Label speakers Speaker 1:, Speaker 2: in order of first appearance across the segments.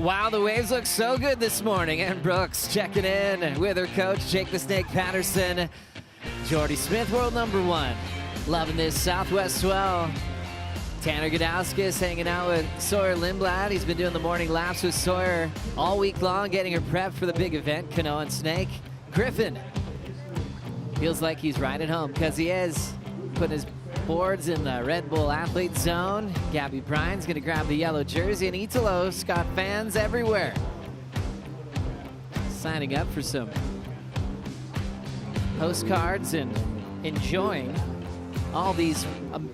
Speaker 1: Wow, the waves look so good this morning. And Brooks checking in with her coach, Jake the Snake Patterson. Jordy Smith, world number 1. Loving this southwest swell. Tanner Gudauskas hanging out with Sawyer Lindblad. He's been doing the morning laps with Sawyer all week long, getting her prepped for the big event, Canoa and Snake. Griffin feels like he's right at home, because he is. Putting his boards in the Red Bull Athlete Zone. Gabby Bryan's going to grab the yellow jersey, and Italos got fans everywhere signing up for some postcards and enjoying all these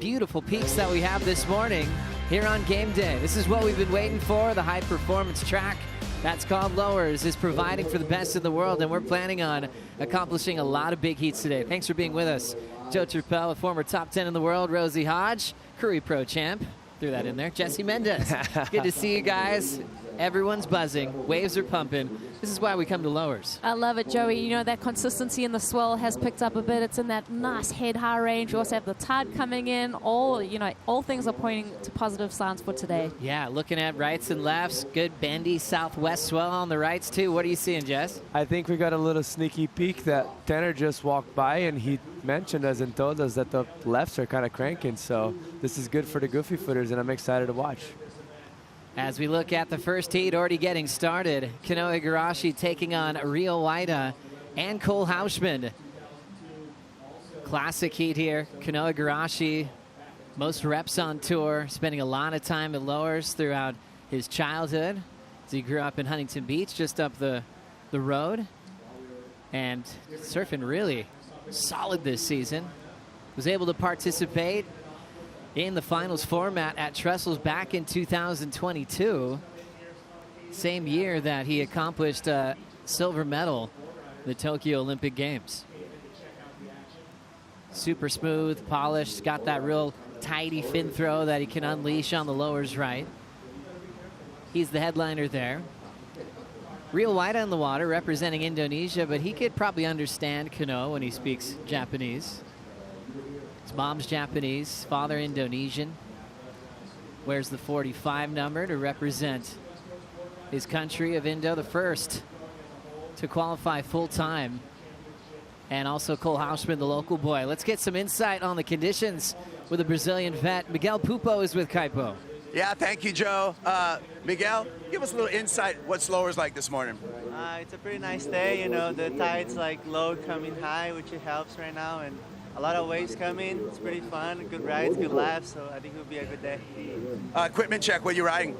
Speaker 1: beautiful peaks that we have this morning here on game day. This is what we've been waiting for. The high performance track that's called Lowers is providing for the best in the world, and we're planning on accomplishing a lot of big heats today. Thanks for being with us. Joe Turpel, a former top 10 in the world. Rosie Hodge, Curry Pro champ. Threw that in there. Jesse Mendez. Good to see you guys. Everyone's buzzing. Waves are pumping. This is why we come to Lowers.
Speaker 2: I love it, Joey. You know, that consistency in the swell has picked up a bit. It's in that nice head-high range. We also have the tide coming in. All things are pointing to positive signs for today.
Speaker 1: Yeah, looking at rights and lefts. Good bendy southwest swell on the rights, too. What are you seeing, Jess?
Speaker 3: I think we got a little sneaky peek that Tanner just walked by, and he mentioned us and told us that the lefts are kind of cranking. So this is good for the goofy footers, and I'm excited to watch.
Speaker 1: As we look at the first heat already getting started, Kanoa Igarashi taking on Rio Waida and Cole Hausman. Classic heat here. Kanoa Igarashi, most reps on tour, spending a lot of time at Lowers throughout his childhood. As he grew up in Huntington Beach, just up the road. And surfing really solid this season. Was able to participate in the finals format at Trestles back in 2022. Same year that he accomplished a silver medal in the Tokyo Olympic Games. Super smooth, polished, got that real tidy fin throw that he can unleash on the Lowers right. He's the headliner there. Rio Waida in the water, representing Indonesia, but he could probably understand Kanoa when he speaks Japanese. His mom's Japanese, father Indonesian. Wears the 45 number to represent his country of Indo, the first to qualify full-time. And also Cole Hausman, the local boy. Let's get some insight on the conditions with a Brazilian vet. Miguel Pupo is with Kaipo.
Speaker 4: Yeah, thank you, Joe. Miguel, give us a little insight what's Lowers like this morning.
Speaker 5: It's a pretty nice day. You know, the tide's like low coming high, which it helps right now, and a lot of waves coming. It's pretty fun, good rides, good laps, so I think it'll be a good day.
Speaker 4: Equipment check, what are you riding?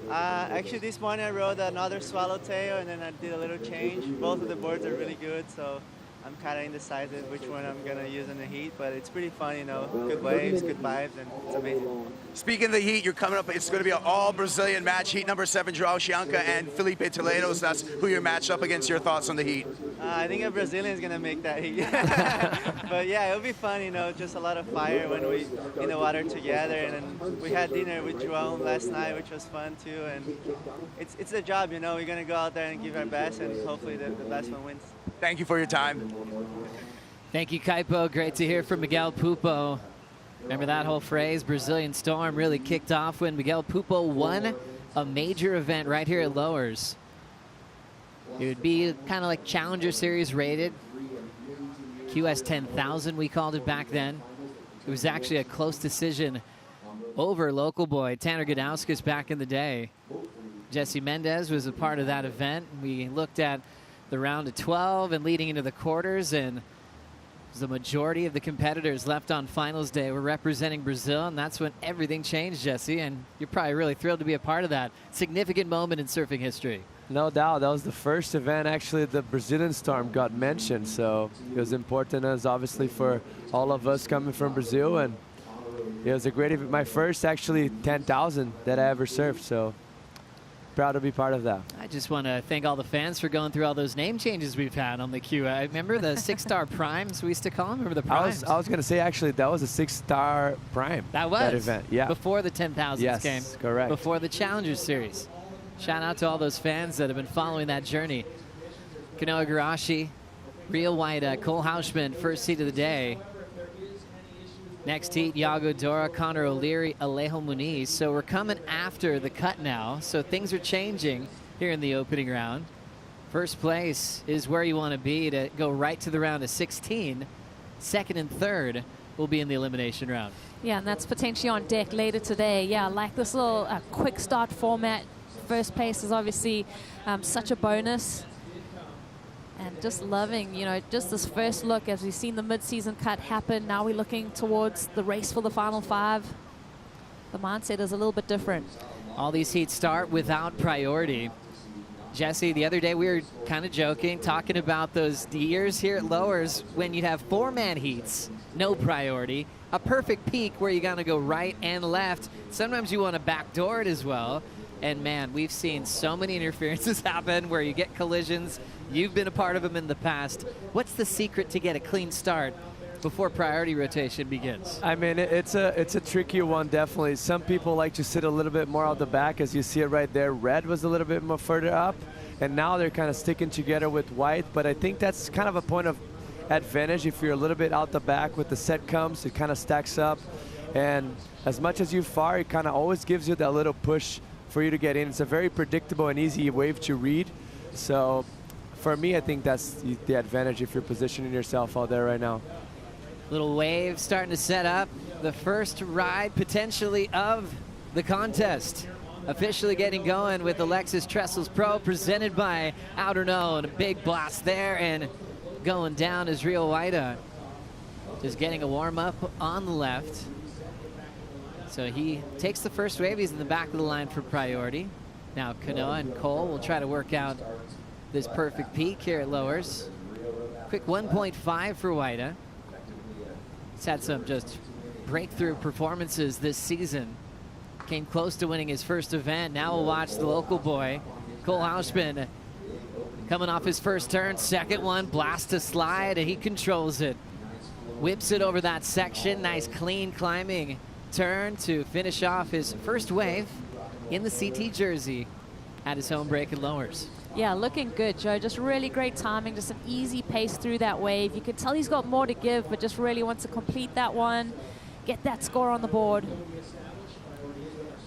Speaker 5: Actually, this morning I rode another swallowtail, and then I did a little change. Both of the boards are really good, so I'm kind of indecisive which one I'm going to use in the heat, but it's pretty fun, you know, good waves, good vibes, and it's amazing.
Speaker 4: Speaking of the heat, you're coming up, it's going to be an all-Brazilian match, heat number 7, Joao Chianca and Felipe Toledo. That's who you're matched up against. Your thoughts on the heat?
Speaker 5: I think a Brazilian is going to make that heat. But yeah, it'll be fun, you know, just a lot of fire when we in the water together. And then we had dinner with Joao last night, which was fun too. And it's a job, you know, we're going to go out there and give our best, and hopefully the best one wins.
Speaker 4: Thank you for your time.
Speaker 1: Thank you, Kaipo. Great to hear from Miguel Pupo. Remember that whole phrase, Brazilian Storm, really kicked off when Miguel Pupo won a major event right here at Lowers. It would be kind of like Challenger Series rated. QS 10,000, we called it back then. It was actually a close decision over local boy Tanner Gudauskas back in the day. Jesse Mendez was a part of that event. We looked at the round of 12 and leading into the quarters, and the majority of the competitors left on finals day were representing Brazil, and that's when everything changed, Jesse, and you're probably really thrilled to be a part of that significant moment in surfing history.
Speaker 3: No doubt. That was the first event, actually, the Brazilian Storm got mentioned, so it was important as obviously for all of us coming from Brazil, and it was a great event. My first, actually, 10,000 that I ever surfed, so proud to be part of that.
Speaker 1: I just want to thank all the fans for going through all those name changes we've had on the queue. I remember the 6-star primes we used to call them. Remember the primes?
Speaker 3: I was going to say, actually, that was a 6-star prime.
Speaker 1: That was?
Speaker 3: That event, yeah.
Speaker 1: Before the 10,000s
Speaker 3: yes,
Speaker 1: came.
Speaker 3: Correct.
Speaker 1: Before the Challenger Series. Shout out to all those fans that have been following that journey. Kanoa Igarashi, Rio Waida, Cole Hausman, first heat of the day. Next heat, Yago Dora, Connor O'Leary, Alejo Muniz. So we're coming after the cut now. So things are changing here in the opening round. First place is where you want to be to go right to the round of 16. Second and third will be in the elimination round.
Speaker 2: Yeah, and that's potentially on deck later today. Yeah, like this little quick start format. First place is obviously such a bonus. And just loving, you know, just this first look as we've seen the mid-season cut happen. Now we're looking towards the race for the final 5. The mindset is a little bit different.
Speaker 1: All these heats start without priority. Jesse, the other day we were kind of joking, talking about those years here at Lowers when you'd have 4-man heats, no priority, a perfect peak where you gotta go right and left. Sometimes you want to backdoor it as well. And man, we've seen so many interferences happen where you get collisions. You've been a part of them in the past. What's the secret to get a clean start before priority rotation begins?
Speaker 3: I mean, it's a trickier one, definitely. Some people like to sit a little bit more out the back, as you see it right there. Red was a little bit more further up, and now they're kind of sticking together with white. But I think that's kind of a point of advantage if you're a little bit out the back with the set comes. It kind of stacks up, and as much as you far, it kind of always gives you that little push for you to get in. It's a very predictable and easy wave to read. So for me, I think that's the advantage if you're positioning yourself out there right now.
Speaker 1: Little wave starting to set up. The first ride potentially of the contest. Officially getting going with the Lexus Trestles Pro presented by Outerknown. A big blast there and going down is Rio Waida. Just getting a warm up on the left. So he takes the first wave. He's in the back of the line for priority. Now Kanoa and Cole will try to work out this perfect peak here at Lowers. Quick 1.5 for Waida. He's had some just breakthrough performances this season. Came close to winning his first event. Now we'll watch the local boy, Cole Hausman, coming off his first turn. Second one, blast to slide, and he controls it. Whips it over that section. Nice clean climbing turn to finish off his first wave in the CT jersey at his home break at Lowers.
Speaker 2: Yeah, looking good, Joe. Just really great timing, just an easy pace through that wave. You could tell he's got more to give, but just really wants to complete that one, get that score on the board.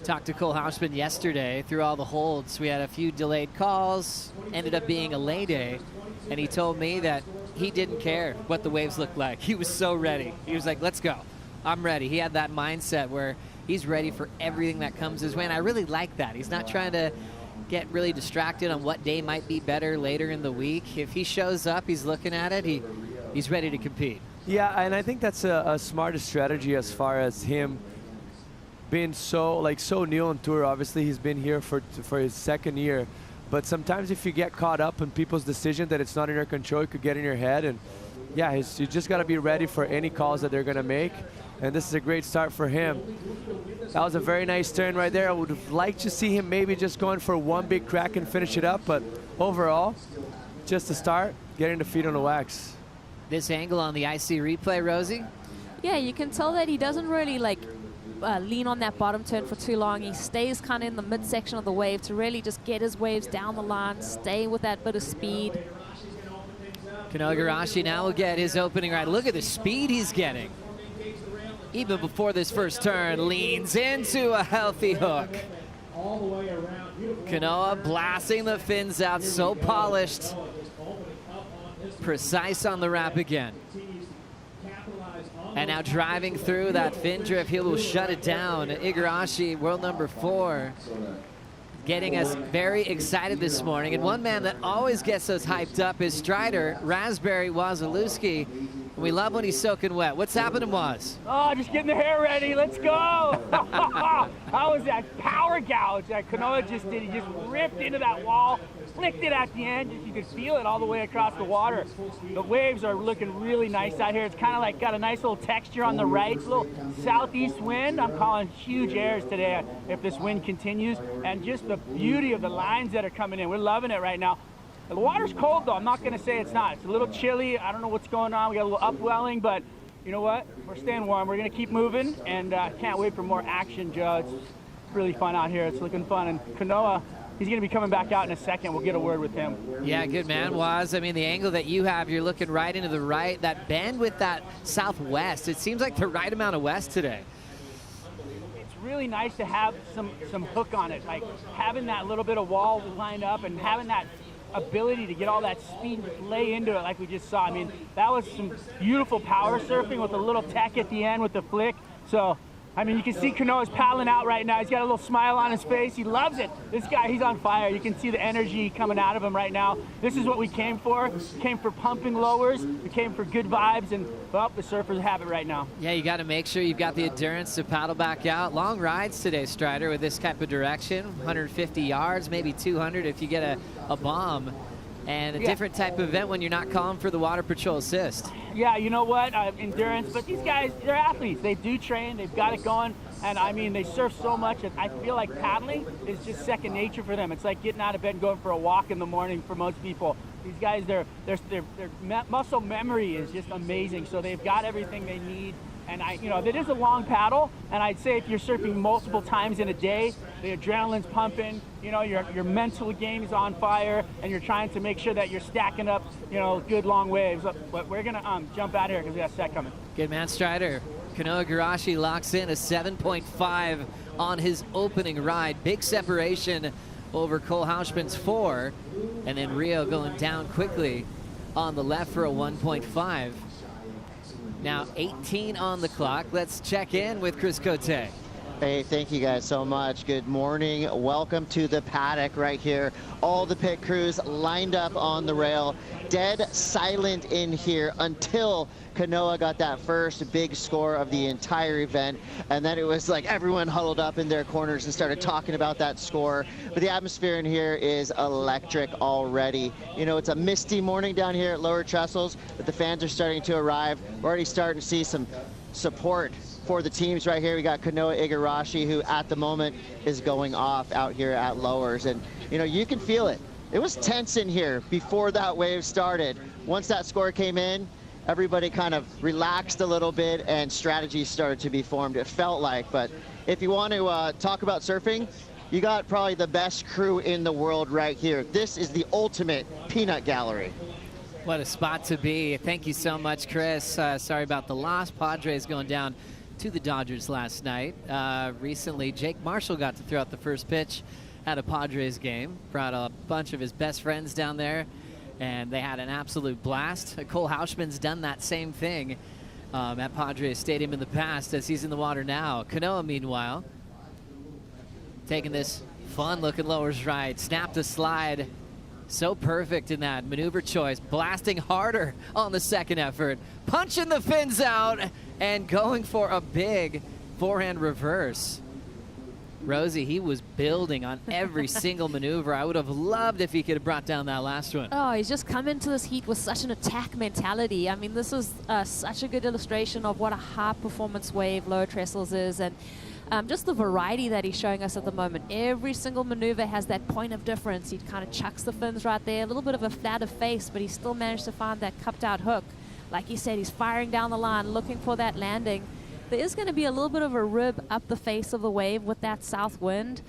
Speaker 1: Talked to Cole Hausman yesterday through all the holds. We had a few delayed calls, ended up being a lay day, and he told me that he didn't care what the waves looked like. He was so ready. He was like, let's go. I'm ready. He had that mindset where he's ready for everything that comes his way, and I really like that. He's not trying to get really distracted on what day might be better later in the week. If he shows up, he's looking at it, he's ready to compete.
Speaker 3: Yeah, and I think that's a smart strategy as far as him being so new on tour. Obviously, he's been here for his second year. But sometimes if you get caught up in people's decision that it's not in your control, it could get in your head. And yeah, you just got to be ready for any calls that they're going to make. And this is a great start for him. That was a very nice turn right there. I would have liked to see him maybe just going for one big crack and finish it up. But overall, just to start, getting the feet on the wax.
Speaker 1: This angle on the IC replay, Rosie?
Speaker 2: Yeah, you can tell that he doesn't really lean on that bottom turn for too long. He stays kind of in the midsection of the wave to really just get his waves down the line, stay with that bit of speed.
Speaker 1: Kanoa Igarashi now will get his opening ride. Look at the speed he's getting. Even before this first turn, leans into a healthy hook. Kanoa blasting the fins out, so polished. Precise on the wrap again. And now driving through that fin drift, he will shut it down. Igarashi, world number 4, getting us very excited this morning. And one man that always gets us hyped up is Strider Raspberry Wazalewski. We love when he's soaking wet. What's happening, Waz?
Speaker 6: Oh, just getting the hair ready. Let's go. How was that power gouge that Kanoa just did? He just ripped into that wall, flicked it at the end. You could feel it all the way across the water. The waves are looking really nice out here. It's kind of like got a nice little texture on the right. It's a little southeast wind. I'm calling huge airs today if this wind continues. And just the beauty of the lines that are coming in. We're loving it right now. The water's cold, though. I'm not going to say it's not. It's a little chilly. I don't know what's going on. We got a little upwelling, but you know what? We're staying warm. We're going to keep moving, and can't wait for more action, Joe. It's really fun out here. It's looking fun. And Kanoa, he's going to be coming back out in a second. We'll get a word with him.
Speaker 1: Yeah, good man, Waz. I mean, the angle that you have, you're looking right into the right. That bend with that southwest, it seems like the right amount of west today.
Speaker 6: It's really nice to have some hook on it, like having that little bit of wall lined up and having that ability to get all that speed and just lay into it like we just saw. I mean, that was some beautiful power surfing with a little tech at the end with the flick. So, I mean, you can see Kanoa's paddling out right now. He's got a little smile on his face. He loves it. This guy, he's on fire. You can see the energy coming out of him right now. This is what we came for. We came for pumping lowers. We came for good vibes, and, well, the surfers have it right now.
Speaker 1: Yeah, you got to make sure you've got the endurance to paddle back out. Long rides today, Strider, with this type of direction. 150 yards, maybe 200 if you get a bomb. And a different type of event when you're not calling for the water patrol assist.
Speaker 6: Yeah, you know what? Endurance, but these guys, they're athletes. They do train. They've got it going. And, I mean, they surf so much. And I feel like paddling is just second nature for them. It's like getting out of bed and going for a walk in the morning for most people. These guys, their muscle memory is just amazing. So they've got everything they need. And it is a long paddle, and I'd say if you're surfing multiple times in a day, the adrenaline's pumping, your mental game is on fire, and you're trying to make sure that you're stacking up, good long waves. But we're gonna jump out here because we got a set coming.
Speaker 1: Good man, Strider. Kanoa Igarashi locks in a 7.5 on his opening ride. Big separation over Cole Hausman's 4, and then Rio going down quickly on the left for a 1.5. Now 18 on the clock. Let's check in with Chris Cote.
Speaker 7: Hey, thank you guys so much. Good morning. Welcome to the paddock right here. All the pit crews lined up on the rail. Dead silent in here until Kanoa got that first big score of the entire event. And then it was like everyone huddled up in their corners and started talking about that score. But the atmosphere in here is electric already. It's a misty morning down here at Lower Trestles, but the fans are starting to arrive. We're already starting to see some support for the teams right here. We got Kanoa Igarashi, who at the moment is going off out here at Lowers. And, you can feel it. It was tense in here before that wave started. Once that score came in, everybody kind of relaxed a little bit and strategies started to be formed, it felt like. But if you want to talk about surfing, you got probably the best crew in the world right here. This is the ultimate peanut gallery.
Speaker 1: What a spot to be. Thank you so much, Chris. Sorry about the loss. Padres going down to the Dodgers last night. Recently, Jake Marshall got to throw out the first pitch at a Padres game. Brought a bunch of his best friends down there, and they had an absolute blast. Cole Hausman's done that same thing at Padres Stadium in the past, as he's in the water now. Kanoa, meanwhile, taking this fun-looking lowers ride. Snapped a slide. So perfect in that maneuver choice, blasting harder on the second effort, punching the fins out, and going for a big forehand reverse. Rosie, he was building on every single maneuver. I would have loved if he could have brought down that last one.
Speaker 2: Oh, he's just come into this heat with such an attack mentality. I mean, this is such a good illustration of what a high-performance wave Lower Trestles is, and just the variety that he's showing us at the moment. Every single maneuver has that point of difference. He kind of chucks the fins right there, a little bit of a flatter face, but he still managed to find that cupped out hook. Like you said, he's firing down the line, looking for that landing. There is going to be a little bit of a rib up the face of the wave with that south wind.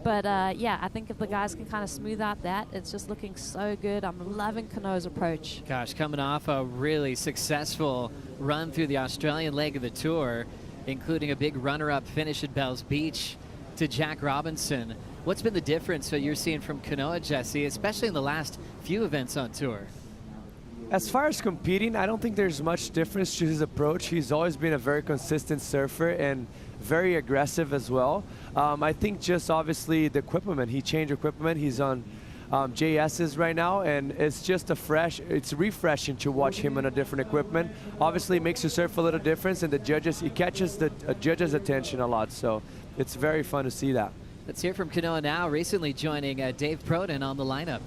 Speaker 2: But yeah, I think if the guys can kind of smooth out that, it's just looking so good. I'm loving Kanoa's approach.
Speaker 1: Gosh, coming off a really successful run through the Australian leg of the tour, including a big runner-up finish at Bells Beach to Jack Robinson. What's been the difference that you're seeing from Kanoa, Jesse, especially in the last few events on tour?
Speaker 3: As far as competing, I don't think there's much difference to his approach. He's always been a very consistent surfer and very aggressive as well. I think just obviously the equipment, he changed equipment. He's on JS's right now, and it's just it's refreshing to watch him on a different equipment. Obviously it makes you surf a little difference, and he catches the judges' attention a lot, so it's very fun to see that.
Speaker 1: Let's hear from Kanoa now, recently joining Dave Proden on the lineup.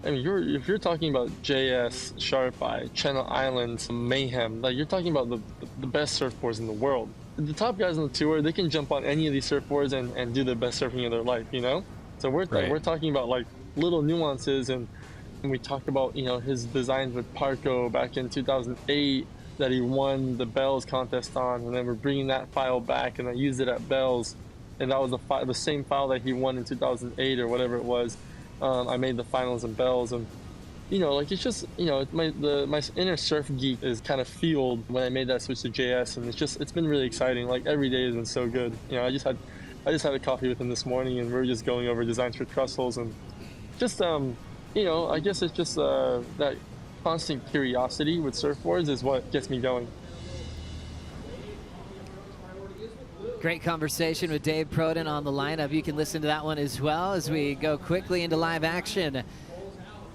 Speaker 8: I mean, if you're talking about JS, Sharp Eye, Channel Islands, Mayhem, like you're talking about the best surfboards in the world. The top guys on the tour, they can jump on any of these surfboards and do the best surfing of their life, So we're talking about like little nuances, and we talk about his designs with Parco back in 2008, that he won the Bells contest on, and then we're bringing that file back, and I used it at Bells, and that was the same file that he won in 2008 or whatever it was. I made the finals in Bells, and you know, like, it's just, you know, my inner surf geek is kind of fueled when I made that switch to JS, and it's been really exciting. Like, every day has been so good. You know, I just had a coffee with him this morning, and we were just going over designs for Trestles, and just you know, I guess it's just that constant curiosity with surfboards is what gets me going.
Speaker 1: Great conversation with Dave Proden on the lineup. You can listen to that one as well as we go quickly into live action.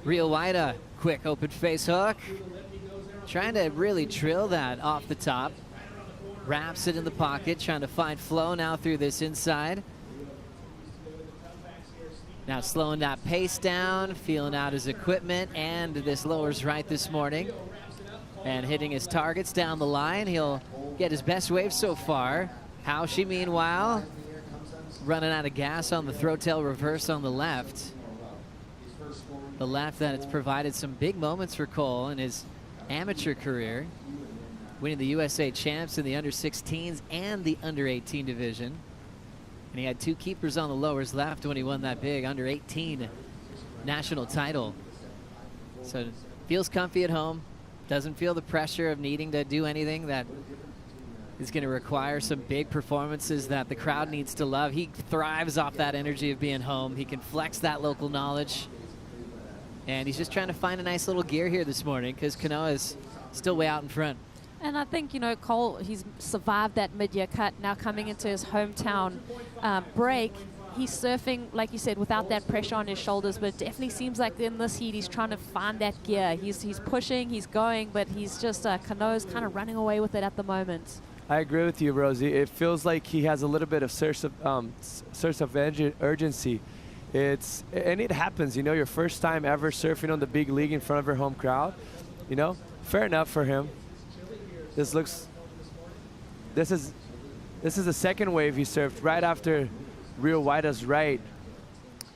Speaker 1: Rio Waida, quick open face hook. Trying to really drill that off the top. Wraps it in the pocket, trying to find flow now through this inside. Now slowing that pace down, feeling out his equipment, and this lowers right this morning. And hitting his targets down the line. He'll get his best wave so far. Haoshi, meanwhile, running out of gas on the throw tail reverse on the left. The left that it's provided some big moments for Cole in his amateur career, winning the USA Champs in the under-16s and the under-18 division. And he had 2 keepers on the lowers left when he won that big under-18 national title. So feels comfy at home, doesn't feel the pressure of needing to do anything that is going to require some big performances that the crowd needs to love. He thrives off that energy of being home. He can flex that local knowledge. And he's just trying to find a nice little gear here this morning because Kanoa is still way out in front.
Speaker 2: And I think, you know, Cole, he's survived that mid-year cut. Now coming into his hometown break, he's surfing, like you said, without that pressure on his shoulders, but it definitely seems like in this heat he's trying to find that gear. He's pushing, he's going, but he's just, Kanoa's kind of running away with it at the moment.
Speaker 3: I agree with you, Rosie. It feels like he has a little bit of surf of urgency. And it happens, you know, your first time ever surfing on the big league in front of your home crowd, you know, fair enough for him. This is the second wave he surfed right after Rio Waida's right.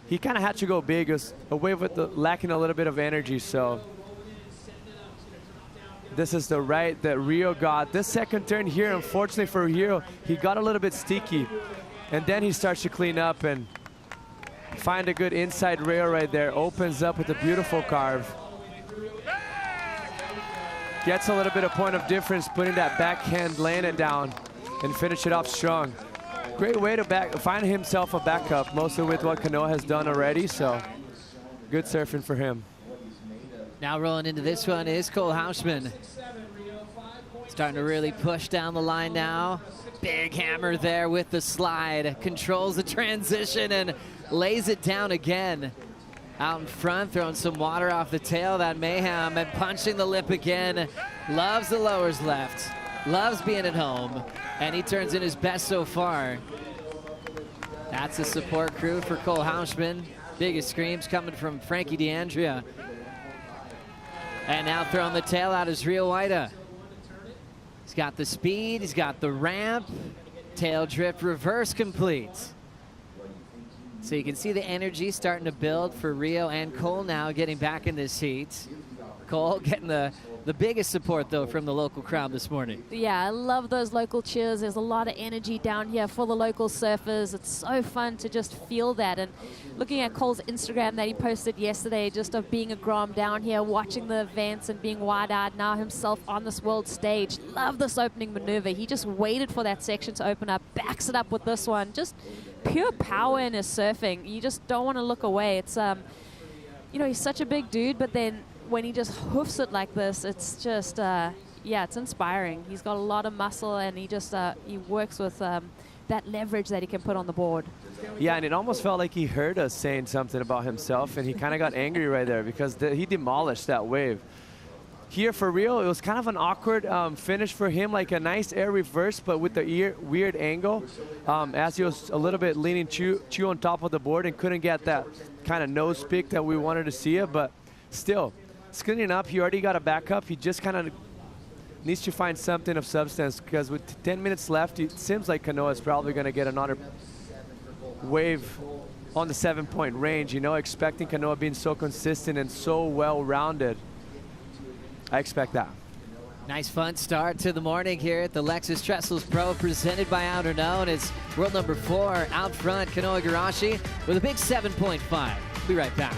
Speaker 3: He kind of had to go big. It was a wave with lacking a little bit of energy, so this is the right that Rio got. This second turn here, unfortunately for Rio, he got a little bit sticky, and then he starts to clean up and find a good inside rail right there. Opens up with a beautiful carve. Gets a little bit of point of difference, putting that backhand, laying it down, and finish it off strong. Great way to find himself a backup, mostly with what Kanoa has done already, so good surfing for him.
Speaker 1: Now rolling into this one is Cole Hausman. Starting to really push down the line now. Big hammer there with the slide. Controls the transition and lays it down again. Out in front, throwing some water off the tail, that mayhem, and punching the lip again. Loves the lowers left. Loves being at home. And he turns in his best so far. That's the support crew for Cole Hausman. Biggest screams coming from Frankie D'Andrea. And now throwing the tail out is Rio Waida. He's got the speed, he's got the ramp. Tail drift reverse complete. So you can see the energy starting to build for Rio and Cole now getting back in this heat. Cole getting the biggest support, though, from the local crowd this morning.
Speaker 2: Yeah, I love those local cheers. There's a lot of energy down here for the local surfers. It's so fun to just feel that. And looking at Cole's Instagram that he posted yesterday, just of being a Grom down here, watching the events and being wide-eyed now himself on this world stage. Love this opening maneuver. He just waited for that section to open up, backs it up with this one. Just pure power in his surfing. You just don't want to look away. It's, you know, he's such a big dude, but then when he just hoofs it like this, it's just, yeah, it's inspiring. He's got a lot of muscle, and he just, he works with that leverage that he can put on the board.
Speaker 3: Yeah, and it almost felt like he heard us saying something about himself, and he kind of got angry right there because he demolished that wave. Here for Rio, it was kind of an awkward finish for him, like a nice air reverse, but with the weird angle, as he was a little bit leaning too on top of the board and couldn't get that kind of nose pick that we wanted to see it, but still, it's cleaning up. He already got a backup. He just kind of needs to find something of substance because with 10 minutes left, it seems like Kanoa is probably going to get another wave on the 7-point range, you know, expecting Kanoa being so consistent and so well-rounded. I expect that.
Speaker 1: Nice fun start to the morning here at the Lexus Trestles Pro, presented by Outerknown. It's world number 4 out front, Kanoa Igarashi, with a big 7.5. Be right back.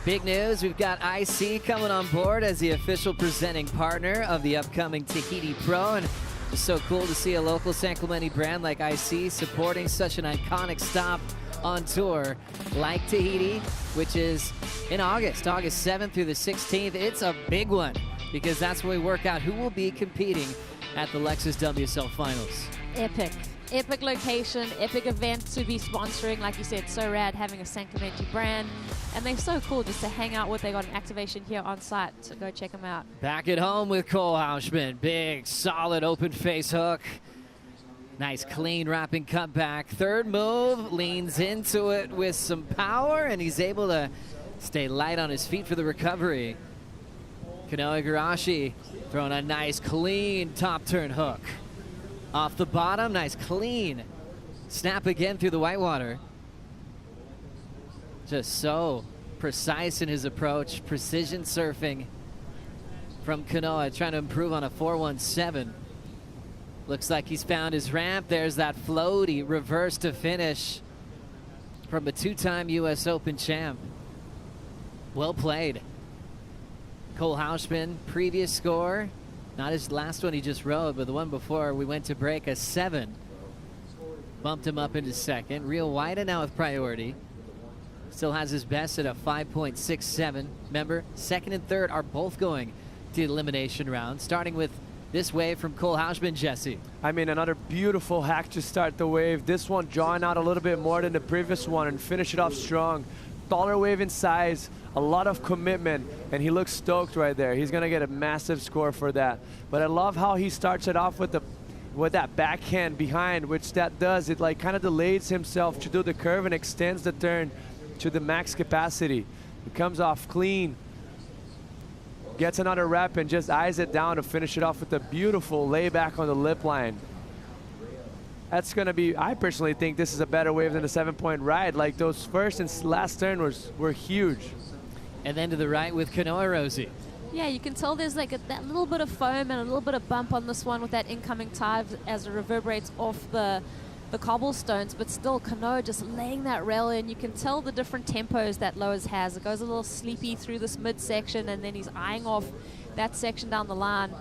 Speaker 1: Big news, we've got IC coming on board as the official presenting partner of the upcoming Tahiti Pro, and it's so cool to see a local San Clemente brand like IC supporting such an iconic stop on tour like Tahiti, which is in August 7th through the 16th. It's a big one because that's where we work out who will be competing at the Lexus WSL Finals.
Speaker 2: Epic location, epic event to be sponsoring. Like you said, so rad having a San Clemente brand. And they're so cool just to hang out with. They got an activation here on site, so go check them out.
Speaker 1: Back at home with Cole Hausman. Big, solid open face hook. Nice clean wrapping cutback. Third move, leans into it with some power, and he's able to stay light on his feet for the recovery. Kanoa Igarashi throwing a nice clean top turn hook. Off the bottom, nice clean snap again through the whitewater. Just so precise in his approach, precision surfing from Kanoa, trying to improve on a 4.17. Looks like he's found his ramp. There's that floaty reverse to finish from a 2-time US Open champ. Well played. Cole Hausman, previous score, not his last one he just rode, but the one before we went to break, a 7. Bumped him up into second. Rio Waida now with priority. Still has his best at a 5.67. Remember, second and third are both going to the elimination round, starting with this wave from Cole Hausman, Jesse.
Speaker 3: I mean, another beautiful hack to start the wave. This one drawing out a little bit more than the previous one and finish it off strong. Taller wave in size, a lot of commitment, and he looks stoked right there. He's gonna get a massive score for that. But I love how he starts it off with that backhand behind, which that does, it like kind of delays himself to do the curve and extends the turn to the max capacity. It comes off clean, gets another rep and just eyes it down to finish it off with a beautiful layback on the lip line. That's gonna be, I personally think this is a better wave than a 7-point ride. Like those first and last turn were huge.
Speaker 1: And then to the right with Kanoa, Rosie.
Speaker 2: Yeah, you can tell there's like that little bit of foam and a little bit of bump on this one with that incoming tide as it reverberates off the cobblestones, but still Kanoa just laying that rail in. You can tell the different tempos that Lowe's has. It goes a little sleepy through this midsection, and then he's eyeing off that section down the line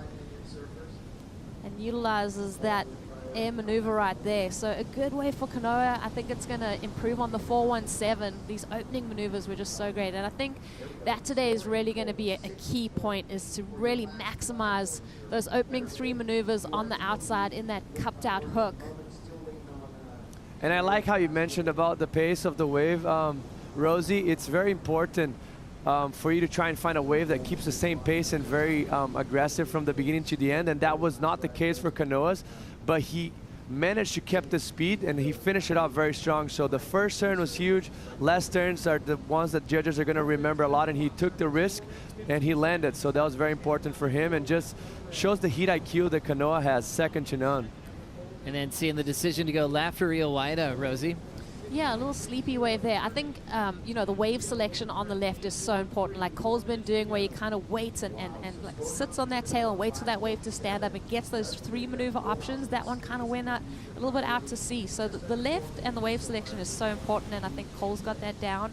Speaker 2: and utilizes that air maneuver right there. So a good wave for Kanoa. I think it's going to improve on the 417. These opening maneuvers were just so great. And I think that today is really going to be a key point, is to really maximize those opening 3 maneuvers on the outside in that cupped out hook.
Speaker 3: And I like how you mentioned about the pace of the wave. Rosie, it's very important for you to try and find a wave that keeps the same pace and very aggressive from the beginning to the end, and that was not the case for Kanoa's, but he managed to keep the speed and he finished it off very strong. So the first turn was huge. Last turns are the ones that judges are going to remember a lot, and he took the risk and he landed. So that was very important for him and just shows the heat IQ that Kanoa has, second to none.
Speaker 1: And then seeing the decision to go left for Rio Waida, Rosie.
Speaker 2: Yeah, a little sleepy wave there. I think, you know, the wave selection on the left is so important. Like Cole's been doing, where he kind of waits and like sits on that tail and waits for that wave to stand up and gets those 3 maneuver options. That one kind of went a little bit out to sea. So the left and the wave selection is so important, and I think Cole's got that down.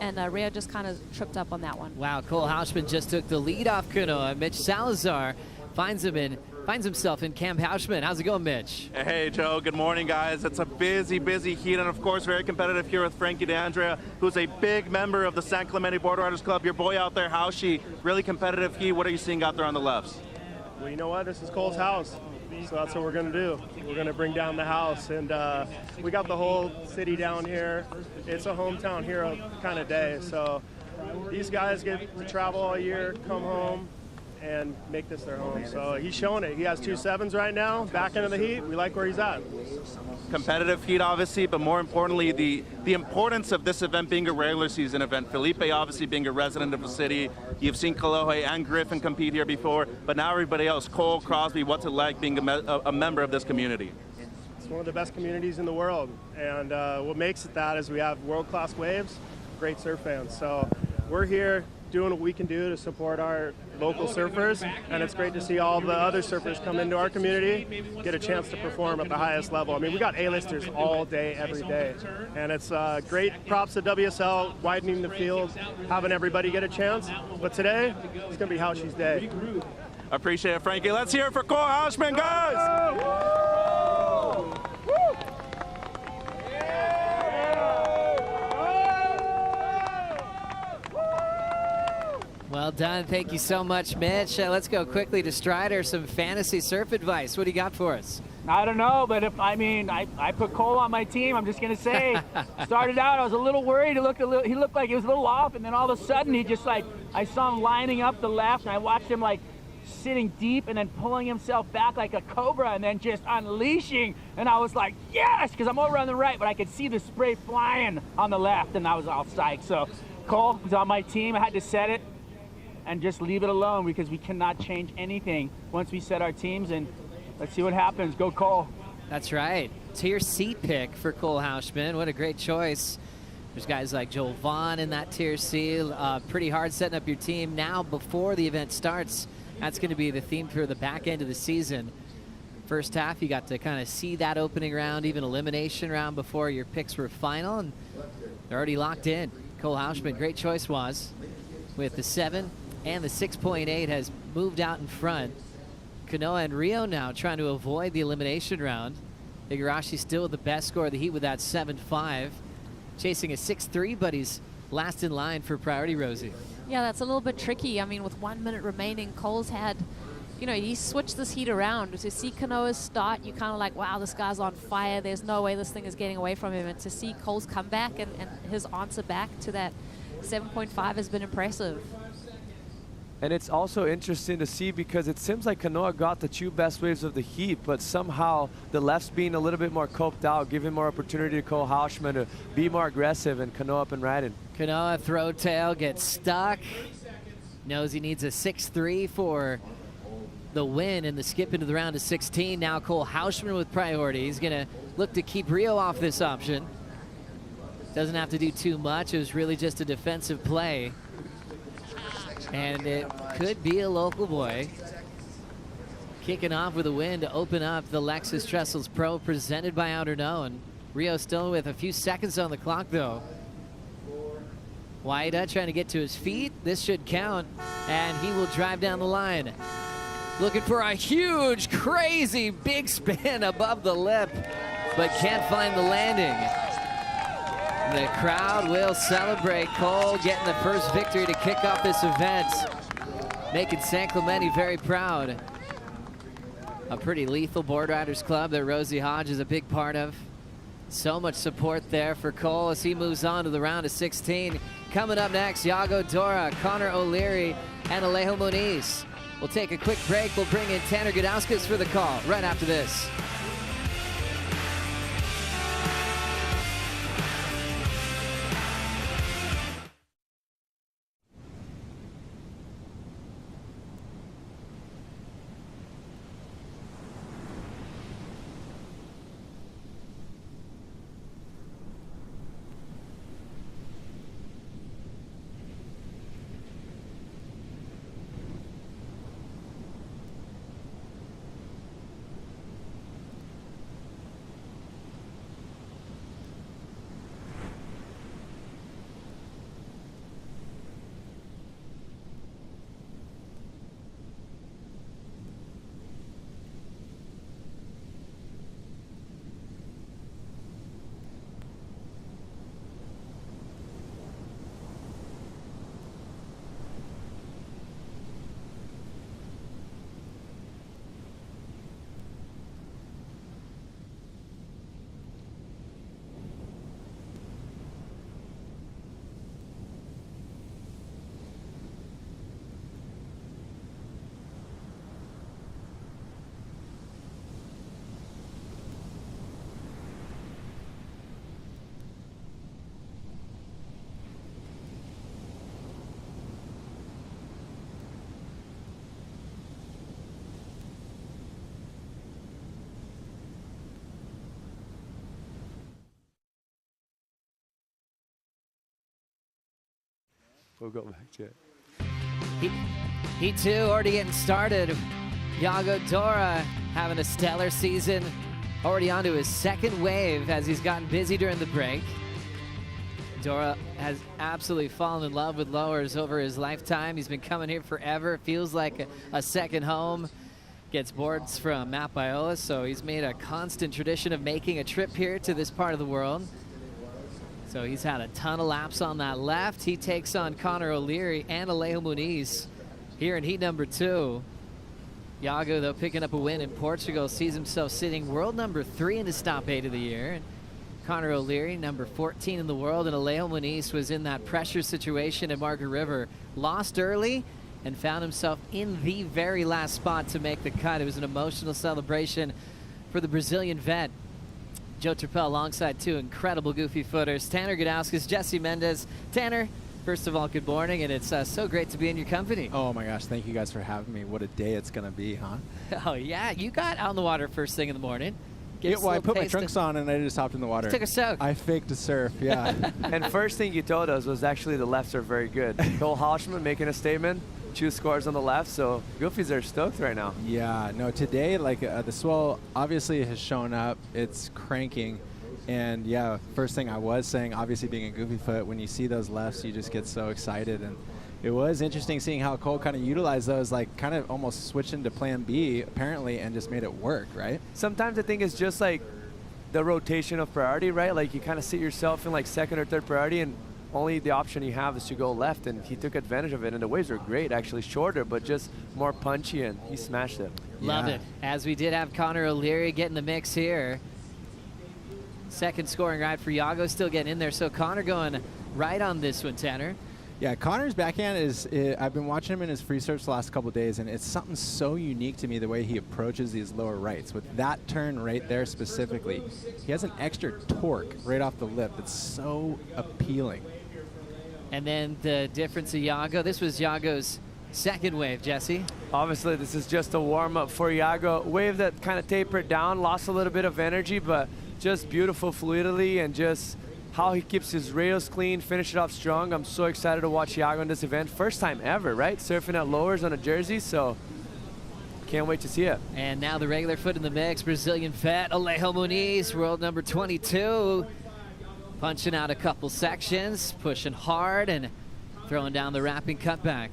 Speaker 2: And Rio just kind of tripped up on that one.
Speaker 1: Wow, Cole Hausman just took the lead off Kanoa. Mitch Salazar finds himself in Camp Hausman. How's it going, Mitch?
Speaker 9: Hey, Joe. Good morning, guys. It's a busy, busy heat, and of course, very competitive here with Frankie D'Andrea, who's a big member of the San Clemente Board Riders Club. Your boy out there, Haushi, really competitive heat. What are you seeing out there on the lefts?
Speaker 10: Well, you know what? This is Cole's house, so that's what we're going to do. We're going to bring down the house, and we got the whole city down here. It's a hometown hero kind of day, so these guys get to travel all year, come home, and make this their home. So he's showing it. He has 2 7s right now, back into the heat. We like where he's at.
Speaker 9: Competitive heat, obviously, but more importantly, the importance of this event being a regular season event. Felipe obviously being a resident of the city. You've seen Kalohe and Griffin compete here before, but now everybody else, Cole, Crosby, what's it like being a member of this community?
Speaker 10: It's one of the best communities in the world, and what makes it that is we have world-class waves, great surf fans. So we're here doing what we can do to support our local surfers, and it's great to see all the other surfers come into our community, get a chance to perform at the highest level. I mean, we got A-listers all day, every day, and it's great. Props to WSL widening the field, having everybody get a chance, but today, it's going to be Haushi's day.
Speaker 9: Appreciate it, Frankie. Let's hear it for Cole Hausman, guys!
Speaker 1: Well done. Thank you so much, Mitch. Let's go quickly to Strider, some fantasy surf advice. What do you got for us?
Speaker 6: I don't know, but I put Cole on my team. I'm just gonna say, started out, I was a little worried. He looked like he was a little off, and then all of a sudden he just I saw him lining up the left, and I watched him sitting deep and then pulling himself back like a cobra and then just unleashing, and I was like, yes, because I'm over on the right, but I could see the spray flying on the left, and I was all psyched. So Cole was on my team. I had to set it and just leave it alone, because we cannot change anything once we set our teams, and let's see what happens. Go Cole.
Speaker 1: That's right. Tier C pick for Cole Hausman. What a great choice. There's guys like Joel Vaughn in that Tier C. Pretty hard setting up your team now before the event starts. That's going to be the theme for the back end of the season. First half, you got to kind of see that opening round, even elimination round before your picks were final, and they're already locked in. Cole Hausman, great choice was, with the 7 and the 6.8 has moved out in front. Kanoa and Rio now trying to avoid the elimination round. Igarashi still with the best score of the heat with that 7.5. Chasing a 6.3, but he's last in line for priority, Rosie.
Speaker 2: Yeah, that's a little bit tricky. I mean, with 1 minute remaining, Cole's had, you know, he switched this heat around. To see Kanoa's start, you kind of like, wow, this guy's on fire. There's no way this thing is getting away from him. And to see Cole's come back and his answer back to that 7.5 has been impressive.
Speaker 3: And it's also interesting to see, because it seems like Kanoa got the 2 best waves of the heat, but somehow the left's being a little bit more coped out, giving more opportunity to Cole Hausman to be more aggressive and Kanoa up and riding.
Speaker 1: Kanoa throw tail gets stuck. Knows he needs a 6.3 for the win and the skip into the round of 16. Now Cole Hausman with priority. He's gonna look to keep Rio off this option. Doesn't have to do too much. It was really just a defensive play. And it could be a local boy. Kicking off with a win to open up the Lexus Trestles Pro presented by Outerknown. Rio still with a few seconds on the clock though. Waida trying to get to his feet. This should count, and he will drive down the line. Looking for a huge, crazy, big spin above the lip, but can't find the landing. The crowd will celebrate Cole getting the first victory to kick off this event, making San Clemente very proud. A pretty lethal board riders club that Rosie Hodge is a big part of. So much support there for Cole as he moves on to the round of 16. Coming up next, Yago Dora, Connor O'Leary, and Alejo Muniz. We'll take a quick break. We'll bring in Tanner Gudauskas for the call right after this.
Speaker 3: We'll go back to it.
Speaker 1: He too already getting started. Yago Dora having a stellar season. Already onto his second wave as he's gotten busy during the break. Dora has absolutely fallen in love with lowers over his lifetime. He's been coming here forever. It feels like a second home. Gets boards from Matt Biola, so he's made a constant tradition of making a trip here to this part of the world. So he's had a ton of laps on that left. He takes on Connor O'Leary and Alejo Muniz here in heat number 2. Yago, though, picking up a win in Portugal, sees himself sitting world number 3 in his top 8 of the year. And Connor O'Leary, number 14 in the world, and Alejo Muniz was in that pressure situation at Margaret River. Lost early and found himself in the very last spot to make the cut. It was an emotional celebration for the Brazilian vet. Joe Turpel alongside 2 incredible goofy footers, Tanner Gudauskas, Jesse Mendez. Tanner, first of all, good morning, and it's so great to be in your company.
Speaker 11: Oh my gosh, thank you guys for having me. What a day it's gonna be, huh?
Speaker 1: Oh yeah, you got out in the water first thing in the morning.
Speaker 11: Yeah, well, I put my trunks on and I just hopped in the water.
Speaker 1: Took a soak.
Speaker 11: I faked a surf, yeah.
Speaker 3: And first thing you told us was actually the lefts are very good. Cole Hauschman making a statement. 2 scores on the left, so Goofies are stoked right now.
Speaker 11: Yeah, no, today, like, the swell obviously has shown up. It's cranking. And, yeah, first thing I was saying, obviously being a Goofy foot, when you see those lefts, you just get so excited. And it was interesting seeing how Cole kind of utilized those, like, kind of almost switched into plan B, apparently, and just made it work, right?
Speaker 3: Sometimes I think it's just, like, the rotation of priority, right? Like, you kind of sit yourself in, like, second or third priority, and only the option you have is to go left, and he took advantage of it, and the waves are great, actually shorter, but just more punchy, and he smashed it.
Speaker 1: Love it. As we did have Connor O'Leary get in the mix here. Second scoring ride for Yago, still getting in there, so Connor going right on this one, Tanner.
Speaker 11: Yeah, Connor's backhand is, I've been watching him in his free surfs the last couple of days, and it's something so unique to me the way he approaches these lower rights. With that turn right there specifically, he has an extra torque right off the lip that's so appealing.
Speaker 1: And then the difference of Yago, this was Yago's second wave, Jesse.
Speaker 3: Obviously, this is just a warm-up for Yago. Wave that kind of tapered down, lost a little bit of energy, but just beautiful fluidity and just how he keeps his rails clean, finish it off strong. I'm so excited to watch Yago in this event. First time ever, right? Surfing at lowers on a jersey, so can't wait to see it.
Speaker 1: And now the regular foot in the mix, Brazilian vet, Alejo Muniz, world number 22. Punching out a couple sections, pushing hard and throwing down the wrapping cutback.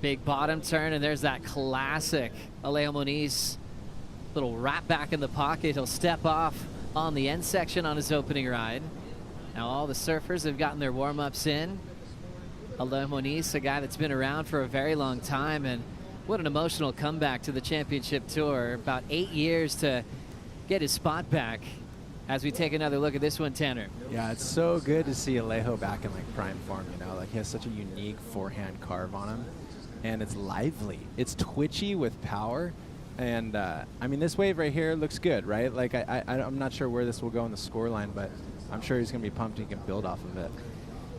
Speaker 1: Big bottom turn, and there's that classic Alejo Moniz. Little wrap back in the pocket. He'll step off on the end section on his opening ride. Now all the surfers have gotten their warm-ups in. Alejo Moniz, a guy that's been around for a very long time, and what an emotional comeback to the championship tour. About 8 years to get his spot back. As we take another look at this one, Tanner.
Speaker 11: Yeah, it's so good to see Alejo back in like prime form, you know, like he has such a unique forehand carve on him, and it's lively. It's twitchy with power, and I mean, this wave right here looks good, right? Like I'm not sure where this will go in the scoreline, but I'm sure he's gonna be pumped he can build off of it.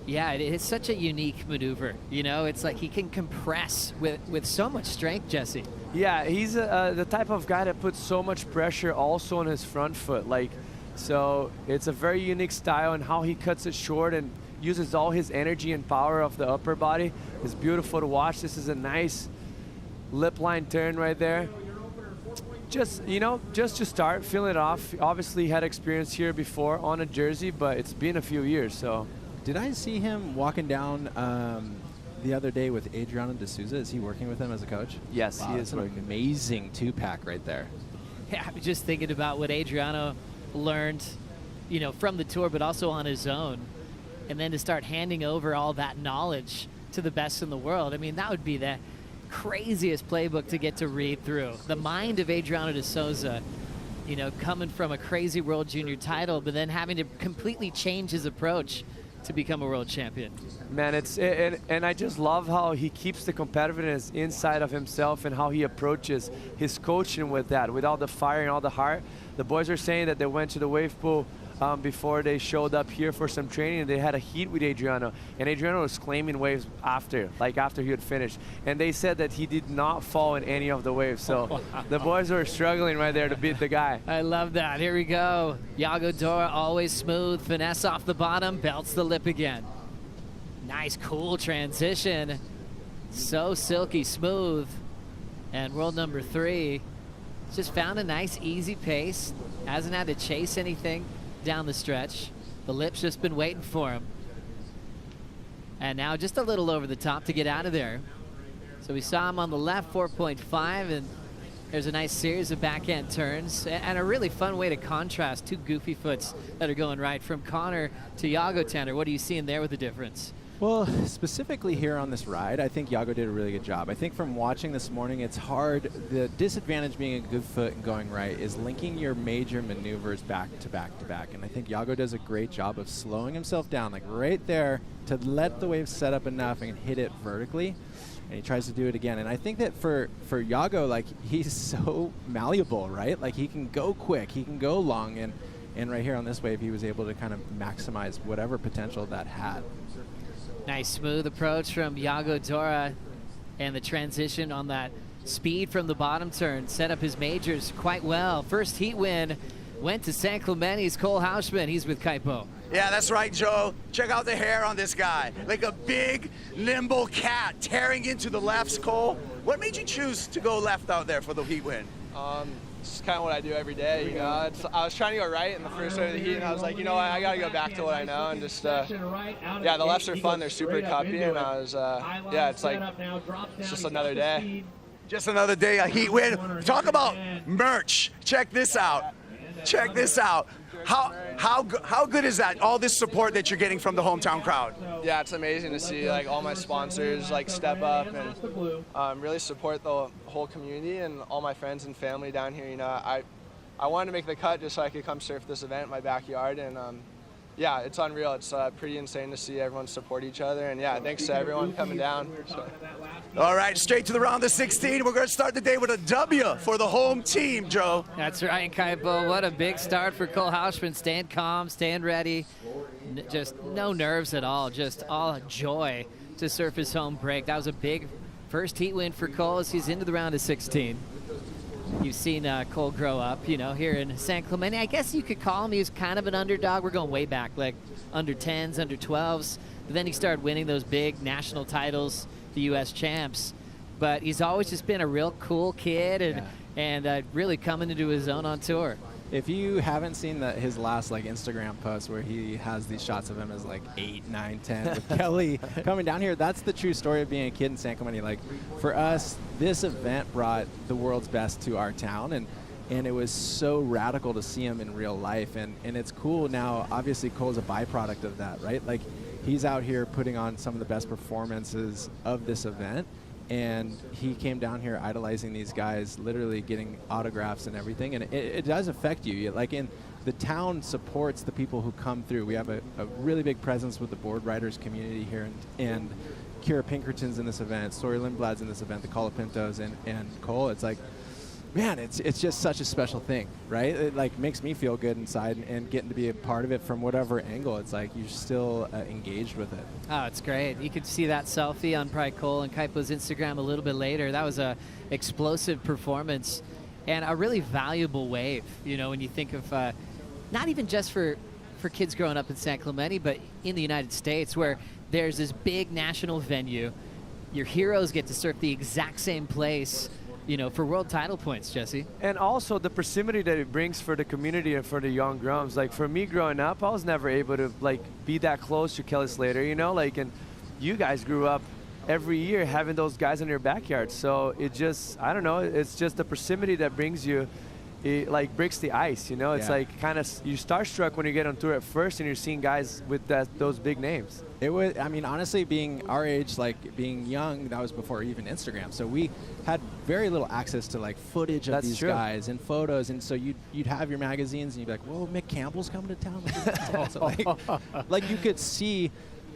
Speaker 1: Yeah, it's such a unique maneuver. You know, it's like he can compress with so much strength, Jesse.
Speaker 3: Yeah, he's the type of guy that puts so much pressure also on his front foot. Like, so it's a very unique style, and how he cuts it short and uses all his energy and power of the upper body is beautiful to watch. This is a nice lip line turn right there. Just, you know, just to start, feeling it off. Obviously, he had experience here before on a jersey, but it's been a few years, so.
Speaker 11: Did I see him walking down the other day with Adriano de Souza? Is he working with him as a coach?
Speaker 3: Yes,
Speaker 11: wow,
Speaker 3: he is
Speaker 11: an
Speaker 3: working.
Speaker 11: Amazing two-pack right there.
Speaker 1: Yeah, I was just thinking about what Adriano learned, you know, from the tour, but also on his own, and then to start handing over all that knowledge to the best in the world. I mean, that would be the craziest playbook to get to read through. The mind of Adriano de Souza, you know, coming from a crazy World Junior title, but then having to completely change his approach to become a world champion.
Speaker 3: Man, and I just love how he keeps the competitiveness inside of himself and how he approaches his coaching with that, with all the fire and all the heart. The boys are saying that they went to the wave pool before they showed up here for some training, and they had a heat with Adriano, and Adriano was claiming waves after he had finished, and they said that he did not fall in any of the waves, so the boys were struggling right there to beat the guy.
Speaker 1: I love that. Here we go. Iago Dora, always smooth, finesse off the bottom, belts the lip again. Nice, cool transition. So silky smooth. And world number 3 just found a nice, easy pace. Hasn't had to chase anything down the stretch. The lip's just been waiting for him. And now just a little over the top to get out of there. So we saw him on the left, 4.5, and there's a nice series of backhand turns and a really fun way to contrast two goofy foots that are going right from Connor to Iago. Tanner, what are you seeing there with the difference?
Speaker 11: Well, specifically here on this ride, I think Iago did a really good job. I think from watching this morning, it's hard. The disadvantage being a good foot and going right is linking your major maneuvers back to back to back. And I think Iago does a great job of slowing himself down, like right there, to let the wave set up enough and hit it vertically. And he tries to do it again. And I think that for Iago, like, he's so malleable, right? Like, he can go quick, he can go long. And right here on this wave, he was able to kind of maximize whatever potential that had.
Speaker 1: Nice smooth approach from Iago Dora, and the transition on that speed from the bottom turn set up his majors quite well. First heat win went to San Clemente's Cole Hausman. He's with Kaipo.
Speaker 4: Yeah, that's right, Joe. Check out the hair on this guy. Like a big, nimble cat tearing into the lefts, Cole. What made you choose to go left out there for the heat win?
Speaker 12: It's kind of what I do every day, you know. I was trying to go right in the first start of the heat, and I was like, you know what, I got to go back to what I know, and just, yeah, the lefts are fun. They're super cuppy, and I was, yeah, it's like, it's just another day.
Speaker 4: Just another day, a heat win. Talk about merch. Check this out. Check this out. How good is that? All this support that you're getting from the hometown crowd.
Speaker 12: Yeah, it's amazing to see like all my sponsors like step up and really support the whole community and all my friends and family down here. You know, I wanted to make the cut just so I could come surf this event in my backyard, and yeah, it's unreal. It's pretty insane to see everyone support each other, and yeah, thanks to everyone coming down. So.
Speaker 4: All right, straight to the round of 16. We're going to start the day with a W for the home team, Joe.
Speaker 1: That's right, Kaipo. What a big start for Cole Hausman. Staying calm, staying ready. Just no nerves at all. Just all joy to surf his home break. That was a big first heat win for Cole as he's into the round of 16. You've seen Cole grow up, you know, here in San Clemente. I guess you could call him, he was kind of an underdog. We're going way back, like under 10s, under 12s. But then he started winning those big national titles, the U.S. champs. But he's always just been a real cool kid and really coming into his own on tour.
Speaker 11: If you haven't seen his last like Instagram post where he has these shots of him as like 8, 9, 10 with Kelly coming down here, that's the true story of being a kid in San Clemente. Like for us, this event brought the world's best to our town, and it was so radical to see him in real life. And it's cool now. Obviously, Cole's a byproduct of that, right? Like he's out here putting on some of the best performances of this event. And he came down here idolizing these guys, literally getting autographs and everything. And it does affect you. Like the town supports the people who come through. We have a really big presence with the board riders community here. And Kira Pinkerton's in this event, Sawyer Lindblad's in this event, the Colapintos, and Cole. It's like, man, it's just such a special thing, right? It like makes me feel good inside, and getting to be a part of it from whatever angle. It's like you're still engaged with it.
Speaker 1: Oh, it's great. You could see that selfie on probably Cole and Kaipo's Instagram a little bit later. That was a explosive performance and a really valuable wave, you know, when you think of not even just for kids growing up in San Clemente, but in the United States, where there's this big national venue. Your heroes get to surf the exact same place, you know, for world title points, Jesse.
Speaker 3: And also the proximity that it brings for the community and for the young grums. Like for me growing up, I was never able to like be that close to Kelly Slater, you know, like, and you guys grew up every year having those guys in your backyard. So it just, I don't know, it's just the proximity that brings you, it like breaks the ice, you know. It's like kind of, you starstruck when you get on tour at first and you're seeing guys with those big names.
Speaker 11: It was, I mean, honestly, being our age, like being young, that was before even Instagram. So we had very little access to like footage of these guys and photos. And so you'd have your magazines and you'd be like, whoa, Mick Campbell's coming to town. So like you could see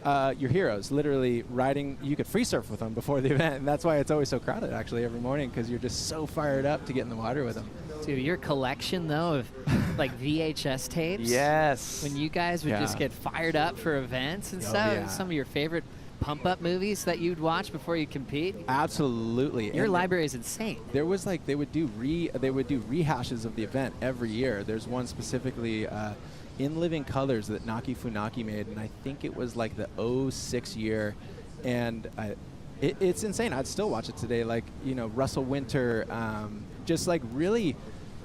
Speaker 11: your heroes literally riding. You could free surf with them before the event. And that's why it's always so crowded actually every morning, because you're just so fired up to get in the water with them.
Speaker 1: Dude, your collection though of like VHS tapes.
Speaker 3: Yes.
Speaker 1: When you guys would just get fired up for events and stuff.
Speaker 11: Yeah.
Speaker 1: Some of your favorite pump-up movies that you'd watch before you compete.
Speaker 11: Absolutely.
Speaker 1: Your library is insane.
Speaker 11: There was like they would do rehashes of the event every year. There's one specifically in living colors that Naki Funaki made, and I think it was like the 06 year, and it's insane. I'd still watch it today. Like, you know, Russell Winter, just like really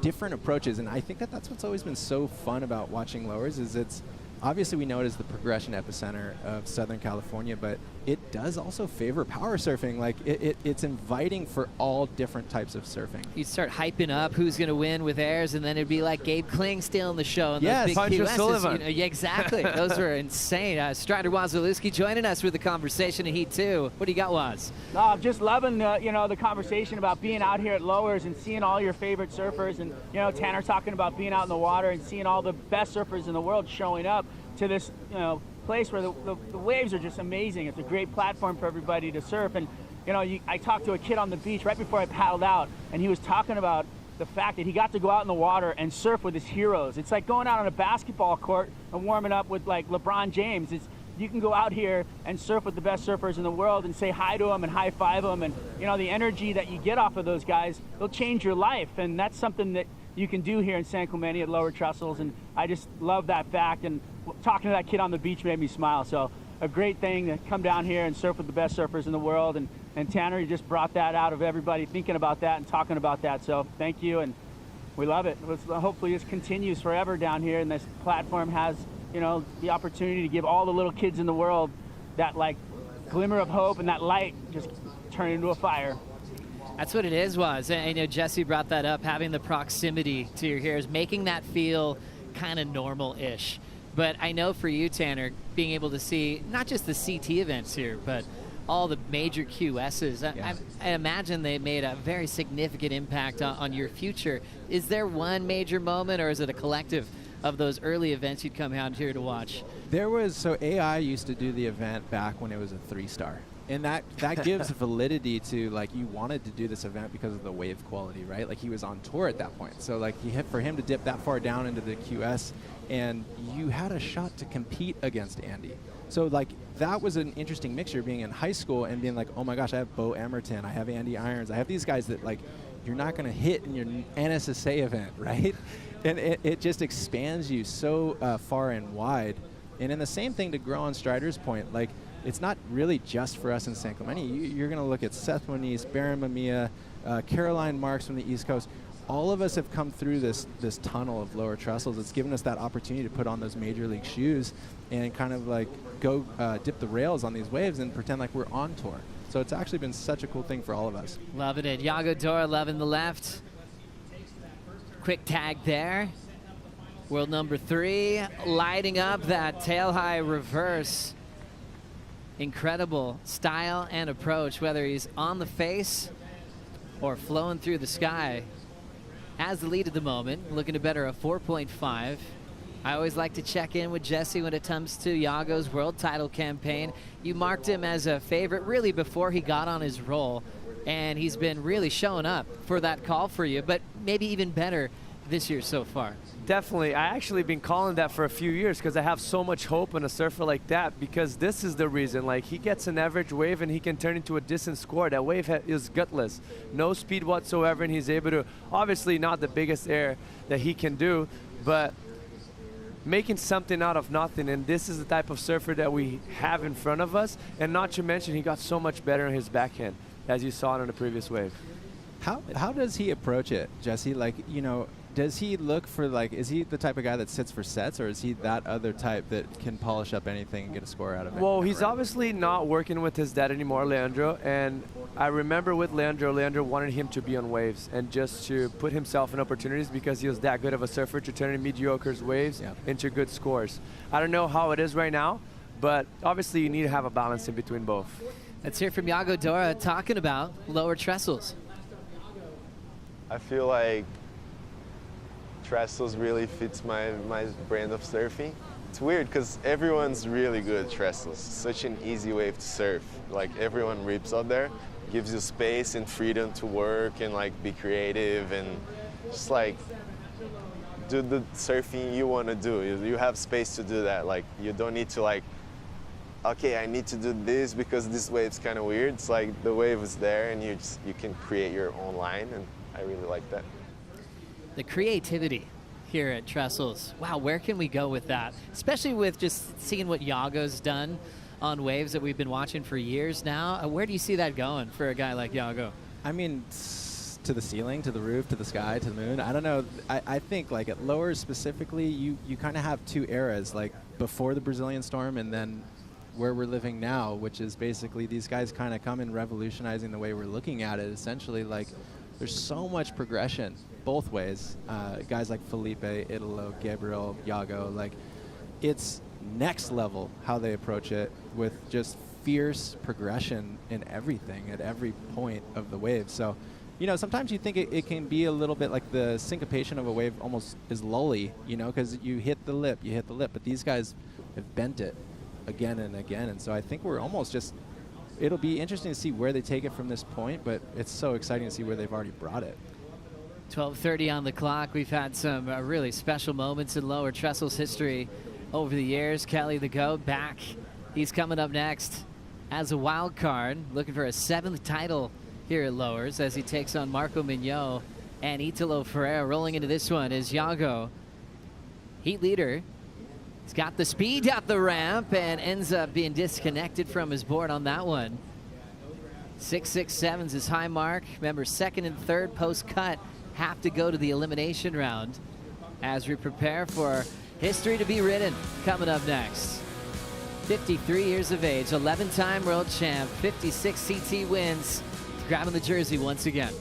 Speaker 11: different approaches. And I think that's what's always been so fun about watching lowers, is it's obviously we know it is the progression epicenter of Southern California, but it does also favor power surfing. Like it's inviting for all different types of surfing.
Speaker 1: You'd start hyping up who's going to win with airs, and then it'd be like Gabe Kling stealing the show. And
Speaker 11: yes,
Speaker 1: those big
Speaker 3: Pancho
Speaker 1: QSs,
Speaker 3: Sullivan.
Speaker 1: you know, yeah, exactly. Those were insane. Strider Wazalewski joining us with the conversation in Heat 2. What do you got, Waz?
Speaker 6: No, I'm just loving the conversation about being out here at Lowers and seeing all your favorite surfers, and Tanner talking about being out in the water and seeing all the best surfers in the world showing up to this place where the waves are just amazing. It's a great platform for everybody to surf. And I talked to a kid on the beach right before I paddled out, and he was talking about the fact that he got to go out in the water and surf with his heroes. It's like going out on a basketball court and warming up with like LeBron James. You can go out here and surf with the best surfers in the world and say hi to them and high five them, and the energy that you get off of those guys, they'll change your life. And that's something that you can do here in San Clemente at Lower Trestles, and I just love that fact. And talking to that kid on the beach made me smile. So a great thing to come down here and surf with the best surfers in the world. And Tanner, you just brought that out of everybody thinking about that and talking about that. So thank you, and we love it. Hopefully this continues forever down here, and this platform has the opportunity to give all the little kids in the world that like glimmer of hope, and that light just turn into a fire.
Speaker 1: That's what it is, Waz. And Jesse brought that up, having the proximity to your heroes, making that feel kind of normal-ish. But I know for you, Tanner, being able to see not just the CT events here, but all the major QSs, I imagine they made a very significant impact on your future. Is there one major moment, or is it a collective of those early events you'd come out here to watch?
Speaker 11: So AI used to do the event back when it was a 3-star. And that gives validity to, like, you wanted to do this event because of the wave quality, right? Like, he was on tour at that point. So, like, for him to dip that far down into the QS, and you had a shot to compete against Andy. So, like, that was an interesting mixture, being in high school and being like, oh my gosh, I have Bo Emerton, I have Andy Irons, I have these guys that, like, you're not going to hit in your NSSA event, right? And it just expands you so far and wide. And in the same thing to grow on Strider's point, like, it's not really just for us in San Clemente. You're going to look at Seth Moniz, Baron Mamiya, Caroline Marks from the East Coast. all of us have come through this tunnel of lower trestles. It's given us that opportunity to put on those major league shoes and kind of like go dip the rails on these waves and pretend like we're on tour. So it's actually been such a cool thing for all of us.
Speaker 1: Loving it. Yago Dora loving the left. Quick tag there. World number 3, lighting up that tail high reverse. Incredible style and approach, whether he's on the face or flowing through the sky. Has the lead at the moment, looking to better a 4.5. I always like to check in with Jesse when it comes to Yago's world title campaign. You marked him as a favorite really before he got on his roll, and he's been really showing up for that call for you, but maybe even better this year so far.
Speaker 3: Definitely. I actually been calling that for a few years because I have so much hope in a surfer like that, because this is the reason. Like, he gets an average wave and he can turn into a decent score. That wave is gutless, no speed whatsoever, and he's able to, obviously not the biggest air that he can do, but making something out of nothing. And this is the type of surfer that we have in front of us. And not to mention, he got so much better in his backhand, as you saw on the previous wave.
Speaker 11: How does he approach it, Jesse? Like, you know, does he look for, like, is he the type of guy that sits for sets, or is he that other type that can polish up anything and get a score out of it?
Speaker 3: Well, he's obviously not working with his dad anymore, Leandro, and I remember with Leandro wanted him to be on waves and just to put himself in opportunities because he was that good of a surfer to turn mediocre waves into good scores. I don't know how it is right now, but obviously you need to have a balance in between both.
Speaker 1: Let's hear from Yago Dora talking about lower trestles.
Speaker 13: I feel like Trestles really fits my brand of surfing. It's weird because everyone's really good at Trestles. It's such an easy wave to surf. Like, everyone rips out there, gives you space and freedom to work and like be creative and just like do the surfing you want to do. You have space to do that. Like, you don't need to like, okay, I need to do this because this wave's kind of weird. It's like the wave is there and you can create your own line, and I really like that.
Speaker 1: The creativity here at Trestles. Wow, where can we go with that? Especially with just seeing what Yago's done on waves that we've been watching for years now. Where do you see that going for a guy like Yago?
Speaker 11: I mean, to the ceiling, to the roof, to the sky, to the moon. I don't know. I think, like, at lowers specifically, you kind of have two eras, like before the Brazilian Storm and then where we're living now, which is basically these guys kind of come in revolutionizing the way we're looking at it. Essentially, like, there's so much progression both ways. Guys like Felipe, Italo, Gabriel, Yago, like, it's next level how they approach it with just fierce progression in everything at every point of the wave. So, you know, sometimes you think it can be a little bit like the syncopation of a wave almost is lully, you know, because you hit the lip, but these guys have bent it again and again. And so I think we're almost just, it'll be interesting to see where they take it from this point, but it's so exciting to see where they've already brought it.
Speaker 1: 12:30 on the clock. We've had some really special moments in lower trestles history over the years. Kelly the GOAT back. He's coming up next as a wild card, looking for a 7th title here at lowers as he takes on Marco Mignot and Italo Ferreira. Rolling into this one is Yago, heat leader. He's got the speed up the ramp and ends up being disconnected from his board on that one. 6.67 is his high mark. Remember, 2nd and 3rd post-cut have to go to the elimination round as we prepare for history to be written. Coming up next, 53 years of age, 11-time world champ, 56 CT wins, grabbing the jersey once again.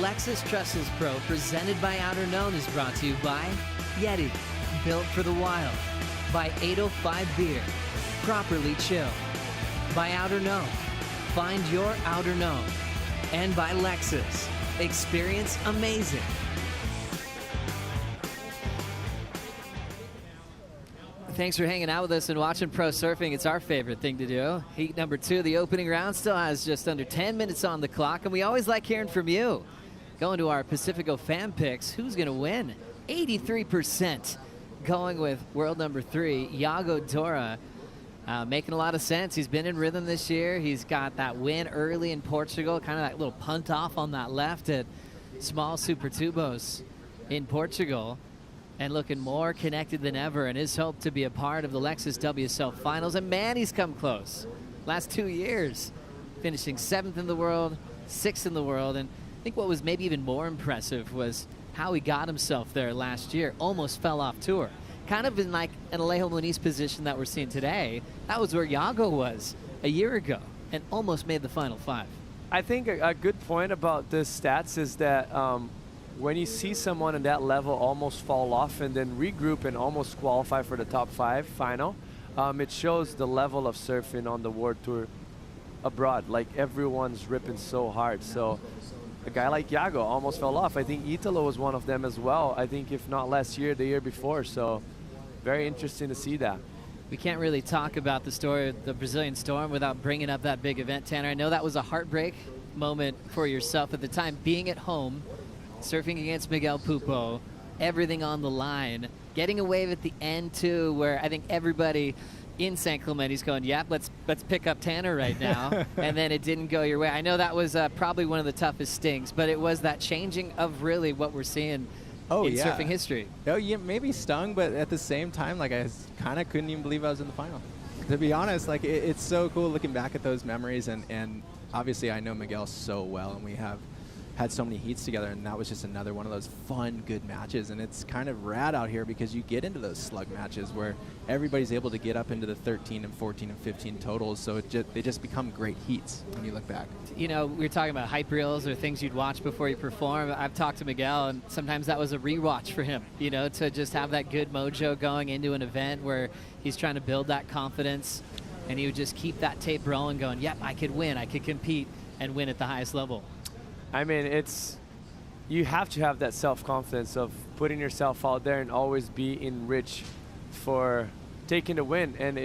Speaker 1: Lexus Trestles Pro, presented by Outerknown, is brought to you by Yeti, built for the wild, by 805 Beer, properly chilled, by Outerknown, find your Outerknown, and by Lexus, experience amazing. Thanks for hanging out with us and watching pro surfing. It's our favorite thing to do. Heat number 2, the opening round, still has just under 10 minutes on the clock, and we always like hearing from you. Going to our Pacifico fan picks, who's going to win? 83% going with world number 3, Iago Dora. Making a lot of sense. He's been in rhythm this year. He's got that win early in Portugal, kind of that little punt off on that left at Small Super Tubos in Portugal, and looking more connected than ever, and his hope to be a part of the Lexus WSL finals. And man, he's come close. Last 2 years, finishing 7th in the world, 6th in the world, and I think what was maybe even more impressive was how he got himself there last year. Almost fell off tour. Kind of in like an Alejo Muniz position that we're seeing today. That was where Iago was a year ago and almost made the final 5.
Speaker 3: I think a good point about the stats is that when you see someone at that level almost fall off and then regroup and almost qualify for the top 5 final, it shows the level of surfing on the World Tour abroad. Like, everyone's ripping so hard. So a guy like Iago almost fell off. I think Italo was one of them as well. I think if not last year, the year before. So very interesting to see that.
Speaker 1: We can't really talk about the story of the Brazilian Storm without bringing up that big event, Tanner. I know that was a heartbreak moment for yourself at the time, being at home, surfing against Miguel Pupo, everything on the line, getting a wave at the end too, where I think everybody in San Clemente's going, yep, let's pick up Tanner right now, and then it didn't go your way. I know that was probably one of the toughest stings, but it was that changing of really what we're seeing in surfing history.
Speaker 11: Oh, yeah, maybe stung, but at the same time, like, I kind of couldn't even believe I was in the final. To be honest, like, it's so cool looking back at those memories, and obviously I know Miguel so well, and we have had so many heats together, and that was just another one of those fun, good matches. And it's kind of rad out here because you get into those slug matches where everybody's able to get up into the 13 and 14 and 15 totals, so they just become great heats when you look back.
Speaker 1: You know, we were talking about hype reels or things you'd watch before you perform. I've talked to Miguel, and sometimes that was a rewatch for him, you know, to just have that good mojo going into an event where he's trying to build that confidence, and he would just keep that tape rolling going, yep, I could win, I could compete and win at the highest level.
Speaker 3: I mean, you have to have that self-confidence of putting yourself out there and always be enriched for taking the win. And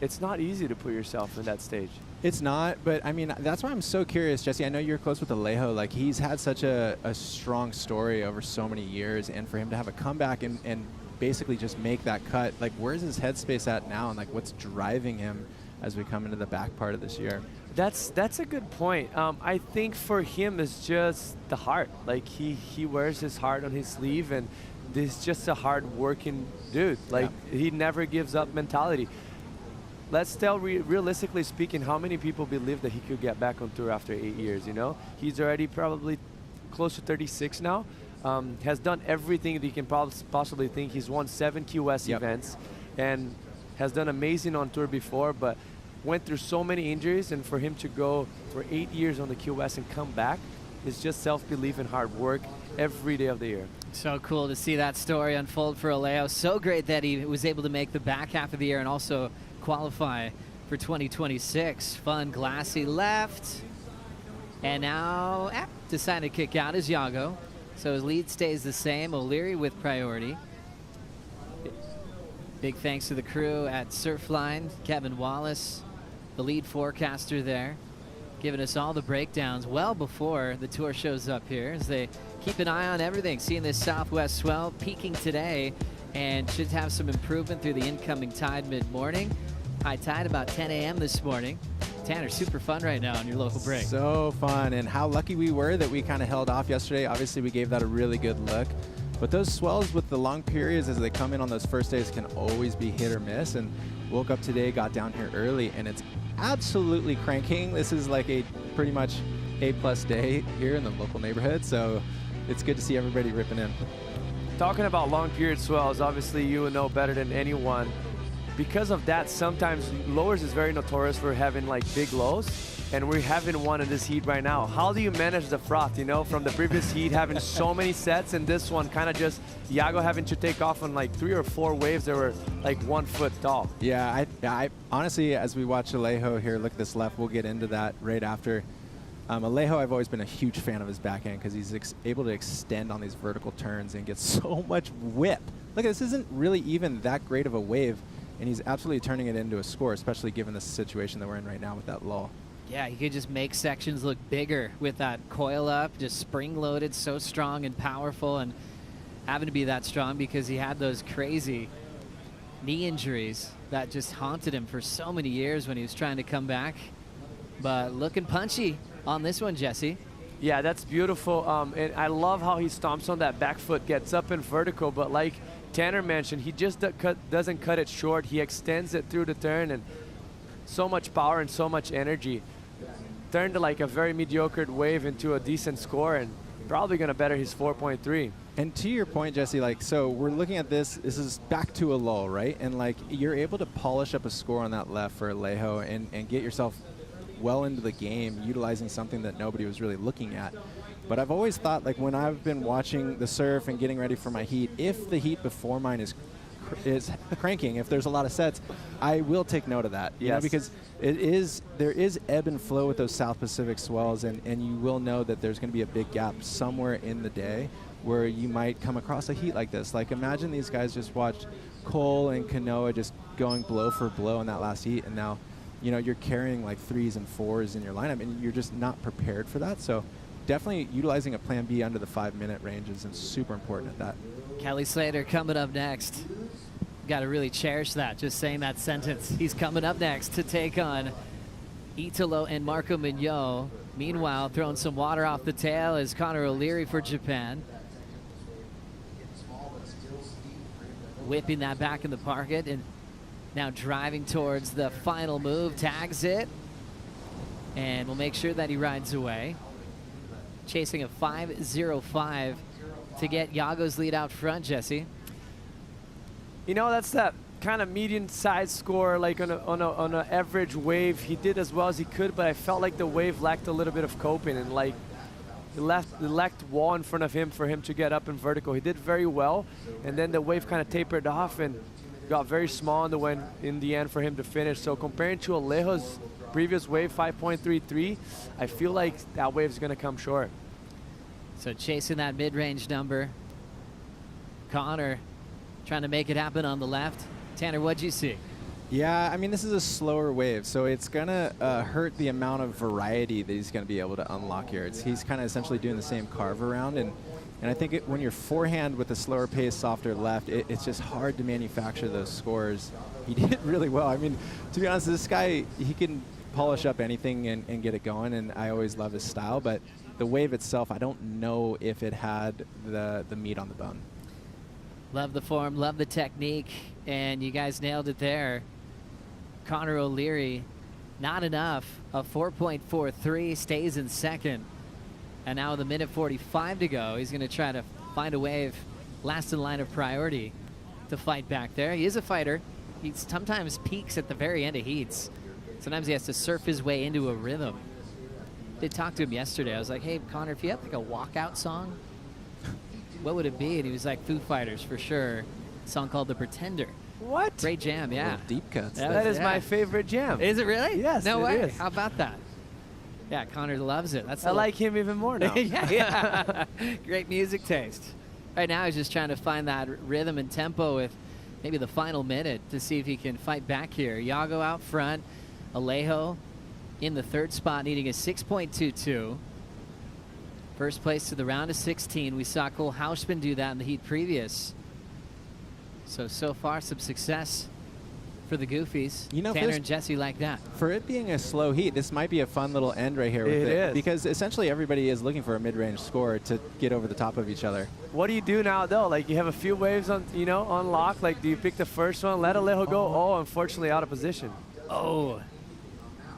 Speaker 3: it's not easy to put yourself in that stage.
Speaker 11: It's not, but I mean, that's why I'm so curious, Jesse. I know you're close with Alejo. Like, he's had such a strong story over so many years, and for him to have a comeback and basically just make that cut, like, where's his headspace at now, and like, what's driving him as we come into the back part of this year?
Speaker 3: That's a good point. I think for him it's just the heart. Like, he wears his heart on his sleeve, and this is just a hard-working dude. Like, he never gives up mentality. Let's tell realistically speaking, how many people believe that he could get back on tour after 8 years, you know? He's already probably close to 36 now. Has done everything that he can possibly think. He's won 7 QS events and has done amazing on tour before, but went through so many injuries, and for him to go for 8 years on the QS and come back is just self-belief and hard work every day of the year.
Speaker 1: So cool to see that story unfold for Alejo. So great that he was able to make the back half of the year and also qualify for 2026. Fun, glassy left. And now decided to kick out is Iago. So his lead stays the same. O'Leary with priority. Big thanks to the crew at Surfline, Kevin Wallace, the lead forecaster there, giving us all the breakdowns well before the tour shows up here as they keep an eye on everything. Seeing this southwest swell peaking today and should have some improvement through the incoming tide mid-morning. High tide about 10 a.m. this morning. Tanner, super fun right now on your local break.
Speaker 11: So fun, and how lucky we were that we kind of held off yesterday. Obviously, we gave that a really good look. But those swells with the long periods as they come in on those first days can always be hit or miss. And woke up today, got down here early, and it's absolutely cranking. This is like a pretty much A+ day here in the local neighborhood. So it's good to see everybody ripping in.
Speaker 3: Talking about long period swells, obviously you would know better than anyone. Because of that, sometimes lowers is very notorious for having like big lows. and we're having one in this heat right now. How do you manage the froth, you know, from the previous heat having so many sets, and this one kind of just Iago having to take off on like 3 or 4 waves that were like 1 foot tall?
Speaker 11: Yeah, I honestly, as we watch Alejo here, look at this left, we'll get into that right after. Alejo, I've always been a huge fan of his backhand because he's able to extend on these vertical turns and get so much whip. Look, this isn't really even that great of a wave, and he's absolutely turning it into a score, especially given the situation that we're in right now with that lull.
Speaker 1: Yeah, he could just make sections look bigger with that coil up, just spring-loaded, so strong and powerful, and having to be that strong because he had those crazy knee injuries that just haunted him for so many years when he was trying to come back. But looking punchy on this one, Jesse.
Speaker 3: Yeah, that's beautiful. And I love how he stomps on that back foot, gets up in vertical, but like Tanner mentioned, he just doesn't cut it short. He extends it through the turn, and so much power and so much energy. Turned like a very mediocre wave into a decent score, and probably going to better his 4.3.
Speaker 11: And to your point, Jesse, like, so we're looking at this is back to a lull, right? And like, you're able to polish up a score on that left for Alejo and get yourself well into the game, utilizing something that nobody was really looking at. But I've always thought, like, when I've been watching the surf and getting ready for my heat, if the heat before mine is cranking, if there's a lot of sets, I will take note of that. You know, because there is ebb and flow with those South Pacific swells, and you will know that there's going to be a big gap somewhere in the day where you might come across a heat like this. Like, imagine these guys just watched Cole and Kanoa just going blow for blow in that last heat, and now, you know, you're carrying like 3s and 4s in your lineup, and you're just not prepared for that. So definitely utilizing a plan B under the 5-minute range is super important at that.
Speaker 1: Kelly Slater coming up next. Got to really cherish that, just saying that sentence. He's coming up next to take on Italo and Marco Mignot. Meanwhile, throwing some water off the tail is Connor O'Leary for Japan. Whipping that back in the pocket, and now driving towards the final move, tags it, and we'll make sure that he rides away. Chasing a 5.05 to get Iago's lead out front, Jesse.
Speaker 3: You know, that's that kind of medium-sized score, like on an average wave. He did as well as he could, but I felt like the wave lacked a little bit of coping, and like the lacked wall in front of him for him to get up in vertical. He did very well, and then the wave kind of tapered off and got very small in the end for him to finish. So comparing to Alejo's previous wave, 5.33, I feel like that wave's going to come short.
Speaker 1: So chasing that mid-range number. Connor trying to make it happen on the left. Tanner, what'd you see?
Speaker 11: Yeah, I mean, this is a slower wave, so it's going to hurt the amount of variety that he's going to be able to unlock here. He's kind of essentially doing the same carve around, and I think when you're forehand with a slower pace, softer left, it's just hard to manufacture those scores. He did really well. I mean, to be honest, this guy, he can polish up anything and get it going, and I always love his style, but the wave itself, I don't know if it had the meat on the bone.
Speaker 1: Love the form, love the technique, and you guys nailed it there. Connor O'Leary, not enough. A 4.43 stays in second. And now with a minute 45 to go, he's going to try to find a wave last in line of priority to fight back there. He is a fighter. He sometimes peaks at the very end of heats. Sometimes he has to surf his way into a rhythm. Did talk to him yesterday. I was like, hey, Connor, if you had like a walkout song, what would it be? And he was like, Foo Fighters for sure. A song called The Pretender.
Speaker 3: What?
Speaker 1: Great jam, yeah.
Speaker 11: Deep cuts.
Speaker 3: That is my favorite jam.
Speaker 1: Is it really?
Speaker 3: Yes,
Speaker 1: no way.
Speaker 3: it is.
Speaker 1: How about that? Yeah, Connor loves it.
Speaker 3: I like him even more now.
Speaker 1: yeah. Great music taste. Right now he's just trying to find that rhythm and tempo with maybe the final minute to see if he can fight back here. Iago out front. Alejo in the third spot, needing a 6.22. First place to the round of 16. We saw Cole Hausman do that in the heat previous. So far, some success for the Goofies.
Speaker 11: You know,
Speaker 1: Tanner and Jesse like that.
Speaker 11: For it being a slow heat, this might be a fun little end right here with
Speaker 3: It is.
Speaker 11: because essentially everybody is looking for a mid-range score to get over the top of each other.
Speaker 3: What do you do now, though? Like, you have a few waves on, on lock. Like, do you pick the first one, let Alejo go? Oh, unfortunately, out of position.
Speaker 1: Oh,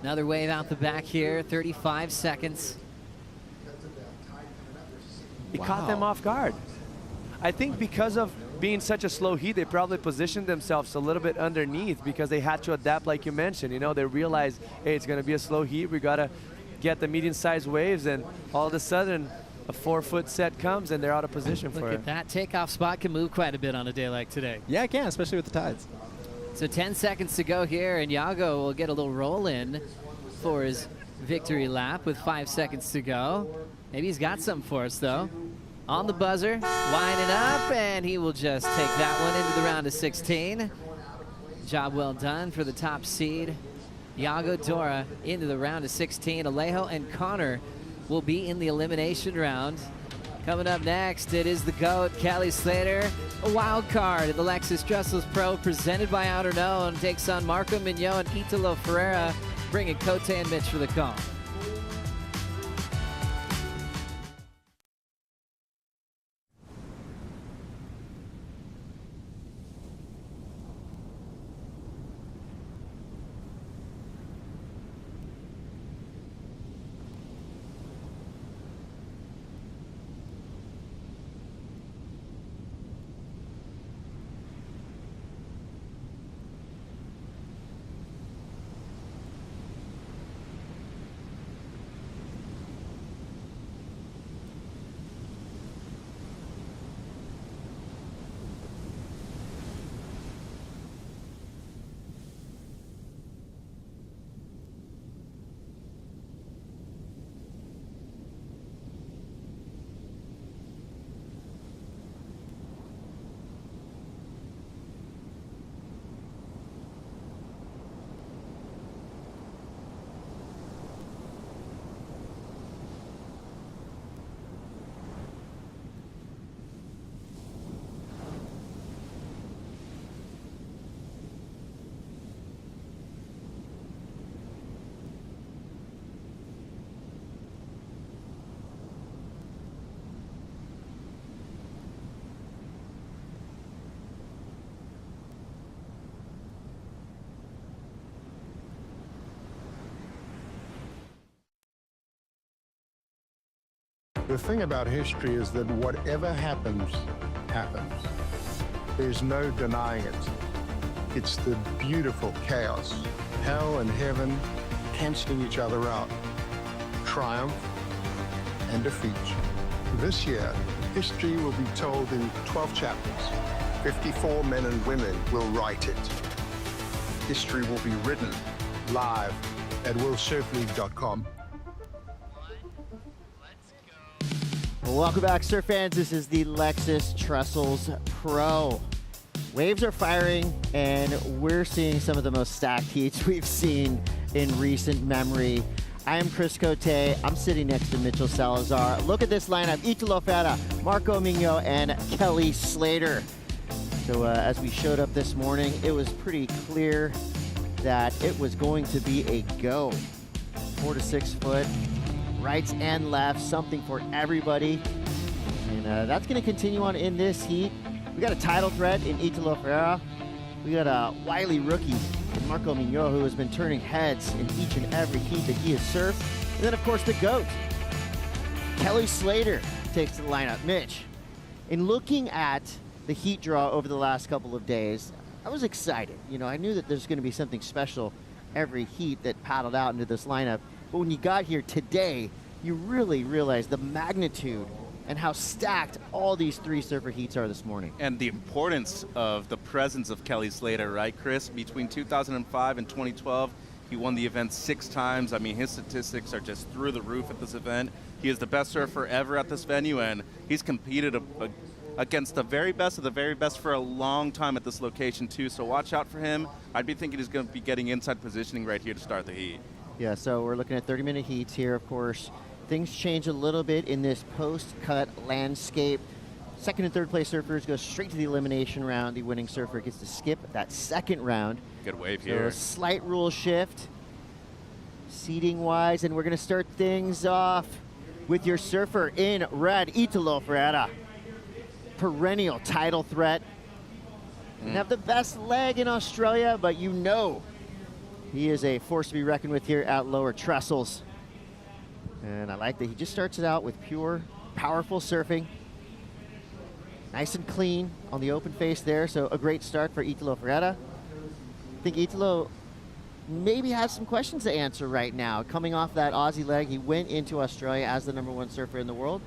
Speaker 1: another wave out the back here. 35 seconds.
Speaker 3: He caught them off guard. I think because of being such a slow heat, they probably positioned themselves a little bit underneath because they had to adapt, like you mentioned. You know, they realized, hey, it's going to be a slow heat. We got to get the medium-sized waves, and all of a sudden, a 4-foot set comes, and they're out of position for it.
Speaker 1: Look at that. Takeoff spot can move quite a bit on a day like today.
Speaker 11: Yeah, it can, especially with the tides.
Speaker 1: So 10 seconds to go here, and Iago will get a little roll in for his victory lap with 5 seconds to go. Maybe he's got something for us, though. On the buzzer, winding up, and he will just take that one into the round of 16. Job well done for the top seed. Iago Dora into the round of 16. Alejo and Connor will be in the elimination round. Coming up next, it is the GOAT, Kelly Slater, a wild card at the Lexus Trestles Pro, presented by Outerknown, takes on Marco Mignot and Italo Ferreira, bringing Cote and Mitch for the call.
Speaker 14: The thing about history is that whatever happens, happens. There's no denying it. It's the beautiful chaos. Hell and heaven canceling each other out. Triumph and defeat. This year, history will be told in 12 chapters. 54 men and women will write it. History will be written live at willsurfleague.com.
Speaker 7: Welcome back, surf fans. This is the Lexus Trestles Pro. Waves are firing, and we're seeing some of the most stacked heats we've seen in recent memory. I am Chris Cote. I'm sitting next to Mitchell Salazar. Look at this lineup: Italo Ferreira, Marco Mignot, and Kelly Slater. So as we showed up this morning, it was pretty clear that it was going to be a go. 4 to 6 foot. Rights and lefts, something for everybody. And that's going to continue on in this heat. We got a title threat in Italo Ferreira. We got a wily rookie in Marco Mignot, who has been turning heads in each and every heat that he has surfed. And then, of course, the GOAT, Kelly Slater, takes the lineup. Mitch, in looking at the heat draw over the last couple of days, I was excited. You know, I knew that there's going to be something special every heat that paddled out into this lineup. But when you got here today, you really realized the magnitude and how stacked all these 3 surfer heats are this morning.
Speaker 9: And the importance of the presence of Kelly Slater, right, Chris? Between 2005 and 2012, he won the event 6 times. I mean, his statistics are just through the roof at this event. He is the best surfer ever at this venue, and he's competed against the very best of the very best for a long time at this location, too. So watch out for him. I'd be thinking he's going to be getting inside positioning right here to start the heat.
Speaker 7: Yeah, so we're looking at 30-minute heats here, of course. Things change a little bit in this post-cut landscape. Second and third place surfers go straight to the elimination round. The winning surfer gets to skip that second round.
Speaker 9: Good wave
Speaker 7: so
Speaker 9: here.
Speaker 7: A slight rule shift, seating-wise, and we're going to start things off with your surfer in red, Italo Ferreira. Perennial title threat. Didn't have the best leg in Australia, but you know he is a force to be reckoned with here at Lower Trestles. And I like that he just starts it out with pure, powerful surfing. Nice and clean on the open face there, so a great start for Italo Ferreira. I think Italo maybe has some questions to answer right now. Coming off that Aussie leg, he went into Australia as the #1 surfer in the world,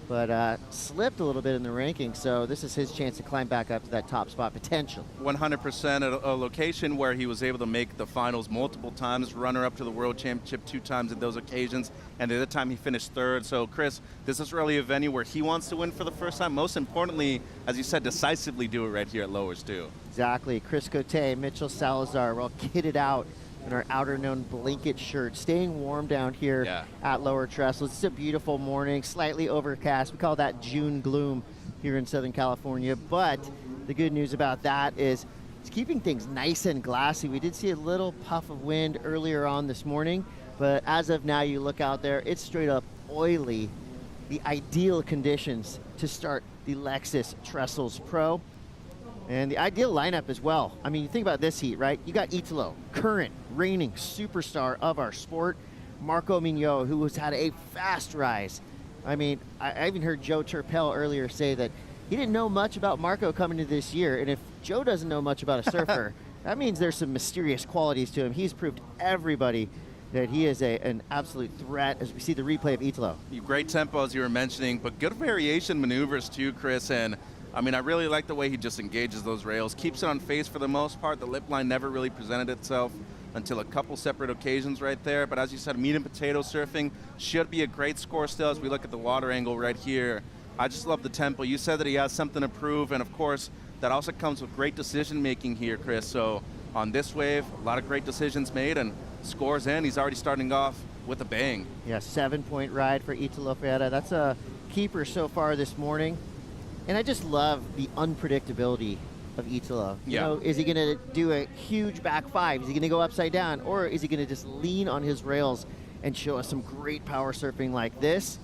Speaker 7: but slipped a little bit in the rankings, so this is his chance to climb back up to that top spot potential.
Speaker 9: 100% at a location where he was able to make the finals multiple times, runner-up to the World Championship 2 times at those occasions, and the other time he finished 3rd. So, Chris, this is really a venue where he wants to win for the first time. Most importantly, as you said, decisively do it right here at Lowers, too.
Speaker 7: Exactly. Chris Cote, Mitchell Salazar, we're all kitted out in our Outerknown blanket shirt, staying warm down here at Lower Trestles. It's a beautiful morning, slightly overcast. We call that June gloom here in Southern California, but the good news about that is it's keeping things nice and glassy. We did see a little puff of wind earlier on this morning, but as of now, you look out there, it's straight up oily. The ideal conditions to start the Lexus Trestles Pro. And the ideal lineup as well. I mean, you think about this heat, right? You got Italo, current reigning superstar of our sport. Marco Mignot, who has had a fast rise. I mean, I even heard Joe Turpel earlier say that he didn't know much about Marco coming into this year. And if Joe doesn't know much about a surfer, that means there's some mysterious qualities to him. He's proved everybody that he is an absolute threat as we see the replay of Italo.
Speaker 9: Great tempo, as you were mentioning, but good variation maneuvers too, Chris. And I mean, I really like the way he just engages those rails, keeps it on face for the most part. The lip line never really presented itself until a couple separate occasions right there. But as you said, meat and potato surfing should be a great score still as we look at the water angle right here. I just love the tempo. You said that he has something to prove, and of course, that also comes with great decision making here, Chris. So on this wave, a lot of great decisions made, and scores in. He's already starting off with a bang.
Speaker 7: Yeah, 7-point ride for Italo Ferreira. That's a keeper so far this morning. And I just love the unpredictability of Italo. You know, is he going to do a huge back 5? Is he going to go upside down? Or is he going to just lean on his rails and show us some great power surfing like this?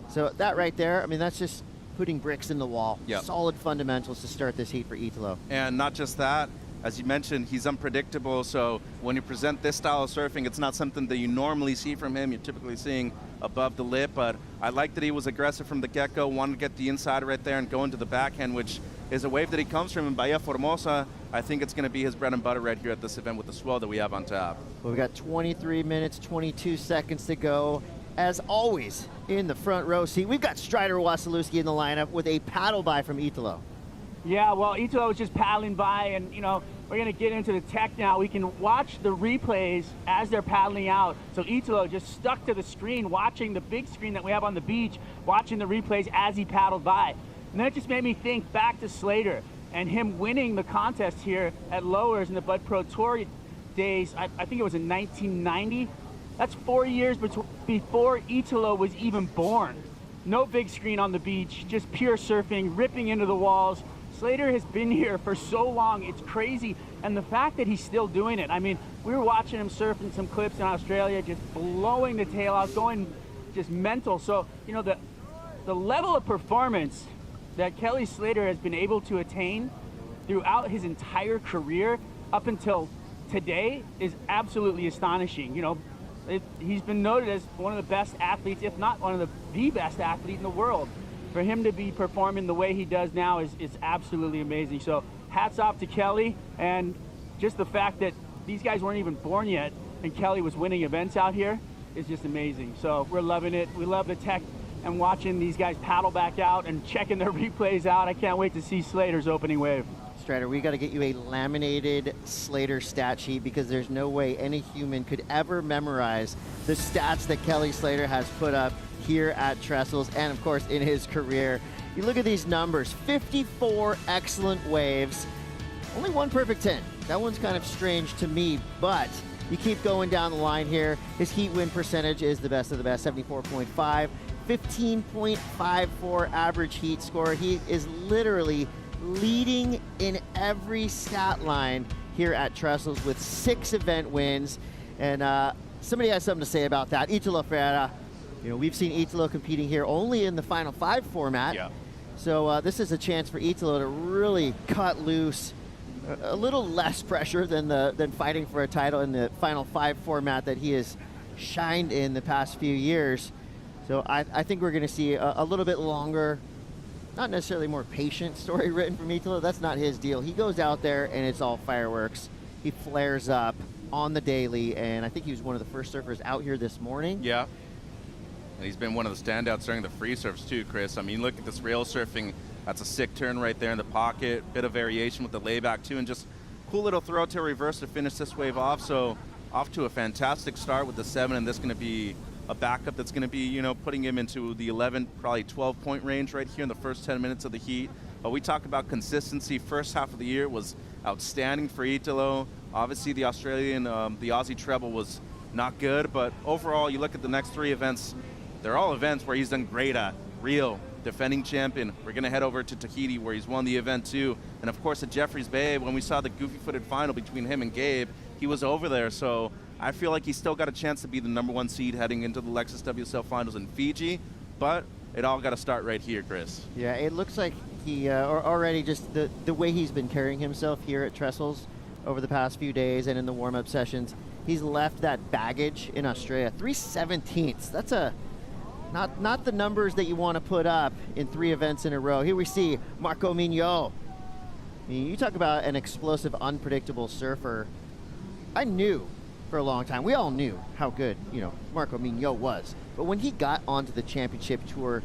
Speaker 7: So that right there, I mean, that's just putting bricks in the wall. Solid fundamentals to start this heat for Italo.
Speaker 9: And not just that, as you mentioned, he's unpredictable. So when you present this style of surfing, it's not something that you normally see from him. You're typically seeing above the lip, but I like that he was aggressive from the get-go, wanted to get the inside right there and go into the backhand, which is a wave that he comes from in Bahia Formosa. I think it's going to be his bread and butter right here at this event with the swell that we have on tap.
Speaker 7: Well, we've got 23 minutes, 22 seconds to go. As always, in the front row seat, we've got Strider Wasilewski in the lineup with a paddle by from Italo.
Speaker 6: Yeah, well, Italo was just paddling by, and, you know, we're going to get into the tech now. We can watch the replays as they're paddling out. So Italo just stuck to the screen, watching the big screen that we have on the beach, watching the replays as he paddled by. And then it just made me think back to Slater and him winning the contest here at Lowers in the Bud Pro Tour days. I think it was in 1990. That's 4 years before Italo was even born. No big screen on the beach, just pure surfing, ripping into the walls. Slater has been here for so long, it's crazy. And the fact that he's still doing it. I mean, we were watching him surf in some clips in Australia, just blowing the tail out, going just mental. So, you know, the level of performance that Kelly Slater has been able to attain throughout his entire career up until today is absolutely astonishing. You know, he's been noted as one of the best athletes, if not one of the best athlete in the world. For him to be performing the way he does now is absolutely amazing. So hats off to Kelly, and just the fact that these guys weren't even born yet and Kelly was winning events out here is just amazing. So we're loving it. We love the tech and watching these guys paddle back out and checking their replays out. I can't wait to see Slater's opening wave.
Speaker 7: Strider, we got to get you a laminated Slater stat sheet because there's no way any human could ever memorize the stats that Kelly Slater has put up here at Trestles and, of course, in his career. You look at these numbers, 54 excellent waves, only one perfect 10. That one's kind of strange to me, but you keep going down the line here. His heat win percentage is the best of the best, 74.5, 15.54 average heat score. He is literally leading in every stat line here at Trestles with 6 event wins. And somebody has something to say about that. Italo Ferreira. You know, we've seen Italo competing here only in the Final 5 format. Yeah. So this is a chance for Italo to really cut loose, a little less pressure than fighting for a title in the Final 5 format that he has shined in the past few years. So I think we're going to see a little bit longer not necessarily more patient story written from Italo. That's not his deal. He goes out there and it's all fireworks. He flares up on the daily, and I think he was one of the first surfers out here this morning.
Speaker 15: Yeah. And he's been one of the standouts during the free surfs too, Chris. I mean, look at this rail surfing. That's a sick turn right there in the pocket. Bit of variation with the layback too, and just cool little throw to reverse to finish this wave off. So off to a fantastic start with the 7, and this is going to be a backup that's going to be, you know, putting him into the 11, probably 12-point range right here in the first 10 minutes of the heat. But we talk about consistency. First half of the year was outstanding for Italo. Obviously, the Australian, the Aussie treble was not good, but overall, you look at the next 3 events, they're all events where he's done great at. Rio, defending champion. We're going to head over to Tahiti where he's won the event too. And of course at Jeffreys Bay, when we saw the goofy-footed final between him and Gabe, he was over there. So I feel like he's still got a chance to be the #1 seed heading into the Lexus WSL finals in Fiji. But it all got to start right here, Chris.
Speaker 7: Yeah, it looks like he already just the way he's been carrying himself here at Trestles over the past few days and in the warm-up sessions, he's left that baggage in Australia. 3/17. That's a not the numbers that you want to put up in 3 events in a row. Here we see Marco Mignot. I mean, you talk about an explosive, unpredictable surfer. I knew for a long time, we all knew how good, you know, Marco Mignot was. But when he got onto the championship tour,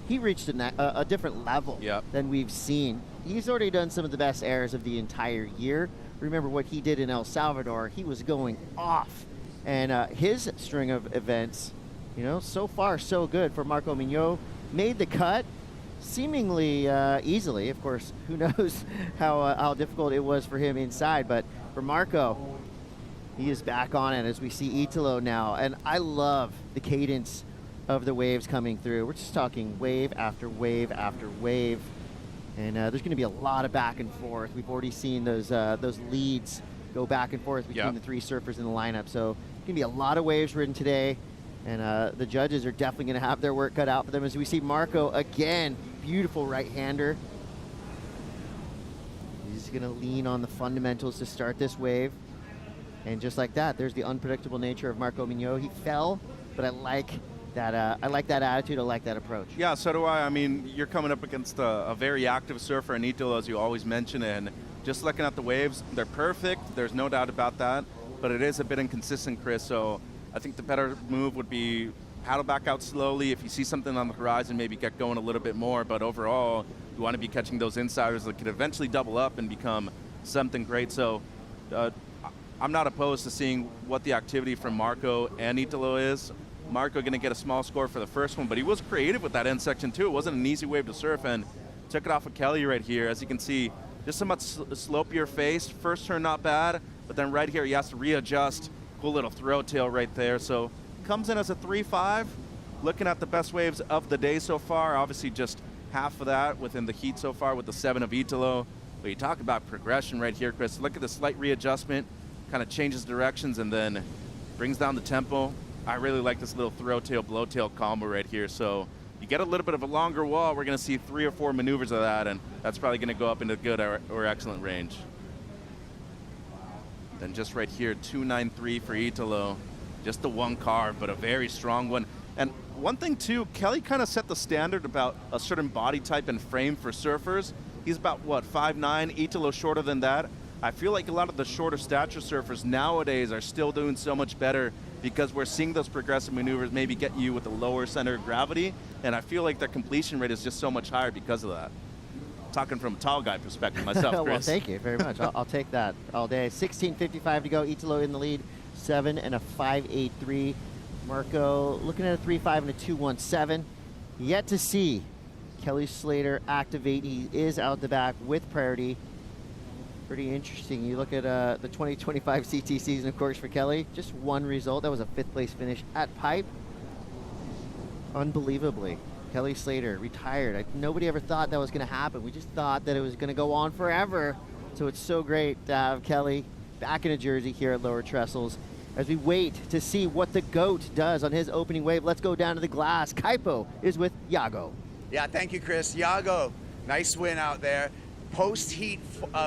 Speaker 7: he reached a different level than we've seen. He's already done some of the best airs of the entire year. Remember what he did in El Salvador. He was going off. And his string of events, you know, so far so good for Marco Mignot. Made the cut seemingly easily. Of course, who knows how difficult it was for him inside. But for Marco, he is back on it as we see Italo now. And I love the cadence of the waves coming through. We're just talking wave after wave after wave. And there's going to be a lot of back and forth. We've already seen those leads go back and forth between the 3 surfers in the lineup. So it's going to be a lot of waves ridden today. And the judges are definitely going to have their work cut out for them as we see Marco again. Beautiful right-hander. He's going to lean on the fundamentals to start this wave. And just like that, there's the unpredictable nature of Marco Mignot. He fell, but I like that attitude. I like that approach.
Speaker 15: Yeah, so do I. I mean, you're coming up against a very active surfer in Italo, as you always mention, and just looking at the waves, they're perfect. There's no doubt about that, but it is a bit inconsistent, Chris. So I think the better move would be paddle back out slowly. If you see something on the horizon, maybe get going a little bit more. But overall, you want to be catching those insiders that could eventually double up and become something great. So I'm not opposed to seeing what the activity from Marco and Italo is. Marco going to get a small score for the first one, but he was creative with that end section too. It wasn't an easy wave to surf, and took it off of Kelly right here. As you can see, just a much slopier face. First turn not bad, but then right here he has to readjust. Cool little throw tail right there. So comes in as a 3-5. Looking at the best waves of the day so far, obviously just half of that within the heat so far with the 7 of Italo. But you talk about progression right here, Chris. Look at the slight readjustment, kind of changes directions and then brings down the tempo. I really like this little throw tail, blow tail combo right here. So you get a little bit of a longer wall. We're going to see 3 or 4 maneuvers of that, and that's probably going to go up into good or excellent range. Then just right here, 293 for Italo. Just the one carve, but a very strong one. And one thing too, Kelly kind of set the standard about a certain body type and frame for surfers. He's about, what, 5'9", Italo shorter than that. I feel like a lot of the shorter stature surfers nowadays are still doing so much better because we're seeing those progressive maneuvers maybe get you with a lower center of gravity, and I feel like their completion rate is just so much higher because of that. Talking from a tall guy perspective myself, Chris.
Speaker 7: Well, thank you very much. I'll take that all day. 16:55 to go. Italo in the lead, 7 and a 5.83. Marco looking at a 3.5 and a 2.17. Yet to see Kelly Slater activate. He is out the back with priority. Pretty interesting. You look at the 2025 CT season, of course, for Kelly. Just one result. That was a 5th place finish at Pipe. Unbelievably, Kelly Slater retired. Nobody ever thought that was going to happen. We just thought that it was going to go on forever. So it's so great to have Kelly back in a jersey here at Lower Trestles. As we wait to see what the GOAT does on his opening wave, let's go down to the glass. Kaipo is with Iago.
Speaker 4: Yeah, thank you, Chris. Iago, nice win out there. Post-heat,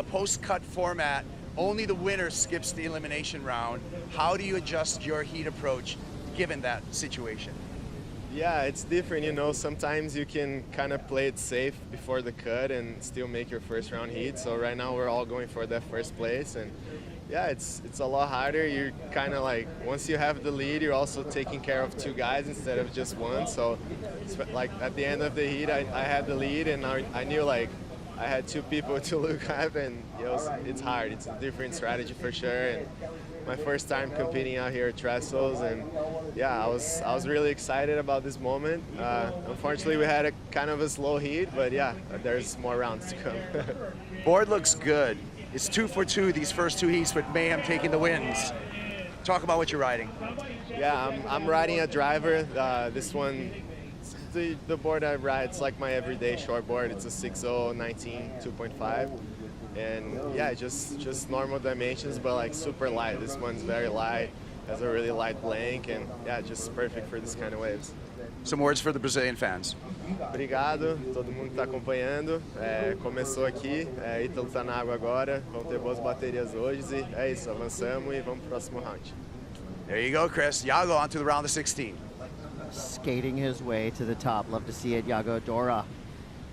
Speaker 4: post-cut format, only the winner skips the elimination round. How do you adjust your heat approach given that situation?
Speaker 10: Yeah, it's different, you know. Sometimes you can kind of play it safe before the cut and still make your first round heat. So right now we're all going for that first place, and yeah, it's a lot harder. You're kind of like, once you have the lead, you're also taking care of two guys instead of just one. So it's like at the end of the heat, I had the lead, and I knew like I had two people to look at, and it's hard. It's a different strategy for sure. And my first time competing out here at Trestles, and yeah, I was really excited about this moment. Unfortunately, we had a kind of a slow heat, but yeah, there's more rounds to come.
Speaker 4: Board looks good. It's 2 for 2 these first two heats with Mayhem taking the wins. Talk about what you're riding.
Speaker 10: Yeah, I'm riding a driver. This one, the board I ride, it's like my everyday short board. It's a 6.0 19 2.5. And yeah, just normal dimensions, but like super light. This one's very light, has a really light blank, and yeah, just perfect for this kind of waves.
Speaker 4: Some words for the Brazilian fans.
Speaker 10: Obrigado, todo mundo está acompanhando. Começou aqui, Ítalo está na água agora, vamos ter boas baterias hoje e é isso, avançamos e vamos pro próximo round.
Speaker 4: There you go, Chris. Iago on to the round of 16.
Speaker 7: Skating his way to the top. Love to see it. Iago Dora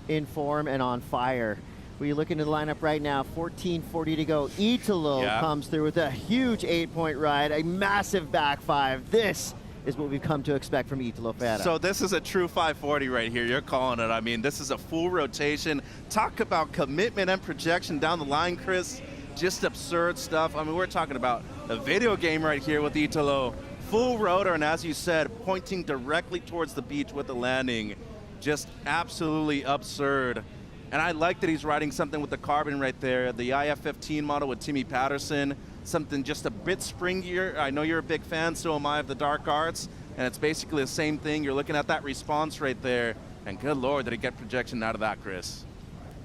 Speaker 7: in form and on fire. We look into the lineup right now, 14:40 to go. Ítalo comes through with a huge 8-point ride, a massive back five. This is what we've come to expect from Ítalo Ferreira.
Speaker 9: So this is a true 540 right here. You're calling it. I mean, this is a full rotation. Talk about commitment and projection down the line, Chris. Just absurd stuff. I mean, we're talking about a video game right here with Ítalo. Full rotor, and as you said, pointing directly towards the beach with the landing. Just absolutely absurd. And I like that he's riding something with the carbon right there, the IF-15 model with Timmy Patterson, something just a bit springier. I know you're a big fan, so am I, of the Dark Arts, and it's basically the same thing. You're looking at that response right there, and good Lord, did he get projection out of that, Chris.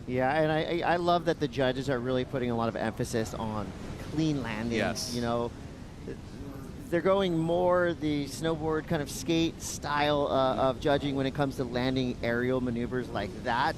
Speaker 7: Yeah, and I love that the judges are really putting a lot of emphasis on clean landing.
Speaker 9: Yes.
Speaker 7: You know, they're going more the snowboard kind of skate style of judging when it comes to landing aerial maneuvers like that.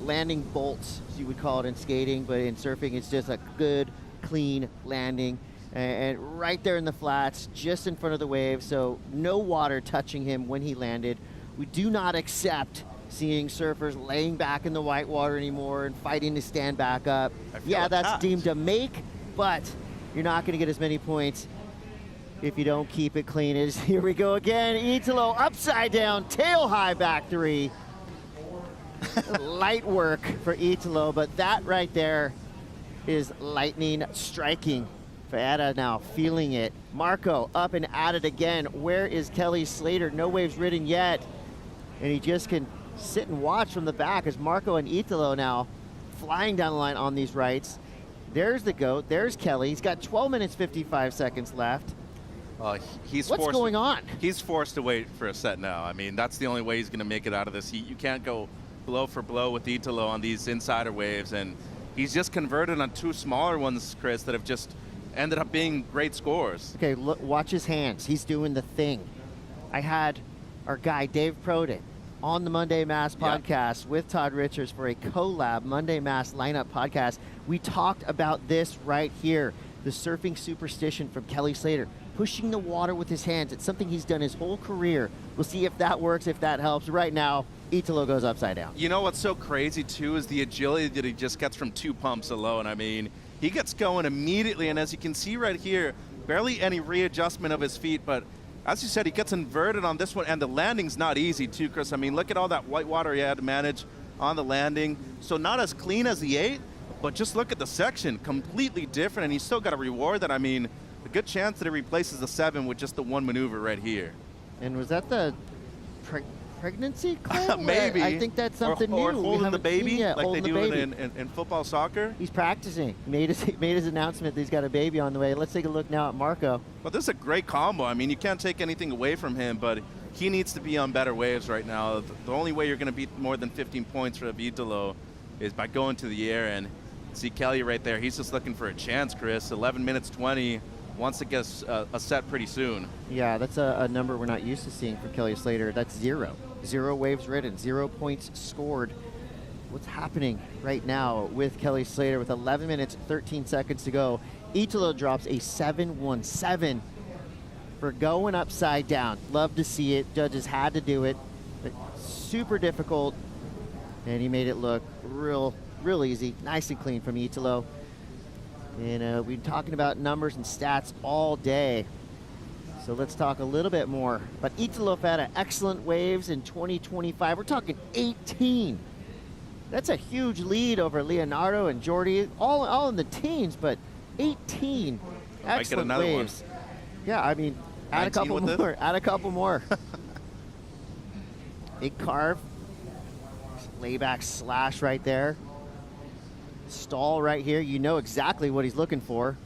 Speaker 7: Landing bolts, as you would call it in skating, but in surfing it's just a good, clean landing. And right there in the flats, just in front of the wave, so no water touching him when he landed. We do not accept seeing surfers laying back in the white water anymore and fighting to stand back up. Yeah, that's deemed a make, but you're not going to get as many points if you don't keep it clean. Here we go again. Ítalo upside down, tail high back three. Light work for Ítalo, but that right there is lightning striking. Ferreira now feeling it. Marco up and at it again. Where is Kelly Slater? No waves ridden yet. And he just can sit and watch from the back as Marco and Ítalo now flying down the line on these rights. There's the goat. There's Kelly. He's got 12 minutes, 55 seconds left. What's going on?
Speaker 9: He's forced to wait for a set now. I mean, that's the only way he's going to make it out of this heat. You can't go blow for blow with Ítalo on these insider waves, and he's just converted on two smaller ones, Chris, that have just ended up being great scores.
Speaker 7: Okay, look, watch his hands. He's doing the thing. I had our guy Dave Proden on the Monday Mass podcast with Todd Richards for a collab Monday Mass lineup podcast. We talked about this right here, the surfing superstition from Kelly Slater, pushing the water with his hands. It's something he's done his whole career. We'll see if that works, if that helps. Right now, Ítalo goes upside down.
Speaker 9: You know what's so crazy, too, is the agility that he just gets from 2 pumps alone. I mean, he gets going immediately, and as you can see right here, barely any readjustment of his feet, but as you said, he gets inverted on this one, and the landing's not easy, too, Chris. I mean, look at all that white water he had to manage on the landing. So not as clean as the 8, but just look at the section, completely different, and he's still got to reward that. I mean, a good chance that he replaces the 7 with just the one maneuver right here.
Speaker 7: And was that the pregnancy claim?
Speaker 9: Maybe.
Speaker 7: I think that's something
Speaker 9: or
Speaker 7: new.
Speaker 9: holding the baby,
Speaker 7: yet,
Speaker 9: like they do
Speaker 7: in
Speaker 9: in football, soccer.
Speaker 7: He's practicing. Made his announcement that he's got a baby on the way. Let's take a look now at Marco.
Speaker 9: Well, this is a great combo. I mean, you can't take anything away from him, but he needs to be on better waves right now. The only way you're going to beat more than 15 points for Ítalo is by going to the air. And see Kelly right there. He's just looking for a chance, Chris. 11 minutes 20. Wants to get a set pretty soon.
Speaker 7: Yeah, that's a number we're not used to seeing from Kelly Slater. That's 0. 0 waves ridden, 0 points scored. What's happening right now with Kelly Slater with 11 minutes, 13 seconds to go? Ítalo drops a 7.17. for going upside down. Love to see it. Judges had to do it. But super difficult, and he made it look real easy. Nice and clean from Italo. And we've been talking about numbers and stats all day. So let's talk a little bit more. But Italo had excellent waves in 2025. We're talking 18. That's a huge lead over Leonardo and Jordy, all in the teens, but 18 excellent waves. One. Yeah, I mean, add a couple more. Add a couple more. Big carve. Layback slash right there. Stall right here. You know exactly what he's looking for.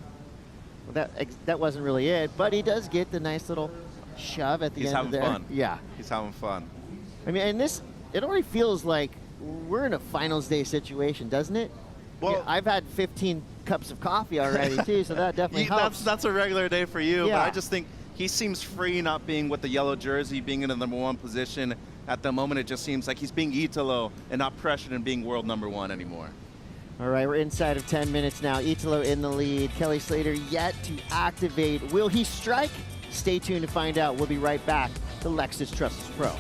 Speaker 7: Well, that wasn't really it, but he does get the nice little shove at the end there.
Speaker 15: He's having fun.
Speaker 7: Yeah.
Speaker 15: He's having fun.
Speaker 7: I mean, and this, it already feels like we're in a finals day situation, doesn't it? Well, yeah, I've had 15 cups of coffee already, too, so that definitely helps.
Speaker 15: That's a regular day for you,
Speaker 7: yeah.
Speaker 15: But I just think he seems free not being with the yellow jersey, being in the number one position. At the moment, it just seems like he's being Italo and not pressured in being world number one anymore.
Speaker 7: All right, we're inside of 10 minutes now. Italo in the lead. Kelly Slater yet to activate. Will he strike? Stay tuned to find out. We'll be right back. The Lexus Trestles Pro.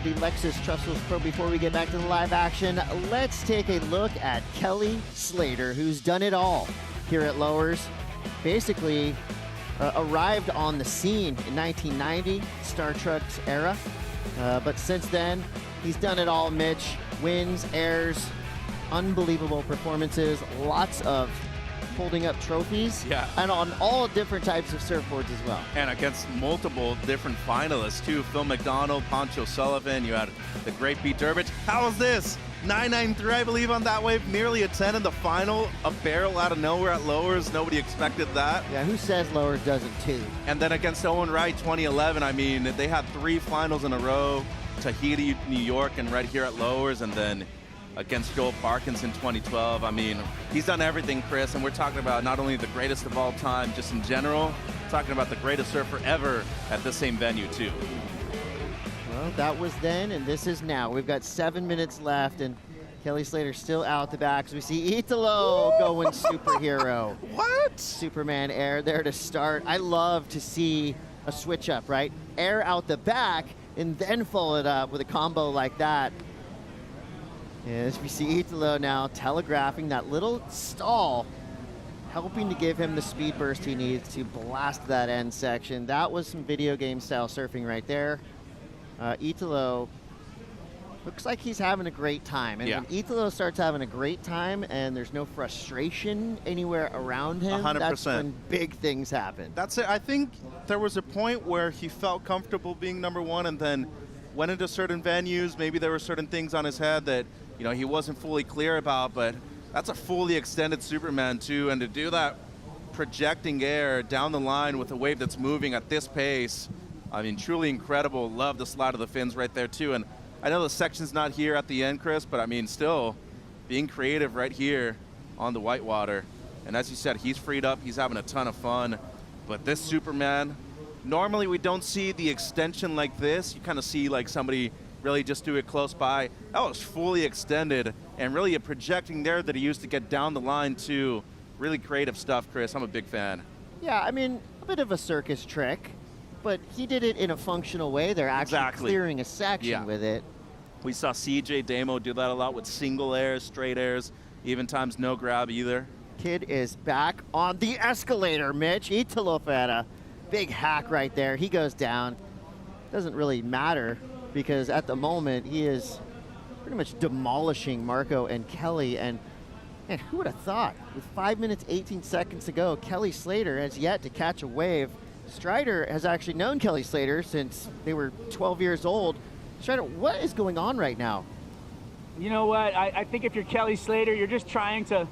Speaker 7: The Lexus Trestles Pro. Before we get back to the live action, let's take a look at Kelly Slater, who's done it all here at Lowers. Basically arrived on the scene in 1990, Star Trek's era. But since then, he's done it all, Mitch. Wins, airs, unbelievable performances, lots of holding up trophies,
Speaker 15: yeah,
Speaker 7: and on all different types of surfboards as well.
Speaker 15: And against multiple different finalists too. Phil McDonald, Poncho Sullivan, you had the great Pete Durbridge. How was this? 993, I believe, on that wave, nearly a 10 in the final, a barrel out of nowhere at Lowers. Nobody expected that.
Speaker 7: Yeah, who says Lowers doesn't too?
Speaker 15: And then against Owen Wright, 2011, I mean, they had 3 finals in a row, Tahiti, New York, and right here at Lowers, and then against Joel Parkins in 2012. I mean, he's done everything, Chris, and we're talking about not only the greatest of all time, just in general, talking about the greatest surfer ever at the same venue, too.
Speaker 7: Well, that was then, and this is now. We've got 7 minutes left, and Kelly Slater still out the back. So we see Italo going superhero.
Speaker 15: What?
Speaker 7: Superman air there to start. I love to see a switch up, right? Air out the back, and then follow it up with a combo like that. As we see Italo now telegraphing that little stall, helping to give him the speed burst he needs to blast that end section. That was some video game style surfing right there. Italo looks like he's having a great time. And
Speaker 15: yeah,
Speaker 7: when Italo starts having a great time and there's no frustration anywhere around him,
Speaker 15: 100%.
Speaker 7: That's when big things happen.
Speaker 15: That's it. I think there was a point where he felt comfortable being number one and then went into certain venues. Maybe there were certain things on his head that, you know, he wasn't fully clear about, but that's a fully extended Superman too. And to do that projecting air down the line with a wave that's moving at this pace, I mean, truly incredible. Love the slide of the fins right there too. And I know the section's not here at the end, Chris, but I mean, still being creative right here on the whitewater. And as you said, he's freed up. He's having a ton of fun. But this Superman, normally we don't see the extension like this. You kind of see like somebody really just do it close by. That was fully extended and really a projecting there that he used to get down the line too. Really creative stuff, Chris. I'm a big fan.
Speaker 7: Yeah, I mean, a bit of a circus trick, but he did it in a functional way. They're actually clearing a section with it.
Speaker 15: We saw CJ Damo do that a lot with single airs, straight airs, even times no grab either.
Speaker 7: Kid is back on the escalator, Mitch. Italo Ferreira. Big hack right there. He goes down. Doesn't really matter because at the moment he is pretty much demolishing Marco and Kelly. And man, who would have thought? With 5 minutes, 18 seconds to go, Kelly Slater has yet to catch a wave. Strider has actually known Kelly Slater since they were 12 years old. Strider, what is going on right now?
Speaker 6: You know what? I think if you're Kelly Slater, you're just trying to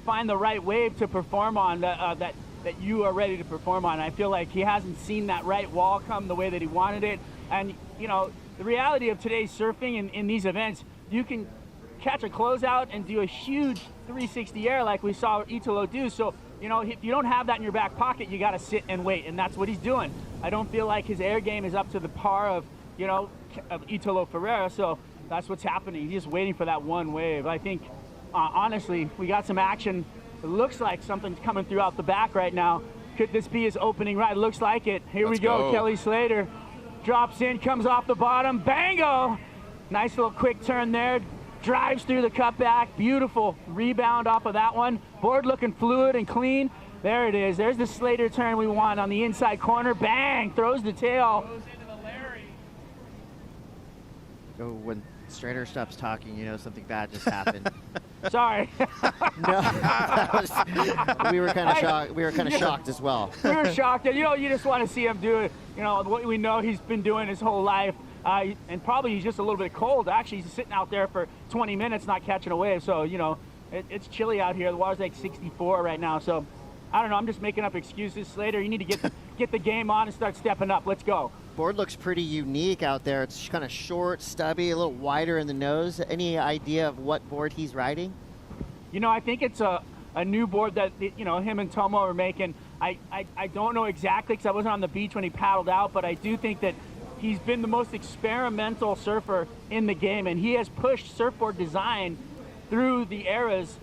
Speaker 6: find the right wave to perform on that you are ready to perform on. I feel like he hasn't seen that right wall come the way that he wanted it. And you know, the reality of today's surfing in these events, you can catch a closeout and do a huge 360 air like we saw Italo do. So, you know, if you don't have that in your back pocket, you got to sit and wait, and that's what he's doing. I don't feel like his air game is up to the par of, you know, of Italo Ferreira, so that's what's happening. He's just waiting for that one wave. I think, honestly, we got some action. It looks like something's coming through out the back right now. Could this be his opening ride? Looks like it. Here we go. Kelly Slater drops in, comes off the bottom. Bango! Nice little quick turn there. Drives through the cutback. Beautiful rebound off of that one. Board looking fluid and clean. There it is. There's the Slater turn we want on the inside corner. Bang! Throws the tail.
Speaker 7: Oh, when Strider stops talking, you know something bad just happened.
Speaker 6: Sorry.
Speaker 7: No, we were kind of shocked. We were kind of shocked as well.
Speaker 6: We were shocked. And, you know, you just want to see him do it. You know, what we know he's been doing his whole life. And probably he's just a little bit cold. Actually, he's sitting out there for 20 minutes not catching a wave. So, you know, it's chilly out here. The water's like 64 right now. So, I don't know. I'm just making up excuses. Slater, you need to get the game on and start stepping up. Let's go.
Speaker 7: Board looks pretty unique out there. It's kind of short, stubby, a little wider in the nose. Any idea of what board he's riding?
Speaker 6: You know, I think it's a new board that, you know, him and Tomo are making. I don't know exactly because I wasn't on the beach when he paddled out, but I do think that he's been the most experimental surfer in the game, and he has pushed surfboard design through the eras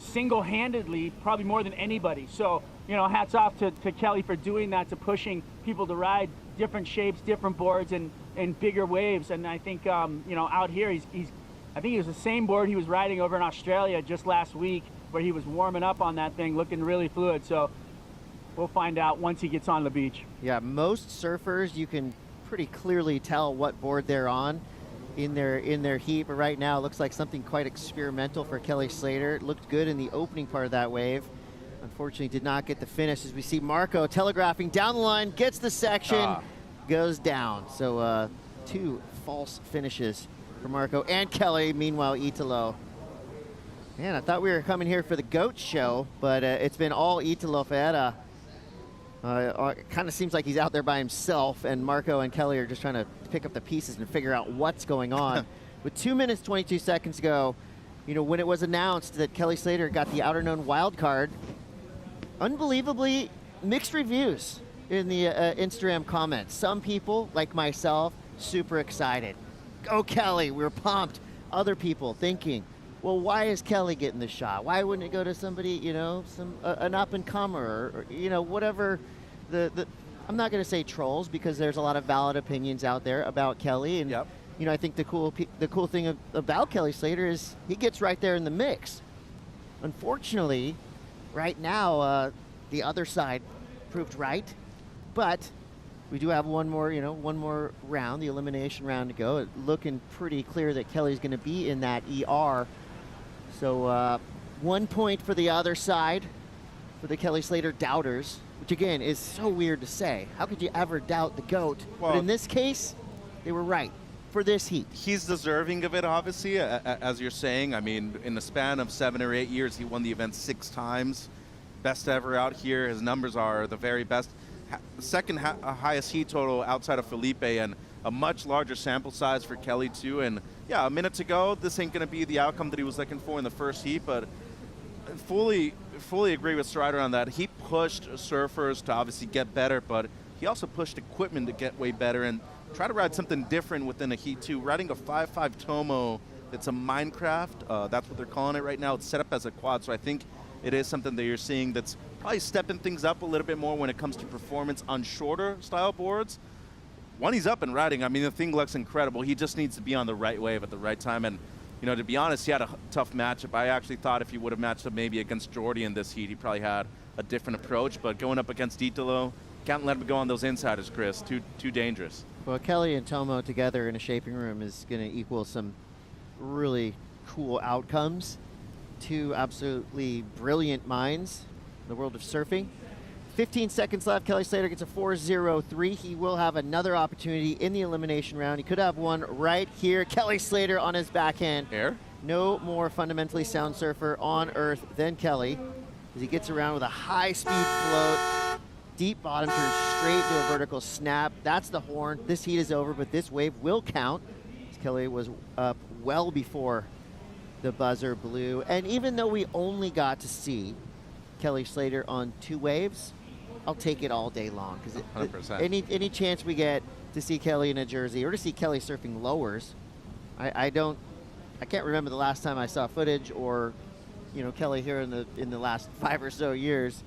Speaker 6: single-handedly, probably more than anybody. So, you know, hats off to Kelly for doing that, to pushing people to ride different shapes, different boards, and bigger waves. And I think, you know, out here, I think it was the same board he was riding over in Australia just last week, where he was warming up on that thing, looking really fluid. So we'll find out once he gets on the beach.
Speaker 7: Yeah, most surfers, you can pretty clearly tell what board they're on in their heat, but right now it looks like something quite experimental for Kelly Slater. It looked good in the opening part of that wave. Unfortunately did not get the finish, as we see Marco telegraphing down the line, gets the section, goes down. So two false finishes for Marco and Kelly. Meanwhile, Italo. Man, I thought we were coming here for the GOAT show, but it's been all Italo Ferreira. It kind of seems like he's out there by himself, and Marco and Kelly are just trying to pick up the pieces and figure out what's going on. With 2 minutes, 22 seconds to go, you know, when it was announced that Kelly Slater got the Outerknown wild card, unbelievably mixed reviews in the Instagram comments. Some people, like myself, super excited. Go Kelly, we're pumped. Other people thinking, well, why is Kelly getting the shot? Why wouldn't it go to somebody, you know, an up-and-comer, or, you know, whatever I'm not going to say trolls, because there's a lot of valid opinions out there about Kelly. And, you know, I think the cool thing about Kelly Slater is he gets right there in the mix. Unfortunately, right now, the other side proved right, but we do have one more round, the elimination round to go. It's looking pretty clear that Kelly's going to be in that ER. So 1 point for the other side, for the Kelly Slater doubters, which again is so weird to say. How could you ever doubt the GOAT? Well, but in this case, they were right for this heat.
Speaker 15: He's deserving of it, obviously, as you're saying. I mean, in the span of 7 or 8 years, he won the event 6 times. Best ever out here. His numbers are the very best. Second highest heat total outside of Felipe, and
Speaker 9: a much larger sample size for Kelly too. And yeah, a minute to go, this ain't going to be the outcome that he was looking for in the first heat, but fully agree with Strider on that. He pushed surfers to obviously get better, but he also pushed equipment to get way better and try to ride something different within a heat too. Riding a 5.5 Tomo, it's a Minecraft. That's what they're calling it right now. It's set up as a quad, so I think it is something that you're seeing that's probably stepping things up a little bit more when it comes to performance on shorter style boards. When he's up and riding, I mean, the thing looks incredible. He just needs to be on the right wave at the right time. And, you know, to be honest, he had a tough matchup. I actually thought if he would have matched up maybe against Jordy in this heat, he probably had a different approach. But going up against Italo, can't let him go on those insiders, Chris. Too dangerous.
Speaker 7: Well, Kelly and Tomo together in a shaping room is going to equal some really cool outcomes. Two absolutely brilliant minds in the world of surfing. 15 seconds left. Kelly Slater gets a 4.03. He will have another opportunity in the elimination round. He could have one right here. Kelly Slater on his backhand.
Speaker 9: Air?
Speaker 7: No more fundamentally sound surfer on earth than Kelly, as he gets around with a high-speed float. Deep bottom turns straight to a vertical snap. That's the horn. This heat is over, but this wave will count, as Kelly was up well before the buzzer blew. And even though we only got to see Kelly Slater on 2 waves, I'll take it all day long, because any chance we get to see Kelly in a jersey or to see Kelly surfing lowers, I can't remember the last time I saw footage or, you know, Kelly here in the last 5 or so years.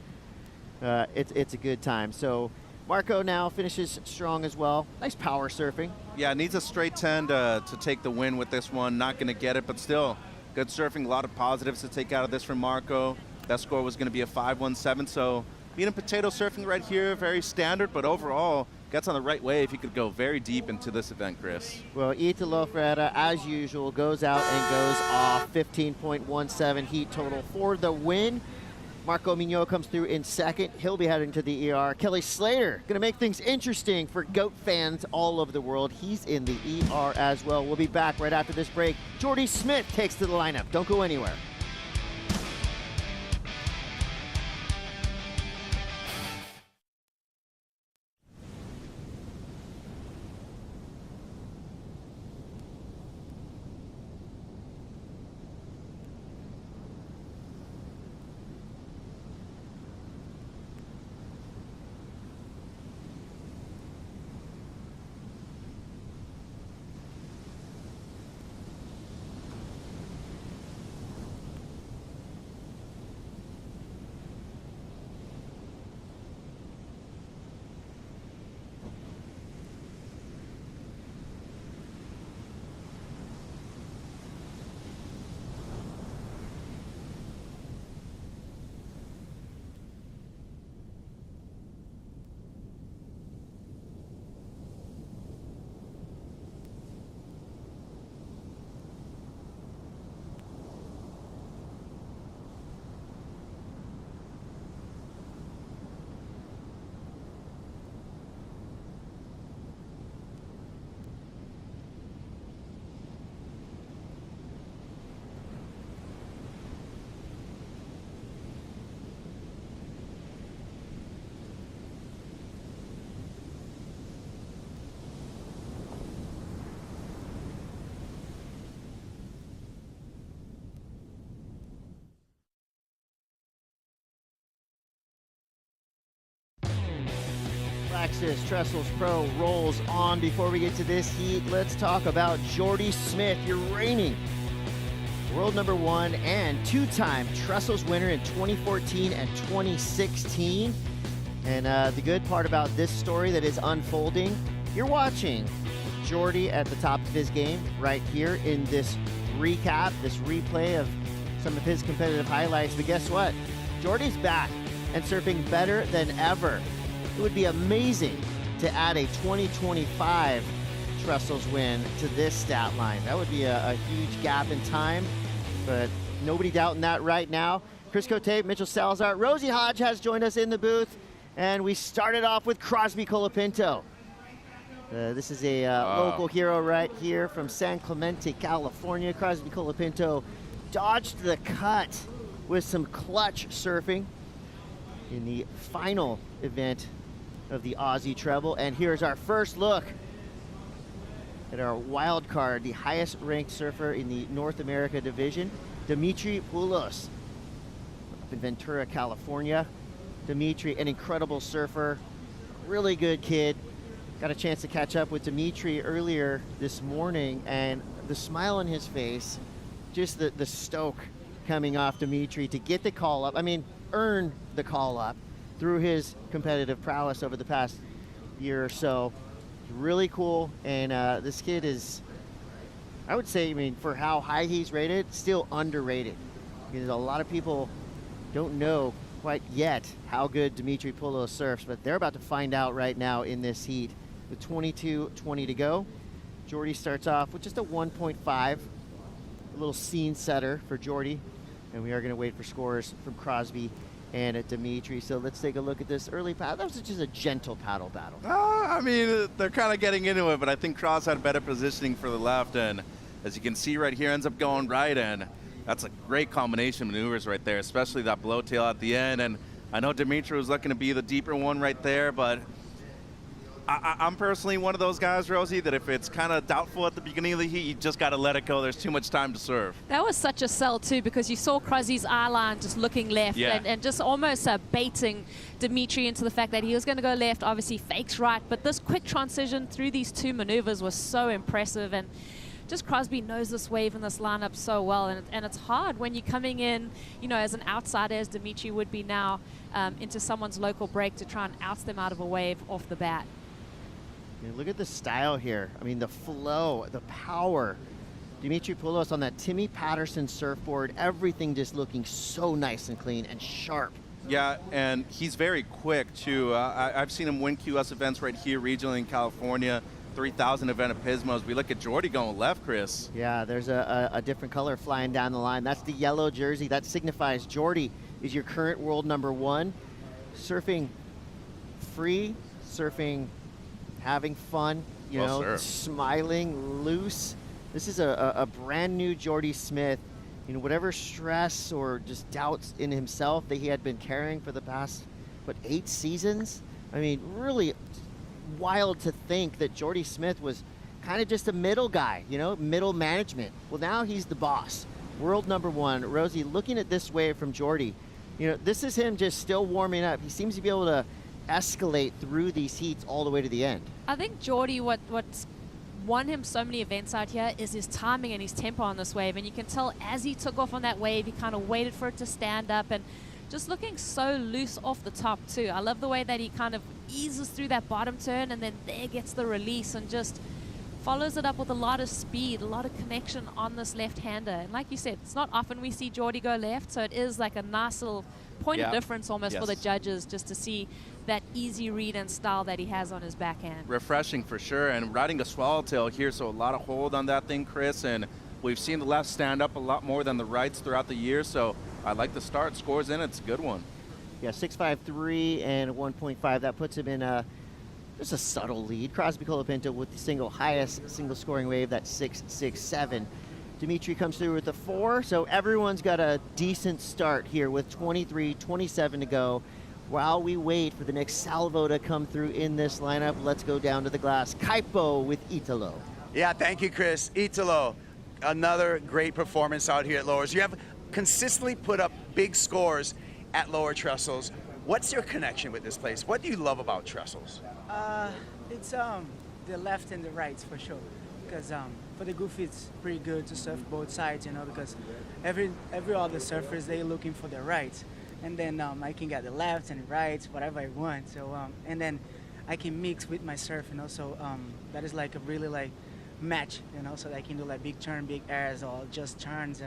Speaker 7: It's a good time. So Marco now finishes strong as well. Nice power surfing.
Speaker 9: Yeah, needs a straight 10 to take the win with this one. Not going to get it, but still good surfing. A lot of positives to take out of this from Marco. That score was going to be a 5.17, so meat and potato surfing right here, very standard, but overall gets on the right wave. He could go very deep into this event, Chris.
Speaker 7: Well, Italo Ferreira, as usual, goes out and goes off. 15.17 heat total for the win. Marco Mignot comes through in second. He'll be heading to the ER. Kelly Slater going to make things interesting for GOAT fans all over the world. He's in the ER as well. We'll be back right after this break. Jordy Smith takes to the lineup. Don't go anywhere. Lexus Trestles Pro rolls on. Before we get to this heat, let's talk about Jordy Smith, your reigning world #1 and 2-time Trestles winner in 2014 and 2016. And the good part about this story that is unfolding, you're watching Jordy at the top of his game right here in this recap, this replay of some of his competitive highlights. But guess what? Jordy's back and surfing better than ever. It would be amazing to add a 2025 Trestles win to this stat line. That would be a huge gap in time, but nobody doubting that right now. Chris Cote, Mitchell Salazar, Rosie Hodge has joined us in the booth, and we started off with Crosby Colapinto. This is a local hero right here from San Clemente, California. Crosby Colapinto dodged the cut with some clutch surfing in the final event of the Aussie Treble. And here's our first look at our wild card, the highest ranked surfer in the North America division, Dimitri Poulos, up in Ventura, California. Dimitri, an incredible surfer, really good kid. Got a chance to catch up with Dimitri earlier this morning, and the smile on his face, just the stoke coming off Dimitri to get the call up. I mean, earn the call up through his competitive prowess over the past year or so. Really cool, and this kid is, I would say, I mean, for how high he's rated, still underrated. Because a lot of people don't know quite yet how good Dimitri Poulos surfs, but they're about to find out right now in this heat. With 22:20 to go, Jordy starts off with just a 1.5, a little scene setter for Jordy, and we are going to wait for scores from Crosby and at Dimitri. So let's take a look at this early paddle. That was just a gentle paddle battle.
Speaker 15: I mean, they're kind of getting into it, but I think Cross had better positioning for the left, and as you can see right here, ends up going right, and that's a great combination of maneuvers right there, especially that blowtail at the end. And I know Dimitri was looking to be the deeper one right there, but I'm personally one of those guys, Rosie, that if it's kind of doubtful at the beginning of the heat, you just got to let it go. There's too much time to serve.
Speaker 2: That was such a sell, too, because you saw Crosby's eye line just looking left and just almost baiting Dimitri into the fact that he was going to go left, obviously fakes right. But this quick transition through these two maneuvers was so impressive. And just Crosby knows this wave and this lineup so well. And it's hard when you're coming in, you know, as an outsider, as Dimitri would be now, into someone's local break to try and oust them out of a wave off the bat.
Speaker 7: Look at the style here. I mean, the flow, the power. Dimitri Poulos on that Timmy Patterson surfboard, everything just looking so nice and clean and sharp.
Speaker 15: Yeah, and he's very quick, too. I've seen him win QS events right here regionally in California, 3,000 event at Pismos. We look at Jordy going left, Chris.
Speaker 7: Yeah, there's a different color flying down the line. That's the yellow jersey. That signifies Jordy is your current world #1. Surfing free, surfing having fun, you know, smiling, loose. This is a brand new Jordy Smith. You know, whatever stress or just doubts in himself that he had been carrying for the past, 8 seasons? I mean, really wild to think that Jordy Smith was kind of just a middle guy, you know, middle management. Well, now he's the boss. World #1. Rosie, looking at this wave from Jordy, you know, this is him just still warming up. He seems to be able to escalate through these heats all the way to the end.
Speaker 2: I think Jordy, what's won him so many events out here is his timing and his tempo on this wave. And you can tell as he took off on that wave, he kind of waited for it to stand up and just looking so loose off the top too. I love the way that he kind of eases through that bottom turn and then there gets the release and just follows it up with a lot of speed, a lot of connection on this left-hander. And like you said, it's not often we see Jordy go left, so it is like a nice little point of difference almost for the judges just to see that easy read and style that he has on his backhand.
Speaker 15: Refreshing for sure, and riding a swallowtail here, so a lot of hold on that thing, Chris, and we've seen the left stand up a lot more than the rights throughout the year, so I like the start. Scores in, it's a good one.
Speaker 7: Yeah, 6.53 and 1.5. That puts him in just a subtle lead. Crosby Colapinto with the highest single scoring wave, that's 6.67. Dimitri comes through with a 4, so everyone's got a decent start here with 23:27 to go. While we wait for the next salvo to come through in this lineup, let's go down to the glass. Kaipo with Italo.
Speaker 4: Yeah, thank you, Chris. Italo, another great performance out here at Lowers. You have consistently put up big scores at Lower Trestles. What's your connection with this place? What do you love about Trestles?
Speaker 16: It's the left and the rights for sure. Because for the goofy, it's pretty good to surf both sides, you know, because every other surfers, they're looking for the rights. And then I can get the lefts and rights, whatever I want. So and then I can mix with my surf, you know. So that is like a really like match, you know. So I can do like big turn, big airs, or just turns,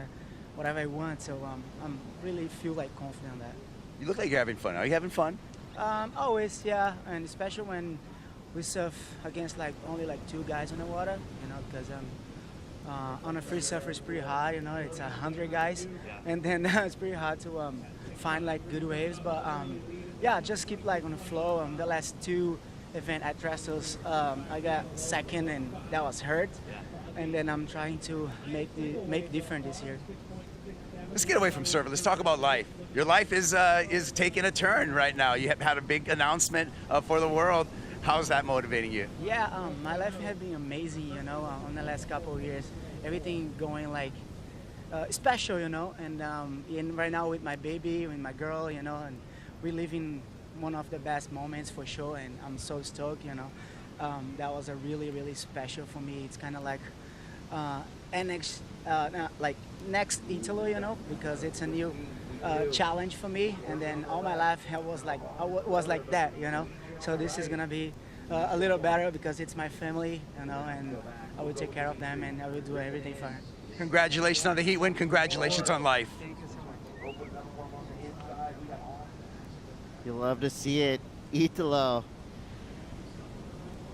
Speaker 16: whatever I want. So I'm really feel like confident on that.
Speaker 4: You look like you're having fun. Are you having fun?
Speaker 16: Always, yeah. And especially when we surf against like only like 2 guys on the water, you know, because on a free surfer it's pretty hard, you know. It's 100 guys, and then it's pretty hard to find like good waves, but yeah, just keep like on the flow. The last 2 event at Trestles, I got second and that was hurt, and then I'm trying to make different this year.
Speaker 4: Let's get away from surfing. Let's talk about life. Your life is taking a turn right now. You have had a big announcement for the world. How's that motivating you?
Speaker 16: Yeah, my life has been amazing, you know, on the last couple of years. Everything going like special, you know, and right now with my baby, with my girl, you know, and we're living one of the best moments for sure, and I'm so stoked, you know. That was a really, really special for me. It's kind of like next Italo, you know, because it's a new challenge for me, and then all my life I was like that, you know. So this is gonna be a little better because it's my family, you know, and I will take care of them and I will do everything for it.
Speaker 4: Congratulations on the heat win. Congratulations on life.
Speaker 16: Thank you so much.
Speaker 7: You'll love to see it, Italo.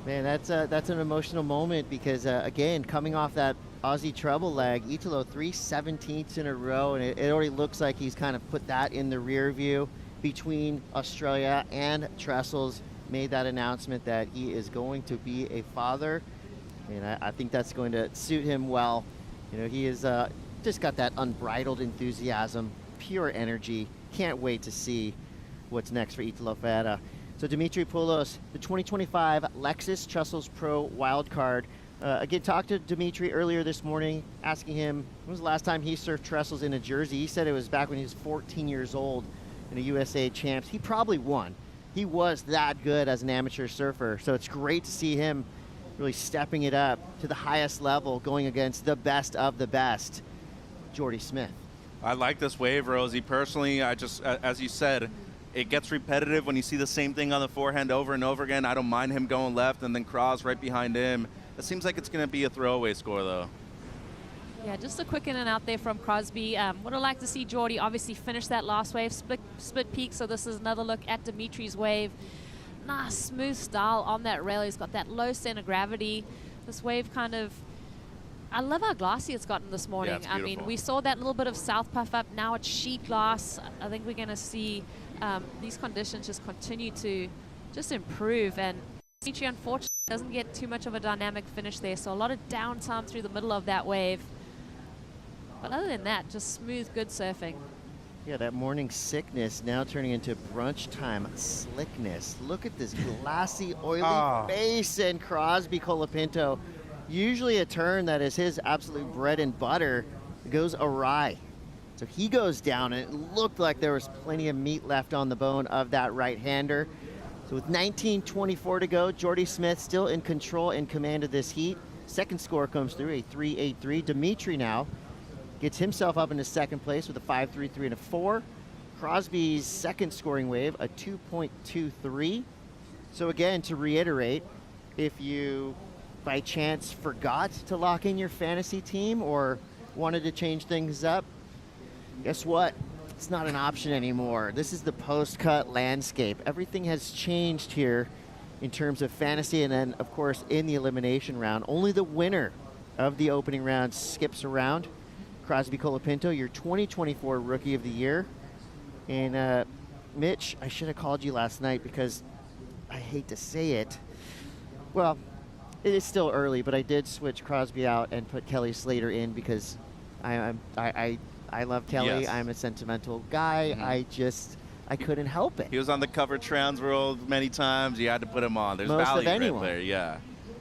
Speaker 7: Man, that's an emotional moment because again, coming off that Aussie treble leg, Italo 3/17 in a row, and it already looks like he's kind of put that in the rear view. Between Australia and Trestles, made that announcement that he is going to be a father, and I think that's going to suit him well. You know, he is just got that unbridled enthusiasm, pure energy. Can't wait to see what's next for Italo Ferreira. So Dimitri Poulos, the 2025 Lexus Trestles Pro wildcard. Again, talked to Dimitri earlier this morning, asking him when was the last time he surfed Trestles in a jersey. He said it was back when he was 14 years old in a USA Champs. He probably won. He was that good as an amateur surfer. So it's great to see him really stepping it up to the highest level, going against the best of the best, Jordy Smith.
Speaker 15: I like this wave, Rosie. Personally, I just, as you said, it gets repetitive when you see the same thing on the forehand over and over again. I don't mind him going left and then Cross right behind him. It seems like it's going to be a throwaway score, though.
Speaker 2: Yeah, just a quick in and out there from Crosby. Would have liked to see Jordy obviously finish that last wave, split peak, so this is another look at Dimitri's wave. Nice, smooth style on that rail. He's got that low center gravity. This wave kind of, I love how glassy it's gotten this morning.
Speaker 15: Yeah,
Speaker 2: I mean, we saw that little bit of south puff up. Now it's sheet glass. I think we're going to see these conditions just continue to just improve. And Dimitri, unfortunately, doesn't get too much of a dynamic finish there, so a lot of downtime through the middle of that wave. But other than that, just smooth, good surfing.
Speaker 7: Yeah, that morning sickness now turning into brunch time slickness. Look at this glassy, oily face and Crosby Colapinto. Usually a turn that is his absolute bread and butter goes awry. So he goes down, and it looked like there was plenty of meat left on the bone of that right-hander. So with 19:24 to go, Jordy Smith still in control and command of this heat. Second score comes through, a 3.83. Dimitri now gets himself up into second place with a 5.33 and a 4. Crosby's second scoring wave, a 2.23. So again, to reiterate, if you by chance forgot to lock in your fantasy team or wanted to change things up, guess what? It's not an option anymore. This is the post-cut landscape. Everything has changed here in terms of fantasy, and then, of course, in the elimination round. Only the winner of the opening round skips around. Crosby Colapinto, your 2024 Rookie of the Year. And Mitch, I should have called you last night because I hate to say it. Well, it is still early, but I did switch Crosby out and put Kelly Slater in because I love Kelly.
Speaker 15: Yes.
Speaker 7: I'm a sentimental guy. I couldn't help it.
Speaker 15: He was on the cover Trans World many times. You had to put him on. There's
Speaker 7: Most
Speaker 15: value
Speaker 7: of anyone.
Speaker 15: right there, yeah.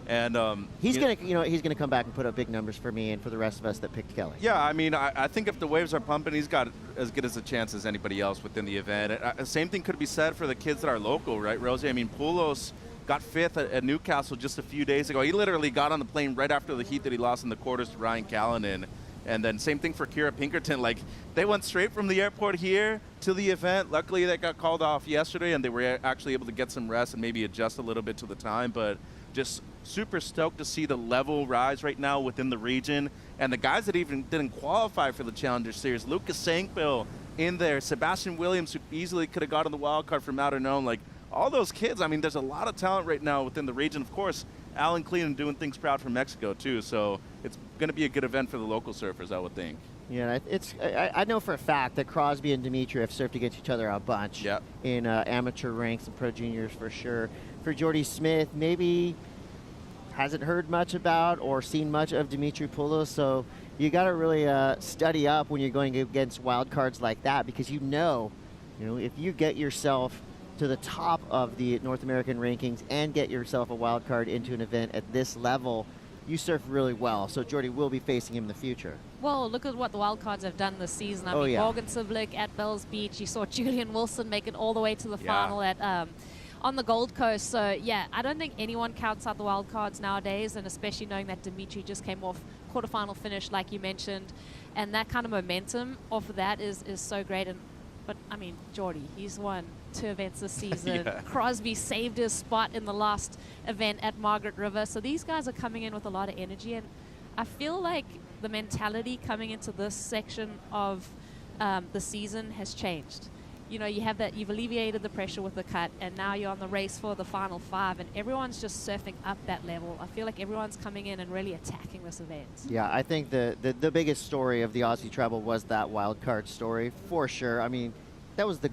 Speaker 15: And
Speaker 7: he's gonna come back and put up big numbers for me and for the rest of us that picked Kelly.
Speaker 15: Yeah, I mean, I think if the waves are pumping, he's got as good as a chance as anybody else within the event. Same thing could be said for the kids that are local, right, Rosie? I mean, Poulos got 5th at Newcastle just a few days ago. He literally got on the plane right after the heat that he lost in the quarters to Ryan Callanan. And then same thing for Kira Pinkerton. Like, they went straight from the airport here to the event. Luckily, they got called off yesterday, and they were actually able to get some rest and maybe adjust a little bit to the time. But just super stoked to see the level rise right now within the region. And the guys that even didn't qualify for the Challenger Series, Lucas Sankville in there, Sebastian Williams, who easily could have gotten the wild card from Outerknown. Like, all those kids, I mean, there's a lot of talent right now within the region. Of course, Alan Clean doing things proud from Mexico, too. So it's going to be a good event for the local surfers, I would think.
Speaker 7: Yeah, I know for a fact that Crosby and Dimitri have surfed against each other a bunch in amateur ranks and pro juniors for sure. For Jordy Smith, maybe hasn't heard much about or seen much of Dimitri Poulos, so you got to really study up when you're going against wild cards like that, because you know if you get yourself to the top of the North American rankings and get yourself a wild card into an event at this level, you surf really well. So Jordy will be facing him in the future.
Speaker 2: Well, look at what the wildcards have done this season. I mean, Morgan Civlik at Bells Beach. You saw Julian Wilson make it all the way to the final at on the Gold Coast. So, yeah, I don't think anyone counts out the wildcards nowadays, and especially knowing that Dimitri just came off quarterfinal finish, like you mentioned, and that kind of momentum off of that is so great. But, I mean, Jordy, he's won 2 events this season. Crosby saved his spot in the last event at Margaret River. So these guys are coming in with a lot of energy, and I feel like the mentality coming into this section of the season has changed. You know, you have that, you've alleviated the pressure with the cut, and now you're on the race for the final 5, and everyone's just surfing up that level. I feel like everyone's coming in and really attacking this event.
Speaker 7: Yeah, I think the biggest story of the Aussie Treble was that wild card story, for sure. I mean, that was the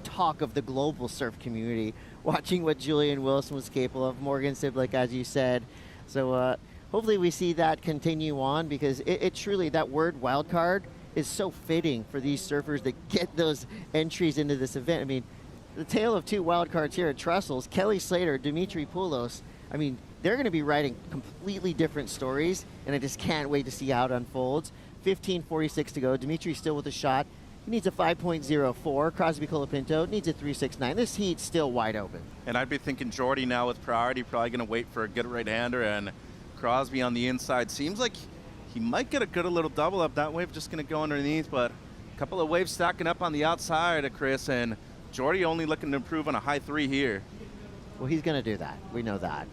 Speaker 7: talk of the global surf community, watching what Julian Wilson was capable of, Morgan Civlik, as you said. So hopefully we see that continue on, because it truly, that word wild card is so fitting for these surfers that get those entries into this event. I mean, the tale of 2 wild cards here at Trestles, Kelly Slater, Dimitri Poulos, I mean, they're going to be writing completely different stories, and I just can't wait to see how it unfolds. 15:46 to go. Dimitri's still with a shot. He needs a 5.04. Crosby Colapinto needs a 3.69. This heat's still wide open.
Speaker 15: And I'd be thinking Jordy now with priority, probably going to wait for a good right-hander, and Crosby on the inside. Seems like he might get a good little double up. That wave just going to go underneath, but a couple of waves stacking up on the outside of Chris, and Jordy only looking to improve on a high 3 here.
Speaker 7: Well, he's going to do that. We know that.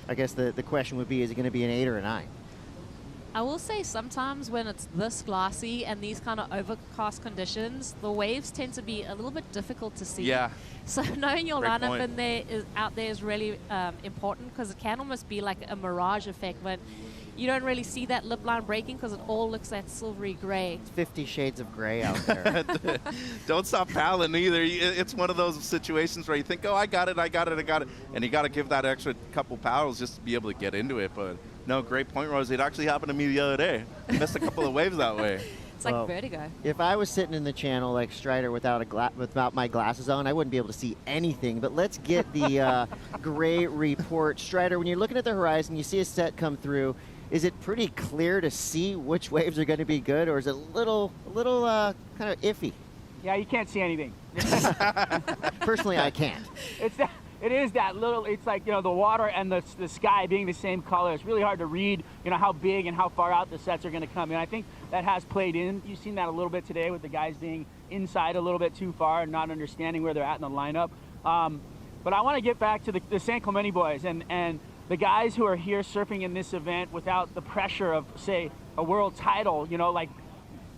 Speaker 7: I guess the question would be, is it going to be an 8 or a 9?
Speaker 2: I will say sometimes when it's this glassy and these kind of overcast conditions, the waves tend to be a little bit difficult to see.
Speaker 15: Yeah.
Speaker 2: So knowing your
Speaker 15: Great
Speaker 2: lineup
Speaker 15: point.
Speaker 2: out there is really important, because it can almost be like a mirage effect when you don't really see that lip line breaking, because it all looks that silvery gray.
Speaker 7: It's 50 shades of gray out there.
Speaker 15: Don't stop paddling either. It's one of those situations where you think, oh, I got it. And you got to give that extra couple paddles just to be able to get into it. But no, great point, Rosie. It actually happened to me the other day. I missed a couple of waves that way.
Speaker 2: It's like vertigo.
Speaker 7: If I was sitting in the channel like Strider without my glasses on, I wouldn't be able to see anything. But let's get the gray report. Strider, when you're looking at the horizon, you see a set come through. Is it pretty clear to see which waves are going to be good, or is it a little kind of iffy?
Speaker 6: Yeah, you can't see anything.
Speaker 7: Personally, I can't.
Speaker 6: It is that little, it's like, you know, the water and the sky being the same color. It's really hard to read, you know, how big and how far out the sets are going to come. And I think that has played in. You've seen that a little bit today with the guys being inside a little bit too far and not understanding where they're at in the lineup. But I want to get back to the San Clemente boys and the guys who are here surfing in this event without the pressure of, say, a world title, you know, like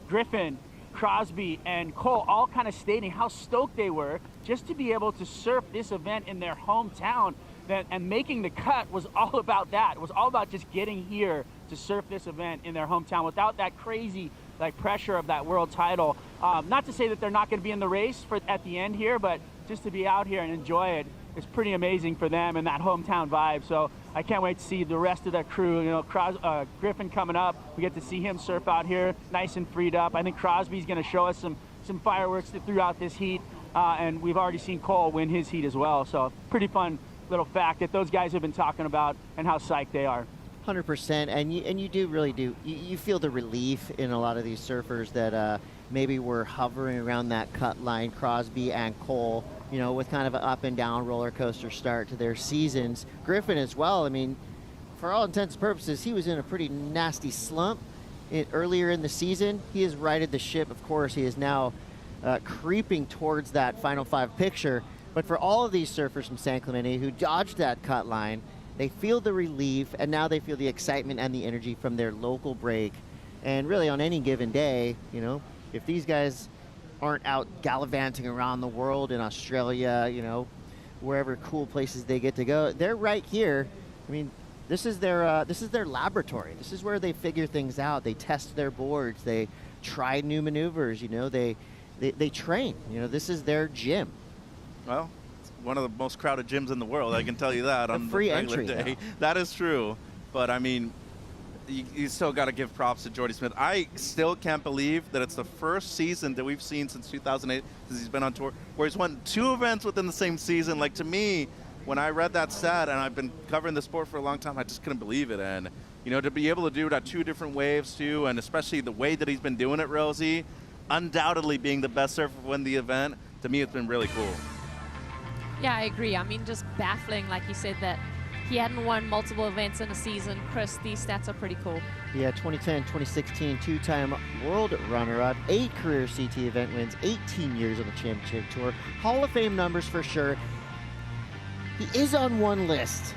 Speaker 6: Griffin, Crosby, and Cole, all kind of stating how stoked they were just to be able to surf this event in their hometown. And making the cut was all about that. It was all about just getting here to surf this event in their hometown without that crazy like pressure of that world title. Not to say that they're not going to be in the race at the end here, but just to be out here and enjoy it is pretty amazing for them and that hometown vibe. So I can't wait to see the rest of that crew. You know, Griffin coming up. We get to see him surf out here, nice and freed up. I think Crosby's going to show us some fireworks throughout this heat, and we've already seen Cole win his heat as well. So pretty fun little fact that those guys have been talking about and how psyched they are.
Speaker 7: 100%, and you do really do. You feel the relief in a lot of these surfers that maybe were hovering around that cut line. Crosby and Cole, you know, with kind of an up and down roller coaster start to their seasons. Griffin as well. I mean, for all intents and purposes, he was in a pretty nasty slump earlier in the season. He has righted the ship. Of course, he is now creeping towards that Final 5 picture. But for all of these surfers from San Clemente who dodged that cut line, they feel the relief, and now they feel the excitement and the energy from their local break. And really, on any given day, you know, if these guys aren't out gallivanting around the world in Australia, you know, wherever cool places they get to go, they're right here. I mean, this is their laboratory. This is where they figure things out. They test their boards. They try new maneuvers. You know, they train. You know, this is their gym.
Speaker 15: Well, it's one of the most crowded gyms in the world, I can tell you that. On
Speaker 7: free
Speaker 15: the regular
Speaker 7: entry,
Speaker 15: day.
Speaker 7: though.
Speaker 15: That is true. But I mean, you still got to give props to Jordy Smith. I still can't believe that it's the first season that we've seen since 2008, since he's been on tour, where he's won 2 events within the same season. Like, to me, when I read that stat, and I've been covering the sport for a long time, I just couldn't believe it. And, you know, to be able to do it at 2 different waves, too, and especially the way that he's been doing it, Rosie, undoubtedly being the best surfer to win the event, to me, it's been really cool.
Speaker 2: Yeah, I agree. I mean, just baffling, like you said, that he hadn't won multiple events in a season. Chris, these stats are pretty cool.
Speaker 7: Yeah, 2010, 2016, 2-time world runner-up, 8 career CT event wins, 18 years on the championship tour. Hall of Fame numbers for sure. He is on one list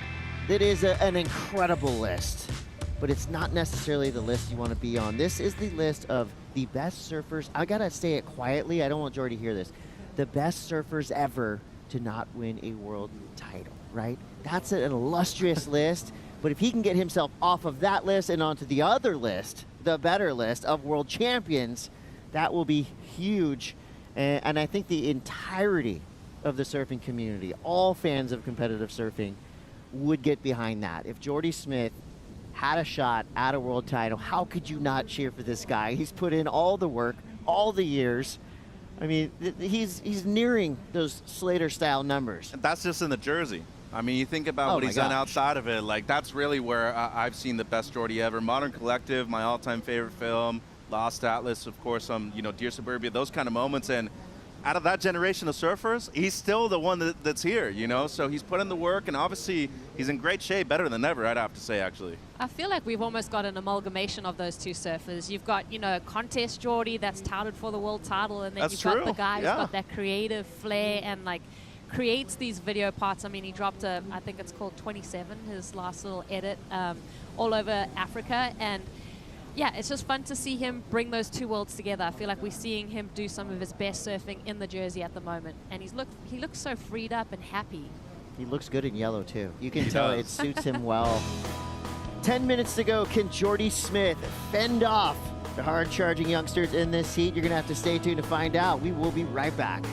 Speaker 7: that is an incredible list, but it's not necessarily the list you want to be on. This is the list of the best surfers. I gotta say it quietly. I don't want Jordy to hear this. The best surfers ever to not win a world title, right? That's an illustrious list, but if he can get himself off of that list and onto the other list, the better list of world champions, that will be huge. And I think the entirety of the surfing community, all fans of competitive surfing, would get behind that. If Jordy Smith had a shot at a world title, how could you not cheer for this guy? He's put in all the work, all the years. I mean, he's nearing those Slater-style numbers.
Speaker 15: And that's just in the jersey. I mean, you think about what he's done outside of it. Like, that's really where I've seen the best Jordy ever. Modern Collective, my all-time favorite film. Lost Atlas, of course, you know, Dear Suburbia, those kind of moments. And out of that generation of surfers, he's still the one that's here, you know? So he's put in the work, and obviously he's in great shape, better than ever, I'd have to say, actually.
Speaker 2: I feel like we've almost got an amalgamation of those 2 surfers. You've got, you know, Contest Jordy that's touted for the world title, and then you've got the guy who's got that creative flair and, like, creates these video parts. I mean, he dropped I think it's called 27, his last little edit, all over Africa. And yeah, it's just fun to see him bring those 2 worlds together. I feel like we're seeing him do some of his best surfing in the jersey at the moment. And he looks so freed up and happy.
Speaker 7: He looks good in yellow, too. You can tell it suits him well. 10 minutes to go. Can Jordy Smith fend off the hard-charging youngsters in this heat? You're going to have to stay tuned to find out. We will be right back.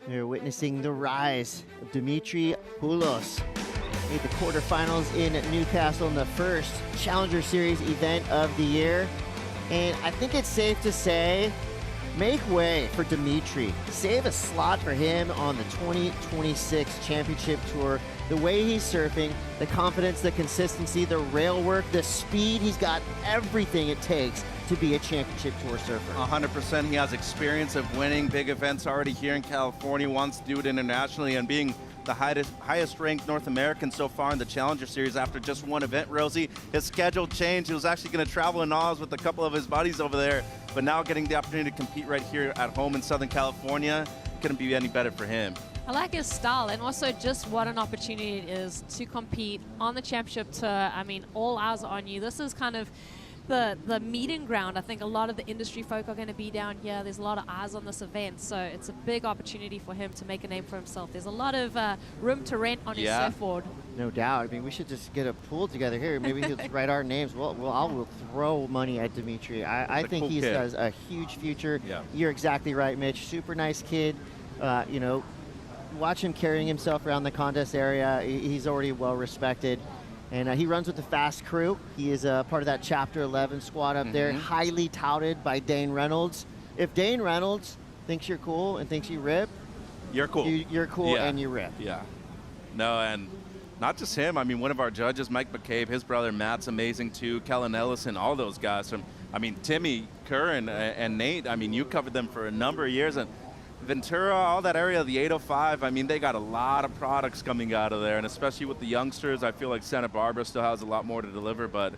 Speaker 7: You're witnessing the rise of Dimitri Poulos. Made the quarterfinals in Newcastle in the first Challenger Series event of the year. And I think it's safe to say, make way for Dimitri. Save a slot for him on the 2026 Championship Tour. The way he's surfing, the confidence, the consistency, the rail work, the speed, he's got everything it takes to be a Championship Tour surfer.
Speaker 15: 100%. He has experience of winning big events already here in California, wants to do it internationally, and being the highest ranked North American so far in the Challenger Series after just 1 event, Rosie. His schedule changed. He was actually going to travel in Oz with a couple of his buddies over there, but now getting the opportunity to compete right here at home in Southern California, couldn't be any better for him.
Speaker 2: I like his style, and also just what an opportunity it is to compete on the Championship Tour. I mean, all eyes are on you. This is kind of the meeting ground. I think a lot of the industry folk are going to be down here. There's a lot of eyes on this event, so it's a big opportunity for him to make a name for himself. There's a lot of room to rent on his surfboard.
Speaker 7: No doubt. I mean, we should just get a pool together here. Maybe he'll just write our names. Well, I will throw money at Dimitri. I think he has a huge future.
Speaker 15: Yeah.
Speaker 7: You're exactly right, Mitch. Super nice kid. You know, watch him carrying himself around the contest area. He's already well respected. And he runs with the Fast Crew. He is part of that Chapter 11 squad up there, highly touted by Dane Reynolds. If Dane Reynolds thinks you're cool and thinks you rip,
Speaker 15: you're cool.
Speaker 7: You're cool and you rip.
Speaker 15: Yeah. No, and not just him. I mean, one of our judges, Mike McCabe, his brother Matt's amazing too. Kellen Ellison, all those guys. Timmy Curran and Nate. I mean, you covered them for a number of years, and Ventura, all that area, the 805, I mean, they got a lot of products coming out of there, and especially with the youngsters, I feel like Santa Barbara still has a lot more to deliver, but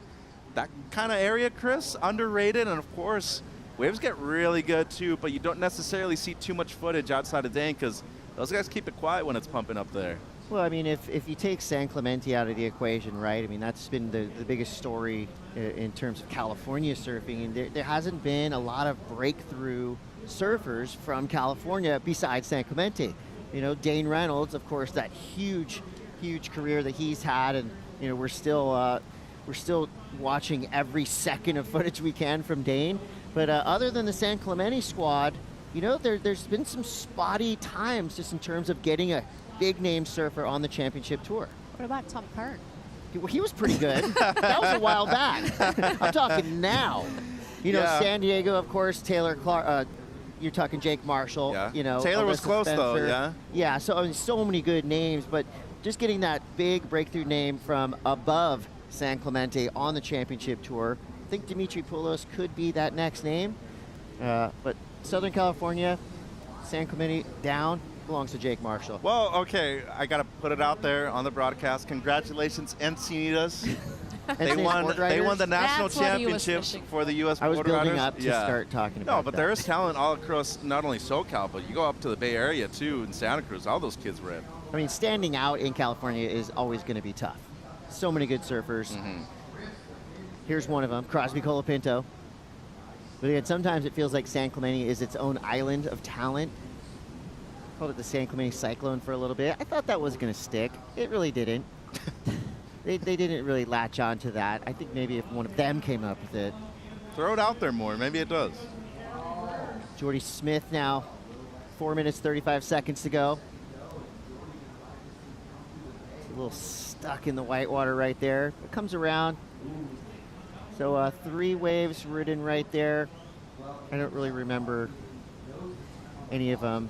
Speaker 15: that kind of area, Chris, underrated, and of course, waves get really good too, but you don't necessarily see too much footage outside of Dane because those guys keep it quiet when it's pumping up there.
Speaker 7: Well, I mean, if you take San Clemente out of the equation, right, I mean, that's been the biggest story in terms of California surfing, and there hasn't been a lot of breakthrough surfers from California besides San Clemente. You know, Dane Reynolds, of course, that huge career that he's had, and you know, we're still watching every second of footage we can from Dane. But other than the San Clemente squad, you know, there's been some spotty times just in terms of getting a big name surfer on the championship tour.
Speaker 2: What about Tom Kern?
Speaker 7: Well, he was pretty good. That was a while back. I'm talking now. You know, San Diego, of course, Taylor Clark. You're talking Jake Marshall.
Speaker 15: Yeah.
Speaker 7: You know,
Speaker 15: Taylor was
Speaker 7: Alyssa
Speaker 15: close though.
Speaker 7: Spencer.
Speaker 15: Yeah.
Speaker 7: Yeah. So I mean, so many good names, but just getting that big breakthrough name from above San Clemente on the championship tour. I think Dimitri Poulos could be that next name. But Southern California, San Clemente down, belongs to Jake Marshall.
Speaker 15: Well, okay, I got to put it out there on the broadcast. Congratulations, Encinitas. They won the national championship for the U.S.
Speaker 7: I was
Speaker 15: board
Speaker 7: building
Speaker 15: riders.
Speaker 7: up to start talking about
Speaker 15: No, but
Speaker 7: that.
Speaker 15: there is talent all across not only SoCal, but you go up to the Bay Area too, in Santa Cruz. All those kids rip.
Speaker 7: I mean, standing out in California is always going to be tough. So many good surfers. Here's one of them, Crosby Colapinto. But again, sometimes it feels like San Clemente is its own island of talent. Called it the San Clemente Cyclone for a little bit. I thought that was going to stick. It really didn't. They didn't really latch on to that. I think maybe if one of them came up with it.
Speaker 15: Throw it out there more. Maybe it does.
Speaker 7: Jordy Smith now, 4 minutes, 35 seconds to go. It's a little stuck in the whitewater right there. It comes around. So 3 waves ridden right there. I don't really remember any of them.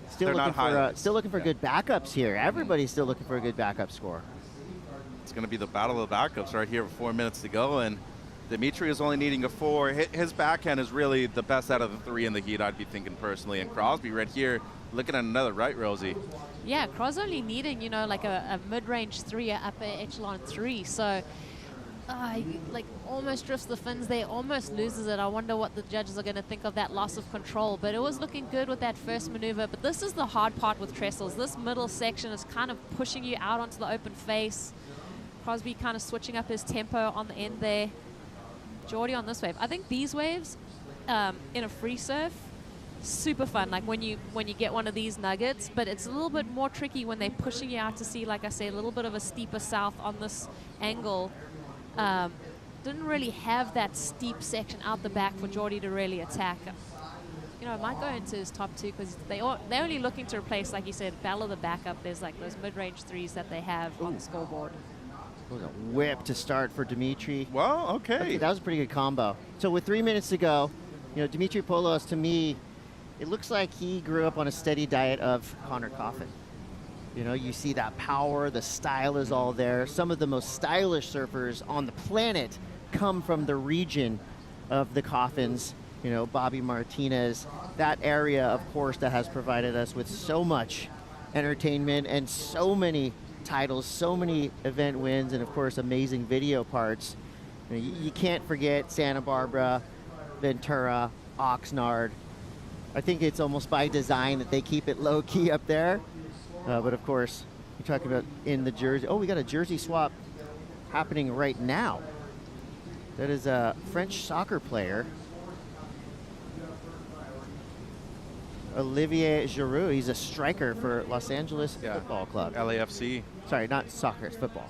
Speaker 7: Still looking for good backups here. Everybody's still looking for a good backup score.
Speaker 15: It's going to be the battle of the backups right here with 4 minutes to go, and Dimitri is only needing a 4. His backhand is really the best out of the 3 in the heat, I'd be thinking personally. And Crosby right here looking at another, right, Rosie?
Speaker 2: Yeah, Cros only needing, you know, like a mid-range 3, a upper echelon 3. So, like, almost drifts the fins there, almost loses it. I wonder what the judges are going to think of that loss of control. But it was looking good with that first maneuver. But this is the hard part with Trestles. This middle section is kind of pushing you out onto the open face. Crosby kind of switching up his tempo on the end there. Jordy on this wave. I think these waves in a free surf, super fun. Like when you get one of these nuggets, but it's a little bit more tricky when they're pushing you out to see, like I said, a little bit of a steeper south on this angle. Didn't really have that steep section out the back for Jordy to really attack. You know, it might go into his top 2 because they're only looking to replace, like you said, battle of the backup. There's like those mid-range 3s that they have on the scoreboard.
Speaker 7: It was a whip to start for Dimitri.
Speaker 15: Well, okay.
Speaker 7: That was a pretty good combo. So with 3 minutes to go, you know, Dimitri Poulos, to me, it looks like he grew up on a steady diet of Connor Coffin. You know, you see that power, the style is all there. Some of the most stylish surfers on the planet come from the region of the Coffins. You know, Bobby Martinez, that area, of course, that has provided us with so much entertainment and so many titles, so many event wins, and of course amazing video parts. You can't forget Santa Barbara, Ventura, Oxnard. I think it's almost by design that they keep it low key up there. But of course, you're talking about in the jersey. Oh, we got a jersey swap happening right now. That is a French soccer player, Olivier Giroud. He's a striker for Los Angeles Football Club.
Speaker 15: LAFC.
Speaker 7: Sorry, not soccer, it's football.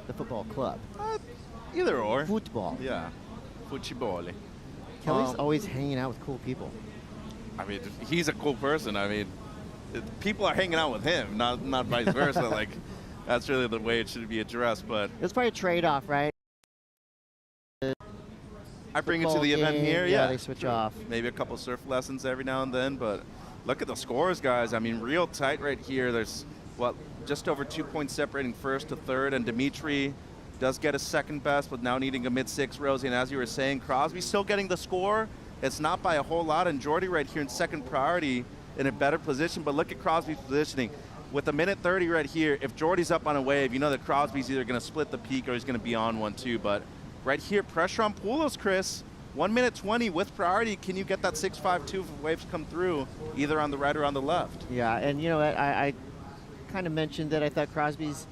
Speaker 7: The football club.
Speaker 15: Either or.
Speaker 7: Football.
Speaker 15: Yeah. Football.
Speaker 7: Kelly's always hanging out with cool people.
Speaker 15: I mean, he's a cool person. I mean, people are hanging out with him, not vice versa. Like, that's really the way it should be addressed. But
Speaker 7: It's probably a trade-off, right?
Speaker 15: I bring it to the event here.
Speaker 7: Yeah, they switch off.
Speaker 15: Maybe a couple surf lessons every now and then. But look at the scores, guys. I mean, real tight right here. There's, what, just over 2 points separating first to third. And Dimitri does get a second best, but now needing a mid-6, Rosie. And as you were saying, Crosby still getting the score. It's not by a whole lot. And Jordy right here in second priority in a better position. But look at Crosby's positioning. With a minute 30 right here, if Jordy's up on a wave, you know that Crosby's either going to split the peak or he's going to be on one too. But right here, pressure on Poulos, Chris. 1 minute 20 with priority. Can you get that 6.52 if waves come through, either on the right or on the left?
Speaker 7: Yeah, and you know what? I kind of mentioned that I thought Crosby's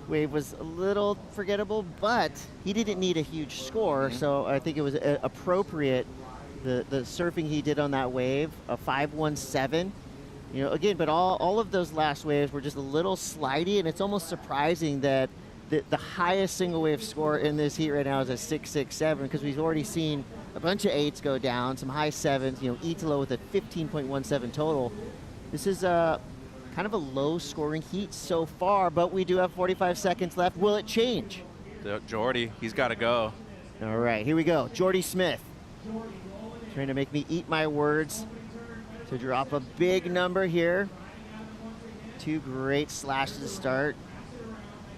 Speaker 7: wave was a little forgettable, but he didn't need a huge score, so I think it was appropriate. The surfing he did on that wave, a 5.17. You know, again, but all of those last waves were just a little slidey, and it's almost surprising that the highest single wave score in this heat right now is a 6.67, because we've already seen a bunch of 8s go down, some high 7s, you know, Italo with a 15.17 total. This is kind of a low scoring heat so far, but we do have 45 seconds left. Will it change?
Speaker 15: Jordy, he's got to go.
Speaker 7: All right, here we go. Jordy Smith trying to make me eat my words to drop a big number here. 2 great slashes to start.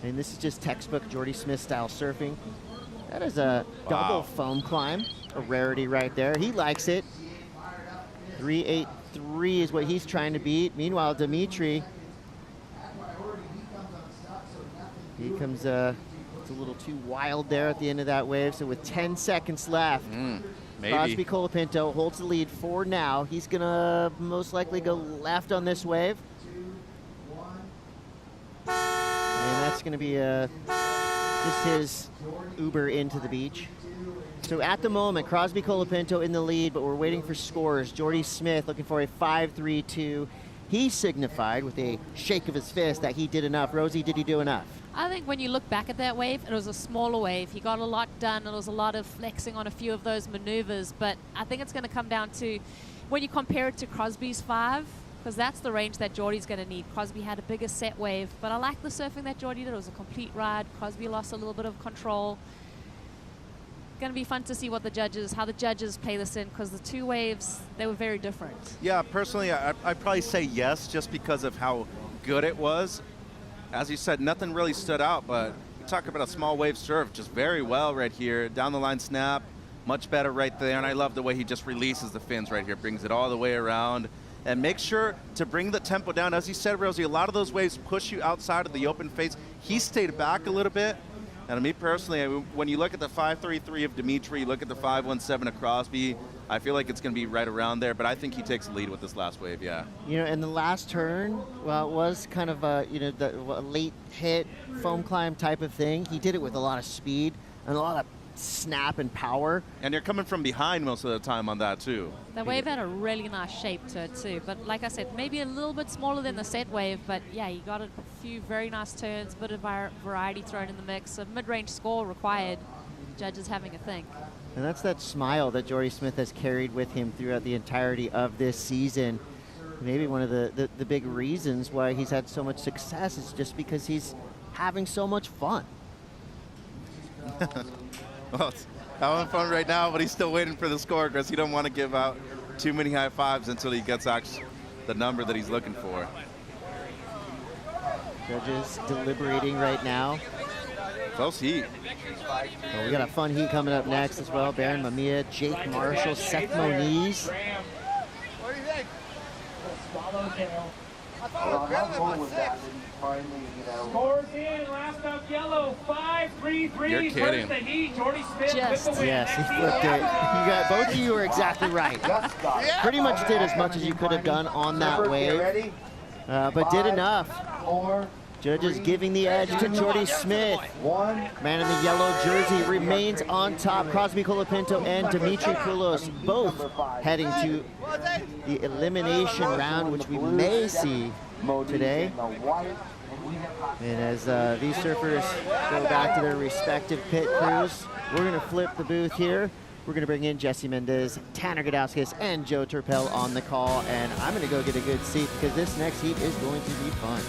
Speaker 7: And this is just textbook Jordy Smith style surfing. That is a double foam climb, a rarity right there. He likes it. 3.83 is what he's trying to beat. Meanwhile, Dimitri, he comes, it's a little too wild there at the end of that wave. So with 10 seconds left,
Speaker 15: maybe.
Speaker 7: Crosby Colapinto holds the lead for now. He's gonna most likely go left on this wave. And that's going to be just his Uber into the beach. So at the moment, Crosby Colapinto in the lead, but we're waiting for scores. Jordy Smith looking for a 5.32. He signified with a shake of his fist that he did enough. Rosie, did he do enough?
Speaker 2: I think when you look back at that wave, it was a smaller wave. He got a lot done. It was a lot of flexing on a few of those maneuvers. But I think it's going to come down to when you compare it to Crosby's 5, because that's the range that Jordy's going to need. Crosby had a bigger set wave, but I like the surfing that Jordy did. It was a complete ride. Crosby lost a little bit of control. Going to be fun to see how the judges play this in, because the 2 waves, they were very different.
Speaker 15: Yeah, personally, I'd probably say yes, just because of how good it was. As you said, nothing really stood out, but you talk about a small wave surf, just very well right here. Down the line snap, much better right there, and I love the way he just releases the fins right here, brings it all the way around. And make sure to bring the tempo down. As you said, Rosie, a lot of those waves push you outside of the open face. He stayed back a little bit. And me personally, when you look at the 5.33 of Dimitri, look at the 5.17 of Crosby, I feel like it's going to be right around there. But I think he takes the lead with this last wave, yeah.
Speaker 7: You know, and the last turn, well, it was kind of a, you know, a late hit, foam climb type of thing. He did it with a lot of speed and a lot of snap and power.
Speaker 15: And you're coming from behind most of the time on that too.
Speaker 2: The wave had a really nice shape to it too, but like I said, maybe a little bit smaller than the set wave, but yeah, you got a few very nice turns, bit of variety thrown in the mix. A mid-range score required, judges having a think.
Speaker 7: And that's that smile that Jordy Smith has carried with him throughout the entirety of this season. Maybe one of the big reasons why he's had so much success is just because he's having so much fun.
Speaker 15: Well, it's having fun right now, but he's still waiting for the score because he don't want to give out too many high fives until he gets actually the number that he's looking for.
Speaker 7: Judges deliberating right now.
Speaker 15: Close heat.
Speaker 7: Well, we got a fun heat coming up next as well. Baron Mamiya, Jake Marshall, Seth Moniz.
Speaker 17: What do you think? I thought it was better than my 6.
Speaker 6: Scores in, last up yellow, 5.33.
Speaker 15: You're kidding.
Speaker 6: First the heat, Jordy Smith with the win.
Speaker 7: Yes, he flipped it. You got, both of you are exactly right. Pretty much did as much as you could have done on that wave, but did enough Judges giving the edge to Jordy Smith. Man in the yellow jersey remains on top. Crosby Colapinto and Dimitri Koulos both heading to the elimination round, which we may see today. And as these surfers go back to their respective pit crews, we're going to flip the booth here. We're going to bring in Jesse Mendez, Tanner Gudauskas, and Joe Turpel on the call. And I'm going to go get a good seat because this next heat is going to be fun.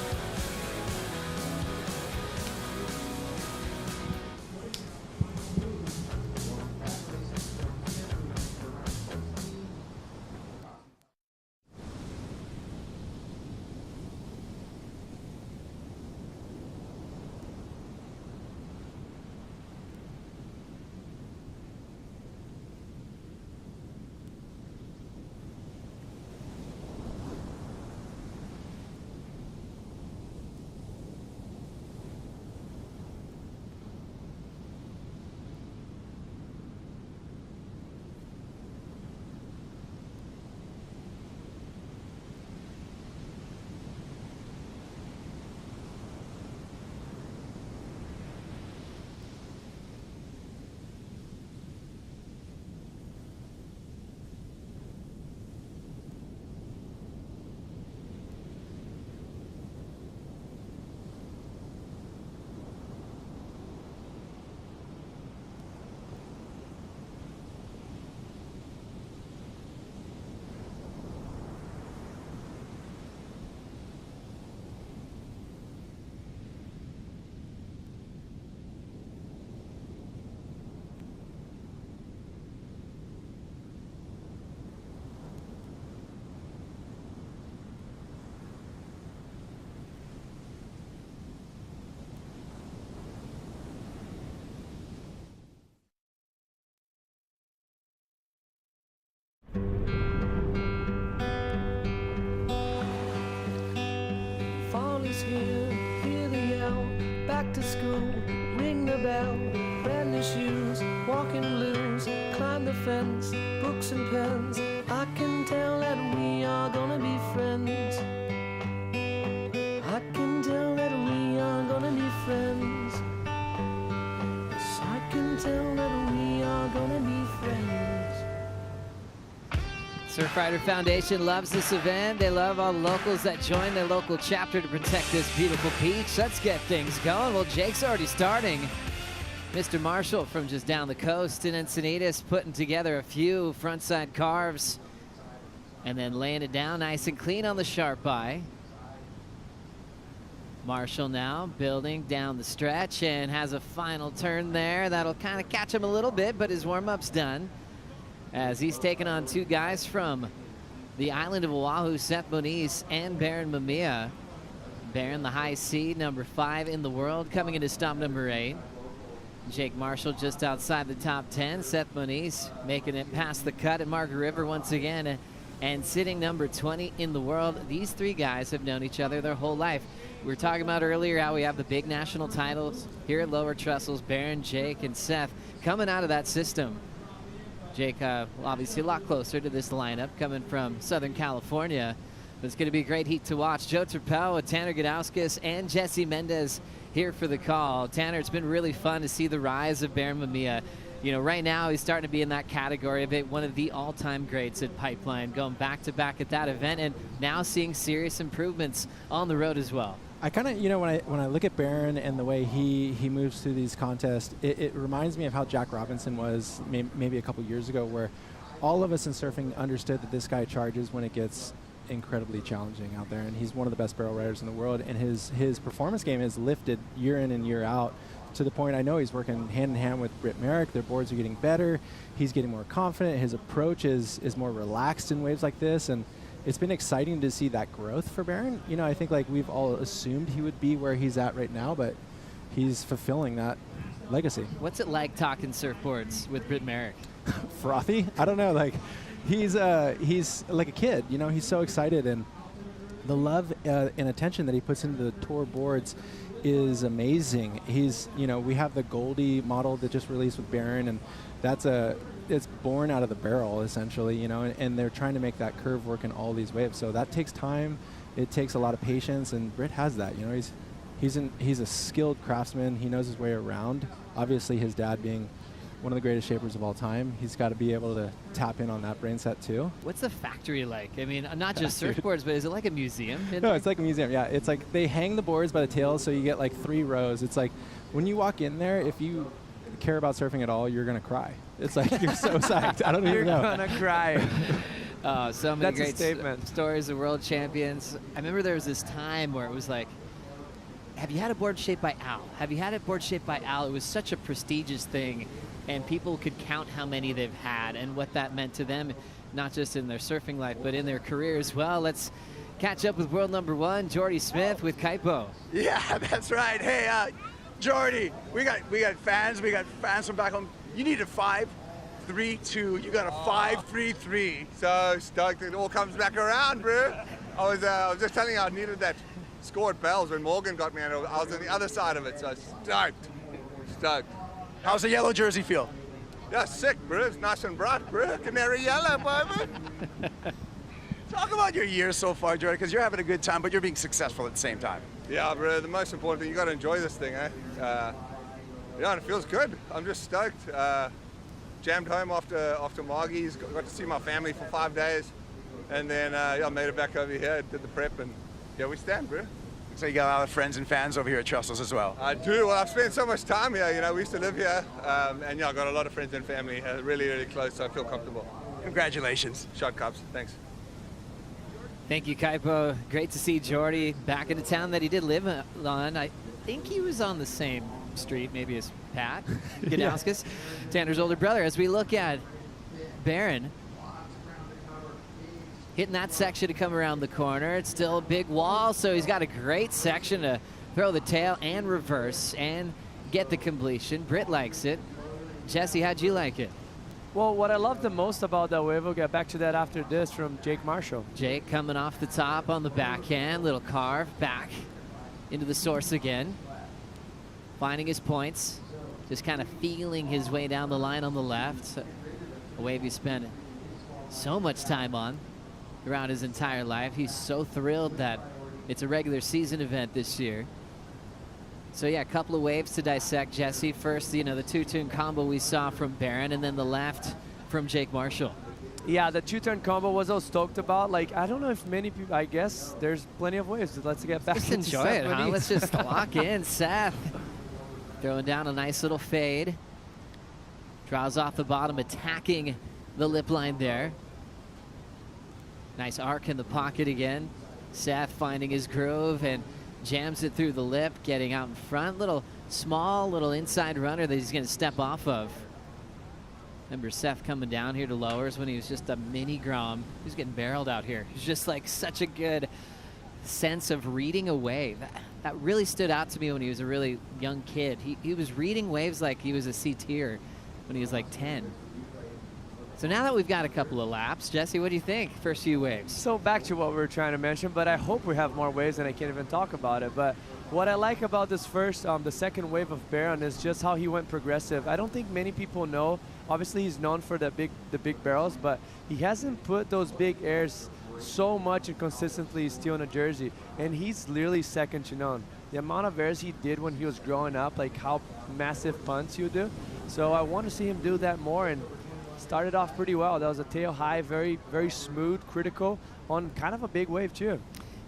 Speaker 18: Here, hear the yell, back to school, ring the bell, brand new shoes, walking blues, climb the fence, books and pens, I can tell that we are gonna be friends. I can tell that we are gonna be friends. Yes, I can tell that we are gonna be friends.
Speaker 1: Surfrider Foundation loves this event. They love all the locals that join their local chapter to protect this beautiful beach. Let's get things going. Well, Jake's already starting. Mr. Marshall from just down the coast in Encinitas putting together a few frontside carves and then laying it down nice and clean on the sharp eye. Marshall now building down the stretch and has a final turn there. That'll kind of catch him a little bit, but his warm-up's done, as he's taking on two guys from the island of Oahu, Seth Moniz and Baron Mamiya. Baron, the high seed, number 5 in the world, coming into stomp number 8. Jake Marshall just outside the top 10. Seth Moniz making it past the cut at Margaret River once again and sitting number 20 in the world. These three guys have known each other their whole life. We were talking about earlier how we have the big national titles here at Lower Trestles. Baron, Jake, and Seth coming out of that system. Jake, obviously a lot closer to this lineup, coming from Southern California. But it's going to be a great heat to watch. Joe Turpel with Tanner Gudauskas and Jesse Mendez here for the call. Tanner, it's been really fun to see the rise of Baron Mamiya. You know, right now he's starting to be in that category of it, one of the all-time greats at Pipeline, going back-to-back at that event, and now seeing serious improvements on the road as well.
Speaker 11: I kind of, you know, when I look at Baron and the way he moves through these contests, it reminds me of how Jack Robinson was maybe a couple years ago, where all of us in surfing understood that this guy charges when it gets incredibly challenging out there, and he's one of the best barrel riders in the world, and his performance game has lifted year in and year out to the point I know he's working hand in hand with Britt Merrick. Their boards are getting better. He's getting more confident. His approach is more relaxed in waves like this, and it's been exciting to see that growth for Baron. You know, I think like we've all assumed he would be where he's at right now, but he's fulfilling that legacy.
Speaker 1: What's it like talking surfboards with Britt Merrick?
Speaker 11: Frothy? I don't know. Like he's like a kid. You know, he's so excited, and the love and attention that he puts into the tour boards is amazing. He's, you know, we have the Goldie model that just released with Baron, and it's born out of the barrel essentially, you know, and they're trying to make that curve work in all these waves. So that takes time. It takes a lot of patience, and Britt has that. You know, he's a skilled craftsman. He knows his way around. Obviously, his dad being one of the greatest shapers of all time, he's got to be able to tap in on that brain set too.
Speaker 1: What's the factory like? I mean, not just surfboards, but is it like a museum?
Speaker 11: No, it's like a museum. Yeah, it's like they hang the boards by the tails, so you get like 3 rows. It's like when you walk in there, if you care about surfing at all, you're gonna cry. It's like you're so psyched. I don't even know.
Speaker 3: You're gonna cry.
Speaker 1: So many
Speaker 3: That's a
Speaker 1: great
Speaker 3: statement.
Speaker 1: stories of world champions. I remember there was this time where it was like, have you had a board shaped by Al? Have you had a board shaped by Al? It was such a prestigious thing, and people could count how many they've had and what that meant to them, not just in their surfing life, but in their career as well. Let's catch up with world number 1, Jordy Smith with Kaipo.
Speaker 4: Yeah, that's right. Hey, Jordy, we got fans. We got fans from back home. You need a 5-3-2. You got a 5-3-3.
Speaker 19: So stoked it all comes back around, bro. I was just telling you I needed that score at Bells when Morgan got me, and I was on the other side of it, so stoked.
Speaker 4: How's the yellow jersey feel?
Speaker 19: Yeah, sick, bro. It's nice and bright, bro. Canary yellow, baby.
Speaker 4: Talk about your year so far, Jordy, because you're having a good time, but you're being successful at the same time.
Speaker 19: Yeah, bro. The most important thing, you got to enjoy this thing, eh? Yeah, and it feels good. I'm just stoked. Jammed home after Margie's. Got to see my family for 5 days, and then I made it back over here. Did the prep, and yeah, we stand, bro.
Speaker 4: So you got a lot of friends and fans over here at Trestles as well.
Speaker 19: I do. Well, I've spent so much time here. You know, we used to live here, and yeah, I got a lot of friends and family really, really close, so I feel comfortable.
Speaker 4: Congratulations.
Speaker 19: Shot cups. Thanks.
Speaker 1: Thank you, Kaipo. Great to see Jordy back in a town that he did live on. I think he was on the same street, maybe as Pat Gadauskas, Tanner's older brother. As we look at Barron hitting that section to come around the corner. It's still a big wall, so he's got a great section to throw the tail and reverse and get the completion. Britt likes it. Jesse, how'd you like it?
Speaker 3: Well, what I love the most about that wave, we'll get back to that after this, from Jake Marshall.
Speaker 1: Jake coming off the top on the backhand, little carve back into the source again. Finding his points, just kind of feeling his way down the line on the left. A wave he spent so much time on throughout his entire life. He's so thrilled that it's a regular season event this year. So yeah, a couple of waves to dissect, Jesse. First, you know, the 2-turn combo we saw from Barron, and then the left from Jake Marshall.
Speaker 3: Yeah, the 2-turn combo was all stoked about. Like, I don't know if many people, I guess there's plenty of waves. Let's get back
Speaker 1: Just
Speaker 3: into
Speaker 1: enjoy
Speaker 3: Seth
Speaker 1: it, huh?
Speaker 3: Winnie.
Speaker 1: Let's just lock in. Seth throwing down a nice little fade. Draws off the bottom, attacking the lip line there. Nice arc in the pocket again. Seth finding his groove and jams it through the lip, getting out in front. Little small, little inside runner that he's going to step off of. Remember Seth coming down here to lowers when he was just a mini Grom. He was getting barreled out here. He's just like such a good sense of reading a wave. That really stood out to me when he was a really young kid. He was reading waves like he was a C-tier when he was like 10. So now that we've got a couple of laps, Jesse, what do you think? First few waves.
Speaker 3: So back to what we were trying to mention, but I hope we have more waves and I can't even talk about it. But what I like about this first, the second wave of Barron is just how he went progressive. I don't think many people know. Obviously, he's known for the big barrels, but he hasn't put those big airs so much and consistently still in a jersey. And he's literally second to none. The amount of airs he did when he was growing up, like how massive punts he would do. So I want to see him do that more, and started off pretty well. That was a tail high, very, very smooth, critical, on kind of a big wave too.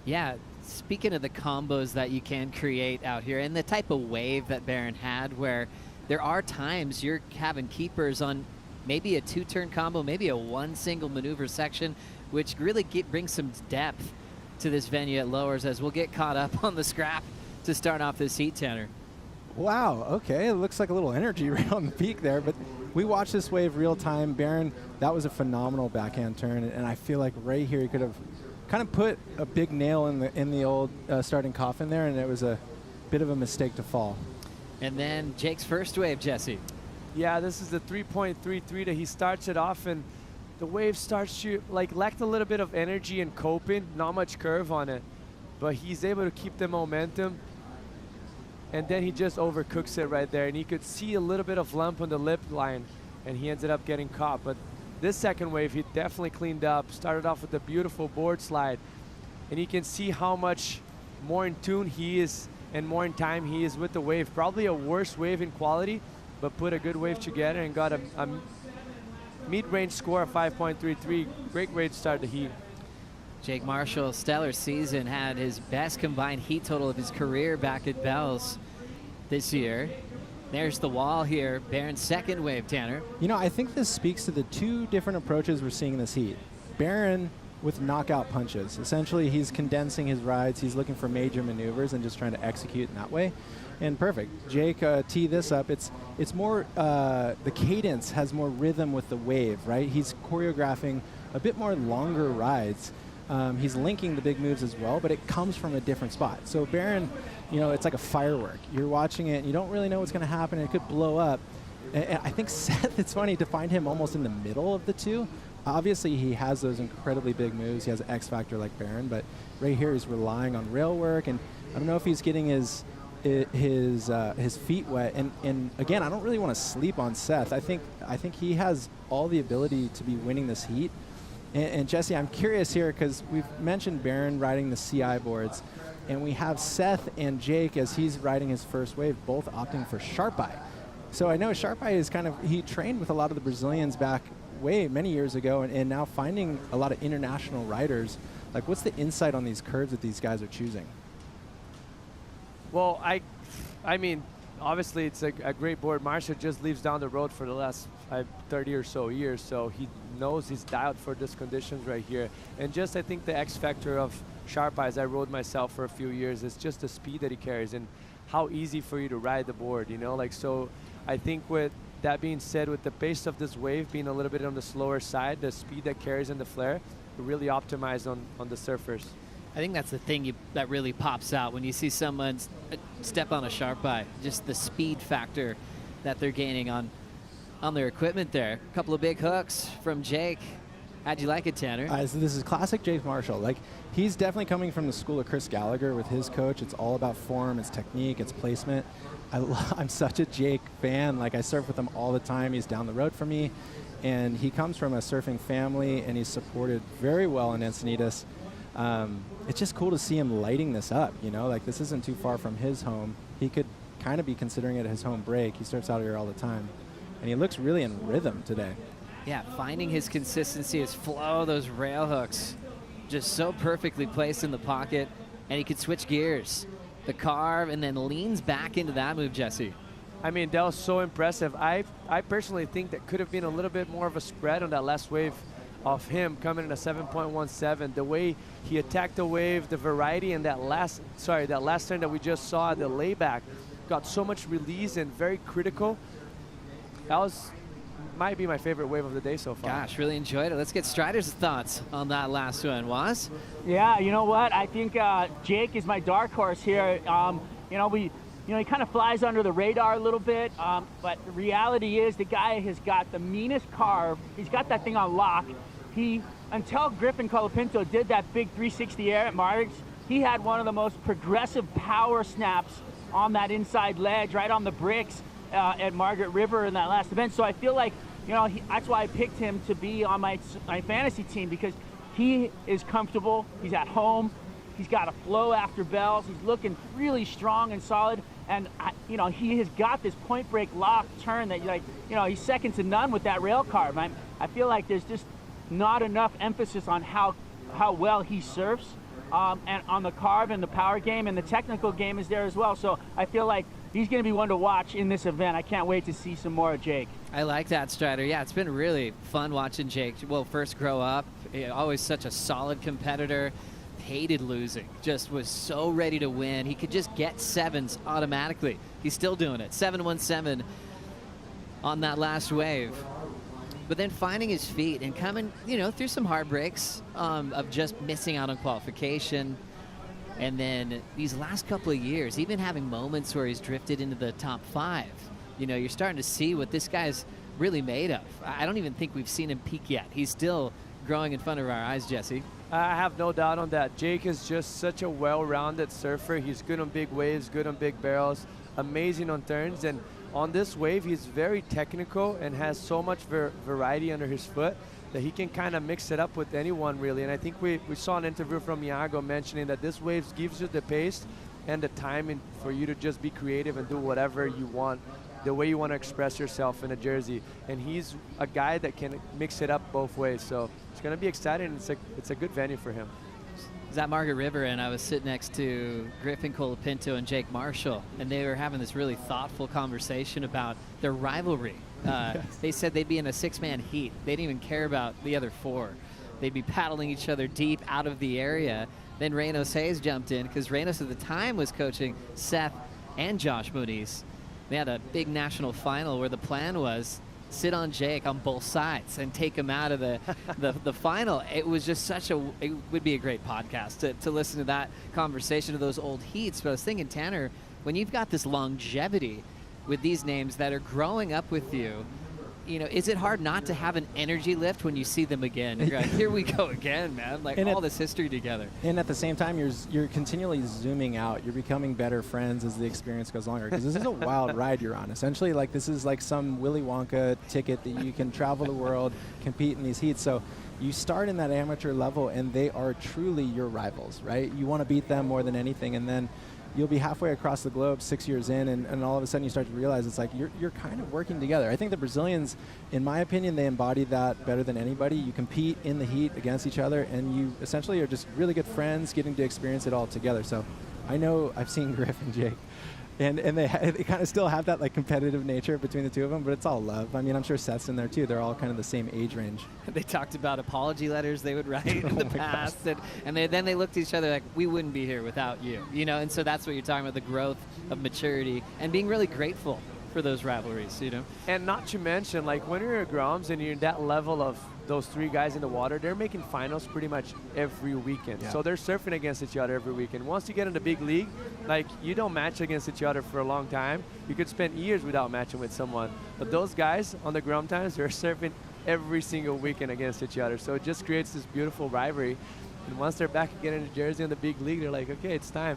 Speaker 1: Yeah, speaking of the combos that you can create out here and the type of wave that Barron had, where there are times you're having keepers on maybe a 2-turn combo, maybe a 1 single maneuver section, which really brings some depth to this venue at lowers, as we'll get caught up on the scrap to start off this heat, Tanner.
Speaker 11: Wow, okay, it looks like a little energy right on the peak there, but we watched this wave real time. Barron, that was a phenomenal backhand turn, and I feel like right here he could have kind of put a big nail in the old starting coffin there, and it was a bit of a mistake to fall.
Speaker 1: And then Jake's first wave, Jesse.
Speaker 3: Yeah, this is the 3.33 that he starts it off, and the wave starts to, like, lacked a little bit of energy and coping, not much curve on it, but he's able to keep the momentum, and then he just overcooks it right there, and you could see a little bit of lump on the lip line, and he ended up getting caught. But this second wave, he definitely cleaned up, started off with a beautiful board slide, and you can see how much more in tune he is and more in time he is with the wave. Probably a worse wave in quality, but put a good wave together and got a mid-range score of 5.33. Great way to start the heat.
Speaker 1: Jake Marshall, stellar season, had his best combined heat total of his career back at Bell's this year. There's the wall here. Barron's second wave, Tanner.
Speaker 11: You know, I think this speaks to the two different approaches we're seeing in this heat. Barron with knockout punches. Essentially, he's condensing his rides. He's looking for major maneuvers and just trying to execute in that way. And perfect. Jake tee this up. It's more, the cadence has more rhythm with the wave, right? He's choreographing a bit more longer rides. He's linking the big moves as well, but it comes from a different spot. So Barron, you know, it's like a firework. You're watching it, and you don't really know what's going to happen. It could blow up. And I think Seth, it's funny to find him almost in the middle of the two. Obviously, he has those incredibly big moves. He has an X factor like Barron, but right here he's relying on rail work, and I don't know if he's getting his feet wet. And again, I don't really want to sleep on Seth. I think he has all the ability to be winning this heat. And Jesse, I'm curious here because we've mentioned Barron riding the CI boards, and we have Seth and Jake, as he's riding his first wave, both opting for Sharp Eye. So I know Sharp Eye is he trained with a lot of the Brazilians back way many years ago, and now finding a lot of international riders. Like, what's the insight on these curves that these guys are choosing?
Speaker 3: Well, I mean, obviously it's a great board. Marshall just lives down the road for the last 30 or so years, so he knows he's dialed for these conditions right here. And just, I think the X factor of Sharp Eyes, I rode myself for a few years, is just the speed that he carries and how easy for you to ride the board, you know? Like, so I think with that being said, with the pace of this wave being a little bit on the slower side, the speed that carries in the flare, really optimized on the surfers.
Speaker 1: I think that's the thing that really pops out when you see someone step on a Sharp Eye, just the speed factor that they're gaining on their equipment there. A couple of big hooks from Jake. How'd you like it, Tanner?
Speaker 11: So this is classic Jake Marshall. Like, he's definitely coming from the school of Chris Gallagher with his coach. It's all about form, it's technique, it's placement. I'm such a Jake fan. Like, I surf with him all the time. He's down the road from me, and he comes from a surfing family, and he's supported very well in Encinitas. It's just cool to see him lighting this up, you know? Like, this isn't too far from his home. He could kind of be considering it his home break. He surfs out here all the time, and he looks really in rhythm today.
Speaker 1: Yeah, finding his consistency, his flow, those rail hooks, just so perfectly placed in the pocket, and he could switch gears. The carve, and then leans back into that move, Jesse.
Speaker 3: I mean, that was so impressive. I personally think that could have been a little bit more of a spread on that last wave of him coming in a 7.17. The way he attacked the wave, the variety, and that last turn that we just saw, the layback, got so much release and very critical. That might be my favorite wave of the day so far.
Speaker 1: Gosh, really enjoyed it. Let's get Strider's thoughts on that last one. Was?
Speaker 6: Yeah, you know what? I think Jake is my dark horse here. He kind of flies under the radar a little bit, but the reality is the guy has got the meanest carve. He's got that thing on lock. Until Griffin Colapinto did that big 360 air at Margs, he had one of the most progressive power snaps on that inside ledge, right on the bricks at Margaret River in that last event. So I feel like, that's why I picked him to be on my fantasy team, because he is comfortable, he's at home, he's got a flow after bells, he's looking really strong and solid, and he has got this point break lock turn that he's second to none with that rail carve. I feel like there's just not enough emphasis on how well he surfs, and on the carve and the power game, and the technical game is there as well. So I feel like he's going to be one to watch in this event. I can't wait to see some more of Jake.
Speaker 1: I like that, Strider. Yeah, it's been really fun watching Jake. Well, first grow up, always such a solid competitor. Hated losing, just was so ready to win. He could just get sevens automatically. He's still doing it. 717 on that last wave. But then finding his feet and coming, through some heartbreaks of just missing out on qualification. And then these last couple of years, even having moments where he's drifted into the top 5. You're starting to see what this guy's really made of. I don't even think we've seen him peak yet. He's still growing in front of our eyes, Jesse.
Speaker 3: I have no doubt on that. Jake is just such a well-rounded surfer. He's good on big waves, good on big barrels, amazing on turns. And on this wave, he's very technical and has so much variety under his foot that he can kind of mix it up with anyone, really. And I think we saw an interview from Iago mentioning that this wave gives you the pace and the time for you to just be creative and do whatever you want, the way you want to express yourself in a jersey. And he's a guy that can mix it up both ways. So it's going to be exciting. It's a good venue for him.
Speaker 1: I was at Margaret River, and I was sitting next to Griffin Colapinto and Jake Marshall, and they were having this really thoughtful conversation about their rivalry. They said they'd be in a 6-man heat. They didn't even care about the other 4. They'd be paddling each other deep out of the area. Then Reynos Hayes jumped in because Reynos at the time was coaching Seth and Josh Muniz. They had a big national final where the plan was sit on Jake on both sides and take him out of the final. It was just it would be a great podcast to listen to that conversation of those old heats. But I was thinking, Tanner, when you've got this longevity with these names that are growing up with you, is it hard not to have an energy lift when you see them again? You're like, here we go again, man. Like, all this history together.
Speaker 11: And at the same time, you're continually zooming out. You're becoming better friends as the experience goes longer. Because this is a wild ride you're on. Essentially, like, this is like some Willy Wonka ticket that you can travel the world, compete in these heats. So you start in that amateur level, and they are truly your rivals, right? You want to beat them more than anything, and then you'll be halfway across the globe 6 years in, and all of a sudden you start to realize it's like you're kind of working together. I think the Brazilians, in my opinion, they embody that better than anybody. You compete in the heat against each other, and you essentially are just really good friends getting to experience it all together. So I know I've seen Griff and Jake, and they kind of still have that like competitive nature between the two of them, but it's all love. I mean, I'm sure Seth's in there too. They're all kind of the same age range.
Speaker 1: They talked about apology letters they would write in the past, and then they looked at each other like, we wouldn't be here without you, and so that's what you're talking about, the growth of maturity and being really grateful for those rivalries,
Speaker 3: And not to mention, like, when you're at Groms and you're in that level of those 3 guys in the water, they're making finals pretty much every weekend.
Speaker 11: Yeah.
Speaker 3: So they're surfing against each other every weekend. Once you get in the big league, like, you don't match against each other for a long time. You could spend years without matching with someone. But those guys on the Grom times, they're surfing every single weekend against each other. So it just creates this beautiful rivalry. And once they're back again in Jersey in the big league, they're like, okay, it's time.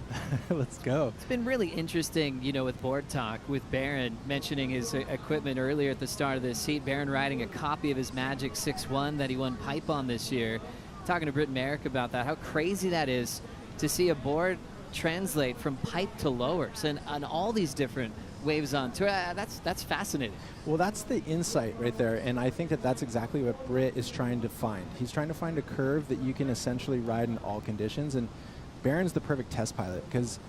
Speaker 11: Let's go.
Speaker 1: It's been really interesting, with Board Talk, with Barron mentioning his equipment earlier at the start of this heat. Barron riding a copy of his Magic 6-1 that he won pipe on this year. Talking to Britt Merrick about that, how crazy that is to see a board translate from pipe to lowers and on all these different waves on tour. That's fascinating.
Speaker 11: Well, that's the insight right there, and I think that's exactly what Britt is trying to find. He's trying to find a curve that you can essentially ride in all conditions, and Barron's the perfect test pilot, because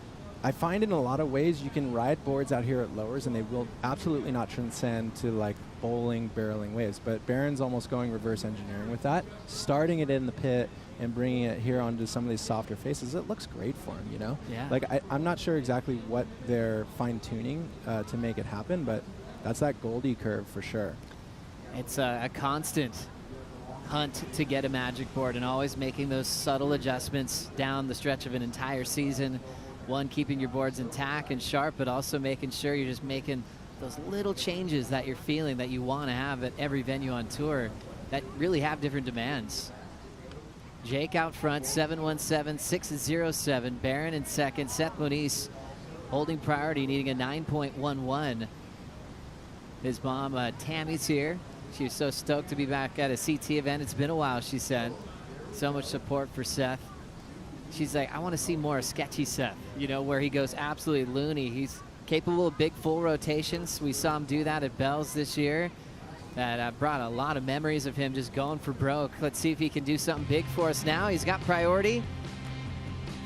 Speaker 11: I find in a lot of ways you can ride boards out here at lowers and they will absolutely not transcend to like bowling, barreling waves, but Barron's almost going reverse engineering with that, starting it in the pit and bringing it here onto some of these softer faces. It looks great for him,
Speaker 1: Yeah.
Speaker 11: Like, I'm not sure exactly what they're fine-tuning to make it happen, but that's that Goldie curve for sure.
Speaker 1: It's a constant hunt to get a magic board and always making those subtle adjustments down the stretch of an entire season. One, keeping your boards intact and sharp, but also making sure you're just making those little changes that you're feeling that you want to have at every venue on tour that really have different demands. Jake out front, 717, 607. Barron in second. Seth Muniz holding priority, needing a 9.11. His mom, Tammy's here. She was so stoked to be back at a CT event. It's been a while, she said. So much support for Seth. She's like, I want to see more of sketchy Seth, where he goes absolutely loony. He's capable of big full rotations. We saw him do that at Bell's this year. That brought a lot of memories of him just going for broke. Let's see if he can do something big for us now. He's got priority.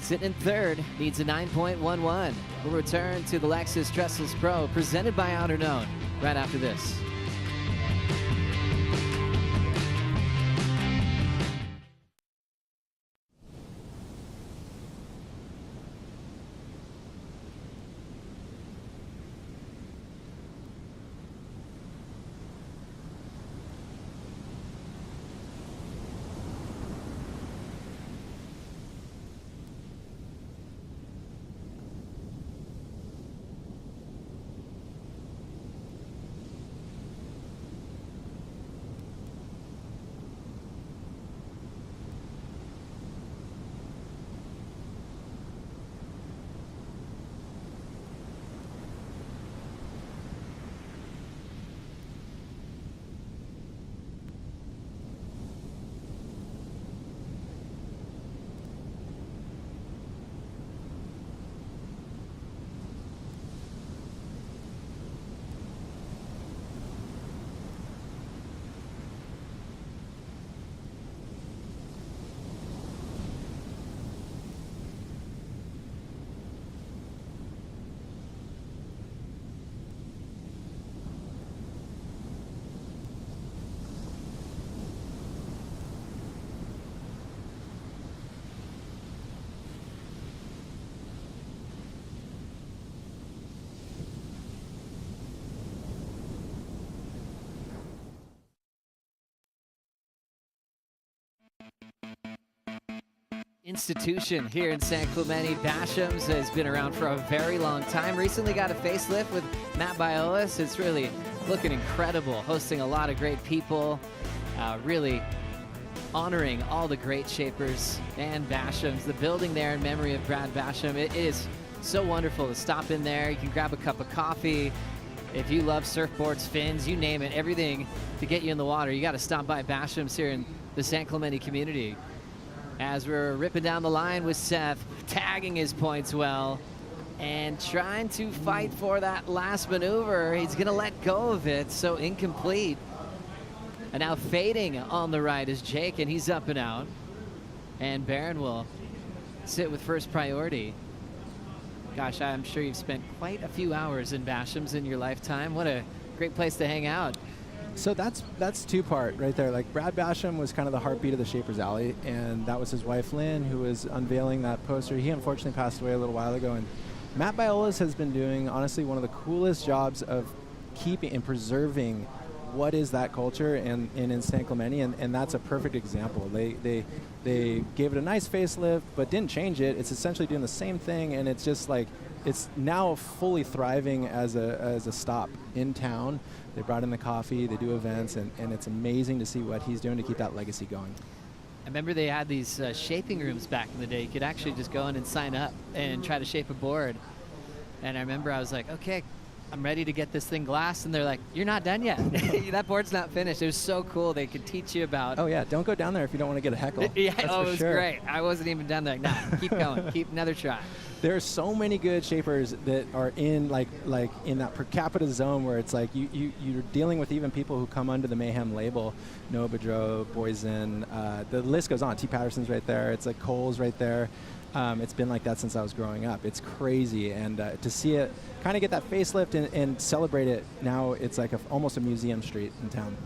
Speaker 1: Sitting in third, needs a 9.11. We'll return to the Lexus Trestles Pro, presented by Outerknown, right after this. Institution here in San Clemente. Basham's has been around for a very long time. Recently got a facelift with Matt Biolis. It's really looking incredible, hosting a lot of great people, really honoring all the great shapers and Basham's. The building there in memory of Brad Basham, it is so wonderful to stop in there. You can grab a cup of coffee. If you love surfboards, fins, you name it, everything to get you in the water, you got to stop by Basham's here in the San Clemente community. As we're ripping down the line with Seth, tagging his points well, and trying to fight for that last maneuver. He's gonna let go of it, so incomplete. And now fading on the right is Jake, and he's up and out. And Barron will sit with first priority. Gosh, I'm sure you've spent quite a few hours in Basham's in your lifetime. What a great place to hang out.
Speaker 11: So that's two-part right there. Like, Brad Basham was kind of the heartbeat of the Shapers Alley, and that was his wife Lynn who was unveiling that poster. He unfortunately passed away a little while ago, and Matt Biolis has been doing, honestly, one of the coolest jobs of keeping and preserving what is that culture in San Clemente, and that's a perfect example. They gave it a nice facelift, but didn't change it. It's essentially doing the same thing, and it's just like, it's now fully thriving as a stop in town. They brought in the coffee, they do events, and it's amazing to see what he's doing to keep that legacy going.
Speaker 1: I remember they had these shaping rooms back in the day. You could actually just go in and sign up and try to shape a board. And I remember I was like, okay, I'm ready to get this thing glassed. And they're like, you're not done yet. That board's not finished. It was so cool. They could teach you about.
Speaker 11: Oh, yeah. Don't go down there if you don't want to get a heckle.
Speaker 1: Yeah,
Speaker 11: That's
Speaker 1: oh,
Speaker 11: for
Speaker 1: it was
Speaker 11: sure.
Speaker 1: great. I wasn't even done there. Nah, keep going. Keep another try.
Speaker 11: There are so many good shapers that are in like in that per capita zone where it's like you're dealing with even people who come under the Mayhem label. Noah Bedreau, Boysen, the list goes on. T. Patterson's right there. It's like Cole's right there. It's been like that since I was growing up. It's crazy, and to see it kind of get that facelift and celebrate it now, it's like almost a museum street in town.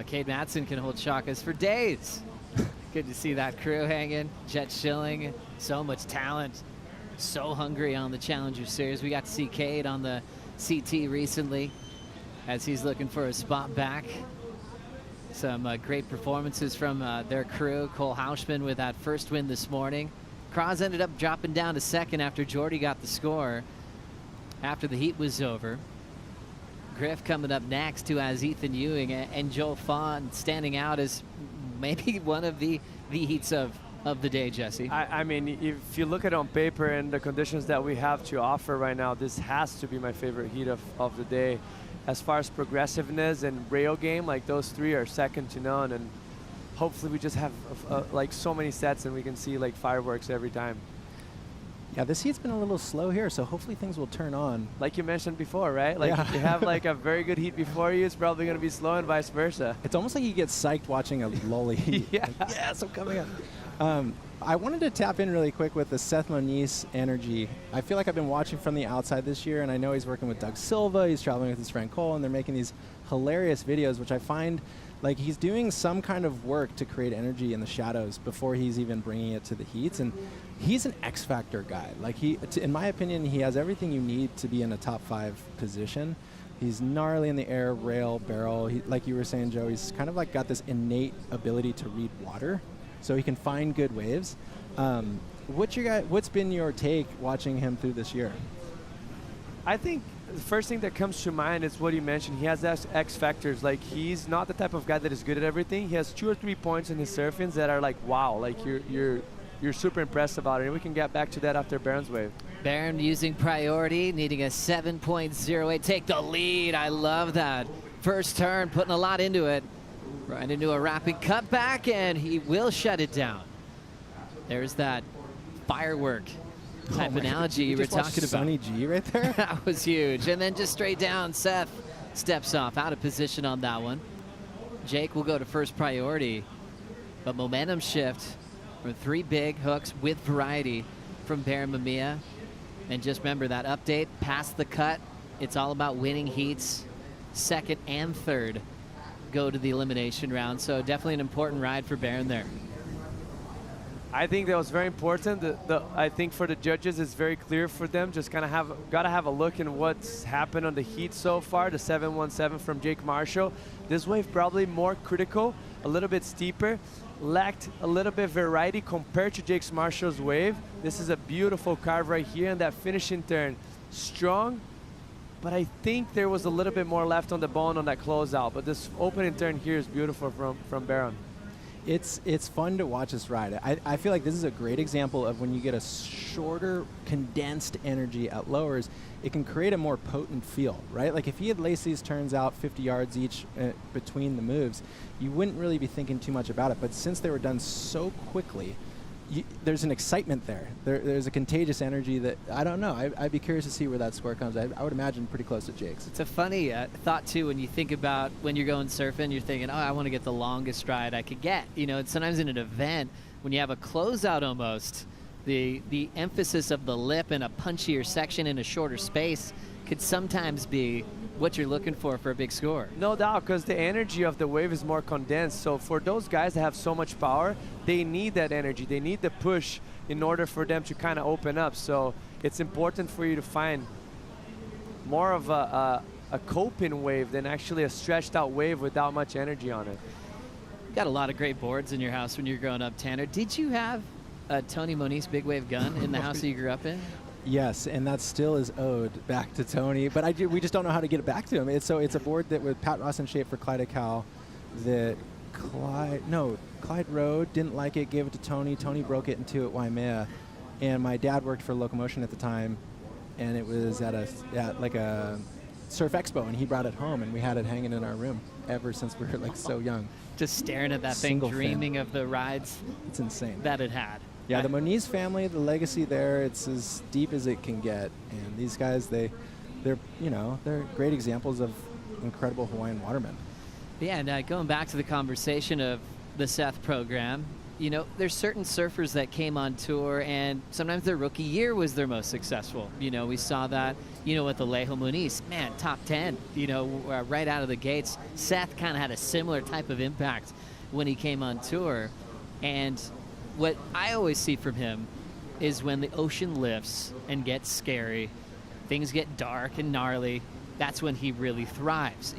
Speaker 1: Cade Madsen can hold shakas for days. Good to see that crew hanging. Jet Schilling, so much talent. So hungry on the Challenger Series. We got to see Cade on the CT recently as he's looking for a spot back. Some great performances from their crew. Cole Hauschman with that first win this morning. Kraz ended up dropping down to second after Jordy got the score after the heat was over. Griff coming up next, who has Ethan Ewing and Joel Fawn standing out as maybe one of the heats of the day, Jesse.
Speaker 3: I mean, if you look at it on paper and the conditions that we have to offer right now, this has to be my favorite heat of the day. As far as progressiveness and rail game, like those three are second to none, and hopefully we just have like so many sets and we can see like fireworks every time.
Speaker 11: Yeah, this heat's been a little slow here, so hopefully things will turn on.
Speaker 3: Like you mentioned before, right? Like if you have like a very good heat before you, it's probably going to be slow and vice versa.
Speaker 11: It's almost like you get psyched watching a lolly heat.
Speaker 3: Yeah.
Speaker 11: Like, yes, I'm coming up. I wanted to tap in really quick with the Seth Moniz energy. I feel like I've been watching from the outside this year, and I know he's working with Doug Silva, he's traveling with his friend Cole, and they're making these hilarious videos, which I find like he's doing some kind of work to create energy in the shadows before he's even bringing it to the heats. And he's an X Factor guy. Like in my opinion, he has everything you need to be in a top 5 position. He's gnarly in the air, rail, barrel. Like you were saying, Joe, he's kind of like got this innate ability to read water, so he can find good waves. What's been your take watching him through this year?
Speaker 3: I think the first thing that comes to mind is what you mentioned. He has X factors. Like, he's not the type of guy that is good at everything. He has 2 or 3 points in his surfings that are like, wow, like you're super impressed about it. And we can get back to that after Barron's wave.
Speaker 1: Barron using priority, needing a 7.08. Take the lead. I love that. First turn, putting a lot into it. Right into a rapid cutback, and he will shut it down. There's that firework type analogy you were talking about.
Speaker 11: Sonny G right there?
Speaker 1: That was huge. And then just straight down, Seth steps off, out of position on that one. Jake will go to first priority, but momentum shift from 3 big hooks with variety from Barron Mamiya. And just remember that update, past the cut, it's all about winning heats, second and third go to the elimination round. So definitely an important ride for Barron there.
Speaker 3: I think that was very important. I think for the judges, it's very clear for them. Just kind of gotta have a look in what's happened on the heat so far. The 717 from Jake Marshall. This wave probably more critical, a little bit steeper, lacked a little bit variety compared to Jake Marshall's wave. This is a beautiful carve right here, and that finishing turn, strong. But I think there was a little bit more left on the bone on that closeout. But this opening turn here is beautiful from Barron.
Speaker 11: It's fun to watch this ride. I feel like this is a great example of when you get a shorter, condensed energy at lowers, it can create a more potent feel, right? Like if he had laced these turns out 50 yards each between the moves, you wouldn't really be thinking too much about it. But since they were done so quickly, there's an excitement there. There's a contagious energy that, I don't know. I'd be curious to see where that score comes. I would imagine pretty close to Jake's.
Speaker 1: It's a funny thought, too, when you think about when you're going surfing, you're thinking, oh, I want to get the longest ride I could get. You know, and sometimes in an event, when you have a closeout almost, the emphasis of the lip in a punchier section in a shorter space could sometimes be what you're looking for a big score.
Speaker 3: No doubt, because the energy of the wave is more condensed. So for those guys that have so much power, they need that energy. They need the push in order for them to kind of open up. So it's important for you to find more of a coping wave than actually a stretched out wave without much energy on it.
Speaker 1: You got a lot of great boards in your house when you were growing up, Tanner. Did you have a Tony Moniz big wave gun in the house that you grew up in?
Speaker 11: Yes, and that still is owed back to Tony, but we just don't know how to get it back to him. It's a board that with Pat Ross in shape for Clyde Cal, that Clyde Road didn't like it, gave it to Tony. Tony broke it in two at Waimea, and my dad worked for Locomotion at the time, and it was at a surf expo, and he brought it home, and we had it hanging in our room ever since we were like so young.
Speaker 1: Just staring at that thing, dreaming of the rides.
Speaker 11: It's insane.
Speaker 1: That it had.
Speaker 11: Yeah, the Moniz family, the legacy there, it's as deep as it can get. And these guys, they're great examples of incredible Hawaiian watermen.
Speaker 1: Yeah, and going back to the conversation of the Seth program, you know, there's certain surfers that came on tour and sometimes their rookie year was their most successful. You know, we saw that, with Alejo Muniz, man, top 10, right out of the gates. Seth kind of had a similar type of impact when he came on tour. And what I always see from him is when the ocean lifts and gets scary, things get dark and gnarly, that's when he really thrives.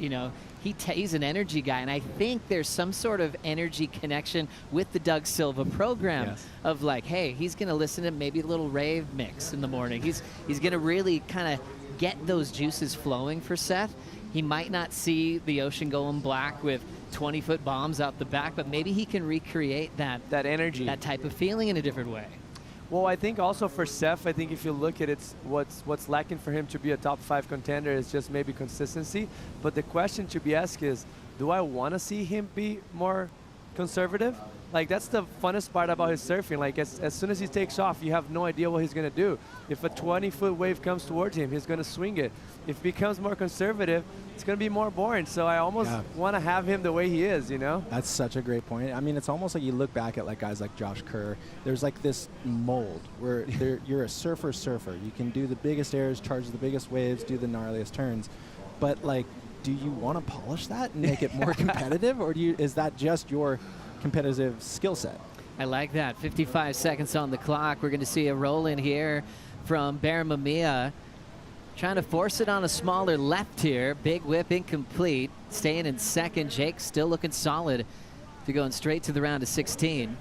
Speaker 1: He's an energy guy, and I think there's some sort of energy connection with the Doug Silva program. Yes. Of like, hey, he's going to listen to maybe a little rave mix in the morning. He's going to really kind of get those juices flowing for Seth. He might not see the ocean going black with 20-foot bombs out the back, but maybe he can recreate that
Speaker 3: energy,
Speaker 1: that type of feeling in a different way.
Speaker 3: Well, I think also for Seth, I think if you look at it, what's lacking for him to be a top 5 contender is just maybe consistency. But the question to be asked is, do I want to see him be more conservative? Like, that's the funnest part about his surfing. Like, as soon as he takes off, you have no idea what he's going to do. If a 20-foot wave comes towards him, he's going to swing it. If he becomes more conservative, it's going to be more boring. So I almost want to have him the way he is,
Speaker 11: That's such a great point. I mean, it's almost like you look back at like guys like Josh Kerr. There's like this mold where you're a surfer. You can do the biggest airs, charge the biggest waves, do the gnarliest turns. But, like, do you want to polish that and make it more competitive? Or is that just your competitive skill set?
Speaker 1: I like that. 55 seconds on the clock. We're going to see a roll in here from Baron Mamiya. Trying to force it on a smaller left here. Big whip incomplete. Staying in second. Jake still looking solid. They're going straight to the round of 16.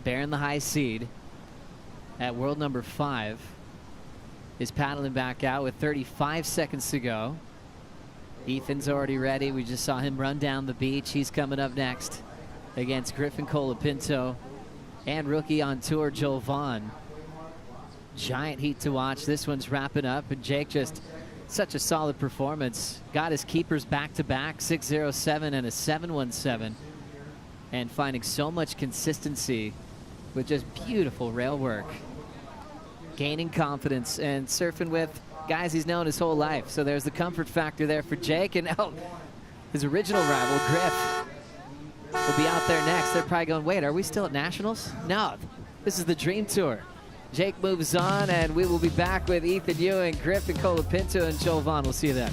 Speaker 1: Baron, the high seed at world number 5, is paddling back out with 35 seconds to go. Ethan's already ready. We just saw him run down the beach. He's coming up next against Griffin Colapinto and rookie on tour Joel Vaughn. Giant heat to watch. This one's wrapping up, and Jake just such a solid performance. Got his keepers back-to-back, 607 and a 717, and finding so much consistency with just beautiful rail work. Gaining confidence and surfing with guys he's known his whole life. So there's the comfort factor there for Jake, and his original rival, Griff, will be out there next. They're probably going, wait, are we still at Nationals? No, this is the Dream Tour. Jake moves on, and we will be back with Ethan Ewing, Griffin Colapinto, and Joel Vaughn. We'll see you then.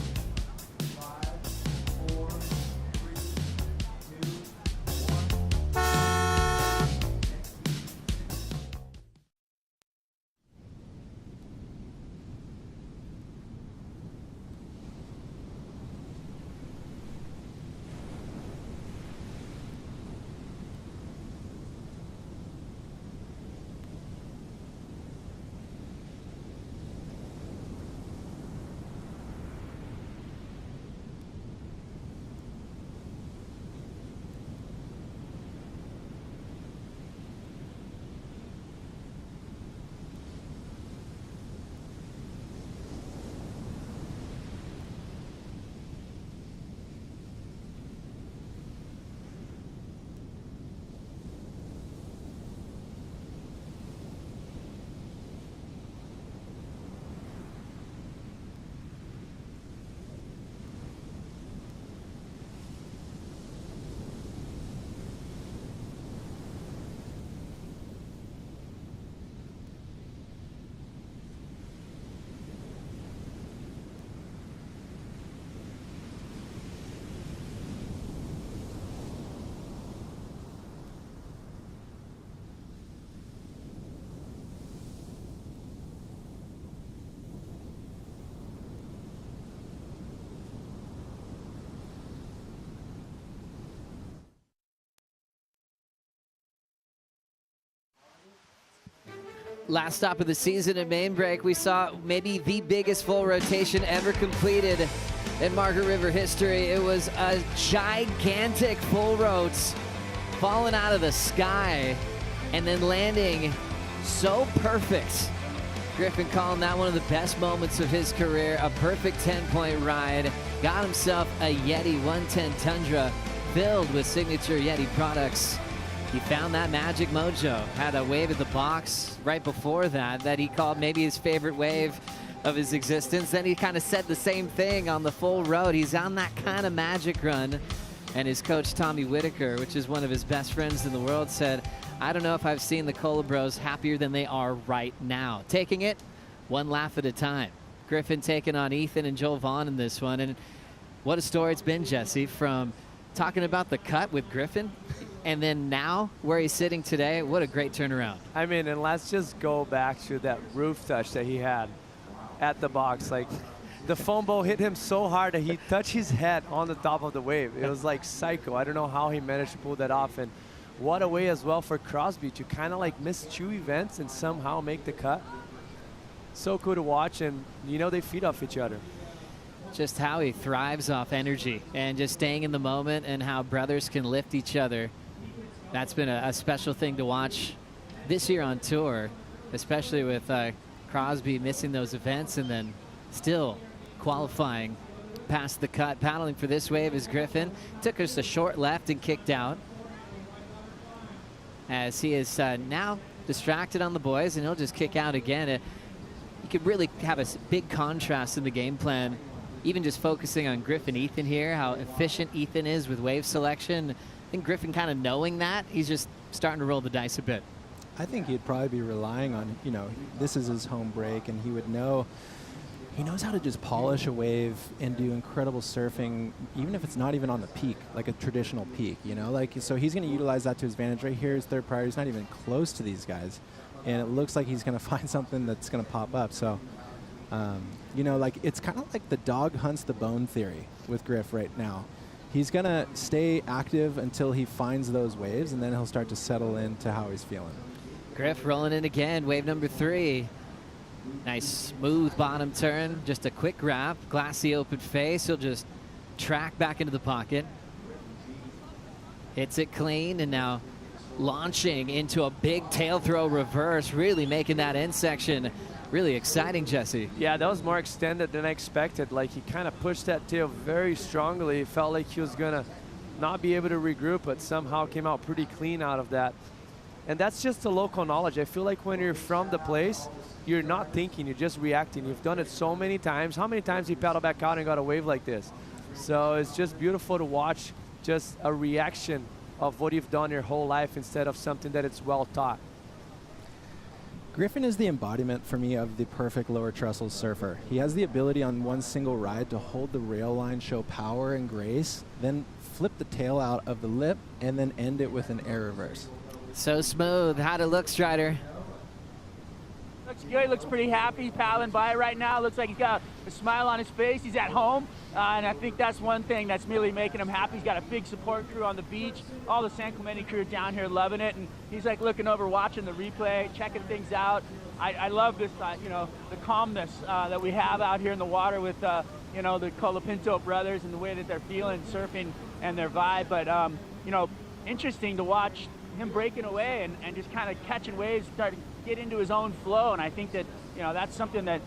Speaker 1: Last stop of the season at main break, we saw maybe the biggest full rotation ever completed in Margaret River history. It was a gigantic full rotes falling out of the sky and then landing so perfect. Griffin calling that one of the best moments of his career. A perfect 10-point ride. Got himself a Yeti 110 Tundra filled with signature Yeti products. He found that magic mojo. Had a wave at the box right before that he called maybe his favorite wave of his existence. Then he kind of said the same thing on the full road. He's on that kind of magic run. And his coach, Tommy Whitaker, which is one of his best friends in the world, said, I don't know if I've seen the Cola Bros happier than they are right now. Taking it one laugh at a time. Griffin taking on Ethan and Joel Vaughn in this one. And what a story it's been, Jesse, from talking about the cut with Griffin and then now where he's sitting today. What a great turnaround.
Speaker 3: I mean, and let's just go back to that roof touch that he had at the box. Like, the foam bowl hit him so hard that he touched his head on the top of the wave. It was like psycho. I don't know how he managed to pull that off. And what a way as well for Crosby to kind of like miss 2 events and somehow make the cut. So cool to watch, and you know they feed off each other.
Speaker 1: Just how he thrives off energy and just staying in the moment, and how brothers can lift each other. That's been a special thing to watch this year on tour, especially with Crosby missing those events and then still qualifying past the cut. Paddling for this wave is Griffin. Took us a short left and kicked out, as he is now distracted on the boys, and he'll just kick out again. You could really have a big contrast in the game plan, even just focusing on Griffin Ethan here, how efficient Ethan is with wave selection. I think Griffin kind of knowing that, he's just starting to roll the dice a bit.
Speaker 11: I think he'd probably be relying on, you know, this is his home break, and he would know, he knows how to just polish a wave and do incredible surfing, even if it's not even on the peak, like a traditional peak, you know? Like, so he's going to utilize that to his advantage. Right here, his third priority. He's not even close to these guys, and it looks like he's going to find something that's going to pop up. So, you know, like, it's kind of like the dog hunts the bone theory with Griff right now. He's going to stay active until he finds those waves, and then he'll start to settle into how he's feeling.
Speaker 1: Griff rolling in again, wave number 3. Nice smooth bottom turn, just a quick wrap, glassy open face. He'll just track back into the pocket. Hits it clean, and now launching into a big tail throw reverse, really making that end section really exciting, Jesse.
Speaker 3: Yeah, that was more extended than I expected. Like, he kind of pushed that tail very strongly. It felt like he was going to not be able to regroup, but somehow came out pretty clean out of that. And that's just the local knowledge. I feel like when you're from the place, you're not thinking, you're just reacting. You've done it so many times. How many times you paddle back out and got a wave like this? So it's just beautiful to watch, just a reaction of what you've done your whole life instead of something that it's well taught.
Speaker 11: Griffin is the embodiment for me of the perfect lower trestles surfer. He has the ability on one single ride to hold the rail line, show power and grace, then flip the tail out of the lip, and then end it with an air reverse.
Speaker 1: So smooth. How'd it look, Strider?
Speaker 6: Looks good. Looks pretty happy. He's paddling by right now. Looks like he's got a smile on his face. He's at home. And I think that's one thing that's really making him happy. He's got a big support crew on the beach. All the San Clemente crew down here loving it. And he's like looking over, watching the replay, checking things out. I love this, you know, the calmness that we have out here in the water with, you know, the Colapinto brothers and the way that they're feeling surfing and their vibe. But, you know, interesting to watch him breaking away and just kind of catching waves, starting to get into his own flow. And I think that, you know, that's something that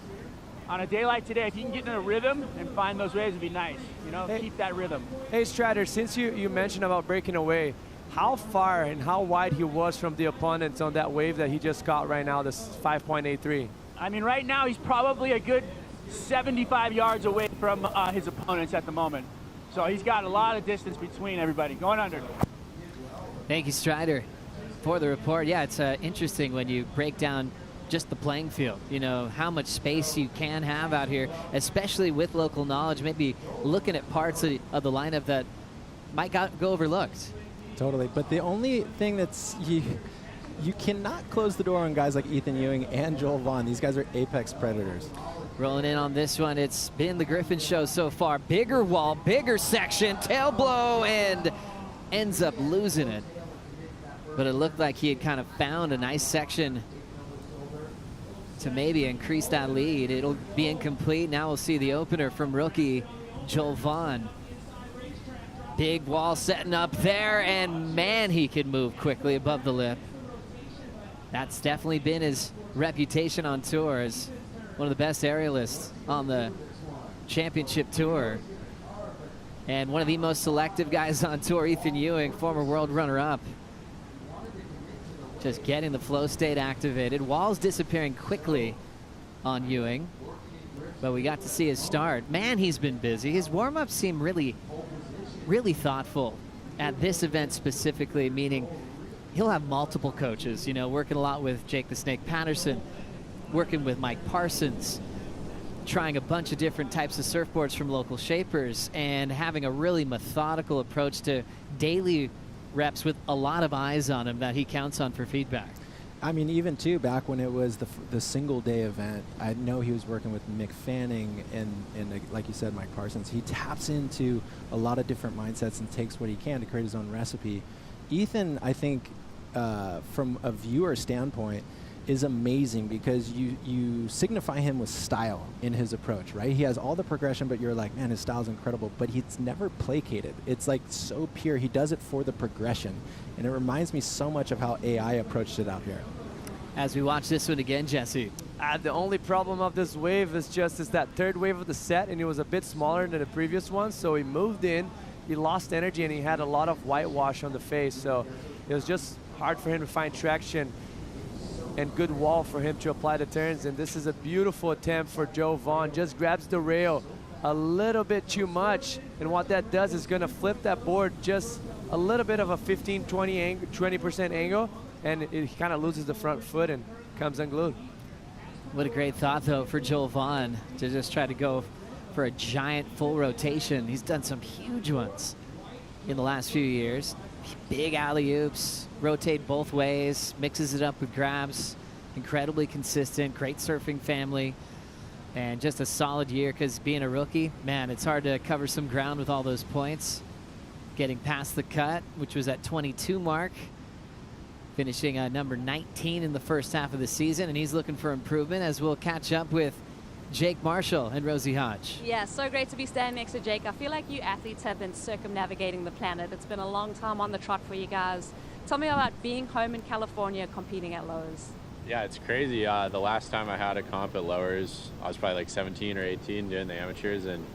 Speaker 6: on a day like today, if you can get in a rhythm and find those waves, it'd be nice. You know, keep that rhythm.
Speaker 3: Hey, Strider, since you mentioned about breaking away, how far and how wide he was from the opponents on that wave that he just caught right now, this 5.83?
Speaker 6: I mean, right now he's probably a good 75 yards away from his opponents at the moment. So he's got a lot of distance between everybody. Going under.
Speaker 1: Thank you, Strider, for the report. Yeah, it's interesting when you break down just the playing field, you know, how much space you can have out here, especially with local knowledge, maybe looking at parts of the lineup that might go overlooked.
Speaker 11: Totally, but the only thing that's, you cannot close the door on guys like Ethan Ewing and Joel Vaughn. These guys are apex predators.
Speaker 1: Rolling in on this one, it's been the Griffin show so far. Bigger wall, bigger section, tail blow, and ends up losing it. But it looked like he had kind of found a nice section to maybe increase that lead. It'll be incomplete. Now we'll see the opener from rookie Joel Vaughn. Big wall setting up there, and man, he can move quickly above the lip. That's definitely been his reputation on tour as one of the best aerialists on the championship tour. And one of the most selective guys on tour, Ethan Ewing, former world runner-up. Just getting the flow state activated. Wall's disappearing quickly on Ewing, but we got to see his start. Man, he's been busy. His warm-ups seem really thoughtful at this event specifically, meaning he'll have multiple coaches, you know, working a lot with Jake the Snake Patterson, working with Mike Parsons, trying a bunch of different types of surfboards from local shapers, and having a really methodical approach to daily reps with a lot of eyes on him that he counts on for feedback.
Speaker 11: I mean, even too, back when it was the single day event, I know he was working with Mick Fanning and like you said, Mike Parsons. He taps into a lot of different mindsets and takes what he can to create his own recipe. Ethan, I think, from a viewer standpoint, is amazing because you signify him with style in his approach, right? He has all the progression, but you're like, man, his style's incredible, but he's never placated. It's like so pure. He does it for the progression, and it reminds me so much of how AI approached it out here.
Speaker 1: As we watch this one again, Jesse.
Speaker 3: The only problem of this wave is that third wave of the set, and it was a bit smaller than the previous one, so he moved in, he lost energy, and he had a lot of whitewash on the face, so it was just hard for him to find traction and good wall for him to apply the turns. And this is a beautiful attempt for Joe Vaughn. Just grabs the rail a little bit too much, and what that does is going to flip that board just a little bit of a 20% angle, and it kind of loses the front foot and comes unglued.
Speaker 1: What a great thought, though, for Joel Vaughn to just try to go for a giant full rotation. He's done some huge ones in the last few years. Big alley-oops, rotate both ways, mixes it up with grabs. Incredibly consistent, great surfing family, and just a solid year because being a rookie, man, it's hard to cover some ground with all those points. Getting past the cut, which was at 22 mark, finishing number 19 in the first half of the season, and he's looking for improvement as we'll catch up with Jake Marshall and Rosie Hodge.
Speaker 20: Yeah, so great to be standing next to Jake. I feel like you athletes have been circumnavigating the planet. It's been a long time on the trot for you guys. Tell me about being home in California competing at Lowers.
Speaker 21: Yeah, it's crazy. The last time I had a comp at Lowers, I was probably like 17 or 18 doing the amateurs, and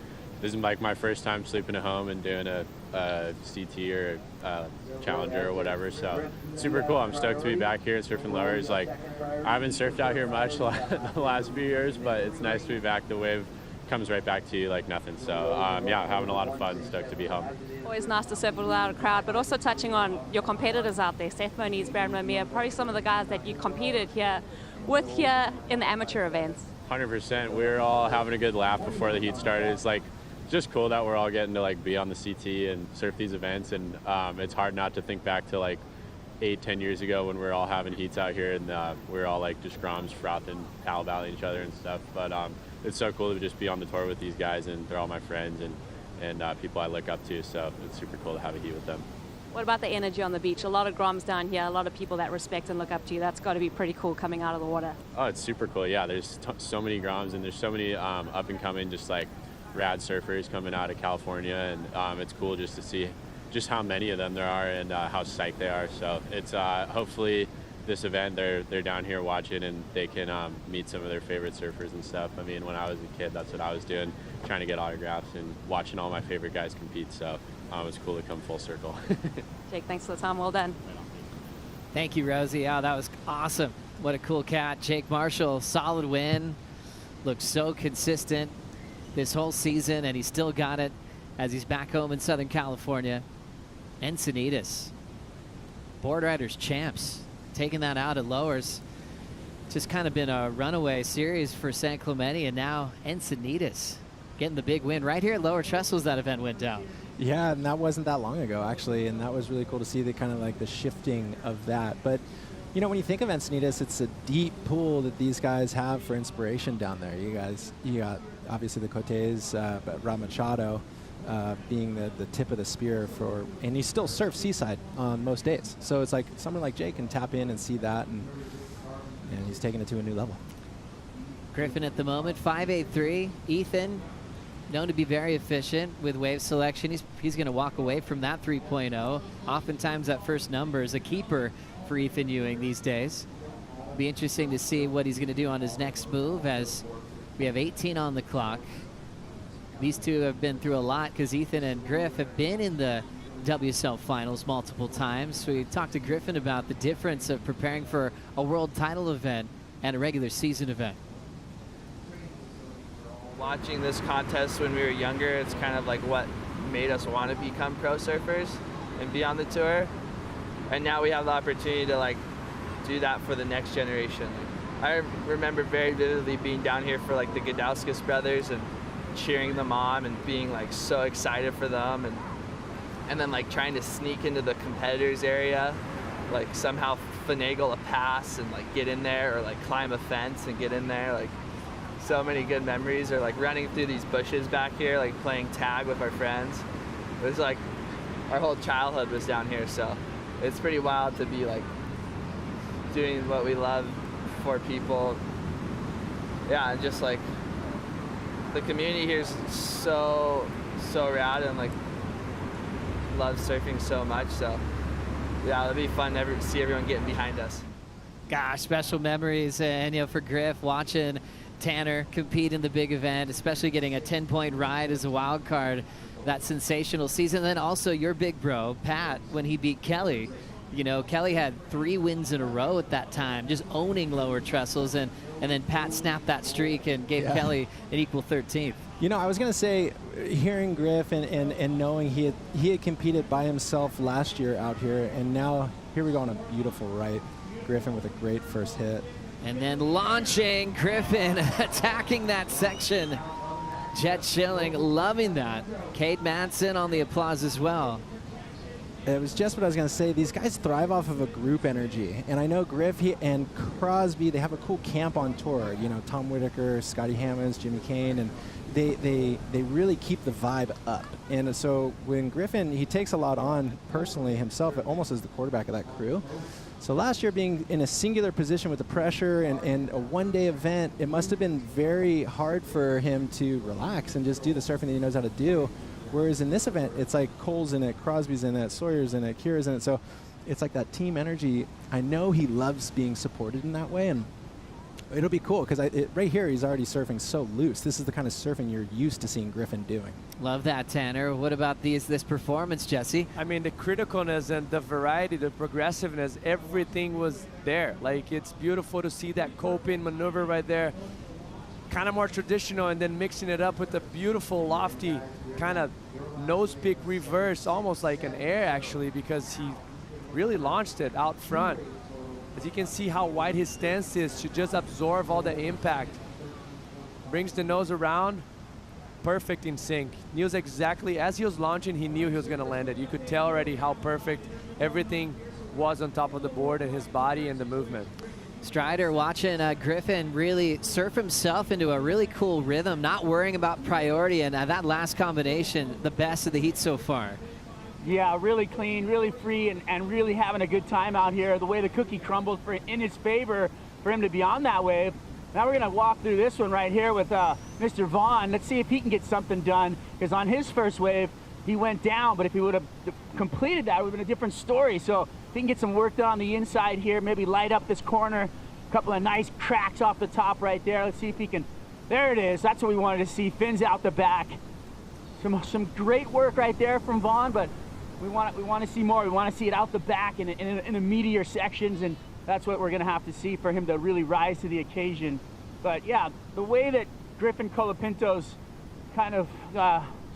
Speaker 21: this is like my first time sleeping at home and doing a CT or a Challenger or whatever, so super cool. I'm stoked to be back here at surfing Lowers. Like, I haven't surfed out here much the last few years, but it's nice to be back. The wave comes right back to you like nothing, so yeah, having a lot of fun. Stoked to be home.
Speaker 20: Always nice to surf without a crowd, but also touching on your competitors out there, Seth Moniz, Baron Mamiya, probably some of the guys that you competed here with here in the amateur events.
Speaker 21: 100%. We were all having a good laugh before the heat started. It's like just cool that we're all getting to like be on the CT and surf these events, and it's hard not to think back to like 8-10 years ago when we were all having heats out here and we were all like just groms frothing, pal-balling each other and stuff. But it's so cool to just be on the tour with these guys, and they're all my friends and people I look up to, so it's super cool to have a heat with them.
Speaker 20: What about the energy on the beach? A lot of groms down here, a lot of people that respect and look up to you. That's got to be pretty cool coming out of the water.
Speaker 21: Oh, it's super cool. Yeah, there's so many groms, and there's so many up and coming just like rad surfers coming out of California, and it's cool just to see just how many of them there are and how psyched they are. So it's hopefully this event they're down here watching and they can meet some of their favorite surfers and stuff. I mean, when I was a kid, that's what I was doing, trying to get autographs and watching all my favorite guys compete. So it was cool to come full circle.
Speaker 20: Jake, thanks for the time. Well done.
Speaker 1: Thank you, Rosie. Oh, that was awesome. What a cool cat. Jake Marshall, solid win. Looks so consistent this whole season, and he's still got it as he's back home in Southern California. Encinitas, board riders champs, taking that out at Lowers. Just kind of been a runaway series for San Clemente, and now Encinitas getting the big win right here at Lower Trestles. That event went down.
Speaker 11: Yeah, and that wasn't that long ago, actually, and that was really cool to see the kind of like the shifting of that. But you know, when you think of Encinitas, it's a deep pool that these guys have for inspiration down there. You got obviously the Cotes, but Rob Machado being the tip of the spear for, and he still surfs seaside on most days. So it's like someone like Jake can tap in and see that, and he's taking it to a new level.
Speaker 1: Griffin at the moment, 5.83. Ethan, known to be very efficient with wave selection. He's going to walk away from that 3.0. Oftentimes that first number is a keeper for Ethan Ewing these days. Be interesting to see what he's going to do on his next move, as we have 18 on the clock. These two have been through a lot because Ethan and Griff have been in the WSL finals multiple times. So we talked to Griffin about the difference of preparing for a world title event and a regular season event.
Speaker 5: Watching this contest when we were younger, it's kind of like what made us want to become pro surfers and be on the tour. And now we have the opportunity to like do that for the next generation. I remember very vividly being down here for like the Gdauskas brothers and cheering them on and being like so excited for them, and then like trying to sneak into the competitors area, like somehow finagle a pass and like get in there, or like climb a fence and get in there. Like so many good memories, or like running through these bushes back here, like playing tag with our friends. It was like our whole childhood was down here, so it's pretty wild to be like doing what we love for people. Yeah, and just like the community here is so rad, and like love surfing so much. So yeah, it'll be fun to see everyone getting behind us.
Speaker 1: Gosh, special memories, and you know, for Griff, watching Tanner compete in the big event, especially getting a 10-point ride as a wild card, that sensational season. Then also your big bro, Pat, when he beat Kelly. You know, Kelly had 3 wins in a row at that time, just owning lower trestles, and then Pat snapped that streak and gave Kelly an equal 13th.
Speaker 11: You know, I was going to say, hearing Griff and knowing he had competed by himself last year out here, and now here we go on a beautiful right. Griffin with a great first hit.
Speaker 1: And then launching, Griffin attacking that section. Jet Schilling, loving that. Cade Madsen on the applause as well.
Speaker 11: It was just what I was going to say. These guys thrive off of a group energy. And I know Griff and Crosby, they have a cool camp on tour. You know, Tom Whitaker, Scotty Hammonds, Jimmy Kane, and they really keep the vibe up. And so when Griffin, he takes a lot on personally himself, almost as the quarterback of that crew. So last year, being in a singular position with the pressure and a one-day event, it must have been very hard for him to relax and just do the surfing that he knows how to do. Whereas in this event, it's like Cole's in it, Crosby's in it, Sawyer's in it, Kira's in it. So it's like that team energy. I know he loves being supported in that way, and it'll be cool because right here he's already surfing so loose. This is the kind of surfing you're used to seeing Griffin doing.
Speaker 1: Love that, Tanner. What about this performance, Jesse?
Speaker 3: I mean, the criticalness and the variety, the progressiveness, everything was there. Like, it's beautiful to see that coping maneuver right there. Kind of more traditional, and then mixing it up with the beautiful lofty kind of nose pick reverse, almost like an air actually, because he really launched it out front. As you can see how wide his stance is to just absorb all the impact. Brings the nose around, perfect in sync. Knew exactly, as he was launching, he knew he was going to land it. You could tell already how perfect everything was on top of the board, and his body and the movement.
Speaker 1: Strider watching Griffin really surf himself into a really cool rhythm, not worrying about priority, and that last combination, the best of the heat so far.
Speaker 6: Yeah, really clean, really free, and really having a good time out here. The way the cookie crumbled in his favor for him to be on that wave. Now we're going to walk through this one right here with Mr. Vaughn. Let's see if he can get something done, because on his first wave, he went down, but if he would have completed that, it would have been a different story. So if he can get some work done on the inside here, maybe light up this corner, a couple of nice cracks off the top right there. Let's see if he can, there it is. That's what we wanted to see, fins out the back. Some great work right there from Vaughn, but we want to see more. We want to see it out the back in the meatier sections, and that's what we're going to have to see for him to really rise to the occasion. But yeah, the way that Griffin Colapinto's kind of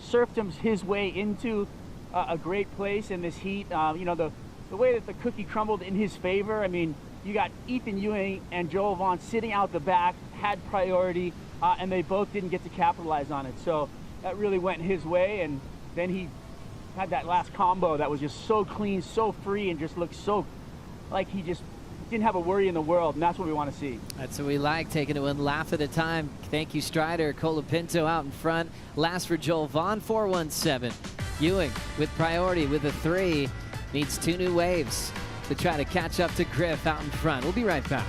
Speaker 6: surfed his way into a great place in this heat, you know, the way that the cookie crumbled in his favor. I mean, you got Ethan Ewing and Joel Vaughn sitting out the back, had priority, and they both didn't get to capitalize on it. So that really went his way, and then he had that last combo that was just so clean, so free, and just looked so like he just didn't have a worry in the world, and that's what we want to see.
Speaker 1: That's what we like, taking it one laugh at a time. Thank you, Strider. Colapinto out in front. Last for Joel Vaughn, 417. Ewing with priority with a 3. Needs 2 new waves to try to catch up to Griff out in front. We'll be right back.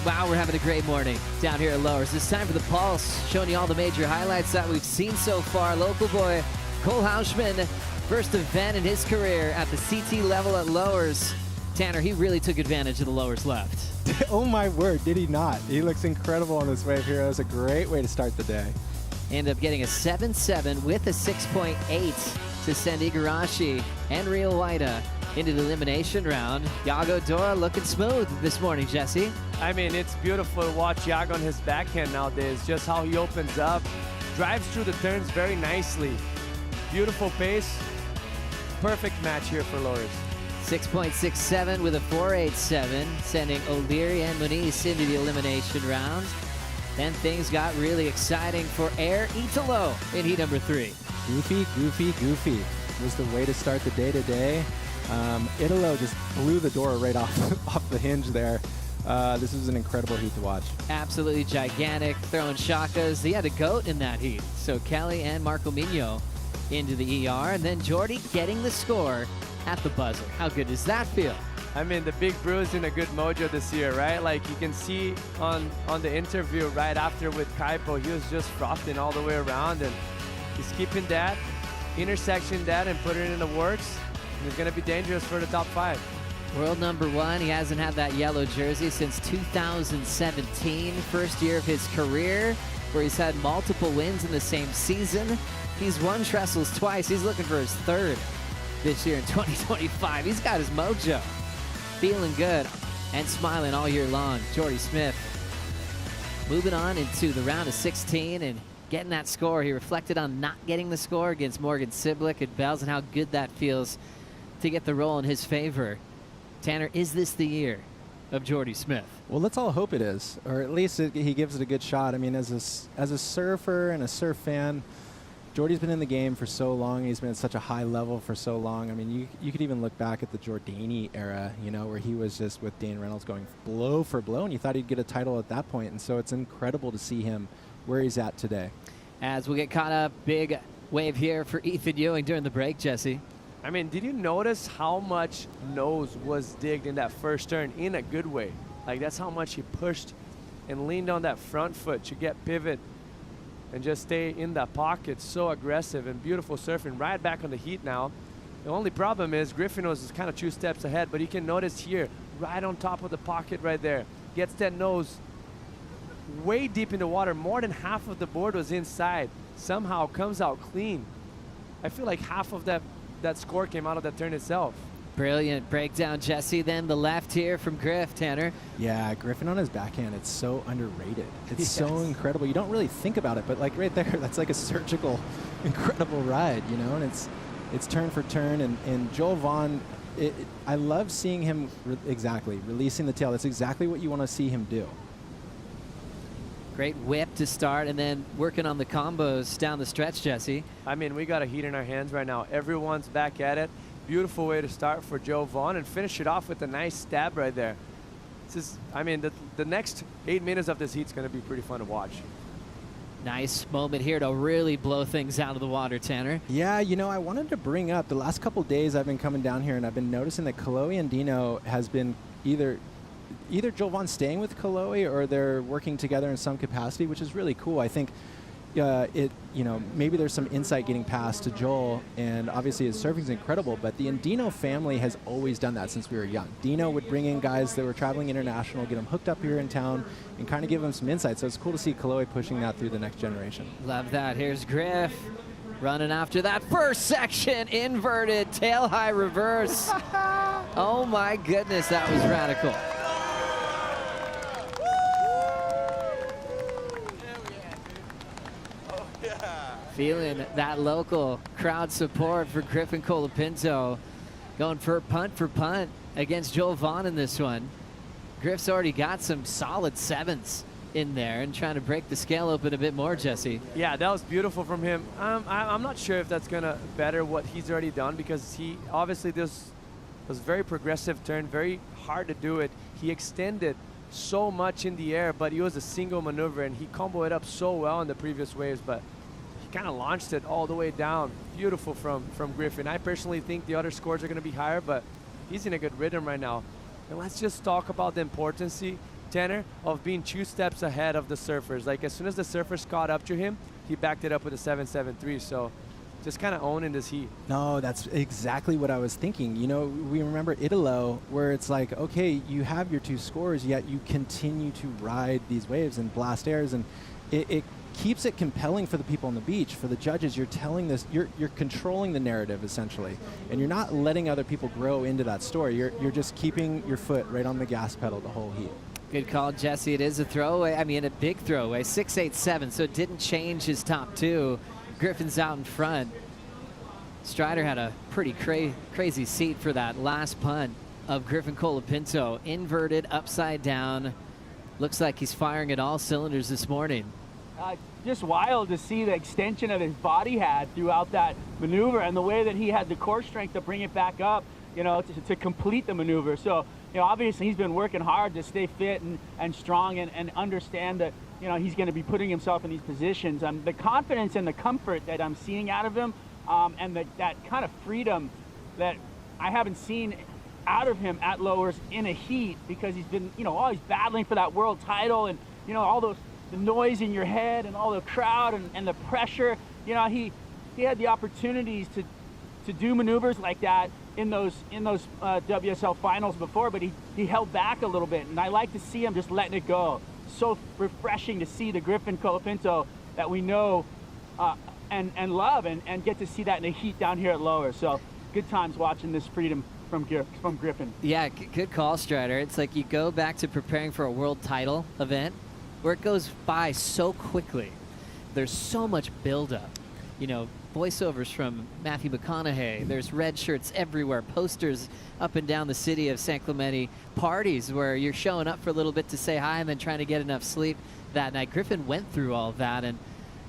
Speaker 1: Wow, we're having a great morning down here at Lowers. It's time for the Pulse, showing you all the major highlights that we've seen so far. Local boy Cole Hauschman, first event in his career at the CT level at Lowers. Tanner, he really took advantage of the Lowers left.
Speaker 11: Oh my word, did he not? He looks incredible on this wave here. That was a great way to start the day.
Speaker 1: Ended up getting a 7.7 with a 6.8 to send Igarashi and Real Waida into the elimination round. Yago Dora looking smooth this morning, Jesse.
Speaker 3: I mean, it's beautiful to watch Yago on his backhand nowadays, just how he opens up, drives through the turns very nicely. Beautiful pace, perfect match here for Lowers.
Speaker 1: 6.67 with a 4.87, sending O'Leary and Muniz into the elimination round. Then things got really exciting for Air Italo in heat number 3.
Speaker 11: Goofy, goofy, goofy was the way to start the day today. Italo just blew the door right off the hinge there. This was an incredible heat to watch.
Speaker 1: Absolutely gigantic, throwing shakas. He had a goat in that heat. So Kelly and Marco Mino into the ER, and then Jordy getting the score at the buzzer. How good does that feel?
Speaker 3: I mean, the big brew's in a good mojo this year, right? Like you can see on the interview right after with Kaipo, he was just frothing all the way around, and he's keeping that, intersection that, and putting it in the works. And he's going to be dangerous for the top 5.
Speaker 1: World number 1. He hasn't had that yellow jersey since 2017, first year of his career, where he's had multiple wins in the same season. He's won Trestles twice. He's looking for his 3rd this year in 2025. He's got his mojo. Feeling good and smiling all year long. Jordy Smith moving on into the round of 16 and getting that score. He reflected on not getting the score against Morgan Siblick at Bells and how good that feels to get the roll in his favor. Tanner, is this the year of Jordy Smith?
Speaker 11: Well, let's all hope it is, or at least he gives it a good shot. I mean, as a surfer and a surf fan, Jordy's been in the game for so long. He's been at such a high level for so long. I mean, you could even look back at the Jordani era, you know, where he was just with Dane Reynolds going blow for blow, and you thought he'd get a title at that point. And so it's incredible to see him where he's at today.
Speaker 1: As we get caught up, big wave here for Ethan Ewing during the break, Jesse.
Speaker 3: I mean, did you notice how much nose was digged in that first turn in a good way? Like, that's how much he pushed and leaned on that front foot to get pivot and just stay in that pocket. So aggressive and beautiful surfing right back on the heat now. The only problem is Griffin was kind of 2 steps ahead, but you can notice here, right on top of the pocket right there, gets that nose way deep in the water. More than half of the board was inside. Somehow comes out clean. I feel like half of that score came out of that turn itself.
Speaker 1: Brilliant breakdown, Jesse. Then the left here from Griff, Tanner.
Speaker 11: Yeah, Griffin on his backhand, it's so underrated. It's so incredible. You don't really think about it, but like right there, that's like a surgical, incredible ride, you know, and it's turn for turn. And Joel Vaughn, I love seeing him releasing the tail. That's exactly what you want to see him do.
Speaker 1: Great whip to start, and then working on the combos down the stretch, Jesse.
Speaker 3: I mean, we got a heat in our hands right now. Everyone's back at it. Beautiful way to start for Joe Vaughn and finish it off with a nice stab right there. This is, I mean, the next 8 minutes of this heat's going to be pretty fun to watch.
Speaker 1: Nice moment here to really blow things out of the water, Tanner.
Speaker 11: Yeah, you know, I wanted to bring up the last couple days I've been coming down here, and I've been noticing that Kalohe and Dino has been either Joel Vaughn staying with Kalohe or they're working together in some capacity, which is really cool. I think maybe there's some insight getting passed to Joel, and obviously his surfing is incredible, but the Andino family has always done that since we were young. Dino would bring in guys that were traveling international, get them hooked up here in town, and kind of give them some insight. So it's cool to see Kalohe pushing that through the next generation.
Speaker 1: Love that. Here's Griff running after that first section, inverted tail high reverse. Oh my goodness, that was radical. Feeling that local crowd support for Griffin Colapinto. Going for punt against Joel Vaughn in this one. Griff's already got some solid 7s in there and trying to break the scale open a bit more, Jesse.
Speaker 3: Yeah, that was beautiful from him. I'm not sure if that's going to better what he's already done, because he obviously this was very progressive turn, very hard to do it. He extended so much in the air, but he was a single maneuver, and he comboed it up so well in the previous waves, but kind of launched it all the way down. Beautiful from Griffin. I personally think the other scores are going to be higher, but he's in a good rhythm right now. And let's just talk about the importance Tanner, of being 2 steps ahead of the surfers. Like as soon as the surfers caught up to him, he backed it up with a 7.73. So just kind of owning this heat.
Speaker 11: No, that's exactly what I was thinking. You know, we remember Italo, where it's like, okay, you have your 2 scores, yet you continue to ride these waves and blast airs, and it keeps it compelling for the people on the beach, for the judges. You're telling this, you're controlling the narrative essentially, and you're not letting other people grow into that story. You're just keeping your foot right on the gas pedal the whole heat.
Speaker 1: Good call, Jesse. It is a throwaway. I mean, a big throwaway, 6.87, so it didn't change his top 2. Griffin's out in front. Strider had a pretty crazy seat for that last punt of Griffin Colapinto. Inverted, upside down. Looks like he's firing at all cylinders this morning.
Speaker 6: Just wild to see the extension of his body had throughout that maneuver, and the way that he had the core strength to bring it back up, you know, to complete the maneuver. So, you know, obviously he's been working hard to stay fit and strong and understand that, you know, he's going to be putting himself in these positions. The confidence and the comfort that I'm seeing out of him, and that kind of freedom that I haven't seen out of him at lowers in a heat, because he's been, you know, always battling for that world title, and, you know, all the noise in your head and all the crowd and the pressure. You know, he had the opportunities to do maneuvers like that in those WSL finals before, but he held back a little bit, and I like to see him just letting it go. So refreshing to see the Griffin Colapinto that we know and love, and get to see that in the heat down here at Lower. So good times watching this freedom from Griffin.
Speaker 1: Yeah, good call, Strider. It's like you go back to preparing for a world title event where it goes by so quickly. There's so much buildup. You know, voiceovers from Matthew McConaughey. There's red shirts everywhere, posters up and down the city of San Clemente, parties where you're showing up for a little bit to say hi and then trying to get enough sleep that night. Griffin went through all of that, and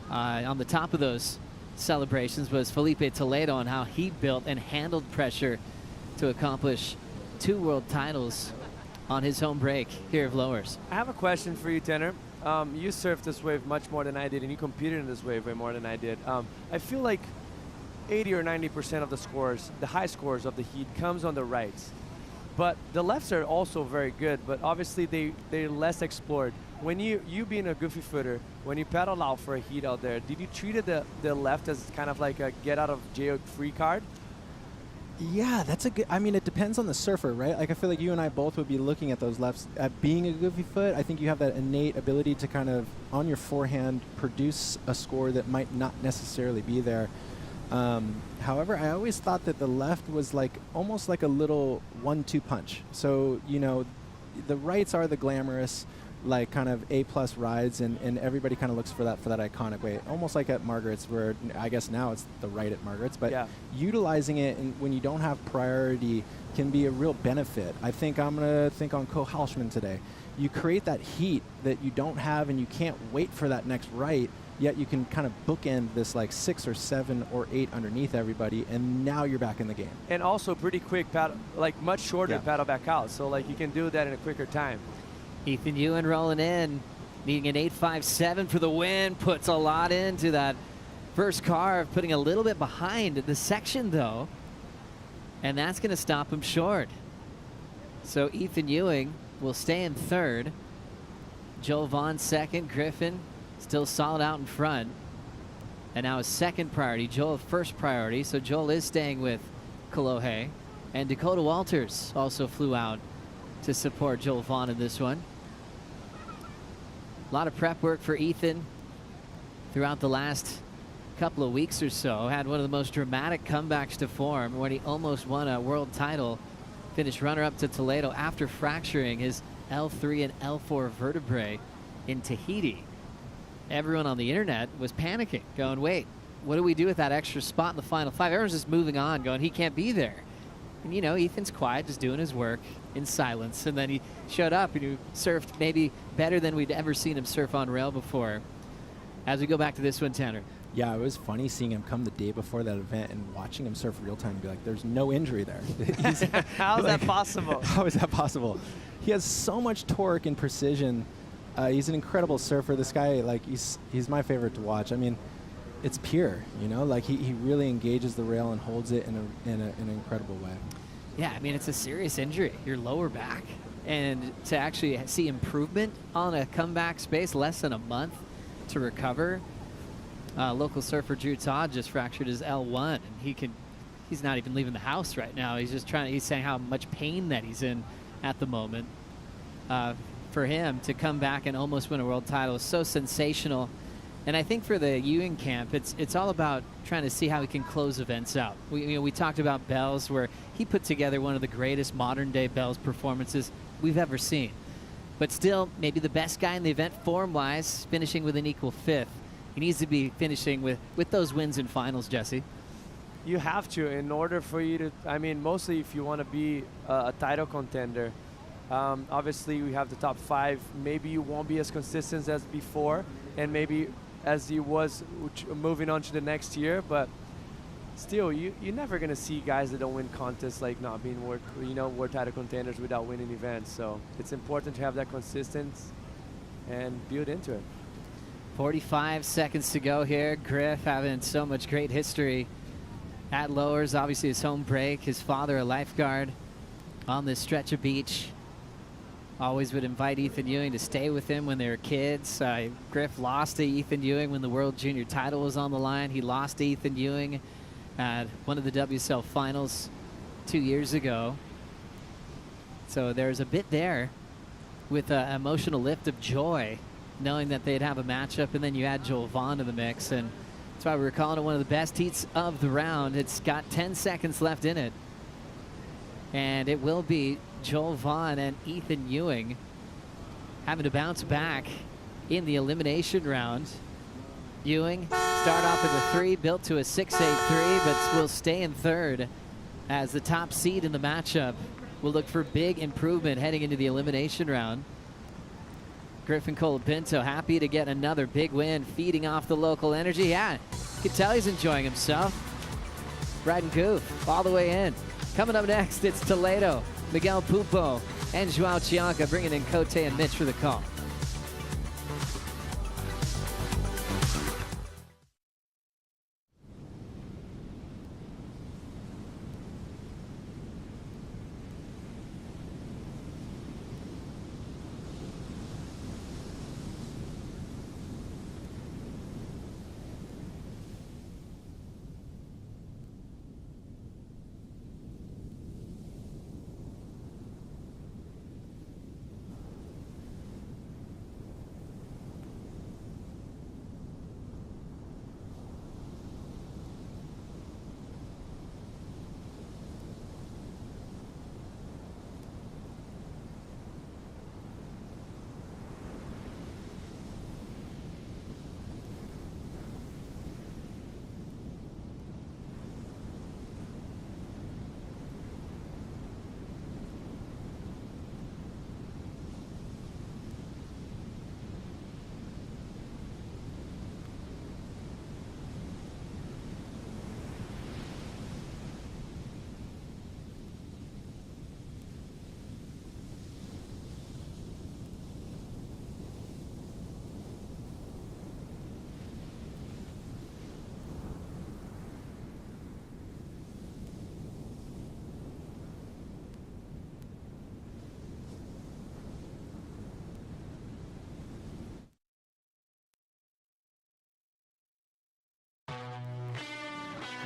Speaker 1: on the top of those celebrations was Felipe Toledo and how he built and handled pressure to accomplish 2 world titles on his home break here of Lowers.
Speaker 3: I have a question for you, Tanner. You surfed this wave much more than I did, and you competed in this wave way more than I did. I feel like 80 or 90% of the scores, the high scores of the heat, comes on the rights. But the lefts are also very good, but obviously they're less explored. When you being a goofy footer, when you paddle out for a heat out there, did you treat the left as kind of like a get out of jail free card?
Speaker 11: Yeah, that's a good, I mean, it depends on the surfer, right? Like, I feel like you and I both would be looking at those lefts. At being a goofy foot, I think you have that innate ability to kind of, on your forehand, produce a score that might not necessarily be there. However, I always thought that the left was like, almost like a little 1-2 punch. So, you know, the rights are the glamorous, like kind of A+ rides, and everybody kind of looks for that iconic way, almost like at Margaret's, where I guess now it's the right at Margaret's, but yeah, utilizing it when you don't have priority can be a real benefit. I think I'm gonna think on Ko Halschman today. You create that heat that you don't have, and you can't wait for that next right, yet you can kind of bookend this like 6 or 7 or 8 underneath everybody, and now you're back in the game.
Speaker 3: And also pretty quick paddle, like much shorter paddle back out, so like you can do that in a quicker time.
Speaker 1: Ethan Ewan rolling in, needing an 8.57 for the win, puts a lot into that first carve, putting a little bit behind the section though, and that's going to stop him short. So Ethan Ewing will stay in third. Joel Vaughn second, Griffin still solid out in front. And now his second priority, Joel first priority, so Joel is staying with Kolohe. And Dakota Walters also flew out to support Joel Vaughn in this one. A lot of prep work for Ethan throughout the last couple of weeks or so. Had one of the most dramatic comebacks to form when he almost won a world title. Finished runner-up to Toledo after fracturing his L3 and L4 vertebrae in Tahiti. Everyone on the internet was panicking, going, wait, what do we do with that extra spot in the final 5? Everyone's just moving on, going, he can't be there. And, you know, Ethan's quiet, just doing his work in silence. And then he showed up and he surfed maybe better than we'd ever seen him surf on rail before. As we go back to this one, Tanner.
Speaker 11: Yeah, it was funny seeing him come the day before that event and watching him surf real time and be like, there's no injury there.
Speaker 3: How is that possible?
Speaker 11: How is that possible? He has so much torque and precision. He's an incredible surfer. This guy, like, he's my favorite to watch. I mean, it's pure, you know, like he really engages the rail and holds it in an incredible way.
Speaker 1: Yeah, I mean, it's a serious injury. Your lower back. And to actually see improvement on a comeback space, less than a month to recover. Local surfer Drew Todd just fractured his L1, and he's not even leaving the house right now. He's just he's saying how much pain that he's in at the moment. For him to come back and almost win a world title is so sensational. And I think for the Ewing camp, it's all about trying to see how he can close events out. We talked about Bells, where he put together one of the greatest modern-day Bells performances we've ever seen. But still, maybe the best guy in the event form-wise, finishing with an equal 5th. He needs to be finishing with those wins in finals, Jesse.
Speaker 3: You have to, in order for you to, I mean, mostly if you want to be a title contender. Obviously, we have the top 5. Maybe you won't be as consistent as before, and maybe as you was moving on to the next year, but still, you're never going to see guys that don't win contests like not being world title contenders without winning events. So it's important to have that consistency and build into it.
Speaker 1: 45 seconds to go here. Griff having so much great history at Lowers. Obviously his home break, his father a lifeguard on this stretch of beach. Always would invite Ethan Ewing to stay with him when they were kids. Griff lost to Ethan Ewing when the World Junior title was on the line. He lost to Ethan Ewing at one of the WSL finals 2 years ago. So there's a bit there with an emotional lift of joy, knowing that they'd have a matchup, and then you add Joel Vaughn to the mix, and that's why we're calling it one of the best heats of the round. It's got 10 seconds left in it, and it will be Joel Vaughn and Ethan Ewing having to bounce back in the elimination round. Ewing start off with a 3, built to a 6.83, but will stay in 3rd as the top seed in the matchup. Will look for big improvement heading into the elimination round. Griffin Colapinto happy to get another big win, feeding off the local energy. Yeah, you can tell he's enjoying himself. Riding goof all the way in. Coming up next, it's Toledo. Miguel Pupo and Joao Chianca bringing in Cote and Mitch for the call.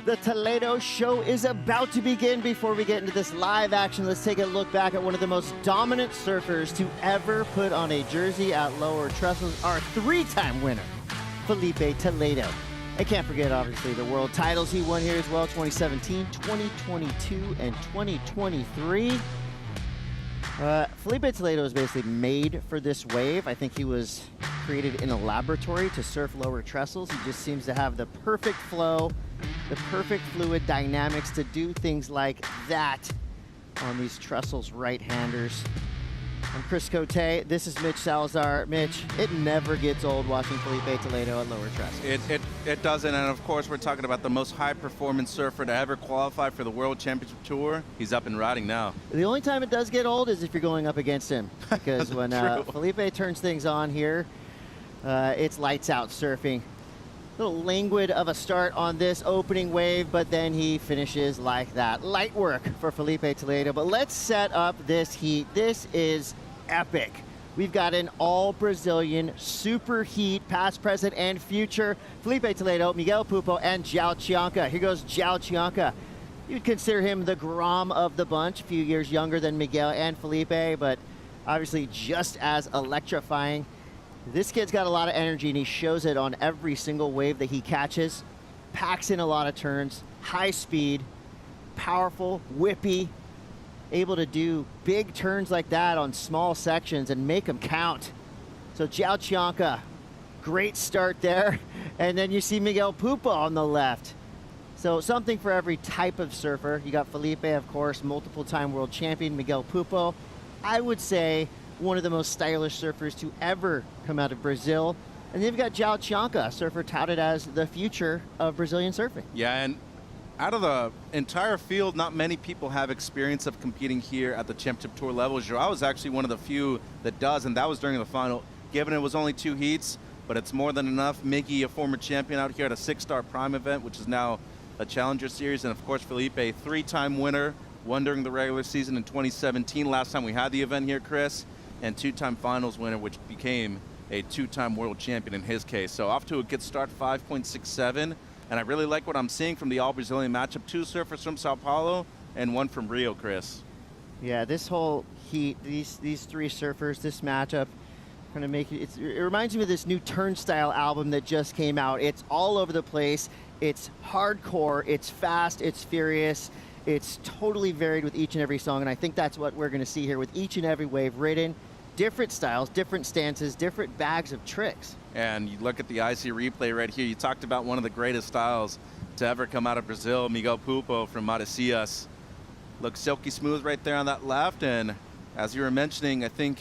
Speaker 7: The Toledo show is about to begin. Before we get into this live action, let's take a look back at one of the most dominant surfers to ever put on a jersey at Lower Trestles, our 3-time winner, Felipe Toledo. I can't forget, obviously, the world titles he won here as well, 2017, 2022, and 2023. Felipe Toledo is basically made for this wave. I think he was created in a laboratory to surf Lower Trestles. He just seems to have the perfect flow, the perfect fluid dynamics to do things like that on these Trestles right-handers. I'm Chris Cote. This is Mitch Salazar. Mitch, it never gets old watching Felipe Toledo at Lower Trestles.
Speaker 15: It doesn't, and of course we're talking about the most high-performance surfer to ever qualify for the World Championship Tour. He's up and riding now.
Speaker 7: The only time it does get old is if you're going up against him, because when Felipe turns things on here, it's lights out surfing. little languid of a start on this opening wave, but then he finishes like that. Light work for Felipe Toledo, but let's set up this heat. This is epic. We've got an all-Brazilian super heat, past, present, and future. Felipe Toledo, Miguel Pupo, and João Chianca. Here goes João Chianca. You'd consider him the Grom of the bunch, a few years younger than Miguel and Felipe, but obviously just as electrifying. This kid's got a lot of energy, and he shows it on every single wave that he catches. Packs in a lot of turns, high speed, powerful, whippy, able to do big turns like that on small sections and make them count. So João Chianca, great start there. And then you see Miguel Pupo on the left. So something for every type of surfer. You got Felipe, of course, multiple-time world champion, Miguel Pupo. I would say one of the most stylish surfers to ever come out of Brazil. And then you've got João Chianca, a surfer touted as the future of Brazilian surfing.
Speaker 15: Yeah, and out of the entire field, not many people have experience of competing here at the Championship Tour level. João is actually one of the few that does, and that was during the final. Given it was only 2 heats, but it's more than enough. Miggy, a former champion out here at a 6-star Prime event, which is now a Challenger Series, and of course Felipe, 3-time winner, won during the regular season in 2017, last time we had the event here, Chris, and 2-time finals winner, which became a 2-time world champion in his case. So off to a good start, 5.67, and I really like what I'm seeing from the all-Brazilian matchup. 2 surfers from Sao Paulo and 1 from Rio, Chris.
Speaker 7: Yeah, this whole heat, these 3 surfers, this matchup, kind of make it reminds me of this new Turnstile album that just came out. It's all over the place. It's hardcore, it's fast, it's furious. It's totally varied with each and every song, and I think that's what we're going to see here with each and every wave ridden. Different styles, different stances, different bags of tricks.
Speaker 15: And you look at the IC replay right here. You talked about one of the greatest styles to ever come out of Brazil, Miguel Pupo from Maresias. Looks silky smooth right there on that left, and as you were mentioning, I think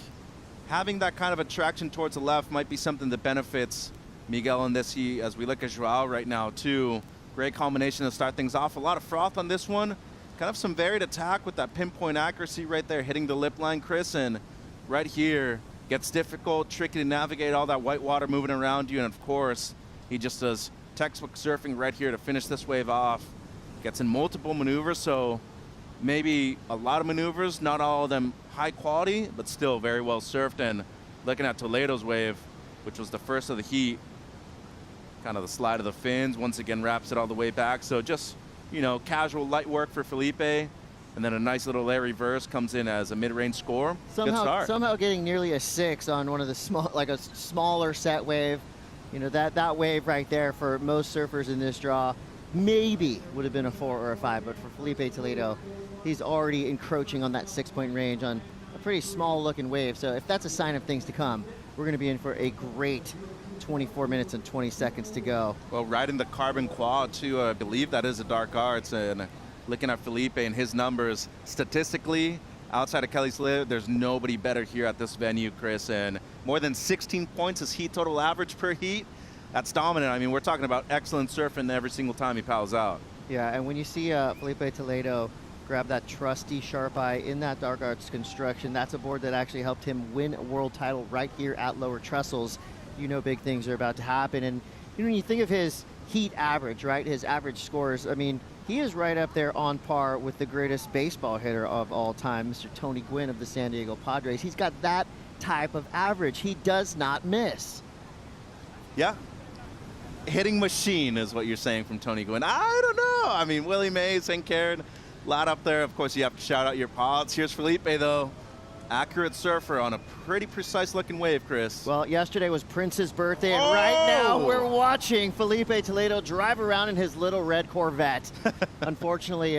Speaker 15: having that kind of attraction towards the left might be something that benefits Miguel in this heat as we look at João right now too. Great combination to start things off. A lot of froth on this one. Kind of some varied attack with that pinpoint accuracy right there, hitting the lip line, Chris, and right here gets difficult, tricky to navigate all that white water moving around you, and of course, he just does textbook surfing right here to finish this wave off. Gets in multiple maneuvers, so maybe a lot of maneuvers, not all of them high quality, but still very well surfed. And looking at Toledo's wave, which was the first of the heat, kind of the slide of the fins, once again wraps it all the way back. So just, you know, casual light work for Felipe, and then a nice little air reverse comes in as a mid-range score. Good start.
Speaker 7: Somehow getting nearly a 6 on one of the small, like a smaller set wave. You know, that wave right there for most surfers in this draw maybe would have been a 4 or a 5, but for Felipe Toledo, he's already encroaching on that 6-point range on a pretty small looking wave. So if that's a sign of things to come, we're going to be in for a great 24 minutes and 20 seconds to go.
Speaker 15: Well, riding the carbon quad too, I believe that is a dark arts, and looking at Felipe and his numbers, statistically, outside of Kelly Slater, there's nobody better here at this venue, Chris, and more than 16 points is heat total average per heat. That's dominant. I mean, we're talking about excellent surfing every single time he paddles out.
Speaker 7: Yeah, and when you see Felipe Toledo grab that trusty Sharp Eye in that dark arts construction, that's a board that actually helped him win a world title right here at Lower Trestles. You know big things are about to happen. And you know, when you think of his heat average, right, his average scores, I mean, he is right up there on par with the greatest baseball hitter of all time, Mr. Tony Gwynn of the San Diego Padres. He's got that type of average. He does not miss.
Speaker 15: Yeah. Hitting machine is what you're saying from Tony Gwynn. I don't know. I mean, Willie Mays, St. Karen, a lot up there. Of course, you have to shout out your pods. Here's Felipe, though. Accurate surfer on a pretty precise looking wave, Chris.
Speaker 7: Well, yesterday was Prince's birthday, and right now we're watching Felipe Toledo drive around in his little red Corvette. Unfortunately,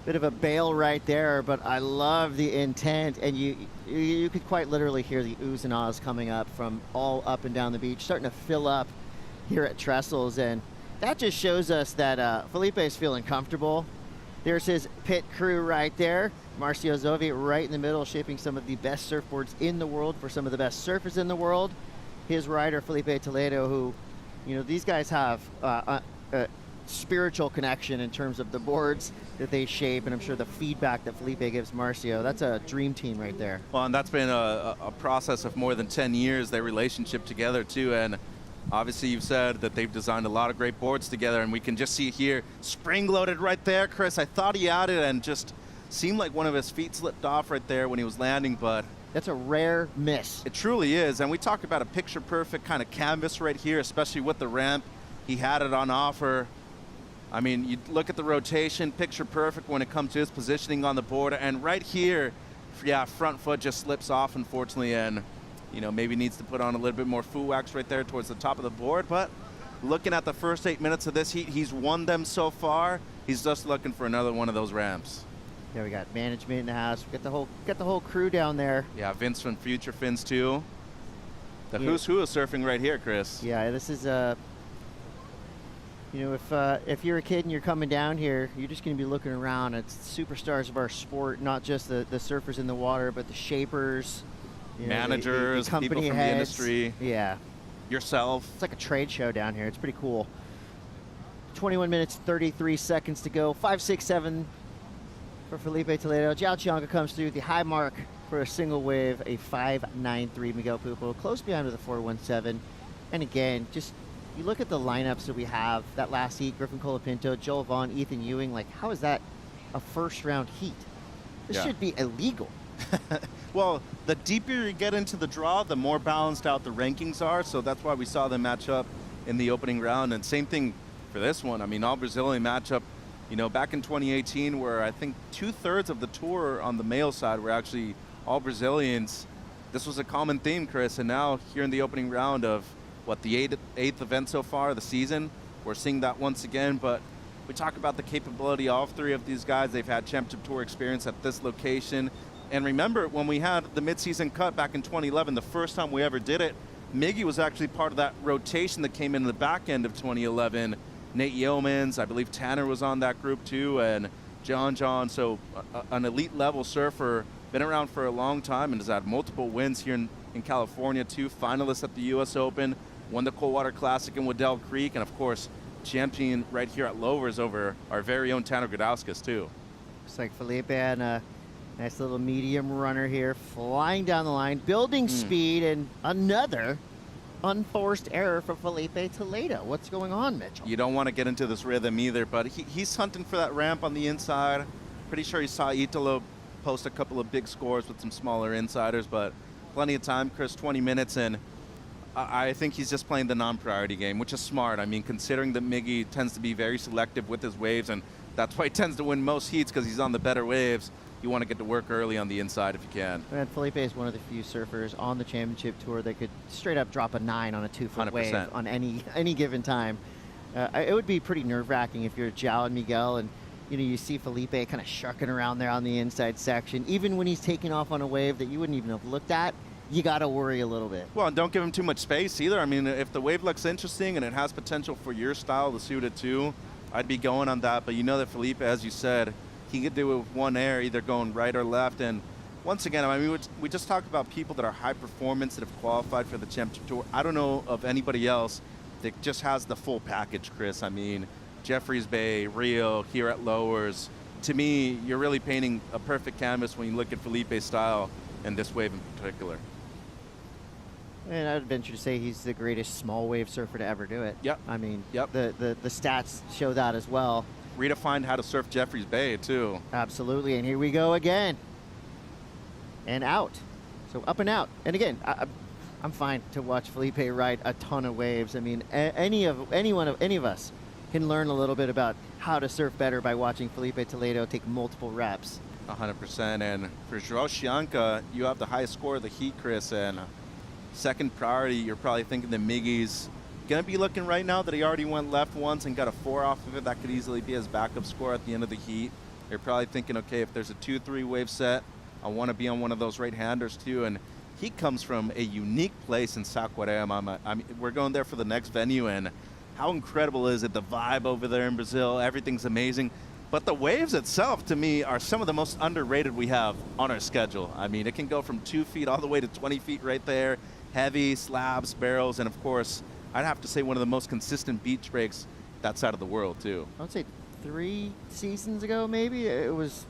Speaker 7: bit of a bail right there, but I love the intent, and you could quite literally hear the oohs and ahs coming up from all up and down the beach, starting to fill up here at Trestles, and that just shows us that Felipe is feeling comfortable. There's his pit crew right there. Marcio Zovi right in the middle, shaping some of the best surfboards in the world for some of the best surfers in the world. His rider, Felipe Toledo, who, you know, these guys have a spiritual connection in terms of the boards that they shape, and I'm sure the feedback that Felipe gives Marcio, that's a dream team right there.
Speaker 15: Well, and that's been a process of more than 10 years, their relationship together, too, and Obviously, you've said that they've designed a lot of great boards together, and we can just see here, spring-loaded right there, Chris. I thought he had it and just seemed like one of his feet slipped off right there when he was landing, but
Speaker 7: that's a rare miss.
Speaker 15: It truly is, and we talk about a picture-perfect kind of canvas right here, especially with the ramp. He had it on offer. I mean, you look at the rotation, picture-perfect when it comes to his positioning on the board, and right here, yeah, front foot just slips off, unfortunately, and you know, maybe needs to put on a little bit more foot wax right there towards the top of the board. But looking at the first 8 minutes of this heat, he's won them so far. He's just looking for another one of those ramps.
Speaker 7: Yeah, we got management in the house. We got the whole crew down there.
Speaker 15: Yeah, Vince from Future Fins too. The who's who is surfing right here, Chris.
Speaker 7: Yeah, this is you know, if you're a kid and you're coming down here, you're just going to be looking around at superstars of our sport, not just the surfers in the water, but the shapers. You know,
Speaker 15: managers,
Speaker 7: the company
Speaker 15: people from
Speaker 7: heads.
Speaker 15: the industry.
Speaker 7: Yeah.
Speaker 15: Yourself.
Speaker 7: It's like a trade show down here. It's pretty cool. 21 minutes, 33 seconds to go. 5.67 for Felipe Toledo. Jao Chianca comes through with the high mark for a single wave, a 5.93 Miguel Pupo. Close behind with a 4.17. And again, just you look at the lineups that we have, that last heat, Griffin Colapinto, Joel Vaughn, Ethan Ewing, like how is that a first round heat? This should be illegal.
Speaker 15: Well, the deeper you get into the draw, the more balanced out the rankings are. So that's why we saw them match up in the opening round. And same thing for this one. I mean, all Brazilian matchup, you know, back in 2018, where I think 2/3 of the tour on the male side were actually all Brazilians. This was a common theme, Chris. And now here in the opening round of what, the eighth event so far of the season, we're seeing that once again. But we talk about the capability of all three of these guys. They've had championship tour experience at this location. And remember, when we had the midseason cut back in 2011, the first time we ever did it, Miggy was actually part of that rotation that came in the back end of 2011. Nate Yeomans, I believe Tanner was on that group too, and John. So an elite level surfer, been around for a long time and has had multiple wins here in California too. Finalist at the U.S. Open, won the Coldwater Classic in Waddell Creek, and of course, champion right here at Lowers over our very own Tanner Gudauskas too.
Speaker 7: Looks like Felipe and a nice little medium runner here, flying down the line, building speed, and another unforced error for Felipe Toledo. What's going on, Mitchell?
Speaker 15: You don't want to get into this rhythm either, but he's hunting for that ramp on the inside. Pretty sure he saw Italo post a couple of big scores with some smaller insiders, but plenty of time, Chris, 20 minutes, and I think he's just playing the non-priority game, which is smart. I mean, considering that Miggy tends to be very selective with his waves, and that's why he tends to win most heats, because he's on the better waves. You want to get to work early on the inside if you can.
Speaker 7: And Felipe is one of the few surfers on the championship tour that could straight up drop a 9 on a 2-foot wave on any given time. It would be pretty nerve-wracking if you're Jao and Miguel and you see Felipe kind of shucking around there on the inside section. Even when he's taking off on a wave that you wouldn't even have looked at, you got to worry a little bit.
Speaker 15: Well, and don't give him too much space either. I mean, if the wave looks interesting and it has potential for your style to suit it too, I'd be going on that. But you know that Felipe, as you said, he could do it with one air, either going right or left. And once again, I mean, we just talk about people that are high performance that have qualified for the championship tour. I don't know of anybody else that just has the full package, Chris. I mean, Jeffreys Bay, Rio, here at Lowers. To me, you're really painting a perfect canvas when you look at Felipe's style and this wave in particular.
Speaker 7: And I'd venture to say he's the greatest small wave surfer to ever do it.
Speaker 15: Yep.
Speaker 7: I mean, the stats show that as well.
Speaker 15: Redefined how to surf Jeffreys Bay, too.
Speaker 7: Absolutely, and here we go again. And out. So up and out. And again, I'm fine to watch Felipe ride a ton of waves. I mean, any of us can learn a little bit about how to surf better by watching Felipe Toledo take multiple reps.
Speaker 15: 100%. And for Joao Chianca, you have the highest score of the heat, Chris, and second priority, you're probably thinking that Miggy's going to be looking right now that he already went left once and got a 4 off of it. That could easily be his backup score at the end of the heat. They're probably thinking, okay, if there's a 2-3 wave set, I want to be on one of those right-handers too. And he comes from a unique place in Saquarema. I mean, we're going there for the next venue, and how incredible is it? The vibe over there in Brazil, everything's amazing. But the waves itself, to me, are some of the most underrated we have on our schedule. I mean, it can go from 2 feet all the way to 20 feet right there. Heavy, slabs, barrels, and of course, I'd have to say one of the most consistent beach breaks that side of the world, too.
Speaker 7: I would say 3 seasons ago, maybe, it was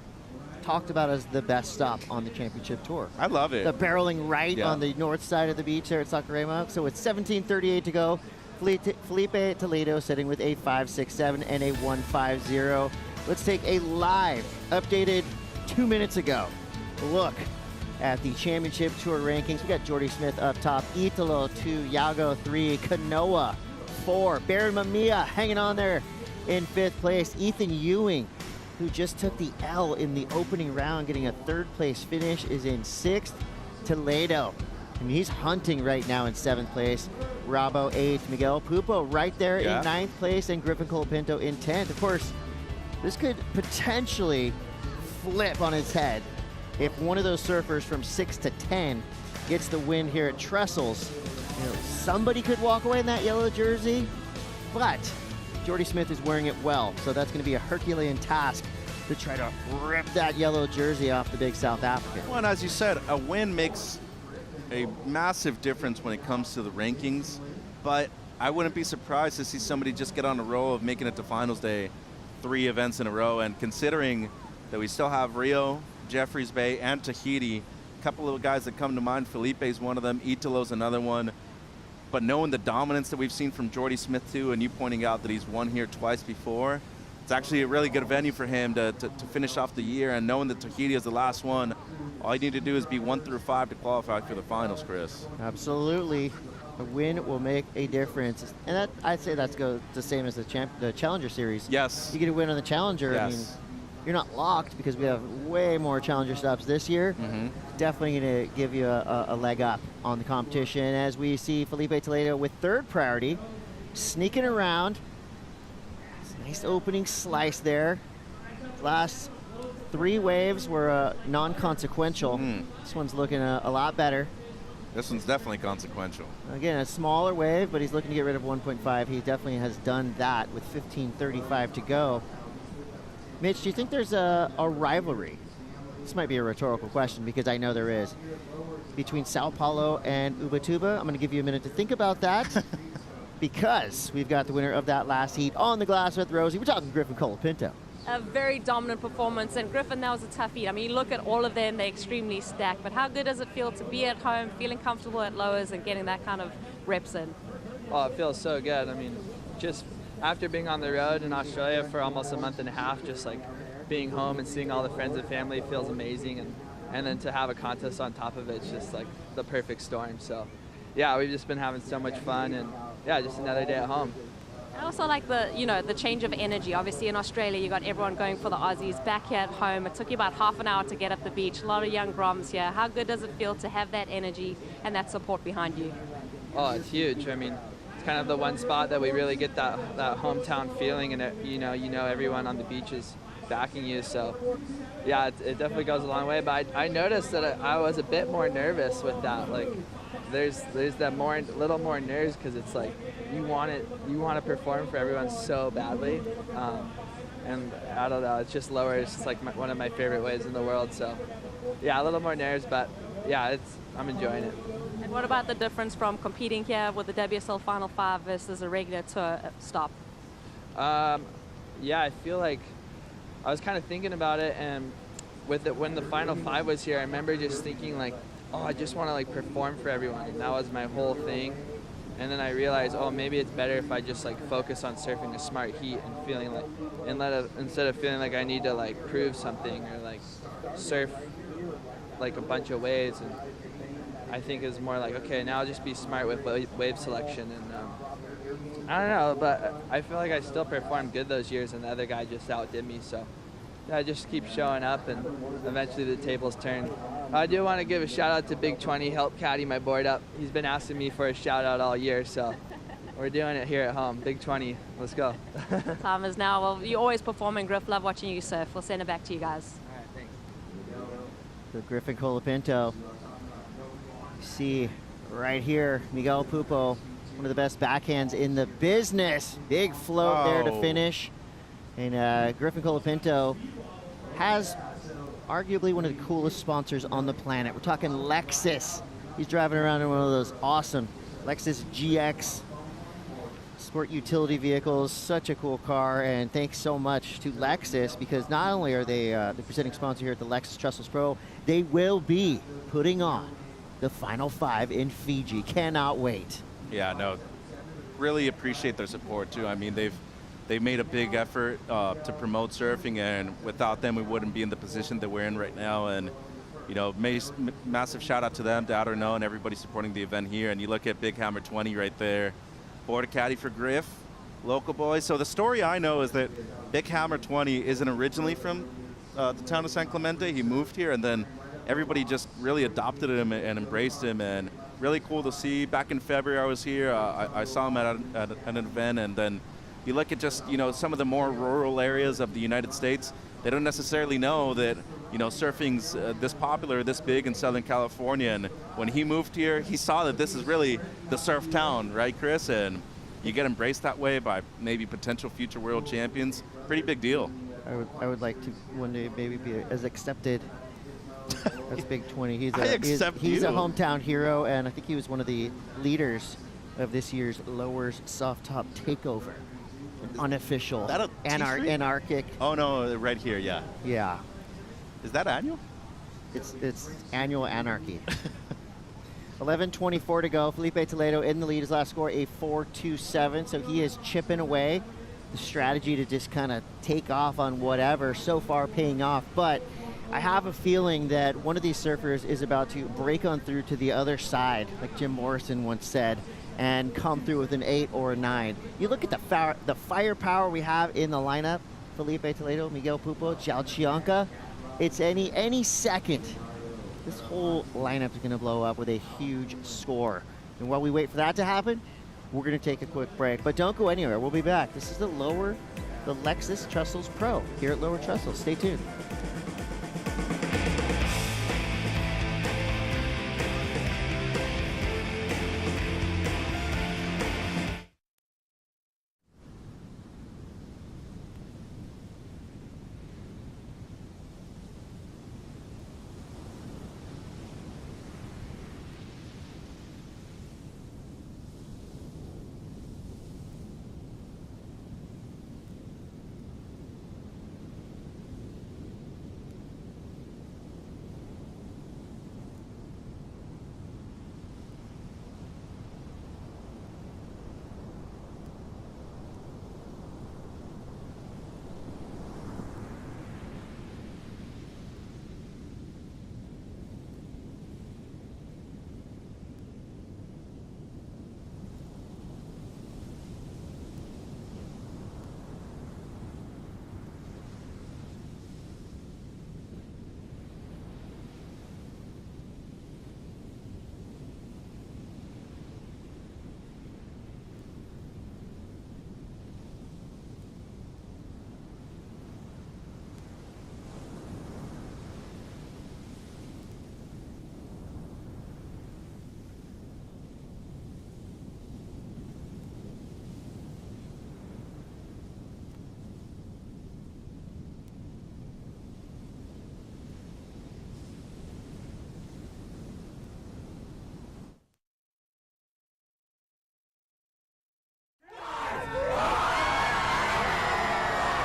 Speaker 7: talked about as the best stop on the championship tour.
Speaker 15: I love it.
Speaker 7: The barreling right on the north side of the beach there at Saquarema. So with 17:38 to go, Felipe Toledo sitting with a 5.67 and a 1.50. Let's take a live, updated 2 minutes ago look at the Championship Tour rankings. We got Jordy Smith up top, Italo 2, Yago 3, Kanoa 4, Baron Mamiya hanging on there in 5th place. Ethan Ewing, who just took the L in the opening round, getting a 3rd place finish, is in 6th. Toledo, I mean, he's hunting right now in 7th place. Rabo 8th, Miguel Pupo right there in 9th place, and Griffin Colapinto in 10th. Of course, this could potentially flip on its head if one of those surfers from 6 to 10 gets the win here at Trestles. You know, somebody could walk away in that yellow jersey, but Jordy Smith is wearing it well, so that's going to be a Herculean task to try to rip that yellow jersey off the big South African.
Speaker 15: Well, and as you said, a win makes a massive difference when it comes to the rankings, but I wouldn't be surprised to see somebody just get on a roll of making it to finals day 3 events in a row. And considering that we still have Rio, Jeffreys Bay, and Tahiti, a couple of guys that come to mind, Felipe's one of them, Italo's another one. But knowing the dominance that we've seen from Jordy Smith too, and you pointing out that he's won here twice before, it's actually a really good venue for him to finish off the year. And knowing that Tahiti is the last one, all you need to do is be 1 through 5 to qualify for the finals, Chris.
Speaker 7: Absolutely. A win will make a difference. And that, I'd say that's the same as the Challenger Series.
Speaker 15: Yes.
Speaker 7: You get a win on the Challenger,
Speaker 15: Yes.
Speaker 7: I mean, you're not locked because we have way more Challenger stops this year. Definitely going to give you a leg up on the competition as we see Felipe Toledo with 3rd priority, sneaking around. Nice opening slice there. Last 3 waves were non-consequential. This one's looking a lot better.
Speaker 15: This one's definitely consequential.
Speaker 7: Again, a smaller wave, but he's looking to get rid of 1.5. He definitely has done that with 15:35 to go. Mitch, do you think there's a rivalry? This might be a rhetorical question because I know there is. Between Sao Paulo and Ubatuba, I'm going to give you a minute to think about that because we've got the winner of that last heat on the glass with Rosie. We're talking Griffin Colapinto.
Speaker 20: A very dominant performance, and Griffin, that was a tough heat. I mean, you look at all of them, they're extremely stacked, but how good does it feel to be at home, feeling comfortable at lowers and getting that kind of reps in?
Speaker 5: Oh, it feels so good. I mean, just after being on the road in Australia for almost a month and a half, just like being home and seeing all the friends and family feels amazing, and then to have a contest on top of it, it's just like the perfect storm. So yeah, we've just been having so much fun, and yeah, just another day at home.
Speaker 20: I also like the change of energy. Obviously in Australia, you got everyone going for the Aussies. Back here at home, it took you about half an hour to get up the beach. A lot of young Groms here. How good does it feel to have that energy and that support behind you?
Speaker 5: Oh, it's huge. I mean, it's kind of the one spot that we really get that hometown feeling, and you know everyone on the beach is backing you. So yeah, it definitely goes a long way. But I noticed that I was a bit more nervous with that. Like there's that little more nerves because it's like you want to perform for everyone so badly. And I don't know, it's just lower. It's just like one of my favorite waves in the world. So yeah, a little more nerves, but yeah, I'm enjoying it.
Speaker 20: And what about the difference from competing here with the WSL Final 5 versus a regular tour stop?
Speaker 5: Yeah, I feel like I was kind of thinking about it, and when the Final 5 was here, I remember just thinking like, oh, I just want to like perform for everyone, and that was my whole thing. And then I realized, oh, maybe it's better if I just like focus on surfing a smart heat and feeling like, instead of feeling like I need to like prove something or like surf like a bunch of waves. And I think it's more like, okay, now I'll just be smart with wave selection. And I don't know, but I feel like I still performed good those years, and the other guy just outdid me. So yeah, I just keep showing up, and eventually the tables turn. I do want to give a shout out to Big 20, help caddy my board up. He's been asking me for a shout out all year, so we're doing it here at home. Big 20, let's go.
Speaker 20: Time is now. Well, you always performing, Griff. Love watching you surf. We'll send it back to you guys.
Speaker 5: All right, thanks.
Speaker 7: So Griffin Colapinto. You see right here, Miguel Pupo, one of the best backhands in the business. Big float there to finish. And Griffin Colapinto has arguably one of the coolest sponsors on the planet. We're talking Lexus. He's driving around in one of those awesome Lexus GX sport utility vehicles. Such a cool car, and thanks so much to Lexus, because not only are they the presenting sponsor here at the Lexus Trestles Pro, they will be putting on the Final 5 in Fiji. Cannot wait.
Speaker 15: Yeah, no. really appreciate their support too. I mean, they've made a big effort to promote surfing, and without them, we wouldn't be in the position that we're in right now. And you know, massive shout out to them, to Outerknown, and everybody supporting the event here. And you look at Big Hammer 20 right there, border caddy for Griff, local boy. So the story I know is that Big Hammer 20 isn't originally from the town of San Clemente. He moved here, and then everybody just really adopted him and embraced him. And really cool to see. Back in February, I was here. I saw him at an event, and then you look at just, you know, some of the more rural areas of the United States. They don't necessarily know that, you know, surfing's this popular, this big in Southern California. And when he moved here, he saw that this is really the surf town, right, Chris? And you get embraced that way by maybe potential future world champions. Pretty big deal.
Speaker 7: I would like to one day maybe be as accepted as Big 20. He's a hometown hero, and I think he was one of the leaders of this year's Lowers Soft Top Takeover. An unofficial, anarchic.
Speaker 15: Oh no, right here, yeah.
Speaker 7: Yeah.
Speaker 15: Is that annual?
Speaker 7: It's annual anarchy. 11:24 to go. Felipe Toledo in the lead. His last score, a 4.27. So he is chipping away. The strategy to just kind of take off on whatever, so far paying off. But I have a feeling that one of these surfers is about to break on through to the other side, like Jim Morrison once said, and come through with an 8 or a 9. You look at the firepower we have in the lineup. Felipe Toledo, Miguel Pupo, Jal Chianca. It's any second. This whole lineup is going to blow up with a huge score. And while we wait for that to happen, we're going to take a quick break. But don't go anywhere. We'll be back. This is the Lexus Trestles Pro here at Lower Trestles. Stay tuned.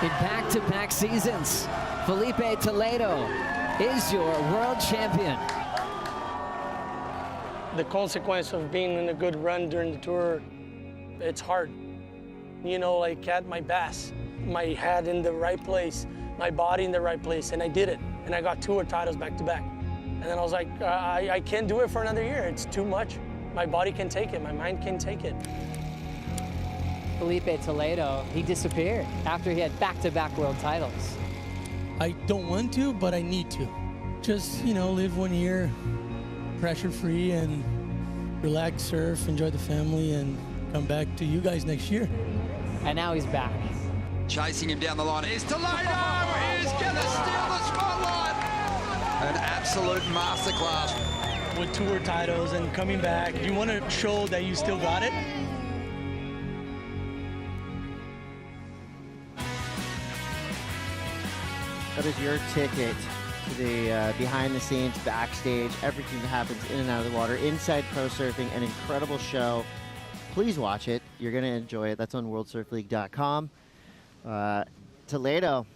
Speaker 1: In back-to-back seasons, Felipe Toledo is your world champion.
Speaker 8: The consequence of being in a good run during the tour, it's hard. You know, like at my best, my head in the right place, my body in the right place, and I did it. And I got tour titles back-to-back. And then I was like, I can't do it for another year. It's too much. My body can take it, my mind can take it.
Speaker 1: Felipe Toledo, he disappeared after he had back-to-back world titles.
Speaker 22: I don't want to, but I need to. Just, you know, live 1 year pressure-free and relax, surf, enjoy the family, and come back to you guys next year.
Speaker 1: And now he's back.
Speaker 23: Chasing him down the line is Toledo. He's going to steal the spotlight. An absolute masterclass.
Speaker 8: With tour titles and coming back, you want to show that you still got it?
Speaker 7: That is your ticket to the behind the scenes, backstage, everything that happens in and out of the water, inside pro surfing, an incredible show. Please watch it. You're going to enjoy it. That's on worldsurfleague.com. Toledo,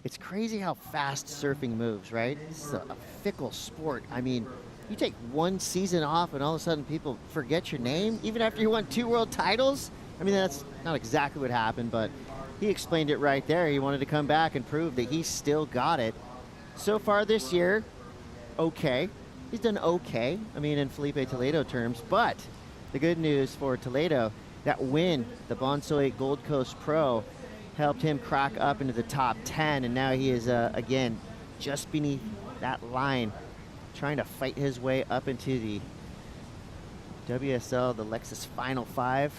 Speaker 7: it's crazy how fast surfing moves, right? It's a fickle sport. I mean, You take one season off and all of a sudden people forget your name, even after you won 2 world titles? I mean, that's not exactly what happened, but he explained it right there. He wanted to come back and prove that he still got it. So far this year, okay. He's done okay, I mean, in Felipe Toledo terms, but the good news for Toledo, that win, the Bonsoy Gold Coast Pro, helped him crack up into the top 10, and now he is, again, just beneath that line, trying to fight his way up into the WSL, the Lexus Final 5,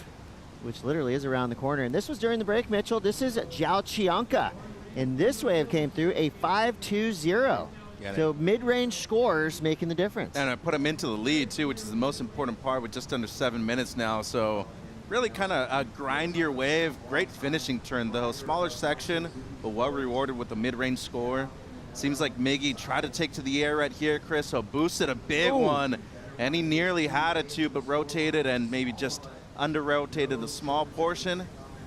Speaker 7: which literally is around the corner. And this was during the break, Mitchell. This is Zhao Chianca, and this wave came through a 5.20. So mid-range scores making the difference.
Speaker 15: And I put him into the lead, too, which is the most important part with just under 7 minutes now. So really kind of a grindier wave. Great finishing turn, though. Smaller section, but well rewarded with a mid-range score. Seems like Miggy tried to take to the air right here, Chris, so boosted a big one. And he nearly had it, too, but rotated and maybe just under-rotated the small portion.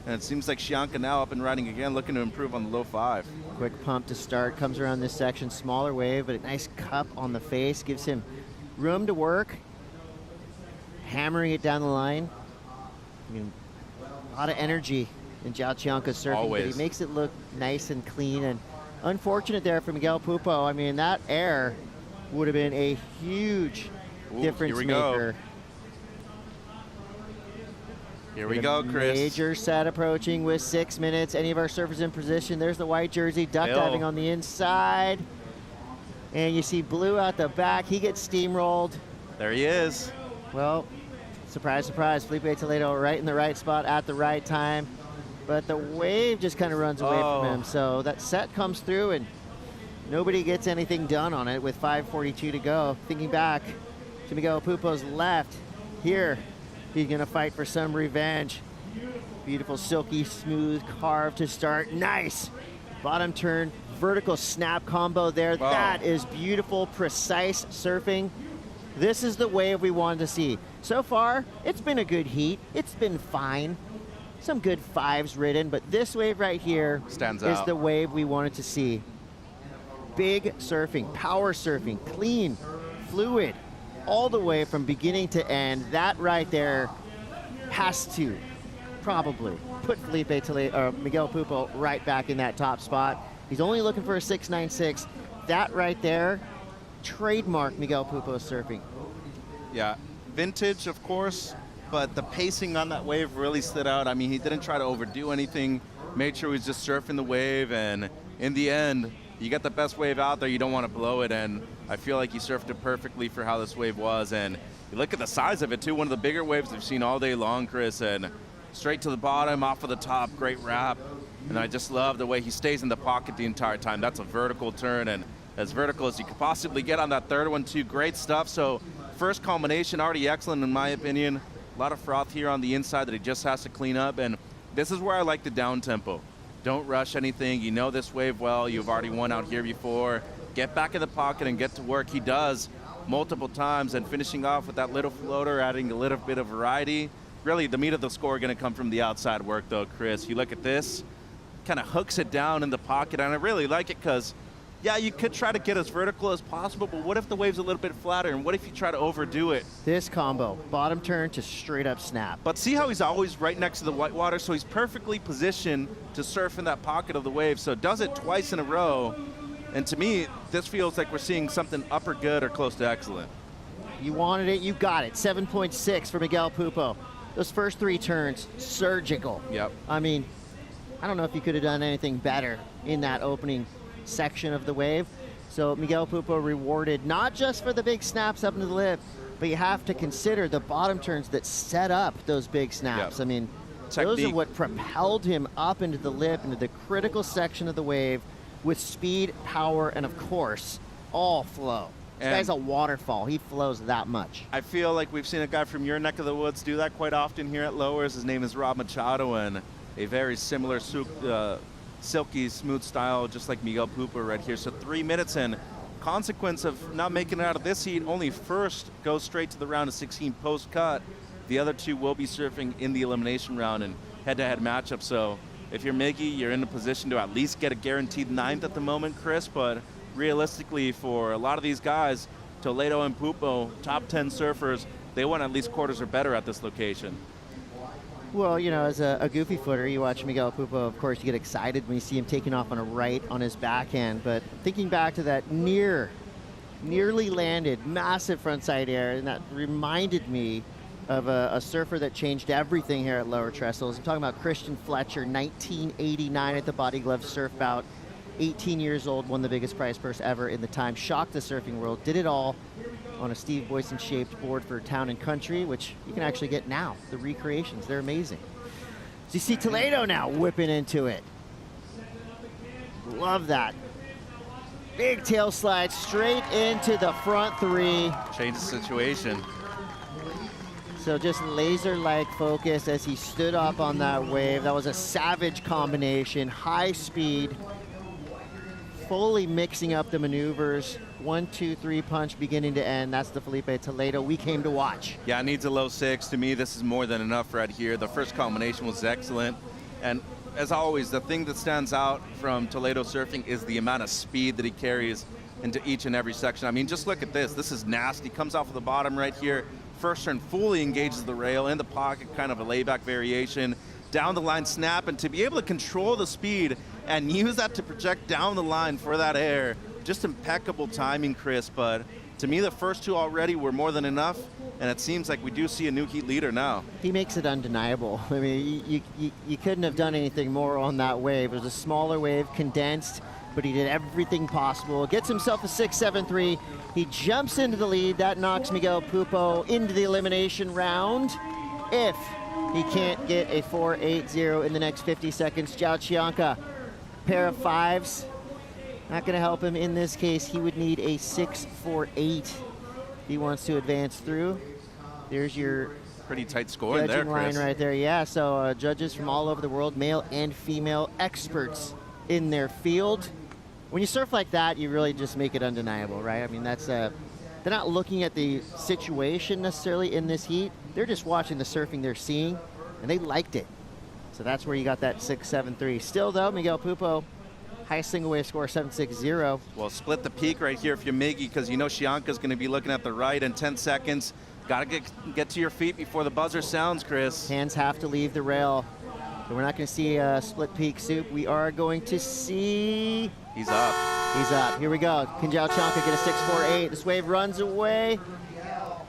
Speaker 15: And it seems like Chianca now up and running again, looking to improve on the low 5.
Speaker 7: Quick pump to start, comes around this section, smaller wave, but a nice cup on the face, gives him room to work, hammering it down the line. I mean, a lot of energy in Zhao Chianca's surfing, but he makes it look nice and clean. And unfortunate there for Miguel Pupo. I mean, that air would have been a huge difference maker.
Speaker 15: Here we go, Chris.
Speaker 7: Major set approaching with 6 minutes. Any of our surfers in position. There's the white jersey, duck diving on the inside. And you see Blue out the back. He gets steamrolled.
Speaker 15: There he is.
Speaker 7: Well, surprise, surprise. Felipe Toledo right in the right spot at the right time. But the wave just kind of runs away from him. So that set comes through and nobody gets anything done on it with 5:42 to go. Thinking back to Miguel Pupo's left here. He's gonna fight for some revenge. Beautiful, silky, smooth carve to start. Nice. Bottom turn, vertical snap combo there.
Speaker 15: Wow.
Speaker 7: That is beautiful, precise surfing. This is the wave we wanted to see. So far, it's been a good heat. It's been fine. Some good 5s ridden, but this wave right here
Speaker 15: stands
Speaker 7: is
Speaker 15: out.
Speaker 7: the wave we wanted to see. Big surfing, power surfing, clean, fluid, all the way from beginning to end. That right there has to probably put Felipe Toledo, or Miguel Pupo right back in that top spot. He's only looking for a 6.96. That right there, trademark Miguel Pupo surfing.
Speaker 15: Yeah, vintage, of course, but the pacing on that wave really stood out. I mean, he didn't try to overdo anything, made sure he was just surfing the wave, and in the end, you got the best wave out there, you don't want to blow it, and I feel like he surfed it perfectly for how this wave was, and you look at the size of it too, one of the bigger waves we've seen all day long, Chris, and straight to the bottom, off of the top, great wrap, and I just love the way he stays in the pocket the entire time. That's a vertical turn, and as vertical as you could possibly get on that third one too. Great stuff. So first combination, already excellent in my opinion. A lot of froth here on the inside that he just has to clean up, and this is where I like the down tempo. Don't rush anything. You know this wave well. You've already won out here before. Get back in the pocket and get to work. He does multiple times, and finishing off with that little floater, adding a little bit of variety. Really, the meat of the score going to come from the outside work, though, Chris. You look at this, kind of hooks it down in the pocket, and I really like it because, yeah, you could try to get as vertical as possible, but what if the wave's a little bit flatter, and what if you try to overdo it?
Speaker 7: This combo, bottom turn to straight up snap.
Speaker 15: But see how he's always right next to the whitewater, so he's perfectly positioned to surf in that pocket of the wave, so does it twice in a row, and to me, this feels like we're seeing something upper good or close to excellent.
Speaker 7: You wanted it, you got it. 7.6 for Miguel Pupo. Those first 3 turns, surgical.
Speaker 15: Yep.
Speaker 7: I mean, I don't know if you could have done anything better in that opening section of the wave. So Miguel Pupo rewarded not just for the big snaps up into the lip, but you have to consider the bottom turns that set up those big snaps.
Speaker 15: Yep.
Speaker 7: I mean,
Speaker 15: Technique.
Speaker 7: those are what propelled him up into the lip, into the critical section of the wave with speed, power, and of course, all flow. This guy's a waterfall. He flows that much.
Speaker 15: I feel like we've seen a guy from your neck of the woods do that quite often here at Lowers. His name is Rob Machado, and a very similar silky, smooth style, just like Miguel Pupo right here. So 3 minutes in. Consequence of not making it out of this heat, only first goes straight to the round of 16 post-cut. The other 2 will be surfing in the elimination round and head-to-head matchup. So if you're Miggy, you're in a position to at least get a guaranteed 9th at the moment, Chris, but realistically for a lot of these guys, Toledo and Pupo, top 10 surfers, they won at least quarters or better at this location.
Speaker 7: Well, you know, as a goofy footer, you watch Miguel Pupo, of course, you get excited when you see him taking off on a right on his backhand. But thinking back to that nearly landed, massive frontside air, and that reminded me of a surfer that changed everything here at Lower Trestles. I'm talking about Christian Fletcher, 1989 at the Body Glove Surf Bout. 18 years old, won the biggest prize purse ever in the time, shocked the surfing world, did it all on a Steve Boyson-shaped board for Town and Country, which you can actually get now. The recreations, they're amazing. So you see Toledo now whipping into it. Love that. Big tail slide straight into the front three.
Speaker 15: Change the situation.
Speaker 7: So just laser-like focus as he stood up on that wave. That was a savage combination, high speed, fully mixing up the maneuvers. 1, 2, 3 punch beginning to end. That's the Felipe Toledo we came to watch.
Speaker 15: Yeah, it needs a low 6. To me, this is more than enough right here. The first combination was excellent. And as always, the thing that stands out from Toledo surfing is the amount of speed that he carries into each and every section. I mean, just look at this. This is nasty. Comes off of the bottom right here. First turn fully engages the rail in the pocket, kind of a layback variation. Down the line snap, and to be able to control the speed and use that to project down the line for that air. Just impeccable timing, Chris, but to me the first two already were more than enough, and it seems like we do see a new heat leader now.
Speaker 7: He makes it undeniable. I mean, you couldn't have done anything more on that wave. It was a smaller wave, condensed, but he did everything possible. Gets himself a 6.73. He jumps into the lead. That knocks Miguel Pupo into the elimination round. If he can't get a 4.80 in the next 50 seconds, Zhao Chianca, pair of fives. Not going to help him in this case. He would need a 6.48 if he wants to advance through. There's your
Speaker 15: pretty tight score in there,
Speaker 7: line
Speaker 15: Chris.
Speaker 7: right there. Yeah, so judges from all over the world, male and female, experts in their field. When you surf like that, you really just make it undeniable, right? I mean, that's they're not looking at the situation necessarily in this heat. They're just watching the surfing they're seeing, and they liked it. So that's where you got that 6.73. Still, though, Miguel Pupo, highest single wave score, 7.60.
Speaker 15: Well, split the peak right here if you're Miggy, because you know Chianca's going to be looking at the right in 10 seconds. Got to get to your feet before the buzzer sounds, Chris.
Speaker 7: Hands have to leave the rail. So we're not going to see a split peak soup. We are going to see...
Speaker 15: He's up.
Speaker 7: He's up. Here we go. Can Zhao Chianca get a 6.48? This wave runs away.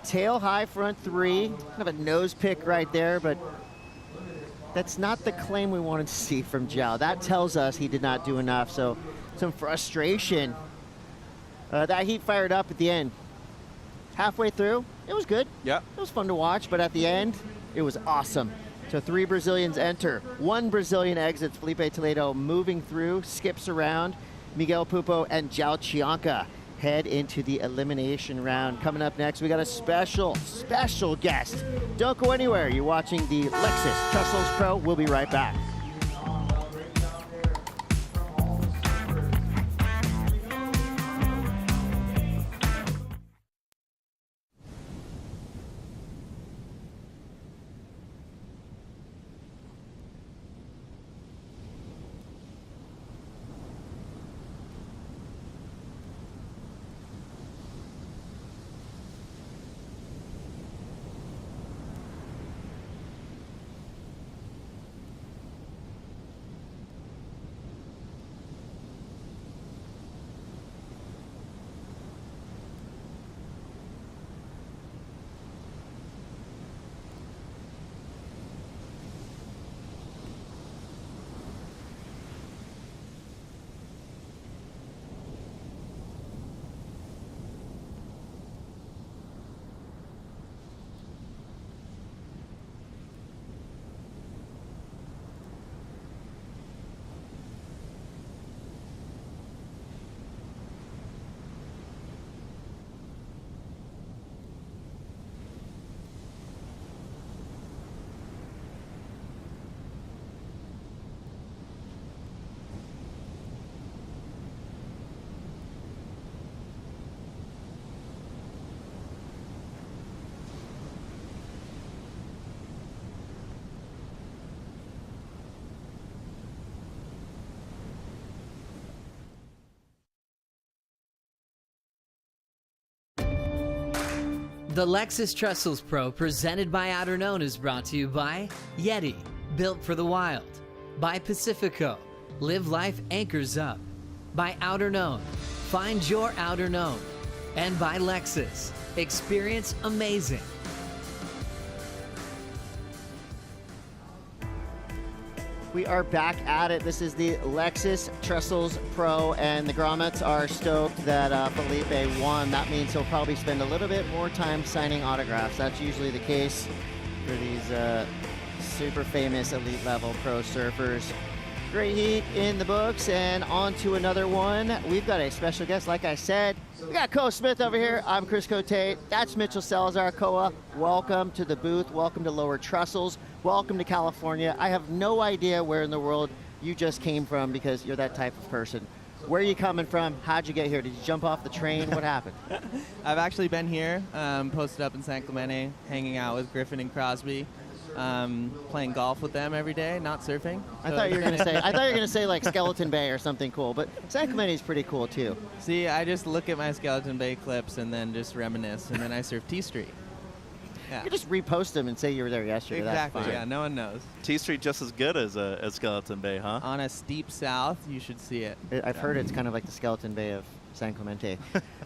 Speaker 7: Tail high front three. Kind of a nose pick right there, but that's not the claim we wanted to see from Zhao. That tells us he did not do enough, so some frustration. That heat fired up at the end. Halfway through, it was good.
Speaker 15: Yeah.
Speaker 7: It was fun to watch, but at the end, it was awesome. So 3 Brazilians enter, 1 Brazilian exits. Felipe Toledo moving through, skips around. Miguel Pupo and Zhao Chianca head into the elimination round. Coming up next, we got a special guest. Don't go anywhere. You're watching the Lexus Trestles Pro. We'll be right back.
Speaker 1: The Lexus Trestles Pro, presented by Outerknown, is brought to you by Yeti, built for the wild, by Pacifico, live life anchors up, by Outerknown, find your Outerknown, and by Lexus, experience amazing.
Speaker 7: We are back at it. This is the Lexus Trestles Pro, and the grommets are stoked that Felipe won. That means he'll probably spend a little bit more time signing autographs. That's usually the case for these super famous elite level pro surfers. Great heat in the books, and on to another one. We've got a special guest, like I said. We got Koa Smith over here. I'm Chris Cote. That's Mitchell Salazar. Koa, welcome to the booth. Welcome to Lower Trestles. Welcome to California. I have no idea where in the world you just came from because you're that type of person. Where are you coming from? How'd you get here? Did you jump off the train? What happened?
Speaker 12: I've actually been here, posted up in San Clemente, hanging out with Griffin and Crosby, playing golf with them every day, not surfing.
Speaker 7: I thought you were gonna say like Skeleton Bay or something cool, but San Clemente is pretty cool too.
Speaker 12: See, I just look at my Skeleton Bay clips and then just reminisce, and then I surf T Street. Yeah.
Speaker 7: You just repost them and say you were there yesterday.
Speaker 12: Exactly.
Speaker 7: That's fine.
Speaker 12: Yeah, no one knows.
Speaker 13: T Street just as good as Skeleton Bay, huh?
Speaker 12: On a steep south, you should see it.
Speaker 7: I've heard it's kind of like the Skeleton Bay of San Clemente.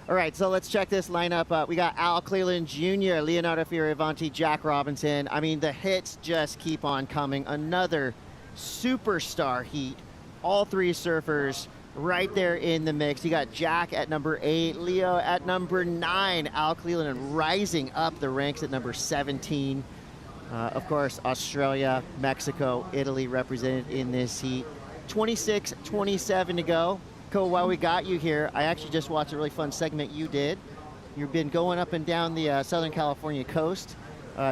Speaker 7: All right, so let's check this lineup. We got Al Cleland Jr., Leonardo Fioravanti, Jack Robinson. I mean, the hits just keep on coming. Another superstar heat. All three surfers right there in the mix. You got Jack at number 8, Leo at number 9, Al Cleland rising up the ranks at number 17. Of course, Australia, Mexico, Italy represented in this heat. 26-27 to go. Koa, while we got you here, I actually just watched a really fun segment you did. You've been going up and down the Southern California coast,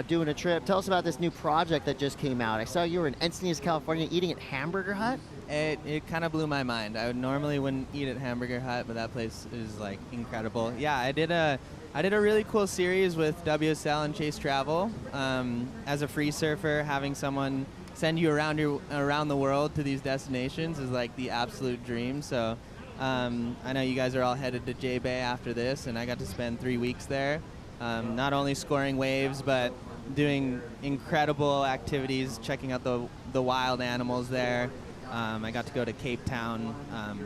Speaker 7: doing a trip. Tell us about this new project that just came out. I saw you were in Encinitas, California, eating at Hamburger Hut.
Speaker 12: It kind of blew my mind. I normally wouldn't eat at Hamburger Hut, but that place is like incredible. Yeah, I did a really cool series with WSL and Chase Travel. As a free surfer, having someone send you around the world to these destinations is like the absolute dream. So I know you guys are all headed to J-Bay after this, and I got to spend 3 weeks there, not only scoring waves, but doing incredible activities, checking out the wild animals there. I got to go to Cape Town,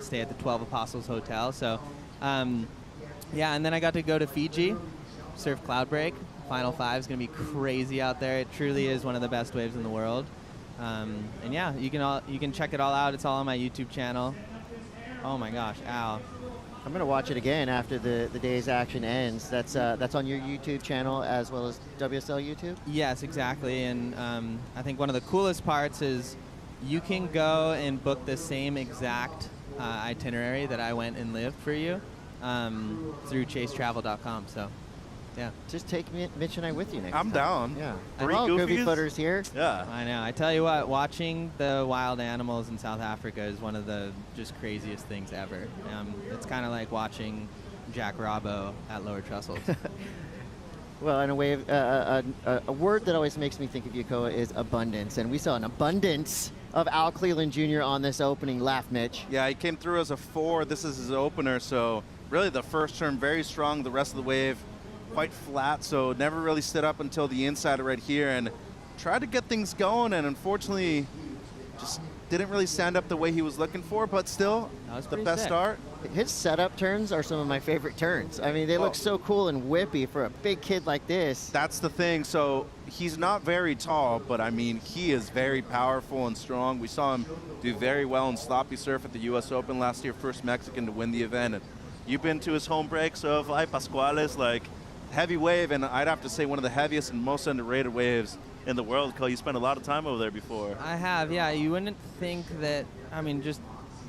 Speaker 12: stay at the 12 Apostles Hotel. So, yeah, and then I got to go to Fiji, surf Cloudbreak. Final 5 is going to be crazy out there. It truly is one of the best waves in the world. And yeah, you can check it all out. It's all on my YouTube channel. Oh my gosh, Al.
Speaker 7: I'm going to watch it again after the day's action ends. That's on your YouTube channel as well as WSL YouTube?
Speaker 12: Yes, exactly. And I think one of the coolest parts is you can go and book the same exact itinerary that I went and lived for you through chasetravel.com. So, yeah.
Speaker 7: Just take Mitch and I with you next time.
Speaker 13: I'm down.
Speaker 7: Yeah.
Speaker 13: 3
Speaker 7: all
Speaker 13: goofies.
Speaker 7: goofy footers here.
Speaker 13: Yeah.
Speaker 12: I know. I tell you what, watching the wild animals in South Africa is one of the just craziest things ever. It's kind of like watching Jack Robbo at Lower Trestles.
Speaker 7: Well, in a way, a word that always makes me think of you, Koa, is abundance. And we saw an abundance of Al Cleland Jr. on this opening lap, Mitch.
Speaker 13: Yeah, he came through as a 4. This is his opener, so really the first turn very strong. The rest of the wave quite flat, so never really stood up until the inside right here and tried to get things going, and unfortunately just didn't really stand up the way he was looking for, but still the best start.
Speaker 7: His setup turns are some of my favorite turns. I mean, they look so cool and whippy for a big kid like this.
Speaker 13: That's the thing. So he's not very tall, but I mean, he is very powerful and strong. We saw him do very well in sloppy surf at the U.S. Open last year, first Mexican to win the event. And you've been to his home breaks of Ay Pascuales, like heavy wave, and I'd have to say one of the heaviest and most underrated waves in the world. Cole, you spent a lot of time over there before.
Speaker 12: I have, yeah. You wouldn't think that, I mean, just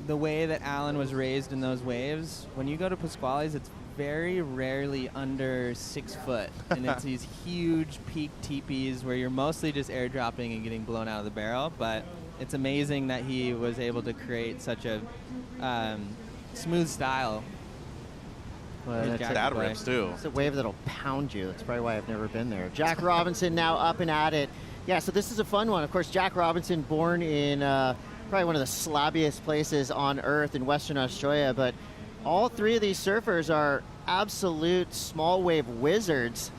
Speaker 12: the way that Alan was raised in those waves, when you go to Pasquale's, it's very rarely under 6 foot. And it's these huge peak teepees where you're mostly just airdropping and getting blown out of the barrel. But it's amazing that he was able to create such a smooth style.
Speaker 7: Well,
Speaker 13: that rips too.
Speaker 7: It's a wave that'll pound you. That's probably why I've never been there. Jack Robinson now up and at it. Yeah, so this is a fun one. Of course, Jack Robinson, born in probably one of the slobbiest places on earth in Western Australia, but all 3 of these surfers are absolute small wave wizards.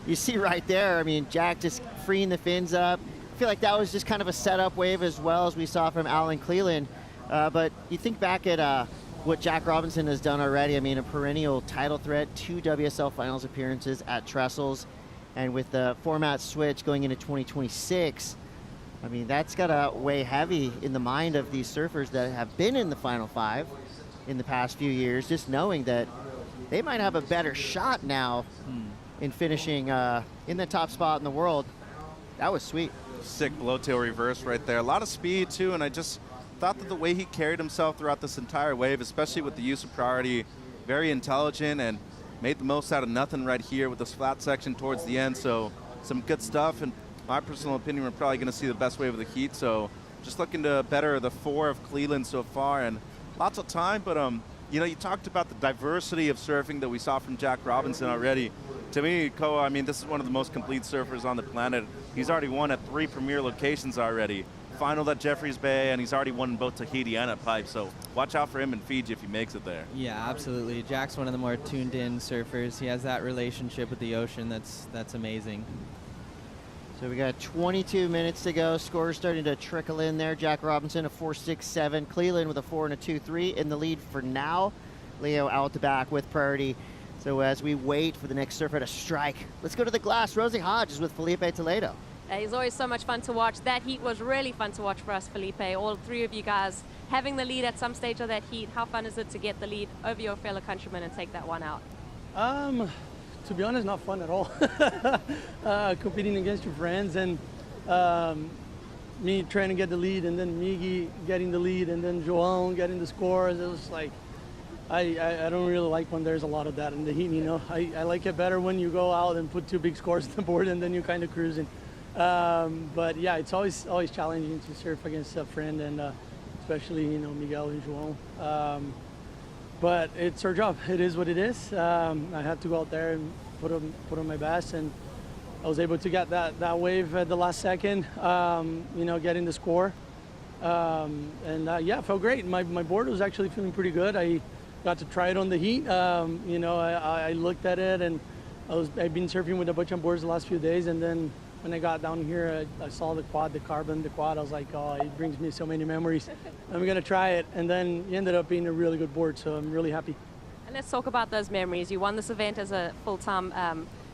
Speaker 7: you see right there, I mean, Jack just freeing the fins up. I feel like that was just kind of a setup wave as well as we saw from Alan Cleland. But you think back at what Jack Robinson has done already. I mean, a perennial title threat, 2 WSL finals appearances at Trestles, and with the format switch going into 2026, I mean, that's got to weigh heavy in the mind of these surfers that have been in the Final Five in the past few years, just knowing that they might have a better shot now in finishing in the top spot in the world. That was sweet.
Speaker 13: Sick blowtail reverse right there. A lot of speed, too, and I just thought that the way he carried himself throughout this entire wave, especially with the use of priority, very intelligent and made the most out of nothing right here with this flat section towards the end. So some good stuff. And my personal opinion, we're probably going to see the best wave of the heat. So just looking to better the 4 of Cleland so far, and lots of time. But you know, you talked about the diversity of surfing that we saw from Jack Robinson already. To me, Koa, I mean, this is one of the most complete surfers on the planet. He's already won at 3 premier locations already. Final at Jeffreys Bay, and he's already won in both Tahiti and at Pipe, so watch out for him in Fiji if he makes it there.
Speaker 12: Yeah, absolutely. Jack's one of the more tuned-in surfers. He has that relationship with the ocean that's amazing.
Speaker 7: So we got 22 minutes to go. Scores starting to trickle in there. Jack Robinson, a 4.67. Cleland with a 4 and a 2.3 in the lead for now. Leo out the back with priority. So as we wait for the next surfer to strike, let's go to the glass. Rosie Hodge is with Felipe Toledo.
Speaker 20: He's always so much fun to watch. That heat was really fun to watch for us, Felipe. All 3 of you guys having the lead at some stage of that heat. How fun is it to get the lead over your fellow countrymen and take that one out?
Speaker 8: To be honest, not fun at all. Competing against your friends and me trying to get the lead, and then Miggy getting the lead, and then João getting the scores. It was like, I don't really like when there's a lot of that in the heat, you know. I like it better when you go out and put 2 big scores on the board and then you're kind of cruising. But yeah, it's always challenging to surf against a friend, and especially, you know, Miguel and João. But it's our job. It is what it is. I had to go out there and put on my best, and I was able to get that wave at the last second, you know, getting the score. And yeah, it felt great. My board was actually feeling pretty good. I got to try it on the heat. You know, I looked at it, and I've been surfing with a bunch of boards the last few days, and then when I got down here, I saw the quad, the quad. I was like, oh, it brings me so many memories. I'm gonna try it, and then it ended up being a really good board, so I'm really happy.
Speaker 20: And let's talk about those memories. You won this event as a full-time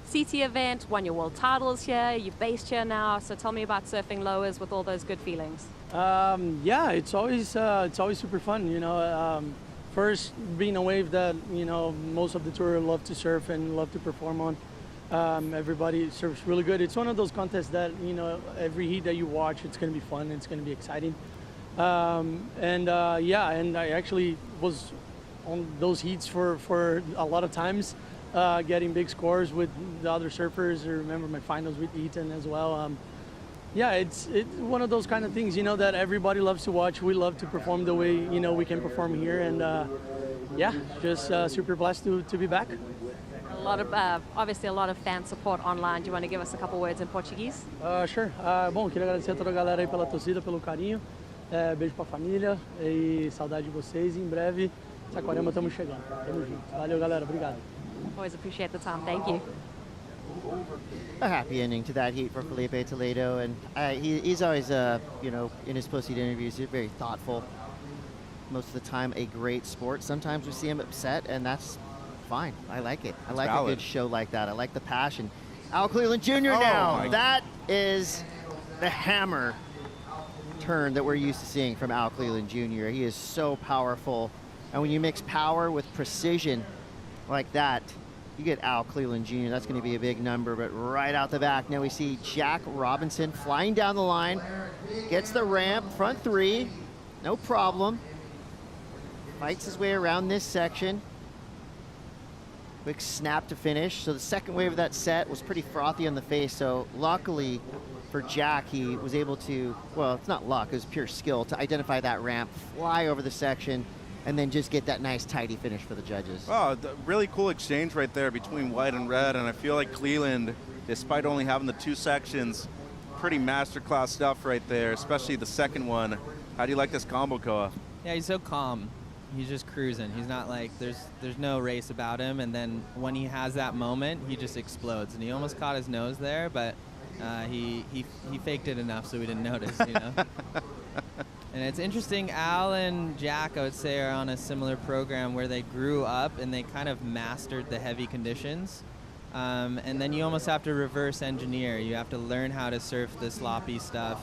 Speaker 20: CT event, won your world titles here, you're based here now, so tell me about surfing lowers with all those good feelings.
Speaker 8: Yeah, it's always super fun, you know. First, being a wave that, you know, most of the tour love to surf and love to perform on. Everybody surfs really good. It's one of those contests that, you know, every heat that you watch, it's going to be fun, it's going to be exciting. Yeah, and I actually was on those heats for a lot of times, getting big scores with the other surfers. I remember my finals with Ethan as well. Yeah, it's one of those kind of things, you know, that everybody loves to watch. We love to perform the way, you know, we can perform here, and yeah, just super blessed to be back.
Speaker 20: A lot of, obviously a lot of fan support online. Do you want to give us a couple words in Portuguese?
Speaker 8: Sure. Bom, queria agradecer a toda a galera aí pela torcida, pelo carinho. Beijo pra família e saudade de vocês. Em breve, Saquarema, estamos chegando. Tamo junto. Valeu, galera. Obrigado.
Speaker 20: Always appreciate the time. Thank you.
Speaker 7: A happy ending to that heat for Felipe Toledo, and he's always, you know, in his post-heat interviews, he's very thoughtful. Most of the time, a great sport. Sometimes we see him upset, and that's fine. I like it. I like a good show like that. I like the passion. Al Cleland Jr. now. That is the hammer turn that we're used to seeing from Al Cleland Jr. He is so powerful. And when you mix power with precision like that, you get Al Cleland Jr. That's going to be a big number. But right out the back, now we see Jack Robinson flying down the line. Gets the ramp, front 3. No problem. Fights his way around this section. Quick snap to finish. So the second wave of that set was pretty frothy on the face. So luckily for Jack, he was able to, well, it's not luck, it was pure skill to identify that ramp, fly over the section, and then just get that nice tidy finish for the judges.
Speaker 13: Oh, really cool exchange right there between white and red. And I feel like Cleland, despite only having the 2 sections, pretty masterclass stuff right there, especially the second one. How do you like this combo, Koa?
Speaker 12: Yeah, he's so calm. He's just cruising. He's not like, there's no race about him. And then when he has that moment, he just explodes. And he almost caught his nose there, but he faked it enough so we didn't notice, you know. And it's interesting, Al and Jack, I would say, are on a similar program where they grew up and they kind of mastered the heavy conditions. And then you almost have to reverse engineer. You have to learn how to surf the sloppy stuff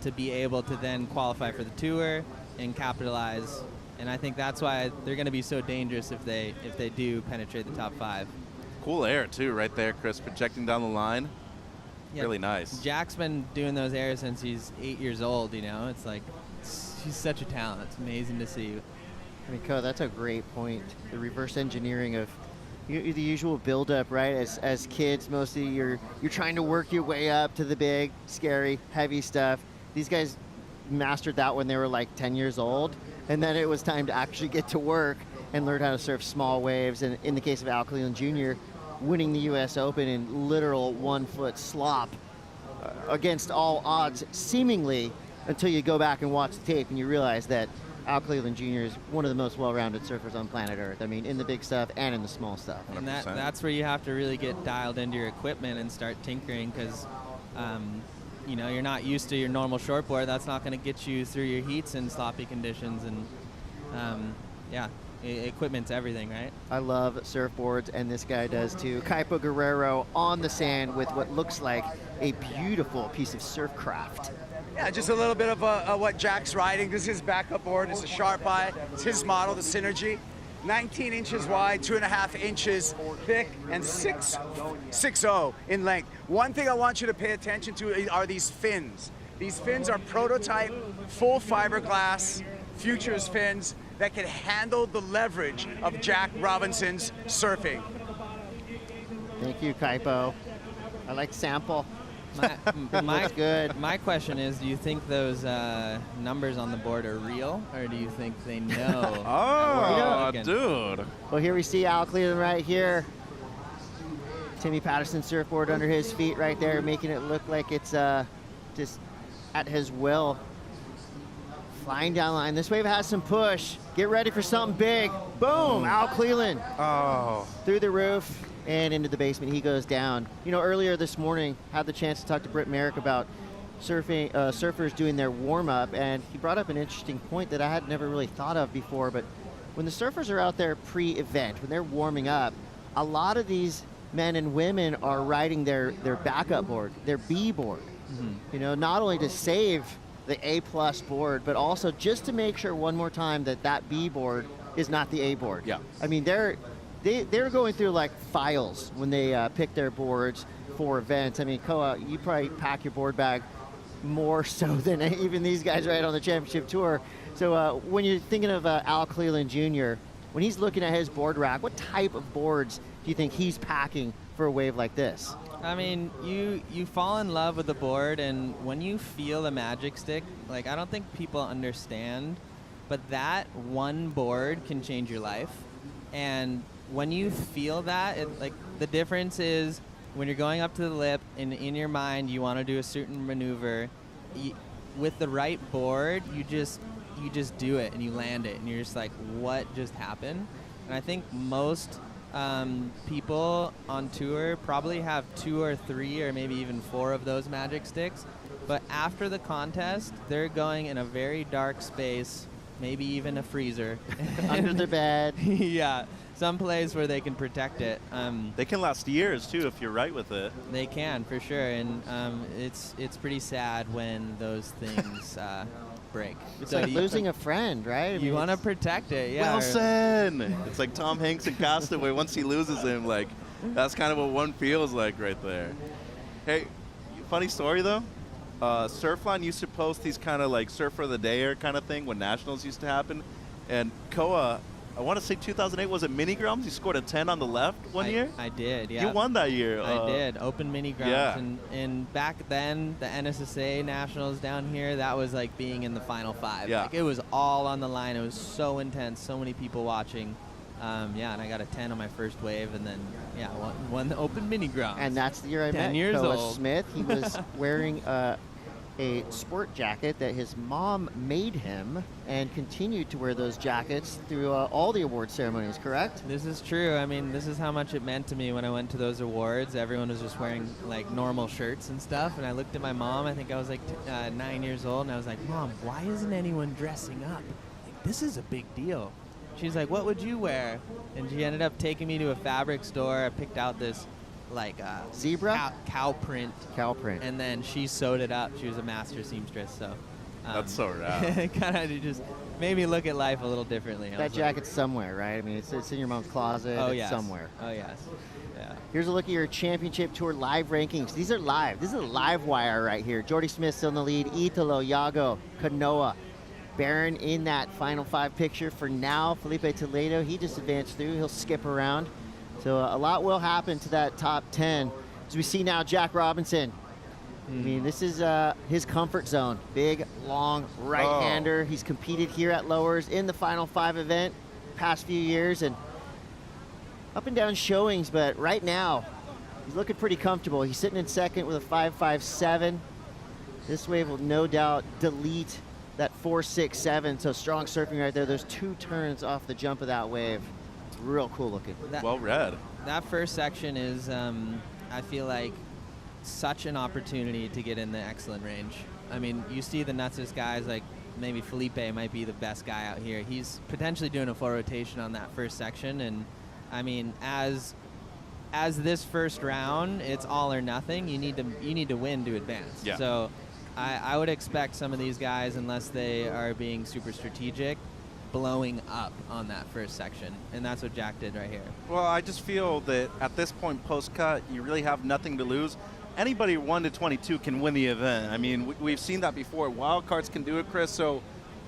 Speaker 12: to be able to then qualify for the tour and capitalize. And I think that's why they're going to be so dangerous if they do penetrate the top 5.
Speaker 13: Cool air too, right there, Chris, projecting down the line.
Speaker 12: Yeah,
Speaker 13: really nice.
Speaker 12: Jack's been doing those airs since he's 8 years old. You know, it's like he's such a talent. It's amazing to see.
Speaker 7: I mean, Ko, that's a great point. The reverse engineering of the usual build-up, right? As kids, mostly you're trying to work your way up to the big, scary, heavy stuff. These guys mastered that when they were like 10 years old, and then it was time to actually get to work and learn how to surf small waves. And in the case of Al Cleland Jr., winning the U.S. Open in literal 1-foot slop against all odds, seemingly, until you go back and watch the tape and you realize that Al Cleland Jr. is one of the most well-rounded surfers on planet Earth. I mean, in the big stuff and in the small stuff.
Speaker 12: And that's where you have to really get dialed into your equipment and start tinkering, because you know, you're not used to your normal shortboard. That's not going to get you through your heats in sloppy conditions. And yeah, equipment's everything, right?
Speaker 7: I love surfboards, and this guy does too. Kaipo Guerrero on the sand with what looks like a beautiful piece of surf craft.
Speaker 4: Yeah, just a little bit of what Jack's riding. This is his backup board. It's a Sharp Eye. It's his model, the Synergy. 19 inches wide, 2.5 inches thick, and 6'0" in length. One thing I want you to pay attention to are these fins. These fins are prototype, full fiberglass futures fins that can handle the leverage of Jack Robinson's surfing.
Speaker 7: Thank you, Kaipo. I like sample.
Speaker 12: My question is, do you think those numbers on the board are real, or do you think they know?
Speaker 13: Oh, dude.
Speaker 7: Well, here we see Al Cleland right here. Timmy Patterson's surfboard under his feet right there, making it look like it's just at his will. Flying down the line. This wave has some push. Get ready for something big. Boom, Al Cleland.
Speaker 13: Oh.
Speaker 7: Through the roof and into the basement. He goes down. You know, earlier this morning, had the chance to talk to Britt Merrick about surfing, surfers doing their warm-up, and he brought up an interesting point that I had never really thought of before. But when the surfers are out there pre-event, when they're warming up, a lot of these men and women are riding their backup board, their B board. Mm-hmm. You know, not only to save the A-plus board, but also just to make sure one more time that that B board is not the A board.
Speaker 13: Yeah.
Speaker 7: I mean, they're going through like files when they pick their boards for events. I mean, Koa, you probably pack your board bag more so than even these guys right on the championship tour. So when you're thinking of Al Cleland Jr., when he's looking at his board rack, what type of boards do you think he's packing for a wave like this?
Speaker 12: I mean, you fall in love with the board, and when you feel the magic stick, like, I don't think people understand, but that one board can change your life. And when you feel that, like, the difference is when you're going up to the lip and in your mind you want to do a certain maneuver, with the right board, you just do it and you land it, and you're just like, what just happened? And I think most people on tour probably have 2 or 3 or maybe even 4 of those magic sticks, but after the contest they're going in a very dark space, maybe even a freezer
Speaker 7: under the bed.
Speaker 12: Yeah, some place where they can protect it.
Speaker 13: They can last years too if you're right with it.
Speaker 12: They can, for sure. And it's pretty sad when those things break.
Speaker 7: It's so like losing a friend, right?
Speaker 12: You want to protect it, yeah.
Speaker 13: Wilson! It's like Tom Hanks in Castaway. Once he loses him, like, that's kind of what one feels like right there. Hey, funny story though. Surfline used to post these kind of like Surfer of the Day kind of thing when Nationals used to happen. And Koa, I want to say 2008, was it Mini Grums? You scored a 10 on the left one year?
Speaker 12: I did, yeah.
Speaker 13: You won that year.
Speaker 12: I did, Open Mini Grums.
Speaker 13: Yeah.
Speaker 12: And back then, the NSSA Nationals down here, that was like being in the Final 5.
Speaker 13: Yeah.
Speaker 12: Like, it was all on the line. It was so intense, so many people watching. Yeah, and I got a 10 on my first wave, and then, yeah, won the Open Mini Grums.
Speaker 7: And that's the year I
Speaker 12: 10
Speaker 7: met
Speaker 12: years
Speaker 7: Koa
Speaker 12: old.
Speaker 7: Smith. He was wearing a sport jacket that his mom made him and continued to wear those jackets through all the award ceremonies, correct?
Speaker 12: This is true. I mean, this is how much it meant to me when I went to those awards. Everyone was just wearing like normal shirts and stuff, and I looked at my mom. I think I was like 9 years old, and I was like, Mom, why isn't anyone dressing up? Like, this is a big deal. She's like, what would you wear? And she ended up taking me to a fabric store. I picked out this like
Speaker 7: zebra
Speaker 12: cow print, and then she sewed it up. She was a master seamstress, so
Speaker 13: That's so rad.
Speaker 12: kind of just made me look at life a little differently.
Speaker 7: That jacket's somewhere, right? I mean, it's in your mom's closet.
Speaker 12: Oh,
Speaker 7: it's
Speaker 12: yes.
Speaker 7: somewhere.
Speaker 12: Oh, yes. Yeah.
Speaker 7: Here's a look at your championship tour live rankings. These are live. This is a live wire right here. Jordy Smith still in the lead. Italo, Yago, Kanoa, Barron in that final 5 picture for now. Felipe Toledo, he just advanced through. He'll skip around. So a lot will happen to that top 10. As we see now, Jack Robinson. I mean, this is his comfort zone. Big, long right-hander. He's competed here at Lowers in the Final 5 event past few years, and up and down showings, but right now, he's looking pretty comfortable. He's sitting in second with a 5.57. This wave will no doubt delete that 4.67, so strong surfing right there. There's 2 turns off the jump of that wave. Real cool looking.
Speaker 13: Well read.
Speaker 12: That first section is, I feel like, such an opportunity to get in the excellent range. I mean, you see the nutsest guys, like maybe Felipe might be the best guy out here. He's potentially doing a full rotation on that first section, and I mean, as this first round, it's all or nothing. You need to win to advance.
Speaker 13: Yeah.
Speaker 12: So I would expect some of these guys, unless they are being super strategic, blowing up on that first section, and that's what Jack did right here.
Speaker 13: Well, I just feel that at this point post-cut, you really have nothing to lose. Anybody 1 to 22 can win the event. I mean, we've seen that before. Wildcards can do it, Chris, so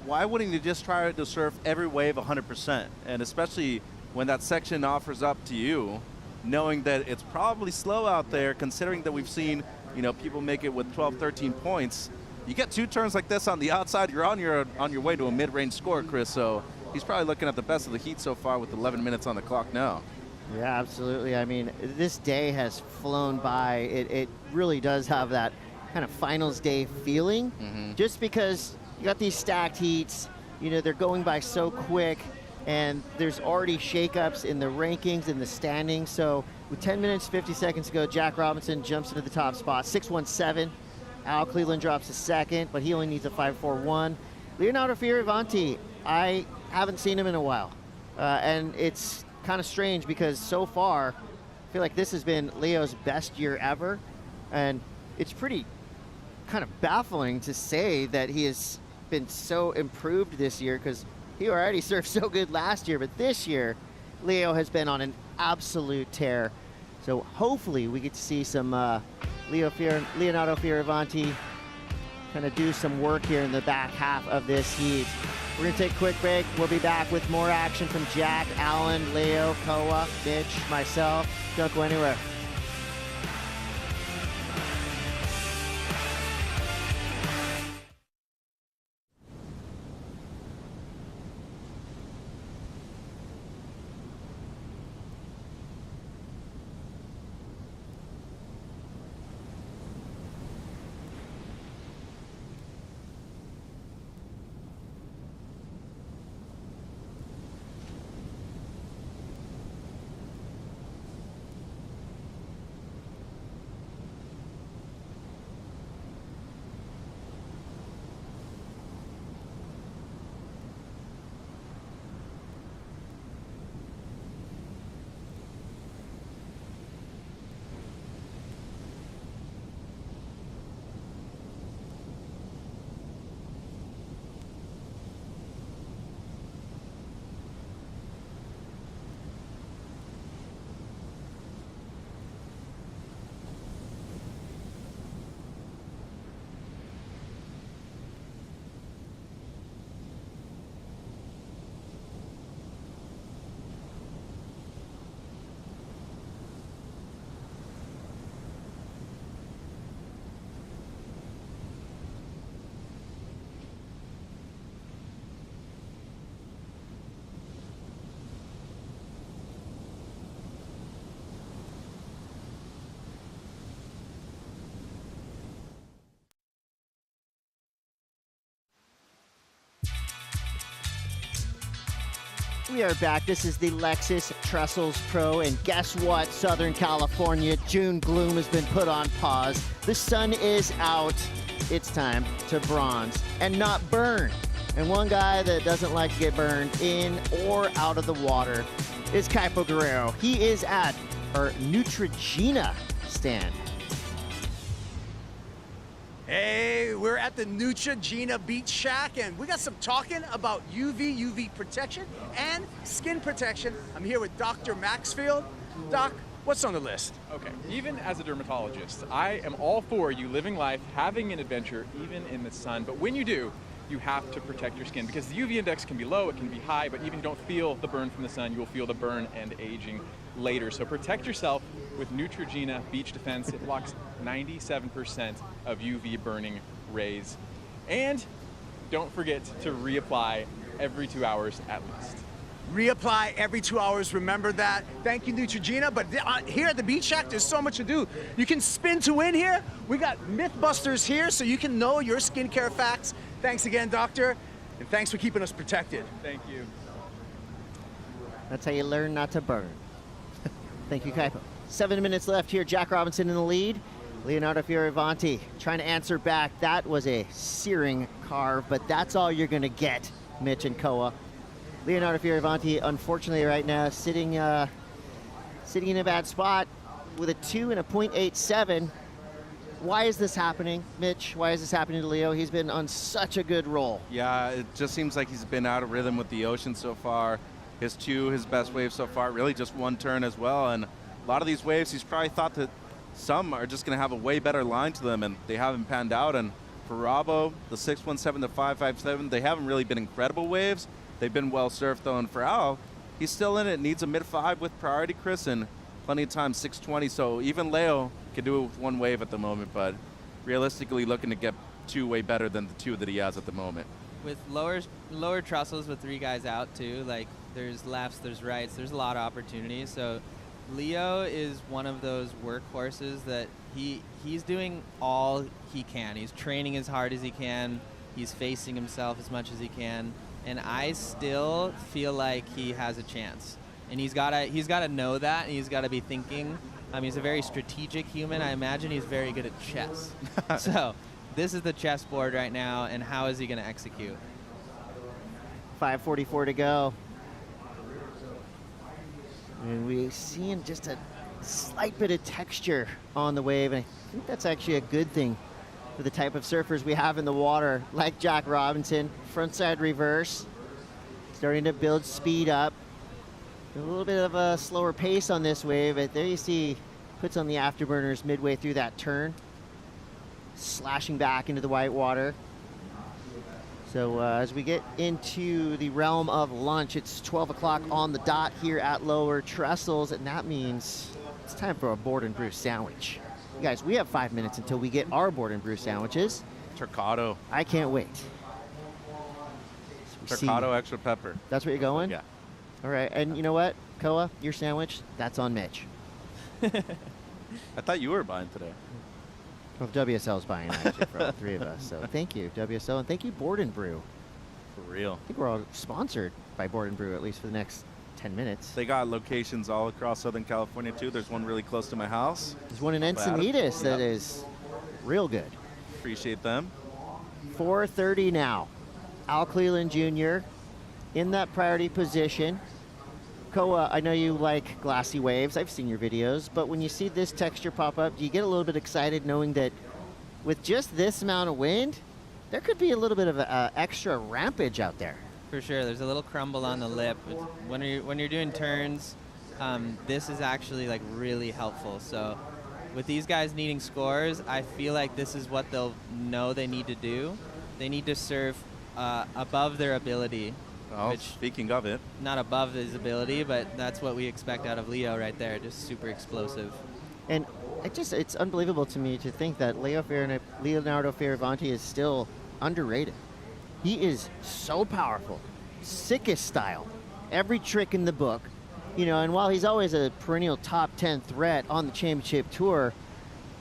Speaker 13: why wouldn't you just try to surf every wave 100%? And especially when that section offers up to you, knowing that it's probably slow out there, considering that we've seen, you know, people make it with 12, 13 points. You get 2 turns like this on the outside, you're on your way to a mid-range score, Chris. So he's probably looking at the best of the heat so far with 11 minutes on the clock now.
Speaker 7: Yeah, absolutely. I mean, this day has flown by. It really does have that kind of finals day feeling, just because you got these stacked heats. You know, they're going by so quick, and there's already shakeups in the rankings and the standings. So with 10 minutes, 50 seconds to go, Jack Robinson jumps into the top spot, 6.17. Al Cleveland drops to second, but he only needs a 5.41. Leonardo Fioravanti, I haven't seen him in a while, and it's kind of strange because so far, I feel like this has been Leo's best year ever, and it's pretty kind of baffling to say that he has been so improved this year, because he already surfed so good last year, but this year, Leo has been on an absolute tear. So hopefully we get to see some Leonardo Fioravanti kind of do some work here in the back half of this heat. We're going to take a quick break. We'll be back with more action from Jack, Alan, Leo, Koa, Mitch, myself. Don't go anywhere. We are back. This is the Lexus Trestles Pro, and guess what? Southern California, June gloom has been put on pause. The sun is out. It's time to bronze and not burn. And one guy that doesn't like to get burned in or out of the water is Kaipo Guerrero. He is at our Neutrogena stand.
Speaker 4: Hey, we're at the Neutrogena Beach Shack, and we got some talking about UV protection and skin protection. I'm here with Dr. Maxfield. Doc, what's on the list?
Speaker 9: Okay, even as a dermatologist, I am all for you living life, having an adventure, even in the sun. But when you do, you have to protect your skin because the UV index can be low, it can be high, but even if you don't feel the burn from the sun, you will feel the burn and aging later. So protect yourself with Neutrogena Beach Defense. It blocks 97% of UV burning rays. And don't forget to reapply every 2 hours at least.
Speaker 4: Reapply every 2 hours, remember that. Thank you, Neutrogena. But here at the Beach Shack, there's so much to do. You can spin to win here. We got Mythbusters here, so you can know your skincare facts. Thanks again, Doctor, and thanks for keeping us protected.
Speaker 9: Thank you.
Speaker 7: That's how you learn not to burn. Thank you, Kaipo. 7 minutes left here. Jack Robinson in the lead. Leonardo Fioravanti trying to answer back. That was a searing carve, but that's all you're going to get, Mitch and Koa. Leonardo Fioravanti, unfortunately, right now sitting in a bad spot with a 2 and a .87. Why is this happening, Mitch? Why is this happening to Leo? He's been on such a good roll.
Speaker 13: Yeah, it just seems like he's been out of rhythm with the ocean so far. His best wave so far, really just one turn as well. And a lot of these waves, he's probably thought that some are just going to have a way better line to them, and they haven't panned out. And for Rabo, the 617, the 557, they haven't really been incredible waves. They've been well surfed, though. And for Al, he's still in it, needs a mid-5 with priority, Chris, and plenty of time, 620. So even Leo can do it with one wave at the moment, but realistically looking to get 2 way better than the 2 that he has at the moment.
Speaker 12: With lower trestles with 3 guys out too, like there's lefts, there's rights, there's a lot of opportunities. So Leo is one of those workhorses that he's doing all he can. He's training as hard as he can. He's facing himself as much as he can. And I still feel like he has a chance. And he's gotta know that, and he's gotta be thinking. He's a very strategic human. I imagine he's very good at chess. So this is the chessboard right now, and how is he gonna execute?
Speaker 7: 5:44 to go. And we're seeing just a slight bit of texture on the wave, and I think that's actually a good thing for the type of surfers we have in the water, like Jack Robinson. Frontside reverse, starting to build speed up. A little bit of a slower pace on this wave, but there you see, puts on the afterburners midway through that turn, slashing back into the white water. So as we get into the realm of lunch, it's 12 o'clock on the dot here at Lower Trestles, and that means it's time for a board and brew sandwich. You guys, we have 5 minutes until we get our board and brew sandwiches.
Speaker 13: Turcado.
Speaker 7: I can't wait.
Speaker 13: Turcado extra pepper.
Speaker 7: That's what you're going?
Speaker 13: Yeah.
Speaker 7: All right, and you know what, Koa, your sandwich, that's on Mitch.
Speaker 13: I thought you were buying today.
Speaker 7: Well, WSL's buying actually for all 3 of us, so thank you, WSL, and thank you, Board and Brew.
Speaker 13: For real.
Speaker 7: I think we're all sponsored by Board and Brew, at least for the next 10 minutes.
Speaker 13: They got locations all across Southern California, too. There's one really close to my house.
Speaker 7: There's one in Encinitas that is real good.
Speaker 13: Appreciate them.
Speaker 7: 4:30 now. Al Cleland Jr. in that priority position. Koa, I know you like glassy waves. I've seen your videos, but when you see this texture pop up, do you get a little bit excited knowing that with just this amount of wind, there could be a little bit of extra rampage out there?
Speaker 12: For sure, there's a little crumble on the lip. When you're doing turns, this is actually like really helpful. So with these guys needing scores, I feel like this is what they'll know they need to do. They need to surf above their ability.
Speaker 13: Well, speaking of it.
Speaker 12: Not above his ability, but that's what we expect out of Leo right there, just super explosive.
Speaker 7: And it's unbelievable to me to think that Leonardo Fioravanti is still underrated. He is so powerful, sickest style, every trick in the book, and while he's always a perennial top 10 threat on the championship tour,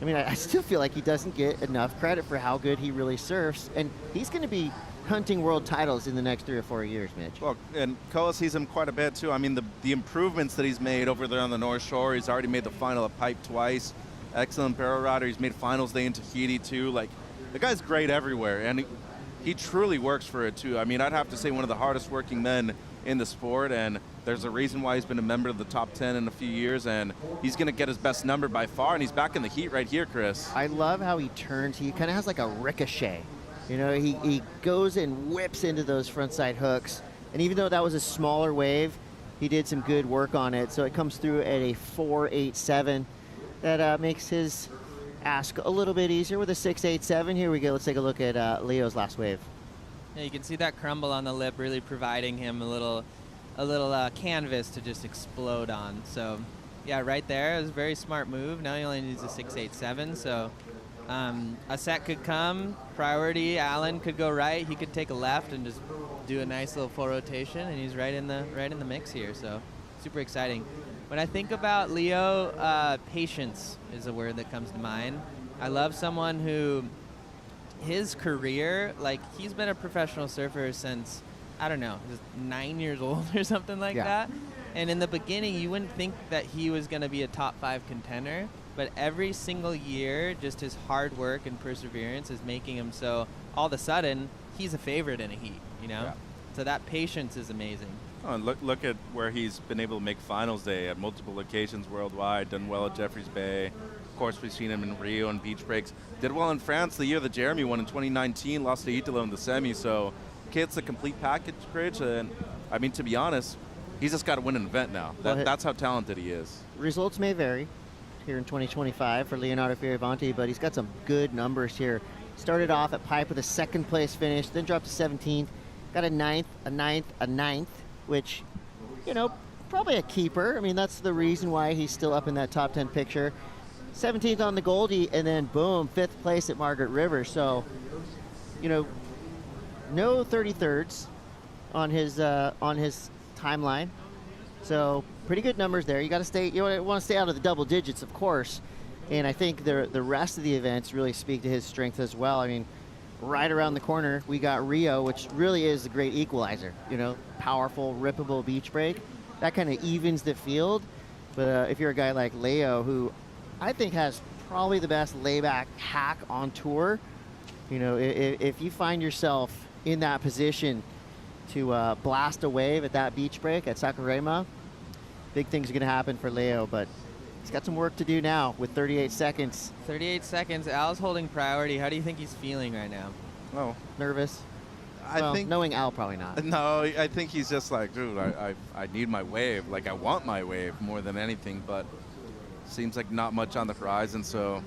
Speaker 7: I mean, I still feel like he doesn't get enough credit for how good he really surfs, and he's going to be hunting world titles in the next 3 or 4 years, Mitch.
Speaker 13: Well, and Koa sees him quite a bit too. I mean, the improvements that he's made over there on the North Shore. He's already made the final at Pipe twice. Excellent barrel rider. He's made finals day in Tahiti too. Like, the guy's great everywhere, and he truly works for it too. I mean, I'd have to say one of the hardest working men in the sport, and there's a reason why he's been a member of the top 10 in a few years, and he's going to get his best number by far, and he's back in the heat right here, Chris.
Speaker 7: I love how he turns. He kind of has like a ricochet. You know, he goes and whips into those frontside hooks, and even though that was a smaller wave, he did some good work on it. So it comes through at a 4.87. That makes his ask a little bit easier with a 6.87. Here we go. Let's take a look at Leo's last wave.
Speaker 12: Yeah, you can see that crumble on the lip really providing him a little canvas to just explode on. So, yeah, right there, it was a very smart move. Now he only needs a 6.87, so a set could come. Priority, Alan could go right. He could take a left and just do a nice little full rotation, and he's right in the mix here. So, super exciting. When I think about Leo, patience is a word that comes to mind. I love someone who, his career, like, he's been a professional surfer since, I don't know, he's 9 years old or something like that. And in the beginning, you wouldn't think that he was going to be a top 5 contender, but every single year, just his hard work and perseverance is making him so all of a sudden, he's a favorite in a heat, you know? Yeah. So that patience is amazing.
Speaker 13: Oh, and look at where he's been able to make finals day at multiple locations worldwide, done well at Jeffreys Bay. Of course, we've seen him in Rio and beach breaks. Did well in France the year that Jeremy won in 2019, lost to Italo in the semi. So, kid's a complete package, Rich. And, I mean, to be honest, he's just got to win an event now. That's how talented he is.
Speaker 7: Results may vary here in 2025 for Leonardo Fioravanti, but he's got some good numbers here. Started off at Pipe with a 2nd place finish, then dropped to 17th, got a 9th, a 9th, a 9th, which, you know, probably a keeper. I mean, that's the reason why he's still up in that top 10 picture. 17th on the Goldie, and then boom, 5th place at Margaret River. So, you know, no 33rds on his timeline. So pretty good numbers there. You got to stay. You want to stay out of the double digits, of course. And I think the rest of the events really speak to his strength as well. I mean, right around the corner we got Rio, which really is a great equalizer. You know, powerful, rippable beach break. That kind of evens the field. But if you're a guy like Leo, who I think has probably the best layback hack on tour, you know, if you find yourself in that position to blast a wave at that beach break at Saquarema, big things are going to happen for Leo, but he's got some work to do now with 38 seconds.
Speaker 12: 38 seconds. Al's holding priority. How do you think he's feeling right now?
Speaker 13: Oh,
Speaker 7: nervous.
Speaker 13: I think
Speaker 7: knowing Al, probably not.
Speaker 13: No, I think he's just like, dude, I need my wave. Like, I want my wave more than anything, but seems like not much on the horizon. So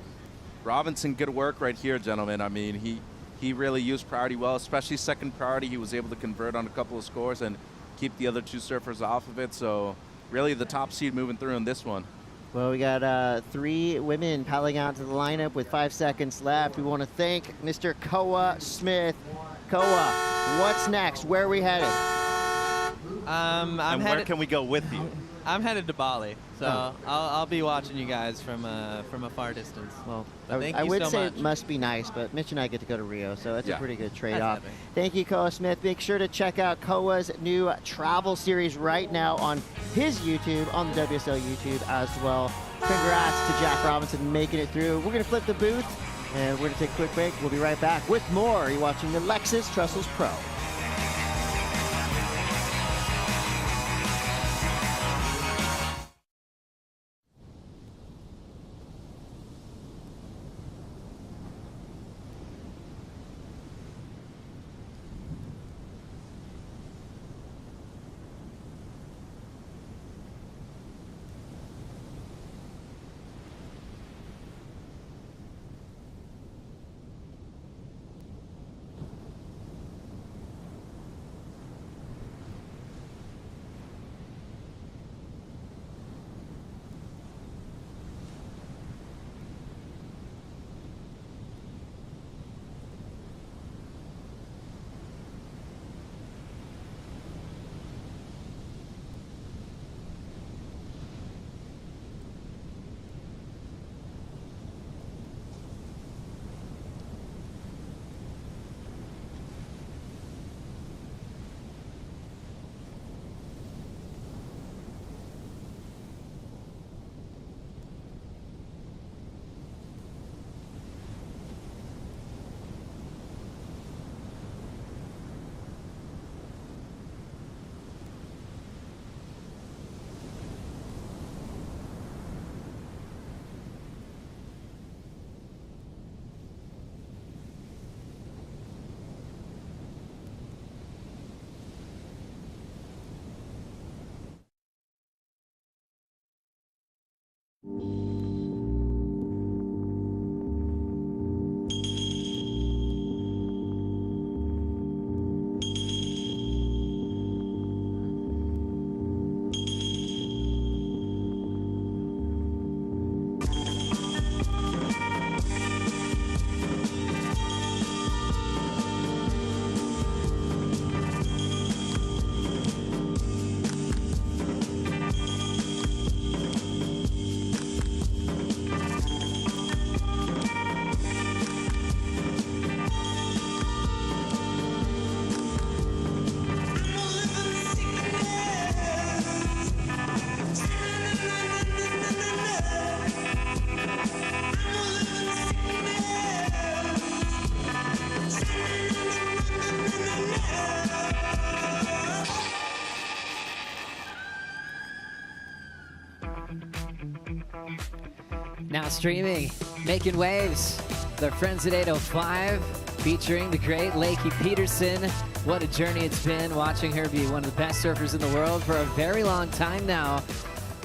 Speaker 13: Robinson, good work right here, gentlemen. I mean, he really used priority well, especially 2nd priority. He was able to convert on a couple of scores and keep the other 2 surfers off of it. So really the top seed moving through in this one.
Speaker 7: Well, we got 3 women paddling out to the lineup with 5 seconds left. We want to thank Mr. Koa Smith. Koa, what's next? Where are we headed?
Speaker 13: Where can we go with you?
Speaker 12: I'm headed to Bali, so I'll be watching you guys from a far distance.
Speaker 7: Well,
Speaker 12: thank
Speaker 7: I
Speaker 12: you
Speaker 7: would
Speaker 12: so
Speaker 7: say
Speaker 12: much.
Speaker 7: it must be nice, but Mitch and I get to go to Rio, so that's a pretty good trade-off.
Speaker 12: Definitely.
Speaker 7: Thank you, Koa Smith. Make sure to check out Koa's new travel series right now on his YouTube, on the WSL YouTube as well. Congrats to Jack Robinson making it through. We're going to flip the booth, and we're going to take a quick break. We'll be right back with more. You're watching the Lexus Trestles Pro.
Speaker 1: Now streaming, making waves, their friends at 805, featuring the great Lakey Peterson. What a journey it's been watching her be one of the best surfers in the world for a very long time now.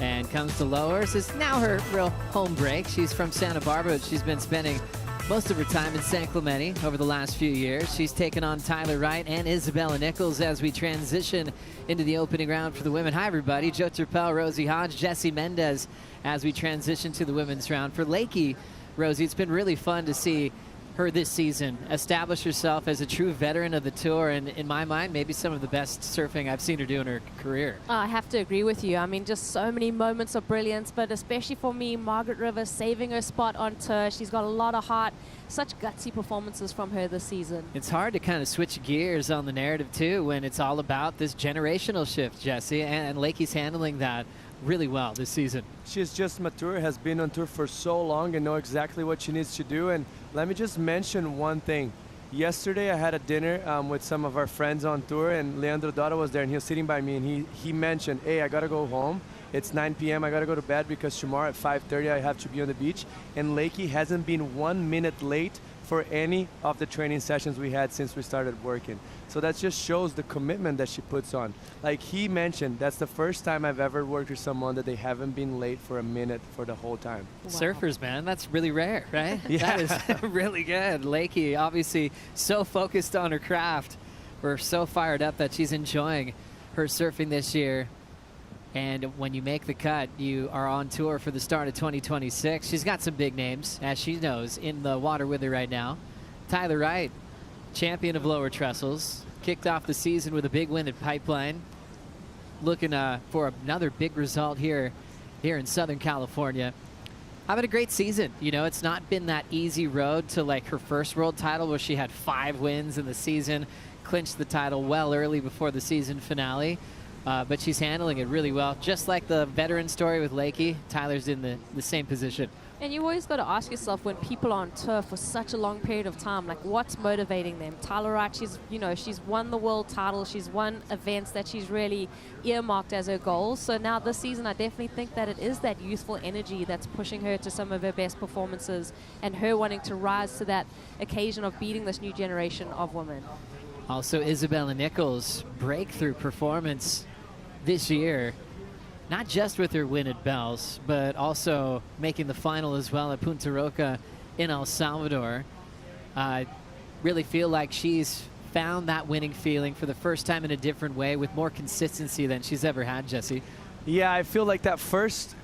Speaker 1: And comes to lowers. It's now her real home break. She's from Santa Barbara. She's been spending most of her time in San Clemente over the last few years. She's taken on Tyler Wright and Isabella Nichols as we transition into the opening round for the women. Hi, everybody. Joe Turpel, Rosie Hodge, Jessie Mendez as we transition to the women's round. For Lakey, Rosie, it's been really fun to see her this season establish herself as a true veteran of the tour, and in my mind, maybe some of the best surfing I've seen her do in her career.
Speaker 2: I have to agree with you. I mean, just so many moments of brilliance, but especially for me, Margaret River saving her spot on tour. She's got a lot of heart. Such gutsy performances from her this season.
Speaker 1: It's hard to kind of switch gears on the narrative, too, when it's all about this generational shift, Jessie, and Lakey's handling that really well this season.
Speaker 3: She's just mature, has been on tour for so long and know exactly what she needs to do. And let me just mention one thing. Yesterday I had a dinner with some of our friends on tour, and Leandro Dotto was there, and he was sitting by me, and he mentioned, hey, I gotta go home. It's 9 p.m. I gotta go to bed because tomorrow at 5:30 I have to be on the beach. And Lakey hasn't been 1 minute late for any of the training sessions we had since we started working. So that just shows the commitment that she puts on. Like he mentioned, that's the first time I've ever worked with someone that they haven't been late for a minute for the whole time.
Speaker 1: Wow. Surfers, man, that's really rare, right?
Speaker 3: Yeah.
Speaker 1: That is really good. Lakey, obviously so focused on her craft. We're so fired up that she's enjoying her surfing this year. And when you make the cut, you are on tour for the start of 2026. She's got some big names, as she knows, in the water with her right now. Tyler Wright, champion of lower trestles, kicked off the season with a big win at Pipeline. Looking for another big result here in Southern California. Having a great season. You know, it's not been that easy road to like her first world title where she had 5 wins in the season, clinched the title well early before the season finale. But she's handling it really well. Just like the veteran story with Lakey, Tyler's in the same position.
Speaker 2: And you always got to ask yourself, when people are on tour for such a long period of time, like what's motivating them? Tyler Wright, she's won the world title. She's won events that she's really earmarked as her goals. So now this season, I definitely think that it is that youthful energy that's pushing her to some of her best performances and her wanting to rise to that occasion of beating this new generation of women.
Speaker 1: Also, Isabella Nichols' breakthrough performance this year, not just with her win at Bells, but also making the final as well at Punta Roca in El Salvador. Really feel like she's found that winning feeling for the first time in a different way with more consistency than she's ever had, Jessie.
Speaker 3: Yeah, I feel like that first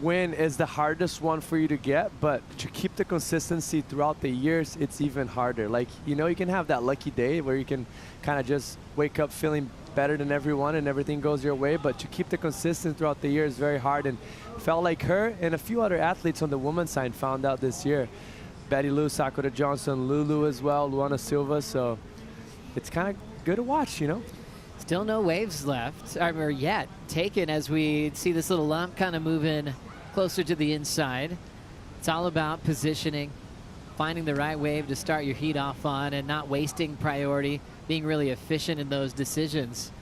Speaker 3: win is the hardest one for you to get, but to keep the consistency throughout the years, it's even harder. Like, you know, you can have that lucky day where you can kind of just wake up feeling better than everyone and everything goes your way, but to keep the consistency throughout the year is very hard. And felt like her and a few other athletes on the women's side found out this year. Betty Lou, Sakura Johnson, Lulu as well, Luana Silva, so it's kind of good to watch, you know?
Speaker 1: Still no waves left, or yet taken, as we see this little lump kind of moving closer to the inside. It's all about positioning, finding the right wave to start your heat off on and not wasting priority, being really efficient in those decisions.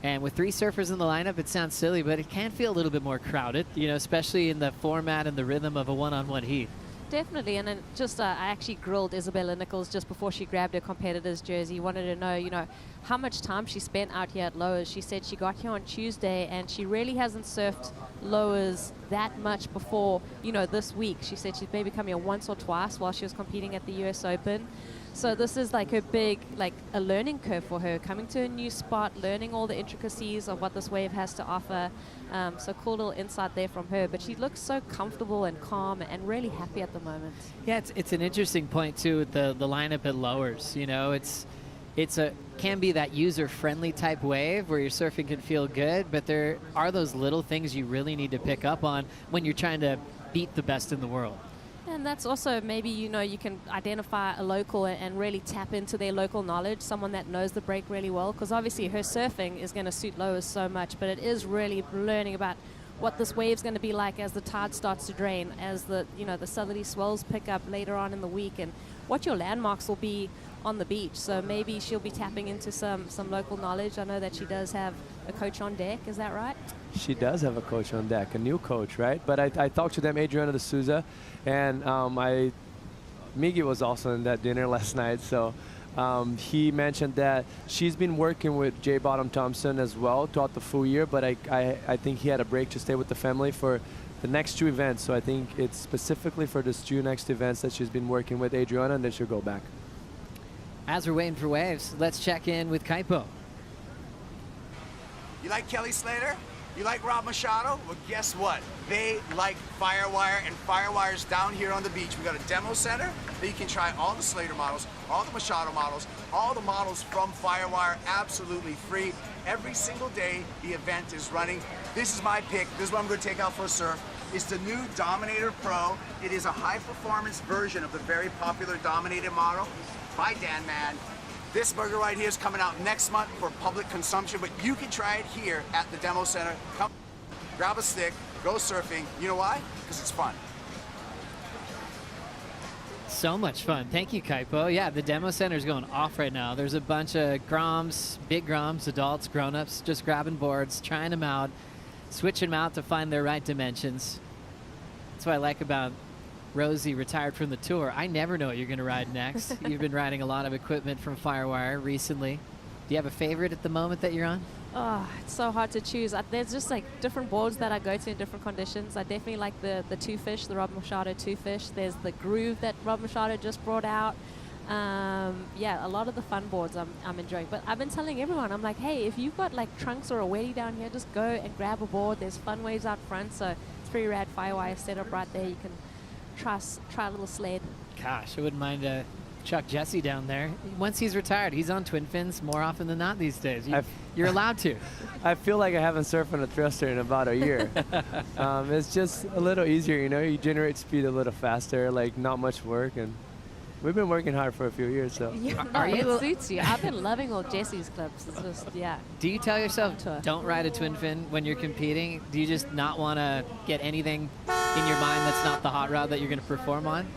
Speaker 1: And with 3 surfers in the lineup, it sounds silly, but it can feel a little bit more crowded, you know, especially in the format and the rhythm of a one-on-one heat.
Speaker 2: Definitely, and then just I actually grilled Isabella Nichols just before she grabbed her competitor's jersey. Wanted to know, you know, how much time she spent out here at Lowers. She said she got here on Tuesday and she really hasn't surfed lowers that much before, you know, this week. She said she's maybe come here once or twice while she was competing at the US Open. So this is like her big, like a learning curve for her, coming to a new spot, learning all the intricacies of what this wave has to offer. So cool little insight there from her. But she looks so comfortable and calm and really happy at the moment.
Speaker 1: Yeah, it's an interesting point too with the lineup at lowers. You know, can be that user-friendly type wave where your surfing can feel good, but there are those little things you really need to pick up on when you're trying to beat the best in the world.
Speaker 2: And that's also maybe, you know, you can identify a local and really tap into their local knowledge, someone that knows the break really well, because obviously her surfing is going to suit lowers so much, but it is really learning about what this wave's going to be like as the tide starts to drain, as the, you know, the southerly swells pick up later on in the week, and what your landmarks will be on the beach. So maybe she'll be tapping into some local knowledge. I know that she does have a coach on deck. Is that right?
Speaker 3: She does have a coach on deck, a new coach, right? But I talked to them, Adriana de Souza, and Miggy was also in that dinner last night. So he mentioned that she's been working with J. Bottom Thompson as well throughout the full year, but I think he had a break to stay with the family for the next 2 events. So I think it's specifically for these 2 next events that she's been working with Adriana, and then she'll go back.
Speaker 1: As we're waiting for waves, let's check in with Kaipo.
Speaker 4: You like Kelly Slater? You like Rob Machado? Well, guess what? They like Firewire, and Firewire's down here on the beach. We got a demo center that you can try all the Slater models, all the Machado models, all the models from Firewire, absolutely free. Every single day the event is running. This is my pick. This is what I'm going to take out for a surf. It's the new Dominator Pro. It is a high-performance version of the very popular Dominator model by Dan Mann. This burger right here is coming out next month for public consumption, but you can try it here at the demo center. Come, grab a stick, go surfing. You know why? Because it's fun.
Speaker 1: So much fun. Thank you, Kaipo. Yeah, the demo center is going off right now. There's a bunch of Groms, big Groms, adults, grown-ups, just grabbing boards, trying them out, switching them out to find their right dimensions. That's what I like about Rosie, retired from the tour. I never know what you're going to ride next. You've been riding a lot of equipment from Firewire recently. Do you have a favorite at the moment that you're on?
Speaker 2: Oh, it's so hard to choose. There's just like different boards that I go to in different conditions. I definitely like the Two Fish, the Rob Machado Two Fish. There's the Groove that Rob Machado just brought out. Yeah, a lot of the fun boards I'm enjoying. But I've been telling everyone, I'm like, hey, if you've got like trunks or a weddy down here, just go and grab a board. There's fun waves out front, so it's pretty rad. Firewire setup right there. You can try a little sled.
Speaker 1: Gosh, I wouldn't mind Chuck Jesse down there. Once he's retired, he's on twin fins more often than not these days. You're allowed to.
Speaker 3: I feel like I haven't surfed on a thruster in about a year. It's just a little easier, you know. You generate speed a little faster, like not much work, and we've been working hard for a few years. So
Speaker 2: Yeah, no, it suits you. I've been loving all Jesse's clips. It's just, yeah.
Speaker 1: Do you tell yourself, don't ride a twin fin when you're competing? Do you just not want to get anything in your mind that's not the hot rod that you're going to perform on?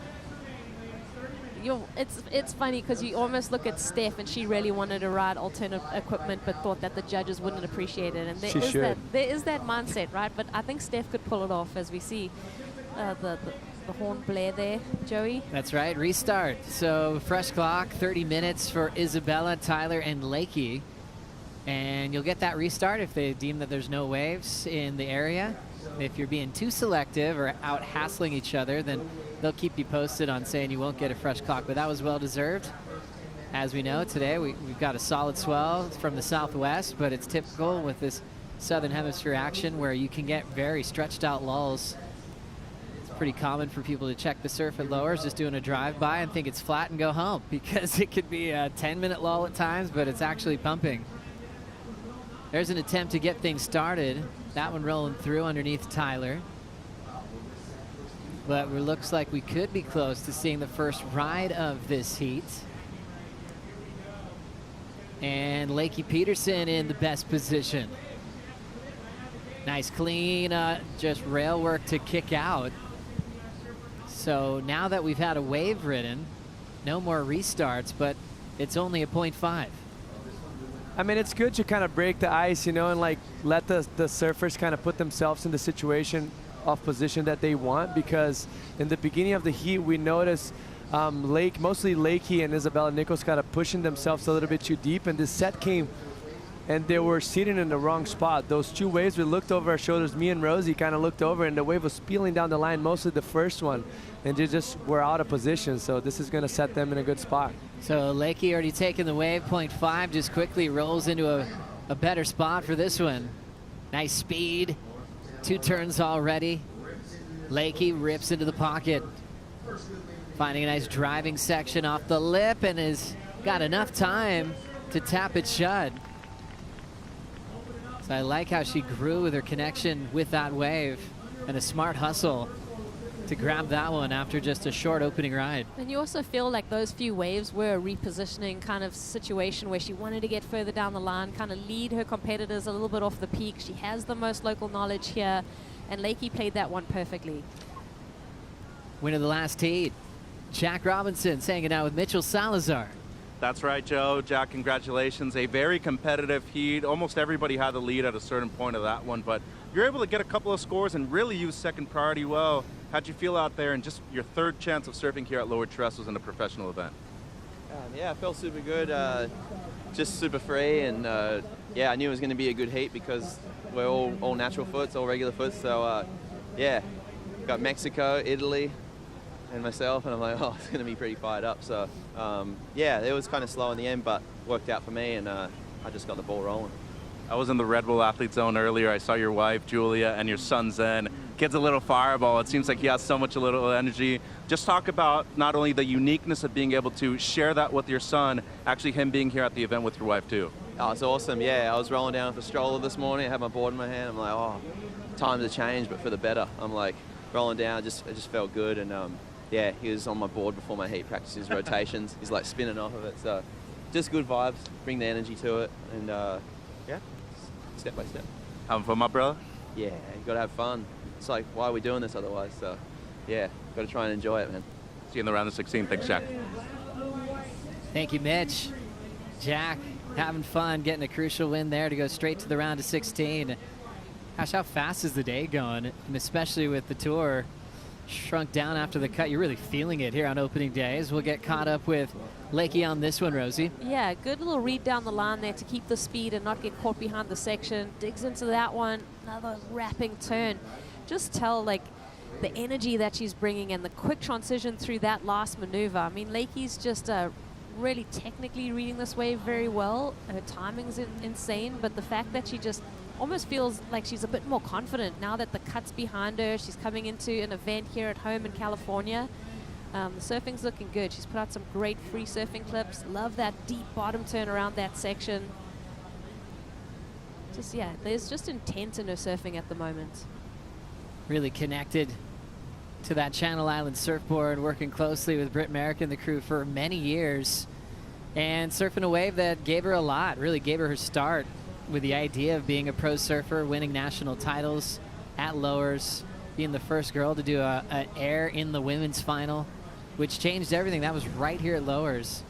Speaker 2: It's funny because you almost look at Steph, and she really wanted to ride alternate equipment, but thought that the judges wouldn't appreciate it. And there is that mindset, right? But I think Steph could pull it off, as we see the horn blare there, Joey.
Speaker 1: That's right. Restart. So fresh clock, 30 minutes for Isabella, Tyler, and Lakey. And you'll get that restart if they deem that there's no waves in the area. If you're being too selective or out hassling each other, then they'll keep you posted on saying you won't get a fresh clock. But that was well deserved. As we know, today we've got a solid swell from the southwest, but it's typical with this southern hemisphere action where you can get very stretched out lulls. It's pretty common for people to check the surf at lowers, just doing a drive-by and think it's flat and go home, because it could be a 10-minute lull at times, but it's actually pumping. There's an attempt to get things started. That one rolling through underneath Tyler. But it looks like we could be close to seeing the first ride of this heat. And Lakey Peterson in the best position. Nice clean, just rail work to kick out. So now that we've had a wave ridden, no more restarts, but it's only a 0.5.
Speaker 3: I mean, it's good to kind of break the ice, you know, and like let the surfers kind of put themselves in the situation of position that they want, because in the beginning of the heat, we noticed mostly Lakey and Isabella Nichols kind of pushing themselves a little bit too deep, and this set came and they were sitting in the wrong spot. Those two waves, we looked over our shoulders. Me and Rosie kind of looked over, and the wave was peeling down the line, mostly the first one, and they just were out of position. So this is going to set them in a good spot.
Speaker 1: So Lakey already taking the wave, 0.5, just quickly rolls into a better spot for this one. Nice speed, 2 turns already. Lakey rips into the pocket, finding a nice driving section off the lip, and has got enough time to tap it shut. So I like how she grew with her connection with that wave, and a smart hustle to grab that one after just a short opening ride.
Speaker 2: And you also feel like those few waves were a repositioning kind of situation where she wanted to get further down the line, kind of lead her competitors a little bit off the peak. She has the most local knowledge here, and Lakey played that one perfectly.
Speaker 1: Winner of the last heat, Jack Robinson, hanging out with Mitchell Salazar.
Speaker 13: That's right, Joe. Jack, congratulations. A very competitive heat. Almost everybody had the lead at a certain point of that one, but you're able to get a couple of scores and really use second priority well. How'd you feel out there and just your third chance of surfing here at Lower Trestles in a professional event?
Speaker 5: Yeah, I felt super good, just super free, and yeah, I knew it was going to be a good heat because we're all natural foots, all regular foots, so yeah, got Mexico, Italy, and myself, and I'm like, oh, it's going to be pretty fired up. So yeah, it was kind of slow in the end, but worked out for me, and I just got the ball rolling.
Speaker 13: I was in the Red Bull Athlete Zone earlier. I saw your wife, Julia, and your son, Zen. Kid's a little fireball. It seems like he has so much little energy. Just talk about not only the uniqueness of being able to share that with your son, actually him being here at the event with your wife, too.
Speaker 5: Oh, it's awesome. Yeah, I was rolling down with a stroller this morning. I had my board in my hand. I'm like, oh, times have changed, but for the better. I'm like, rolling down, it just felt good. And yeah, he was on my board before my heat, practices rotations. He's like spinning off of it. So just good vibes, bring the energy to it. And yeah, step by step.
Speaker 13: Having fun, my brother?
Speaker 5: Yeah, you got to have fun. It's like, why are we doing this otherwise? So yeah, got to try and enjoy it, man.
Speaker 13: See you in the round of 16. Thanks, Jack.
Speaker 1: Thank you, Mitch. Jack, having fun, getting a crucial win there to go straight to the round of 16. Gosh, how fast is the day going? And especially with the tour shrunk down after the cut. You're really feeling it here on opening days. We'll get caught up with Lakey on this one, Rosie.
Speaker 2: Yeah, good little read down the line there to keep the speed and not get caught behind the section. Digs into that one, another wrapping turn. Just tell, like, the energy that she's bringing and the quick transition through that last maneuver. I mean, Lakey's just really technically reading this wave very well. Her timing's insane, but the fact that she just almost feels like she's a bit more confident now that the cut's behind her. She's coming into an event here at home in California. The surfing's looking good. She's put out some great free surfing clips. Love that deep bottom turn around that section. Just, yeah, there's just intent in her surfing at the moment.
Speaker 1: Really connected to that Channel Island surfboard, working closely with Britt Merrick and the crew for many years, and surfing a wave that gave her a lot, really gave her start with the idea of being a pro surfer, winning national titles at Lowers, being the first girl to do an air in the women's final, which changed everything. That was right here at Lowers.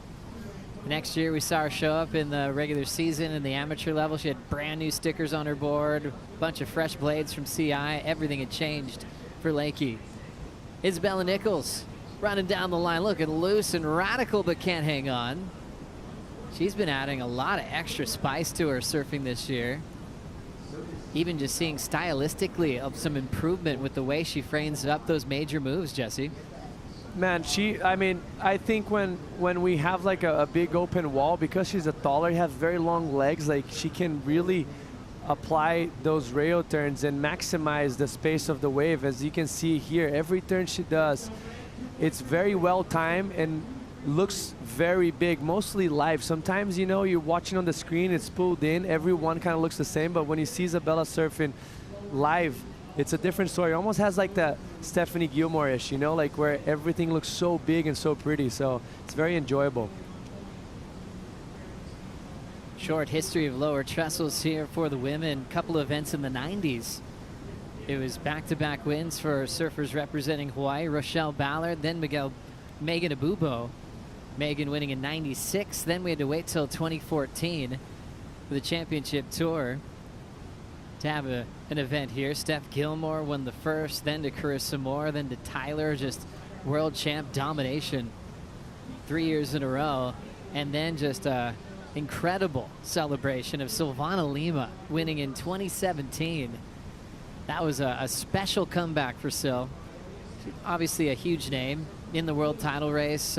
Speaker 1: Next year we saw her show up in the regular season in the amateur level. She had brand new stickers on her board, a bunch of fresh blades from CI. Everything had changed for Lakey. Isabella Nichols running down the line, looking loose and radical, but can't hang on. She's been adding a lot of extra spice to her surfing this year. Even just seeing stylistically of some improvement with the way she frames up those major moves, Jesse.
Speaker 3: Man, I think when we have like a big open wall, because she's a taller, has very long legs, like she can really apply those rail turns and maximize the space of the wave. As you can see here, every turn she does, it's very well timed and looks very big, mostly live. Sometimes, you know, you're watching on the screen, it's pulled in, everyone kind of looks the same, but when you see Isabella surfing live, it's a different story. It almost has like that Stephanie Gilmore-ish, you know, like where everything looks so big and so pretty. So it's very enjoyable.
Speaker 1: Short history of Lower Trestles here for the women. Couple of events in the 90s. It was back-to-back wins for surfers representing Hawaii. Rochelle Ballard, then Megan Abubo. Megan winning in 96. Then we had to wait till 2014 for the championship tour to have an event here. Steph Gilmore won the first, then to Carissa Moore, then to Tyler, just world champ domination 3 years in a row. And then just incredible celebration of Silvana Lima winning in 2017. That was a special comeback for Sil. Obviously a huge name in the world title race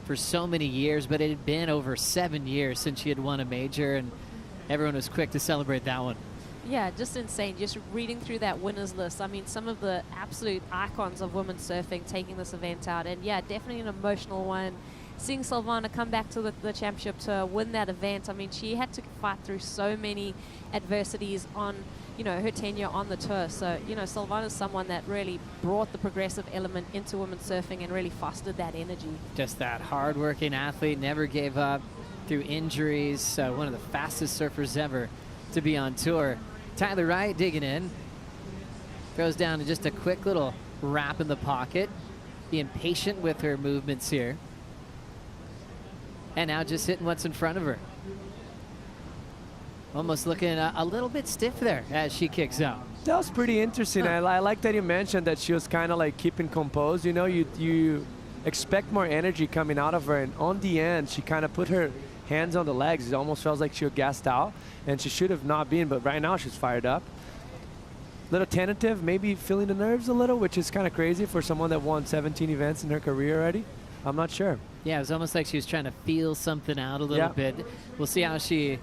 Speaker 1: for so many years, but it had been over 7 years since she had won a major, and everyone was quick to celebrate that one.
Speaker 2: Yeah, just insane. Just reading through that winners list. I mean, some of the absolute icons of women's surfing taking this event out. And yeah, definitely an emotional one. Seeing Silvana come back to the championship to win that event. I mean, she had to fight through so many adversities on, you know, her tenure on the tour. So, you know, Silvana's someone that really brought the progressive element into women's surfing and really fostered that energy.
Speaker 1: Just that hard-working athlete, never gave up through injuries. One of the fastest surfers ever to be on tour. Tyler Wright digging in. Throws down to just a quick little wrap in the pocket. Being patient with her movements here. And now just hitting what's in front of her. Almost looking a little bit stiff there as she kicks out.
Speaker 3: That was pretty interesting. I like that you mentioned that she was kind of like keeping composed. You know, you expect more energy coming out of her. And on the end, she kind of put her hands on the legs. It almost feels like she was gassed out. And she should have not been, but right now she's fired up. Little tentative, maybe feeling the nerves a little, which is kind of crazy for someone that won 17 events in her career already. I'm not sure.
Speaker 1: Yeah, it was almost like she was trying to feel something out a little bit. We'll see how she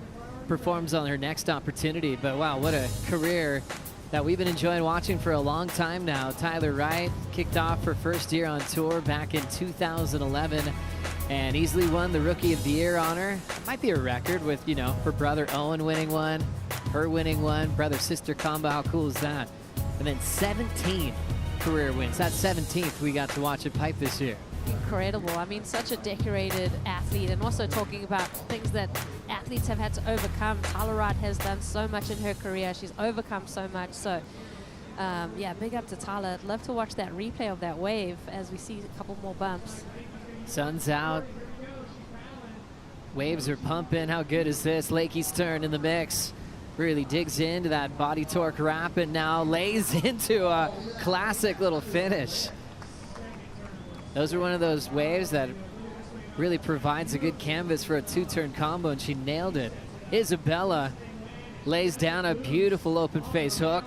Speaker 1: performs on her next opportunity. But wow, what a career that we've been enjoying watching for a long time now. Tyler Wright kicked off her first year on tour back in 2011 and easily won the Rookie of the Year honor. It might be a record with, you know, her brother Owen winning one, her winning one, brother-sister combo. How cool is that? And then 17 career wins. That 17th we got to watch it pipe this year.
Speaker 2: Incredible. I mean, such a decorated athlete, and also talking about things that athletes have had to overcome. Tyler Wright has done so much in her career. She's overcome so much. So, yeah, big up to Tyler. I'd love to watch that replay of that wave as we see a couple more bumps.
Speaker 1: Sun's out. Waves are pumping. How good is this? Lakey's turn in the mix. Really digs into that body torque wrap and now lays into a classic little finish. Those are one of those waves that really provides a good canvas for a two-turn combo, and she nailed it. Isabella lays down a beautiful open face hook.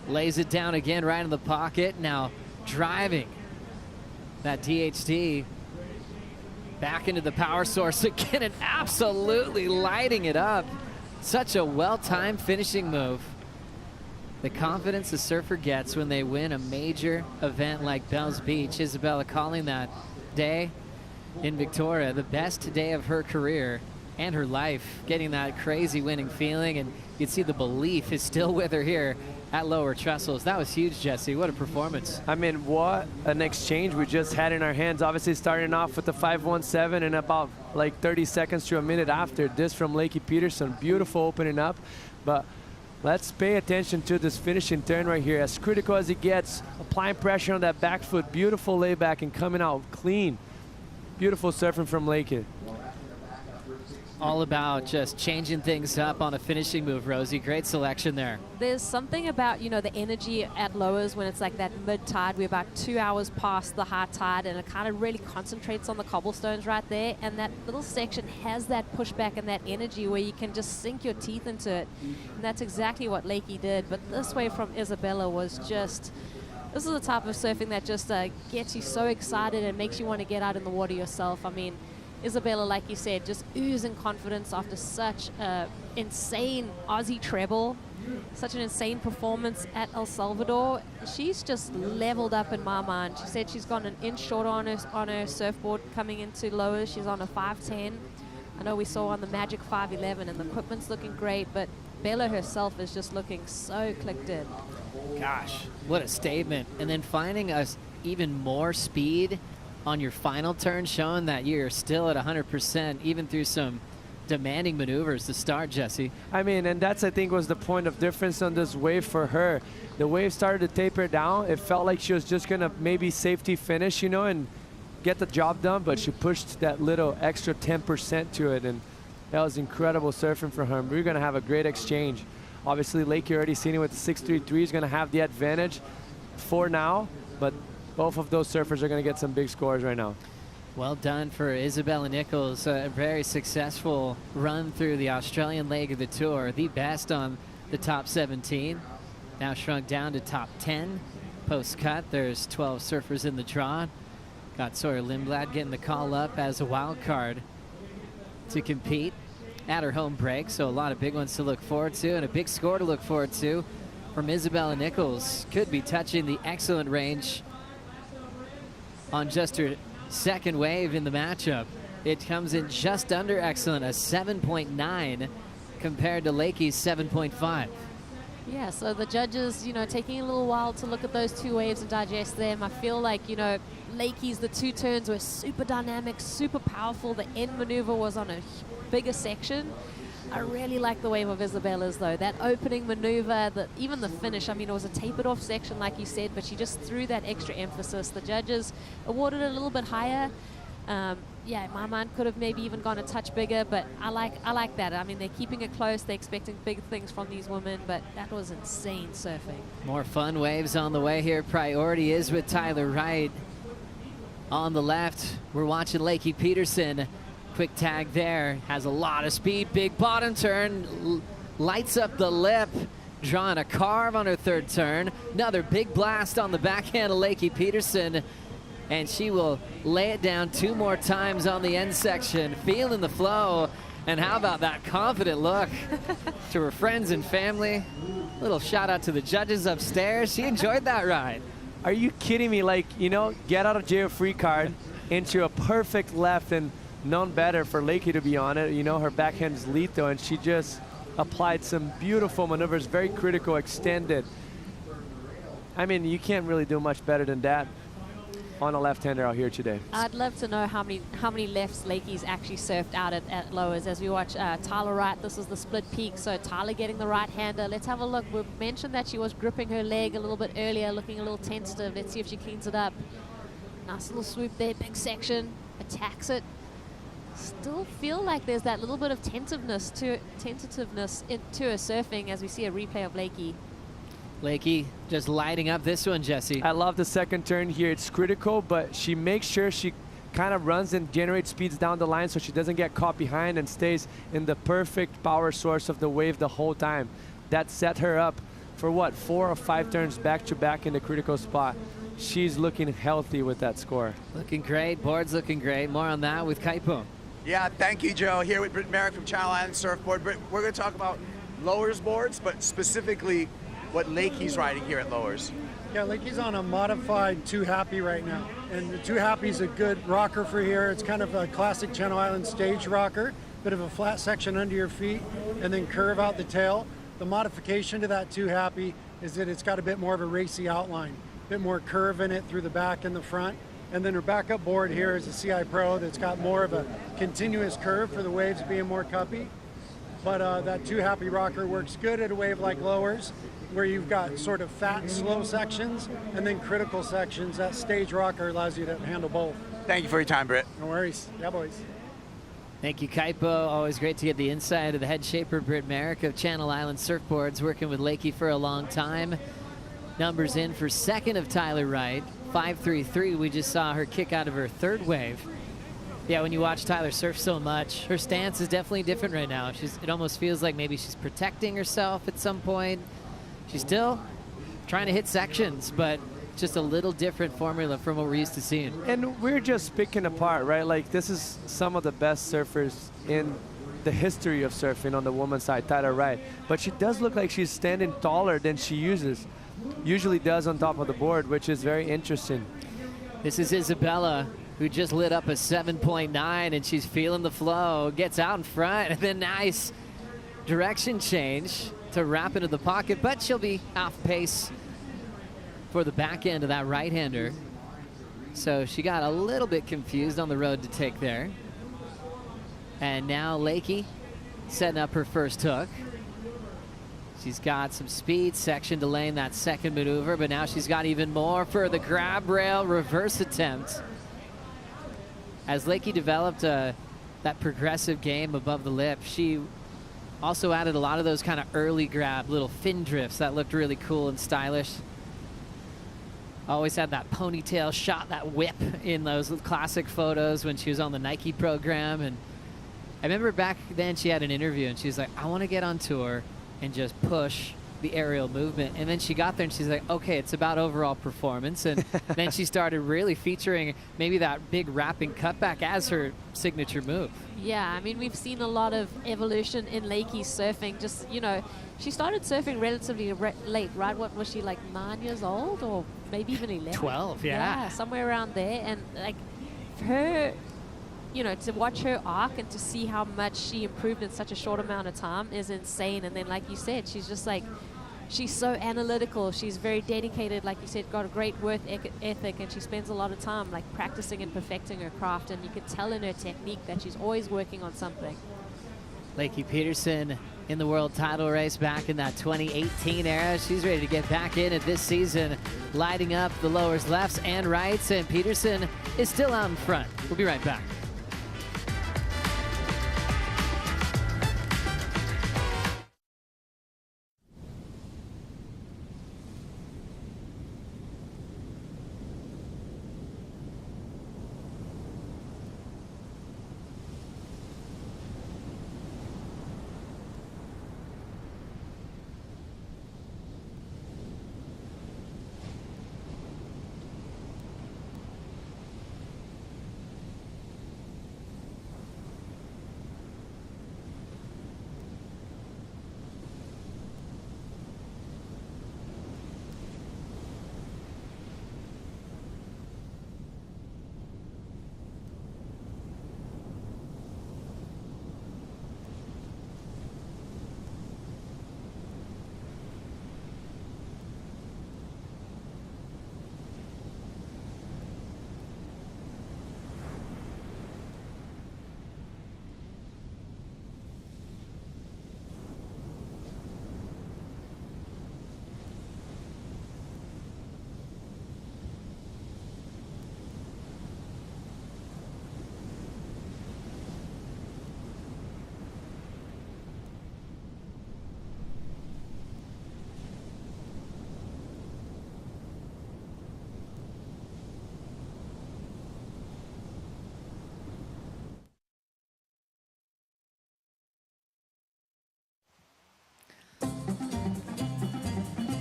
Speaker 1: Lays it down again right in the pocket. Now driving that DHD back into the power source again and absolutely lighting it up. Such a well-timed finishing move. The confidence a surfer gets when they win a major event like Bells Beach. Isabella calling that day in Victoria the best day of her career and her life, getting that crazy winning feeling, and you can see the belief is still with her here at Lower Trestles. That was huge, Jesse. What a performance.
Speaker 3: I mean, what an exchange we just had in our hands. Obviously starting off with the 517 and about like 30 seconds to a minute after this from Lakey Peterson. Beautiful opening up, but let's pay attention to this finishing turn right here. As critical as it gets, applying pressure on that back foot. Beautiful layback and coming out clean. Beautiful surfing from Lakey.
Speaker 1: All about just changing things up on a finishing move, Rosie. Great selection there.
Speaker 2: There's something about, you know, the energy at lowers when it's like that mid-tide. We're about 2 hours past the high tide, and it kind of really concentrates on the cobblestones right there. And that little section has that pushback and that energy where you can just sink your teeth into it. And that's exactly what Lakey did. But this wave from Isabella was just... This is the type of surfing that just gets you so excited and makes you want to get out in the water yourself. I mean, Isabella, like you said, just oozing confidence after such an insane Aussie treble, such an insane performance at El Salvador. She's just leveled up in my mind. She said she's gone an inch shorter on her surfboard coming into lowers. She's on a 510. I know we saw on the Magic 511, and the equipment's looking great, but Bella herself is just looking so clicked in.
Speaker 1: Gosh, what a statement. And then finding us even more speed on your final turn, showing that you're still at 100%, even through some demanding maneuvers to start, Jesse.
Speaker 3: I mean, and that's, I think, was the point of difference on this wave for her. The wave started to taper down. It felt like she was just going to maybe safety finish, you know, and get the job done, but she pushed that little extra 10% to it, and that was incredible surfing for her. We're going to have a great exchange. Obviously, Lakey already seen it with the 633 is going to have the advantage for now, but both of those surfers are going to get some big scores right now.
Speaker 1: Well done for Isabella Nichols. A very successful run through the Australian leg of the tour. The best on the top 17. Now shrunk down to top 10. Post-cut, there's 12 surfers in the draw. Got Sawyer Lindblad getting the call up as a wild card to compete at her home break. So a lot of big ones to look forward to and a big score to look forward to from Isabella Nichols. Could be touching the excellent range on just her second wave in the matchup. It comes in just under excellent, a 7.9 compared to Lakey's 7.5.
Speaker 2: Yeah, so the judges, you know, taking a little while to look at those two waves and digest them. I feel like, you know, Lakey's, the two turns were super dynamic, super powerful. The end maneuver was on a bigger section. I really like the wave of Isabella's, though. That opening maneuver, even the finish, I mean, it was a tapered off section, like you said, but she just threw that extra emphasis. The judges awarded it a little bit higher. Yeah, in my mind, could have maybe even gone a touch bigger, but I like that. I mean, they're keeping it close. They're expecting big things from these women, but that was insane surfing.
Speaker 1: More fun waves on the way here. Priority is with Tyler Wright. On the left, we're watching Lakey Peterson. Quick tag there, has a lot of speed. Big bottom turn, lights up the lip. Drawing a carve on her third turn. Another big blast on the backhand of Lakey Peterson. And she will lay it down two more times on the end section, feeling the flow. And how about that confident look to her friends and family? Little shout out to the judges upstairs. She enjoyed that ride.
Speaker 3: Are you kidding me? Like, you know, get out of jail free card into a perfect left, and none better for Lakey to be on it. You know, her backhand is lethal, and she just applied some beautiful maneuvers, very critical, extended. I mean, you can't really do much better than that on a left-hander out here today.
Speaker 2: I'd love to know how many lefts Lakey's actually surfed out at lowers. As we watch Tyler Wright, this is the split peak, so Tyler getting the right-hander. Let's have a look. We mentioned that she was gripping her leg a little bit earlier, looking a little tentative. Let's see if she cleans it up. Nice little swoop there, big section, attacks it. Still feel like there's that little bit of tentativeness to her surfing as we see a replay of Lakey.
Speaker 1: Lakey just lighting up this one, Jesse.
Speaker 3: I love the second turn here. It's critical, but she makes sure she kind of runs and generates speeds down the line so she doesn't get caught behind and stays in the perfect power source of the wave the whole time. That set her up for what, 4 or 5 turns back to back in the critical spot. She's looking healthy with that score.
Speaker 1: Looking great, board's looking great. More on that with Kaipo.
Speaker 4: Yeah, thank you, Joe. Here with Britt Merrick from Channel Island Surfboard. Britt, we're going to talk about lowers boards, but specifically what Lakey's riding here at lowers.
Speaker 10: Yeah, Lakey's on a modified 2 Happy right now. And the 2 Happy is a good rocker for here. It's kind of a classic Channel Island stage rocker, bit of a flat section under your feet, and then curve out the tail. The modification to that 2 Happy is that it's got a bit more of a racy outline, a bit more curve in it through the back and the front. And then her backup board here is a CI Pro that's got more of a continuous curve for the waves being more cuppy. But that 2 Happy rocker works good at a wave like lowers, where you've got sort of fat and slow sections and then critical sections. That stage rocker allows you to handle both.
Speaker 4: Thank you for your time, Britt.
Speaker 10: No worries. Yeah, boys.
Speaker 1: Thank you, Kaipo. Always great to get the inside of the head shaper, Britt Merrick of Channel Island Surfboards, working with Lakey for a long time. Numbers in for second of Tyler Wright, 5.33. We just saw her kick out of her third wave. Yeah, when you watch Tyler surf so much, her stance is definitely different right now. It almost feels like maybe she's protecting herself at some point. She's still trying to hit sections, but just a little different formula from what we're used to seeing.
Speaker 3: And we're just picking apart, right? Like, this is some of the best surfers in the history of surfing on the woman's side, Tyler Wright. But she does look like she's standing taller than she usually does on top of the board, which is very interesting.
Speaker 1: This is Isabella, who just lit up a 7.9, and she's feeling the flow, gets out in front, and then nice direction change to wrap into the pocket, but she'll be off pace for the back end of that right-hander. So she got a little bit confused on the road to take there. And now Lakey setting up her first hook. She's got some speed section delaying that second maneuver, but now she's got even more for the grab rail reverse attempt. As Lakey developed that progressive game above the lip, she also added a lot of those kind of early grab, little fin drifts that looked really cool and stylish. Always had that ponytail shot, that whip in those classic photos when she was on the Nike program. And I remember back then she had an interview and she's like, I want to get on tour and just push the aerial movement. And then she got there and she's like, okay, it's about overall performance. And then she started really featuring maybe that big wrapping cutback as her signature move.
Speaker 2: Yeah, I mean, we've seen a lot of evolution in Lakey surfing. Just, you know, she started surfing relatively late, right? What was she, like 9 years old or maybe even 11?
Speaker 1: 12, yeah.
Speaker 2: Yeah, somewhere around there. And like her, you know, to watch her arc and to see how much she improved in such a short amount of time is insane. And then, like you said, she's just like, she's so analytical. She's very dedicated, like you said, got a great work ethic, and she spends a lot of time like practicing and perfecting her craft. And you can tell in her technique that she's always working on something.
Speaker 1: Lakey Peterson in the world title race back in that 2018 era. She's ready to get back in it this season, lighting up the lowers lefts and rights, and Peterson is still out in front. We'll be right back.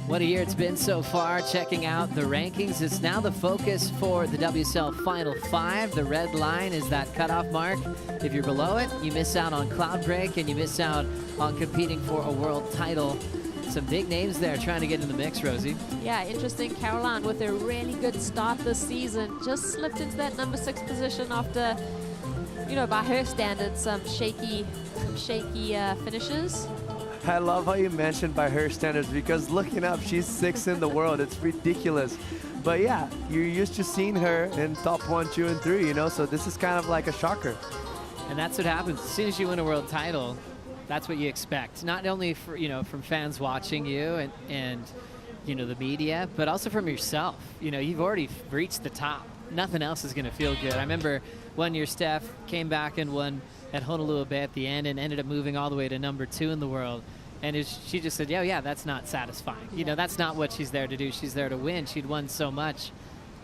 Speaker 1: What a year it's been so far. Checking out the rankings, it's now the focus for the WSL Final 5. The red line is that cutoff mark. If you're below it, you miss out on Cloud Break and you miss out on competing for a world title. Some big names there trying to get in the mix, Rosie.
Speaker 2: Yeah, interesting. Caroline with a really good start this season just slipped into that number 6 position after, you know, by her standards, some shaky finishes.
Speaker 3: I love how you mentioned by her standards, because looking up, she's 6th in the world. It's ridiculous. But yeah, you're used to seeing her in top 1, 2, and 3, you know, so this is kind of like a shocker.
Speaker 1: And that's what happens. As soon as you win a world title, that's what you expect. Not only for, you know, from fans watching you and you know, the media, but also from yourself. You know, you've already reached the top. Nothing else is going to feel good. I remember one year Steph came back and won at Honolulu Bay at the end and ended up moving all the way to number 2 in the world. And she just said, yeah, that's not satisfying. You know, that's not what she's there to do. She's there to win. She'd won so much.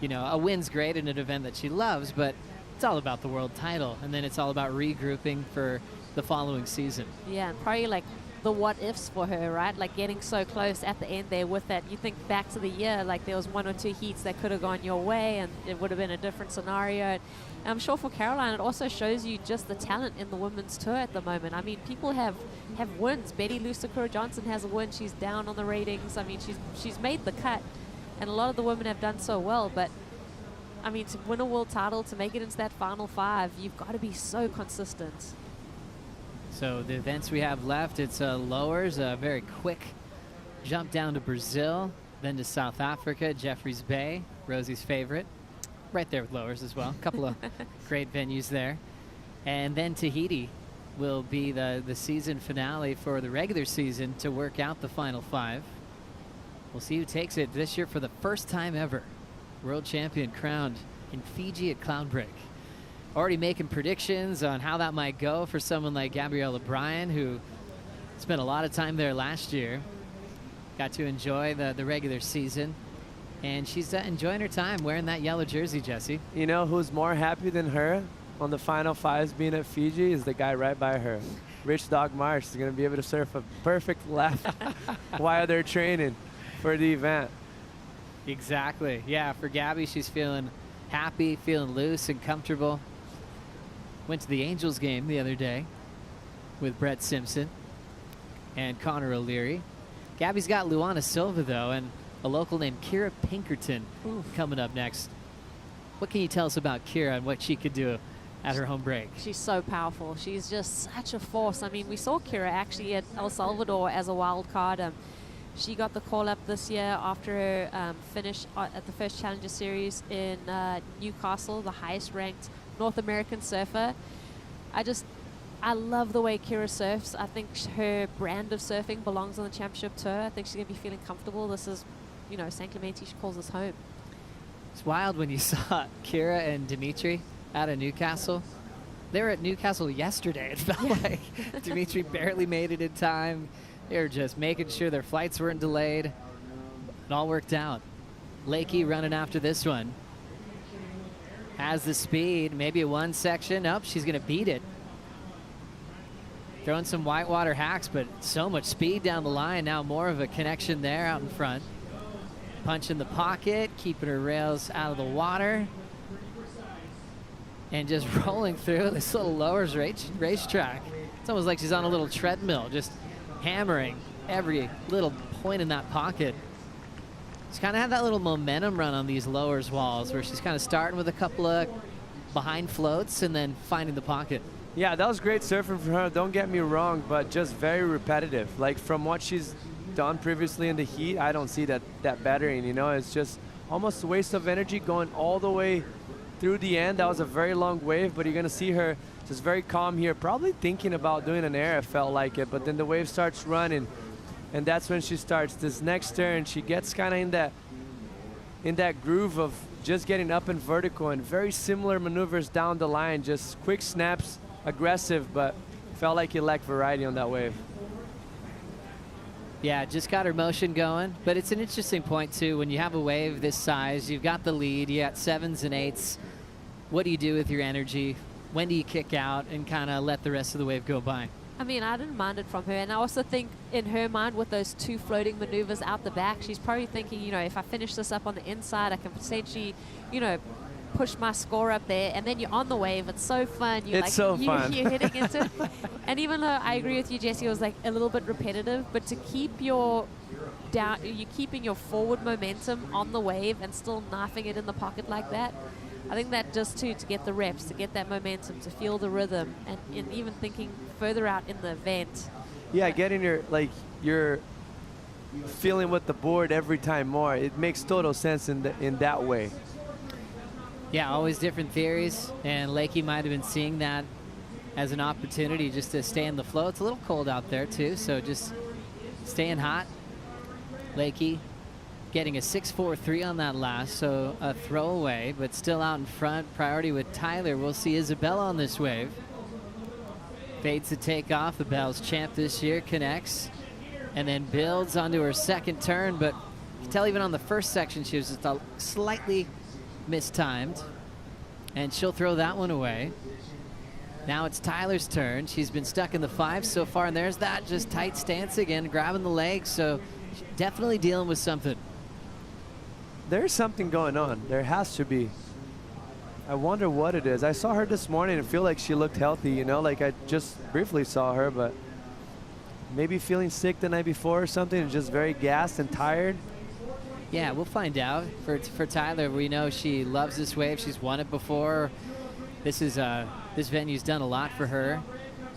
Speaker 1: You know, a win's great in an event that she loves, but it's all about the world title. And then it's all about regrouping for the following season.
Speaker 2: Yeah, and probably like the what ifs for her, right? Like getting so close at the end there with that. You think back to the year, like there was 1 or 2 heats that could have gone your way and it would have been a different scenario. And I'm sure for Caroline, it also shows you just the talent in the women's tour at the moment. I mean, people have wins. Betty Lou Sakura-Johnson has a win. She's down on the ratings. I mean, she's made the cut, and a lot of the women have done so well. But I mean, to win a world title, to make it into that final 5, you've got to be so consistent.
Speaker 1: So the events we have left, it's lowers, a very quick jump down to Brazil, then to South Africa, Jeffreys Bay, Rosie's favorite. Right there with lowers as well. A couple of great venues there. And then Tahiti will be the season finale for the regular season to work out the final 5. We'll see who takes it this year for the first time ever. World champion crowned in Fiji at Cloudbreak. Already making predictions on how that might go for someone like Gabriella Bryan, who spent a lot of time there last year. Got to enjoy the regular season. And she's enjoying her time wearing that yellow jersey, Jesse.
Speaker 3: You know who's more happy than her on the final fives being at Fiji is the guy right by her. Rich Dog Marsh is going to be able to surf a perfect left while they're training for the event.
Speaker 1: Exactly. Yeah, for Gabby, she's feeling happy, feeling loose and comfortable. Went to the Angels game the other day with Brett Simpson and Connor O'Leary. Gabby's got Luana Silva, though, and a local named Kira Pinkerton coming up next. What can you tell us about Kira and what she could do at her home break?
Speaker 2: She's so powerful. She's just such a force. I mean, we saw Kira actually at El Salvador as a wild card. She got the call up this year after her finish at the first Challenger Series in Newcastle, the highest ranked North American surfer. I love the way Kira surfs. I think her brand of surfing belongs on the championship tour. I think she's going to be feeling comfortable. This is, you know, San Clemente, she calls this home.
Speaker 1: It's wild when you saw Kira and Dimitri out of Newcastle. They were at Newcastle yesterday, it felt like. Dimitri barely made it in time. They were just making sure their flights weren't delayed. It all worked out. Lakey running after this one. Has the speed, maybe a one section. Nope, she's going to beat it. Throwing some whitewater hacks, but so much speed down the line. Now more of a connection there out in front. Punch in the pocket, keeping her rails out of the water. And just rolling through this little lowers racetrack. It's almost like she's on a little treadmill, just hammering every little point in that pocket. She's kind of had that little momentum run on these lowers walls where she's kind of starting with a couple of behind floats and then finding the pocket.
Speaker 3: Yeah, that was great surfing for her, don't get me wrong, but just very repetitive. Like from what she's done previously in the heat, I don't see that bettering, you know. It's just almost a waste of energy going all the way through the end. That was a very long wave, but you're going to see her just very calm here, probably thinking about doing an air, it felt like it, but then the wave starts running, and that's when she starts this next turn. She gets kind of in that groove of just getting up and vertical, and very similar maneuvers down the line, just quick snaps, aggressive, but felt like he lacked variety on that wave.
Speaker 1: Yeah, just got her motion going, but it's an interesting point too. When you have a wave this size, you've got the lead, you got 7s and 8s. What do you do with your energy? When do you kick out and kind of let the rest of the wave go by?
Speaker 2: I mean, I didn't mind it from her, and I also think in her mind with those two floating maneuvers out the back, she's probably thinking, you know, if I finish this up on the inside, I can potentially, you know, push my score up there, and then you're on the wave. It's so fun. You're
Speaker 3: fun.
Speaker 2: You're hitting into it. And even though I agree with you, Jesse, it was like a little bit repetitive, but to keep you're keeping your forward momentum on the wave and still knifing it in the pocket like that. I think that just to get the reps, to get that momentum, to feel the rhythm, and even thinking further out in the event.
Speaker 3: Yeah, getting your feeling with the board every time more. It makes total sense in that way.
Speaker 1: Yeah, always different theories, and Lakey might have been seeing that as an opportunity just to stay in the flow. It's a little cold out there too, so just staying hot. Lakey getting a 6.43 on that last, so a throwaway, but still out in front. Priority with Tyler. We'll see Isabella on this wave. Fades to take off. The Bell's champ this year, connects, and then builds onto her second turn, but you can tell even on the first section she was just slightly mistimed, and she'll throw that one away. Now it's Tyler's turn. She's been stuck in the 5 so far, and there's that just tight stance again, grabbing the legs, so definitely dealing with something.
Speaker 3: There's something going on. There has to be. I wonder what it is. I saw her this morning and feel like she looked healthy, you know, like I just briefly saw her, but maybe feeling sick the night before or something, and just very gassed and tired.
Speaker 1: Yeah, we'll find out. For Tyler, we know she loves this wave. She's won it before. This venue's done a lot for her.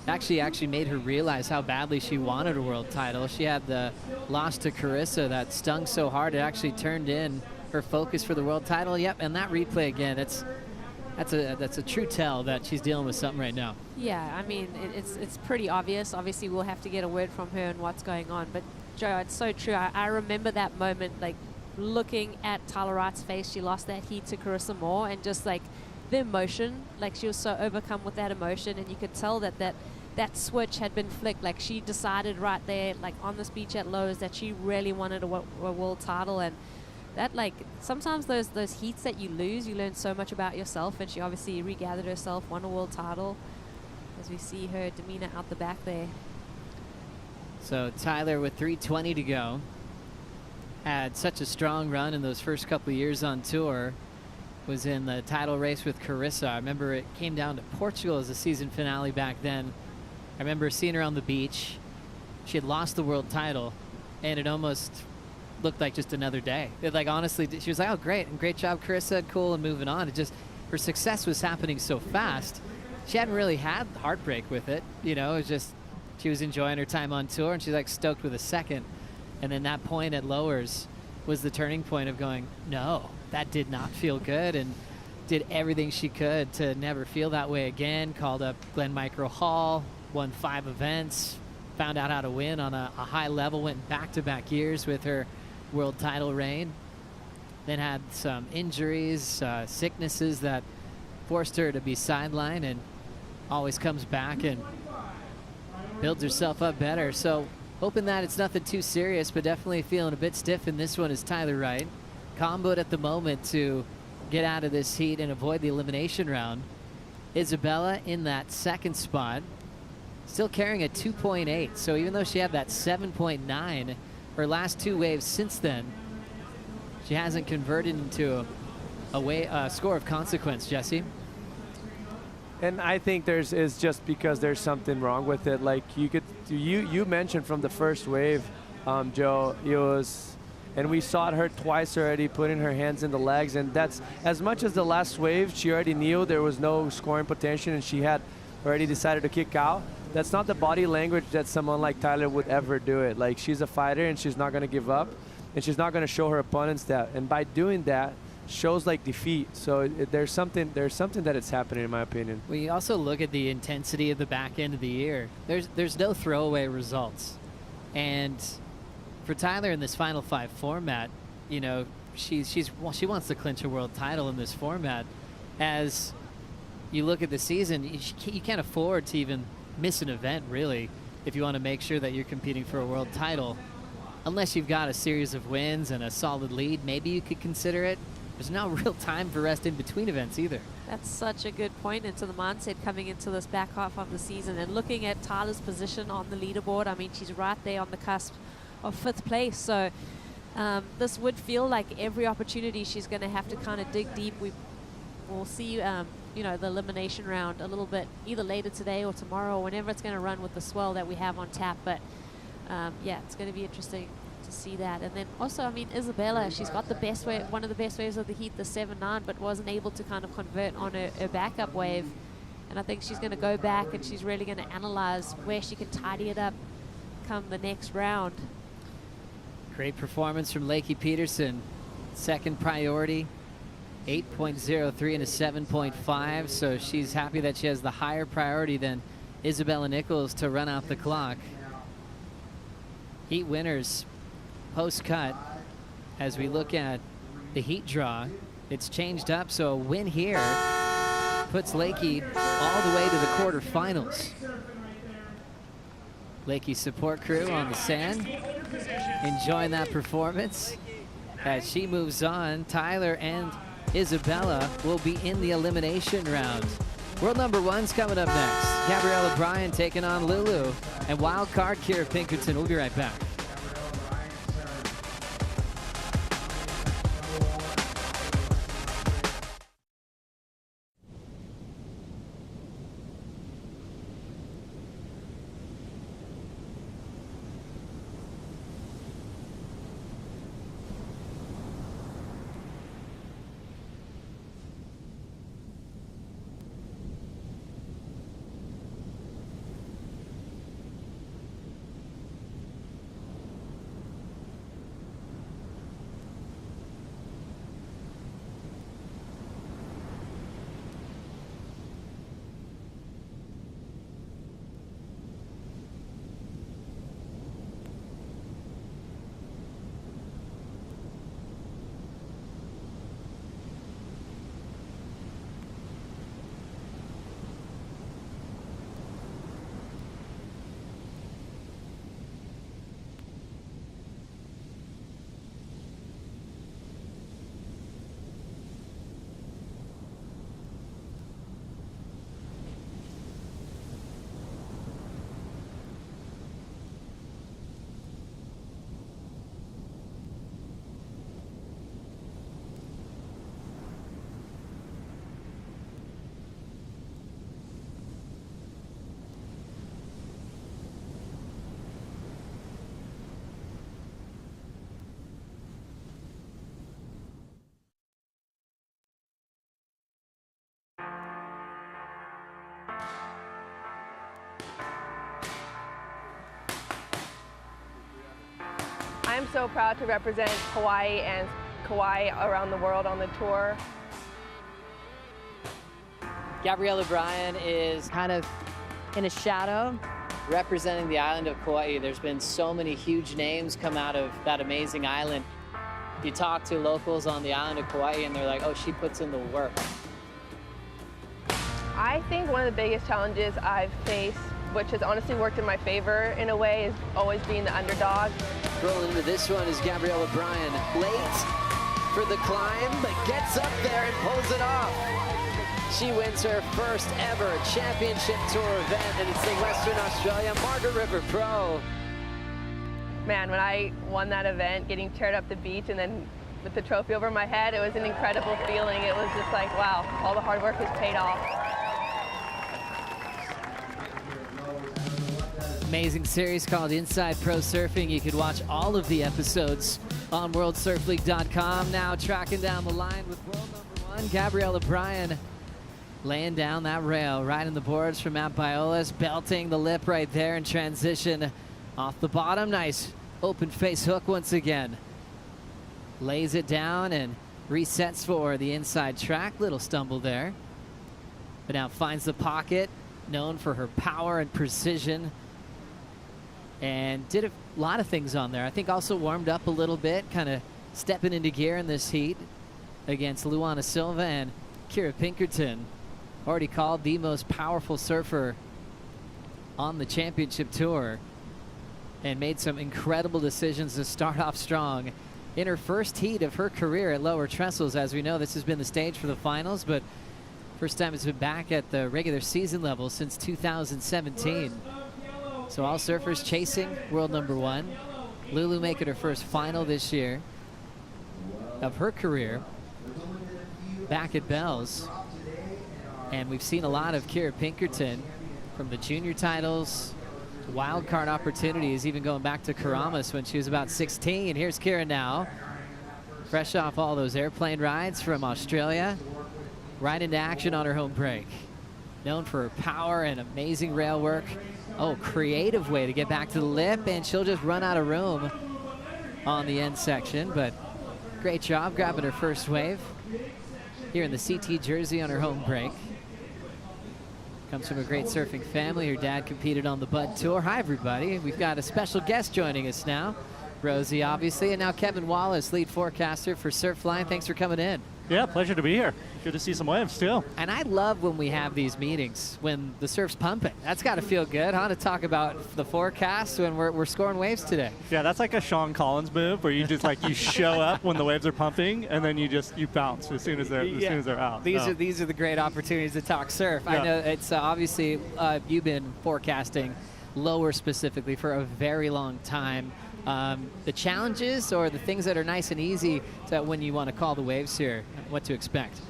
Speaker 1: Actually made her realize how badly she wanted a world title. She had the loss to Carissa that stung so hard it actually turned in her focus for the world title. Yep, and that replay again. That's a true tell that she's dealing with something right now.
Speaker 2: Yeah, I mean, it's pretty obvious. Obviously, we'll have to get a word from her and what's going on. But Joe, it's so true. I remember that moment, like looking at Tyler Wright's face. She lost that heat to Carissa Moore, and just like the emotion, like she was so overcome with that emotion, and you could tell that switch had been flicked. Like she decided right there, like on this beach at Lowe's, that she really wanted a world title, and that, like, sometimes those heats that you lose, you learn so much about yourself, and she obviously regathered herself, won a world title, as we see her demeanor out the back there.
Speaker 1: So Tyler, with 3:20 to go, had such a strong run in those first couple of years on tour, was in the title race with Carissa. I remember it came down to Portugal as a season finale back then. I remember seeing her on the beach. She had lost the world title, and it almost looked like just another day. It, like, honestly, she was like, oh, great, and great job, Carissa, cool, and moving on. It just, her success was happening so fast. She hadn't really had heartbreak with it. You know, it was just, she was enjoying her time on tour, and she's like stoked with a second. And then that point at Lowers was the turning point of going, no, that did not feel good, and did everything she could to never feel that way again. Called up Glenn Micro Hall, won 5 events, found out how to win on a high level, went back-to-back years with her world title reign. Then had some injuries, sicknesses that forced her to be sidelined, and always comes back and builds herself up better. So hoping that it's nothing too serious, but definitely feeling a bit stiff in this one is Tyler Wright. Comboed at the moment to get out of this heat and avoid the elimination round. Isabella in that second spot, still carrying a 2.8. So even though she had that 7.9, her last 2 waves since then, she hasn't converted into a score of consequence, Jesse.
Speaker 3: And I think is just because there's something wrong with it. Like you mentioned from the first wave, Joe, it was, and we saw her twice already putting her hands in the legs, and that's, as much as the last wave, she already knew there was no scoring potential and she had already decided to kick out. That's not the body language that someone like Tyler would ever do it. Like, she's a fighter and she's not gonna give up, and she's not gonna show her opponents that. And by doing that, shows like defeat. So there's something that is happening, in my opinion.
Speaker 1: We also look at the intensity of the back end of the year. There's no throwaway results, and for Tyler in this Final 5 format, you know, she wants to clinch a world title in this format. As you look at the season, you can't afford to even miss an event, really, if you want to make sure that you're competing for a world title. Unless you've got a series of wins and a solid lead, maybe you could consider it. There's no real time for rest in between events either.
Speaker 2: That's such a good point into the mindset coming into this back half of the season. And looking at Tyler's position on the leaderboard, I mean, she's right there on the cusp of 5th place. So this would feel like every opportunity she's going to have to kind of dig deep. We'll see, you know, the elimination round a little bit either later today or tomorrow, or whenever it's going to run with the swell that we have on tap. But yeah, it's going to be interesting to see that. And then also, I mean, Isabella, she's got the best wave, one of the best waves of the heat, the 7-9, but wasn't able to kind of convert on her backup wave. And I think she's going to go back and she's really going to analyze where she can tidy it up come the next round.
Speaker 1: Great performance from Lakey Peterson. Second priority, 8.03 and a 7.5. So she's happy that she has the higher priority than Isabella Nichols to run out the clock. Heat winners post-cut. As we look at the heat draw, it's changed up, so a win here puts Lakey all the way to the quarterfinals. Lakey's support crew on the sand, enjoying that performance. As she moves on, Tyler and Isabella will be in the elimination round. World number 1's coming up next. Gabrielle O'Brien taking on Lulu, and wild card Kira Pinkerton. We'll be right back.
Speaker 14: I'm so proud to represent Hawaii and Kauai around the world on the tour.
Speaker 1: Gabrielle O'Brien is kind of in a shadow, representing the island of Kauai. There's been so many huge names come out of that amazing island. You talk to locals on the island of Kauai and they're like, oh, she puts in the work.
Speaker 14: I think one of the biggest challenges I've faced, which has honestly worked in my favor in a way, is always being the underdog.
Speaker 1: Rolling into this one is Gabrielle O'Brien. Late for the climb, but gets up there and pulls it off. She wins her first ever championship tour event, and it's the Western Australia Margaret River Pro.
Speaker 14: Man, when I won that event, getting teared up the beach and then with the trophy over my head, it was an incredible feeling. It was just like, wow, all the hard work has paid off.
Speaker 1: Amazing series called Inside Pro Surfing. You could watch all of the episodes on WorldSurfLeague.com. Now tracking down the line with world number 1, Gabrielle O'Brien, laying down that rail, riding the boards from Mount Biolas, belting the lip right there in transition off the bottom. Nice open face hook once again. Lays it down and resets for the inside track. Little stumble there, but now finds the pocket, known for her power and precision, and did a lot of things on there. I think also warmed up a little bit, kind of stepping into gear in this heat against Luana Silva and Kira Pinkerton, already called the most powerful surfer on the championship tour, and made some incredible decisions to start off strong in her first heat of her career at Lower Trestles. As we know, this has been the stage for the finals, but first time it's been back at the regular season level since 2017. So all surfers chasing world number 1. Lulu making her first final this year of her career back at Bell's. And we've seen a lot of Kira Pinkerton from the junior titles, wild card opportunities, even going back to Karamas when she was about 16. Here's Kira now, fresh off all those airplane rides from Australia, right into action on her home break. Known for her power and amazing rail work. Oh, creative way to get back to the lip, and she'll just run out of room on the end section, but great job grabbing her first wave here in the CT jersey on her home break. Comes from a great surfing family. Her dad competed on the Bud Tour. Hi, everybody. We've got a special guest joining us now. Rosie, obviously, and now Kevin Wallace, lead forecaster for Surfline. Thanks for coming in.
Speaker 16: Yeah, pleasure to be here. Good to see some waves, too.
Speaker 1: And I love when we have these meetings, when the surf's pumping. That's got to feel good, huh, to talk about the forecast when we're scoring waves today.
Speaker 16: Yeah, that's like a Sean Collins move where you just you show up when the waves are pumping, and then you bounce as soon as they're out.
Speaker 1: These are the great opportunities to talk surf. Yeah. I know it's obviously you've been forecasting lower specifically for a very long time. The challenges or the things that are nice and easy to when you want to call the waves here, what to expect?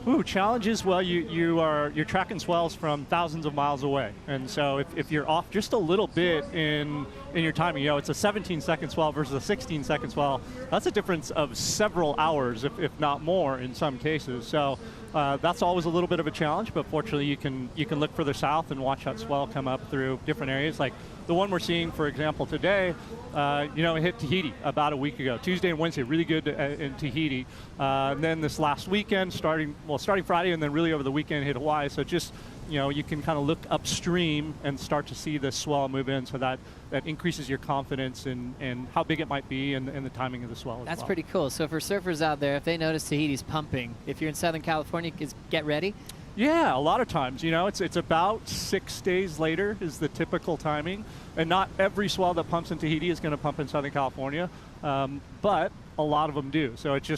Speaker 16: Ooh, challenges, well, you're tracking swells from thousands of miles away. And so if you're off just a little bit in your timing, it's a 17-second swell versus a 16-second swell, that's a difference of several hours, if not more in some cases. So that's always a little bit of a challenge, but fortunately you can look further south and watch that swell come up through different areas. Like the one we're seeing, for example, today, it hit Tahiti about a week ago. Tuesday and Wednesday, really good in Tahiti. And then this last weekend, starting Friday and then really over the weekend, hit Hawaii. So just, you can kind of look upstream and start to see the swell move in. So that increases your confidence in how big it might be and the timing of the swell as
Speaker 1: That's
Speaker 16: well.
Speaker 1: Pretty cool. So for surfers out there, if they notice Tahiti's pumping, if you're in Southern California, get ready.
Speaker 16: Yeah, a lot of times, it's about 6 days later is the typical timing, and not every swell that pumps in Tahiti is going to pump in Southern California, but a lot of them do. So it's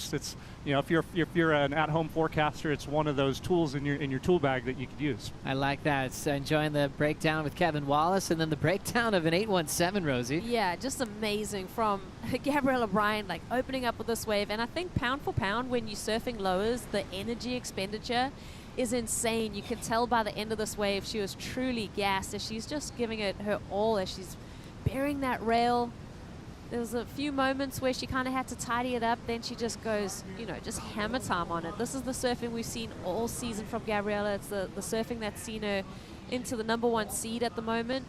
Speaker 16: if you're an at-home forecaster, it's one of those tools in your tool bag that you could use.
Speaker 1: I like that. It's enjoying the breakdown with Kevin Wallace, and then the breakdown of an 817, Rosie.
Speaker 2: Yeah, just amazing from Gabrielle O'Brien, opening up with this wave, and I think pound for pound when you're surfing lowers, the energy expenditure is insane. You can tell by the end of this wave she was truly gassed as she's just giving it her all as she's bearing that rail. There was a few moments where she kind of had to tidy it up, then she just goes, just hammer time on it. This is the surfing we've seen all season from Gabriella. It's the surfing that's seen her into the #1 seed at the moment,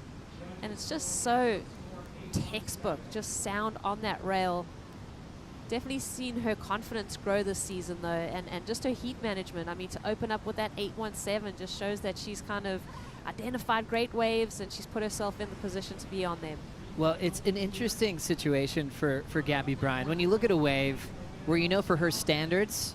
Speaker 2: and it's just so textbook, just sound on that rail. Definitely seen her confidence grow this season though, and just her heat management. I mean, to open up with that 817 just shows that she's kind of identified great waves and she's put herself in the position to be on them.
Speaker 1: Well, it's an interesting situation for Gabby Bryan. When you look at a wave where you know for her standards,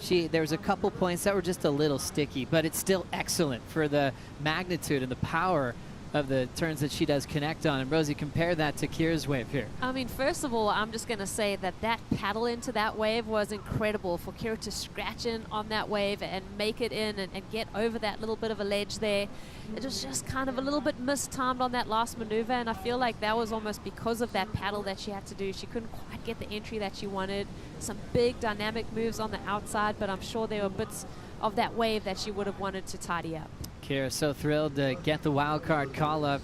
Speaker 1: there was a couple points that were just a little sticky, but it's still excellent for the magnitude and the power of the turns that she does connect on. And Rosie, compare that to Kira's wave here.
Speaker 2: I mean, first of all, I'm just going to say that paddle into that wave was incredible for Kira to scratch in on that wave and make it in and get over that little bit of a ledge there. It was just kind of a little bit mistimed on that last maneuver, and I feel like that was almost because of that paddle that she had to do. She couldn't quite get the entry that she wanted. Some big dynamic moves on the outside, but I'm sure there were bits of that wave that she would have wanted to tidy up.
Speaker 1: Kira so thrilled to get the wild card call up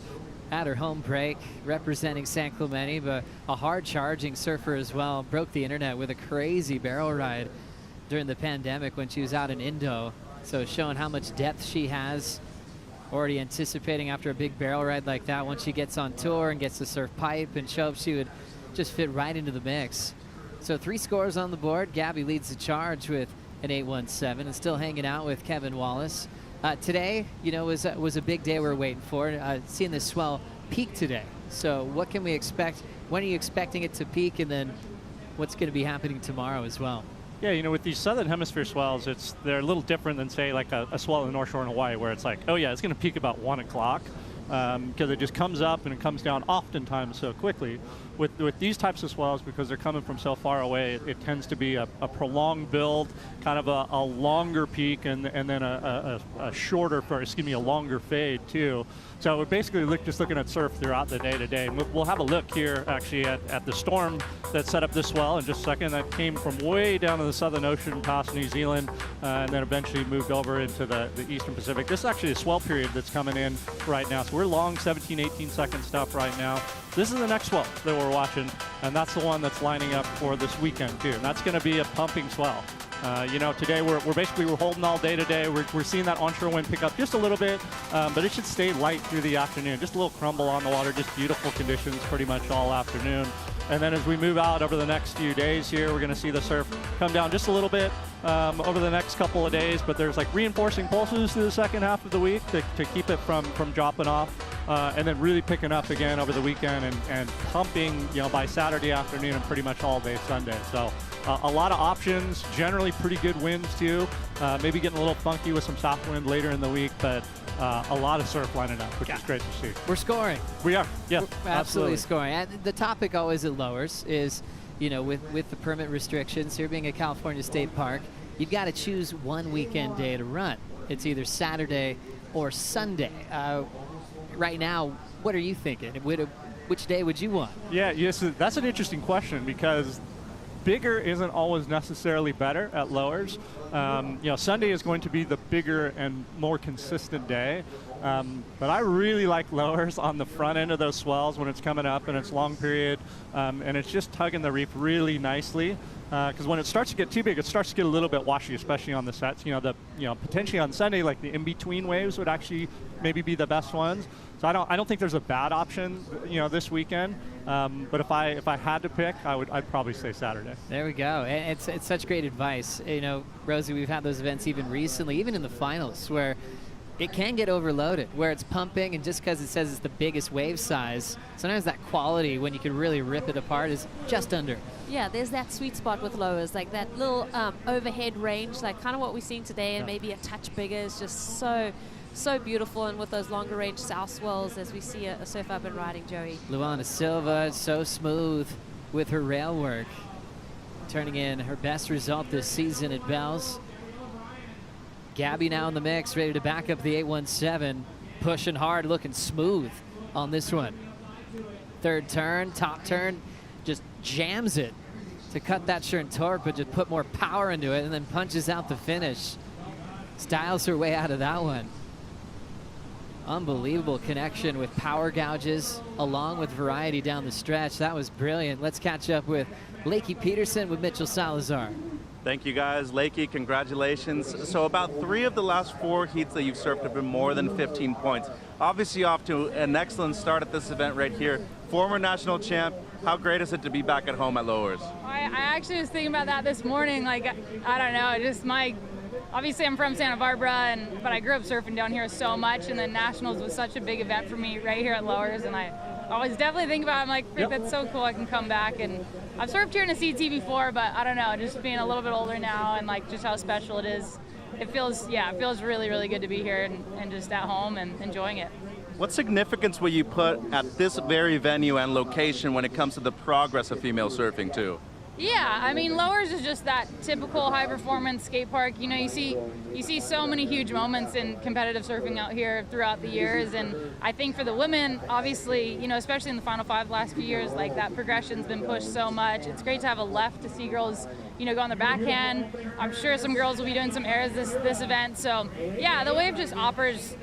Speaker 1: at her home break, representing San Clemente, but a hard charging surfer as well. Broke the internet with a crazy barrel ride during the pandemic when she was out in Indo. So showing how much depth she has. Already anticipating after a big barrel ride like that, once she gets on tour and gets to surf pipe and show up, she would just fit right into the mix. So 3 scores on the board. Gabby leads the charge with an 817 and still hanging out with Kevin Wallace. Today, you know, was a big day we're waiting for. Seeing this swell peak today. So what can we expect? When are you expecting it to peak? And then what's going to be happening tomorrow as well?
Speaker 16: Yeah, you know, with these southern hemisphere swells, they're a little different than, say, like a swell in the North Shore in Hawaii, where it's like, oh yeah, it's going to peak about 1 o'clock, because it just comes up and it comes down oftentimes so quickly. With these types of swells, because they're coming from so far away, it tends to be a prolonged build, kind of a longer peak, and then a shorter, a longer fade too. So we're basically just looking at surf throughout the day today. And we'll have a look here actually at the storm that set up this swell in just a second. That came from way down in the Southern Ocean past New Zealand, and then eventually moved over into the Eastern Pacific. This is actually a swell period that's coming in right now. So we're long 17, 18 second stuff right now. This is the next swell that we're watching, and that's the one that's lining up for this weekend too. And that's going to be a pumping swell. You know, today we're holding all day today. We're seeing that onshore wind pick up just a little bit, but it should stay light through the afternoon. Just a little crumble on the water, just beautiful conditions pretty much all afternoon. And then as we move out over the next few days here, we're going to see the surf come down just a little bit over the next couple of days. But there's like reinforcing pulses through the second half of the week to keep it from dropping off. And then really picking up again over the weekend and pumping, you know, by Saturday afternoon and pretty much all day Sunday. So a lot of options, generally pretty good winds too. Maybe getting a little funky with some soft wind later in the week, but a lot of surf lining up, which is great to see.
Speaker 1: We're scoring.
Speaker 16: We are, yeah,
Speaker 1: we're absolutely scoring. And the topic always at Lowers is, you know, with the permit restrictions, here being a California state park, you've got to choose one weekend day to run. It's either Saturday or Sunday. Right now, what are you thinking? Which day would you want?
Speaker 16: Yeah, yes, that's an interesting question, because bigger isn't always necessarily better at Lowers. You know, Sunday is going to be the bigger and more consistent day. But I really like Lowers on the front end of those swells when it's coming up and it's long period, and it's just tugging the reef really nicely. Because when it starts to get too big, it starts to get a little bit washy, especially on the sets. You know, potentially on Sunday, like the in-between waves would actually maybe be the best ones. So I don't think there's a bad option, you know, this weekend. But if I had to pick, I'd probably say Saturday.
Speaker 1: There we go. It's such great advice. You know, Rosie, we've had those events even recently, even in the finals, where it can get overloaded, where it's pumping, and just because it says it's the biggest wave size, sometimes that quality, when you can really rip it apart, is just under.
Speaker 2: Yeah, there's that sweet spot with Lowers, like that little overhead range, like kind of what we're seeing today, and maybe a touch bigger is just so beautiful. And with those longer range south swells, as we see a surf up and riding, Joey.
Speaker 1: Luana Silva, so smooth with her rail work, turning in her best result this season at Bell's. Gabby now in the mix, ready to back up the 817, pushing hard, looking smooth on this one. Third turn, top turn, just jams it to cut that Shern torque, but just put more power into it, and then punches out the finish. Styles her way out of that one. Unbelievable connection with power gouges along with variety down the stretch. That was brilliant. Let's catch up with Lakey Peterson with Mitchell Salazar.
Speaker 15: Thank you guys. Lakey, congratulations. So about 3 of the last 4 heats that you've surfed have been more than 15 points. Obviously off to an excellent start at this event right here. Former national champ, how great is it to be back at home at Lowers?
Speaker 17: I actually was thinking about that this morning. Like, I don't know, just obviously I'm from Santa Barbara, but I grew up surfing down here so much, and then Nationals was such a big event for me right here at Lowers, and I was definitely thinking about it. I'm like, that's so cool, I can come back. And I've surfed here in a CT before, but I don't know, just being a little bit older now and like just how special it is. It feels really, really good to be here and just at home and enjoying it.
Speaker 15: What significance will you put at this very venue and location when it comes to the progress of female surfing too?
Speaker 17: Yeah, I mean, Lowers is just that typical high-performance skate park. You know, you see so many huge moments in competitive surfing out here throughout the years, and I think for the women, obviously, you know, especially in the Final Five the last few years, like that progression's been pushed so much. It's great to have a left to see girls, you know, go on their backhand. I'm sure some girls will be doing some airs this event. So, yeah, the wave just offers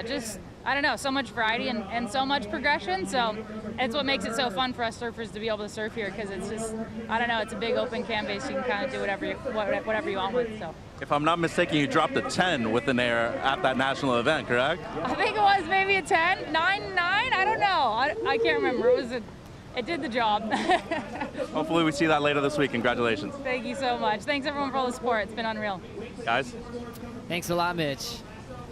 Speaker 17: just, I don't know, so much variety and so much progression. So it's what makes it so fun for us surfers to be able to surf here, because it's just, I don't know, it's a big open canvas. You can kind of do whatever you want with. So. If
Speaker 15: I'm not mistaken, you dropped a 10 with an air at that national event, correct?
Speaker 17: I think it was maybe a 10, 9, I don't know. I can't remember. It did the job.
Speaker 15: Hopefully we see that later this week. Congratulations.
Speaker 17: Thank you so much. Thanks everyone for all the support. It's been unreal.
Speaker 15: Guys.
Speaker 1: Thanks a lot, Mitch.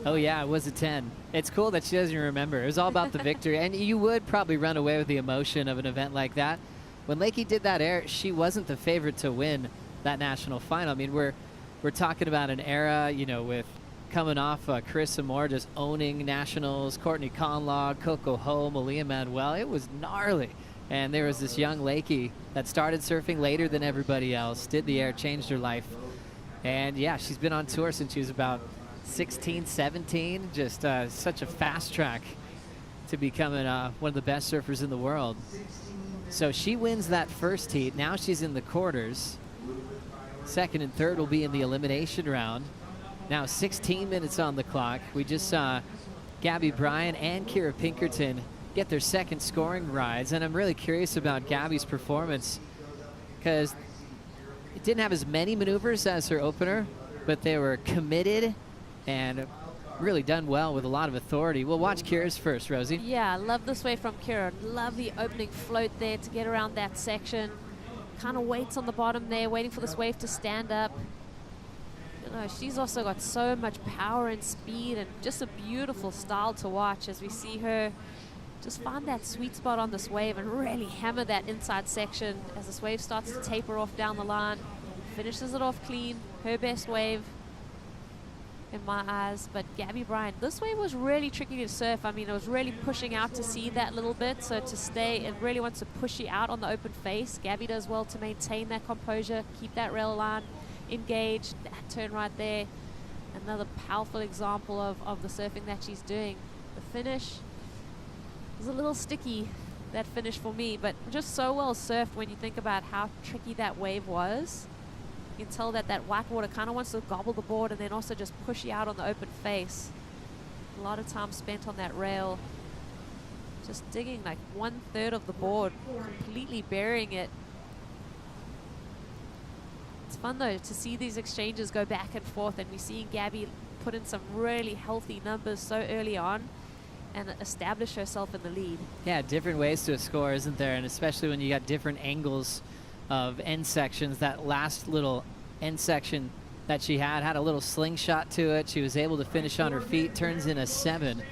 Speaker 1: Oh yeah, it was a 10. It's cool that she doesn't remember. It was all about the victory, and you would probably run away with the emotion of an event like that. When Lakey did that air, she wasn't the favorite to win that national final. I mean, we're talking about an era, you know, with coming off Carissa Moore just owning nationals, Courtney Conlog, Coco Ho, Malia Manuel. It was gnarly. And there was this young Lakey that started surfing later than everybody else, did the air, changed her life. And yeah, she's been on tour since she was about 16, 17, just such a fast track to becoming one of the best surfers in the world. So she wins that first heat. Now she's in the quarters. Second and third will be in the elimination round. Now 16 minutes on the clock. We just saw Gabby Bryan and Kira Pinkerton get their second scoring rides, and I'm really curious about Gabby's performance, because it didn't have as many maneuvers as her opener, but they were committed and really done well with a lot of authority. We'll watch Kira's first, Rosie.
Speaker 2: Yeah, I love this wave from Kira. Love the opening float there to get around that section. Kind of waits on the bottom there, waiting for this wave to stand up. You know, she's also got so much power and speed and just a beautiful style to watch as we see her just find that sweet spot on this wave and really hammer that inside section as this wave starts to taper off down the line. Finishes it off clean, her best wave in my eyes. But Gabby Bryan, this wave was really tricky to surf. I mean, it was really pushing out to see that little bit, so to stay, it really wants to push you out on the open face. Gabby does well to maintain that composure, keep that rail line engaged. That turn right there, another powerful example of the surfing that she's doing. The finish was a little sticky, that finish for me, but just so well surfed when you think about how tricky that wave was. You can tell that white water kind of wants to gobble the board and then also just push you out on the open face. A lot of time spent on that rail, just digging like 1/3 of the board, completely burying it. It's fun though to see these exchanges go back and forth, and we're seeing Gabby put in some really healthy numbers so early on and establish herself in the lead.
Speaker 1: Yeah, different ways to score, isn't there? And especially when you got different angles of end sections. That last little end section that she had a little slingshot to it. She was able to finish on her feet, turns in a 7,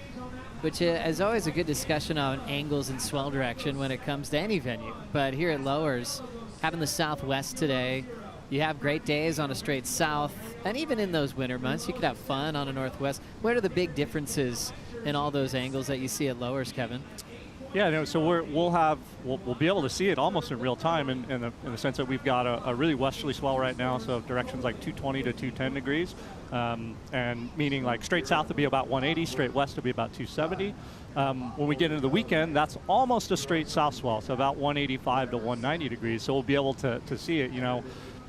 Speaker 1: which is always a good discussion on angles and swell direction when it comes to any venue. But here at Lowers, having the southwest today, you have great days on a straight south, and even in those winter months, you could have fun on a northwest. What are the big differences in all those angles that you see at Lowers, Kevin?
Speaker 16: Yeah, no, so we'll be able to see it almost in real time in the sense that we've got a really westerly swell right now, so directions like 220 to 210 degrees, and meaning like straight south would be about 180, straight west would be about 270. When we get into the weekend, that's almost a straight south swell, so about 185 to 190 degrees, so we'll be able to see it, you know.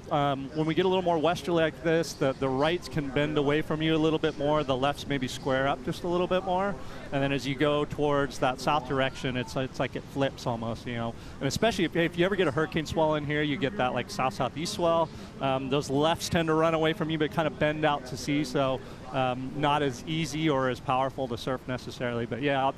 Speaker 16: when we get a little more westerly like this, the rights can bend away from you a little bit more. The lefts maybe square up just a little bit more. And then as you go towards that south direction, it's like it flips almost, you know. And especially if you ever get a hurricane swell in here, you get that like south-southeast swell. Those lefts tend to run away from you, but kind of bend out to sea. So not as easy or as powerful to surf necessarily. But yeah,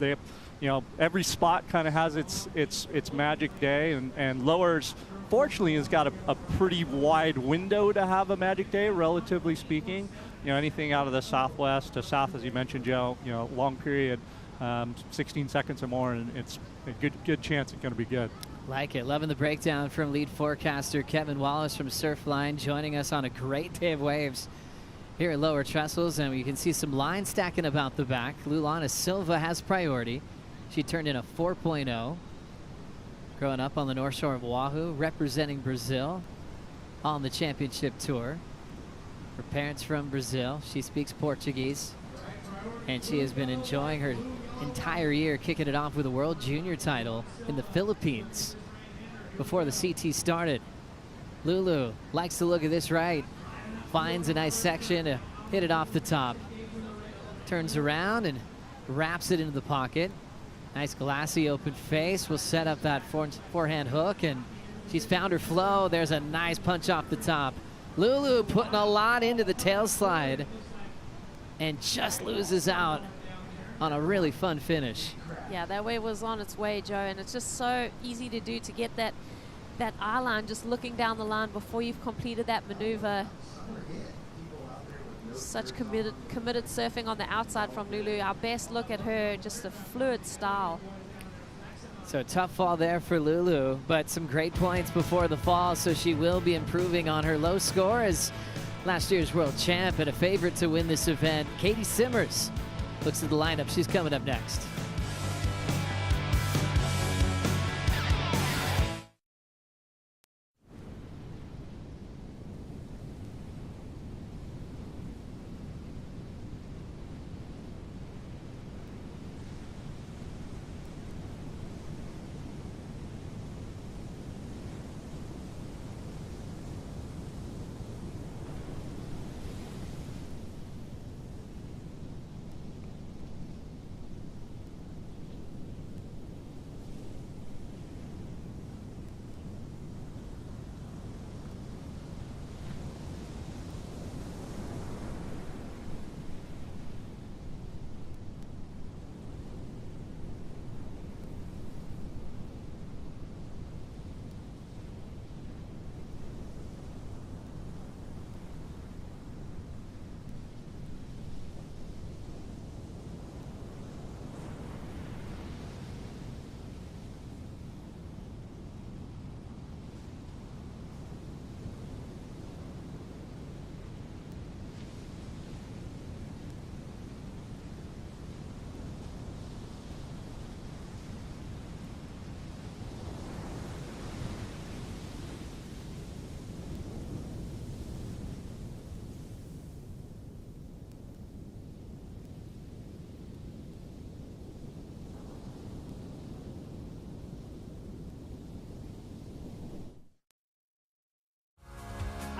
Speaker 16: you know, every spot kind of has its magic day, and Lowers fortunately has got a pretty wide window to have a magic day, relatively speaking. You know, anything out of the southwest to south, as you mentioned, Joe, you know, long period, 16 seconds or more, and it's a good chance it's going to be good.
Speaker 1: Like it. Loving the breakdown from lead forecaster Kevin Wallace from Surfline, joining us on a great day of waves here at Lower Trestles, and you can see some lines stacking about the back. Lulana Silva has priority. She turned in a 4.0. Growing up on the North Shore of Oahu, representing Brazil on the championship tour. Her parents from Brazil. She speaks Portuguese, and she has been enjoying her entire year, kicking it off with a World Junior title in the Philippines before the CT started. Lulu likes to look at this right, finds a nice section to hit it off the top. Turns around and wraps it into the pocket. Nice glassy open face will set up that forehand hook, and she's found her flow. There's a nice punch off the top. Lulu putting a lot into the tail slide and just loses out on a really fun finish.
Speaker 2: Yeah, that wave was on its way, Joe, and it's just so easy to do, to get that eye line, just looking down the line before you've completed that maneuver. Such committed surfing on the outside from Lulu. Our best look at her, just a fluid style.
Speaker 1: So tough fall there for Lulu, but some great points before the fall, so she will be improving on her low score as last year's world champ and a favorite to win this event. Katie Simmers looks at the lineup. She's coming up next.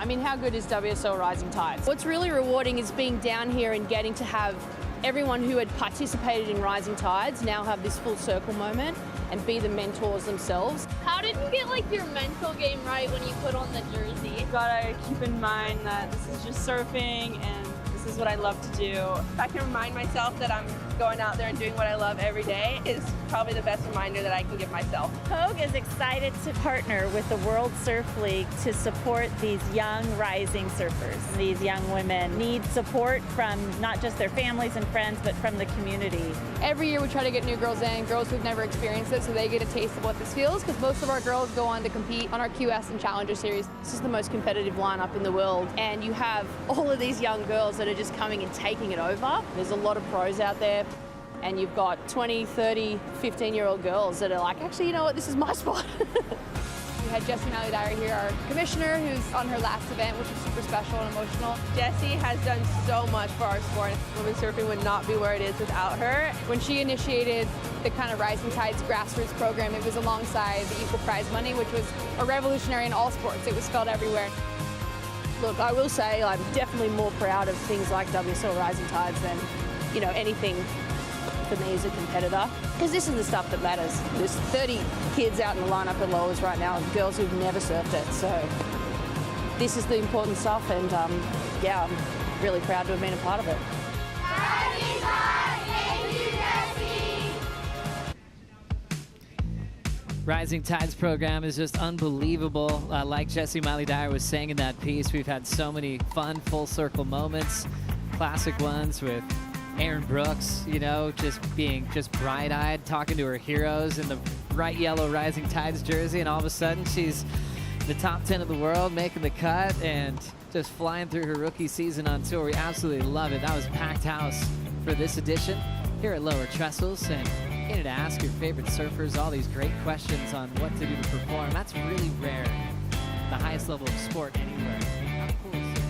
Speaker 18: I mean, how good is WSL Rising Tides? What's really rewarding is being down here and getting to have everyone who had participated in Rising Tides now have this full circle moment and be the mentors themselves.
Speaker 19: How did you get like your mental game right when you put on the jersey?
Speaker 21: You gotta keep in mind that this is just surfing and this is what I love to do.
Speaker 14: If I can remind myself that I'm going out there and doing what I love every day is probably the best reminder that I can give myself.
Speaker 24: Hogue is excited to partner with the World Surf League to support these young rising surfers. These young women need support from not just their families and friends, but from the community.
Speaker 18: Every year we try to get new girls in, girls who've never experienced it, so they get a taste of what this feels, because most of our girls go on to compete on our QS and Challenger series. This is the most competitive lineup in the world, and you have all of these young girls that are just coming and taking it over. There's a lot of pros out there, and you've got 20, 30, 15-year-old girls that are like, actually, you know what, this is my spot. We had Jessie Malidari here, our commissioner, who's on her last event, which was super special and emotional.
Speaker 14: Jessie has done so much for our sport. Women's surfing would not be where it is without her.
Speaker 18: When she initiated the kind of Rising Tides grassroots program, it was alongside the Equal Prize Money, which was a revolutionary in all sports. It was felt everywhere. Look, I will say I'm definitely more proud of things like WSL Rising Tides than, you know, anything for me as a competitor, because this is the stuff that matters. There's 30 kids out in the lineup at Lowers right now, girls who've never surfed it, so this is the important stuff, and yeah, I'm really proud to have been a part of it.
Speaker 1: Rising Tides program is just unbelievable. Like Jessie Miley Dyer was saying in that piece, we've had so many fun full circle moments, classic ones with Aaron Brooks, you know, just being just bright-eyed, talking to her heroes in the bright yellow Rising Tides jersey, and all of a sudden she's the top 10 of the world, making the cut, and just flying through her rookie season on tour. We absolutely love it. That was packed house for this edition here at Lower Trestles, and getting to ask your favorite surfers all these great questions on what to do to perform. That's really rare. The highest level of sport anywhere. How cool is it?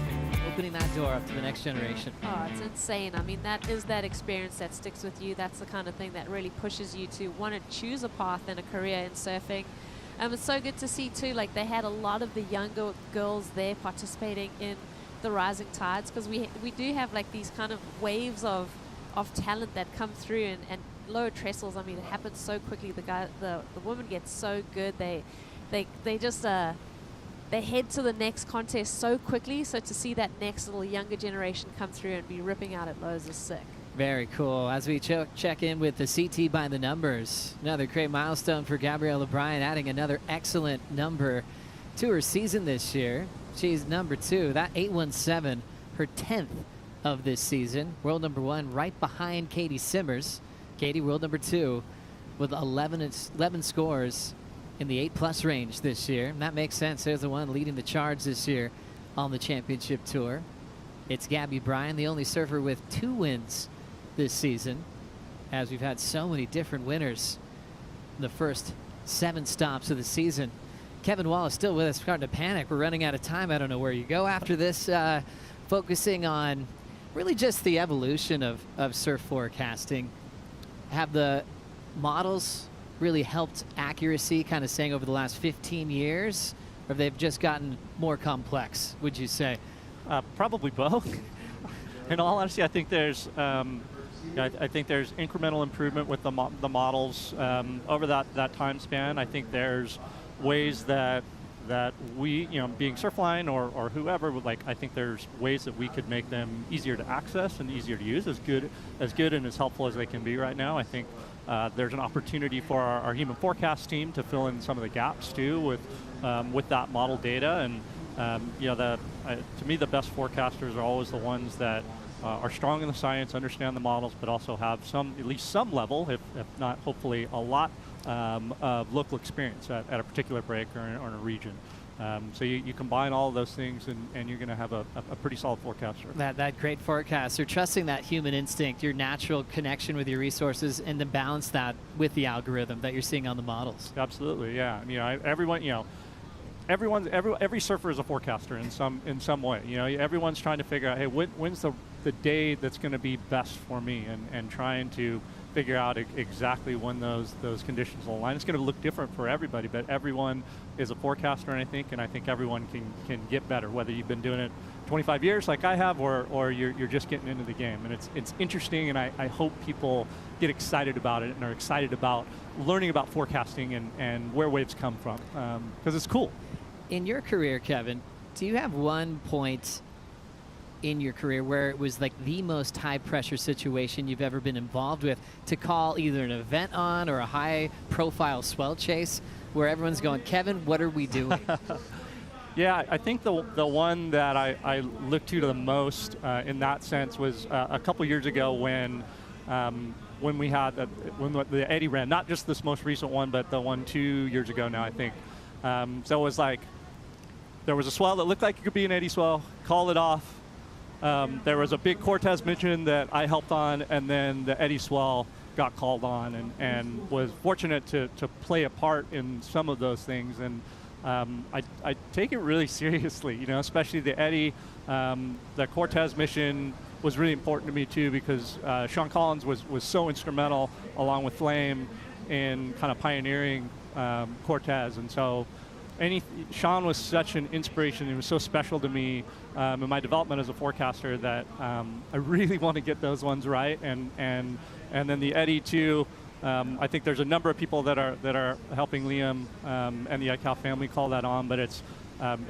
Speaker 1: Opening that door up to the next generation.
Speaker 2: Oh, it's insane. I mean, that is that experience that sticks with you. That's the kind of thing that really pushes you to want to choose a path and a career in surfing. It's so good to see too, like they had a lot of the younger girls there participating in the Rising Tides, because we do have like these kind of waves of talent that come through, and Lower Trestles, I mean, it happens so quickly. The women get so good. They just they head to the next contest so quickly. So to see that next little younger generation come through and be ripping out at Lowe's is sick.
Speaker 1: Very cool. As we check in with the CT by the numbers, another great milestone for Gabrielle O'Brien, adding another excellent number to her season this year. She's number 2. That 817, her 10th of this season. World number 1, right behind Katie Simmers. Katie, world number 2, with 11 scores in the 8+ range this year. And that makes sense. There's the one leading the charge this year on the championship tour. It's Gabby Bryan, the only surfer with 2 wins this season, as we've had so many different winners in the first 7 stops of the season. Kevin Wall is still with us. Starting to panic. We're running out of time. I don't know where you go after this. Focusing on really just the evolution of surf forecasting. Have the models really helped accuracy, kind of saying over the last 15 years, or they've just gotten more complex, would you say?
Speaker 16: Probably both. In all honesty, I think there's there's incremental improvement with the models over that time span. I think there's ways that we, being Surfline or whoever, I think there's ways that we could make them easier to access and easier to use, as good and as helpful as they can be right now. I think there's an opportunity for our human forecast team to fill in some of the gaps too with that model data. And to me, the best forecasters are always the ones that are strong in the science, understand the models, but also have at least some level, if not hopefully a lot, of local experience at a particular break or in a region. So you combine all of those things, and you're going to have a pretty solid forecaster.
Speaker 1: That great forecaster, trusting that human instinct, your natural connection with your resources, and then balance that with the algorithm that you're seeing on the models.
Speaker 16: Absolutely, yeah. Every surfer is a forecaster in some way. Everyone's trying to figure out, hey, when's the day that's going to be best for me, and trying to figure out exactly when those conditions will align. It's going to look different for everybody, but everyone is a forecaster, and I think everyone can get better, whether you've been doing it 25 years like I have, or you're just getting into the game. And it's interesting, and I hope people get excited about it and are excited about learning about forecasting and where waves come from, because it's cool.
Speaker 1: In your career, Kevin, do you have one point in your career where it was like the most high pressure situation you've ever been involved with, to call either an event on or a high profile swell chase where everyone's going, Kevin, what are we doing?
Speaker 16: Yeah, I think the one that I looked to the most in that sense was a couple years ago when we had when the Eddie ran, not just this most recent one, but the one 2 years ago now, I think. So it was like, there was a swell that looked like it could be an Eddie swell, call it off. There was a big Cortez mission that I helped on, and then the Eddie swell got called on, and was fortunate to play a part in some of those things. And I take it really seriously, especially the Eddie. The Cortez mission was really important to me too, because Sean Collins was so instrumental, along with Flame, in kind of pioneering Cortez. And so Sean was such an inspiration. It was so special to me in my development as a forecaster that I really want to get those ones right. And then the Eddie too. I think there's a number of people that are helping Liam and the ICAL family call that on. But it's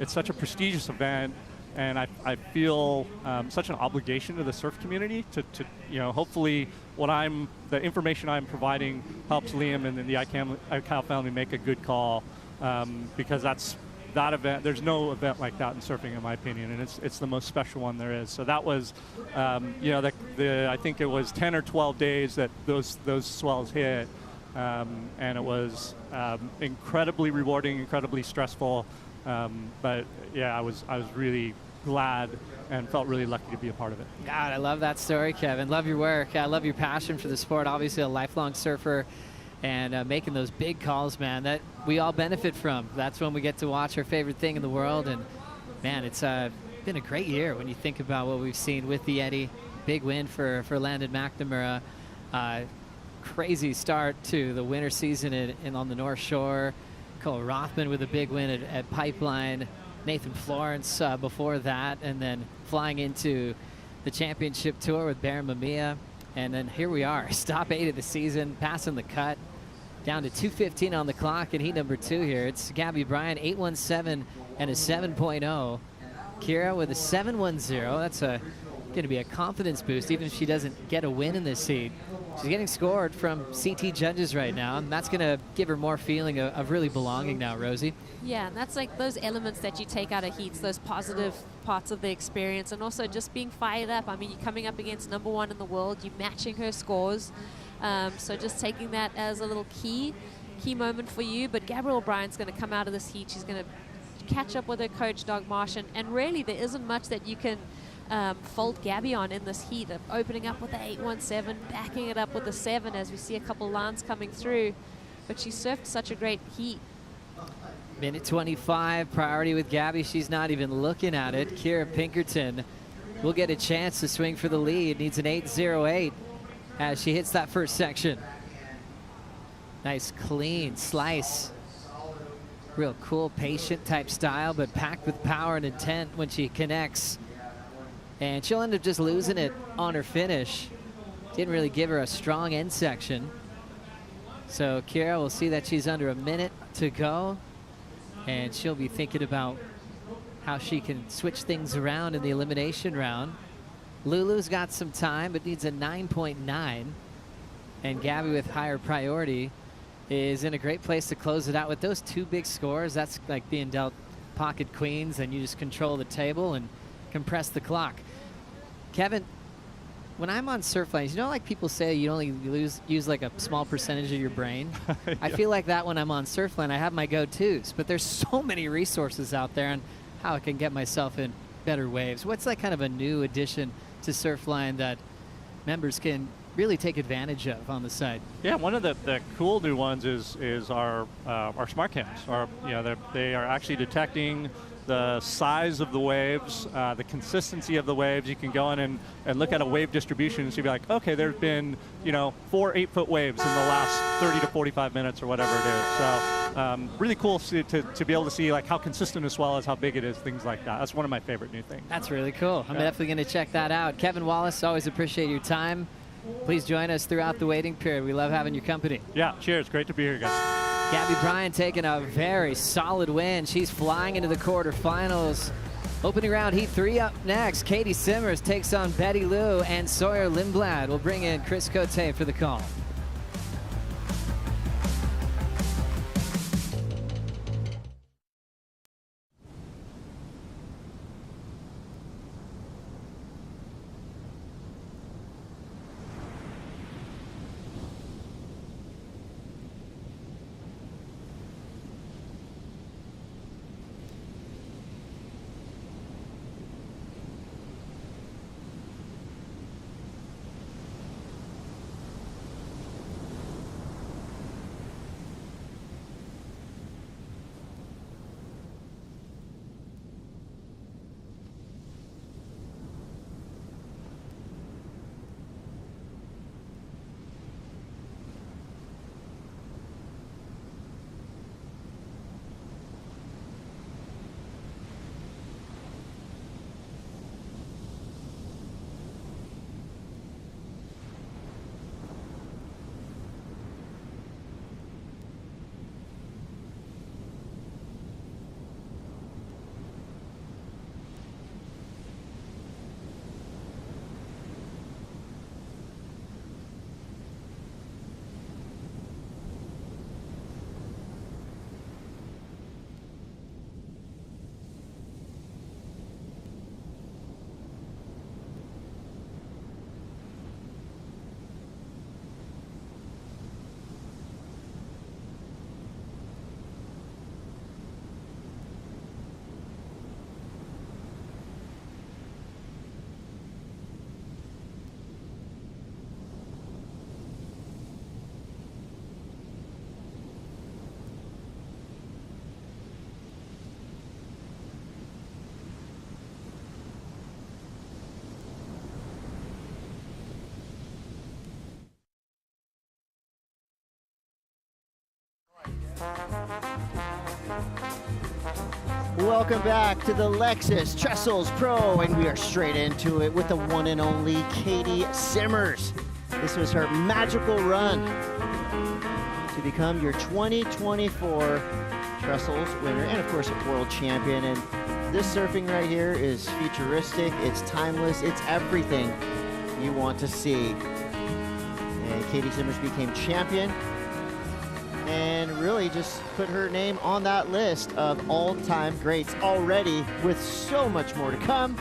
Speaker 16: such a prestigious event, and I feel such an obligation to the surf community to hopefully the information I'm providing helps Liam and the ICAL family make a good call. Because that event, there's no event like that in surfing, in my opinion, and it's the most special one there is. So that was, I think it was 10 or 12 days that those swells hit, and it was incredibly rewarding, incredibly stressful. But yeah, I was really glad and felt really lucky to be a part of it.
Speaker 1: God, I love that story, Kevin. Love your work. I love your passion for the sport. Obviously, a lifelong surfer. And making those big calls, man, that we all benefit from. That's when we get to watch our favorite thing in the world. And, man, it's been a great year when you think about what we've seen with the Eddie. Big win for Landon McNamara. Crazy start to the winter season on the North Shore. Cole Rothman with a big win at Pipeline. Nathan Florence before that. And then flying into the championship tour with Baron Mamiya. And then here we are, stop 8 of the season, passing the cut. Down to 2:15 on the clock in heat number 2 here. It's Gabby Bryan, 8.17 and a 7.0. Kira with a 7.10. That's going to be a confidence boost, even if she doesn't get a win in this heat. She's getting scored from CT judges right now, and that's going to give her more feeling of really belonging now, Rosie.
Speaker 2: Yeah, and that's like those elements that you take out of heats, those positive parts of the experience, and also just being fired up. I mean, you're coming up against #1 in the world, you're matching her scores. So just taking that as a little key moment for you. But Gabrielle Bryan's going to come out of this heat. She's going to catch up with her coach, Doug Marsh, and really there isn't much that you can fault Gabby on in this heat, of opening up with the 8.17, backing it up with the 7 as we see a couple lines coming through. But she surfed such a great heat.
Speaker 1: Minute 25, priority with Gabby. She's not even looking at it. Kira Pinkerton will get a chance to swing for the lead. Needs an 8.08 as she hits that first section. Nice clean slice. Real cool, patient type style, but packed with power and intent when she connects. And she'll end up just losing it on her finish. Didn't really give her a strong end section. So Kira will see that she's under a minute to go. And she'll be thinking about how she can switch things around in the elimination round. Lulu's got some time, but needs a 9.9. And Gabby, with higher priority, is in a great place to close it out with those 2 big scores. That's like being dealt pocket queens, and you just control the table and compress the clock. Kevin, when I'm on surf lanes, like people say you only use like a small percentage of your brain? Yeah. I feel like that when I'm on surf lane. I have my go-tos, but there's so many resources out there on how I can get myself in better waves. What's like kind of a new addition to Surfline that members can really take advantage of on the site?
Speaker 16: Yeah, one of the cool new ones is our smart cams. They are actually detecting the size of the waves, the consistency of the waves. You can go in and look at a wave distribution and see, like, okay, there's been 4 8-foot waves in the last 30 to 45 minutes or whatever it is. So really cool to be able to see like how consistent a swell is, how big it is, things like that. That's one of my favorite new things.
Speaker 1: That's really cool. I'm definitely going to check that out. Kevin Wallace, always appreciate your time. Please join us throughout the waiting period. We love having your company.
Speaker 16: Yeah, cheers. Great to be here, guys.
Speaker 1: Gabby Bryan taking a very solid win. She's flying into the quarterfinals. Opening round, heat 3 up next. Katie Simmers takes on Betty Lou, and Sawyer Lindblad will bring in Chris Cote for the call.
Speaker 7: Welcome back to the Lexus Trestles Pro, and we are straight into it with the one and only Katie Simmers. This was her magical run to become your 2024 Trestles winner and, of course, a world champion. And this surfing right here is futuristic, it's timeless, it's everything you want to see. And Katie Simmers became champion and really just put her name on that list of all-time greats already, with so much more to come.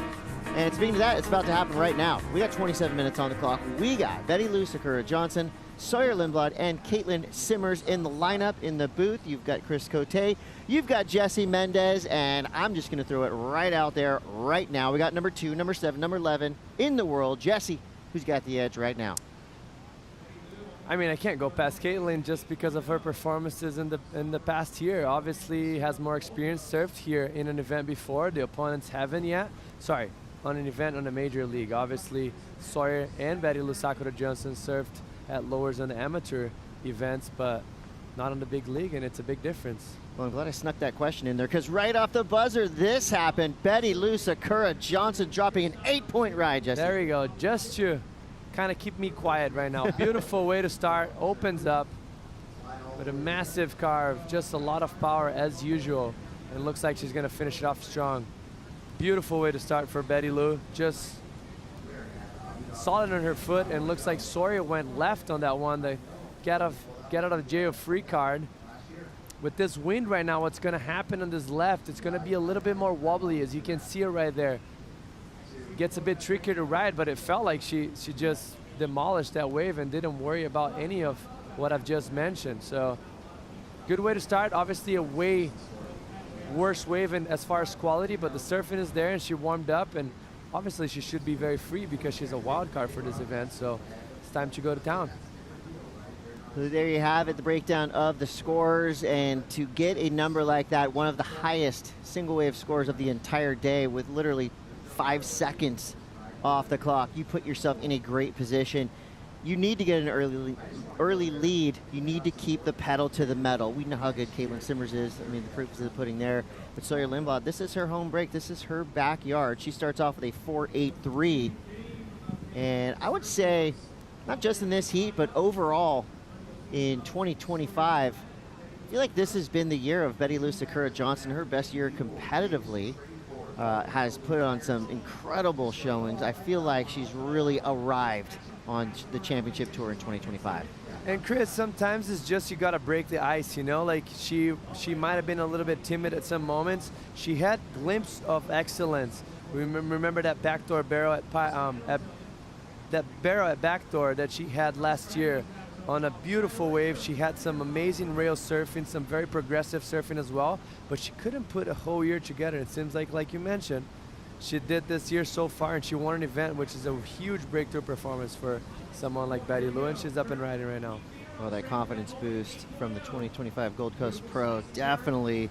Speaker 7: And speaking of that, it's about to happen right now. We got 27 minutes on the clock. We got Betty Lou Sakura Johnson, Sawyer Lindblad, and Caitlin Simmers in the lineup. In the booth, you've got Chris Cote, you've got Jesse Mendez, and I'm just going to throw it right out there right now. We got number 2, number 7, number 11 in the world. Jesse, who's got the edge right now?
Speaker 3: I mean, I can't go past Caitlin just because of her performances in the past year. Obviously, has more experience, surfed here in an event before. The opponents haven't yet. Sorry, on an event on a major league. Obviously, Sawyer and Betty Lou Sakura Johnson surfed at lowers on the amateur events, but not on the big league, and it's a big difference.
Speaker 7: Well, I'm glad I snuck that question in there, because right off the buzzer, this happened. Betty Lou Sakura Johnson dropping an 8-point ride, Jesse.
Speaker 3: There you go, just to kind of keep me quiet right now. Beautiful way to start, opens up with a massive carve, just a lot of power as usual. It looks like she's gonna finish it off strong. Beautiful way to start for Betty Lou, just solid on her foot, and looks like Sawyer went left on that one, the get out of jail free card. With this wind right now, what's gonna happen on this left, it's gonna be a little bit more wobbly, as you can see it right there. Gets a bit trickier to ride, but it felt like she just demolished that wave and didn't worry about any of what I've just mentioned. So good way to start. Obviously a way worse wave in as far as quality, but the surfing is there and she warmed up, and obviously she should be very free because she's a wild card for this event. So it's time to go to town.
Speaker 7: So there you have it, the breakdown of the scores. And to get a number like that, one of the highest single wave scores of the entire day with literally 5 seconds off the clock, you put yourself in a great position. You need to get an early lead. You need to keep the pedal to the metal. We know how good Caitlin Simmers is. I mean, the proof is in the pudding there. But Sawyer Lindblad, this is her home break. This is her backyard. She starts off with a 4.83. And I would say, not just in this heat, but overall in 2025, I feel like this has been the year of Betty Lou Sakura Johnson, her best year competitively. Has put on some incredible showings. I feel like she's really arrived on the championship tour in 2025.
Speaker 3: And Chris, sometimes it's just you gotta break the ice, you know? Like she might have been a little bit timid at some moments. She had glimpse of excellence. Remember that backdoor barrel at backdoor that she had last year on a beautiful wave. She had some amazing rail surfing, some very progressive surfing as well, but she couldn't put a whole year together. It seems like you mentioned, she did this year so far, and she won an event, which is a huge breakthrough performance for someone like Betty Lou, and she's up and riding right now.
Speaker 7: Well, that confidence boost from the 2025 Gold Coast Pro definitely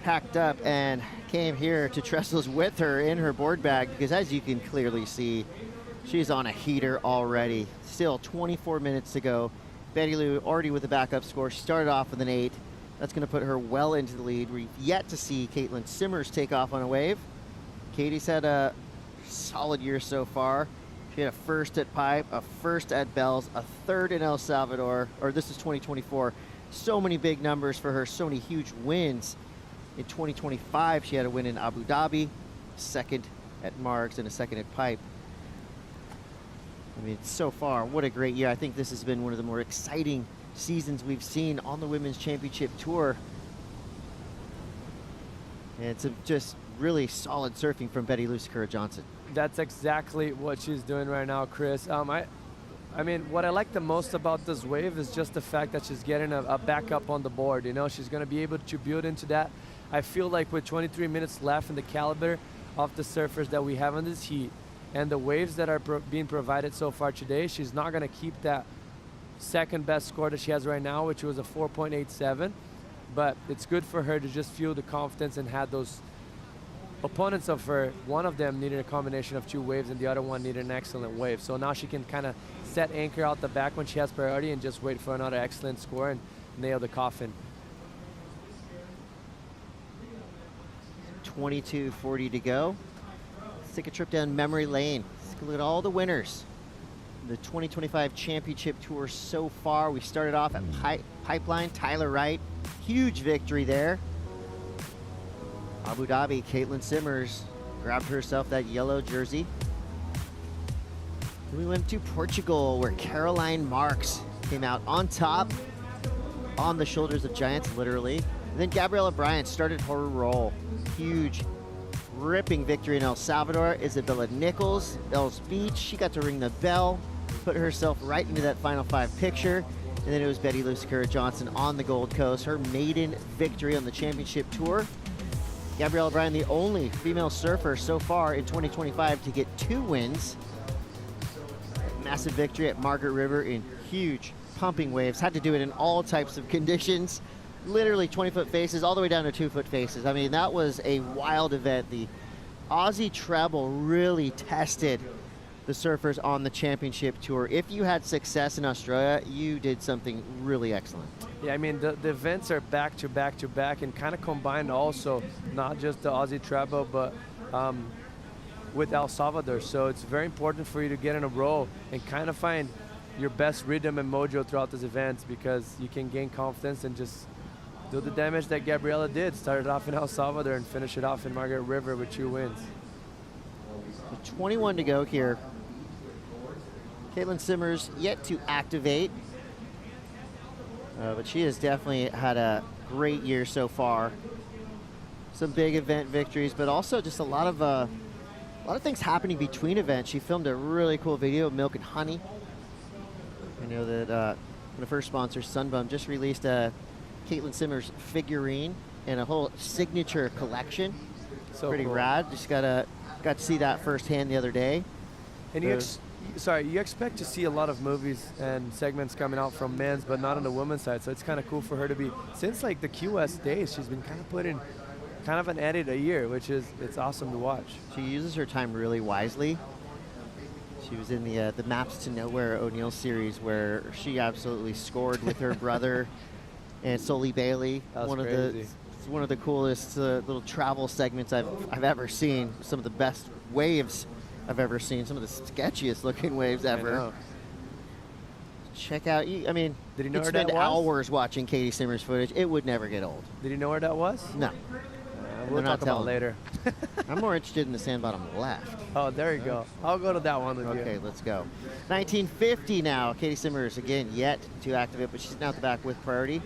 Speaker 7: packed up and came here to Trestles with her in her board bag, because as you can clearly see, she's on a heater already. Still 24 minutes to go. Betty Lou already with a backup score. She started off with an 8. That's going to put her well into the lead. We've yet to see Caitlin Simmers take off on a wave. Katie's had a solid year so far. She had a first at Pipe, a first at Bells, a third in El Salvador, or this is 2024. So many big numbers for her, so many huge wins. In 2025, she had a win in Abu Dhabi, second at Margs, and a second at Pipe. I mean, so far, what a great year. I think this has been one of the more exciting seasons we've seen on the Women's Championship Tour. And it's just really solid surfing from Betty Lou Sakura Johnson.
Speaker 3: That's exactly what she's doing right now, Chris. I mean, what I like the most about this wave is just the fact that she's getting a backup on the board. You know, she's going to be able to build into that. I feel like with 23 minutes left in the caliber of the surfers that we have in this heat, and the waves that are being provided so far today, she's not going to keep that second best score that she has right now, which was a 4.87. But it's good for her to just feel the confidence and have those opponents of her. One of them needed a combination of 2 waves and the other one needed an excellent wave. So now she can kind of set anchor out the back when she has priority and just wait for another excellent score and nail the coffin.
Speaker 7: 22:40 to go. Let's take a trip down memory lane. Let's look at all the winners. The 2025 Championship Tour so far. We started off at Pipeline, Tyler Wright. Huge victory there. Abu Dhabi, Caitlin Simmers grabbed herself that yellow jersey. Then we went to Portugal, where Caroline Marks came out on top, on the shoulders of giants, literally. And then Gabriella Bryant started her roll. Huge, ripping victory in El Salvador. Isabella Nichols, Bells Beach, she got to ring the bell, put herself right into that final 5 picture. And then it was Betty Lou Sakura Johnson on the Gold Coast, her maiden victory on the championship tour. Gabriella Bryant, the only female surfer so far in 2025 to get 2 wins. Massive victory at Margaret River in huge pumping waves. Had to do it in all types of conditions. Literally 20-foot faces all the way down to 2-foot faces. I mean, that was a wild event. The Aussie treble really tested the surfers on the championship tour. If you had success in Australia, you did something really excellent.
Speaker 3: Yeah, I mean, the events are back to back to back and kind of combined also, not just the Aussie treble, but with El Salvador. So it's very important for you to get in a row and kind of find your best rhythm and mojo throughout these events, because you can gain confidence and just do the damage that Gabriella did. Started off in El Salvador and finished it off in Margaret River with 2 wins.
Speaker 7: 21 to go here. Caitlin Simmers yet to activate, but she has definitely had a great year so far. Some big event victories, but also just a lot of things happening between events. She filmed a really cool video of Milk and Honey. I know that one of her sponsors, Sunbum, just released a Caitlin Simmers figurine and a whole signature collection.
Speaker 3: So
Speaker 7: pretty
Speaker 3: cool.
Speaker 7: rad. Just got to see that firsthand the other day.
Speaker 3: And you expect to see a lot of movies and segments coming out from men's, but not on the women's side. So it's kind of cool for her to be, since like the QS days, she's been kind of putting kind of an edit a year, which is, it's awesome to watch.
Speaker 7: She uses her time really wisely. She was in the Maps to Nowhere O'Neill series, where she absolutely scored with her brother and Sully Bailey.
Speaker 3: That was
Speaker 7: It's
Speaker 3: crazy.
Speaker 7: one of the coolest little travel segments I've ever seen. Some of the best waves I've ever seen. Some of the sketchiest looking waves ever.
Speaker 3: I know.
Speaker 7: Check out, I mean,
Speaker 3: Did you know
Speaker 7: you'd
Speaker 3: where that
Speaker 7: spend
Speaker 3: was?
Speaker 7: hours watching Katie Simmers footage. It would never get old.
Speaker 3: Did you know where that was?
Speaker 7: No.
Speaker 3: We'll
Speaker 7: They're not
Speaker 3: talk about
Speaker 7: telling.
Speaker 3: later.
Speaker 7: I'm more interested in the sand bottom left.
Speaker 3: Oh, there you go. I'll go to that one with you.
Speaker 7: Okay, let's go. 1950 now. Katie Simmers, again, yet to activate, but she's now at the back with priority.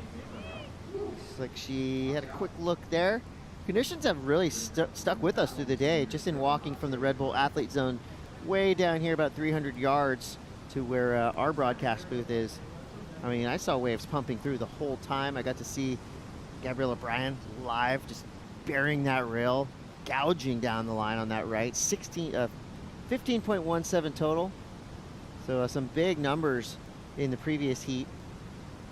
Speaker 7: Looks like she had a quick look there. Conditions have really stuck with us through the day, just in walking from the Red Bull Athlete Zone way down here about 300 yards to where our broadcast booth is. I mean, I saw waves pumping through the whole time. I got to see Gabriella Bryant live, just bearing that rail, gouging down the line on that right. 15.17 total. So some big numbers in the previous heat.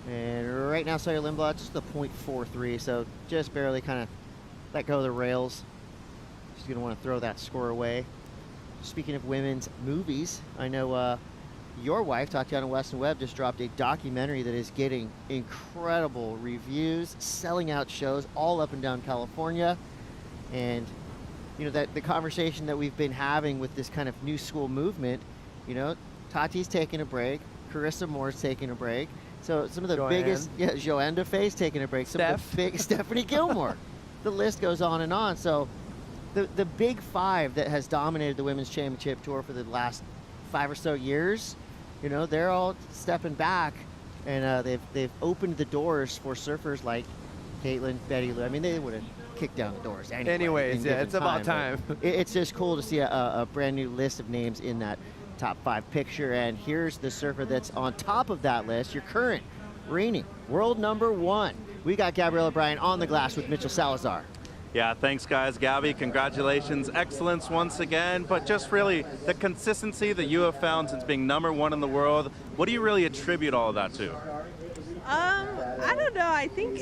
Speaker 7: And right now, Sawyer Lindblad just a .43, so just barely kind of let go of the rails. She's going to want to throw that score away. Speaking of women's movies, I know your wife, Tatiana Weston Webb, just dropped a documentary that is getting incredible reviews, selling out shows all up and down California. And, you know, that the conversation that we've been having with this kind of new school movement, you know, Tati's taking a break, Carissa Moore's taking a break. So some of the biggest, Joanne DeFay's taking a break. Some of the big, Stephanie Gilmore. The list goes on and on. So the big 5 that has dominated the Women's Championship Tour for the last 5 or so years, you know, they're all stepping back, and they've opened the doors for surfers like Caitlin, Betty Lou. I mean, they would have kicked down the doors
Speaker 3: Anyways, yeah, it's about time.
Speaker 7: It's just cool to see a brand new list of names in that top 5 picture. And here's the surfer that's on top of that list, your current reigning world number 1. We got Gabriella Bryant on the glass with Mitchell Salazar.
Speaker 13: Yeah, thanks guys. Gabby, congratulations. Excellence once again, but just really the consistency that you have found since being number 1 in the world. What do you really attribute all of that to?
Speaker 14: I don't know. I think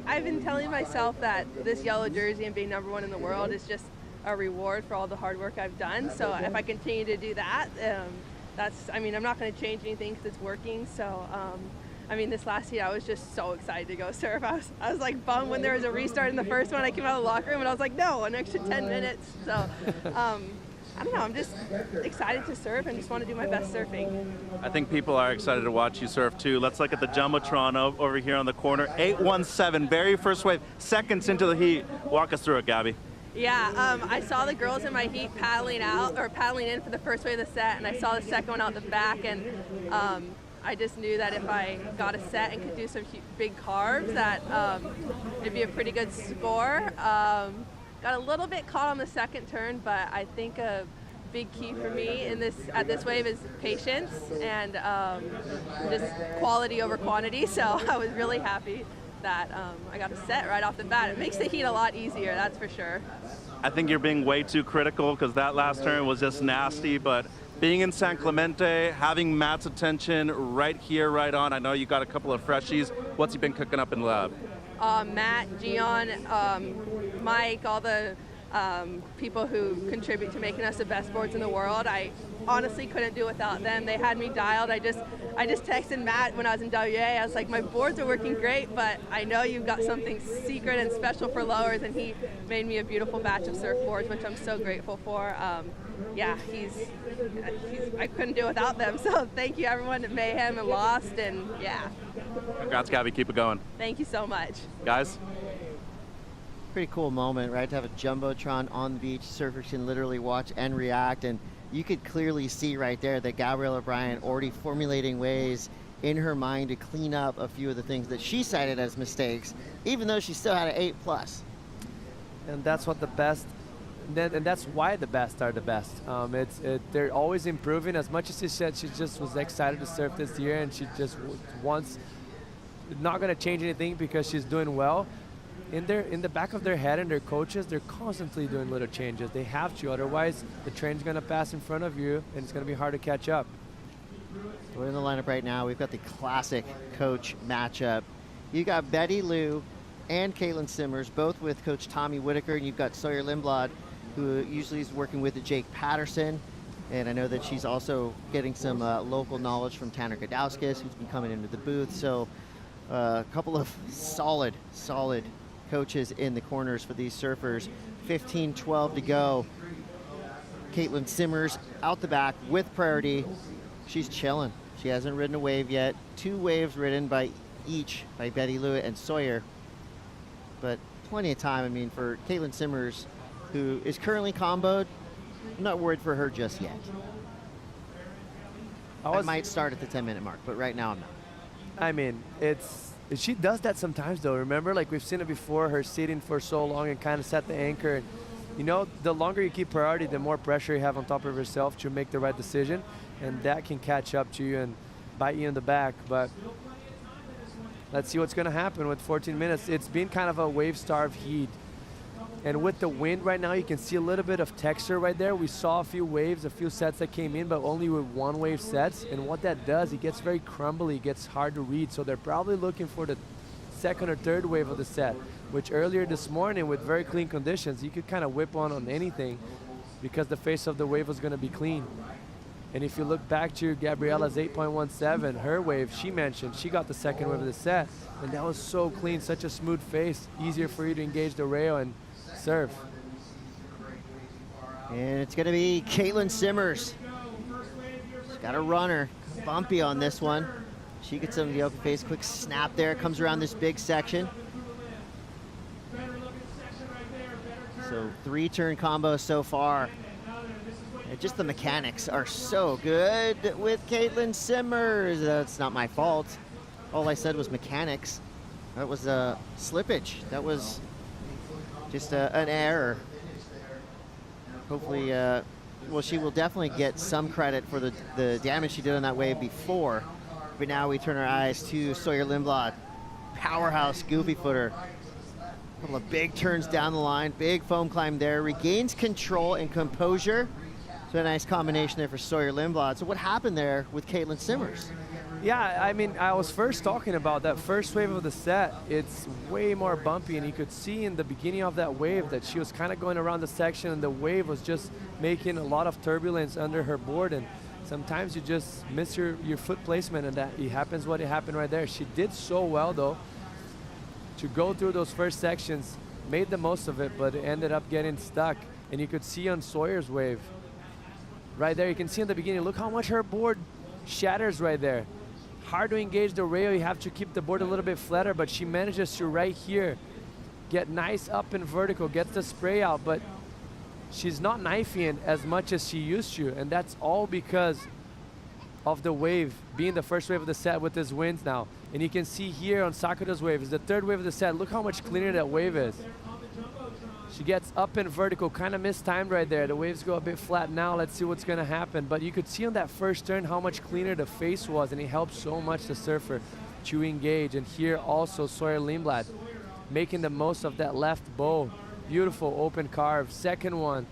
Speaker 14: I've been telling myself that this yellow jersey and being number 1 in the world is just a reward for all the hard work I've done. So if I continue to do that, I'm not going to change anything because it's working. So I mean, this last heat, I was just so excited to go surf. I was like bummed when there was a restart in the first one. I came out of the locker room and I was like, no, an extra 10 minutes. So, I don't know, I'm just excited to surf and just want to do my best surfing.
Speaker 13: I think people are excited to watch you surf too. Let's look at the Jumbotron over here on the corner. 817, very first wave, seconds into the heat. Walk us through it, Gabby.
Speaker 14: Yeah, I saw the girls in my heat paddling out, or paddling in for the first wave of the set, and I saw the second one out the back, and I just knew that if I got a set and could do some big carves, that it'd be a pretty good score. Got a little bit caught on the second turn, but I think a big key for me at this wave is patience and just quality over quantity. So I was really happy that I got a set right off the bat. It makes the heat a lot easier, that's for sure.
Speaker 13: I think you're being way too critical because that last turn was just nasty, but being in San Clemente, having Matt's attention right here, right on. I know you got a couple of freshies. What's he been cooking up in the lab?
Speaker 14: Matt, Gian, Mike, all the people who contribute to making us the best boards in the world. I honestly couldn't do without them. They had me dialed. I just texted Matt when I was in WA. I was like, my boards are working great, but I know you've got something secret and special for lowers, and he made me a beautiful batch of surfboards, which I'm so grateful for. Yeah, I couldn't do without them. So thank you everyone at Mayhem and Lost, and yeah.
Speaker 13: Congrats, Gabby. Keep it going.
Speaker 14: Thank you so much.
Speaker 13: Guys?
Speaker 7: Pretty cool moment, right? To have a Jumbotron on the beach, surfers can literally watch and react, and you could clearly see right there that Gabrielle O'Brien already formulating ways in her mind to clean up a few of the things that she cited as mistakes, even though she still had an 8+.
Speaker 3: And that's what the best, and that's why the best are the best. They're always improving. As much as she said she just was excited to surf this year, and she just wants, not going to change anything because she's doing well. In the back of their head and their coaches, they're constantly doing little changes. They have to, otherwise the train's going to pass in front of you and it's going to be hard to catch up.
Speaker 7: We're in the lineup right now. We've got the classic coach matchup. You got Betty Lou and Caitlin Simmers, both with Coach Tommy Whitaker, and you've got Sawyer Lindblad, who usually is working with Jake Patterson. And I know that she's also getting some local knowledge from Tanner Godowskis, who's been coming into the booth. So a couple of solid coaches in the corners for these surfers. 15-12 to go. Caitlin Simmers out the back with priority. She's chilling. She hasn't ridden a wave yet. 2 waves ridden by Betty Lou and Sawyer. But plenty of time, I mean, for Caitlin Simmers, who is currently comboed. I'm not worried for her just yet. I might start at the 10-minute mark, but right now I'm not.
Speaker 3: I mean, she does that sometimes though. Remember, like we've seen it before, her sitting for so long and kind of set the anchor. You know, the longer you keep priority, the more pressure you have on top of yourself to make the right decision, and that can catch up to you and bite you in the back. But let's see what's going to happen with 14 minutes. It's been kind of a wave-starved heat. And with the wind right now, you can see a little bit of texture right there. We saw a few waves, a few sets that came in, but only with 1 wave sets. And what that does, it gets very crumbly, it gets hard to read. So they're probably looking for the 2nd or 3rd wave of the set, which earlier this morning with very clean conditions, you could kind of whip on anything because the face of the wave was going to be clean. And if you look back to Gabriella's 8.17, her wave, she mentioned, she got the 2nd wave of the set. And that was so clean, such a smooth face, easier for you to engage the rail and surf.
Speaker 7: And it's going to be Caitlin Simmers. She's got a runner. Bumpy on this one. She gets some of the open face. Quick snap there. Comes around this big section. So 3-turn combo so far. And just the mechanics are so good with Caitlin Simmers. That's not my fault. All I said was mechanics. That was a slippage. That was just an error. Hopefully, well, she will definitely get some credit for the damage she did on that wave before. But now we turn our eyes to Sawyer Lindblad. Powerhouse goofy footer. A couple of big turns down the line. Big foam climb there. Regains control and composure. So a nice combination there for Sawyer Lindblad. So what happened there with Caitlin Simmers?
Speaker 3: Yeah, I mean, I was first talking about that first wave of the set. It's way more bumpy, and you could see in the beginning of that wave that she was kind of going around the section, and the wave was just making a lot of turbulence under her board. And sometimes you just miss your foot placement, and that it happens what it happened right there. She did so well, though, to go through those first sections, made the most of it, but it ended up getting stuck. And you could see on Sawyer's wave, right there, you can see in the beginning, look how much her board shatters right there. Hard to engage the rail, you have to keep the board a little bit flatter, but she manages to right here get nice up and vertical, gets the spray out, but she's not knifing as much as she used to, and that's all because of the wave being the first wave of the set with this winds now. And you can see here on Sakura's wave is the third wave of the set. Look how much cleaner that wave is. She gets up and vertical, kind of mistimed right there. The waves go a bit flat now. Let's see what's gonna happen. But you could see on that first turn how much cleaner the face was, and it helped so much the surfer to engage. And here also Sawyer Lindblad making the most of that left bow. Beautiful open carve, second one,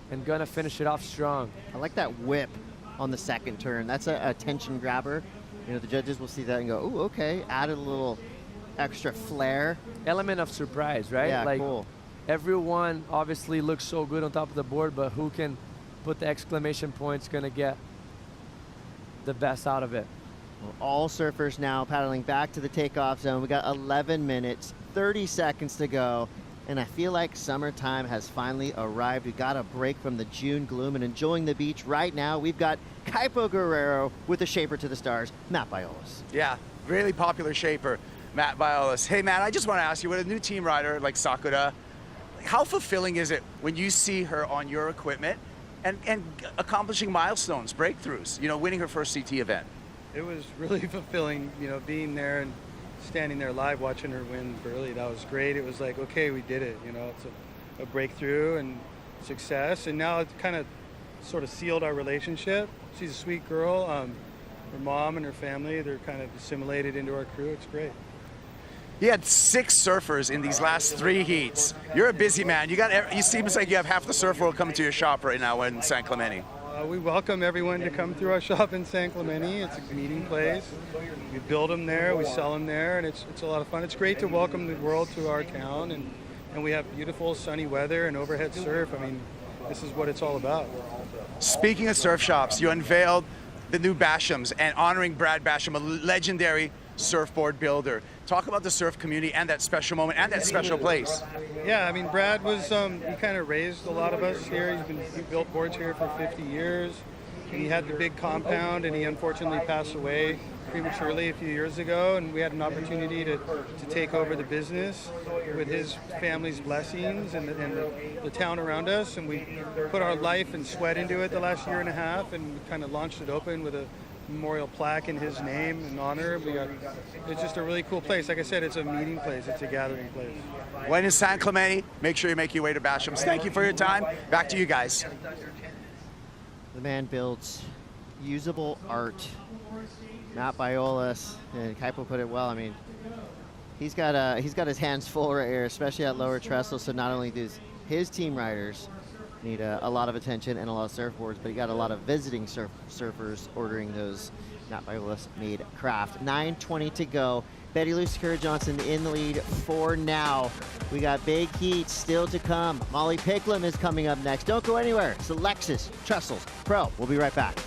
Speaker 3: and gonna finish it off strong.
Speaker 7: I like that whip on the second turn. That's a tension grabber. You know, the judges will see that and go, "Ooh, okay." Added a little extra flair.
Speaker 3: Element of surprise, right?
Speaker 7: Yeah,
Speaker 3: like,
Speaker 7: cool.
Speaker 3: Everyone obviously looks so good on top of the board, but who can put the exclamation points gonna get the best out of it.
Speaker 7: Well, all surfers now paddling back to the takeoff zone. We got 11 minutes, 30 seconds to go. And I feel like summertime has finally arrived. We got a break from the June gloom and enjoying the beach right now. We've got Kaipo Guerrero with the shaper to the stars, Matt Biolos.
Speaker 4: Yeah, really popular shaper, Matt Biolos. Hey, Matt, I just want to ask you, with a new team rider like Sakura, how fulfilling is it when you see her on your equipment and accomplishing milestones, breakthroughs, you know, winning her first CT event?
Speaker 6: It was really fulfilling, you know, being there and standing there live watching her win Burley. That was great. It was like, okay, we did it. You know, it's a breakthrough and success. And now it's kind of sort of sealed our relationship. She's a sweet girl. Her mom and her family, they're kind of assimilated into our crew. It's great.
Speaker 4: You had 6 surfers in these last 3 heats. You're a busy man. You seems like you have half the surf world coming to your shop right now in San Clemente.
Speaker 6: We welcome everyone to come through our shop in San Clemente. It's a meeting place. We build them there, we sell them there, and it's a lot of fun. It's great to welcome the world to our town, and we have beautiful sunny weather and overhead surf. I mean, this is what it's all about.
Speaker 4: Speaking of surf shops, you unveiled the new Bashams and honoring Brad Basham, a legendary surfboard builder. Talk about the surf community and that special moment and that special place.
Speaker 6: Yeah, I mean, Brad was, he kind of raised a lot of us here. He built boards here for 50 years. And he had the big compound, and he unfortunately passed away prematurely a few years ago, and we had an opportunity to take over the business with his family's blessings and the town around us, and we put our life and sweat into it the last year and a half, and kind of launched it open with a memorial plaque in his name and honor. It's just a really cool place. Like I said, it's a meeting place. It's a gathering place.
Speaker 4: When in San Clemente, make sure you make your way to Bashams. Thank you for your time. Back to you guys.
Speaker 7: The man builds usable art. Matt Biolos, and Kaipo put it well. I mean, he's got his hands full right here, especially at Lower Trestle. So not only does his team riders need a lot of attention and a lot of surfboards, but he got a lot of visiting surfers ordering those Matt Biolos made craft. 9:20 to go. Betty Lou Sakura Johnson in the lead for now. We got big heat still to come. Molly Picklum is coming up next. Don't go anywhere. It's the Lexus Trestles Pro. We'll be right back.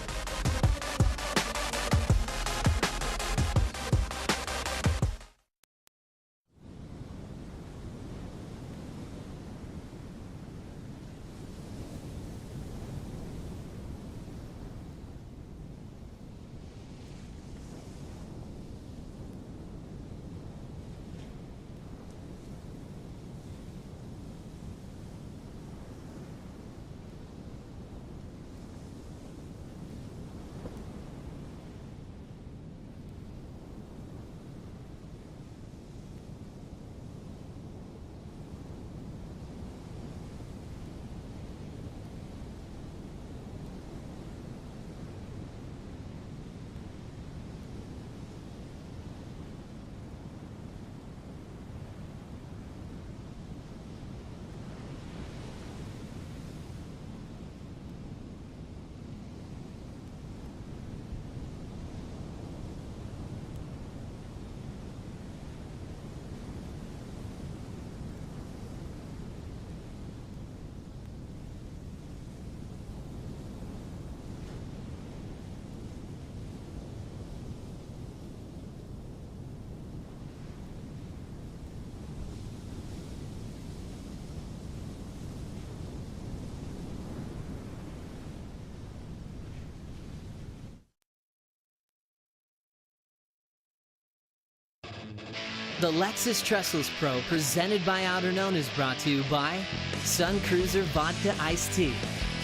Speaker 1: The Lexus Trestles Pro, presented by Outerknown, is brought to you by Sun Cruiser Vodka Iced Tea.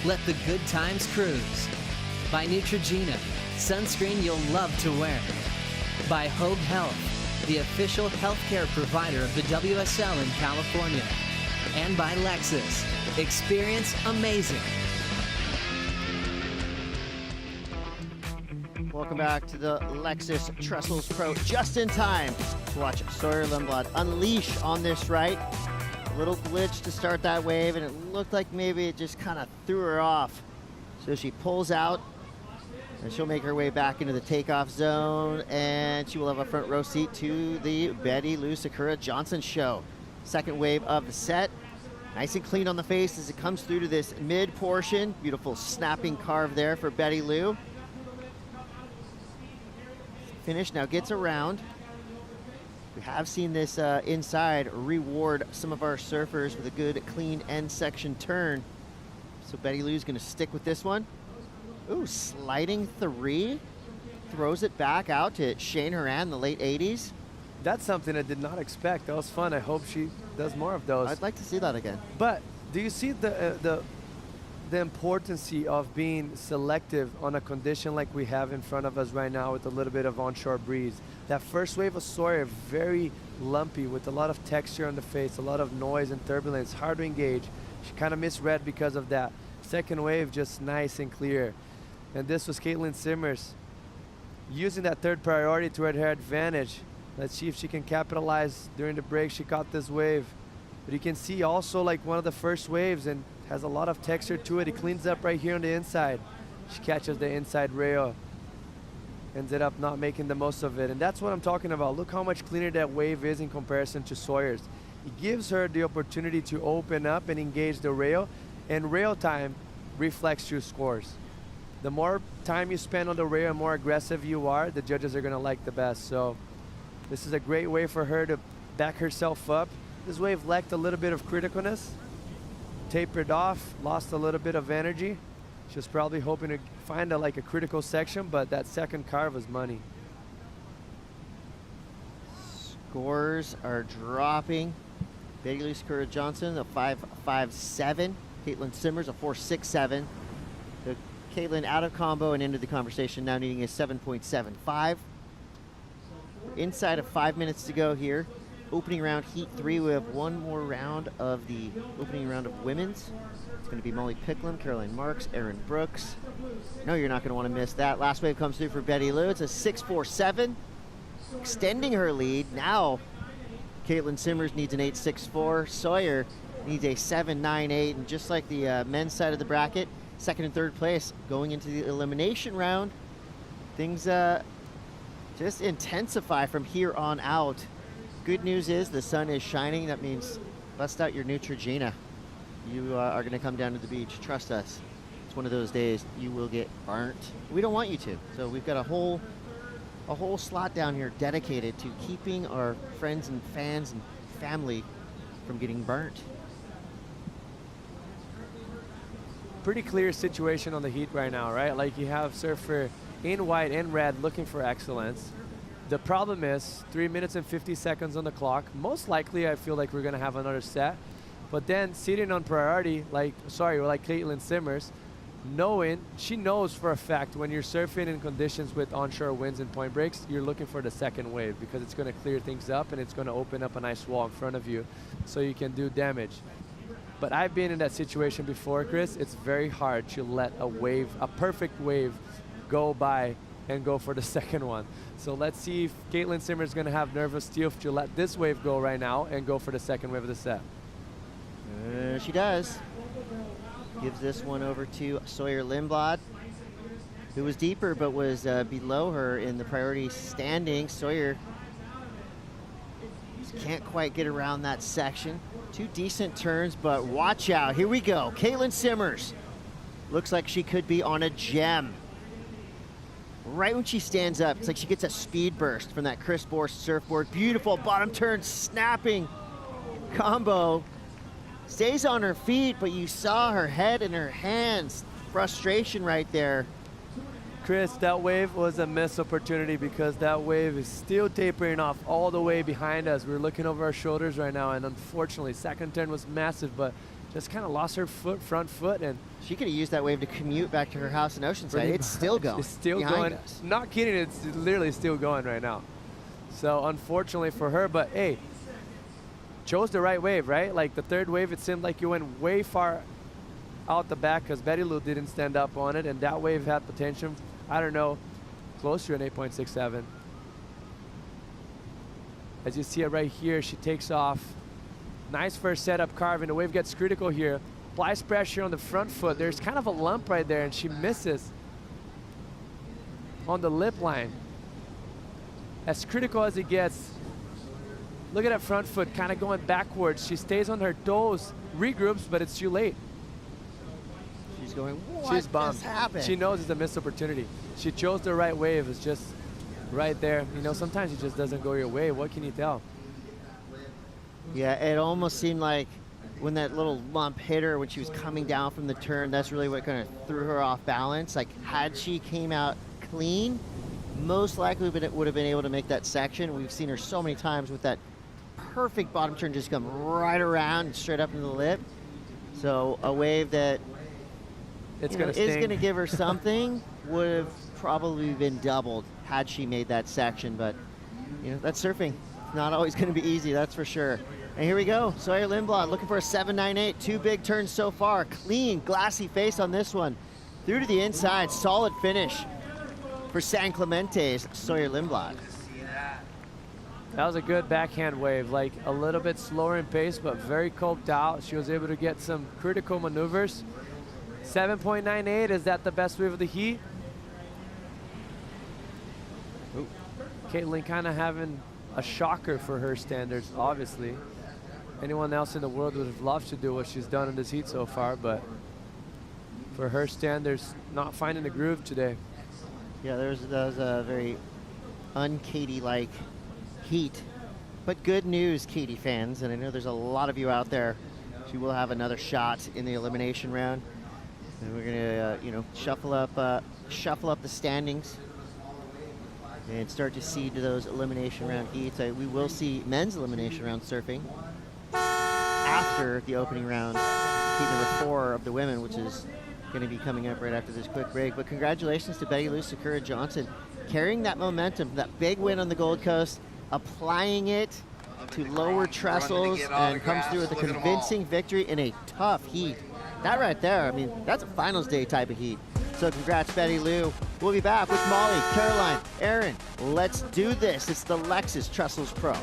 Speaker 1: Let the good times cruise. By Neutrogena, sunscreen you'll love to wear. By Hogue Health, the official healthcare provider of the WSL in California. And by Lexus, experience amazing.
Speaker 7: Welcome back to the Lexus Trestles Pro, just in time to watch Sawyer Lindblad unleash on this right. A little glitch to start that wave, and it looked like maybe it just kind of threw her off. So she pulls out, and she'll make her way back into the takeoff zone, and she will have a front row seat to the Betty Lou Sakura Johnson show. Second wave of the set. Nice and clean on the face as it comes through to this mid portion. Beautiful snapping carve there for Betty Lou. Finish now gets around. We have seen this inside reward some of our surfers with a good clean end section turn. So Betty Lou's gonna stick with this one. Ooh, sliding three. Throws it back out to Shane Horan in the late 80s.
Speaker 3: That's something I did not expect. That was fun. I hope she does more of those.
Speaker 7: I'd like to see that again.
Speaker 3: But do you see the importance of being selective on a condition like we have in front of us right now with a little bit of onshore breeze? That first wave of Sawyer, very lumpy with a lot of texture on the face, a lot of noise and turbulence, hard to engage. She kind of misread because of that. Second wave, just nice and clear. And this was Caitlin Simmers using that third priority to her advantage. Let's see if she can capitalize during the break. She caught this wave. But you can see also like one of the first waves and has a lot of texture to it. It cleans up right here on the inside. She catches the inside rail. Ended up not making the most of it. And that's what I'm talking about. Look how much cleaner that wave is in comparison to Sawyer's. It gives her the opportunity to open up and engage the rail. And rail time reflects your scores. The more time you spend on the rail and more aggressive you are, the judges are going to like the best. So this is a great way for her to back herself up. This wave lacked a little bit of criticalness. Tapered off, lost a little bit of energy. She was probably hoping to find like a critical section, but that second carve was money.
Speaker 7: Scores are dropping. Betty Lou Sakura Johnson, a 5.57. Caitlin Simmers, a 4.67. So Caitlin out of combo and into the conversation, now needing a 7.75. Inside of 5 minutes to go here. Opening round, heat 3. We have one more round of the opening round of women's. It's going to be Molly Picklum, Caroline Marks, Erin Brooks. No, you're not going to want to miss that. Last wave comes through for Betty Lou. It's a 6.47, extending her lead. Now, Caitlin Simmers needs an 8.64. Sawyer needs a 7.98. And just like the men's side of the bracket, second and third place going into the elimination round. Things just intensify from here on out. Good news is the sun is shining. That means bust out your Neutrogena. You are going to come down to the beach. Trust us. It's one of those days you will get burnt. We don't want you to. So we've got a whole slot down here dedicated to keeping our friends and fans and family from getting burnt.
Speaker 3: Pretty clear situation on the heat right now, right? Like you have surfer in white and red looking for excellence. The problem is 3 minutes and 50 seconds on the clock. Most likely, I feel like we're going to have another set. But then sitting on priority, like Caitlin Simmers, she knows for a fact when you're surfing in conditions with onshore winds and point breaks, you're looking for the second wave because it's going to clear things up and it's going to open up a nice wall in front of you so you can do damage. But I've been in that situation before, Chris. It's very hard to let a perfect wave go by and go for the second one. So let's see if Caitlin Simmers is going to have nervous steel to let this wave go right now and go for the second wave of the set.
Speaker 7: She does. Gives this one over to Sawyer Lindblad, who was deeper but was below her in the priority standing. Sawyer just can't quite get around that section. Two decent turns, but watch out. Here we go. Caitlin Simmers. Looks like she could be on a gem. Right when she stands up, it's like she gets a speed burst from that Chris Bohr surfboard. Beautiful bottom turn, snapping combo. Stays on her feet, but you saw her head and her hands. Frustration right there.
Speaker 3: Chris, that wave was a missed opportunity because that wave is still tapering off all the way behind us. We're looking over our shoulders right now, and unfortunately, second turn was massive, but just kind of lost her front foot, and
Speaker 7: she could have used that wave to commute back to her house in Oceanside. It's still going.
Speaker 3: It's still going.
Speaker 7: Us.
Speaker 3: Not kidding, it's literally still going right now. So unfortunately for her, but hey, chose the right wave, right? Like the third wave, it seemed like you went way far out the back because Betty Lou didn't stand up on it, and that wave had potential, I don't know, close to an 8.67. As you see it right here, she takes off. Nice first setup carving. The wave gets critical here. Applies pressure on the front foot. There's kind of a lump right there, and she misses on the lip line. As critical as it gets, look at that front foot kind of going backwards. She stays on her toes, regroups, but it's too late.
Speaker 7: She's going, what
Speaker 3: She's bummed.
Speaker 7: just happened?
Speaker 3: She knows it's a missed opportunity. She chose the right wave. It's just right there. You know, sometimes it just doesn't go your way. What can you tell?
Speaker 7: Yeah, it almost seemed like when that little lump hit her when she was coming down from the turn, that's really what kind of threw her off balance. Like, had she came out clean, most likely would have been able to make that section. We've seen her so many times with that perfect bottom turn just come right around and straight up into the lip. So a wave that is going to give her something would have probably been doubled had she made that section. But, you know, that's surfing. Not always going to be easy, that's for sure. And here we go, Sawyer Lindblad looking for a 7.98. 2 big turns so far. Clean, glassy face on this one. Through to the inside, solid finish for San Clemente's Sawyer Lindblad.
Speaker 3: That was a good backhand wave, like a little bit slower in pace, but very coked out. She was able to get some critical maneuvers. 7.98, is that the best wave of the heat? Ooh. Caitlin kind of having a shocker for her standards, obviously. Anyone else in the world would have loved to do what she's done in this heat so far, but for her standards, not finding the groove today.
Speaker 7: Yeah, that was a very un-Katie-like heat. But good news, Katie fans, and I know there's a lot of you out there. She will have another shot in the elimination round. And we're gonna, you know, shuffle up the standings and start to seed to those elimination round heats. We will see men's elimination round surfing after the opening round, heat number 4 of the women, which is going to be coming up right after this quick break. But congratulations to Betty Lou, Sakura Johnson, carrying that momentum, that big win on the Gold Coast, applying it to lower trestles, and comes through with a convincing victory in a tough heat. That right there, I mean, that's a finals day type of heat. So congrats, Betty Lou. We'll be back with Molly, Caroline, Aaron. Let's do this. It's the Lexus Trestles Pro.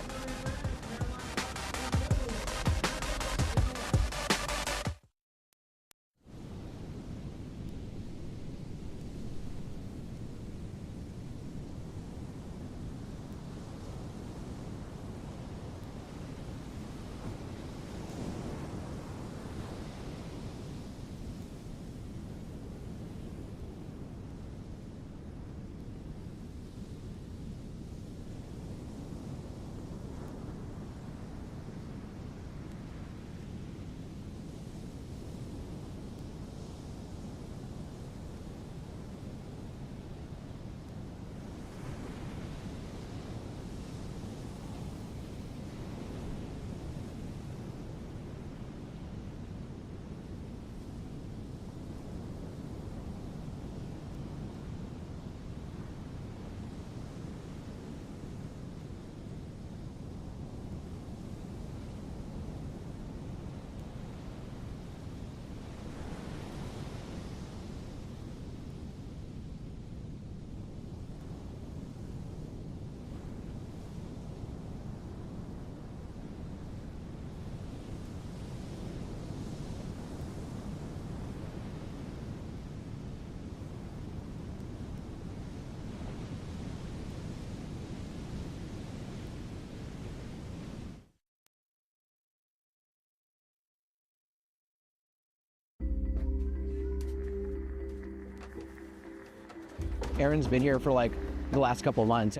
Speaker 8: Aaron's been here for like the last couple of months.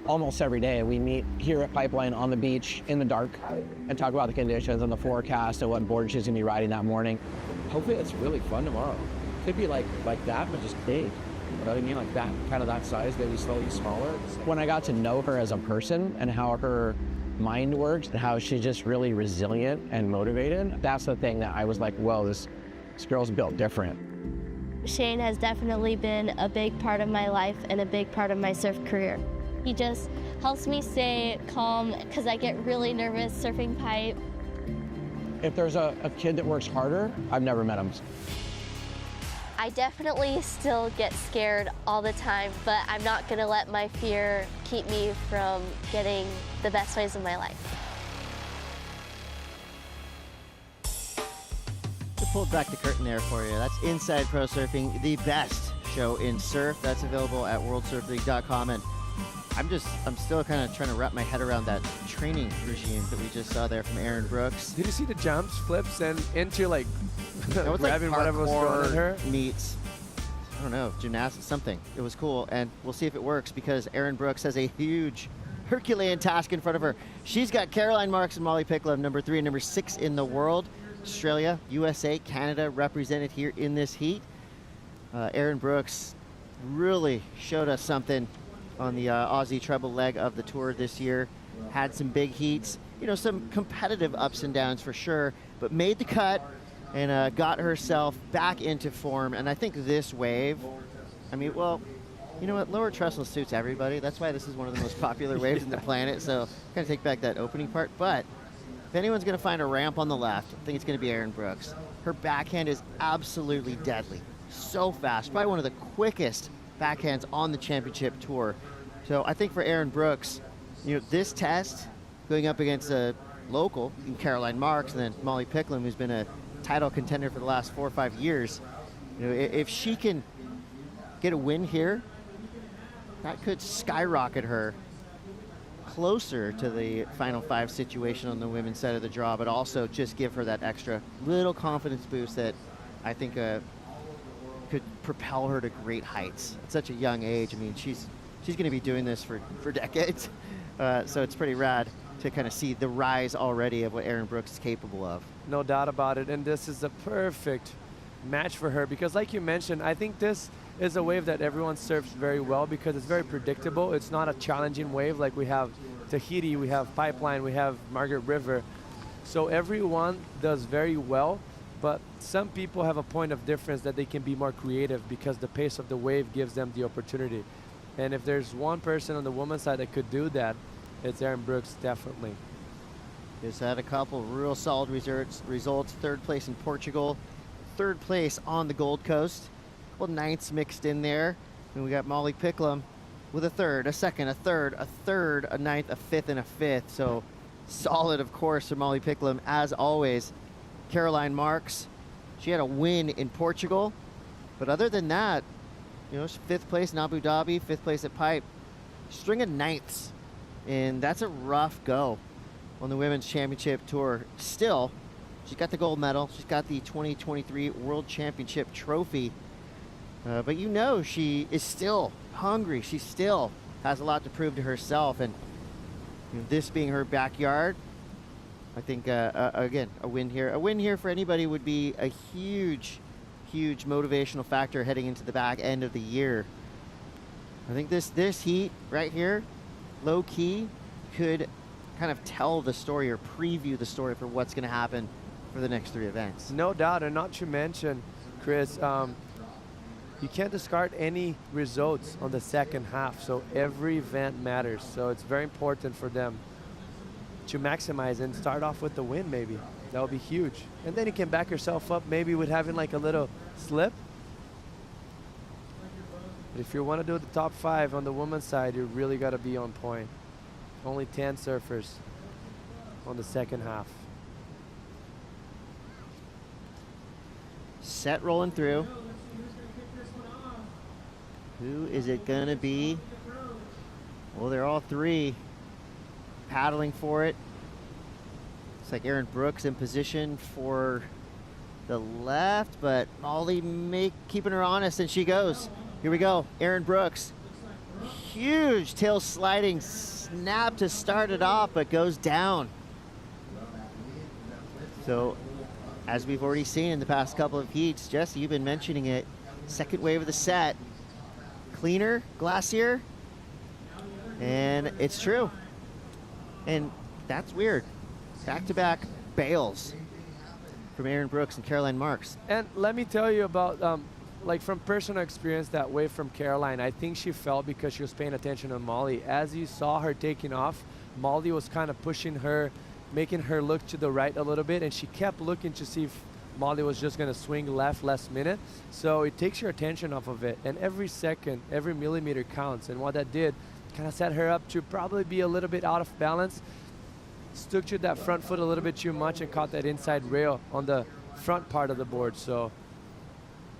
Speaker 8: Almost every day we meet here at Pipeline on the beach in the dark and talk about the conditions and the forecast and what board she's gonna be riding that morning. Hopefully it's really fun tomorrow. Could be like that, but just big. You know what I mean? Like that, kind of that size, maybe slightly smaller. When I got to know her as a person and how her mind works and how she's just really resilient and motivated, that's the thing that I was like, whoa, this girl's built different.
Speaker 11: Shane has definitely been a big part of my life and a big part of my surf career. He just helps me stay calm because I get really nervous surfing pipe.
Speaker 8: If there's a kid that works harder, I've never met him.
Speaker 11: I definitely still get scared all the time, but I'm not going to let my fear keep me from getting the best waves of my life.
Speaker 7: I pulled back the curtain there for you. That's Inside Pro Surfing, the best show in surf. That's available at worldsurfleague.com. And I'm still kind of trying to wrap my head around that training regime that we just saw there from Erin Brooks.
Speaker 3: Did you see the jumps, flips, and into like grabbing
Speaker 7: like
Speaker 3: whatever was thrown at her?
Speaker 7: Meets, I don't know, gymnastics, something. It was cool, and we'll see if it works because Erin Brooks has a huge Herculean task in front of her. She's got Caroline Marks and Molly Picklum, number 3 and number 6 in the world. Australia, USA, Canada represented here in this heat. Erin Brooks really showed us something on the Aussie treble leg of the tour this year. Had some big heats, you know, some competitive ups and downs for sure, but made the cut and got herself back into form. And I think this wave, I mean, well, you know what, lower trestle suits everybody. That's why this is one of the most popular waves in the planet. So kind of take back that opening part. But if anyone's going to find a ramp on the left, I think it's going to be Erin Brooks. Her backhand is absolutely deadly. So fast, probably one of the quickest backhands on the championship tour. So I think for Erin Brooks, you know, this test going up against a local in Caroline Marks and then Molly Picklum, who's been a title contender for the last 4 or 5 years, you know, if she can get a win here, that could skyrocket her closer to the final 5 situation on the women's side of the draw, but also just give her that extra little confidence boost that I think could propel her to great heights at such a young age. I mean, she's going to be doing this for decades, so it's pretty rad to kind of see the rise already of what Erin Brooks is capable of.
Speaker 3: No doubt about it, and this is a perfect match for her because like you mentioned, I think this is a wave that everyone surfs very well because it's very predictable. It's not a challenging wave like we have Tahiti, we have Pipeline, we have Margaret River. So everyone does very well, but some people have a point of difference that they can be more creative because the pace of the wave gives them the opportunity. And if there's one person on the women's side that could do that, it's Erin Brooks, definitely.
Speaker 7: Just had a couple real solid results. 3rd place in Portugal, 3rd place on the Gold Coast. A couple ninths mixed in there. And we got Molly Picklum with a 3rd, a 2nd, a 3rd, a 3rd, a 9th, a 5th, and a 5th. So solid, of course, for Molly Picklum, as always. Caroline Marks, she had a win in Portugal. But other than that, you know, 5th place in Abu Dhabi, 5th place at Pipe. String of 9ths. And that's a rough go on the Women's Championship Tour. Still, she's got the gold medal. She's got the 2023 World Championship trophy. But you know she is still hungry. She still has a lot to prove to herself. And you know, this being her backyard, I think, again, a win here. A win here for anybody would be a huge, huge motivational factor heading into the back end of the year. I think this heat right here, low key, could kind of tell the story or preview the story for what's going to happen for the next 3 events.
Speaker 3: No doubt, and not to mention, Chris, you can't discard any results on the second half, so every event matters. So it's very important for them to maximize and start off with the win, maybe. That would be huge. And then you can back yourself up maybe with having like a little slip. But if you want to do the top 5 on the women's side, you really got to be on point. Only 10 surfers on the second half.
Speaker 7: Set rolling through. Who is it going to be? Well, they're all 3 paddling for it. Looks like Erin Brooks in position for the left, but Molly keeping her honest, and she goes. Here we go, Erin Brooks. Huge tail sliding snap to start it off, but goes down. So, as we've already seen in the past couple of heats, Jesse, you've been mentioning it, second wave of the set, cleaner, glassier, and it's true. And that's weird. Back-to-back bails from Aaron Brooks and Caroline Marks.
Speaker 3: And let me tell you about, like from personal experience, that wave from Caroline, I think she fell because she was paying attention to Molly. As you saw her taking off, Molly was kind of pushing her, making her look to the right a little bit, and she kept looking to see if Molly was just going to swing left last minute. So it takes your attention off of it, and every second, every millimeter counts. And what that did kind of set her up to probably be a little bit out of balance, stuck to that front foot a little bit too much and caught that inside rail on the front part of the board. So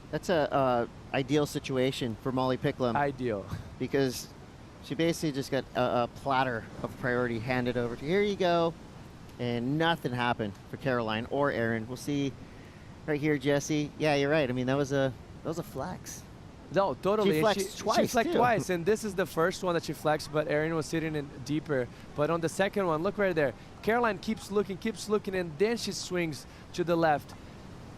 Speaker 7: that's a ideal situation for Molly Picklum.
Speaker 3: Ideal.
Speaker 7: Because she basically just got a platter of priority handed over to, here you go, and nothing happened for Caroline or Aaron. We'll see right here, Jesse. Yeah, you're right. I mean, that was a flex.
Speaker 3: No, totally.
Speaker 7: She flexed twice.
Speaker 3: She flexed
Speaker 7: too.
Speaker 3: twice, and this is the first one that she flexed, but Erin was sitting in deeper. But on the second one, look right there. Caroline keeps looking, and then she swings to the left.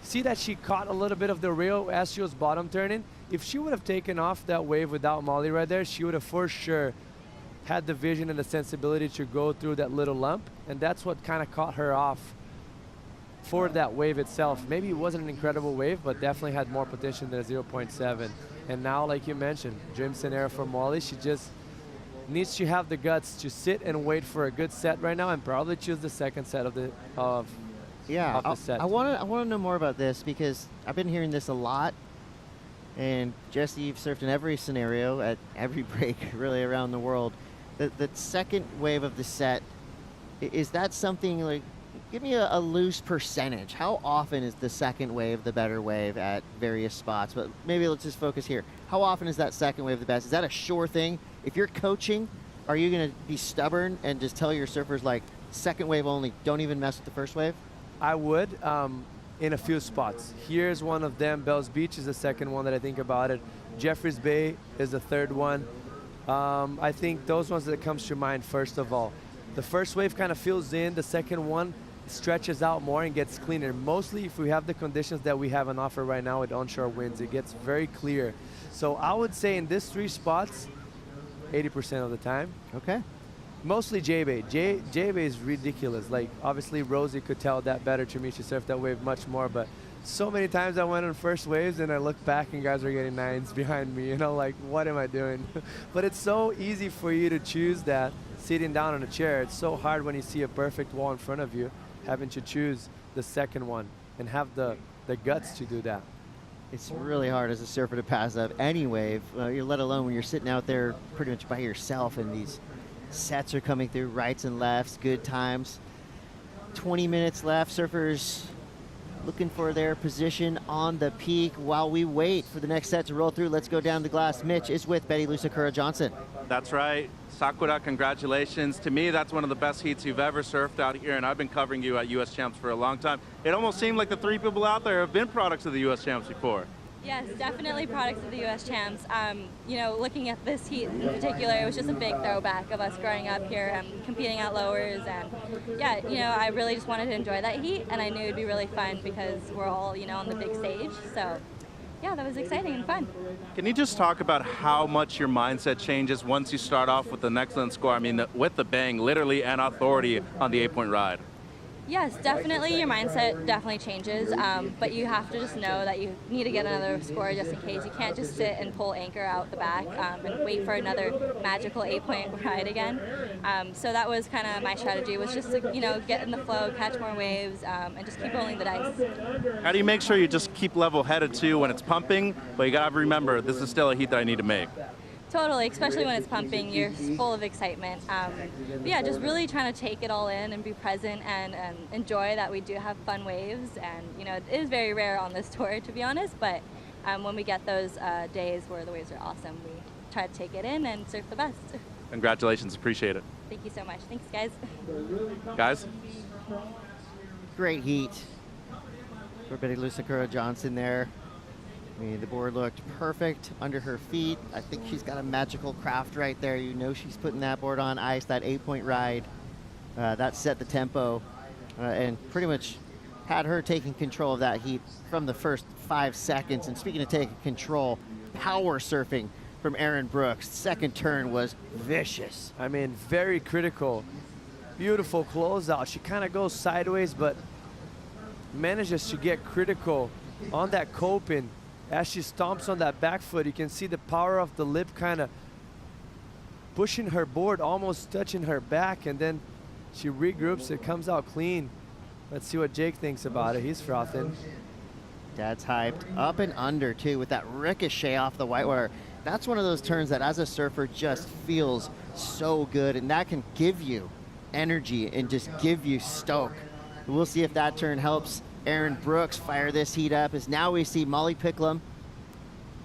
Speaker 3: See that she caught a little bit of the rail as she was bottom turning? If she would have taken off that wave without Molly right there, she would have for sure had the vision and the sensibility to go through that little lump, and that's what kind of caught her off for that wave itself. Maybe it wasn't an incredible wave, but definitely had more potential than a 0.7. And now, like you mentioned, dream scenario for Molly, she just needs to have the guts to sit and wait for a good set right now, and probably choose the second set of the set.
Speaker 7: I want to know more about this, because I've been hearing this a lot. And Jesse, you've surfed in every scenario at every break really around the world. The second wave of the set, is that something like, give me a loose percentage. How often is the second wave the better wave at various spots? But maybe let's just focus here. How often is that second wave the best? Is that a sure thing? If you're coaching, are you going to be stubborn and just tell your surfers, like, second wave only, don't even mess with the first wave?
Speaker 3: I would, in a few spots. Here's one of them. Bells Beach is the second one that I think about it. Jeffreys Bay is the third one. I think those ones that comes to mind first of all. The first wave kind of fills in. The second one stretches out more and gets cleaner. Mostly if we have the conditions that we have on offer right now with onshore winds, it gets very clear. So I would say in these three spots, 80% of the time.
Speaker 7: Okay.
Speaker 3: Mostly J-Bay. J-Bay is ridiculous. Like, obviously Rosie could tell that better to me. She surfed that wave much more, but so many times I went on first waves and I look back and guys are getting nines behind me, you know, like, what am I doing? But it's so easy for you to choose that sitting down on a chair. It's so hard when you see a perfect wall in front of you, having to choose the second one and have the guts to do that.
Speaker 7: It's really hard as a surfer to pass up any wave, let alone when you're sitting out there pretty much by yourself and these sets are coming through, rights and lefts, good times. 20 minutes left. Surfers looking for their position on the peak. While we wait for the next set to roll through, let's go down the glass. Mitch is with Betty Lusakura Johnson.
Speaker 13: That's right. Sakura, congratulations. To me, that's one of the best heats you've ever surfed out here, and I've been covering you at U.S. Champs for a long time. It almost seemed like the three people out there have been products of the U.S. Champs before.
Speaker 9: Yes, definitely products of the U.S. Champs. You know, looking at this heat in particular, it was just a big throwback of us growing up here and competing at lowers. And yeah, you know, I really just wanted to enjoy that heat, and I knew it'd be really fun because we're all, you know, on the big stage. So yeah, that was exciting and fun.
Speaker 13: Can you just talk about how much your mindset changes once you start off with an excellent score? I mean, with the bang, literally, and authority on the 8-point ride.
Speaker 9: Yes, definitely your mindset definitely changes, but you have to just know that you need to get another score just in case. You can't just sit and pull anchor out the back and wait for another magical 8-point ride again. So that was kind of my strategy, was just to, you know, get in the flow, catch more waves, and just keep rolling the dice.
Speaker 13: How do you make sure you just keep level-headed too when it's pumping, but you gotta remember this is still a heat that I need to make?
Speaker 9: Totally, especially when it's pumping, you're full of excitement. But yeah, just really trying to take it all in and be present and enjoy that we do have fun waves. And you know, it is very rare on this tour, to be honest, but when we get those days where the waves are awesome, we try to take it in and surf the best.
Speaker 13: Congratulations, appreciate it.
Speaker 9: Thank you so much. Thanks, guys.
Speaker 13: Guys?
Speaker 7: Great heat for Betty Lusakura Johnson there. I mean, the board looked perfect under her feet. I think she's got a magical craft right there. You know she's putting that board on ice, that 8-point ride. That set the tempo and pretty much had her taking control of that heat from the first 5 seconds. And speaking of taking control, power surfing from Aaron Brooks. Second turn was vicious.
Speaker 3: I mean, very critical. Beautiful closeout. She kind of goes sideways, but manages to get critical on that coping. As she stomps on that back foot, you can see the power of the lip kind of pushing her board, almost touching her back, and then she regroups. It comes out clean. Let's see what Jake thinks about it. He's frothing.
Speaker 7: Dad's hyped. Up and under, too, with that ricochet off the whitewater. That's one of those turns that, as a surfer, just feels so good, and that can give you energy and just give you stoke. We'll see if that turn helps Aaron Brooks fire this heat up, as now we see Molly Picklum.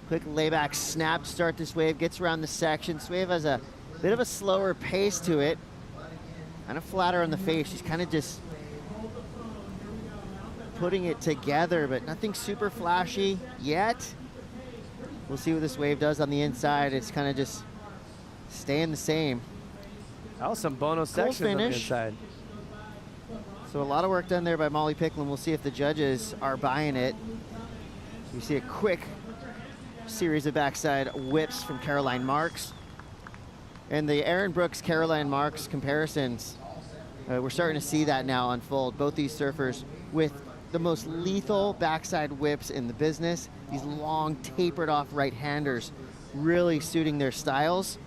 Speaker 7: Quick layback snap to start this wave, gets around the section. This wave has a bit of a slower pace to it. Kind of flatter on the face. She's kind of just putting it together, but nothing super flashy yet. We'll see what this wave does on the inside. It's kind of just staying the same.
Speaker 3: That was some bonus section on the inside.
Speaker 7: So a lot of work done there by Molly Picklum. We'll see if the judges are buying it. We see a quick series of backside whips from Caroline Marks. And the Aaron Brooks, Caroline Marks comparisons, we're starting to see that now unfold. Both these surfers with the most lethal backside whips in the business. These long, tapered off right-handers really suiting their styles.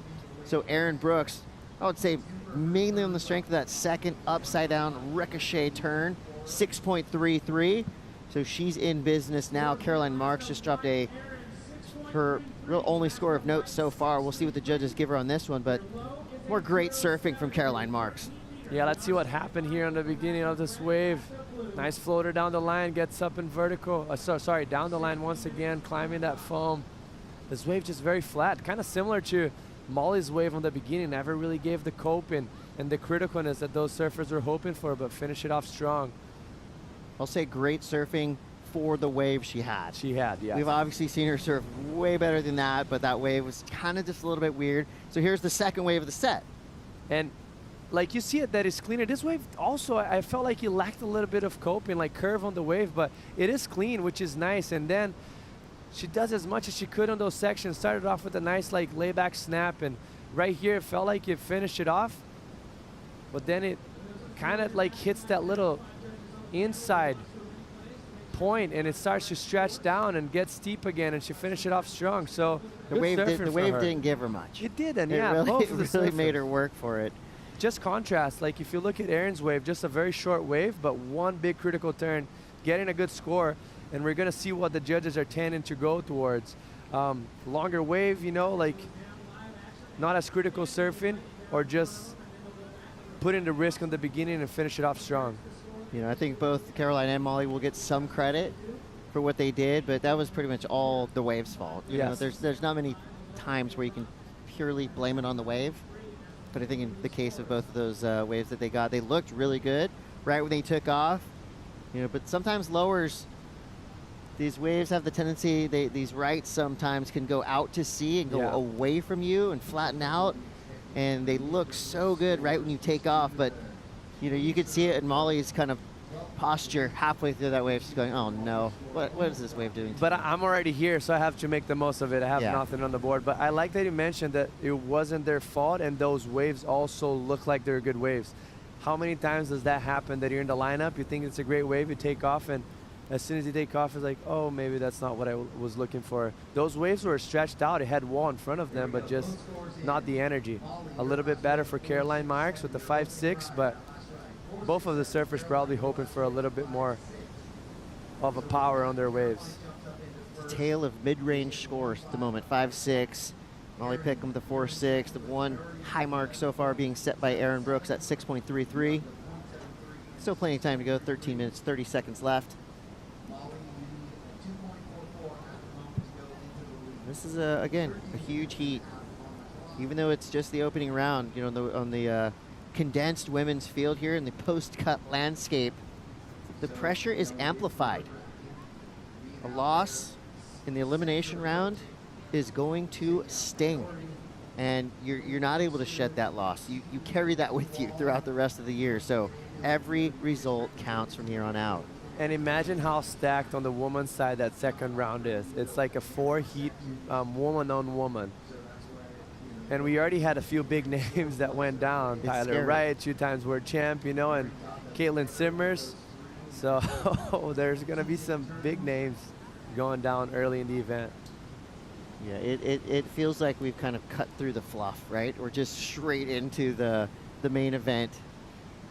Speaker 7: So Aaron Brooks, I would say mainly on the strength of that second upside down ricochet turn, 6.33. So she's in business now. Caroline Marks just dropped her real only score of note so far. We'll see what the judges give her on this one, but more great surfing from Caroline Marks.
Speaker 3: Yeah, let's see what happened here in the beginning of this wave. Nice floater down the line, gets up in vertical. Sorry, down the line once again, climbing that foam. This wave just very flat, kind of similar to Molly's wave on the beginning. Never really gave the cope and the criticalness that those surfers were hoping for, but finish it off strong.
Speaker 7: I'll say great surfing for the wave she had.
Speaker 3: She had, yeah.
Speaker 7: We've obviously seen her surf way better than that, but that wave was kind of just a little bit weird. So here's the second wave of the set.
Speaker 3: And like you see it, that is cleaner. This wave also, I felt like it lacked a little bit of coping, like curve on the wave, but it is clean, which is nice. And then she does as much as she could on those sections. Started off with a nice like layback snap, and right here it felt like it finished it off, but then it kind of like hits that little inside point and it starts to stretch down and get steep again, and she finished it off strong. So
Speaker 7: the wave didn't give her much.
Speaker 3: It didn't,
Speaker 7: it
Speaker 3: yeah.
Speaker 7: Really,
Speaker 3: both of the
Speaker 7: really
Speaker 3: surfers
Speaker 7: made her work for it.
Speaker 3: Just contrast, like if you look at Aaron's wave, just a very short wave, but one big critical turn, getting a good score, and we're gonna see what the judges are tending to go towards. Longer wave, you know, like not as critical surfing, or just putting the risk on the beginning and finish it off strong.
Speaker 7: You know, I think both Caroline and Molly will get some credit for what they did, but that was pretty much all the wave's fault. You know, there's not many times where you can purely blame it on the wave. But I think in the case of both of those waves that they got, they looked really good right when they took off. You know, but sometimes lowers, these waves have the tendency, these rights sometimes can go out to sea and go away from you and flatten out. And they look so good right when you take off. But, you know, you could see it in Molly's kind of posture halfway through that wave. She's going, oh no, what is this wave doing?
Speaker 3: But I'm already here, so I have to make the most of it. I have nothing on the board. But I like that you mentioned that it wasn't their fault, and those waves also look like they're good waves. How many times does that happen, that you're in the lineup, you think it's a great wave, you take off, and as soon as you take off, it's like, oh, maybe that's not what I was looking for. Those waves were stretched out. It had wall in front of them, but just not the energy. A little bit better for Caroline Marks with the 5.6, but both of the surfers probably hoping for a little bit more of a power on their waves.
Speaker 7: It's a tale of mid-range scores at the moment. 5.6, Molly Picklum the 4.6. The one high mark so far being set by Aaron Brooks at 6.33. Still plenty of time to go. 13 minutes, 30 seconds left. This is again a huge heat. Even though it's just the opening round, you know, on the condensed women's field here in the post-cut landscape, the pressure is amplified. A loss in the elimination round is going to sting, and you're not able to shed that loss. You carry that with you throughout the rest of the year, so every result counts from here on out.
Speaker 3: And imagine how stacked on the woman's side that second round is. It's like a 4-heat woman on woman. And we already had a few big names that went down.
Speaker 7: It's
Speaker 3: Tyler
Speaker 7: scary.
Speaker 3: Wright, 2-time world champ, you know, and Caitlin Simmers. So there's going to be some big names going down early in the event.
Speaker 7: Yeah, it feels like we've kind of cut through the fluff, right? We're just straight into the main event.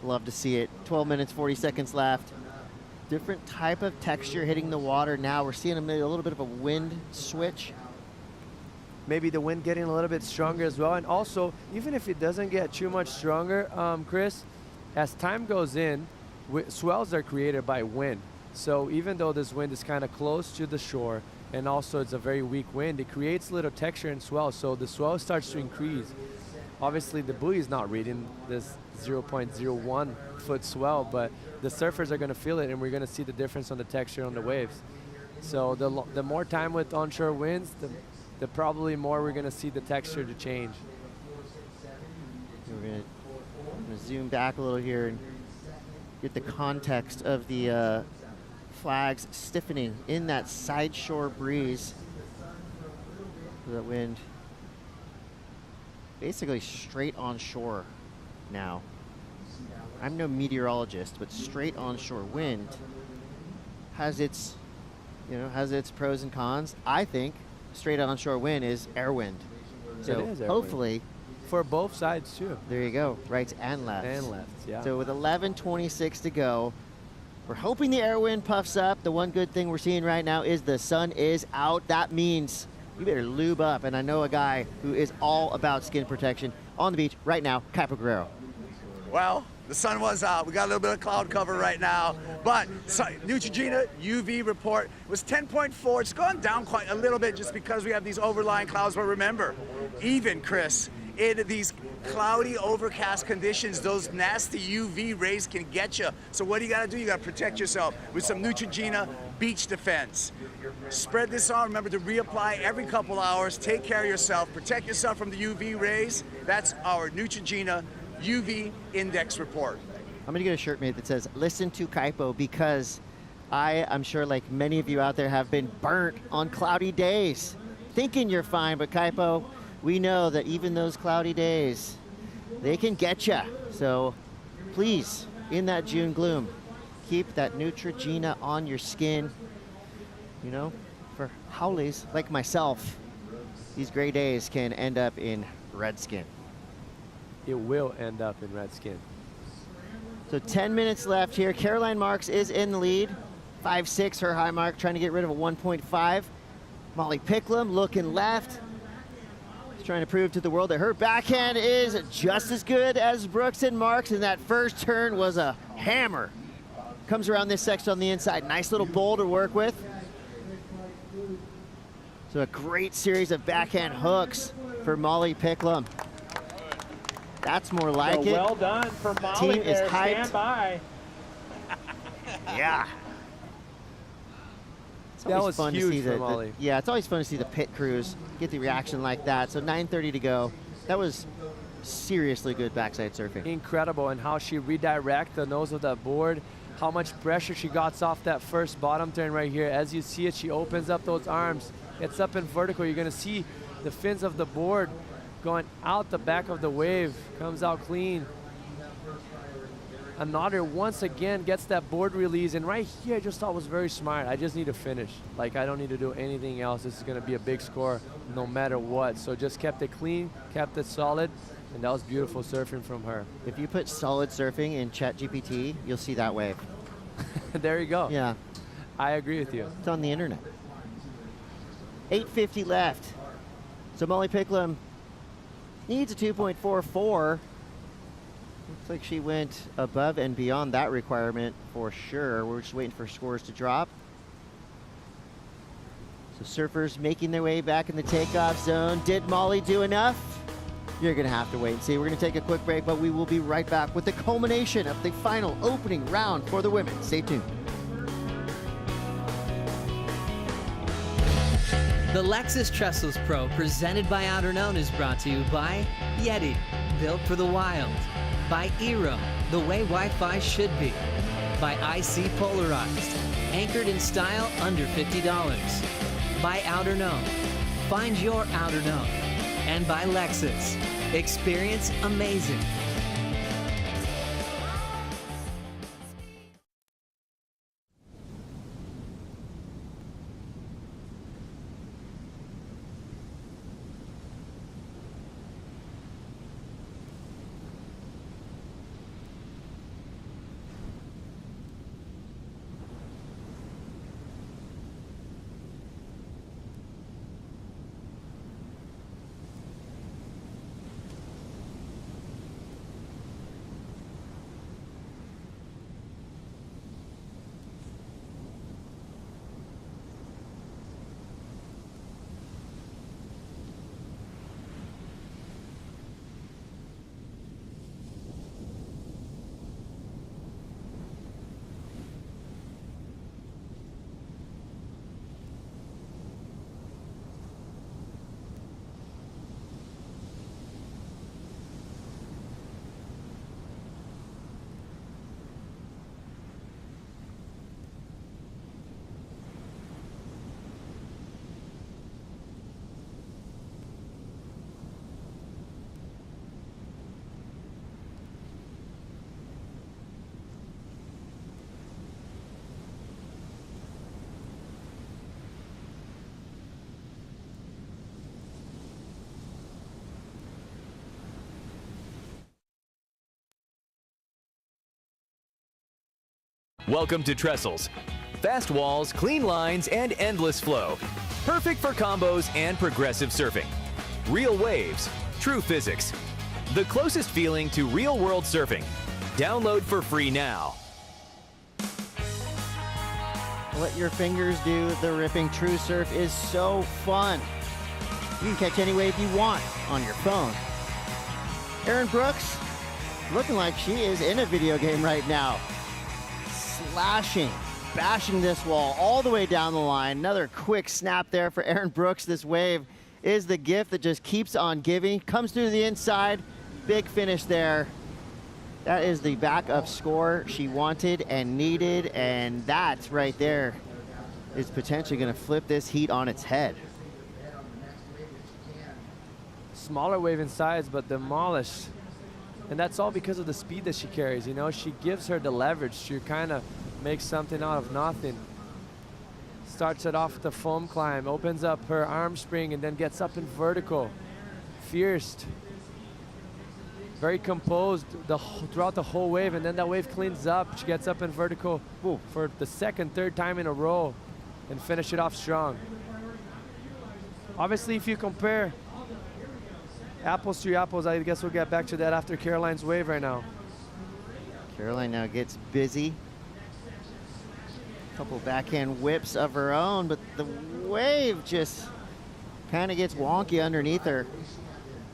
Speaker 7: Love to see it. 12 minutes, 40 seconds left. Different type of texture hitting the water now. We're seeing a little bit of a wind switch.
Speaker 3: Maybe the wind getting a little bit stronger as well. And also, even if it doesn't get too much stronger, Chris, as time goes in, swells are created by wind. So even though this wind is kind of close to the shore, and also it's a very weak wind, it creates a little texture and swell. So the swell starts to increase. Obviously, the buoy is not reading this 0.01 foot swell, but the surfers are going to feel it, and we're going to see the difference on the texture on the waves. So the more time with onshore winds, the probably more we're going to see the texture to change.
Speaker 7: We're going to zoom back a little here and get the context of the flags stiffening in that side shore breeze. The wind basically straight onshore now. I'm no meteorologist, but straight onshore wind has its pros and cons. I think straight onshore wind is air wind. So
Speaker 3: it is air
Speaker 7: hopefully
Speaker 3: wind. For both sides too.
Speaker 7: There you go, rights and lefts.
Speaker 3: And lefts, yeah.
Speaker 7: So with 11:26 to go, we're hoping the air wind puffs up. The one good thing we're seeing right now is the sun is out. That means you better lube up. And I know a guy who is all about skin protection on the beach right now, Kaipo Guerrero.
Speaker 4: Well, the sun was out. We got a little bit of cloud cover right now. But Neutrogena UV report was 10.4. It's gone down quite a little bit just because we have these overlying clouds. But remember, even, Chris, in these cloudy, overcast conditions, those nasty UV rays can get you. So what do you got to do? You got to protect yourself with some Neutrogena Beach Defense. Spread this on. Remember to reapply every couple hours. Take care of yourself. Protect yourself from the UV rays. That's our Neutrogena UV Index report.
Speaker 7: I'm going to get a shirt made that says, listen to Kaipo, because I'm sure like many of you out there have been burnt on cloudy days. Thinking you're fine, but Kaipo, we know that even those cloudy days, they can get you. So please, in that June gloom, keep that Neutrogena on your skin. You know, for howlies like myself, these gray days can end up in red skin.
Speaker 3: It will end up in red skin.
Speaker 7: So 10 minutes left here. Caroline Marks is in the lead. 5.6 her high mark, trying to get rid of a 1.5. Molly Picklum looking left. She's trying to prove to the world that her backhand is just as good as Brooks and Marks, and that first turn was a hammer. Comes around this section on the inside. Nice little bowl to work with. So a great series of backhand hooks for Molly Picklum. That's more like it.
Speaker 8: Well done for Molly.
Speaker 7: Team is
Speaker 8: there.
Speaker 7: hyped.
Speaker 8: Stand by.
Speaker 7: Yeah. It's
Speaker 3: That
Speaker 7: always
Speaker 3: was
Speaker 7: fun to
Speaker 3: huge
Speaker 7: see
Speaker 3: for Molly.
Speaker 7: yeah, it's always fun to see the pit crews get the reaction like that. So 9:30 to go. That was seriously good backside surfing.
Speaker 3: Incredible, and how she redirected the nose of that board, how much pressure she got off that first bottom turn right here. As you see it, she opens up those arms. It's up in vertical. You're going to see the fins of the board going out the back of the wave. Comes out clean. Another, once again, gets that board release. And right here, I just thought was very smart. I just need to finish. Like, I don't need to do anything else. This is going to be a big score no matter what. So just kept it clean, kept it solid. And that was beautiful surfing from her.
Speaker 7: If you put solid surfing in ChatGPT, you'll see that wave.
Speaker 3: There you go.
Speaker 7: Yeah.
Speaker 3: I agree with you.
Speaker 7: It's on the internet. 8:50 left. So Molly Picklum needs a 2.44. Looks like she went above and beyond that requirement for sure. We're just waiting for scores to drop. So surfers making their way back in the takeoff zone. Did Molly do enough? You're going to have to wait and see. We're going to take a quick break, but we will be right back with the culmination of the final opening round for the women. Stay tuned.
Speaker 12: The Lexus Trestles Pro, presented by Outerknown, is brought to you by Yeti, built for the wild. By Eero, the way Wi-Fi should be. By IC Polarized, anchored in style, under $50. By Outerknown, find your Outerknown. By Elimination, and by Lexus. Experience amazing.
Speaker 5: Welcome to Trestles. Fast walls, clean lines, and endless flow. Perfect for combos and progressive surfing. Real waves, true physics. The closest feeling to real-world surfing. Download for free now.
Speaker 7: Let your fingers do the ripping. True Surf is so fun. You can catch any wave you want on your phone. Erin Brooks, looking like she is in a video game right now. Slashing, bashing this wall all the way down the line. Another quick snap there for Erin Brooks. This wave is the gift that just keeps on giving. Comes through the inside. Big finish there. That is the backup score she wanted and needed, and that right there is potentially going to flip this heat on its head.
Speaker 3: Smaller wave in size, but demolished. And that's all because of the speed that she carries. You know, she gives her the leverage to kind of make something out of nothing. Starts it off with the foam climb, opens up her arm spring, and then gets up in vertical. Fierce. Very composed throughout the whole wave, and then that wave cleans up. She gets up in vertical for the second, third time in a row and finish it off strong. Obviously, if you compare apples to apples, I guess we'll get back to that after Caroline's wave right now.
Speaker 7: Caroline now gets busy. Couple backhand whips of her own, but the wave just kind of gets wonky underneath her.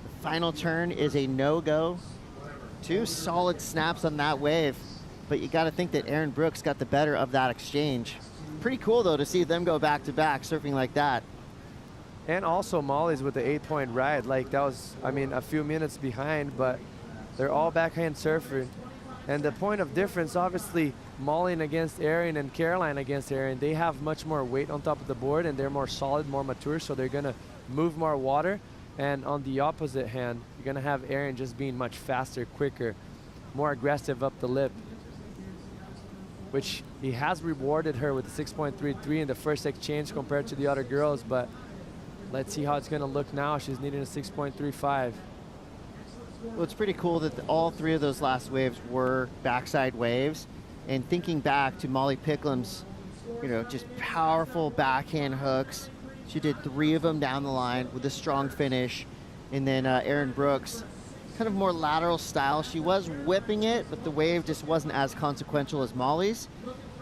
Speaker 7: The final turn is a no-go. Two solid snaps on that wave, but you got to think that Erin Brooks got the better of that exchange. Pretty cool, though, to see them go back-to-back surfing like that.
Speaker 3: And also Molly's with the 8-point ride. Like, that was, I mean, a few minutes behind, but they're all backhand surfing. And the point of difference, obviously, Molly against Erin and Caroline against Erin, they have much more weight on top of the board, and they're more solid, more mature, so they're going to move more water. And on the opposite hand, you're going to have Erin just being much faster, quicker, more aggressive up the lip, which he has rewarded her with a 6.33 in the first exchange compared to the other girls, but let's see how it's going to look now. She's needing a 6.35.
Speaker 7: Well, it's pretty cool that all three of those last waves were backside waves. And thinking back to Molly Picklam's, you know, just powerful backhand hooks. She did 3 of them down the line with a strong finish. And then Erin Brooks, kind of more lateral style. She was whipping it, but the wave just wasn't as consequential as Molly's.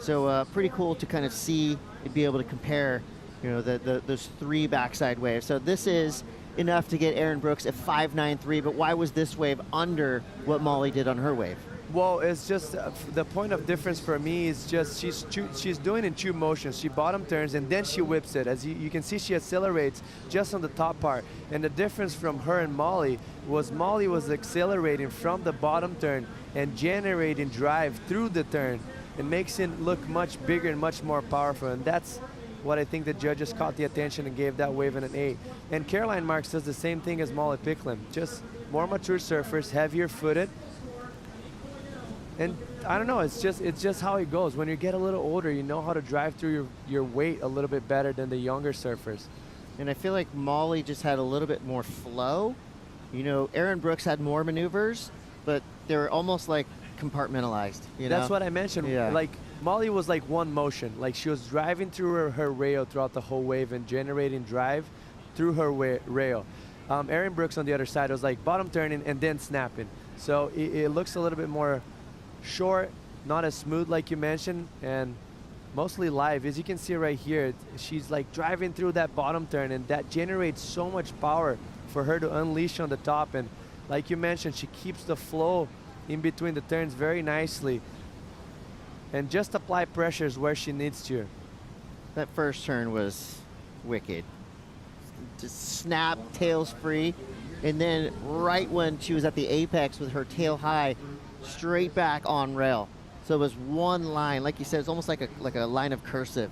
Speaker 7: So pretty cool to kind of see and be able to compare, you know, those 3 backside waves. So this is enough to get Erin Brooks at 5.93, but why was this wave under what Molly did on her wave?
Speaker 3: Well, it's just the point of difference for me is just she's doing in 2 motions. She bottom turns and then she whips it. As you can see, she accelerates just on the top part. And the difference from her and Molly was accelerating from the bottom turn and generating drive through the turn. It makes it look much bigger and much more powerful. And that's what I think the judges caught the attention and gave that wave an 8. And Caroline Marks does the same thing as Molly Picklum, just more mature surfers, heavier footed. And I don't know, it's just how it goes. When you get a little older, you know how to drive through your weight a little bit better than the younger surfers.
Speaker 7: And I feel like Molly just had a little bit more flow. You know, Erin Brooks had more maneuvers, but they were almost like compartmentalized. You know?
Speaker 3: That's what I mentioned.
Speaker 7: Yeah.
Speaker 3: Like Molly was like one motion. Like she was driving through her rail throughout the whole wave and generating drive through her rail. Erin Brooks on the other side was like bottom turning and then snapping. So it looks a little bit more short, not as smooth like you mentioned, and mostly live. As you can see right here, she's like driving through that bottom turn, and that generates so much power for her to unleash on the top. And like you mentioned, she keeps the flow in between the turns very nicely and just apply pressures where she needs to.
Speaker 7: That first turn was wicked. Just snap, tails free, and then right when she was at the apex with her tail high, straight back on rail. So it was one line, like you said, it's almost like a line of cursive.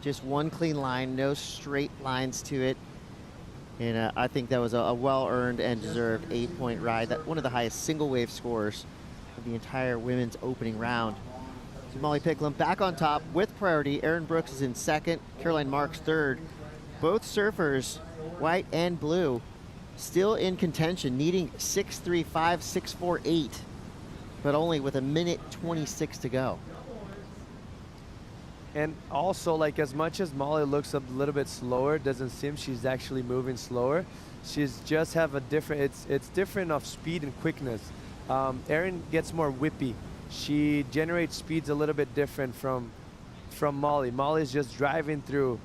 Speaker 7: Just one clean line, no straight lines to it. And I think that was a well-earned and deserved 8-point ride. That one of the highest single wave scores of the entire women's opening round. So Molly Picklum back on top with priority. Erin Brooks is in second, Caroline Marks third. Both surfers, white and blue, still in contention, needing 6.35, 6.48, but only with 1:26 to go.
Speaker 3: And also, like, as much as Molly looks a little bit slower, it doesn't seem she's actually moving slower. She's just have a different, it's different of speed and quickness. Erin gets more whippy. She generates speeds a little bit different from Molly. Molly's just driving through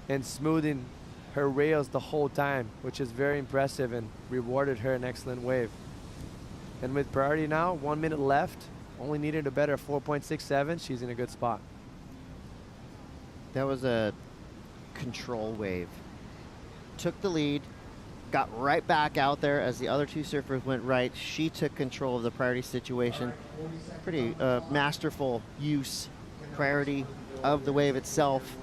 Speaker 3: and smoothing her rails the whole time, which is very impressive and rewarded her an excellent wave. And with priority now, 1 minute left, only needed a better 4.67, she's in a good spot.
Speaker 7: That was a control wave. Took the lead, got right back out there as the other two surfers went right. She took control of the priority situation. Pretty masterful use, priority of the wave itself.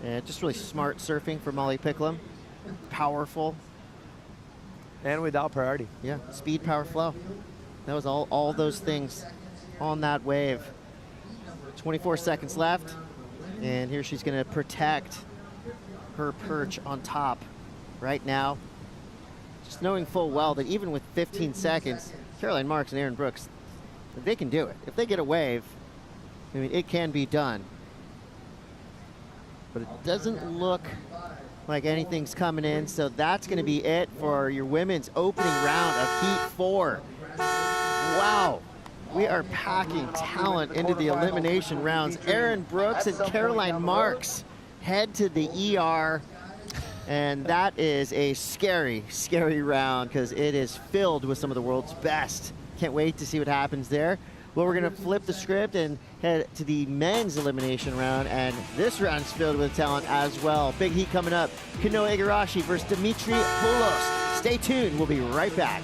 Speaker 7: And just really smart surfing for Molly Picklum. Powerful.
Speaker 3: And without priority.
Speaker 7: Yeah, speed, power, flow. That was all those things on that wave. 24 seconds left. And here she's going to protect her perch on top right now. Just knowing full well that even with 15 seconds, Caroline Marks and Erin Brooks, they can do it. If they get a wave, I mean, it can be done. But it doesn't look like anything's coming in, so that's going to be it for your women's opening round of Heat 4. Wow. We are packing talent into the elimination rounds. Erin Brooks and Caroline Marks head to the ER. And that is a scary, scary round because it is filled with some of the world's best. Can't wait to see what happens there. Well, we're going to flip the script and head to the men's elimination round. And this round is filled with talent as well. Big heat coming up. Kanoa Igarashi versus Dimitri Poulos. Stay tuned. We'll be right back.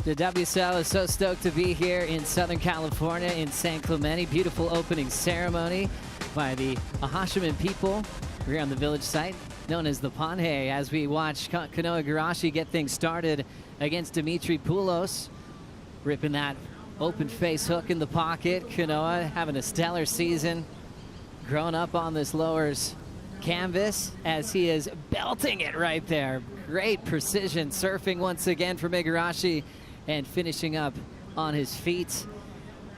Speaker 1: The WSL is so stoked to be here in Southern California in San Clemente. Beautiful opening ceremony by the Ahashiman people here on the village site known as the Panhe, as we watch Kanoa Igarashi get things started against Dimitri Poulos, ripping that open face hook in the pocket. Kanoa having a stellar season, growing up on this lowers canvas as he is belting it right there. Great precision surfing once again from Igarashi and finishing up on his feet.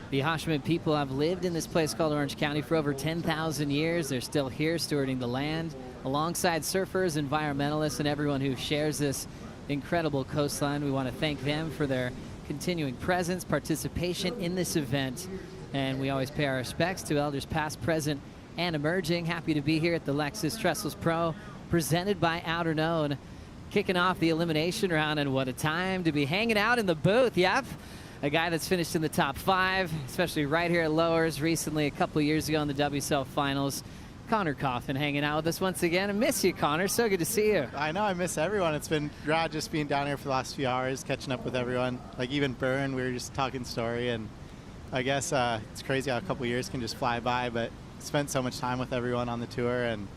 Speaker 1: The Ahashiman people have lived in this place called Orange County for over 10,000 years. They're still here stewarding the land alongside surfers, environmentalists, and everyone who shares this incredible coastline. We want to thank them for their continuing presence, participation in this event, and we always pay our respects to elders past, present, and emerging. Happy to be here at the Lexus Trestles Pro, presented by Outerknown, kicking off the elimination round, and what a time to be hanging out in the booth. Yep, a guy that's finished in the top 5, especially right here at Lowers recently, a couple years ago in the WSL finals. Connor Coffin hanging out with us once again. I miss you, Connor. So good to see you.
Speaker 10: I know, I miss everyone. It's been rad just being down here for the last few hours, catching up with everyone. Like even Byrne, we were just talking story, and I guess it's crazy how a couple years can just fly by, but spent so much time with everyone on the tour and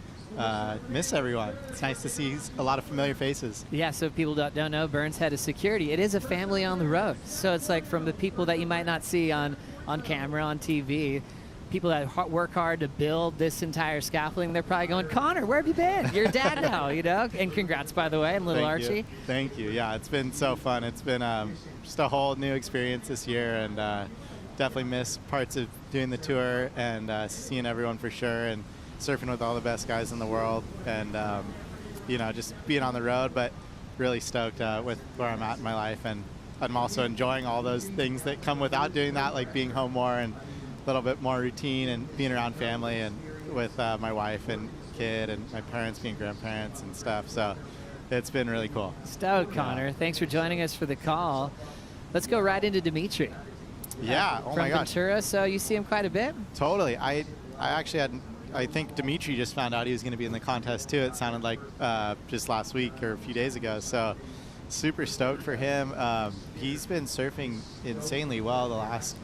Speaker 10: miss everyone. It's nice to see a lot of familiar faces.
Speaker 1: Yeah, so people don't know, Byrne's head of security. It is a family on the road. So it's like from the people that you might not see on camera, on TV, people that work hard to build this entire scaffolding, they're probably going, Connor, where have you been? You're a dad now, you know? And congrats, by the way, and little
Speaker 10: Thank
Speaker 1: Archie.
Speaker 10: You. Thank you. Yeah, it's been so fun. It's been just a whole new experience this year, and definitely miss parts of doing the tour and seeing everyone for sure, and surfing with all the best guys in the world, and you know, just being on the road, but really stoked with where I'm at in my life, and I'm also enjoying all those things that come without doing that, like being home more and a little bit more routine and being around family and with my wife and kid and my parents being grandparents and stuff. So it's been really cool.
Speaker 1: Stoked, Connor. Thanks for joining us for the call. Let's go right into Dimitri.
Speaker 10: Yeah, oh my gosh.
Speaker 1: From Ventura, so you see him quite a bit?
Speaker 10: Totally. I actually had, I think Dimitri just found out he was going to be in the contest too. It sounded like just last week or a few days ago. So super stoked for him. He's been surfing insanely well the last,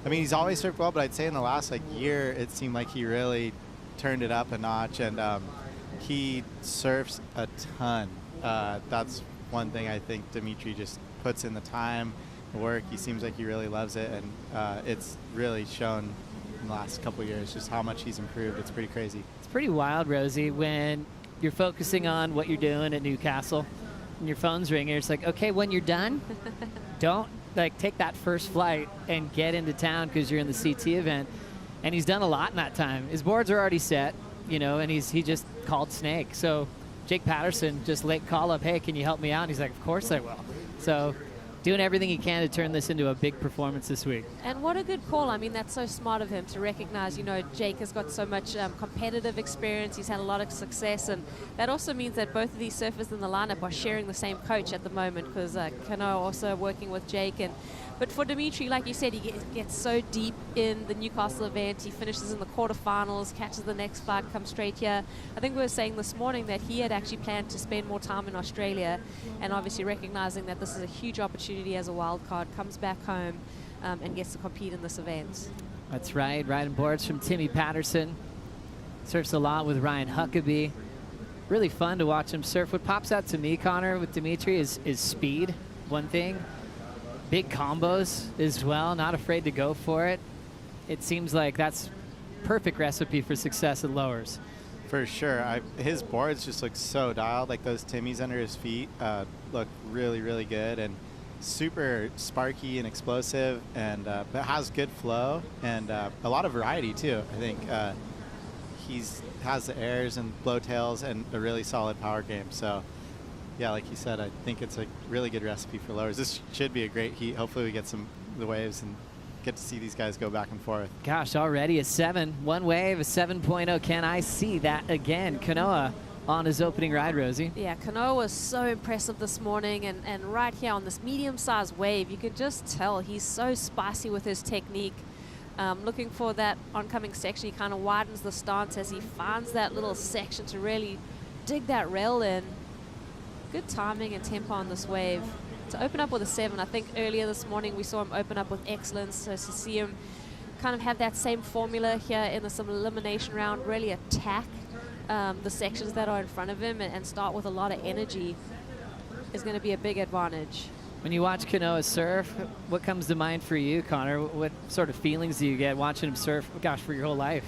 Speaker 10: I mean, he's always surfed well, but I'd say in the last year, it seemed like he really turned it up a notch, and he surfs a ton. That's one thing I think Dimitri just puts in the time, the work. He seems like he really loves it, and it's really shown in the last couple of years just how much he's improved. It's pretty crazy.
Speaker 1: It's pretty wild, Rosie, when you're focusing on what you're doing at Newcastle and your phone's ringing. It's like, okay, when you're done, don't take that first flight and get into town because you're in the CT event. And he's done a lot in that time. His boards are already set, you know, and he just called Snake. So Jake Patterson just late call up, hey, can you help me out? And he's like, of course I will. So doing everything he can to turn this into a big performance this week.
Speaker 2: And what a good call. I mean, that's so smart of him to recognize, you know, Jake has got so much competitive experience. He's had a lot of success. And that also means that both of these surfers in the lineup are sharing the same coach at the moment, because Kanoa also working with Jake. But for Dimitri, like you said, he gets so deep in the Newcastle event. He finishes in the quarterfinals, catches the next flight, comes straight here. I think we were saying this morning that he had actually planned to spend more time in Australia, and obviously recognizing that this is a huge opportunity as a wild card, comes back home and gets to compete in this event.
Speaker 1: That's right. Riding boards from Timmy Patterson. Surfs a lot with Ryan Huckabee. Really fun to watch him surf. What pops out to me, Connor, with Dimitri is speed, one thing. Big combos as well, not afraid to go for it. It seems like that's perfect recipe for success at lowers.
Speaker 10: For sure. His boards just look so dialed. Like those Timmies under his feet look really, really good, and super sparky and explosive, and but has good flow and a lot of variety too. I think has the airs and blowtails and a really solid power game. So yeah, like you said, I think it's a really good recipe for lowers. This should be a great heat. Hopefully we get the waves and get to see these guys go back and forth.
Speaker 1: Gosh, already a 7. One wave, a 7.0. Can I see that again? Kanoa on his opening ride, Rosie.
Speaker 2: Yeah, Kanoa was so impressive this morning, and right here on this medium-sized wave, you could just tell he's so spicy with his technique. Looking for that oncoming section, he kind of widens the stance as he finds that little section to really dig that rail in. Good timing and tempo on this wave. to open up with a 7, I think earlier this morning we saw him open up with excellence. So to see him kind of have that same formula here in the elimination round, really attack the sections that are in front of him and start with a lot of energy is going to be a big advantage.
Speaker 1: When you watch Kanoa surf, what comes to mind for you, Connor? What sort of feelings do you get watching him surf, gosh, for your whole life?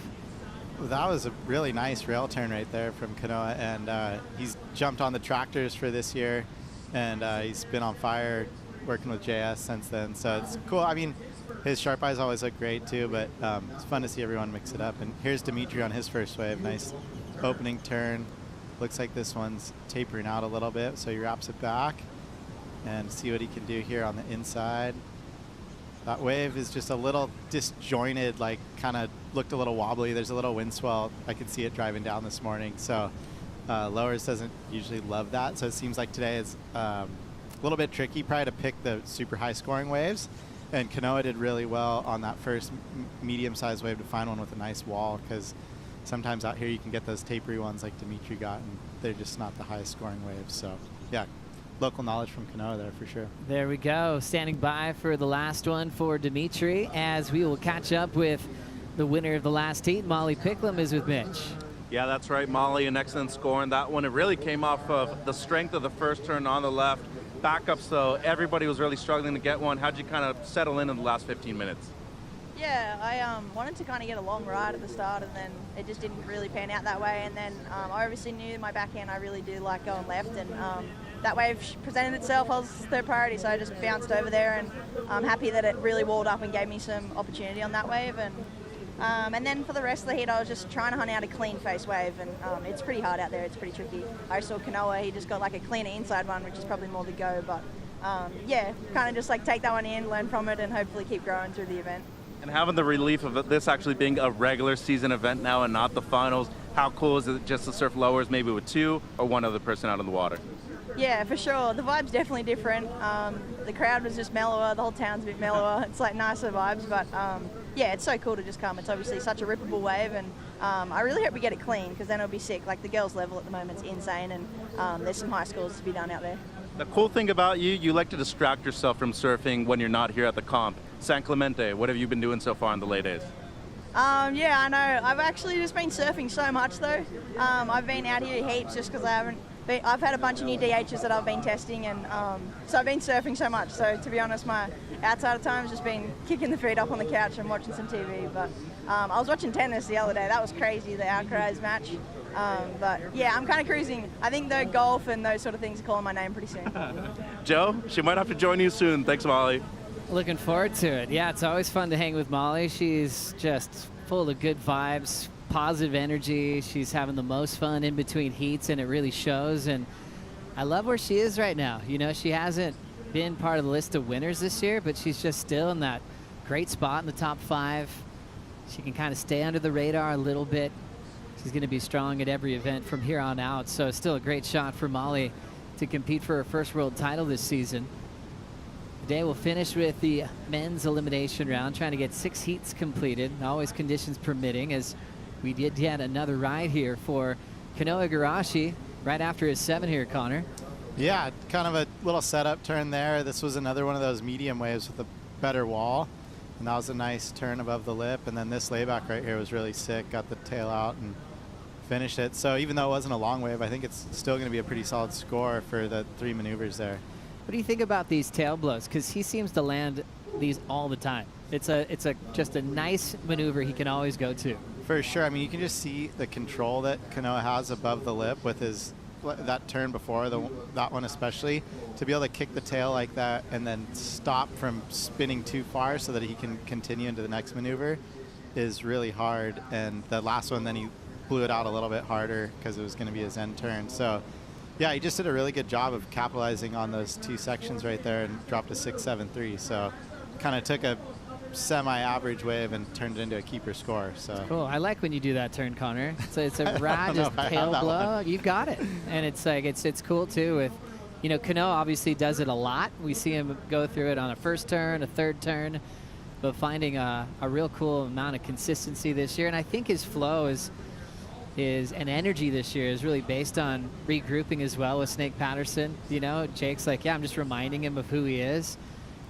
Speaker 10: Well, that was a really nice rail turn right there from Kanoa, and he's jumped on the tractors for this year, and he's been on fire working with JS since then, so it's cool. I mean, his sharp eyes always look great too, but it's fun to see everyone mix it up. And here's Dimitri on his first wave. Nice opening turn. Looks like this one's tapering out a little bit, so he wraps it back and see what he can do here on the inside. That wave is just a little disjointed, like kind of looked a little wobbly. There's a little wind swell. I could see it driving down this morning. So Lowers doesn't usually love that. So it seems like today is a little bit tricky probably to pick the super high scoring waves. And Kanoa did really well on that first medium-sized wave to find one with a nice wall, because sometimes out here you can get those tapery ones like Dimitri got, and they're just not the highest scoring waves. So yeah, local knowledge from Kanoa there for sure.
Speaker 1: There we go. Standing by for the last one for Dimitri, as we will catch up with the winner of the last heat. Molly Picklum is with Mitch.
Speaker 13: Yeah, that's right, Molly, an excellent score in that one. It really came off of the strength of the first turn on the left. Backups, though, everybody was really struggling to get one. How'd you kind of settle in the last 15 minutes?
Speaker 17: Yeah, I wanted to kind of get a long ride at the start, and then it just didn't really pan out that way. And then I obviously knew my backhand, I really do like going left, and that wave presented itself. I was third priority, so I just bounced over there, and I'm happy that it really walled up and gave me some opportunity on that wave. And then for the rest of the heat, I was just trying to hunt out a clean face wave, and it's pretty hard out there. It's pretty tricky. I saw Kanoa, he just got like a cleaner inside one, which is probably more the go, but yeah, kind of just like take that one in, learn from it, and hopefully keep growing through the event.
Speaker 13: And having the relief of this actually being a regular season event now and not the finals, how cool is it just to surf Lowers maybe with 2 or 1 other person out of the water?
Speaker 17: Yeah, for sure. The vibe's definitely different. The crowd was just mellower. The whole town's a bit mellower. It's like nicer vibes, but yeah, it's so cool to just come. It's obviously such a rippable wave, and I really hope we get it clean, because then it'll be sick. Like the girls' level at the moment's insane, and there's some high scores to be done out there.
Speaker 13: The cool thing about you like to distract yourself from surfing when you're not here at the comp. San Clemente, what have you been doing so far in the late days?
Speaker 17: Yeah, I know. I've actually just been surfing so much though. I've been out here heaps just because I've had a bunch of new DHs that I've been testing, and so I've been surfing so much. So to be honest, my outside of time has just been kicking the feet up on the couch and watching some TV. But I was watching tennis the other day. That was crazy, the Outcries match. But yeah, I'm kind of cruising. I think though golf and those sort of things are calling my name pretty soon.
Speaker 13: Joe, she might have to join you soon. Thanks, Molly.
Speaker 1: Looking forward to it. Yeah, it's always fun to hang with Molly. She's just full of good vibes, positive energy. She's having the most fun in between heats, and it really shows. And I love where she is right now. You know, she hasn't been part of the list of winners this year, but she's just still in that great spot in the top 5. She can kind of stay under the radar a little bit. She's going to be strong at every event from here on out. So still a great shot for Molly to compete for her first world title this season. Today we'll finish with the men's elimination round, trying to get 6 heats completed, always conditions permitting, as we did yet another ride here for Kanoa Igarashi right after his 7 here, Connor.
Speaker 10: Yeah, kind of a little setup turn there. This was another one of those medium waves with a better wall, and that was a nice turn above the lip. And then this layback right here was really sick, got the tail out and finished it. So even though it wasn't a long wave, I think it's still going to be a pretty solid score for the 3 maneuvers there.
Speaker 1: What do you think about these tail blows? Because he seems to land these all the time. It's just a nice maneuver he can always go to.
Speaker 10: For sure. I mean, you can just see the control that Kanoa has above the lip with that turn before, that one especially. To be able to kick the tail like that and then stop from spinning too far so that he can continue into the next maneuver is really hard. And the last one, then he blew it out a little bit harder because it was going to be his end turn. So yeah, he just did a really good job of capitalizing on those 2 sections right there and dropped a 6.73. So kind of took a semi-average wave and turned it into a keeper score. So
Speaker 1: cool. I like when you do that turn, Connor. It's a rad, just tail blow. You've got it, and it's like it's cool too. With Kanoa obviously does it a lot. We see him go through it on a first turn, a third turn, but finding a real cool amount of consistency this year. And I think his flow is is and energy this year is really based on regrouping as well with Snake Patterson. You know, Jake's like, yeah, I'm just reminding him of who he is.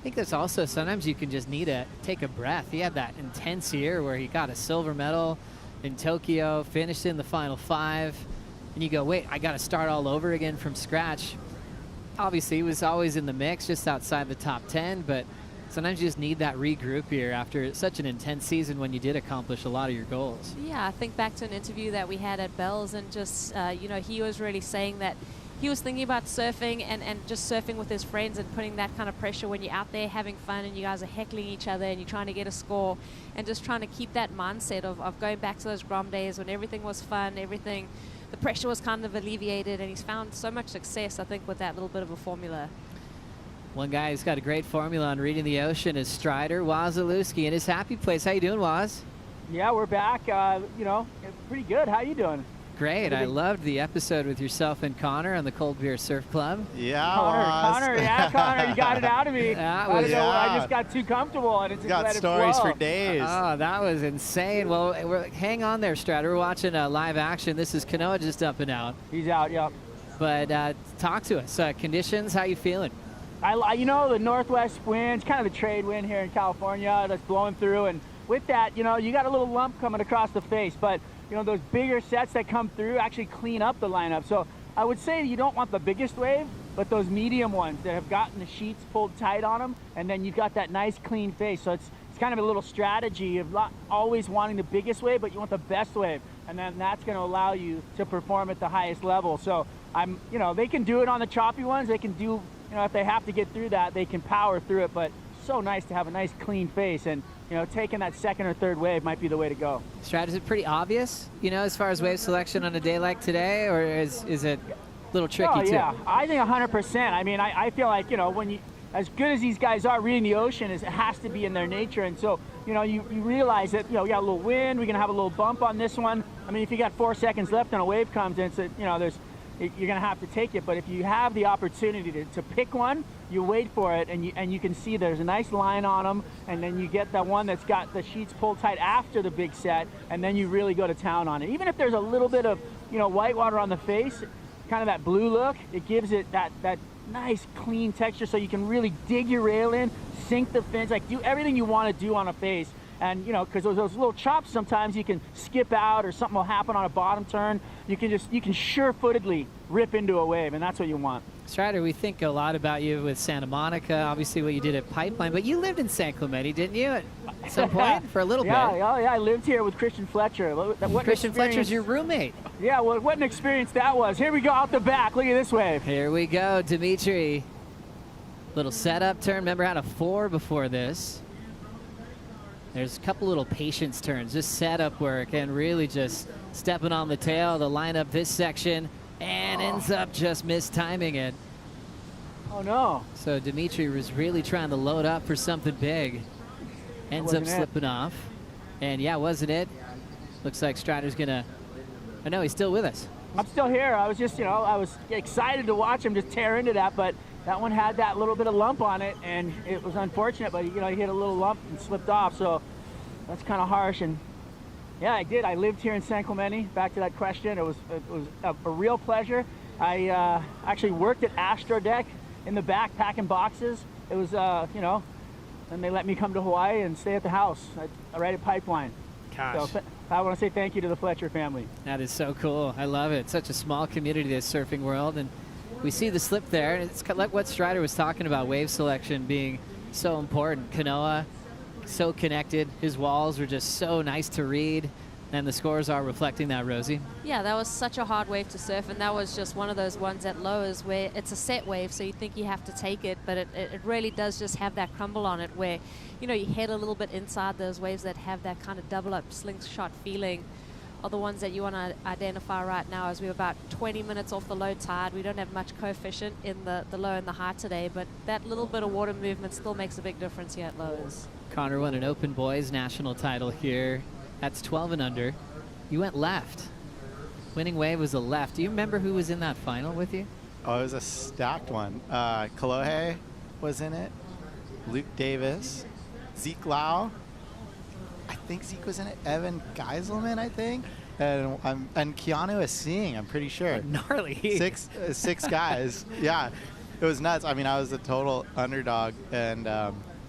Speaker 1: I think that's also sometimes you can just need to take a breath. He had that intense year where he got a silver medal in Tokyo, finished in the final 5, and you go, wait, I got to start all over again from scratch. Obviously, he was always in the mix, just outside the top 10, but sometimes you just need that regroup here after such an intense season when you did accomplish a lot of your goals.
Speaker 2: Yeah, I think back to an interview that we had at Bell's, and just, you know, he was really saying that he was thinking about surfing and just surfing with his friends and putting that kind of pressure when you're out there having fun and you guys are heckling each other and you're trying to get a score, and just trying to keep that mindset of going back to those Grom days when everything was fun, the pressure was kind of alleviated, and he's found so much success, I think, with that little bit of a formula.
Speaker 1: One guy who's got a great formula on reading the ocean is Strider Wazalewski in his happy place. How you doing, Waz?
Speaker 15: Yeah, we're back. You know, pretty good. How you doing?
Speaker 1: Great. I loved the episode with yourself and Connor on the Cold Beer Surf Club.
Speaker 15: Yeah, Connor, you got it out of me. I just got too comfortable, and it's
Speaker 10: got stories for days.
Speaker 1: Oh, that was insane. Well, hang on there, Strider. We're watching live action. This is Kanoa just up and out.
Speaker 15: He's out, yep.
Speaker 1: But talk to us. Conditions, how you feeling?
Speaker 15: You know, the northwest winds, kind of the trade wind here in California that's blowing through, and with that, you know, you got a little lump coming across the face, but you know, those bigger sets that come through actually clean up the lineup. So I would say you don't want the biggest wave, but those medium ones that have gotten the sheets pulled tight on them, and then you've got that nice clean face. So it's kind of a little strategy of not always wanting the biggest wave, but you want the best wave, and then that's going to allow you to perform at the highest level. So you know, they can do it on the choppy ones. They can do, you know, if they have to get through that, they can power through it. But so nice to have a nice clean face, and you know, taking that second or third wave might be the way to go.
Speaker 1: Strat, is it pretty obvious, you know, as far as wave selection on a day like today, or is it a little tricky too?
Speaker 15: Yeah, I think 100%. I mean, I feel like, you know, when you, as good as these guys are reading the ocean, it has to be in their nature, and so, you know, you realize that, you know, we got a little wind, we're gonna have a little bump on this one. I mean, if you got 4 seconds left and a wave comes in, so, you know, you're going to have to take it. But if you have the opportunity to pick one, you wait for it, and you can see there's a nice line on them, and then you get that one that's got the sheets pulled tight after the big set, and then you really go to town on it. Even if there's a little bit of, you know, white water on the face, kind of that blue look, it gives it that nice clean texture, so you can really dig your rail in, sink the fins, like do everything you want to do on a face. And, you know, because those little chops, sometimes you can skip out or something will happen on a bottom turn. You can sure-footedly rip into a wave, and that's what you want.
Speaker 1: Strider, we think a lot about you with Santa Monica, obviously what you did at Pipeline, but you lived in San Clemente, didn't you, at some point, for a little bit?
Speaker 15: Yeah, I lived here with Christian Fletcher.
Speaker 1: Christian Fletcher's your roommate.
Speaker 15: Yeah, well, what an experience that was. Here we go out the back. Look at this wave.
Speaker 1: Here we go, Dimitri. Little setup turn. Remember, had a 4 before this. There's a couple little patience turns, just setup work, and really just stepping on the tail to line up this section, and ends up just mistiming it.
Speaker 15: Oh, no.
Speaker 1: So Dimitri was really trying to load up for something big. Ends up slipping off. And yeah, wasn't it? Looks like Strider's gonna, I know he's still with us.
Speaker 15: I'm still here. I was just, you know, I was excited to watch him just tear into that, but that one had that little bit of lump on it, and it was unfortunate, but, you know, he hit a little lump and slipped off, so that's kind of harsh. And yeah, I did. I lived here in San Clemente. Back to that question, it was a real pleasure. I actually worked at Astro Deck in the back packing boxes. It was, you know, and they let me come to Hawaii and stay at the house right at Pipeline.
Speaker 1: Gosh.
Speaker 15: So I want to say thank you to the Fletcher family.
Speaker 1: That is so cool. I love it. Such a small community, this surfing world. And we see the slip there. And it's like what Strider was talking about, wave selection being so important. Kanoa, so connected. His walls were just so nice to read. And the scores are reflecting that, Rosie.
Speaker 2: Yeah, that was such a hard wave to surf, and that was just one of those ones at lowers where it's a set wave, so you think you have to take it, but it really does just have that crumble on it where, you know, you head a little bit inside those waves that have that kind of double up slingshot feeling are the ones that you want to identify right now, as we're about 20 minutes off the low tide. We don't have much coefficient in the low and the high today, but that little bit of water movement still makes a big difference here at lowers.
Speaker 1: Connor won an Open Boys national title here. That's 12 and under. You went left. Winning wave was a left. Do you remember who was in that final with you?
Speaker 10: Oh, it was a stacked one. Kalohe was in it. Luke Davis. Zeke Lau. I think Zeke was in it. Evan Geiselman, I think. and Keanu is skiing, I'm pretty sure.
Speaker 1: Gnarly.
Speaker 10: Six guys. Yeah, it was nuts. I mean, I was a total underdog and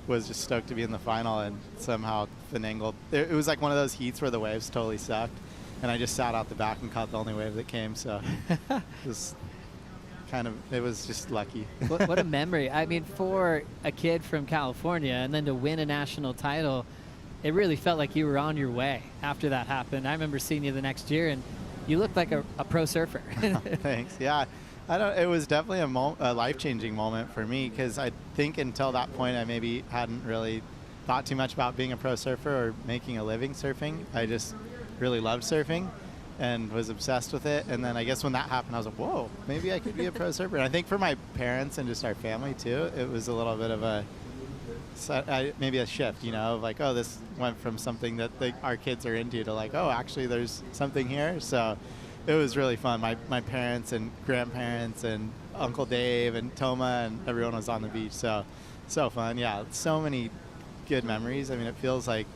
Speaker 10: was just stoked to be in the final and somehow finagled. It was like one of those heats where the waves totally sucked, and I just sat out the back and caught the only wave that came. So it was just lucky.
Speaker 1: What a memory. I mean, for a kid from California and then to win a national title, it really felt like you were on your way after that happened. I remember seeing you the next year, and you looked like a pro surfer.
Speaker 10: Thanks. Yeah, it was definitely a life-changing moment for me, because I think until that point I maybe hadn't really thought too much about being a pro surfer or making a living surfing. I just really loved surfing and was obsessed with it. And then I guess when that happened, I was like, whoa, maybe I could be a pro surfer. And I think for my parents and just our family too, it was a little bit of maybe a shift, of like, oh, this went from something that our kids are into to like, oh, actually there's something here. So it was really fun. My parents and grandparents and Uncle Dave and Toma and everyone was on the beach. So fun. Yeah, so many good memories. I mean, it feels like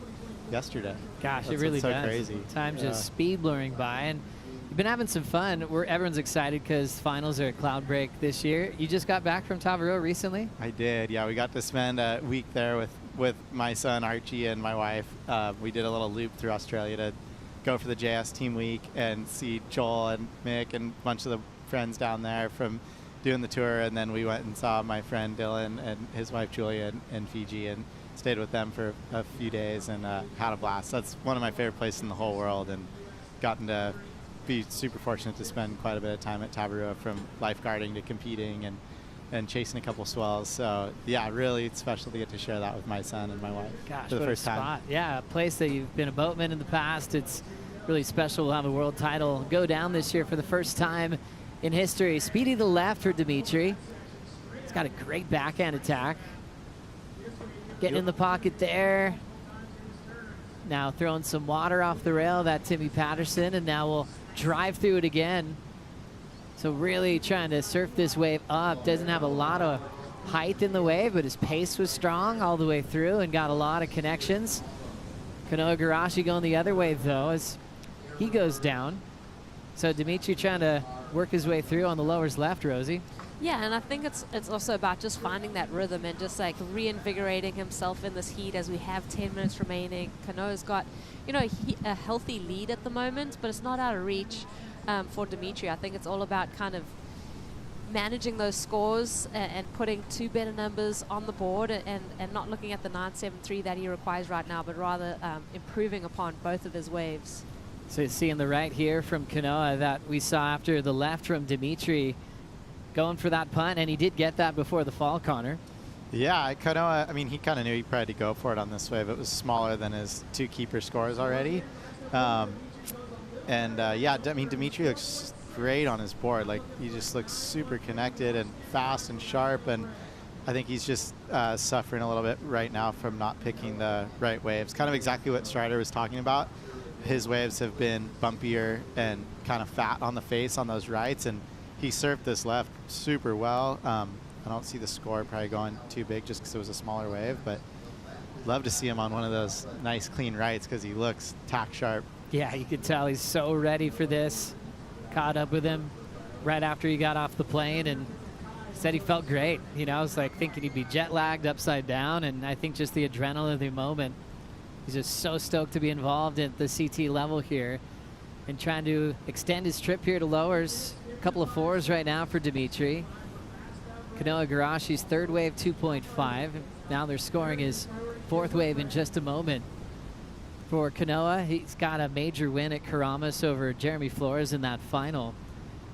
Speaker 10: yesterday.
Speaker 1: Gosh, it really
Speaker 10: so
Speaker 1: does.
Speaker 10: Crazy.
Speaker 1: Time just speed blurring by, and you've been having some fun. Everyone's excited because finals are at Cloudbreak this year. You just got back from Tavarua recently?
Speaker 10: I did. Yeah, we got to spend a week there with my son Archie and my wife. We did a little loop through Australia to go for the JS Team Week and see Joel and Mick and a bunch of the friends down there from doing the tour. And then we went and saw my friend Dylan and his wife Julia in Fiji and stayed with them for a few days and had a blast. That's one of my favorite places in the whole world, and gotten to be super fortunate to spend quite a bit of time at Tabarua, from lifeguarding to competing and chasing a couple swells. So yeah, really special to get to share that with my son and my wife.
Speaker 1: Gosh,
Speaker 10: for the
Speaker 1: what
Speaker 10: first
Speaker 1: a spot.
Speaker 10: time.
Speaker 1: Yeah, a place that you've been a boatman in the past. It's really special to have a world title go down this year for the first time in history. Speedy to the left for Dimitri. He's got a great backhand attack. Getting in the pocket there. Now throwing some water off the rail, that Timmy Patterson, and now we'll drive through it again. So really trying to surf this wave up. Doesn't have a lot of height in the wave, but his pace was strong all the way through and got a lot of connections. Kanoa Igarashi going the other way though as he goes down. So Dimitri trying to work his way through on the lowers left, Rosie.
Speaker 2: Yeah, and I think it's also about just finding that rhythm and just like reinvigorating himself in this heat as we have 10 minutes remaining. Kanoa's got, a healthy lead at the moment, but it's not out of reach for Dimitri. I think it's all about kind of managing those scores and putting two better numbers on the board and not looking at the 9.73 that he requires right now, but rather improving upon both of his waves.
Speaker 1: So seeing the right here from Kanoa that we saw after the left from Dimitri, going for that punt, and he did get that before the fall, Connor.
Speaker 10: Yeah, Kanoa, I mean, he kind of knew he probably had to go for it on this wave. It was smaller than his two keeper scores already. Yeah, I mean, Dimitri looks great on his board. Like, he just looks super connected and fast and sharp, and I think he's just suffering a little bit right now from not picking the right waves. Kind of exactly what Strider was talking about. His waves have been bumpier and kind of fat on the face on those rights, and he surfed this left super well. I don't see the score probably going too big just because it was a smaller wave, but love to see him on one of those nice clean rights because he looks tack sharp.
Speaker 1: Yeah, you could tell he's so ready for this. Caught up with him right after he got off the plane and said he felt great. I was like thinking he'd be jet lagged upside down, and I think just the adrenaline of the moment. He's just so stoked to be involved at the CT level here and trying to extend his trip here to lowers. A couple of fours right now for Dimitri. Kanoa Igarashi's third wave 2.5. Now they're scoring his fourth wave in just a moment. For Kanoa, he's got a major win at Karamas over Jeremy Flores in that final.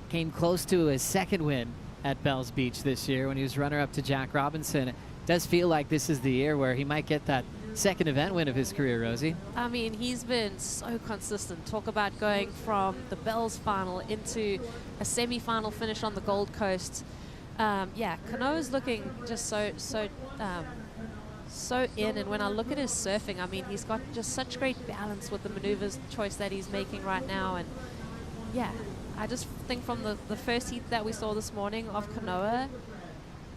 Speaker 1: Came close to his second win at Bells Beach this year when he was runner-up to Jack Robinson. It does feel like this is the year where he might get that second event win of his career, Rosie.
Speaker 2: I mean, he's been so consistent. Talk about going from the Bells final into a semi-final finish on the Gold Coast. Yeah, Kanoa's looking just so in, and when I look at his surfing, I mean, he's got just such great balance with the maneuvers choice that he's making right now. And yeah, I just think from the first heat that we saw this morning of Kanoa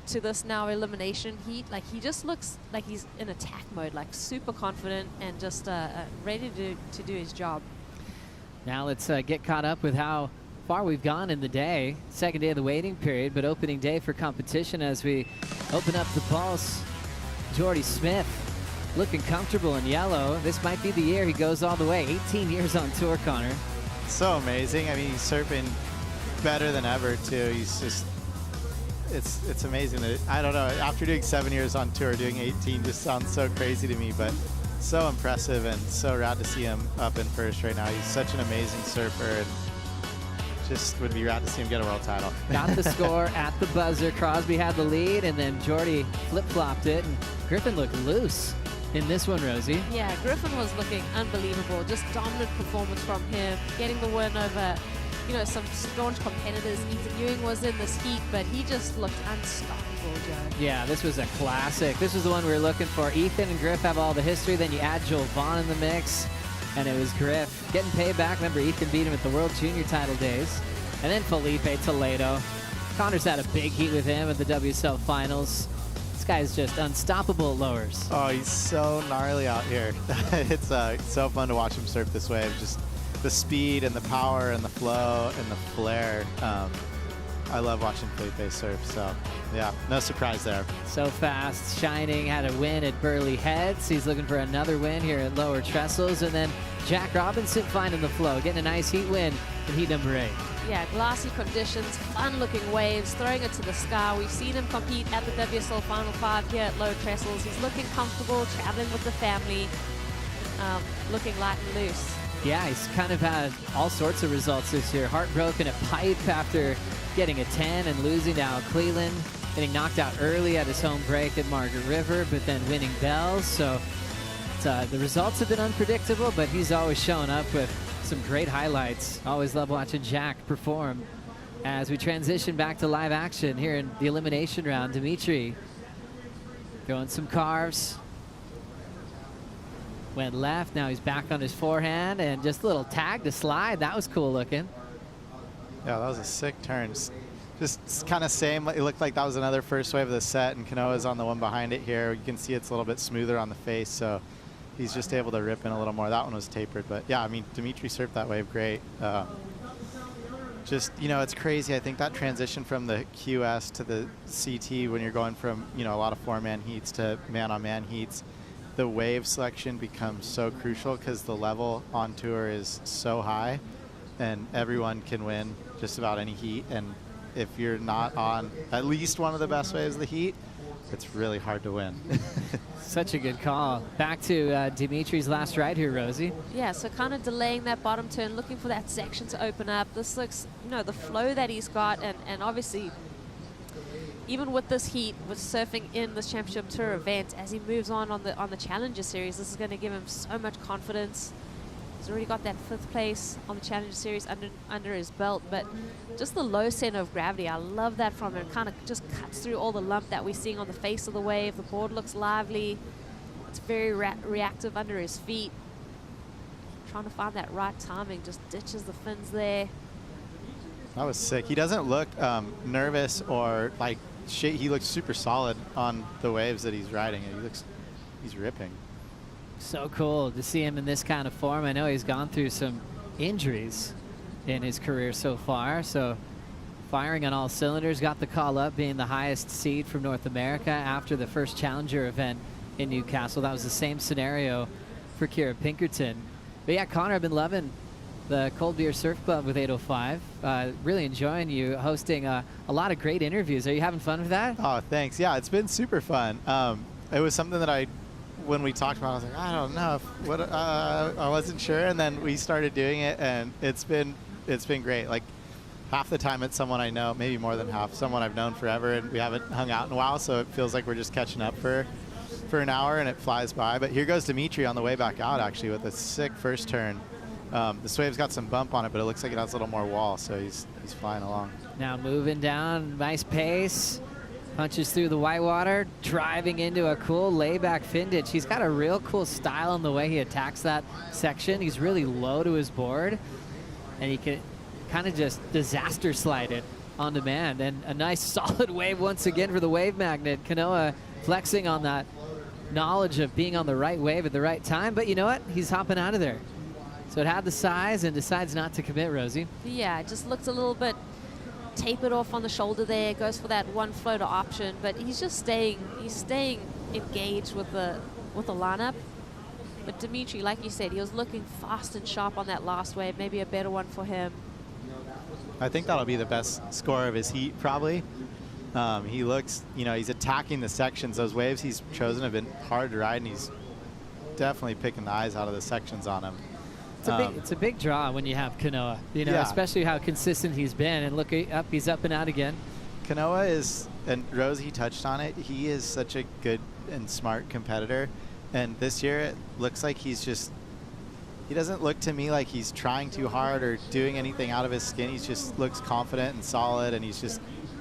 Speaker 2: to this now elimination heat, like he just looks like he's in attack mode, like super confident and just ready to do his job.
Speaker 1: Now let's get caught up with how far we've gone in the day. Second day of the waiting period, but opening day for competition as we open up the pulse. Jordy Smith looking comfortable in yellow. This might be the year he goes all the way. 18 years on tour, Connor.
Speaker 10: So amazing. I mean, he's surfing better than ever, too. He's just, it's amazing that, I don't know, after doing 7 years on tour, doing 18 just sounds so crazy to me, but so impressive and so rad to see him up in first right now. He's such an amazing surfer, and just would be rad to see him get a world title.
Speaker 1: Got the score at the buzzer. Crosby had the lead, and then Jordy flip-flopped it, and Griffin looked loose in this one, Rosie.
Speaker 2: Yeah, Griffin was looking unbelievable. Just dominant performance from him, getting the win over, you know, some staunch competitors. Ethan Ewing was in this heat, but he just looked unstoppable, Joe.
Speaker 1: Yeah, this was a classic. This was the one we were looking for. Ethan and Griff have all the history. Then you add Joel Vaughn in the mix, and it was Griff getting payback. Remember, Ethan beat him at the World Junior title days. And then Felipe Toledo. Connor's had a big heat with him at the WSL Finals. This guy's just unstoppable at lowers.
Speaker 10: Oh, he's so gnarly out here. It's so fun to watch him surf this wave. Just the speed and the power and the flow and the flare. I love watching Felipe surf, so yeah, no surprise there.
Speaker 1: So fast. Shining had a win at Burley Heads. He's looking for another win here at Lower Trestles. And then Jack Robinson finding the flow, getting a nice heat win in heat number 8.
Speaker 2: Yeah, glassy conditions, fun-looking waves, throwing it to the sky. We've seen him compete at the WSL Final 5 here at Lower Trestles. He's looking comfortable, traveling with the family, looking light and loose.
Speaker 1: Yeah, he's kind of had all sorts of results this year. Heartbroken at Pipe after getting a 10 and losing to Al Cleland, getting knocked out early at his home break at Margaret River, but then winning bells. So the results have been unpredictable, but he's always showing up with some great highlights. Always love watching Jack perform. As we transition back to live action here in the elimination round, Dimitri throwing some carves. Went left, now he's back on his forehand, and just a little tag to slide. That was cool looking.
Speaker 10: Yeah, that was a sick turn. Just kind of same. It looked like that was another first wave of the set, and Kanoa's on the one behind it here. You can see it's a little bit smoother on the face, so he's just able to rip in a little more. That one was tapered, but yeah, I mean, Dimitri surfed that wave great. Just, you know, it's crazy. I think that transition from the QS to the CT, when you're going from, you know, a lot of 4-man heats to man-on-man heats, the wave selection becomes so crucial because the level on tour is so high, and everyone can win just about any heat. And if you're not on at least one of the best waves of the heat, it's really hard to win.
Speaker 1: Such a good call. Back to Dimitri's last ride here, Rosie.
Speaker 2: Yeah, so kind of delaying that bottom turn, looking for that section to open up. This looks, you know, the flow that he's got, and obviously, even with this heat, with surfing in this Championship Tour event, as he moves on the Challenger Series, this is going to give him so much confidence. He's already got that 5th place on the Challenger Series under his belt, but just the low center of gravity, I love that from him. It kind of just cuts through all the lump that we're seeing on the face of the wave. The board looks lively. It's very reactive under his feet. Trying to find that right timing, just ditches the fins there.
Speaker 10: That was sick. He doesn't look nervous or like shit. He looks super solid on the waves that he's riding. He's ripping.
Speaker 1: So cool to see him in this kind of form. I know he's gone through some injuries in his career so far, so firing on all cylinders. Got the call up, being the highest seed from North America after the first Challenger event in Newcastle. That was the same scenario for Kira Pinkerton. But yeah, Connor, I've been loving the Cold Beer Surf Club with 805. Really enjoying you hosting a lot of great interviews. Are you having fun with that?
Speaker 10: Oh, thanks. Yeah, it's been super fun. It was something that when we talked about it, I was like, I don't know, I wasn't sure, and then we started doing it, and it's been great. Like, half the time it's someone I know, maybe more than half, someone I've known forever, and we haven't hung out in a while, so it feels like we're just catching up for an hour, and it flies by. But here goes Dimitri on the way back out, actually, with a sick first turn. This wave's got some bump on it, but it looks like it has a little more wall, so he's flying along.
Speaker 1: Now moving down, nice pace. Punches through the whitewater, driving into a cool layback fin ditch. He's got a real cool style in the way he attacks that section. He's really low to his board, and he can kind of just disaster slide it on demand. And a nice solid wave once again for the wave magnet. Kanoa flexing on that knowledge of being on the right wave at the right time. But you know what? He's hopping out of there. So it had the size and decides not to commit, Rosie.
Speaker 2: Yeah, it just looks a little bit tapered off on the shoulder there. Goes for that one floater option, but he's just staying engaged with the lineup. But Dimitri, like you said, he was looking fast and sharp on that last wave. Maybe a better one for him.
Speaker 10: I think that'll be the best score of his heat, probably. He looks, he's attacking the sections. Those waves he's chosen have been hard to ride, and he's definitely picking the eyes out of the sections on him.
Speaker 1: It's a big draw when you have Kanoa,
Speaker 10: Yeah.
Speaker 1: especially how consistent he's been. And look up, he's up and out again.
Speaker 10: Kanoa is, and Rosie touched on it, he is such a good and smart competitor. And this year it looks like he doesn't look to me like he's trying too hard or doing anything out of his skin. He just looks confident and solid, and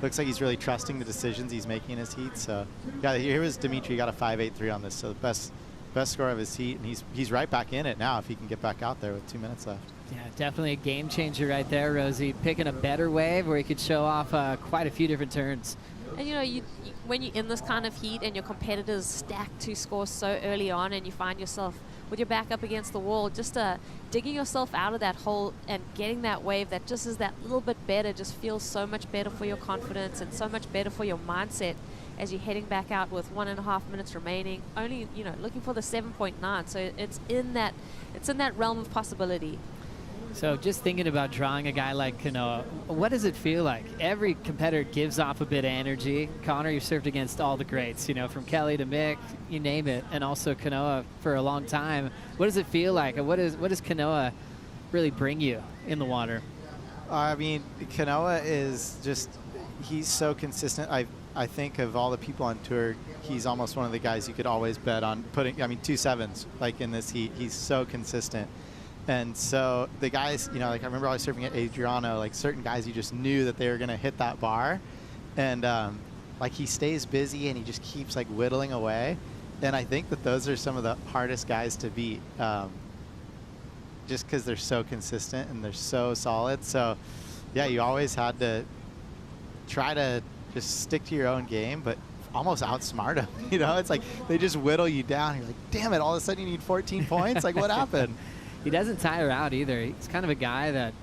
Speaker 10: looks like he's really trusting the decisions he's making in his heat. So yeah, here was Dimitri, he got a 5.83 on this, so the best score of his heat, and he's right back in it now if he can get back out there with 2 minutes left.
Speaker 1: Yeah, definitely a game changer right there, Rosie. Picking a better wave where he could show off quite a few different turns.
Speaker 2: And when you're in this kind of heat and your competitors stack 2 scores so early on, and you find yourself with your back up against the wall, just digging yourself out of that hole and getting that wave that just is that little bit better just feels so much better for your confidence and so much better for your mindset as you're heading back out with 1.5 minutes remaining, only looking for the 7.9. So it's in that realm of possibility.
Speaker 1: So just thinking about drawing a guy like Kanoa, what does it feel like? Every competitor gives off a bit of energy. Connor, you've served against all the greats, from Kelly to Mick, you name it, and also Kanoa for a long time. What does it feel like? What does Kanoa really bring you in the water?
Speaker 10: I mean, Kanoa is just, he's so consistent. I think of all the people on tour, he's almost one of the guys you could always bet on putting, 2 7s, like in this heat. He's so consistent. And so the guys, I remember always surfing at Adriano, like certain guys, you just knew that they were going to hit that bar. And he stays busy and he just keeps whittling away. And I think that those are some of the hardest guys to beat, just because they're so consistent and they're so solid. So yeah, you always had to try to just stick to your own game, but almost outsmart them. It's like they just whittle you down. You're like, damn it, all of a sudden you need 14 points? What happened?
Speaker 1: He doesn't tire out either. He's kind of a guy that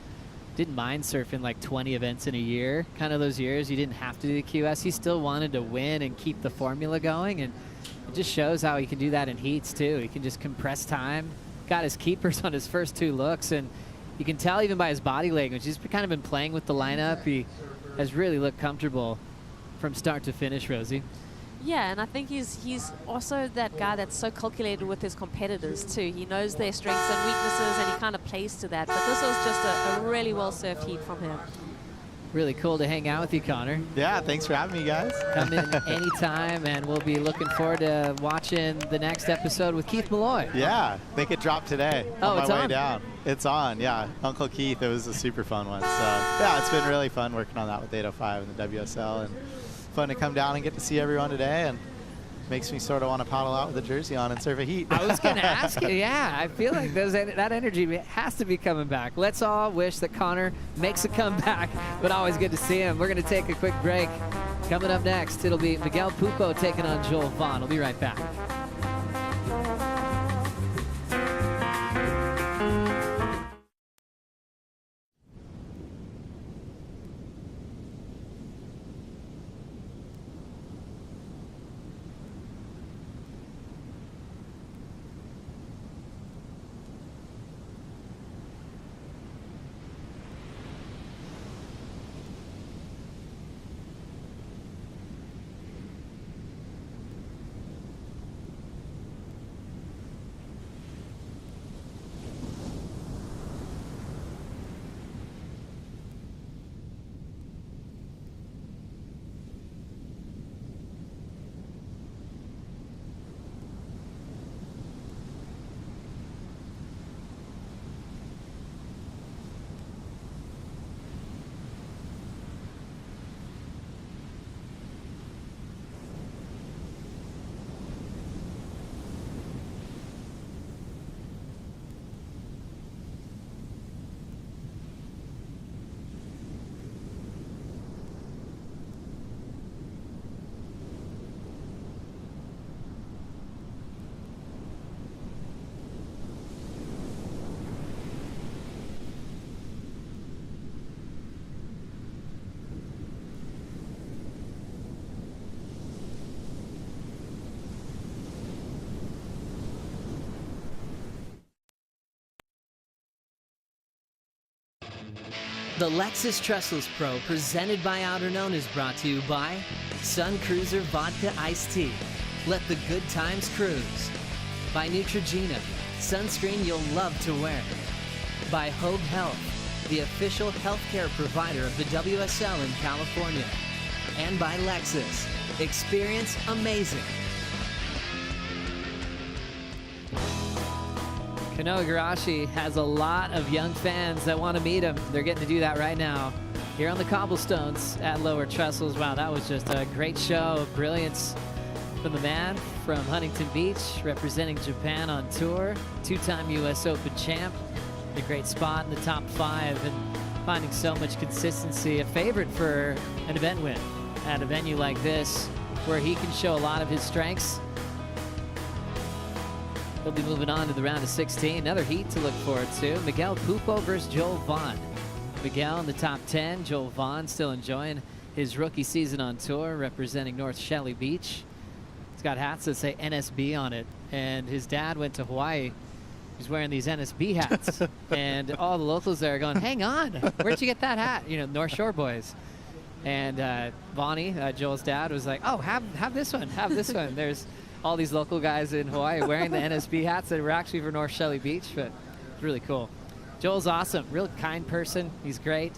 Speaker 1: didn't mind surfing 20 events in a year. Kind of those years you didn't have to do the QS. He still wanted to win and keep the formula going, and it just shows how he can do that in heats too. He can just compress time. Got his keepers on his first 2 looks, and you can tell even by his body language. He's kind of been playing with the lineup. He has really looked comfortable from start to finish, Rosie.
Speaker 2: Yeah, and I think he's also that guy that's so calculated with his competitors too. He knows their strengths and weaknesses, and he kind of plays to that. But this was just a really well-served heat from him.
Speaker 1: Really cool to hang out with you, Connor.
Speaker 10: Yeah, thanks for having me, guys.
Speaker 1: Come in anytime, and we'll be looking forward to watching the next episode with Keith Malloy.
Speaker 10: Yeah, I think it dropped today on
Speaker 1: it's
Speaker 10: my way
Speaker 1: on.
Speaker 10: down. It's on, yeah. Uncle Keith, it was a super fun one. So yeah, it's been really fun working on that with 805 and the WSL, and fun to come down and get to see everyone today, and makes me sort of want to paddle out with a jersey on and surf a heat.
Speaker 1: I was going to ask you, yeah, I feel like that energy has to be coming back. Let's all wish that Connor makes a comeback, but always good to see him. We're going to take a quick break. Coming up next, it'll be Miguel Pupo taking on Joel Vaughn. We'll be right back.
Speaker 12: The Lexus Trestles Pro, presented by Outerknown, is brought to you by Sun Cruiser Vodka Iced Tea. Let the good times cruise. By Neutrogena, sunscreen you'll love to wear. By Hogue Health, the official healthcare provider of the WSL in California. And by Lexus, experience amazing.
Speaker 1: Kanoa Igarashi has a lot of young fans that want to meet him. They're getting to do that right now here on the cobblestones at Lower Trestles. Wow, that was just a great show of brilliance from the man from Huntington Beach, representing Japan on tour, two-time U.S. Open champ, a great spot in the top 5 and finding so much consistency, a favorite for an event win at a venue like this where he can show a lot of his strengths. He'll be moving on to the round of 16. Another heat to look forward to. Miguel Pupo versus Joel Vaughn. Miguel in the top 10. Joel Vaughn still enjoying his rookie season on tour, representing North Shelley Beach. He's got hats that say NSB on it. And his dad went to Hawaii. He's wearing these NSB hats. And all the locals there are going, hang on, where'd you get that hat? You know, North Shore boys. And Vonnie, Joel's dad, was like, oh, have this one, have this one. There's all these local guys in Hawaii wearing the NSB hats that were actually for North Shelley Beach, but it's really cool. Joel's awesome, real kind person. He's great.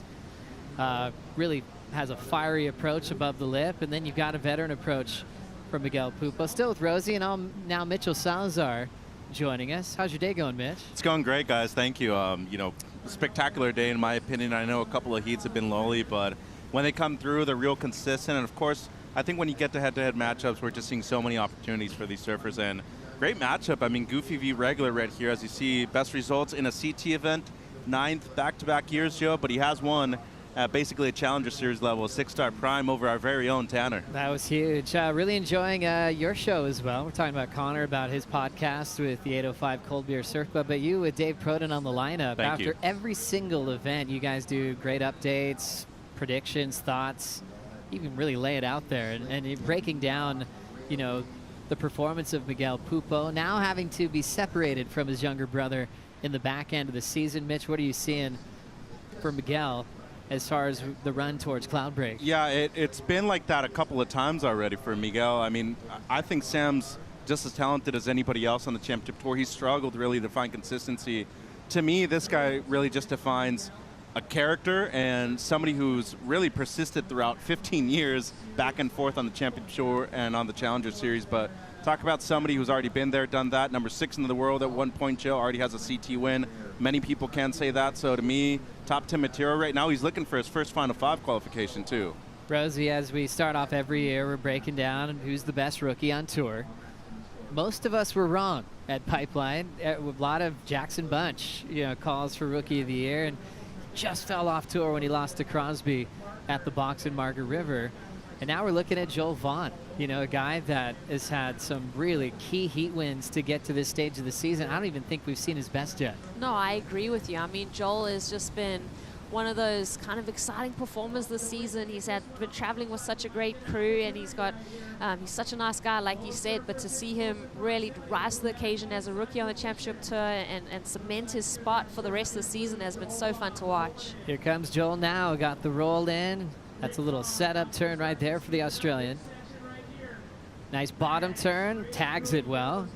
Speaker 1: Really has a fiery approach above the lip, and then you've got a veteran approach from Miguel Pupo. Still with Rosie and now Mitchell Salazar joining us. How's your day going, Mitch?
Speaker 13: It's going great, guys. Thank you. You know, spectacular day in my opinion. I know a couple of heats have been lowly, but when they come through, they're real consistent, and of course, I think when you get to head-to-head matchups, we're just seeing so many opportunities for these surfers, and great matchup. I mean, Goofy v. Regular right here, as you see, best results in a CT event, 9th back-to-back years, Joe, but he has won at basically a Challenger Series level, a 6-star prime over our very own Tanner.
Speaker 1: That was huge. Really enjoying your show as well. We're talking about Connor, about his podcast with the 805 Cold Beer Surf Club, but you with Dave Proden on the lineup.
Speaker 13: Thank
Speaker 1: After
Speaker 13: you.
Speaker 1: every single event, you guys do great updates, predictions, thoughts. You can really lay it out there, and you're breaking down, you know, the performance of Miguel Pupo, now having to be separated from his younger brother in the back end of the season. Mitch, what are you seeing for Miguel as far as the run towards Cloudbreak?
Speaker 13: Yeah, it's been like that a couple of times already for Miguel. I mean, I think Sam's just as talented as anybody else on the championship tour. He's struggled really to find consistency. To me, this guy really just defines a character and somebody who's really persisted throughout 15 years back and forth on the championship tour and on the Challenger Series. But talk about somebody who's already been there, done that. Number 6 in the world at one point, Joe, already has a CT win. Many people can say that. So to me, top 10 material right now. He's looking for his first Final 5 qualification too.
Speaker 1: Rosie, as we start off every year, we're breaking down who's the best rookie on tour. Most of us were wrong at Pipeline. A lot of Jackson Bunch, you know, calls for Rookie of the Year, and just fell off tour when he lost to Crosby at the box in Margaret River. And now we're looking at Joel Vaughn, you know, a guy that has had some really key heat wins to get to this stage of the season. I don't even think we've seen his best yet.
Speaker 2: No, I agree with you. I mean, Joel has just been one of those kind of exciting performers this season. He's been traveling with such a great crew, and he's such a nice guy, like you said, but to see him really rise to the occasion as a rookie on the championship tour and cement his spot for the rest of the season has been so fun to watch.
Speaker 1: Here comes Joel now, got the roll in. That's a little setup turn right there for the Australian. Nice bottom turn, tags it well.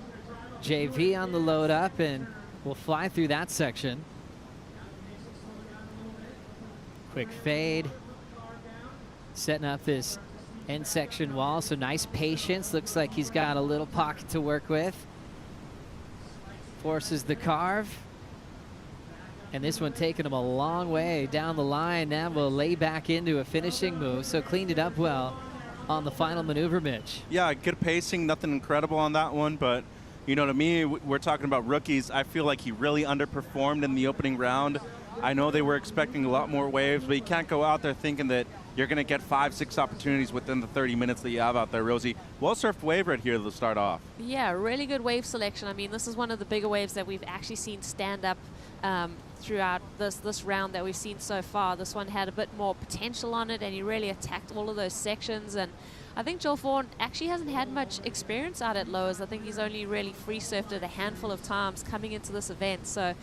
Speaker 1: JV on the load up, and we'll fly through that section. Quick fade. Setting up this end section wall, so nice patience. Looks like he's got a little pocket to work with. Forces the carve. And this one taking him a long way down the line. Now we'll lay back into a finishing move, so cleaned it up well on the final maneuver, Mitch.
Speaker 13: Yeah, good pacing, nothing incredible on that one, but you know, to me, we're talking about rookies. I feel like he really underperformed in the opening round. I know they were expecting a lot more waves, but you can't go out there thinking that you're going to get 5-6 opportunities within the 30 minutes that you have out there, Rosie. Well-surfed wave right here to start off.
Speaker 2: Yeah, really good wave selection. I mean, this is one of the bigger waves that we've actually seen stand up throughout this round that we've seen so far. This one had a bit more potential on it, and he really attacked all of those sections. And I think Joel Vaughn actually hasn't had much experience out at lowers. I think he's only really free surfed it a handful of times coming into this event. So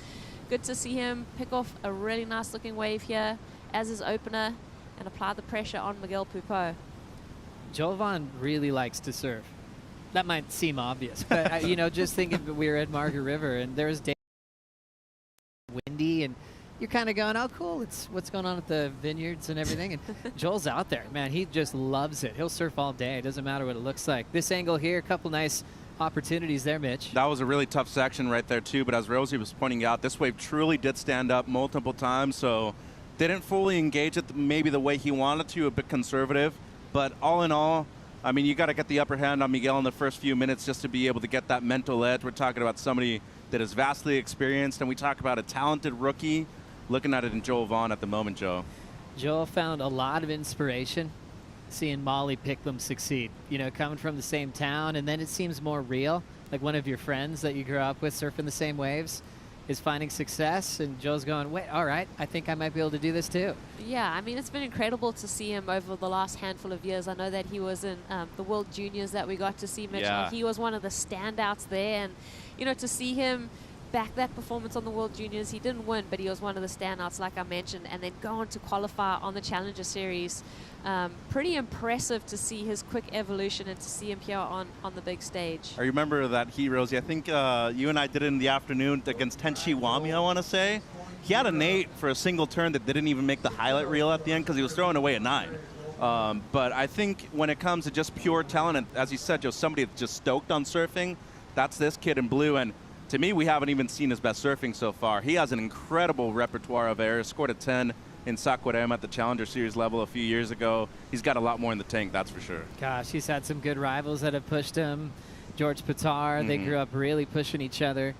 Speaker 2: good to see him pick off a really nice looking wave here as his opener and apply the pressure on Miguel Pupo.
Speaker 1: Jovan really likes to surf. That might seem obvious, but you know, just think if we were at Margaret River and there's windy and you're kind of going, oh, cool, it's what's going on at the vineyards and everything. And Joel's out there, man. He just loves it. He'll surf all day. It doesn't matter what it looks like. This angle here, a couple nice opportunities there, Mitch.
Speaker 13: That was a really tough section right there, too. But as Rosie was pointing out, this wave truly did stand up multiple times. So didn't fully engage it maybe the way he wanted to, a bit conservative. But all in all, I mean, you got to get the upper hand on Miguel in the first few minutes just to be able to get that mental edge. We're talking about somebody that is vastly experienced, and we talk about a talented rookie. Looking at it in Joel Vaughn at the moment, Joe.
Speaker 1: Joel found a lot of inspiration seeing Molly Picklum succeed. You know, coming from the same town, and then it seems more real. Like one of your friends that you grew up with surfing the same waves is finding success, and Joel's going, wait, all right, I think I might be able to do this too.
Speaker 2: Yeah, I mean, it's been incredible to see him over the last handful of years. I know that he was in the World Juniors that we got to see, Mitch.
Speaker 13: Yeah.
Speaker 2: He was one of the standouts there, and, you know, to see him back that performance on the World Juniors, he didn't win, but he was one of the standouts, like I mentioned, and then go on to qualify on the Challenger Series. Pretty impressive to see his quick evolution and to see him here on the big stage.
Speaker 13: I remember that heat, Rosie. I think you and I did it in the afternoon against Tenchi Wami, I want to say. He had an 8 for a single turn that didn't even make the highlight reel at the end because he was throwing away a 9. But I think when it comes to just pure talent, and as you said, Joe, somebody that's just stoked on surfing, that's this kid in blue. And to me, we haven't even seen his best surfing so far. He has an incredible repertoire of errors. Scored a 10 in Saquarema at the Challenger Series level a few years ago. He's got a lot more in the tank, that's for sure.
Speaker 1: Gosh, he's had some good rivals that have pushed him. George Pitar, they grew up really pushing each other.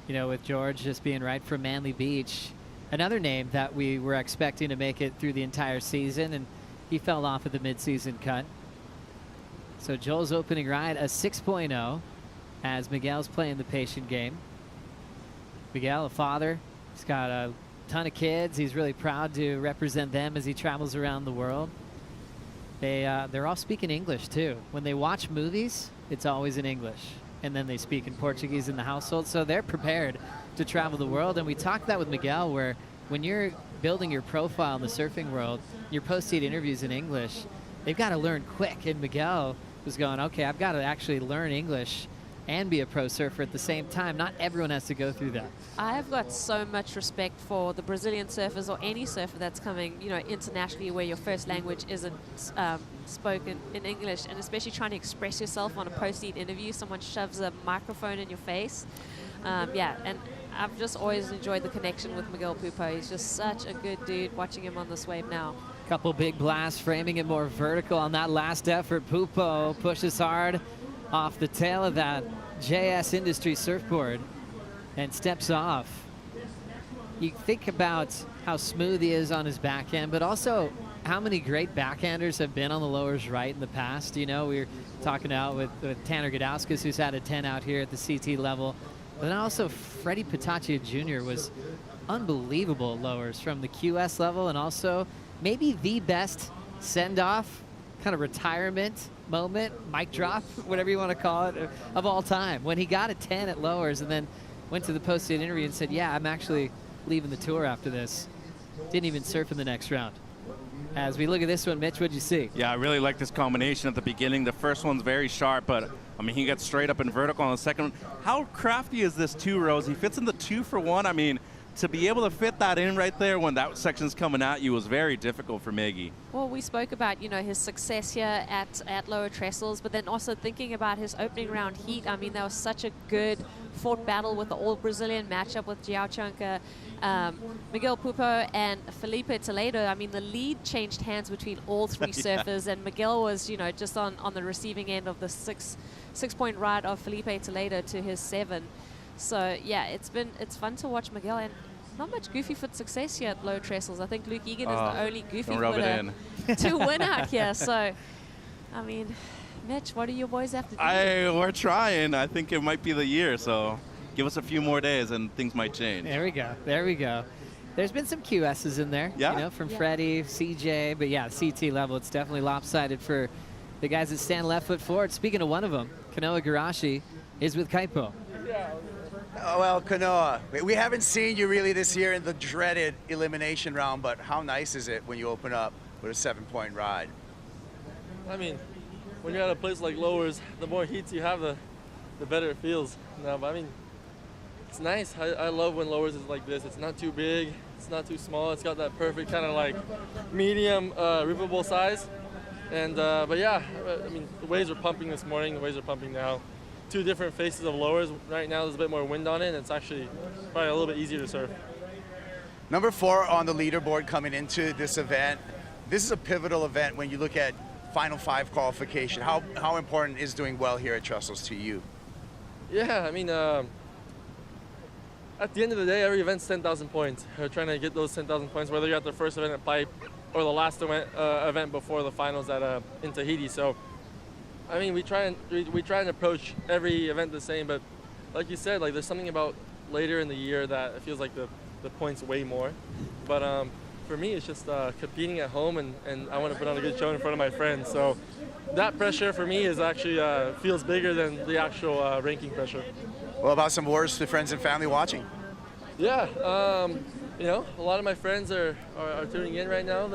Speaker 1: You know, with George just being right from Manly Beach. Another name that we were expecting to make it through the entire season, and he fell off at the midseason cut. So Joel's opening ride, a 6.0. As Miguel's playing the patient game. Miguel, a father, he's got a ton of kids. He's really proud to represent them as he travels around the world. They're all speaking English too. When they watch movies, it's always in English. And then they speak in Portuguese in the household. So they're prepared to travel the world. And we talked that with Miguel, where when you're building your profile in the surfing world, your post-heat interviews in English, they've got to learn quick. And Miguel was going, okay, I've got to actually learn English and be a pro surfer at the same time. Not everyone has to go through that.
Speaker 2: I have got so much respect for the Brazilian surfers or any surfer that's coming, you know, internationally where your first language isn't spoken in English, and especially trying to express yourself on a post-heat interview. Someone shoves a microphone in your face. Yeah, and I've just always enjoyed the connection with Miguel Pupo. He's just such a good dude, watching him on this wave now.
Speaker 1: Couple big blasts, framing it more vertical on that last effort. Pupo pushes hard off the tail of that JS Industry surfboard and steps off. You think about how smooth he is on his backhand, but also how many great backhanders have been on the lowers right in the past. You know, we were talking out with Tanner Gudauskas, who's had a 10 out here at the CT level. But then also Freddie Pataccia Jr. was unbelievable lowers from the QS level, and also maybe the best send-off kind of retirement moment, mic drop, whatever you want to call it, of all time. When he got a 10 at lowers and then went to the post-it interview and said, yeah, I'm actually leaving the tour after this. Didn't even surf in the next round. As we look at this one, Mitch, what'd you see?
Speaker 13: Yeah, I really like this combination at the beginning. The first one's very sharp, but I mean, he gets straight up and vertical on the second one. How crafty is this 2, Rose? He fits in the 2 for 1. I mean, to be able to fit that in right there when that section's coming at you was very difficult for Maggie.
Speaker 2: Well, we spoke about, you know, his success here at Lower Trestles, but then also thinking about his opening round heat. I mean, that was such a good fought battle with the all-Brazilian matchup with Giao Chunka, Miguel Pupo, and Felipe Toledo. I mean, the lead changed hands between all 3 surfers, and Miguel was, you know, just on the receiving end of the six-point ride of Felipe Toledo to his 7. So yeah, it's fun to watch Miguel, and not much goofy foot success here at Low Trestles. I think Luke Egan is the only goofy footer to win out here. So, I mean, Mitch, what do your boys have to do?
Speaker 13: We're trying. I think it might be the year, so give us a few more days and things might change.
Speaker 1: There we go. There we go. There's been some QSs in there, you know, from Freddie, CJ, but yeah, CT level, it's definitely lopsided for the guys that stand left foot forward. Speaking of one of them, Kanoa Garashi is with Kaipo.
Speaker 4: Oh, well, Kanoa, we haven't seen you really this year in the dreaded elimination round, but how nice is it when you open up with a 7-point ride?
Speaker 19: I mean, when you're at a place like Lowers, the more heats you have, the better it feels. No, but I mean, it's nice. I love when Lowers is like this. It's not too big, it's not too small. It's got that perfect kind of like medium rippable size. And but yeah, I mean, the waves are pumping this morning. The waves are pumping now. Two different faces of Lowers. Right now, there's a bit more wind on it, and it's actually probably a little bit easier to surf.
Speaker 4: Number 4 on the leaderboard coming into this event. This is a pivotal event when you look at Final 5 qualification. How important is doing well here at Trestles to you?
Speaker 19: Yeah, I mean, at the end of the day, every event's 10,000 points. We're trying to get those 10,000 points, whether you're at the first event at Pipe or the last event before the finals at in Tahiti. So, I mean, we try and approach every event the same. But like you said, like there's something about later in the year that it feels like the points weigh more. But for me, it's just competing at home, and I want to put on a good show in front of my friends. So that pressure for me is actually feels bigger than the actual ranking pressure.
Speaker 4: What about some words to friends and family watching?
Speaker 19: Yeah, you know, a lot of my friends are tuning in right now.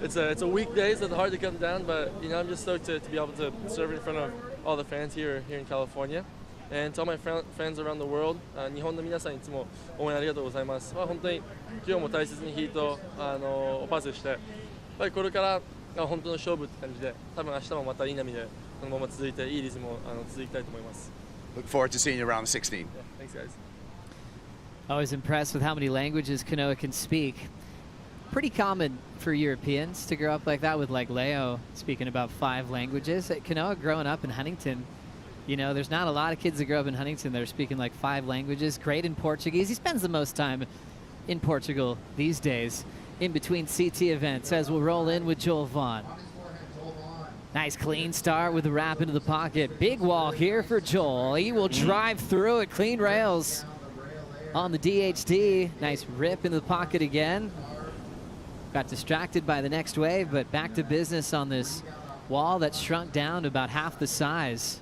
Speaker 19: It's a weekday, so it's hard to come down, but you know, I'm just stoked to be able to serve in front of all the fans here in California. And to all my fans around the world, 日本の皆さんいつも応援ありがとうございます。本当に今日も大切にヒートをパスして、やっぱりこれから本当の勝負って感じで、多分明日もまたいい波でこのまま続いていいリズムを続きたいと思います。
Speaker 4: Look forward to seeing you around the 16.
Speaker 19: Yeah, thanks, guys.
Speaker 1: Always impressed with how many languages Kanoa can speak. Pretty common for Europeans to grow up like that, with like Leo speaking about 5 languages. Kanoa growing up in Huntington, you know, there's not a lot of kids that grow up in Huntington that are speaking like 5 languages. Great in Portuguese. He spends the most time in Portugal these days in between CT events, as we'll roll in with Joel Vaughn. Nice clean start with the wrap into the pocket. Big wall here for Joel. He will drive through it. Clean rails on the DHD. Nice rip into the pocket again. Got distracted by the next wave, but back to business on this wall that shrunk down to about half the size.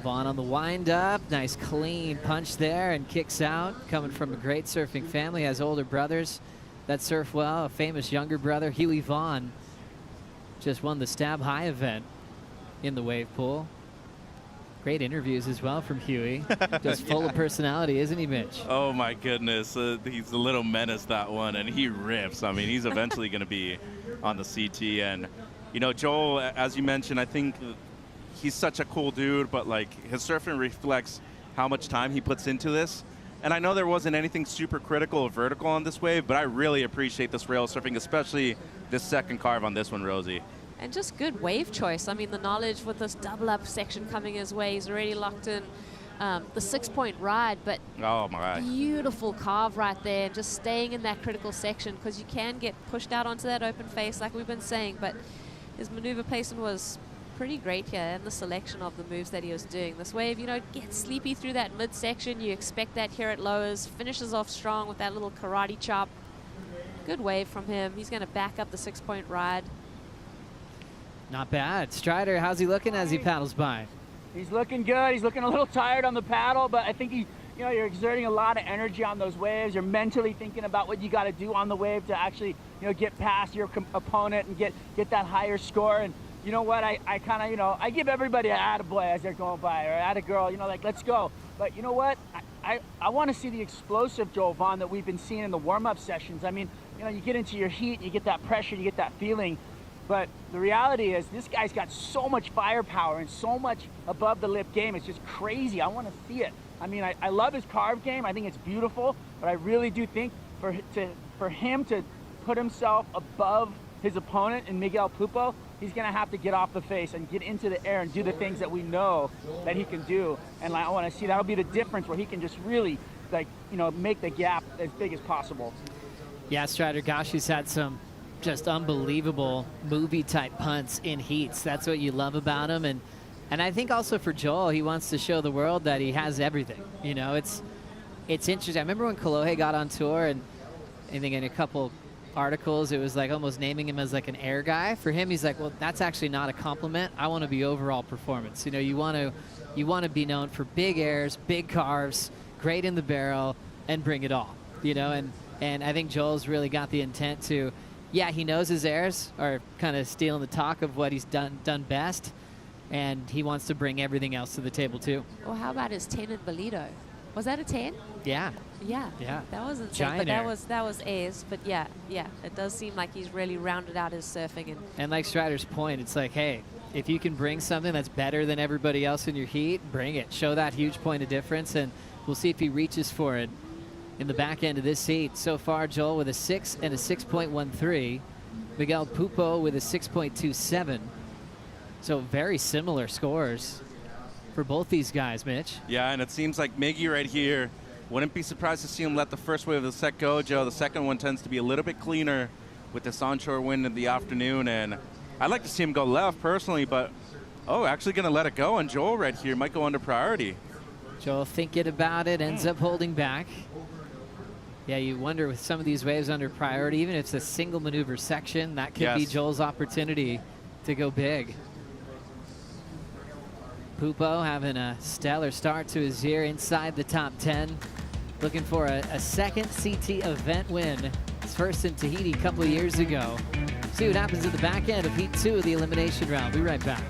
Speaker 1: Vaughn on the wind up. Nice clean punch there and kicks out. Coming from a great surfing family. Has older brothers that surf well. A famous younger brother, Huey Vaughn, just won the Stab High event in the wave pool. Great interviews as well from Huey. Just full of personality, isn't he, Mitch?
Speaker 20: Oh my goodness, he's a little menace, that one, and he rips. I mean, he's eventually going to be on the CT. And you know, Joel, as you mentioned, I think he's such a cool dude, but like his surfing reflects how much time he puts into this. And I know there wasn't anything super critical or vertical on this wave, but I really appreciate this rail surfing, especially this second carve on this one, Rosie.
Speaker 2: And just good wave choice. I mean, the knowledge with this double up section coming his way. He's already locked in the 6-point ride, but
Speaker 20: oh my,
Speaker 2: beautiful carve right there. Just staying in that critical section, because you can get pushed out onto that open face like we've been saying, but his maneuver placement was pretty great here, and the selection of the moves that he was doing. This wave, you know, gets sleepy through that midsection. You expect that here at Lowers. Finishes off strong with that little karate chop. Good wave from him. He's going to back up the 6-point ride.
Speaker 1: Not bad. Strider, how's he looking as he paddles by?
Speaker 15: He's looking good. He's looking a little tired on the paddle, but I think you're exerting a lot of energy on those waves. You're mentally thinking about what you got to do on the wave to actually, get past your opponent and get that higher score. And you know what? I kind of, I give everybody an attaboy as they're going by, or attagirl, like, let's go. But you know what? I want to see the explosive Joel Vaughn that we've been seeing in the warm-up sessions. I mean, you get into your heat, you get that pressure, you get that feeling. But the reality is this guy's got so much firepower and so much above the lip game. It's just crazy. I want to see it. I mean, I love his carve game. I think it's beautiful, but I really do think for him to put himself above his opponent in Miguel Pupo, he's going to have to get off the face and get into the air and do the things that we know that he can do. And I want to see that'll be the difference, where he can just really, make the gap as big as possible.
Speaker 1: Yeah, Strider, gosh, he's had some just unbelievable movie-type punts in heats. That's what you love about him. And I think also for Joel, he wants to show the world that he has everything. It's interesting. I remember when Kolohe got on tour, and I think in a couple articles, it was like almost naming him as like an air guy. For him, he's like, well, that's actually not a compliment. I want to be overall performance. You know, you want to be known for big airs, big carves, great in the barrel, and bring it all. You know, and I think Joel's really got the intent to, yeah, he knows his airs are kind of stealing the talk of what he's done best, and he wants to bring everything else to the table too.
Speaker 2: Well, how about his 10 in Valido? Was that a 10?
Speaker 1: Yeah.
Speaker 2: Yeah.
Speaker 1: Yeah.
Speaker 2: That was insane,
Speaker 1: Giant
Speaker 2: but
Speaker 1: air.
Speaker 2: that was airs. But yeah, it does seem like he's really rounded out his surfing.
Speaker 1: And like Strider's point, it's like, hey, if you can bring something that's better than everybody else in your heat, bring it. Show that huge point of difference, and we'll see if he reaches for it in the back end of this heat. So far, Joel with a 6 and a 6.13. Miguel Pupo with a 6.27. So very similar scores for both these guys, Mitch.
Speaker 20: Yeah, and it seems like Miggy right here, wouldn't be surprised to see him let the first wave of the set go, Joe. The second one tends to be a little bit cleaner with this onshore wind in the afternoon, and I'd like to see him go left personally, but, actually going to let it go, and Joel right here might go under priority.
Speaker 1: Joel thinking about it, ends up holding back. Yeah, you wonder with some of these waves under priority, even if it's a single maneuver section, that could be Joel's opportunity to go big. Pupo having a stellar start to his year inside the top 10. Looking for a second CT event win. His first in Tahiti a couple of years ago. See what happens at the back end of Heat 2 of the elimination round. Be right back.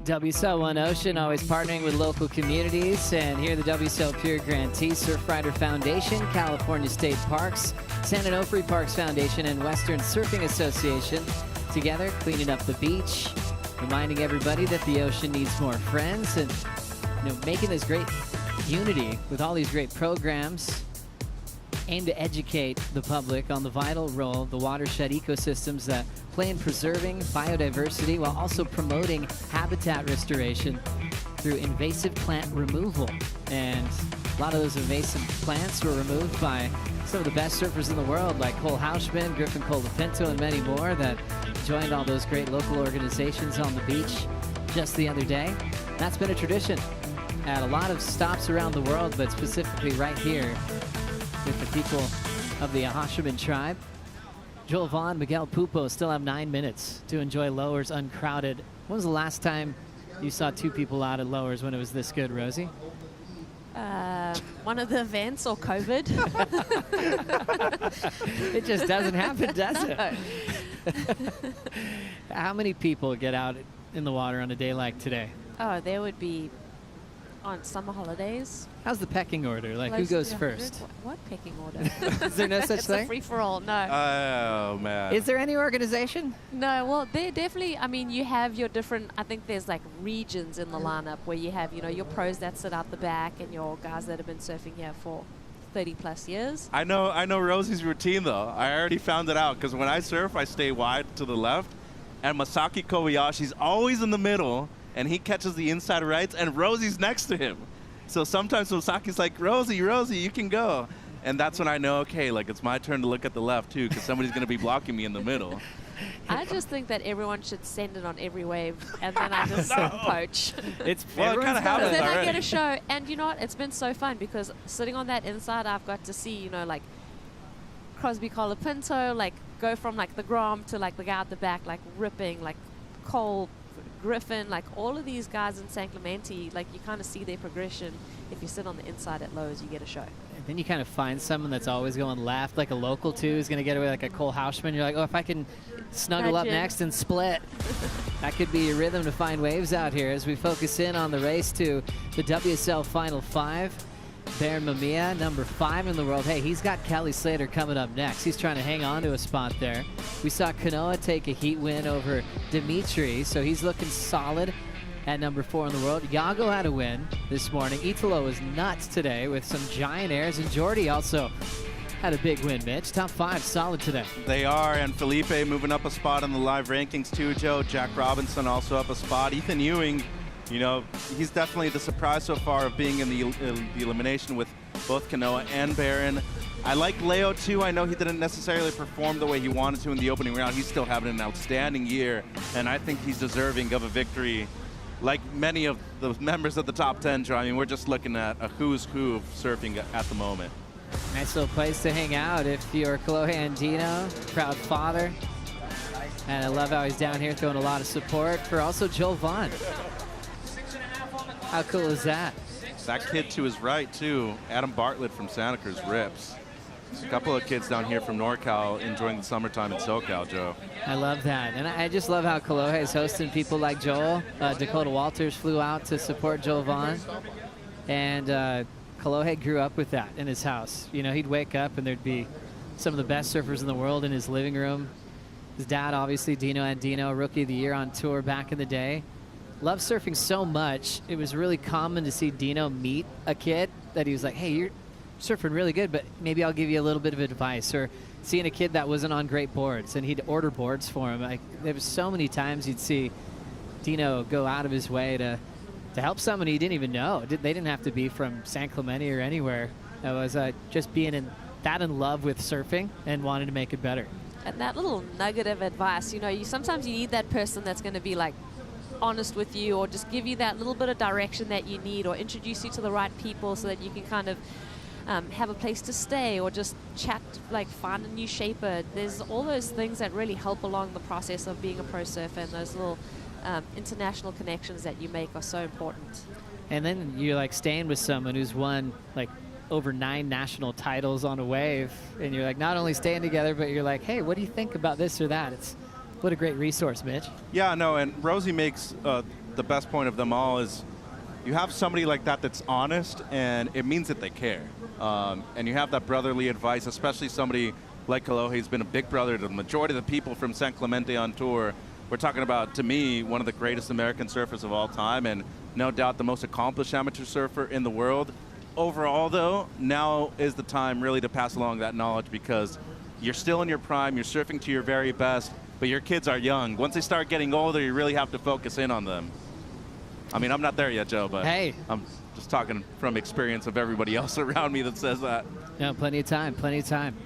Speaker 1: WSL One Ocean always partnering with local communities, and here the WSL Pure Grantee Surfrider Foundation, California State Parks, San Onofre Parks Foundation, and Western Surfing Association together cleaning up the beach, reminding everybody that the ocean needs more friends, and making this great unity with all these great programs aimed to educate the public on the vital role the watershed ecosystems that play in preserving biodiversity while also promoting habitat restoration through invasive plant removal. And a lot of those invasive plants were removed by some of the best surfers in the world, like Cole Houshman, Griffin Colapinto, and many more that joined all those great local organizations on the beach just the other day. That's been a tradition at a lot of stops around the world, but specifically right here with the people of the Ahashiman tribe. Joel Vaughn, Miguel Pupo still have 9 minutes to enjoy Lowers uncrowded. When was the last time you saw two people out at Lowers when it was this good, Rosie?
Speaker 2: One of the events or COVID.
Speaker 1: It just doesn't happen, does it?
Speaker 2: No.
Speaker 1: How many people get out in the water on a day like today?
Speaker 2: Oh, there would be on summer holidays.
Speaker 1: How's the pecking order? Like, who
Speaker 2: Close
Speaker 1: goes
Speaker 2: to
Speaker 1: first?
Speaker 2: 100. What pecking order?
Speaker 1: Is there no such
Speaker 2: It's
Speaker 1: thing?
Speaker 2: a free-for-all, no.
Speaker 20: Oh, man.
Speaker 1: Is there any organization?
Speaker 2: No, well, there definitely, I mean, you have your different, I think there's like regions in the lineup where you have, your pros that sit out the back and your guys that have been surfing here for 30 plus years.
Speaker 20: I know Rosie's routine, though. I already found it out, because when I surf, I stay wide to the left, and Masaki Kobayashi's always in the middle, and he catches the inside rights, and Rosie's next to him. So sometimes Wasaki's like, Rosie, you can go. And that's when I know, okay, like it's my turn to look at the left too, because somebody's going to be blocking me in the middle.
Speaker 2: I just think that everyone should send it on every wave, and then I just poach.
Speaker 20: Well, it kind of happens
Speaker 2: Then
Speaker 20: already.
Speaker 2: I get a show, and you know what? It's been so fun because sitting on that inside, I've got to see, you know, like Crosby Colapinto, like go from like the Grom to like the guy at the back, like ripping, like Cole, Griffin, like all of these guys in San Clemente, like you kind of see their progression. If you sit on the inside at Lowe's, you get a show.
Speaker 1: And then you kind of find someone that's always going left, like a local too, is going to get away, like a Cole Hausman. You're like, oh, if I can snuggle up next and split, that could be your rhythm to find waves out here as we focus in on the race to the WSL Final 5. Baron Mamiya, number 5 in the world. Hey, he's got Kelly Slater coming up next. He's trying to hang on to a spot there. We saw Kanoa take a heat win over Dimitri, so he's looking solid at number 4 in the world. Yago had a win this morning. Italo was nuts today with some giant airs, and Jordy also had a big win, Mitch. Top 5 solid today.
Speaker 13: They are, and Felipe moving up a spot in the live rankings too, Joe. Jack Robinson also up a spot. Ethan Ewing, you know, he's definitely the surprise so far of being in the elimination with both Kanoa and Baron. I like Leo too. I know he didn't necessarily perform the way he wanted to in the opening round. He's still having an outstanding year, and I think he's deserving of a victory. Like many of the members of the top 10, Joe, I mean, we're just looking at a who's who of surfing at the moment.
Speaker 1: Nice little place to hang out if you're Kolohe Andino, proud father. And I love how he's down here throwing a lot of support for also Joel Vaughn. How cool is that?
Speaker 13: That kid to his right, too, Adam Bartlett from Santa Cruz rips. A couple of kids down here from NorCal enjoying the summertime in SoCal, Joe.
Speaker 1: I love that. And I just love how Kolohe is hosting people like Joel. Dakota Walters flew out to support Joel Vaughn. And Kolohe grew up with that in his house. You know, he'd wake up and there'd be some of the best surfers in the world in his living room. His dad, obviously, Dino Andino, Rookie of the Year on tour back in the day. Loved surfing so much, it was really common to see Dino meet a kid that he was like, hey, you're surfing really good, but maybe I'll give you a little bit of advice. Or seeing a kid that wasn't on great boards, and he'd order boards for him. Like, there was so many times you'd see Dino go out of his way to help someone he didn't even know. They didn't have to be from San Clemente or anywhere. It was just being in love with surfing and wanting to make it better.
Speaker 2: And that little nugget of advice, you know, sometimes you need that person that's going to be like honest with you, or just give you that little bit of direction that you need, or introduce you to the right people so that you can kind of have a place to stay, or just chat, like find a new shaper. There's all those things that really help along the process of being a pro surfer, and those little international connections that you make are so important.
Speaker 1: And then you're like staying with someone who's won like over 9 national titles on a wave, and you're like not only staying together, but you're like, hey, what do you think about this or that? What a great resource, Mitch.
Speaker 13: Yeah, no, and Rosie makes the best point of them all is you have somebody like that that's honest, and it means that they care. And you have that brotherly advice, especially somebody like Kolohe who's been a big brother to the majority of the people from San Clemente on tour. We're talking about, to me, one of the greatest American surfers of all time, and no doubt the most accomplished amateur surfer in the world. Overall, though, now is the time really to pass along that knowledge, because you're still in your prime, you're surfing to your very best, but your kids are young. Once they start getting older, you really have to focus in on them. I mean, I'm not there yet, Joe, but
Speaker 1: hey,
Speaker 13: I'm just talking from experience of everybody else around me that says that.
Speaker 1: No, plenty of time, plenty of time.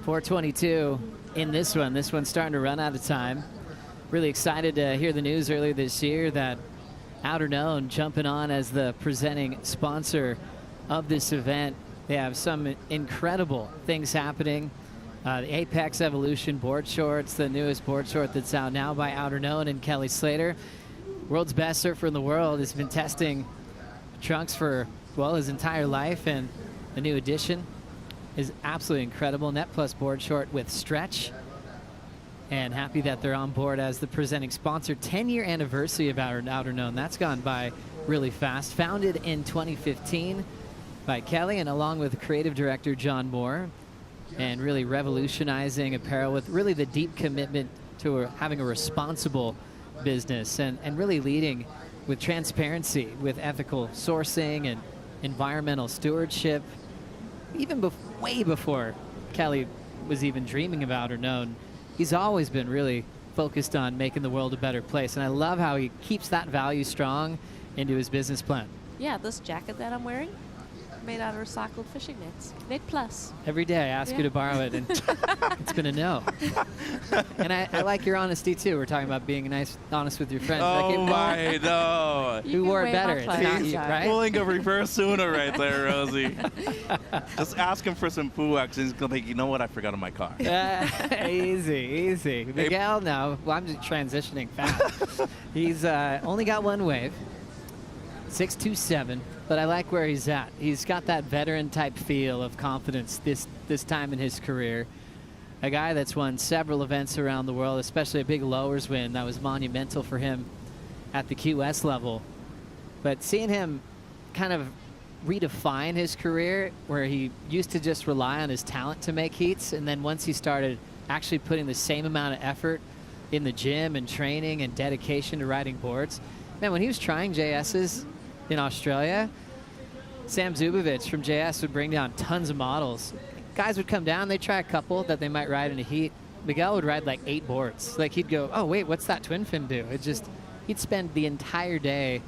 Speaker 1: 4:22 in this one. This one's starting to run out of time. Really excited to hear the news earlier this year that Outerknown jumping on as the presenting sponsor of this event. They have some incredible things happening. The Apex Evolution board shorts, the newest board short that's out now by Outerknown and Kelly Slater. World's best surfer in the world has been testing trunks for, well, his entire life, and the new edition is absolutely incredible. Net Plus board short with stretch. And happy that they're on board as the presenting sponsor. 10-year anniversary of Outerknown. That's gone by really fast. Founded in 2015 by Kelly, and along with creative director John Moore, and really revolutionizing apparel with really the deep commitment to having a responsible business, and really leading with transparency, with ethical sourcing and environmental stewardship. Even way before Kelly was even dreaming about or known, he's always been really focused on making the world a better place. And I love how he keeps that value strong into his business plan.
Speaker 2: Yeah, this jacket that I'm wearing, made out of recycled fishing nets. Net Plus.
Speaker 1: Every day I ask you to borrow it, and it's been a no. And I like your honesty, too. We're talking about being nice, honest with your friends.
Speaker 20: Oh, my, no.
Speaker 1: Who wore it better? It's not you, right?
Speaker 20: Pulling a reverse Una right there, Rosie. Just ask him for some poo action. He's going to be like, you know what? I forgot in my car.
Speaker 1: Easy. Miguel, no. Well, I'm just transitioning fast. He's only got one wave. 6'2", but I like where he's at. He's got that veteran-type feel of confidence this time in his career. A guy that's won several events around the world, especially a big lowers win that was monumental for him at the QS level. But seeing him kind of redefine his career, where he used to just rely on his talent to make heats, and then once he started actually putting the same amount of effort in the gym and training and dedication to riding boards. Man, when he was trying JS's in Australia, Sam Zubovich from JS would bring down tons of models. Guys would come down, they'd try a couple that they might ride in a heat. Miguel would ride like 8 boards. Like he'd go, oh wait, what's that twin fin do? He'd spend the entire day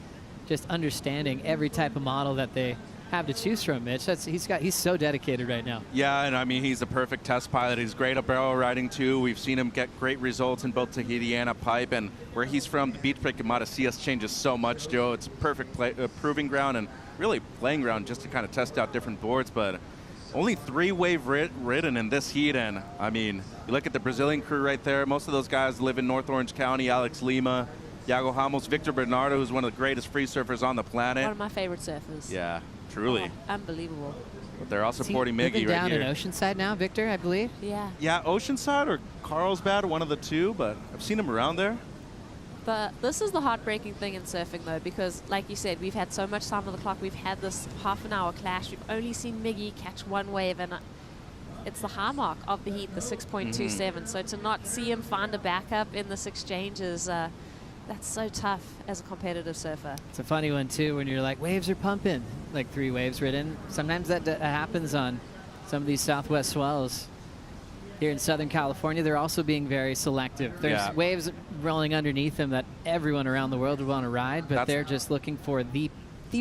Speaker 1: just understanding every type of model that they have to choose from, Mitch. He's so dedicated right now.
Speaker 20: Yeah, and I mean, he's a perfect test pilot. He's great at barrel riding too. We've seen him get great results in both Tahiti and a pipe, and where he's from, the beach break in Mata CS changes so much, Joe. It's a perfect proving ground and really playing ground just to kind of test out different boards, but only 3-wave ridden in this heat, and I mean, you look at the Brazilian crew right there. Most of those guys live in North Orange County. Alex Lima, Iago Ramos, Victor Bernardo, who's one of the greatest free surfers on the planet.
Speaker 2: One of my favorite surfers.
Speaker 20: Yeah, truly.
Speaker 2: Oh, unbelievable.
Speaker 20: But they're all supporting Miggy right
Speaker 1: down
Speaker 20: here.
Speaker 1: in Oceanside now, Victor, I believe?
Speaker 2: Yeah.
Speaker 20: Yeah, Oceanside or Carlsbad, one of the two, but I've seen him around there.
Speaker 2: But this is the heartbreaking thing in surfing, though, because, like you said, we've had so much time on the clock. We've had this half-an-hour clash. We've only seen Miggy catch one wave, and it's the high mark of the heat, the 6.27. So to not see him find a backup in this exchange is that's so tough as a competitive surfer.
Speaker 1: It's a funny one, too, when you're like, waves are pumping, like 3 waves ridden. Sometimes that happens on some of these Southwest swells. Here in Southern California, they're also being very selective. There's waves rolling underneath them that everyone around the world would want to ride, but they're just looking for the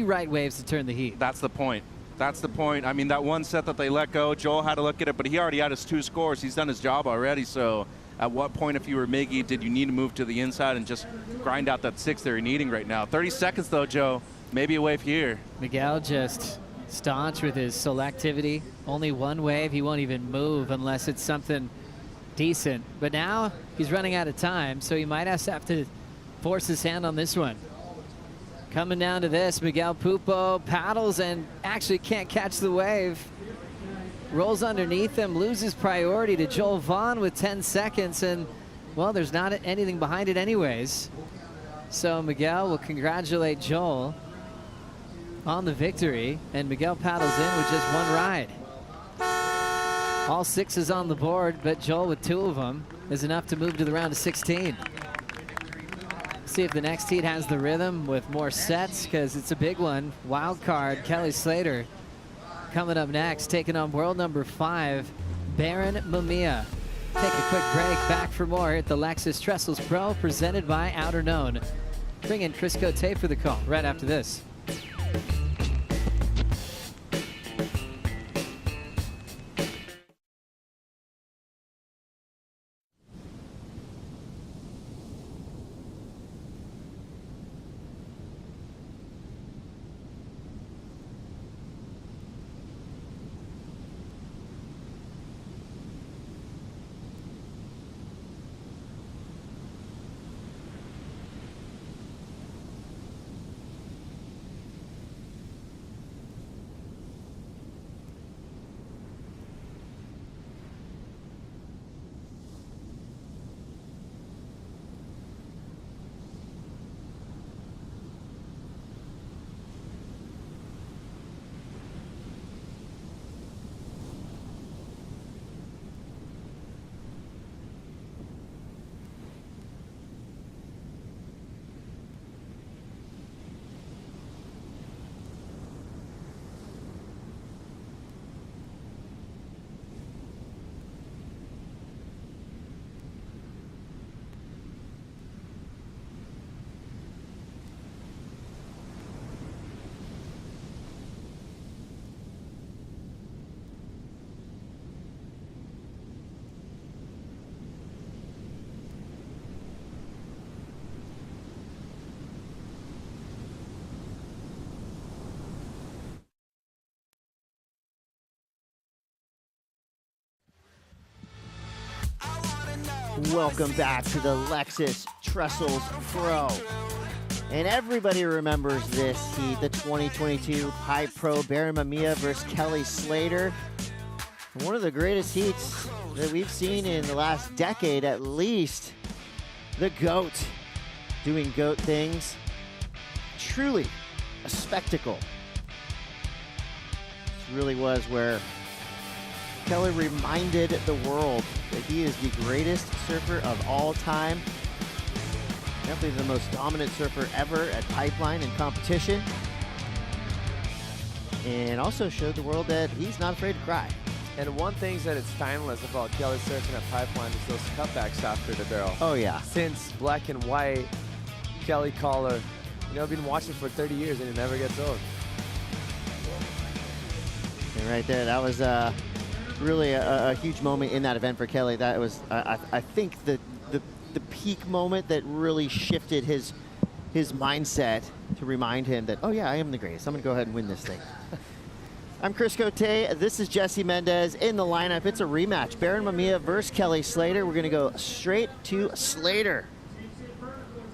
Speaker 1: right waves to turn the heat.
Speaker 20: That's the point. That's the point. I mean, that one set that they let go, Joel had to look at it, but he already had his 2 scores. He's done his job already, so at what point, if you were Miggy, did you need to move to the inside and just grind out that 6 they're needing right now? 30 seconds, though, Joe. Maybe a wave here.
Speaker 1: Miguel just staunch with his selectivity. Only 1 wave. He won't even move unless it's something decent. But now he's running out of time, so he might have to force his hand on this one. Coming down to this, Miguel Pupo paddles and actually can't catch the wave. Rolls underneath him, loses priority to Joel Vaughn with 10 seconds, and, well, there's not anything behind it anyways. So Miguel will congratulate Joel on the victory, and Miguel paddles in with just 1 ride. All 6s on the board, but Joel with 2 of them is enough to move to the round of 16. See if the next heat has the rhythm with more sets, because it's a big one. Wild card, Kelly Slater coming up next, taking on world number 5, Baron Mamiya. Take a quick break, back for more at the Lexus Trestles Pro, presented by Outerknown. Bring in Chris Cote for the call right after this.
Speaker 7: Welcome back to the Lexus Trestles Pro. And everybody remembers this heat, the 2022 Pipe Pro Baron Mamiya versus Kelly Slater. One of the greatest heats that we've seen in the last decade at least. The GOAT doing GOAT things. Truly a spectacle. This really was where Kelly reminded the world that he is the greatest surfer of all time. Definitely the most dominant surfer ever at pipeline and competition. And also showed the world that he's not afraid to cry.
Speaker 3: And one thing that it's timeless about Kelly surfing at pipeline is those cutbacks after the barrel.
Speaker 7: Oh yeah.
Speaker 3: Since black and white, Kelly collar, you know, I've been watching for 30 years and it never gets old.
Speaker 7: And right there, that was really a huge moment in that event for Kelly. That was, I think, the peak moment that really shifted his mindset to remind him that, oh yeah, I am the greatest. I'm gonna go ahead and win this thing. I'm Chris Cote. This is Jesse Mendez in the lineup. It's a rematch. Baron Mamiya versus Kelly Slater. We're gonna go straight to Slater.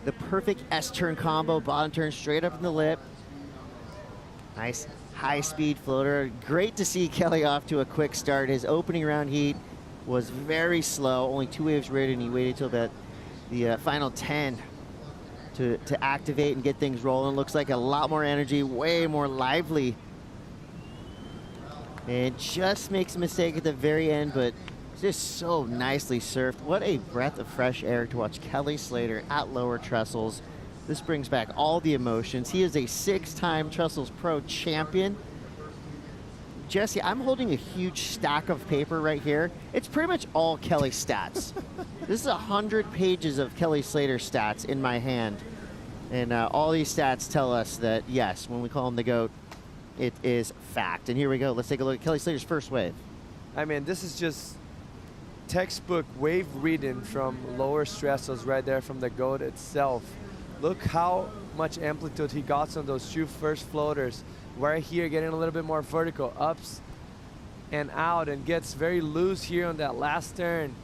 Speaker 7: The perfect S-turn combo, bottom turn straight up in the lip. Nice high-speed floater. Great to see Kelly off to a quick start. His opening round heat was very slow. Only 2 waves rated, and he waited till about the final 10 to activate and get things rolling. Looks like a lot more energy, way more lively. And just makes a mistake at the very end, but just so nicely surfed. What a breath of fresh air to watch Kelly Slater at lower trestles. This brings back all the emotions. He is a 6-time Trestles Pro champion. Jesse, I'm holding a huge stack of paper right here. It's pretty much all Kelly stats. This is 100 pages of Kelly Slater stats in my hand. And all these stats tell us that, yes, when we call him the GOAT, it is fact. And here we go. Let's take a look at Kelly Slater's first wave.
Speaker 3: I mean, this is just textbook wave reading from lower trestles right there from the GOAT itself. Look how much amplitude he got on those 2 first floaters. Right here, getting a little bit more vertical, ups and out, and gets very loose here on that last turn.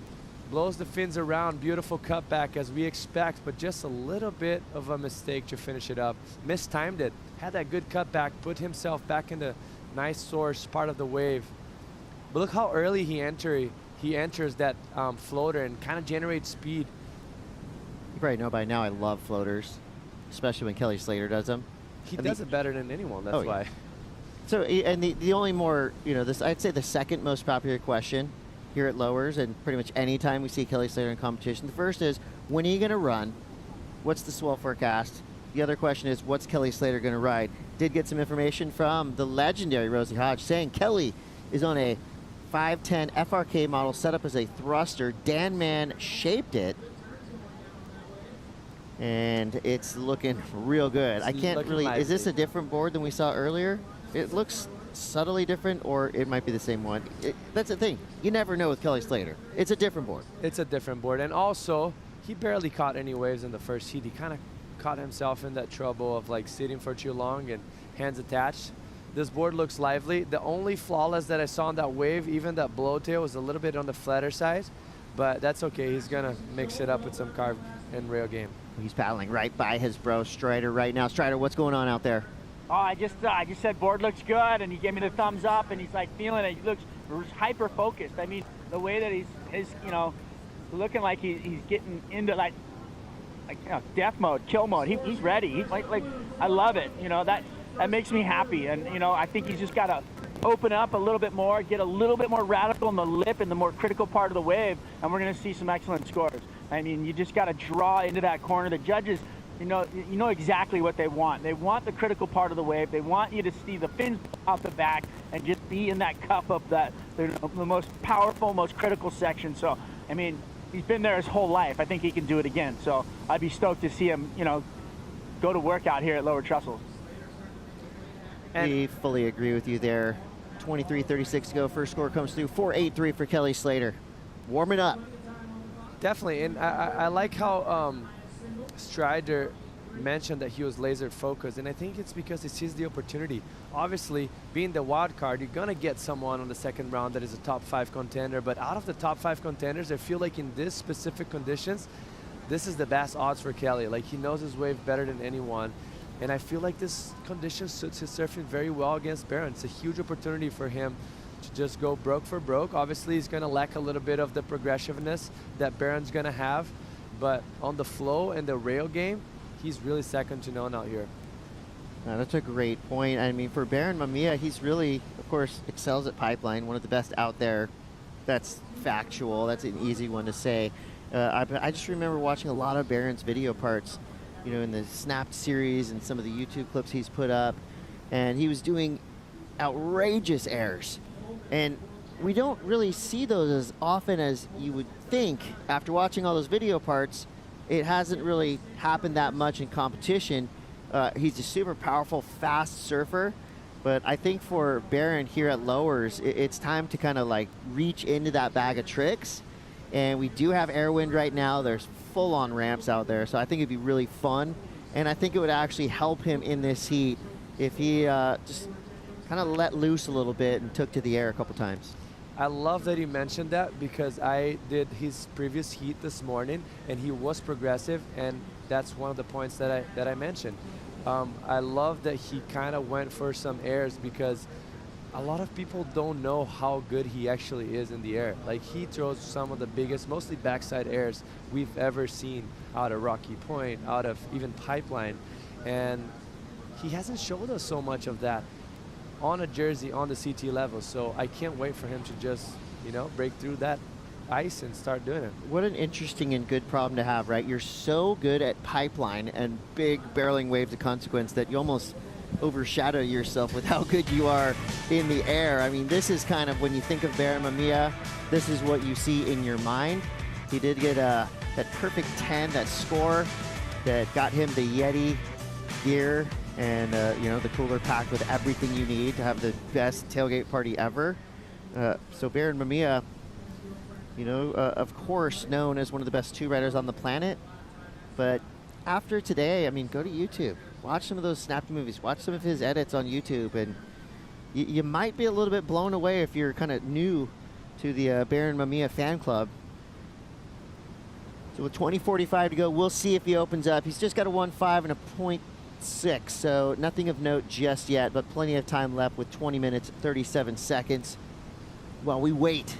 Speaker 3: Blows the fins around, beautiful cutback as we expect, but just a little bit of a mistake to finish it up. Mistimed it, had that good cutback, put himself back in the nice source part of the wave. But look how early he enters that floater and kind of generates speed.
Speaker 7: You probably know by now I love floaters, especially when Kelly Slater does them.
Speaker 3: He does it better than anyone, that's why.
Speaker 7: Yeah. So, and the only more, you know, this, I'd say the second most popular question here at lowers, and pretty much any time we see Kelly Slater in competition, the first is, when are you going to run? What's the swell forecast? The other question is, what's Kelly Slater going to ride? Did get some information from the legendary Rosie Hodge saying Kelly is on a 510 FRK model set up as a thruster. Dan Mann shaped it, and it's looking real good. I can't really, is this a different board than we saw earlier? It looks subtly different, or it might be the same one. That's the thing. You never know with Kelly Slater. It's a different board.
Speaker 3: It's a different board. And also, he barely caught any waves in the first heat. He kind of caught himself in that trouble of like sitting for too long and hands attached. This board looks lively. The only flawless that I saw on that wave, even that blowtail, was a little bit on the flatter side, but that's okay. He's gonna mix it up with some carve and rail game.
Speaker 7: He's paddling right by his bro Strider right now. Strider, what's going on out there?
Speaker 15: Oh, I just said board looks good, and he gave me the thumbs up, and he's like feeling it. He looks hyper focused. I mean, the way that he's you know, looking like he's getting into like you know, death mode, kill mode. He's ready. He's like I love it. You know, that makes me happy, and you know, I think he's just got to open up a little bit more, get a little bit more radical in the lip and the more critical part of the wave, and we're going to see some excellent scores. I mean, you just got to draw into that corner. The judges, you know exactly what they want. They want the critical part of the wave. They want you to see the fins out the back and just be in that cup of that, the most powerful, most critical section. So, I mean, he's been there his whole life. I think he can do it again. So I'd be stoked to see him, you know, go to work out here at lower trestles.
Speaker 7: We fully agree with you there. 23:36 to go. First score comes through 4.83 for Kelly Slater. Warm it up.
Speaker 3: Definitely, and I like how Strider mentioned that he was laser focused, and I think it's because he sees the opportunity. Obviously, being the wild card, you're gonna get someone on the second round that is a top 5 contender, but out of the top 5 contenders, I feel like in this specific conditions, this is the best odds for Kelly. Like, he knows his wave better than anyone, and I feel like this condition suits his surfing very well against Barron. It's a huge opportunity for him to just go broke for broke. Obviously, he's gonna lack a little bit of the progressiveness that Barron's gonna have, but on the flow and the rail game, he's really second to none out here.
Speaker 7: That's a great point. I mean, for Barron Mamiya, he's really, of course, excels at pipeline, one of the best out there. That's factual. That's an easy one to say. I just remember watching a lot of Barron's video parts, you know, in the Snapped series and some of the YouTube clips he's put up, and he was doing outrageous airs. And we don't really see those as often as you would think. After watching all those video parts, it hasn't really happened that much in competition. He's a super powerful, fast surfer, but I think for Barron here at Lowers, it's time to kind of like reach into that bag of tricks. And we do have air wind right now. There's full-on ramps out there, so I think it'd be really fun. And I think it would actually help him in this heat if he just kind of let loose a little bit and took to the air a couple times.
Speaker 3: I love that you mentioned that, because I did his previous heat this morning and he was progressive, and that's one of the points that I mentioned. I love that he kind of went for some airs, because a lot of people don't know how good he actually is in the air. Like, he throws some of the biggest, mostly backside airs we've ever seen out of Rocky Point, out of even Pipeline, and he hasn't showed us so much of that on a jersey on the CT level. So I can't wait for him to just, you know, break through that ice and start doing it.
Speaker 7: What an interesting and good problem to have, right? You're so good at pipeline and big barreling waves of consequence that you almost overshadow yourself with how good you are in the air. I mean, this is kind of, when you think of Barron Mamiya, this is what you see in your mind. He did get that perfect 10, that score that got him the Yeti gear and you know, the cooler packed with everything you need to have the best tailgate party ever. So Barron Mamiya, you know, of course known as one of the best 2 riders on the planet, but after today, I mean, go to YouTube, watch some of those snapped movies, watch some of his edits on YouTube, and you might be a little bit blown away if you're kind of new to the Barron Mamiya fan club. So with 20:45 to go, we'll see if he opens up. He's just got a 1.5 and a 0.6, so nothing of note just yet, but plenty of time left with 20 minutes, 37 seconds. While we wait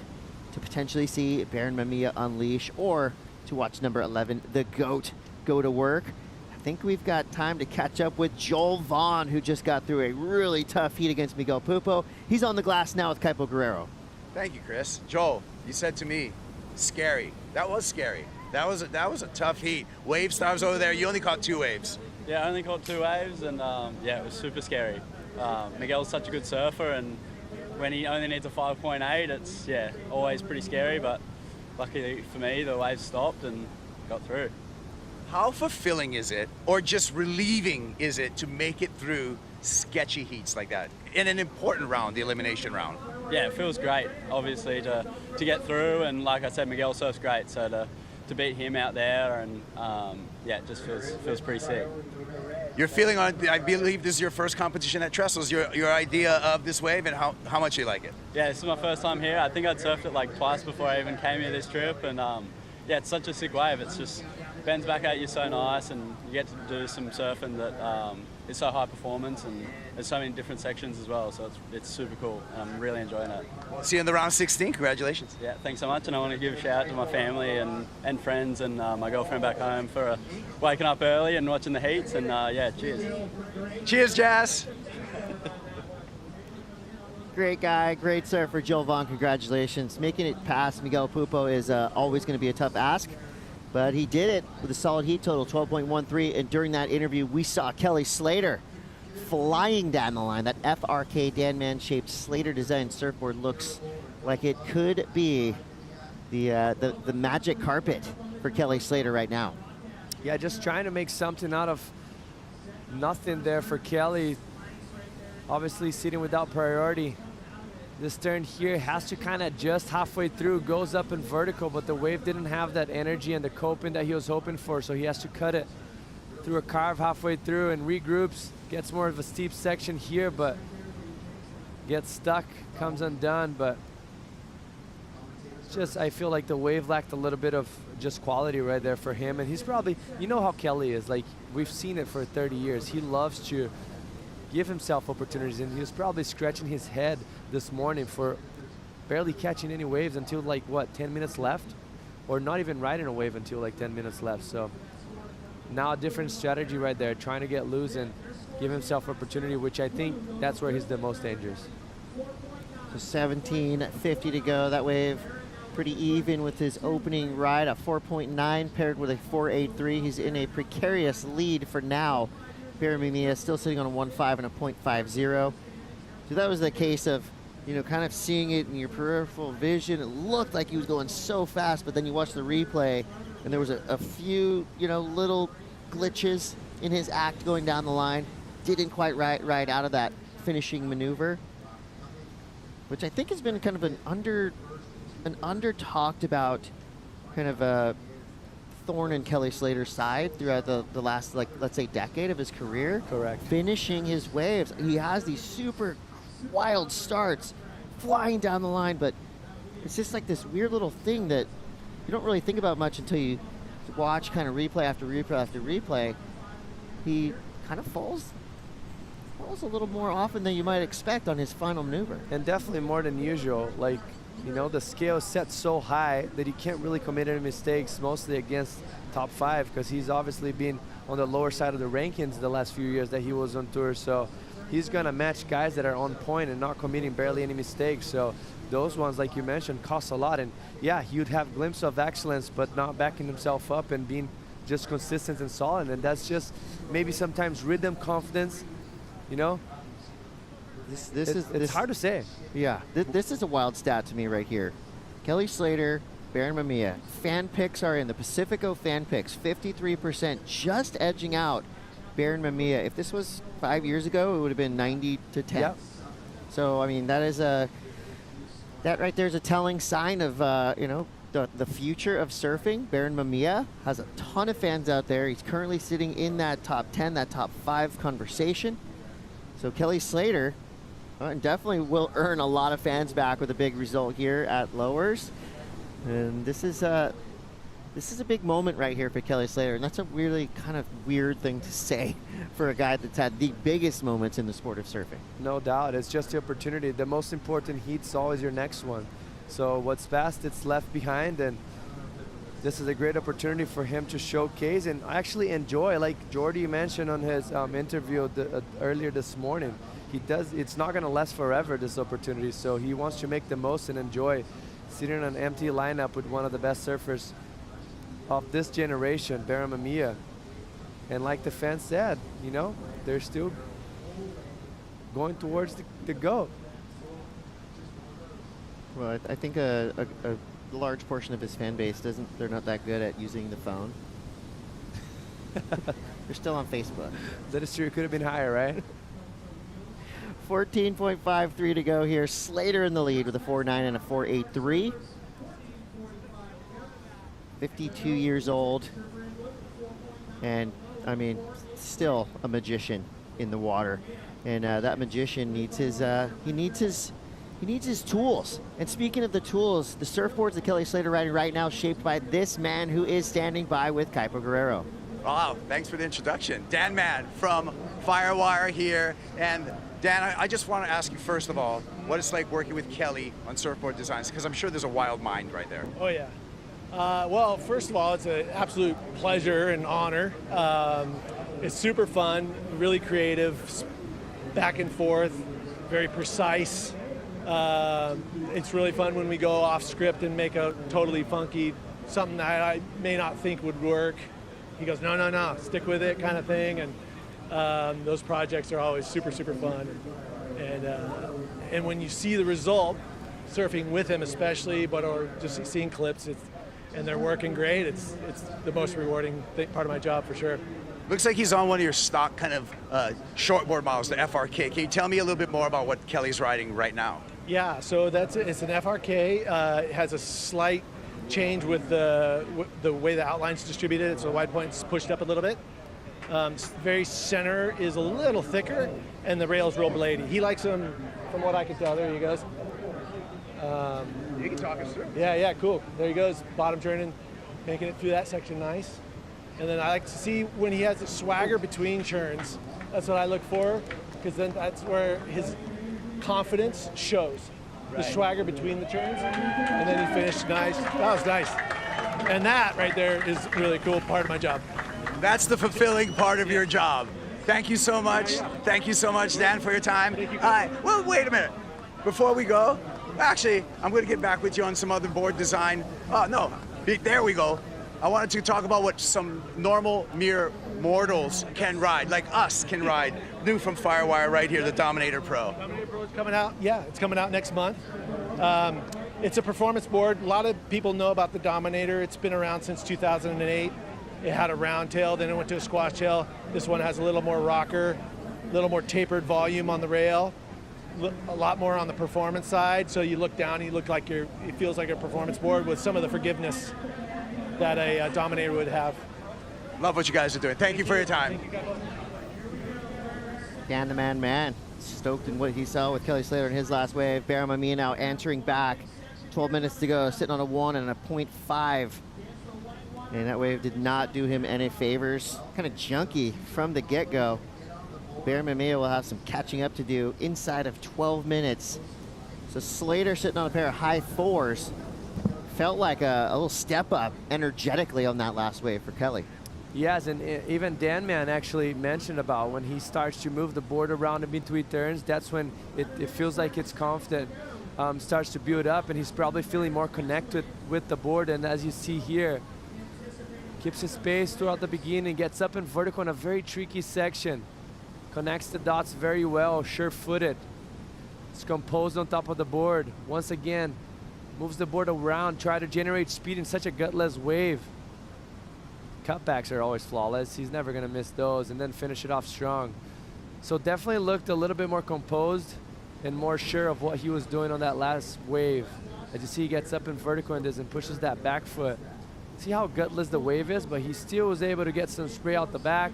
Speaker 7: to potentially see Barron Mamiya unleash, or to watch number 11, the GOAT, go to work. I think we've got time to catch up with Joel Vaughn, who just got through a really tough heat against Miguel Pupo. He's on the glass now with Kaipo Guerrero.
Speaker 4: Thank you, Chris. Joel, you said to me, scary. That was scary. That was a tough heat. Wave stars over there. You only caught 2 waves.
Speaker 21: Yeah, I only caught 2 waves, and yeah, it was super scary. Miguel's such a good surfer, and when he only needs a 5.8, it's, yeah, always pretty scary, but luckily for me, the waves stopped and got through.
Speaker 4: How fulfilling is it, or just relieving is it, to make it through sketchy heats like that in an important round, the elimination round?
Speaker 21: Yeah, it feels great, obviously, to get through, and like I said, Miguel surfs great, so to beat him out there, and yeah, it just feels pretty sick.
Speaker 4: You're feeling on, I believe this is your first competition at Trestles, your idea of this wave and how much you like it?
Speaker 21: Yeah, this is my first time here. I think I'd surfed it like twice before I even came here this trip, and yeah, it's such a sick wave. It's just bends back at you so nice, and you get to do some surfing that is so high performance, and there's so many different sections as well, so it's super cool, and I'm really enjoying it.
Speaker 4: See you in the round 16. Congratulations.
Speaker 21: Yeah, thanks so much, and I want to give a shout out to my family and friends and my girlfriend back home for waking up early and watching the heats, and yeah, cheers.
Speaker 4: Cheers, Jazz.
Speaker 7: Great guy, great surfer, Joel Vaughn, congratulations. Making it past Miguel Pupo is always going to be a tough ask, but he did it with a solid heat total, 12.13, and during that interview, we saw Kelly Slater flying down the line. That FRK Danman-shaped Slater design surfboard looks like it could be the magic carpet for Kelly Slater right now.
Speaker 3: Yeah, just trying to make something out of nothing there for Kelly. Obviously sitting without priority. This turn here has to kind of adjust halfway through, goes up in vertical, but the wave didn't have that energy and the coping that he was hoping for, so he has to cut it through a carve halfway through and regroups, gets more of a steep section here, but gets stuck, comes undone. But just, I feel like the wave lacked a little bit of just quality right there for him. And he's probably, you know how Kelly is, like we've seen it for 30 years. He loves to give himself opportunities, and he was probably scratching his head this morning for barely catching any waves until like what, 10 minutes left, or not even riding a wave until like 10 minutes left. So now a different strategy right there, trying to get loose and give himself opportunity, which I think that's where he's the most dangerous.
Speaker 7: So 17:50 to go. That wave pretty even with his opening ride, a 4.9 paired with a 4.83. He's in a precarious lead for now. Baron Mamiya still sitting on a 1.5 and a 0.50. So that was the case of, you know, kind of seeing it in your peripheral vision. It looked like he was going so fast, but then you watch the replay and there was a few, you know, little glitches in his act going down the line. Didn't quite ride out of that finishing maneuver, which I think has been kind of an under talked about kind of a thorn in Kelly Slater's side throughout the last, like, let's say decade of his career.
Speaker 3: Correct.
Speaker 7: Finishing his waves. He has these super wild starts flying down the line, but it's just like this weird little thing that you don't really think about much until you watch kind of replay after replay after replay. He kind of falls a little more often than you might expect on his final maneuver.
Speaker 3: And definitely more than usual. Like, you know, the scale is set so high that he can't really commit any mistakes, mostly against top 5, because he's obviously been on the lower side of the rankings the last few years that he was on tour. So he's going to match guys that are on point and not committing barely any mistakes. So those ones, like you mentioned, cost a lot. And yeah, he would have glimpses of excellence, but not backing himself up and being just consistent and solid. And that's just maybe sometimes rhythm, confidence, you know. It's hard to say.
Speaker 7: Yeah, this is a wild stat to me right here. Kelly Slater, Baron Mamiya. Fan picks are in. The Pacifico fan picks, 53%, just edging out Baron Mamiya. If this was 5 years ago, it would have been 90 to 10.
Speaker 3: Yep.
Speaker 7: So, I mean, that right there is a telling sign of, you know, the future of surfing. Baron Mamiya has a ton of fans out there. He's currently sitting in that top 10, that top 5 conversation. So Kelly Slater definitely will earn a lot of fans back with a big result here at Lowers. And this is a big moment right here for Kelly Slater, and that's a really kind of weird thing to say for a guy that's had the biggest moments in the sport of surfing.
Speaker 3: No doubt, it's just the opportunity. The most important heat's always your next one. So what's fast, it's left behind, and this is a great opportunity for him to showcase and actually enjoy, like Jordy mentioned on his interview earlier this morning. It's not going to last forever, this opportunity, so he wants to make the most and enjoy sitting on an empty lineup with one of the best surfers of this generation, Baron Mamiya. And like the fans said, you know, they're still going towards the GOAT.
Speaker 7: Well, I think a large portion of his fan base they're not that good at using the phone. They're still on Facebook.
Speaker 3: That is true, it could have been higher, right?
Speaker 7: 14.53 to go here. Slater in the lead with a 4.9 and a 4.83. 52 years old. And, I mean, still a magician in the water. And that magician needs his tools. And speaking of the tools, the surfboards that Kelly Slater riding right now shaped by this man who is standing by with Kaipo Guerrero.
Speaker 4: Wow, thanks for the introduction. Dan Mann from Firewire here. And Dan, I just want to ask you, first of all, what it's like working with Kelly on surfboard designs, because I'm sure there's a wild mind right there.
Speaker 18: Oh, yeah. Well, first of all, it's an absolute pleasure and honor. It's super fun, really creative, back and forth, very precise. It's really fun when we go off script and make a totally funky, something that I may not think would work. He goes, no, stick with it kind of thing. And those projects are always super, super fun. And when you see the result, surfing with him especially, or just seeing clips, and they're working great, it's the most rewarding part of my job for sure.
Speaker 4: Looks like he's on one of your stock kind of shortboard models, the FRK. Can you tell me a little bit more about what Kelly's riding right now?
Speaker 18: Yeah, so it's an FRK. It has a slight change with the way the outline's distributed. So the wide point's pushed up a little bit. Very center is a little thicker, and the rail's real blady. He likes them, from what I can tell. There he goes.
Speaker 4: You can talk us through.
Speaker 18: Yeah, cool. There he goes, bottom turning, making it through that section nice. And then I like to see when he has the swagger between turns. That's what I look for, because then that's where his confidence shows. The swagger between the turns, and then he finished nice. That was nice. And that right there is really cool part of my job.
Speaker 4: That's the fulfilling part of your job. Thank you so much. Thank you so much, Dan, for your time. Well, wait a minute. Before we go, actually, I'm going to get back with you on some other board design. Oh, no, there we go. I wanted to talk about what some normal mere mortals can ride, like us can ride. New from Firewire right here, the Dominator Pro.
Speaker 18: Dominator Pro is coming out. Yeah, it's coming out next month. It's a performance board. A lot of people know about the Dominator. It's been around since 2008. It had a round tail, then it went to a squash tail. This one has a little more rocker, a little more tapered volume on the rail, a lot more on the performance side. So you look down, you look like it feels like a performance board with some of the forgiveness that a Dominator would have.
Speaker 4: Love what you guys are doing. Thank you for your time.
Speaker 7: Dan the man. Stoked in what he saw with Kelly Slater in his last wave. Barham Amia now answering back. 12 minutes to go, sitting on a 1 and a 0.5. And that wave did not do him any favors. Kind of junky from the get-go. Barham Amia will have some catching up to do inside of 12 minutes. So Slater sitting on a pair of high 4s. Felt like a little step up energetically on that last wave for Kelly.
Speaker 3: Yes, and even Dan Man actually mentioned about when he starts to move the board around in between turns, that's when it feels like it's confident, starts to build up, and he's probably feeling more connected with the board. And as you see here, keeps his pace throughout the beginning, gets up in vertical in a very tricky section, connects the dots very well, sure-footed. It's composed on top of the board. Once again, moves the board around, try to generate speed in such a gutless wave. Cutbacks are always flawless. He's never gonna miss those, and then finish it off strong. So definitely looked a little bit more composed and more sure of what he was doing on that last wave. As you see, he gets up in vertical and pushes that back foot. See how gutless the wave is, but he still was able to get some spray out the back,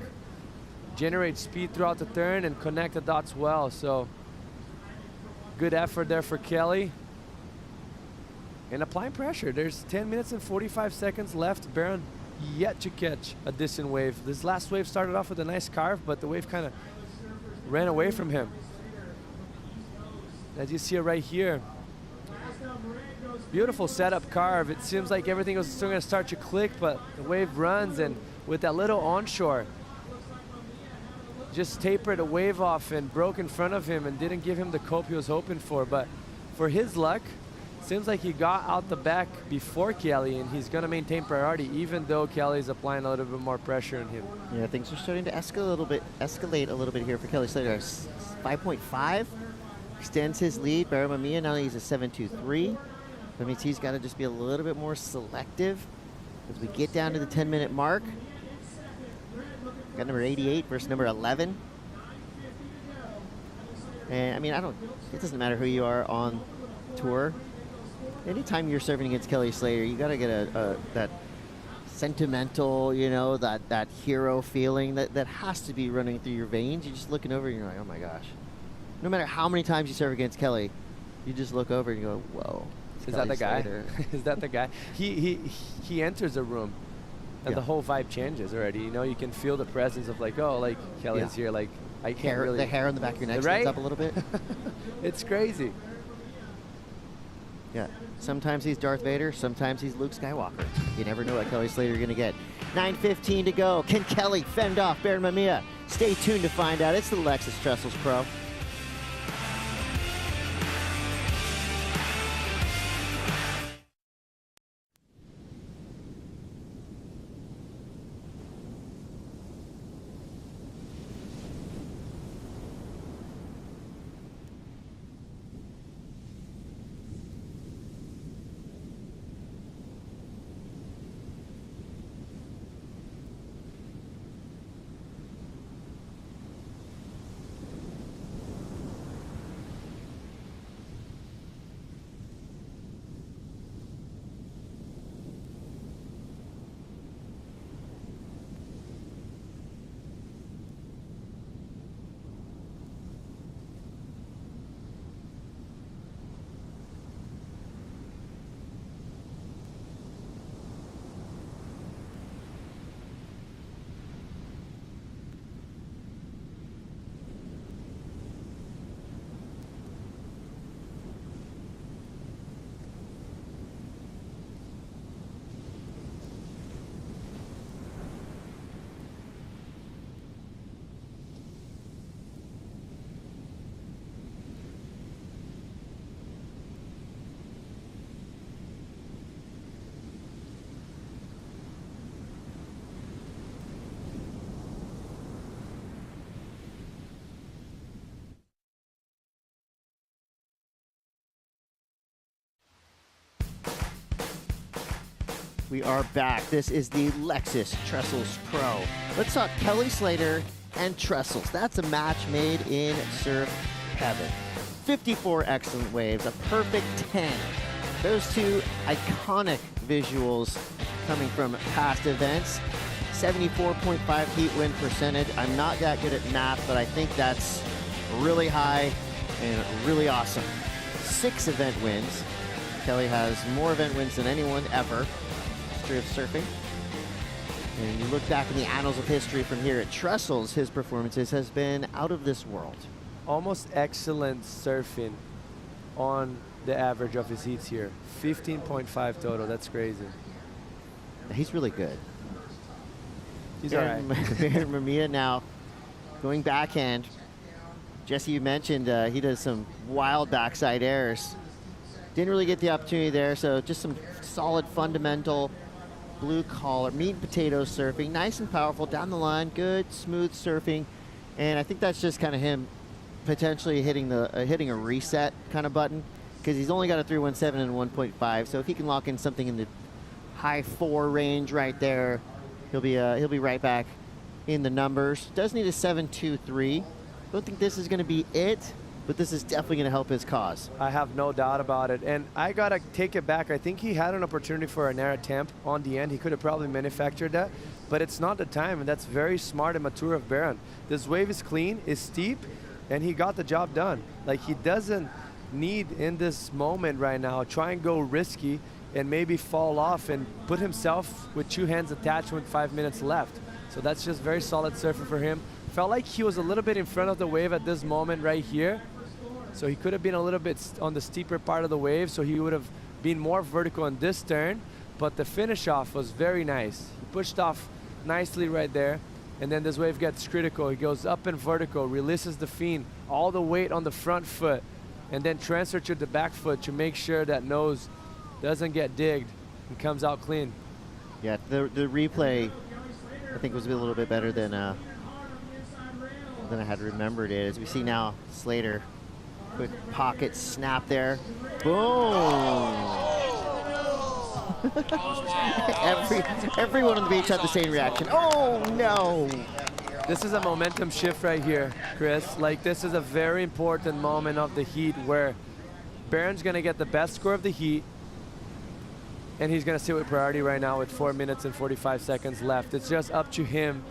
Speaker 3: generate speed throughout the turn, and connect the dots well. So good effort there for Kelly. And applying pressure. There's 10 minutes and 45 seconds left. Barron yet to catch a decent wave. This last wave started off with a nice carve, but the wave kind of ran away from him. As you see it right here, beautiful setup carve. It seems like everything was still going to start to click, but the wave runs, and with that little onshore, just tapered a wave off and broke in front of him and didn't give him the cope he was hoping for. But for his luck, seems like he got out the back before Kelly, and he's going to maintain priority even though Kelly's applying a little bit more pressure on him.
Speaker 7: Yeah, things are starting to escalate a little bit here for Kelly Slater. 5.5 extends his lead. Barham Amia now he's a 7.23. That means he's got to just be a little bit more selective as we get down to the 10-minute mark. Got number 88 versus number 11. And I mean, it doesn't matter who you are on tour. Anytime you're serving against Kelly Slater, you got to get that sentimental, you know, that hero feeling that has to be running through your veins. You're just looking over and you're like, oh my gosh. No matter how many times you serve against Kelly, you just look over and you go, whoa.
Speaker 3: Is that the guy? Is that the guy? He enters a room and the whole vibe changes already. You know, you can feel the presence of like, oh, like Kelly's here. Like I can't really.
Speaker 7: The hair on the back of your neck stands up a little bit.
Speaker 3: It's crazy.
Speaker 7: Yeah. Sometimes he's Darth Vader. Sometimes he's Luke Skywalker. You never know what Kelly Slater you're going to get. 9:15 to go. Can Kelly fend off Barham Amia? Stay tuned to find out. It's the Lexus Trestles Pro. We are back. This is the Lexus Trestles Pro. Let's talk Kelly Slater and Trestles. That's a match made in surf heaven. 54 excellent waves, a perfect 10. Those two iconic visuals coming from past events. 74.5 heat win percentage. I'm not that good at math, but I think that's really high and really awesome. 6 event wins. Kelly has more event wins than anyone ever. History of surfing. And you look back in the annals of history from here at Trestles, his performances has been out of this world.
Speaker 3: Almost excellent surfing on the average of his heats here. 15.5 total, that's crazy.
Speaker 7: He's really good.
Speaker 3: He's all right.
Speaker 7: Mamiya now going backhand. Jesse, you mentioned he does some wild backside airs. Didn't really get the opportunity there, so just some solid fundamental blue collar, meat and potato surfing. Nice and powerful down the line, good, smooth surfing. And I think that's just kind of him potentially hitting a reset kind of button, because he's only got a 317 and 1.5. So if he can lock in something in the high 4 range right there, he'll be right back in the numbers. Does need a 7.23. Don't think this is going to be it, but this is definitely going to help his cause.
Speaker 3: I have no doubt about it. And I got to take it back. I think he had an opportunity for an air attempt on the end. He could have probably manufactured that, but it's not the time, and that's very smart and mature of Baron. This wave is clean, is steep, and he got the job done. Like, he doesn't need, in this moment right now, try and go risky and maybe fall off and put himself with 2 hands attached with 5 minutes left. So that's just very solid surfing for him. Felt like he was a little bit in front of the wave at this moment right here. So he could have been a little bit on the steeper part of the wave, so he would have been more vertical on this turn, but the finish off was very nice. He pushed off nicely right there, and then this wave gets critical. He goes up and vertical, releases the fin, all the weight on the front foot, and then transfer to the back foot to make sure that nose doesn't get digged and comes out clean.
Speaker 7: Yeah, the replay, I think, was a little bit better than I had remembered it. As we see now, Slater, quick pocket snap there. Boom! Everyone on the beach had the same reaction. Oh, no!
Speaker 3: This is a momentum shift right here, Chris. Like, this is a very important moment of the heat where Baron's going to get the best score of the heat, and he's going to sit with priority right now with 4 minutes and 45 seconds left. It's just up to him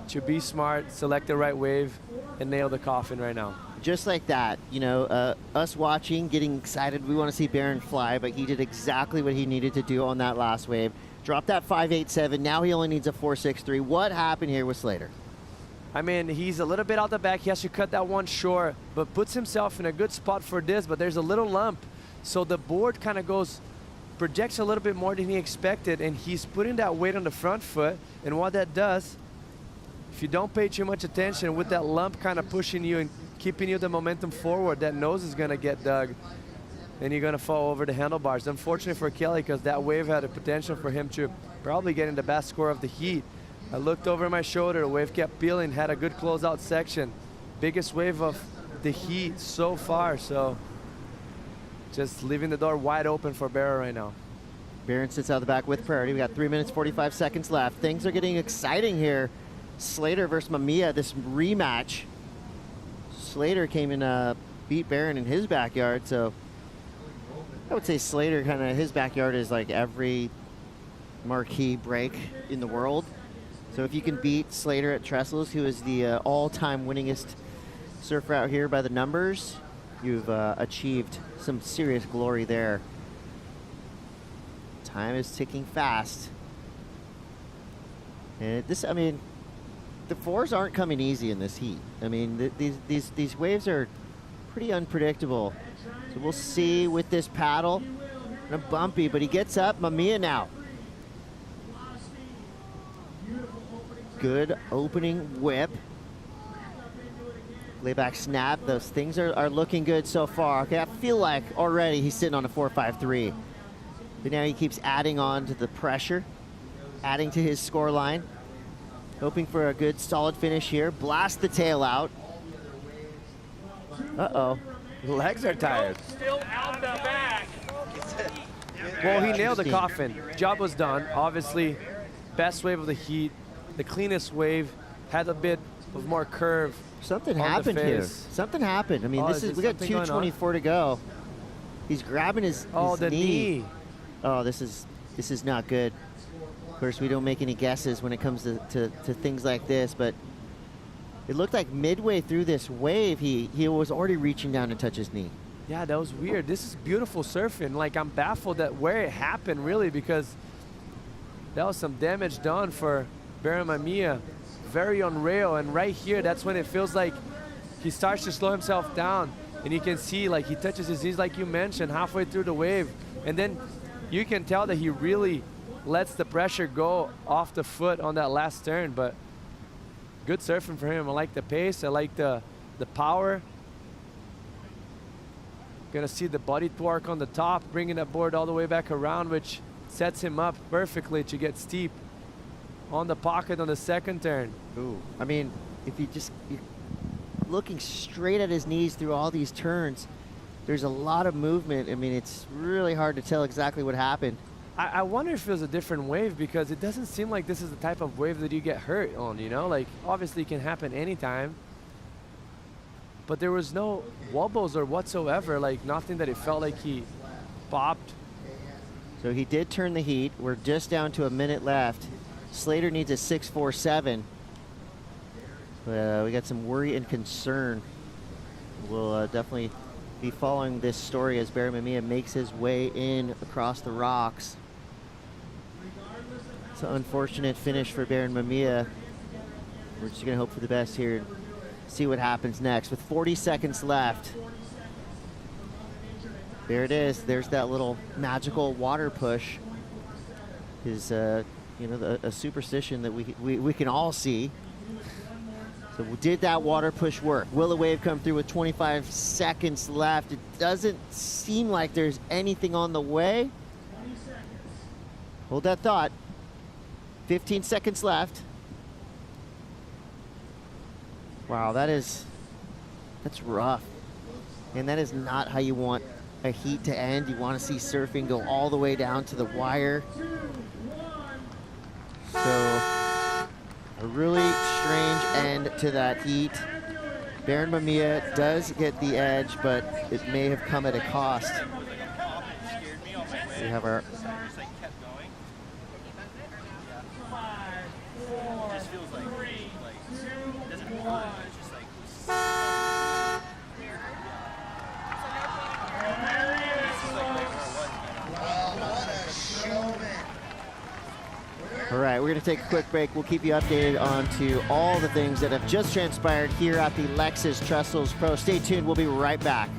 Speaker 3: to be smart, select the right wave, and nail the coffin right now.
Speaker 7: Just like that, you know, us watching, getting excited, we want to see Baron fly, but he did exactly what he needed to do on that last wave. Dropped that 5.87, now he only needs a 4.63. What happened here with Slater?
Speaker 3: I mean, he's a little bit out the back. He has to cut that one short, but puts himself in a good spot for this, but there's a little lump. So the board kind of projects a little bit more than he expected, and he's putting that weight on the front foot, and what that does, if you don't pay too much attention, with that lump kind of pushing you and keeping you the momentum forward, that nose is going to get dug, and you're going to fall over the handlebars. Unfortunately for Kelly, because that wave had a potential for him to probably get in the best score of the heat. I looked over my shoulder, the wave kept peeling, had a good closeout section. Biggest wave of the heat so far, so just leaving the door wide open for Barra right now.
Speaker 7: Baron sits out the back with priority. We got 3 minutes, 45 seconds left. Things are getting exciting here. Slater versus Mamiya, this rematch. Slater came and beat Baron in his backyard, so I would say Slater kind of, his backyard is like every marquee break in the world. So if you can beat Slater at Trestles, who is the all-time winningest surfer out here by the numbers, you've achieved some serious glory there. Time is ticking fast. And I mean, the 4s aren't coming easy in this heat. I mean, these waves are pretty unpredictable. So we'll see with this paddle. Kind of bumpy, but he gets up. Mamiya now. Good opening whip. Layback snap. Those things are looking good so far. Okay, I feel like already he's sitting on a 4.53. But now he keeps adding on to the pressure, adding to his score line. Hoping for a good solid finish here. Blast the tail out. Uh-oh.
Speaker 3: Legs are tired.
Speaker 15: Still out the back.
Speaker 3: Well, he nailed the coffin. Job was done. Obviously, best wave of the heat, the cleanest wave, had a bit of more curve.
Speaker 7: Something
Speaker 3: on
Speaker 7: happened
Speaker 3: the
Speaker 7: here.
Speaker 3: face.
Speaker 7: Something happened. I mean,
Speaker 3: Oh,
Speaker 7: this
Speaker 3: is
Speaker 7: is
Speaker 3: there
Speaker 7: we got
Speaker 3: something going on?
Speaker 7: 2:24 to go. He's grabbing his
Speaker 3: the knee.
Speaker 7: Oh, this is not good. Of course, we don't make any guesses when it comes to things like this, but it looked like midway through this wave, he was already reaching down to touch his knee.
Speaker 3: Yeah, that was weird. This is beautiful surfing. Like, I'm baffled at where it happened, really, because that was some damage done for Baron Mamiya. Very on rail, and right here, that's when it feels like he starts to slow himself down, and you can see, like, he touches his knees, like you mentioned, halfway through the wave, and then you can tell that he really lets the pressure go off the foot on that last turn. But good surfing for him. I like the pace. I like the power. Gonna see the body torque on the top, bringing that board all the way back around, which sets him up perfectly to get steep on the pocket on the second turn.
Speaker 7: Ooh, I mean, if you're looking straight at his knees through all these turns, there's a lot of movement. I mean, it's really hard to tell exactly what happened.
Speaker 3: I wonder if it was a different wave, because it doesn't seem like this is the type of wave that you get hurt on, you know? Like, obviously it can happen anytime, but there was no wobbles or whatsoever, like nothing that it felt like he popped.
Speaker 7: So he did turn the heat. We're just down to a minute left. Slater needs a 6.47. We got some worry and concern. We'll definitely be following this story as Baron Mamiya makes his way in across the rocks. It's an unfortunate finish for Baron Mamiya. We're just going to hope for the best here and see what happens next. With 40 seconds left. There it is. There's that little magical water push. Is you know, a superstition that we can all see. So did that water push work? Will the wave come through with 25 seconds left? It doesn't seem like there's anything on the way. Hold that thought. 15 seconds left. Wow, that's rough. And that is not how you want a heat to end. You want to see surfing go all the way down to the wire. So a really strange end to that heat. Baron Mamiya does get the edge, but it may have come at a cost. We have our All right, we're going to take a quick break. We'll keep you updated on to all the things that have just transpired here at the Lexus Trestles Pro. Stay tuned. We'll be right back.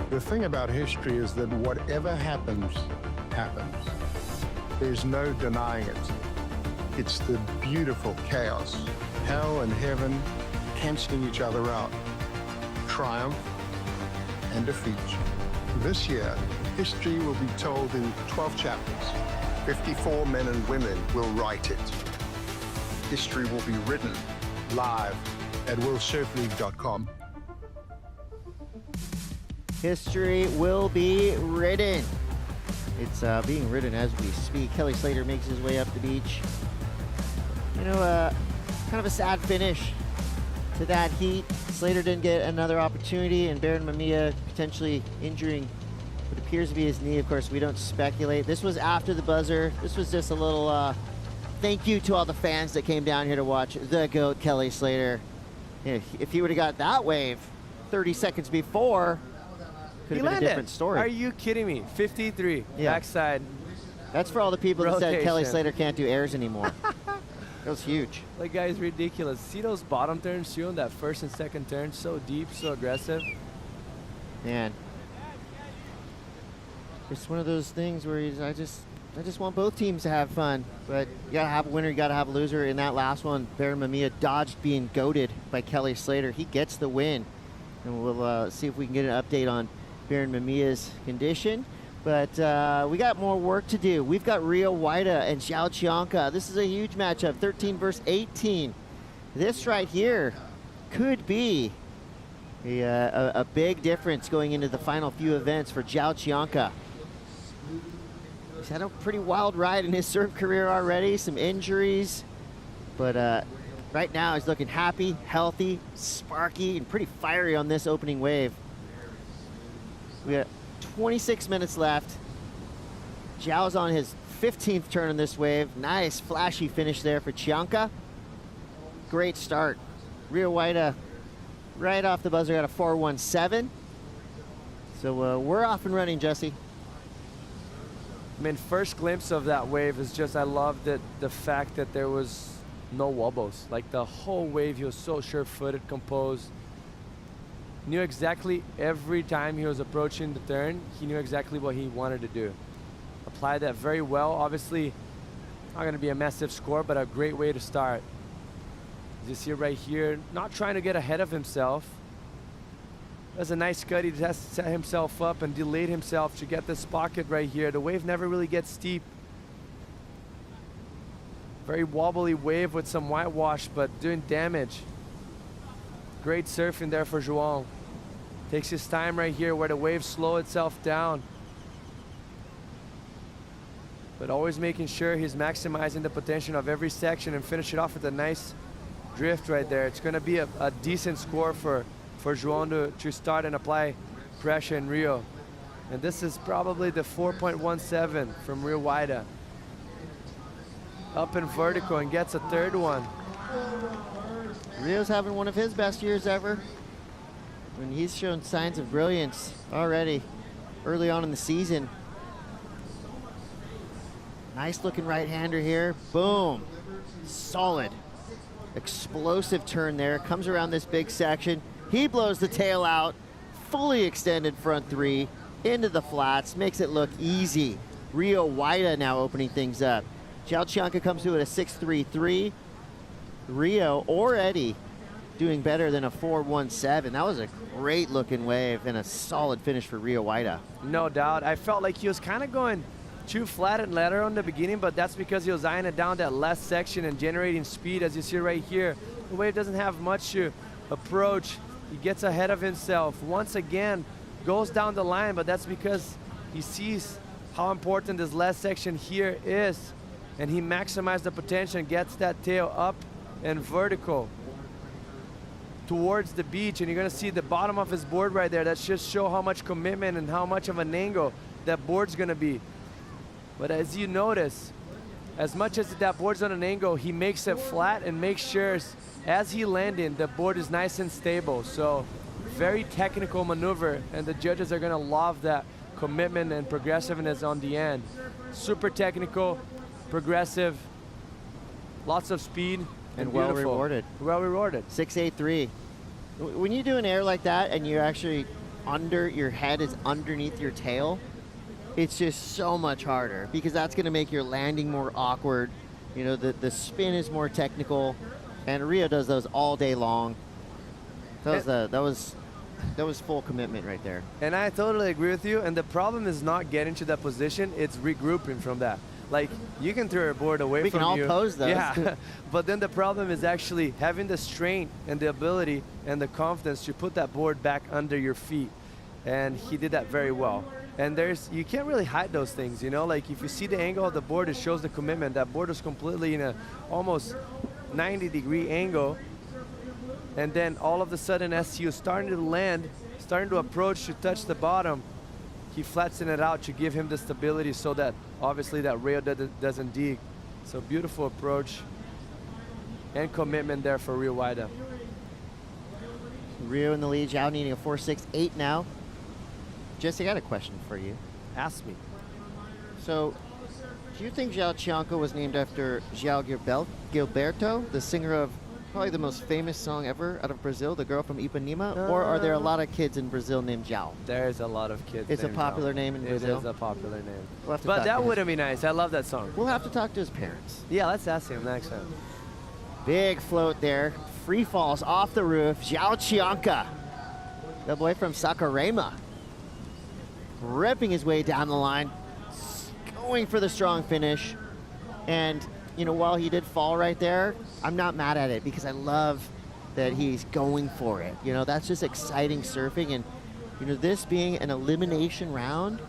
Speaker 16: The thing about history is that whatever happens, happens. There's no denying it. It's the beautiful chaos hell and heaven canceling each other out. Triumph and defeat. This year, history will be told in 12 chapters. 54 men and women will write it. History will be written live at willsurfleague.com.
Speaker 7: History will be written. It's being written as we speak. Kelly Slater makes his way up the beach. You know, kind of a sad finish to that heat. Slater didn't get another opportunity, and Baron Mamiya potentially injuring what appears to be his knee. Of course, we don't speculate. This was after the buzzer. This was just a little thank you to all the fans that came down here to watch the GOAT, Kelly Slater. If he would have got that wave 30 seconds before, could have been a different story.
Speaker 3: Are you kidding me? 53, backside.
Speaker 7: That's for all the people that said Kelly
Speaker 3: rotation.
Speaker 7: Slater can't do airs anymore. That was huge.
Speaker 3: That guy's ridiculous. See those bottom turns too, on that first and second turn, so deep, so aggressive.
Speaker 7: Man, it's one of those things where I just want both teams to have fun, but you gotta have a winner, you gotta have a loser. In that last one, Baron Mamiya dodged being goated by Kelly Slater. He gets the win, and we'll see if we can get an update on Baron Mamiya's condition. But we got more work to do. We've got Rio Waida and Zhao Qianca. This is a huge matchup, 13 versus 18. This right here could be a big difference going into the final few events for Zhao Qianca. He's had a pretty wild ride in his serve career already, some injuries, but right now he's looking happy, healthy, sparky, and pretty fiery on this opening wave. We got 26 minutes left. Zhao's on his 15th turn on this wave. Nice flashy finish there for Qianca. Great start. Rio Waida right off the buzzer got a 4.17. So we're off and running, Jesse.
Speaker 3: I mean, first glimpse of that wave is just, I loved the fact that there was no wobbles. Like the whole wave, he was so sure-footed, composed. Knew exactly every time he was approaching the turn, he knew exactly what he wanted to do. Applied that very well. Obviously, not going to be a massive score, but a great way to start. You see right here, not trying to get ahead of himself. That's a nice cut. He just set himself up and delayed himself to get this pocket right here. The wave never really gets steep. Very wobbly wave with some whitewash, but doing damage. Great surfing there for João. Takes his time right here where the waves slow itself down. But always making sure he's maximizing the potential of every section and finish it off with a nice drift right there. It's going to be a decent score for João to start and apply pressure in Rio. And this is probably the 4.17 from Rio Waida. Up in vertical and gets a third one.
Speaker 7: Rio's having one of his best years ever. And he's shown signs of brilliance already early on in the season. Nice looking right-hander here. Boom. Solid. Explosive turn there. Comes around this big section. He blows the tail out. Fully extended front three into the flats. Makes it look easy. Rio Waida now opening things up. Zhao Qianca comes to it at a 6.33. Rio already doing better than a 4.17. That was a great looking wave and a solid finish for Rio Waida.
Speaker 3: No doubt. I felt like he was kind of going too flat and letter on the beginning, but that's because he was eyeing it down that last section and generating speed, as you see right here. The wave doesn't have much to approach. He gets ahead of himself. Once again, goes down the line, but that's because he sees how important this last section here is, and he maximized the potential and gets that tail up and vertical towards the beach, and you're gonna see the bottom of his board right there. That just show how much commitment and how much of an angle that board's gonna be. But as you notice, as much as that board's on an angle, he makes it flat and makes sure as he landing, the board is nice and stable. So very technical maneuver, and the judges are gonna love that commitment and progressiveness on the end. Super technical, progressive, lots of speed, and
Speaker 7: well
Speaker 3: beautiful.
Speaker 7: rewarded.
Speaker 3: Well rewarded.
Speaker 7: 6.83. When you do an air like that and you're actually your head is underneath your tail, it's just so much harder because that's going to make your landing more awkward. You know, the spin is more technical. And Rio does those all day long. That was full commitment right there.
Speaker 3: And I totally agree with you. And the problem is not getting to that position, it's regrouping from that. Like, you can throw your board away
Speaker 7: We
Speaker 3: from
Speaker 7: can all
Speaker 3: you.
Speaker 7: pose those.
Speaker 3: Yeah, but then the problem is actually having the strength and the ability and the confidence to put that board back under your feet. And he did that very well. And you can't really hide those things, you know? Like, if you see the angle of the board, it shows the commitment. That board is completely in a almost 90-degree angle. And then all of a sudden, as he was starting to land, starting to approach to touch the bottom, he flattens it out to give him the stability so that obviously that rail doesn't dig. So beautiful approach and commitment there for Rio Waida.
Speaker 7: Rio in the lead, Zhao needing a 4.68 now. Jesse, I got a question for you.
Speaker 3: Ask me.
Speaker 7: So, do you think Zhao Chianco was named after João Gilberto, the singer of probably the most famous song ever out of Brazil, The Girl from Ipanema? Or are there a lot of kids in Brazil named Zhao?
Speaker 3: There's a lot of kids.
Speaker 7: It's a
Speaker 3: named
Speaker 7: popular
Speaker 3: Zhao.
Speaker 7: name in Brazil?
Speaker 3: It is a popular name.
Speaker 7: We'll have to
Speaker 3: But
Speaker 7: talk
Speaker 3: that
Speaker 7: to
Speaker 3: would have been nice. I love that song.
Speaker 7: We'll have to talk to his parents.
Speaker 3: Yeah, let's ask him next time.
Speaker 7: Big float there. Free falls off the roof. Zhao Chianca, the boy from Saquarema, ripping his way down the line, going for the strong finish. And, you know, while he did fall right there, I'm not mad at it because I love that he's going for it. You know, that's just exciting surfing. And, you know, this being an elimination round,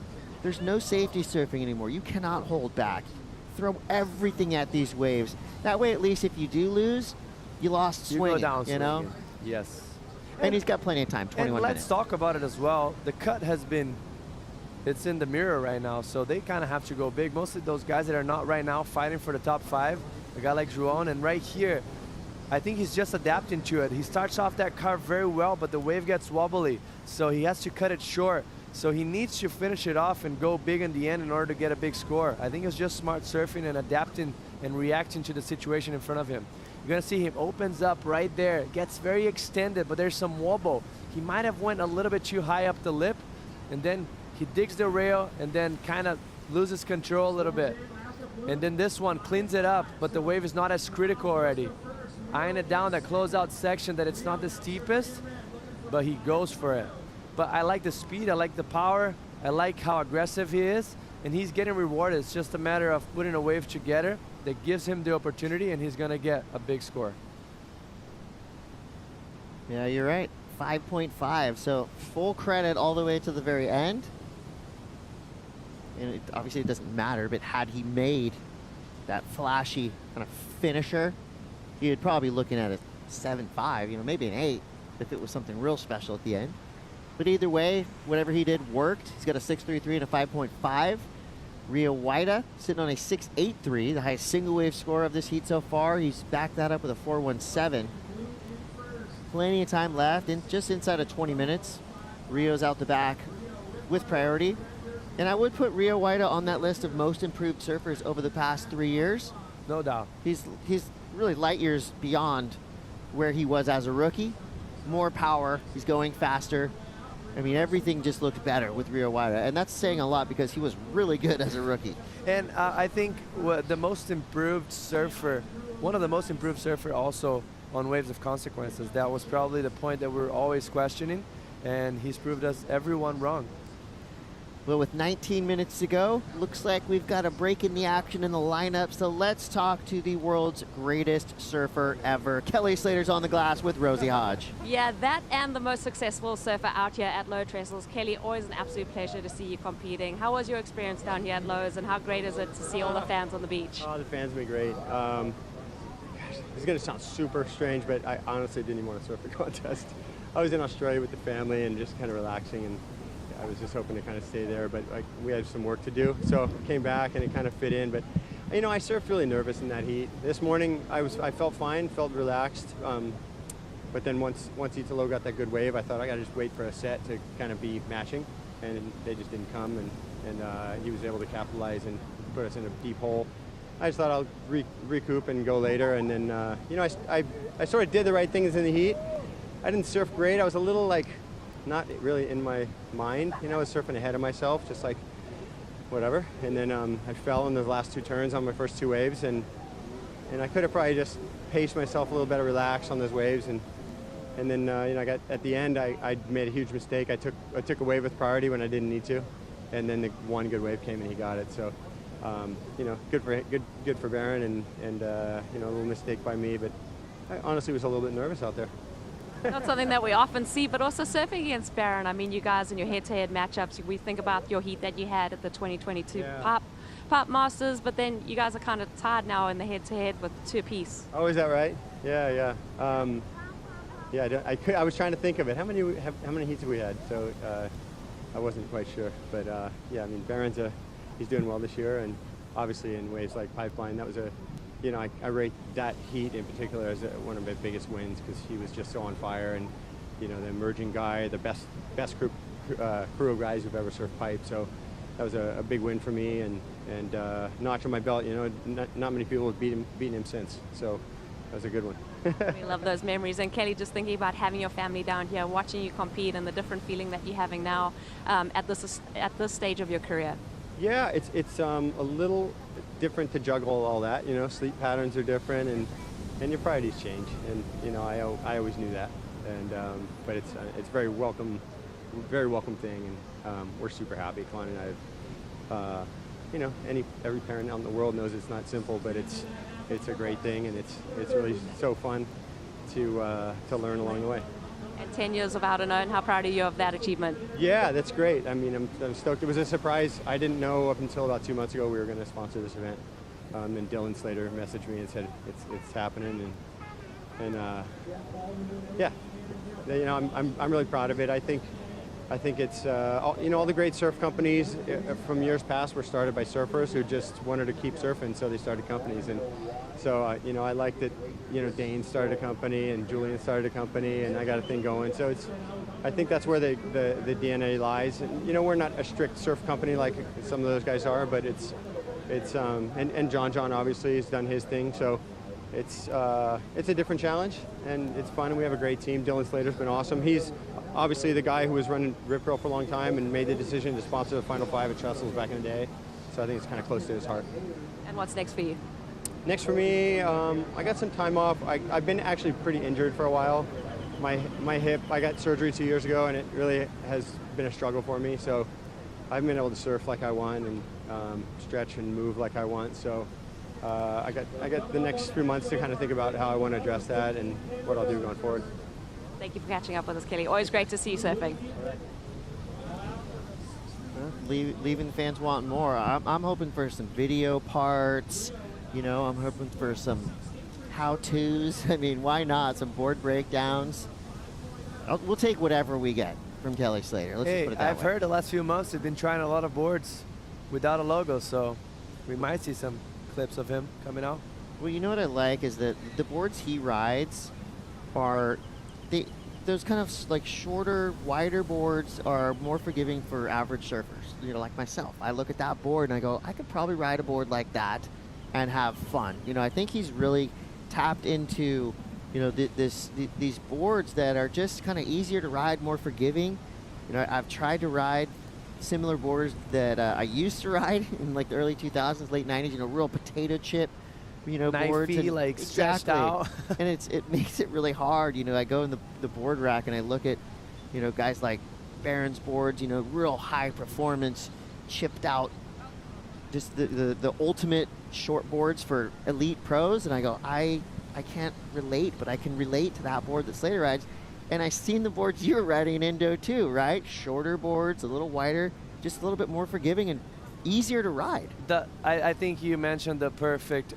Speaker 7: there's no safety surfing anymore. You cannot hold back. Throw everything at these waves. That way, at least if you do lose, you lost swinging,
Speaker 3: go down
Speaker 7: you know?
Speaker 3: swinging. Yes.
Speaker 7: And he's got plenty of time, 21
Speaker 3: let's
Speaker 7: minutes.
Speaker 3: talk about it as well. The cut has been, it's in the mirror right now, so they kind of have to go big. Mostly those guys that are not right now fighting for the top 5, a guy like João, and right here, I think he's just adapting to it. He starts off that carve very well, but the wave gets wobbly, so he has to cut it short. So he needs to finish it off and go big in the end in order to get a big score. I think it's just smart surfing and adapting and reacting to the situation in front of him. You're gonna see him opens up right there, gets very extended, but there's some wobble. He might have went a little bit too high up the lip, and then he digs the rail and then kind of loses control a little bit. And then this one cleans it up, but the wave is not as critical already. Eyeing it down, that closeout section, that it's not the steepest, but he goes for it. But I like the speed, I like the power, I like how aggressive he is, and he's getting rewarded. It's just a matter of putting a wave together that gives him the opportunity, and he's gonna get a big score.
Speaker 7: Yeah, you're right. 5.5, so full credit all the way to the very end. And obviously it doesn't matter, but had he made that flashy kind of finisher, you'd probably be looking at a 7.5, you know, maybe an 8 if it was something real special at the end. But either way, whatever he did worked. He's got a 6.33 and a 5.5. Rio Waida sitting on a 6.83, the highest single wave score of this heat so far. He's backed that up with a 4.17. Plenty of time left, and just inside of 20 minutes. Rio's out the back with priority. And I would put Rio Waida on that list of most improved surfers over the past 3 years.
Speaker 3: No doubt.
Speaker 7: He's really light years beyond where he was as a rookie. More power, he's going faster. I mean, everything just looked better with Rio Waida, and that's saying a lot because he was really good as a rookie.
Speaker 3: And I think the most improved surfer, one of the most improved surfer also on Waves of Consequences, that was probably the point that we're always questioning, and he's proved us everyone wrong.
Speaker 7: Well, with 19 minutes to go, looks like we've got a break in the action in the lineup, so let's talk to the world's greatest surfer ever. Kelly Slater's on the glass with Rosie Hodge.
Speaker 2: Yeah, that and the most successful surfer out here at Lower Trestles. Kelly, always an absolute pleasure to see you competing. How was your experience down here at Lowe's, and how great is it to see all the fans on the beach?
Speaker 14: Oh, the fans have been great. Gosh, this is going to sound super strange, but I honestly didn't even want to surf the contest. I was in Australia with the family and just kind of relaxing, and I was just hoping to kind of stay there, but like we had some work to do, so came back and it kind of fit in. But you know, I surfed really nervous in that heat. This morning I felt fine, felt relaxed. But then once Italo got that good wave, I thought I got to just wait for a set to kind of be matching, and they just didn't come, and he was able to capitalize and put us in a deep hole. I just thought I'll recoup and go later, and then you know, I sort of did the right things in the heat. I didn't surf great. I was a little like not really in my mind, you know. I was surfing ahead of myself, just like whatever. And then I fell in the last 2 turns on my first 2 waves, and and I could have probably just paced myself a little better, relaxed on those waves, and then you know, I got at the end I made a huge mistake. I took a wave with priority when I didn't need to, and then the one good wave came and he got it. So you know, good for Barron, and you know, a little mistake by me, but I honestly was a little bit nervous out there.
Speaker 2: Not something that we often see, but also surfing against Barron. I mean, you guys in your head-to-head matchups, we think about your heat that you had at the 2022 Pop Masters, but then you guys are kind of tied now in the head-to-head with 2 apiece.
Speaker 14: Oh, is that right? Yeah. Yeah, I was trying to think of it. How many heats have we had? So I wasn't quite sure, but yeah, I mean, Barron's he's doing well this year, and obviously in waves like Pipeline, that was you know, I rate that heat in particular as one of my biggest wins because he was just so on fire, and you know, the emerging guy, the best crew of guys who've ever surfed pipe. So that was a big win for me, and notch on my belt. You know, not many people have beaten him since. So that was a good one.
Speaker 2: We love those memories. And Kelly, just thinking about having your family down here, watching you compete, and the different feeling that you're having now at this stage of your career.
Speaker 14: Yeah, it's a little different to juggle all that. You know, sleep patterns are different, and your priorities change. And you know, I always knew that. And but it's very welcome thing, and we're super happy. Klein and I have, you know, every parent out in the world knows it's not simple, but it's a great thing, and it's really so fun to learn along the way.
Speaker 2: And 10 years of Outerknown, how proud are you of that achievement?
Speaker 14: Yeah, that's great. I mean, I'm stoked. It was a surprise. I didn't know up until about 2 months ago we were going to sponsor this event. And Dylan Slater messaged me and said it's happening, and yeah, you know, I'm really proud of it. I think it's you know, all the great surf companies from years past were started by surfers who just wanted to keep surfing, so they started companies. And so you know, I like that, you know, Dane started a company and Julian started a company, and I got a thing going. So I think that's where the DNA lies. And, you know, we're not a strict surf company like some of those guys are, but it's and John obviously has done his thing. So it's a different challenge, and it's fun, and we have a great team. Dylan Slater's been awesome. He's obviously the guy who was running Rip Curl for a long time and made the decision to sponsor the Final 5 at Trestles back in the day. So I think it's kind of close to his heart.
Speaker 2: And what's next for you?
Speaker 14: Next for me, I got some time off. I've been actually pretty injured for a while. My hip, I got surgery 2 years ago, and it really has been a struggle for me. So I've been able to surf like I want and stretch and move like I want. So I got the next few months to kind of think about how I want to address that and what I'll do going forward.
Speaker 2: Thank you for catching up with us, Kelly. Always great to see you surfing.
Speaker 7: Leaving fans wanting more. I'm hoping for some video parts. You know, I'm hoping for some how-tos. I mean, why not? Some board breakdowns. We'll take whatever we get from Kelly Slater. Let's just put it that
Speaker 3: I've
Speaker 7: way.
Speaker 3: heard the last few months they've been trying a lot of boards without a logo, so we might see some clips of him coming out.
Speaker 7: Well, you know what I like is that the boards he rides are those kind of like shorter, wider boards are more forgiving for average surfers. You know, like myself. I look at that board and I go, I could probably ride a board like that and have fun. You know, I think he's really tapped into, you know, these boards that are just kind of easier to ride, more forgiving. You know, I've tried to ride similar boards that I used to ride in like the early 2000s, late 90s. You know, real potato chip, you know, boards.
Speaker 3: Knifey, like stretched out.
Speaker 7: And it makes it really hard. You know, I go in the board rack and I look at, you know, guys like Barron's boards. You know, real high performance, chipped out, just the ultimate short boards for elite pros. And I go, I can't relate, but I can relate to that board that Slater rides. And I've seen the boards you were riding in Indo too, right? Shorter boards, a little wider, just a little bit more forgiving and easier to ride.
Speaker 3: I think you mentioned the perfect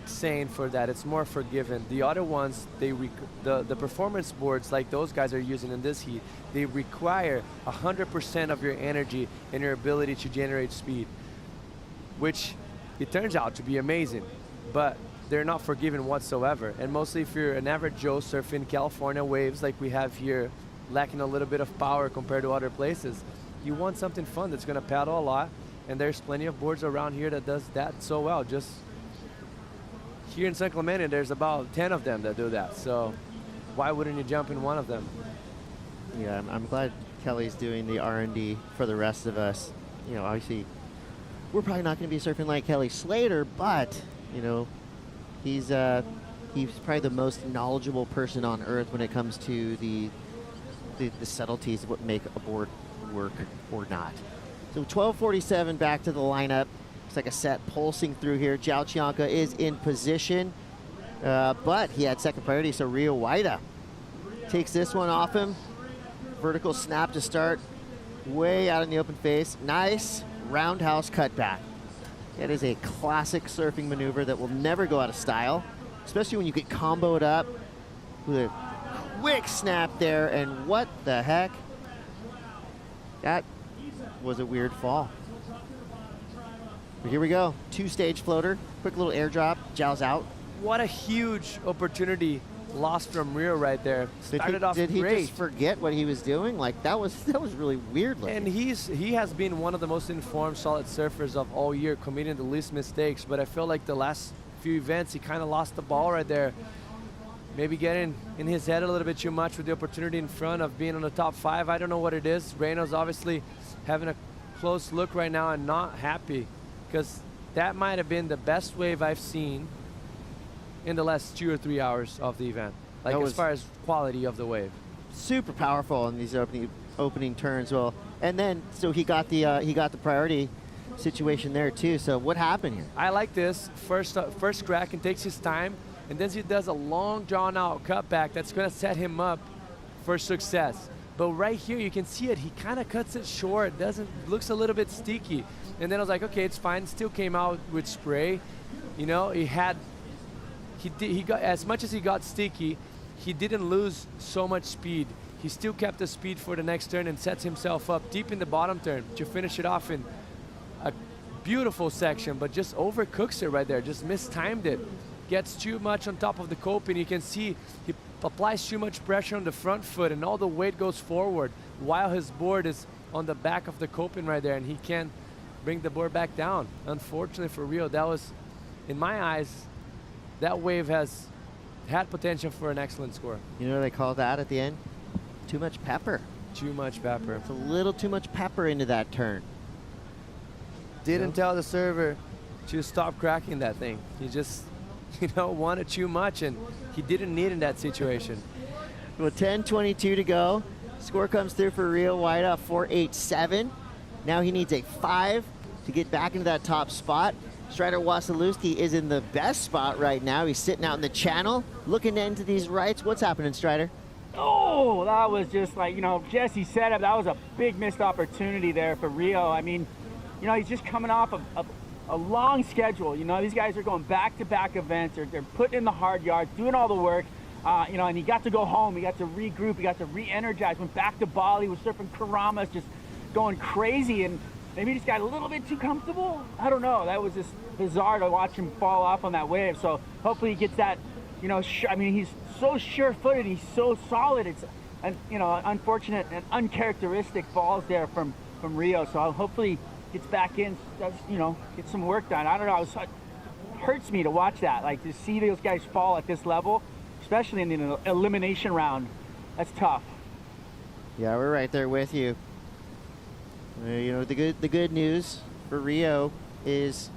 Speaker 3: saying for that. It's more forgiving. The other ones, the performance boards like those guys are using in this heat, they require 100% of your energy and your ability to generate speed, which it turns out to be amazing, but they're not forgiving whatsoever. And mostly if you're an average Joe surfing California waves like we have here, lacking a little bit of power compared to other places, you want something fun that's going to paddle a lot, and there's plenty of boards around here that does that so well. Just here in San Clemente, there's about 10 of them that do that, so why wouldn't you jump in one of them?
Speaker 7: Yeah, I'm glad Kelly's doing the R&D for the rest of us. You know, obviously we're probably not going to be surfing like Kelly Slater, but, you know, he's probably the most knowledgeable person on earth when it comes to the subtleties of what make a board work or not. So 12:47 back to the lineup. Looks like a set pulsing through here. Zhao Qianca is in position, but he had second priority, so Rio Waida takes this one off him. Vertical snap to start, way out in the open face. Nice roundhouse cutback. That is a classic surfing maneuver that will never go out of style, especially when you get comboed up with a quick snap there, and what the heck? That was a weird fall. But here we go, two-stage floater, quick little airdrop, Zhao's out.
Speaker 3: What a huge opportunity lost from Rio right there. Started off
Speaker 7: Did he
Speaker 3: great.
Speaker 7: just forget what he was doing? Like, that was really weird looking.
Speaker 3: And he has been one of the most informed solid surfers of all year, committing the least mistakes, but I feel like the last few events he kind of lost the ball right there. Maybe getting in his head a little bit too much with the opportunity in front of being on the top 5. I don't know what it is. Reynolds obviously having a close look right now and not happy, because that might have been the best wave I've seen in the last 2 or 3 hours of the event. Like, as far as quality of the wave.
Speaker 7: Super powerful in these opening turns. Well, and then so he got the priority situation there too. So what happened here?
Speaker 3: I like this first crack and takes his time, and then he does a long drawn out cutback that's going to set him up for success. But right here you can see it, he kind of cuts it short, looks a little bit sticky. And then I was like, okay, it's fine. Still came out with spray. You know, he got, as much as he got sticky, he didn't lose so much speed. He still kept the speed for the next turn and sets himself up deep in the bottom turn to finish it off in a beautiful section, but just overcooks it right there, just mistimed it. Gets too much on top of the coping. You can see he applies too much pressure on the front foot and all the weight goes forward while his board is on the back of the coping right there, and he can't bring the board back down. Unfortunately for Rio, that was, in my eyes, that wave has had potential for an excellent score.
Speaker 7: You know what they call that at the end? Too much pepper.
Speaker 3: Too much pepper.
Speaker 7: It's a little too much pepper into that turn.
Speaker 3: Didn't tell the server to stop cracking that thing. He just, wanted too much, and he didn't need in that situation.
Speaker 7: Well, 10:22 to go. Score comes through for Rio Waida, 4.87. Now he needs a 5 to get back into that top spot. Strider Wasilewski is in the best spot right now. He's sitting out in the channel, looking into these rights. What's happening, Strider?
Speaker 15: Oh, that was just like, Jesse said it. That was a big missed opportunity there for Rio. I mean, he's just coming off a long schedule. These guys are going back-to-back events. They're putting in the hard yards, doing all the work. And he got to go home. He got to regroup. He got to re-energize. Went back to Bali. Was surfing Karamas, just going crazy. And maybe he just got a little bit too comfortable. I don't know. That was just bizarre to watch him fall off on that wave. So hopefully he gets that, he's so sure-footed. He's so solid. It's, unfortunate and uncharacteristic falls there from Rio. So hopefully gets back in, does, get some work done. I don't know. It hurts me to watch that. Like, to see those guys fall at this level, especially in the elimination round. That's tough.
Speaker 7: Yeah, we're right there with you. The good news for Rio is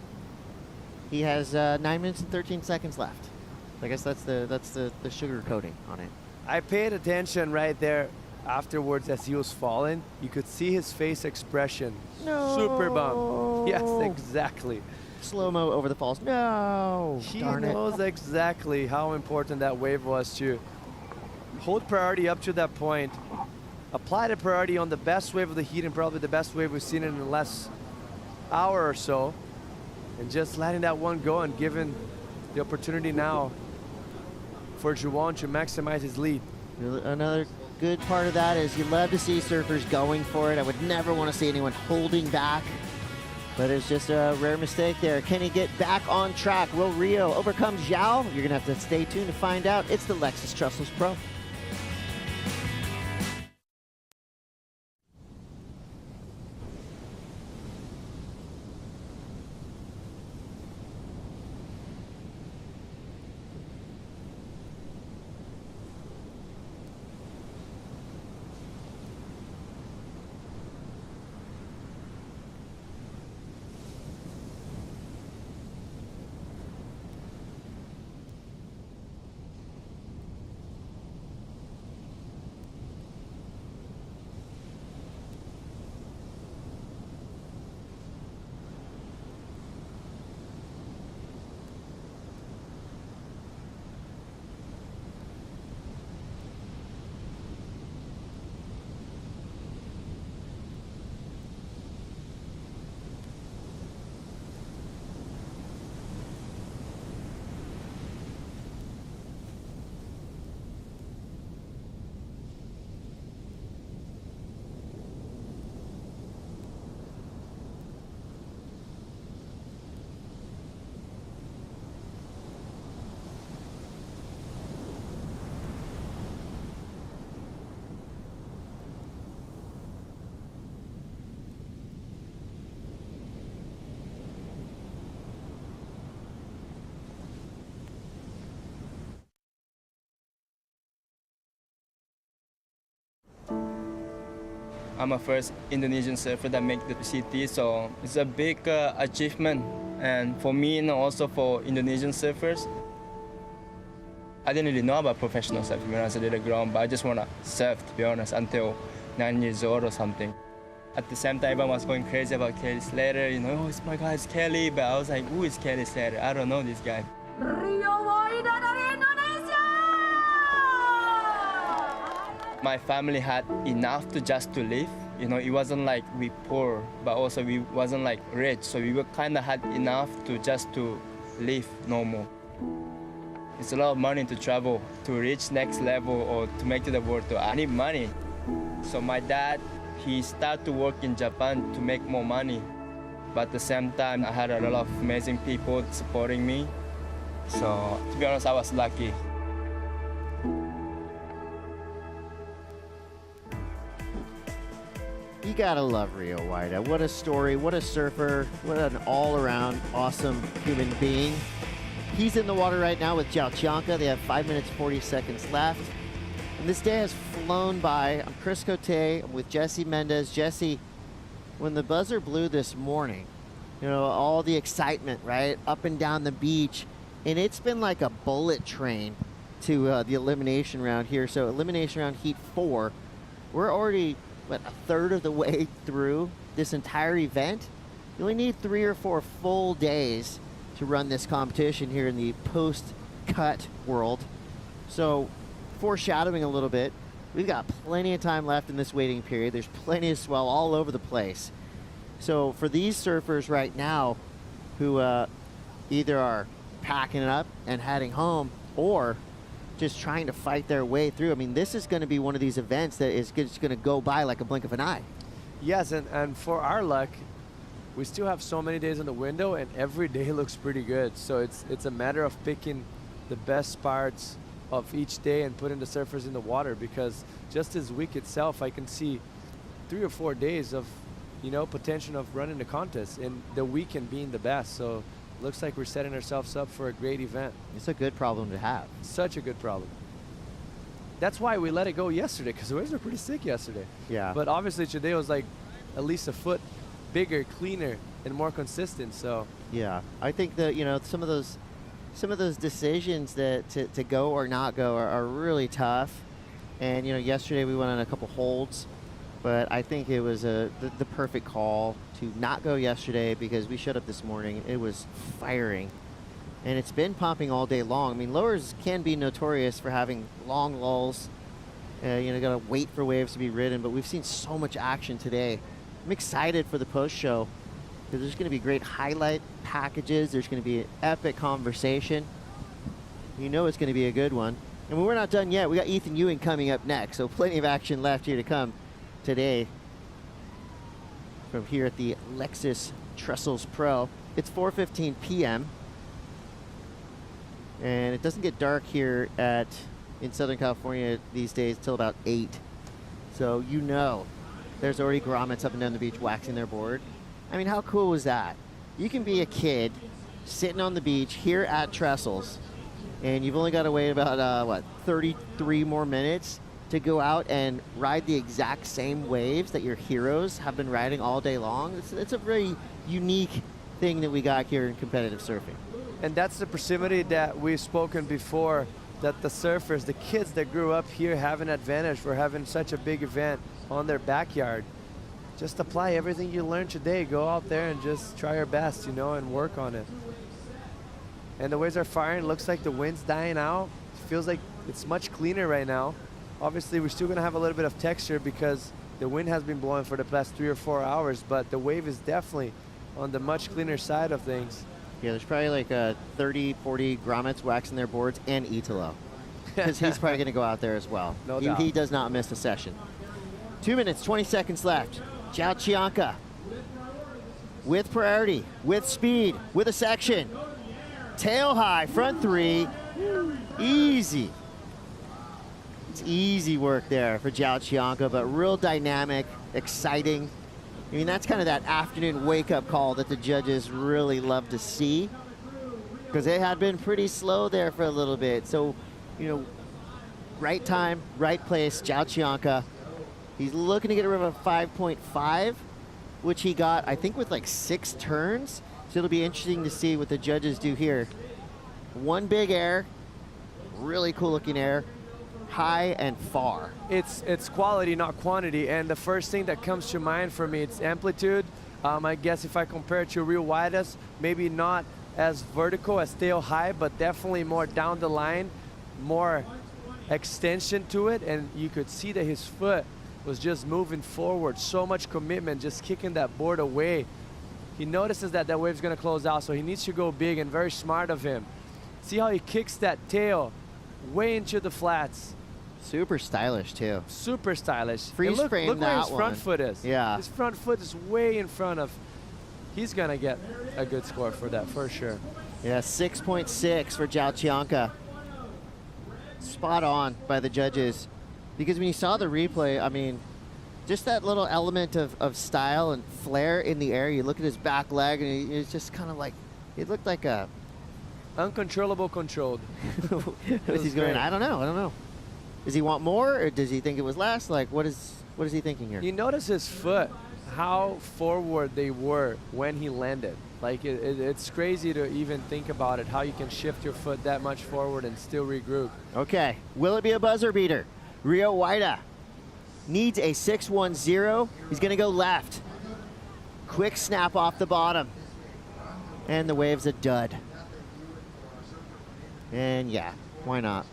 Speaker 7: he has 9 minutes and 13 seconds left. I guess that's the sugar coating on it.
Speaker 3: I paid attention right there afterwards as he was falling. You could see his face expression.
Speaker 7: No.
Speaker 3: Super bummed. Yes, exactly.
Speaker 7: Slow-mo over the falls. No.
Speaker 3: He
Speaker 7: Darn
Speaker 3: knows exactly how important that wave was to hold priority up to that point. Apply the priority on the best wave of the heat and probably the best wave we've seen in the last hour or so, and just letting that one go and giving the opportunity now for Juwon to maximize his lead.
Speaker 7: Another good part of that is you love to see surfers going for it. I would never want to see anyone holding back, but it's just a rare mistake there. Can he get back on track? Will Rio overcome Zhao? You're going to have to stay tuned to find out. It's the Lexus Trestles Pro.
Speaker 6: I'm a first Indonesian surfer that make the CT, so it's a big achievement. And for me and also for Indonesian surfers, I didn't really know about professional surfing when I was a little grown, but I just want to surf, to be honest, until 9 years old or something. At the same time, everyone was going crazy about Kelly Slater. You know, oh, it's my guy, it's Kelly. But I was like, who is Kelly Slater? I don't know this guy. My family had enough to just to live. You know, it wasn't like we poor, but also we wasn't like rich. So we were kind of had enough to just to live normal. It's a lot of money to travel, to reach next level or to make to the world. I need money. So my dad, he started to work in Japan to make more money. But at the same time, I had a lot of amazing people supporting me. So to be honest, I was lucky.
Speaker 7: You gotta love Rio Waida. What a story, what a surfer, what an all-around awesome human being. He's in the water right now with Zhao Qianca. They have 5 minutes, 40 seconds left. And this day has flown by. I'm Chris Cote. I'm with Jesse Mendez. Jesse, when the buzzer blew this morning, you know, all the excitement, right? Up and down the beach. And it's been like a bullet train to the elimination round here. So elimination round heat 4. We're already, what, a third of the way through this entire event. You only need 3 or 4 full days to run this competition here in the post-cut world. So foreshadowing a little bit, we've got plenty of time left in this waiting period. There's plenty of swell all over the place. So for these surfers right now who either are packing it up and heading home or just trying to fight their way through, I mean, this is going to be one of these events that is just going to go by like a blink of an eye.
Speaker 3: Yes, and for our luck, we still have so many days in the window, and every day looks pretty good. So it's a matter of picking the best parts of each day and putting the surfers in the water, because just this week itself, I can see 3 or 4 days of, you know, potential of running the contest, and the weekend being the best. So it looks like we're setting ourselves up for a great event.
Speaker 7: It's a good problem to have.
Speaker 3: Such a good problem. That's why we let it go yesterday, because the waves were pretty sick yesterday.
Speaker 7: Yeah.
Speaker 3: But obviously today was like at least a foot bigger, cleaner, and more consistent. So
Speaker 7: yeah, I think that, you know, some of those decisions that to go or not go are really tough. And you know, yesterday we went on a couple holds, but I think it was the perfect call to not go yesterday, because we showed up this morning, it was firing, and it's been pumping all day long. I mean, lowers can be notorious for having long lulls. You know, gotta wait for waves to be ridden, but we've seen so much action today. I'm excited for the post show, because there's going to be great highlight packages. There's going to be an epic conversation. You know it's going to be a good one. And we're not done yet. We got Ethan Ewing coming up next, so plenty of action left here to come today from here at the Lexus Trestles Pro. It's 4:15 p.m. and it doesn't get dark here in Southern California these days till about 8. So you know there's already grommets up and down the beach waxing their board. I mean, how cool was that? You can be a kid sitting on the beach here at Trestles, and you've only got to wait about, 33 more minutes to go out and ride the exact same waves that your heroes have been riding all day long. It's a very unique thing that we got here in competitive surfing.
Speaker 3: And that's the proximity that we've spoken before, that the surfers, the kids that grew up here have an advantage for having such a big event on their backyard. Just apply everything you learned today. Go out there and just try your best, you know, and work on it. And the waves are firing. It looks like the wind's dying out. It feels like it's much cleaner right now. Obviously, we're still going to have a little bit of texture because the wind has been blowing for the past 3 or 4 hours, but the wave is definitely on the much cleaner side of things.
Speaker 7: Yeah, there's probably like 30, 40 grommets waxing their boards, and Italo, because he's probably going to go out there as well.
Speaker 3: No doubt.
Speaker 7: He does not miss a session. 2 minutes, 20 seconds left. Zhao Qianca with priority, with speed, with a section. Tail high, front 3, easy. It's easy work there for Zhao Qianca, but real dynamic, exciting. I mean, that's kind of that afternoon wake-up call that the judges really love to see, because they had been pretty slow there for a little bit. So, you know, right time, right place, Zhao Qianca He's looking to get rid of a 5.5, which he got, I think, with like 6 turns. So it'll be interesting to see what the judges do here. One big air, really cool looking air, high and far.
Speaker 3: It's quality, not quantity. And the first thing that comes to mind for me, it's amplitude. I guess if I compare it to real wides, maybe not as vertical as tail high, but definitely more down the line, more extension to it. And you could see that his foot was just moving forward. So much commitment, just kicking that board away. He notices that that wave's gonna close out, so he needs to go big, and very smart of him. See how he kicks that tail way into the flats.
Speaker 7: Super stylish too.
Speaker 3: Super stylish.
Speaker 7: Freeze
Speaker 3: look,
Speaker 7: frame
Speaker 3: look where his
Speaker 7: that
Speaker 3: front
Speaker 7: one.
Speaker 3: foot is.
Speaker 7: Yeah.
Speaker 3: His front foot is way in front of. He's gonna get a good score for that, for sure.
Speaker 7: Yeah, 6.6 for Zhao Qianca. Spot on by the judges. Because when you saw the replay, I mean, just that little element of style and flair in the air. You look at his back leg, and it's just kind of like, it looked like a...
Speaker 3: Uncontrollable controlled.
Speaker 7: Is he going, I don't know. Does he want more, or does he think it was less? Like, what is he thinking here?
Speaker 3: You notice his foot, how forward they were when he landed. Like, it's crazy to even think about it, how you can shift your foot that much forward and still regroup.
Speaker 7: Okay, will it be a buzzer beater? Rio Waida needs a 6-1-0. He's gonna go left. Quick snap off the bottom. And the wave's a dud. And yeah, why not?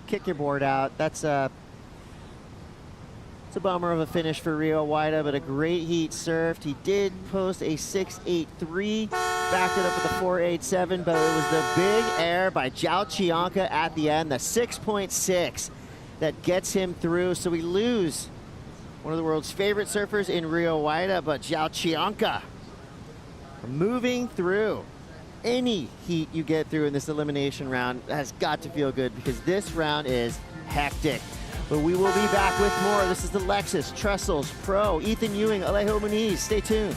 Speaker 7: Kick your board out. It's a bummer of a finish for Rio Waida, but a great heat served. He did post a 6.83, backed it up with a 4.87, but it was the big air by Zhao Qianca at the end, the 6.6 that gets him through. So we lose one of the world's favorite surfers in Rio Waida, but Zhao Qianca moving through. Any heat you get through in this elimination round has got to feel good, because this round is hectic. But we will be back with more. This is the Lexus Trestles Pro. Ethan Ewing, Alejo Muniz. Stay tuned.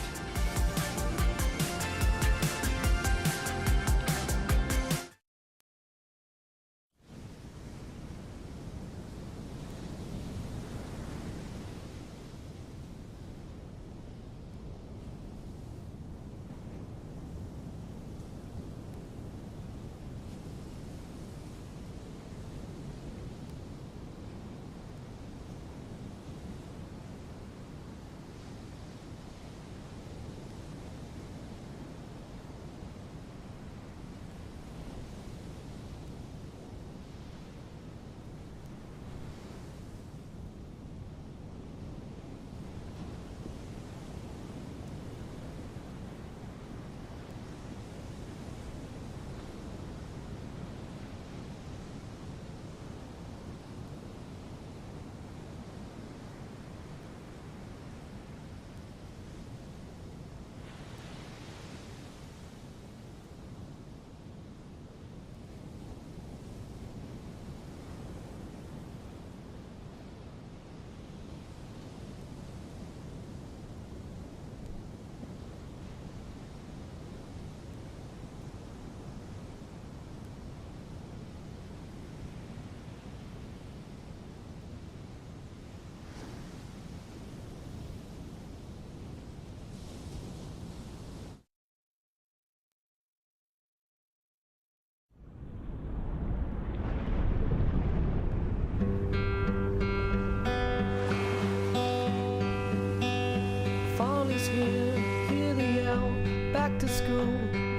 Speaker 11: Fall is here, hear the yell, back to school,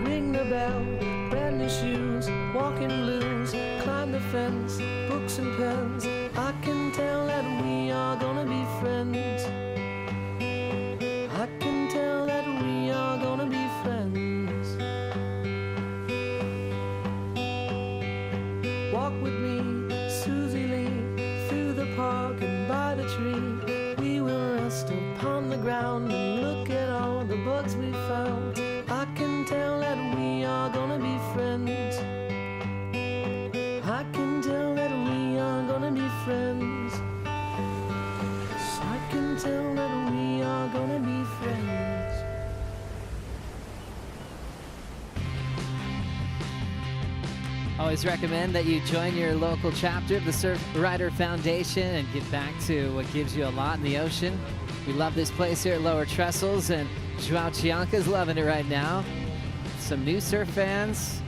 Speaker 11: ring the bell, brand new shoes, walking blues, climb the fence, books and pens, I can tell that we are gonna be friends. I can tell that we are gonna be friends. Walk with me, Susie Lee, through the park and by the tree. We will rest upon the ground and look at all the bugs we found. I can tell that we are gonna be friends. I can tell that we are gonna be friends. I can tell that we are gonna be friends.
Speaker 1: Oh, Always recommend that you join your local chapter of the Surf Rider Foundation and get back to what gives you a lot in the ocean. We love this place here at Lower Trestles, and Joao Chianca's loving it right now. Some new surf fans,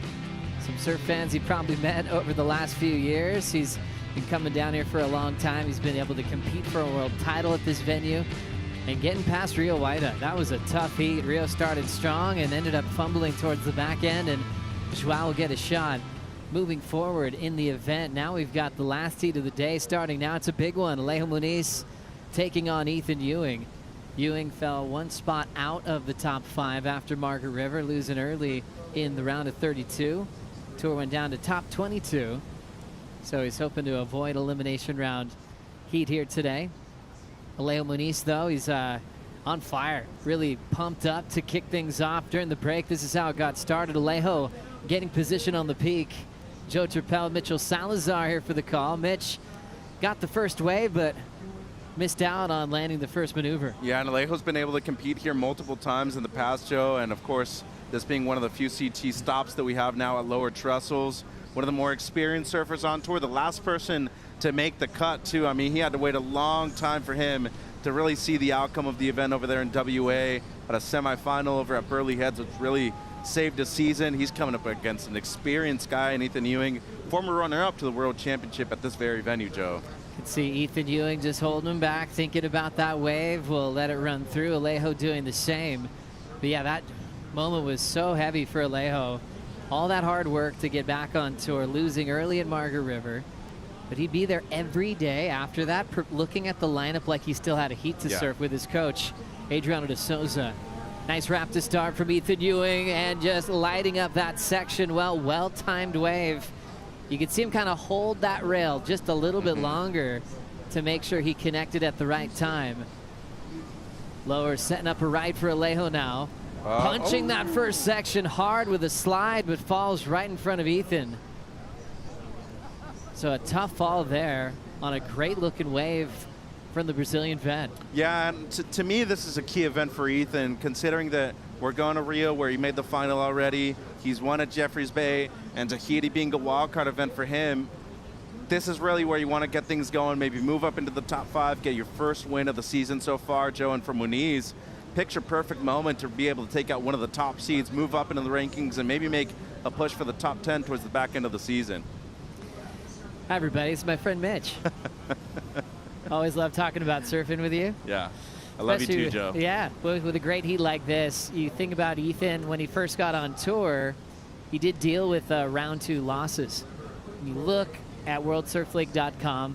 Speaker 1: some surf fans he probably met over the last few years. He's been coming down here for a long time. He's been able to compete for a world title at this venue and getting past Rio Waida. That was a tough heat. Rio started strong and ended up fumbling towards the back end, and Joao will get a shot moving forward in the event. Now we've got the last heat of the day starting now. It's a big one. Alejo Muniz taking on Ethan Ewing. Ewing fell one spot out of the top 5 after Margaret River, losing early in the round of 32. Tour went down to top 22. So he's hoping to avoid elimination round heat here today. Alejo Muniz, though, he's on fire, really pumped up to kick things off during the break. This is how it got started. Alejo getting position on the peak. Joe Turpel, Mitchell Salazar here for the call. Mitch got the first wave, but missed out on landing the first maneuver.
Speaker 13: Yeah, and Alejo's been able to compete here multiple times in the past, Joe, and of course, this being one of the few CT stops that we have now at Lower Trestles. One of the more experienced surfers on tour, the last person to make the cut, too. I mean, he had to wait a long time for him to really see the outcome of the event over there in WA at a semifinal over at Burley Heads, which really saved his season. He's coming up against an experienced guy in Ethan Ewing, former runner-up to the World Championship at this very venue, Joe.
Speaker 1: Can see Ethan Ewing just holding him back, thinking about that wave. We'll let it run through. Alejo doing the same. But yeah, that moment was so heavy for Alejo. All that hard work to get back on tour, losing early at Margaret River. But he'd be there every day after that, looking at the lineup like he still had a heat to surf with his coach, Adriano de Souza. Nice wrap to start from Ethan Ewing, and just lighting up that section. Well-timed wave. You could see him kind of hold that rail just a little bit longer to make sure he connected at the right time. Lower setting up a right for Alejo now. Punching that first section hard with a slide, but falls right in front of Ethan. So a tough fall there on a great-looking wave from the Brazilian vet.
Speaker 13: Yeah, and to me, this is a key event for Ethan, considering that we're going to Rio where he made the final already. He's won at Jeffreys Bay, and Tahiti being a wildcard event for him, this is really where you want to get things going, maybe move up into the top 5, get your first win of the season so far, Joe. And for Muniz, picture-perfect moment to be able to take out one of the top seeds, move up into the rankings, and maybe make a push for the top 10 towards the back end of the season.
Speaker 1: Hi, everybody. It's my friend Mitch. Always love talking about surfing with you.
Speaker 13: Yeah. I love you too, Joe.
Speaker 1: Yeah. With a great heat like this, you think about Ethan, when he first got on tour, he did deal with round 2 losses. When you look at worldsurfleague.com,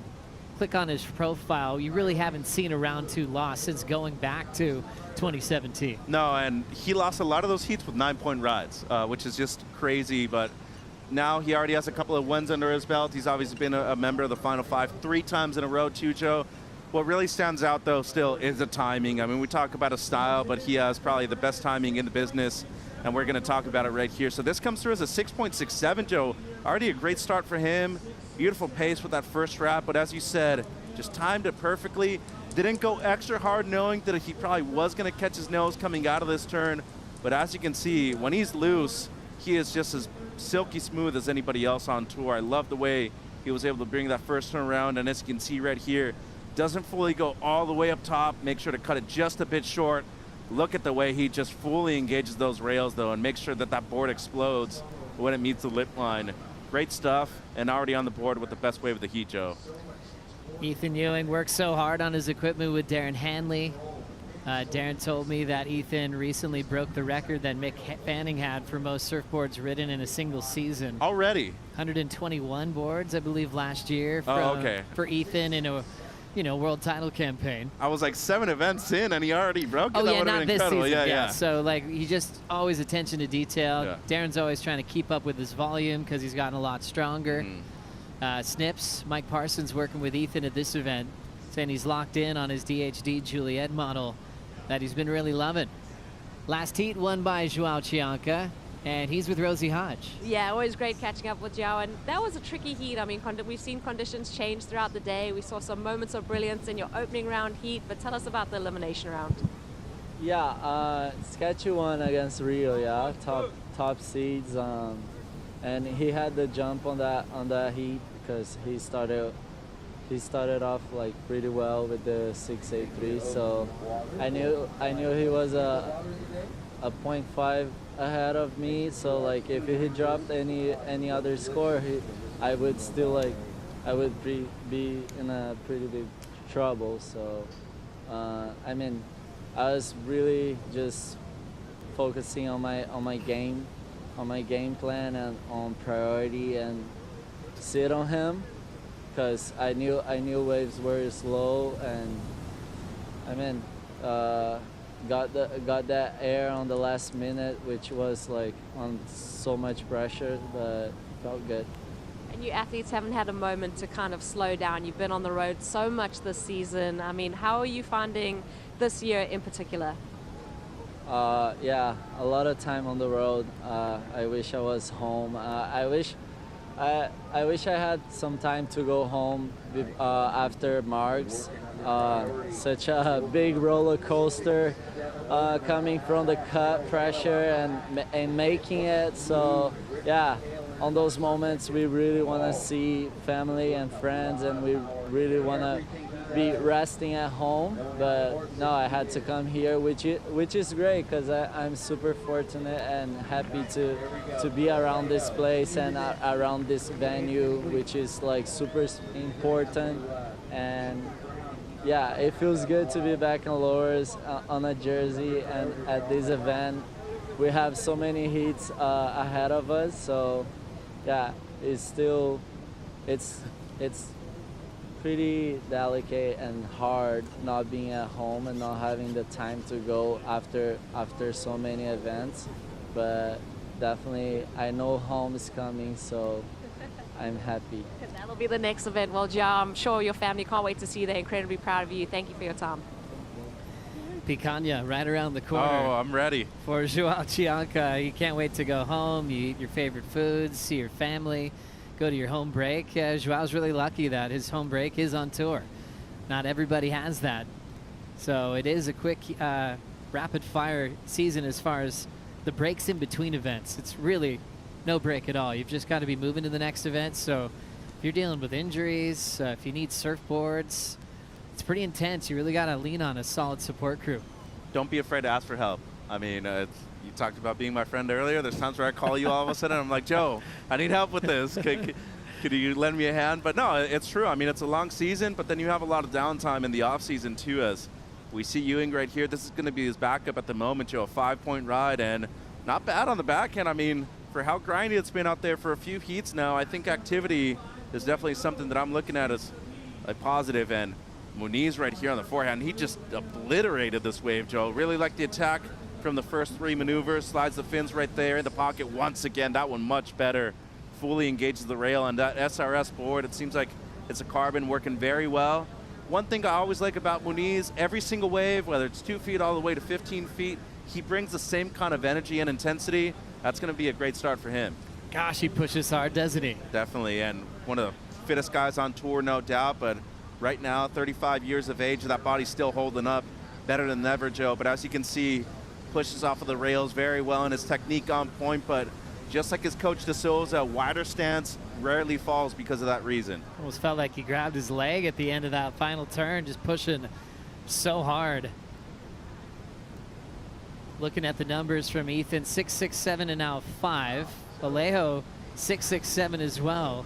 Speaker 1: click on his profile, you really haven't seen a round 2 loss since going back to 2017.
Speaker 13: No, and he lost a lot of those heats with 9-point rides, which is just crazy, but now he already has a couple of wins under his belt. He's obviously been a member of the Final 5 3 times in a row too, Joe. What really stands out, though, still is the timing. I mean, we talk about a style, but he has probably the best timing in the business, and we're going to talk about it right here. So this comes through as a 6.67, Joe. Already a great start for him. Beautiful pace with that first wrap, but as you said, just timed it perfectly. Didn't go extra hard, knowing that he probably was going to catch his nose coming out of this turn. But as you can see, when he's loose, he is just as silky smooth as anybody else on tour. I love the way he was able to bring that first turn around, and as you can see right here, doesn't fully go all the way up top. Make sure to cut it just a bit short. Look at the way he just fully engages those rails, though, and make sure that that board explodes when it meets the lip line. Great stuff, and already on the board with the best wave of the heat, Joe.
Speaker 1: Ethan Ewing worked so hard on his equipment with Darren Hanley. Darren told me that Ethan recently broke the record that Mick Fanning had for most surfboards ridden in a single season.
Speaker 13: Already?
Speaker 1: 121 boards, I believe, last year for Ethan in a world title campaign.
Speaker 13: I was like 7 events in, and he already broke it.
Speaker 1: Oh,
Speaker 13: that
Speaker 1: yeah,
Speaker 13: would have
Speaker 1: not
Speaker 13: been
Speaker 1: this
Speaker 13: incredible.
Speaker 1: season.
Speaker 13: Yeah.
Speaker 1: So, like, he just always attention to detail.
Speaker 13: Yeah.
Speaker 1: Darren's always trying to keep up with his volume because he's gotten a lot stronger. Snips, Mike Parsons working with Ethan at this event, saying he's locked in on his DHD Juliet model that he's been really loving. Last heat won by Joao Chianca, and he's with Rosie Hodge.
Speaker 9: Yeah, always great catching up with Joao, and that was a tricky heat. I mean, we've seen conditions change throughout the day. We saw some moments of brilliance in your opening round heat, but tell us about the elimination round.
Speaker 22: Yeah, sketchy one against Rio, yeah, top seeds.
Speaker 8: and he had the jump on that heat because he started off like pretty well with the 6.83. So I knew he was a 0.5 ahead of me. So like if he dropped any other score, I would be in a pretty big trouble. So I mean, I was really just focusing on my game plan and on priority and sit on him, because I knew waves were slow, and I mean got that air on the last minute, which was like on so much pressure, but felt good.
Speaker 9: And you athletes haven't had a moment to kind of slow down. You've been on the road so much this season. I mean, how are you finding this year in particular?
Speaker 8: Yeah, a lot of time on the road. I wish I was home. I wish I had some time to go home after Marks. Such a big roller coaster coming from the cut pressure and making it. So yeah, on those moments we really want to see family and friends, and we really want to be resting at home. But no, I had to come here, which is great, because I'm super fortunate and happy to be around this place and around this venue, which is like super important. And yeah, it feels good to be back in Lowers on a jersey and at this event. We have so many heats ahead of us, so yeah, it's pretty delicate and hard not being at home and not having the time to go after so many events. But definitely I know home is coming, so I'm happy.
Speaker 9: That'll be the next event. Well, Joao, I'm sure your family can't wait to see you. They're incredibly proud of you. Thank you for your time.
Speaker 1: Picanha right around the corner.
Speaker 20: Oh, I'm ready.
Speaker 1: For Joao Chianca, you can't wait to go home. You eat your favorite foods, see your family, go to your home break. Joao's really lucky that his home break is on tour. Not everybody has that. So it is a quick, rapid-fire season as far as the breaks in between events. It's really no break at all. You've just got to be moving to the next event. So if you're dealing with injuries, if you need surfboards, it's pretty intense. You really got to lean on a solid support crew.
Speaker 20: Don't be afraid to ask for help. I mean, you talked about being my friend earlier. There's times where I call you all of a sudden, I'm like, Joe, I need help with this. Could you lend me a hand? But no, it's true. I mean, it's a long season, but then you have a lot of downtime in the off season too, as we see Ewing right here. This is going to be his backup at the moment, Joe. A 5-point ride, and not bad on the backhand. I mean, for how grindy it's been out there for a few heats now, I think activity is definitely something that I'm looking at as a positive. And Muniz right here on the forehand, he just obliterated this wave, Joe. Really like the attack from the first 3 maneuvers. Slides the fins right there in the pocket once again. That one much better. Fully engages the rail, and that SRS board, it seems like it's a carbon working very well. One thing I always like about Muniz, every single wave, whether it's 2 feet all the way to 15 feet, he brings the same kind of energy and intensity. That's going to be a great start for him.
Speaker 1: Gosh, he pushes hard, doesn't he?
Speaker 20: Definitely, and one of the fittest guys on tour, no doubt, but right now, 35 years of age, that body's still holding up better than ever, Joe. But as you can see, pushes off of the rails very well, and his technique on point, but just like his coach De Souza, wider stance rarely falls because of that reason.
Speaker 1: Almost felt like he grabbed his leg at the end of that final turn, just pushing so hard. Looking at the numbers from Ethan, 6.67 and now 5. Alejo, 6.67 as well.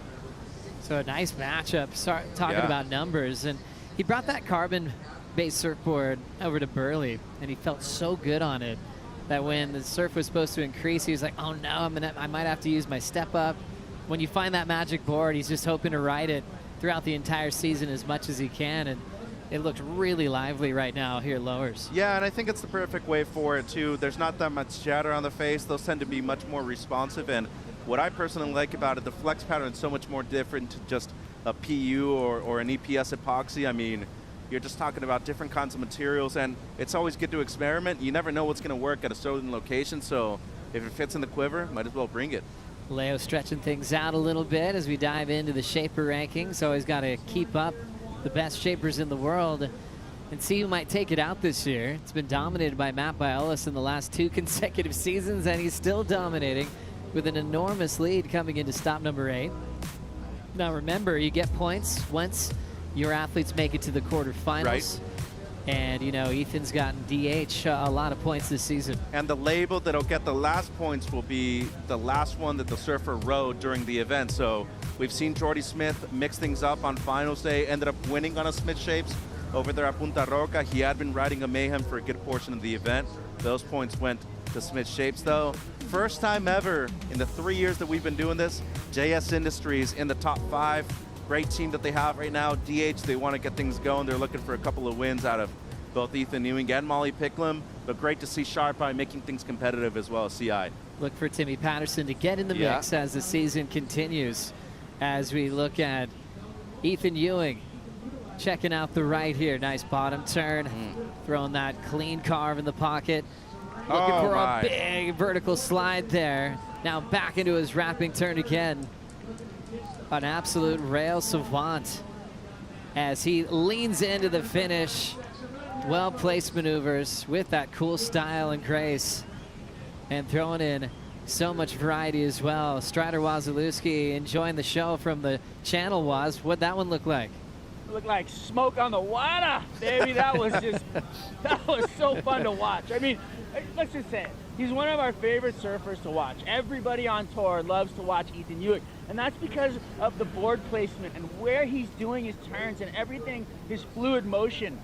Speaker 1: So a nice matchup, talking about numbers. And he brought that carbon-based surfboard over to Burley, and he felt so good on it that when the surf was supposed to increase, he was like, oh no, I might have to use my step up. When you find that magic board, he's just hoping to ride it throughout the entire season as much as he can. And it looked really lively right now here at Lowers.
Speaker 20: Yeah, and I think it's the perfect way for it too. There's not that much chatter on the face. Those tend to be much more responsive. And what I personally like about it, the flex pattern is so much more different to just a PU or an EPS epoxy. I mean, you're just talking about different kinds of materials, and it's always good to experiment. You never know what's going to work at a certain location, so if it fits in the quiver, might as well bring it.
Speaker 1: Leo stretching things out a little bit as we dive into the shaper rankings. Always got to keep up the best shapers in the world and see who might take it out this year. It's been dominated by Matt Biolis in the last 2 consecutive seasons, and he's still dominating. with an enormous lead coming into stop number 8. Now remember, you get points once your athletes make it to the quarterfinals.
Speaker 13: Right.
Speaker 1: And, you know, Ethan's gotten DH a lot of points this season.
Speaker 13: And the label that'll get the last points will be the last one that the surfer rode during the event. So we've seen Jordy Smith mix things up on finals day, ended up winning on a Smith Shapes over there at Punta Roca. He had been riding a Mayhem for a good portion of the event. Those points went to Smith Shapes, though. First time ever in the 3 years that we've been doing this, JS Industries in the top 5. Great team that they have right now. DH, they want to get things going. They're looking for a couple of wins out of both Ethan Ewing and Molly Picklum, but great to see Sharp Eye making things competitive as well as CI.
Speaker 1: Look for Timmy Patterson to get in the mix as the season continues. As we look at Ethan Ewing checking out the right here. Nice bottom turn, throwing that clean carve in the pocket. Looking for a big vertical slide there. Now back into his wrapping turn again. An absolute rail savant as he leans into the finish. Well-placed maneuvers with that cool style and grace, and throwing in so much variety as well. Strider Wazalewski enjoying the show from the channel. What'd that one look like?
Speaker 15: It looked like smoke on the water, baby. That was just, that was so fun to watch. I mean, let's just say it. He's one of our favorite surfers to watch. Everybody on tour loves to watch Ethan Ewing, and that's because of the board placement and where he's doing his turns and everything, his fluid motion.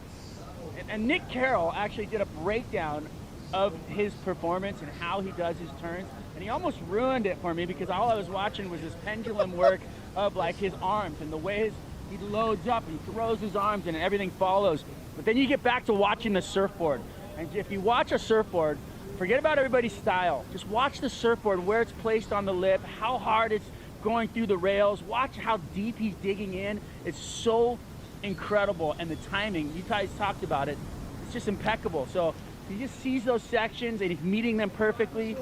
Speaker 15: And Nick Carroll actually did a breakdown of his performance and how he does his turns, and he almost ruined it for me because all I was watching was this pendulum work of like his arms and the way he loads up and he throws his arms and everything follows. But then you get back to watching the surfboard, and if you watch a surfboard, forget about everybody's style. Just watch the surfboard, where it's placed on the lip, how hard it's going through the rails. Watch how deep he's digging in. It's so incredible, and the timing, you guys talked about it, it's just impeccable. So he just sees those sections and he's meeting them perfectly.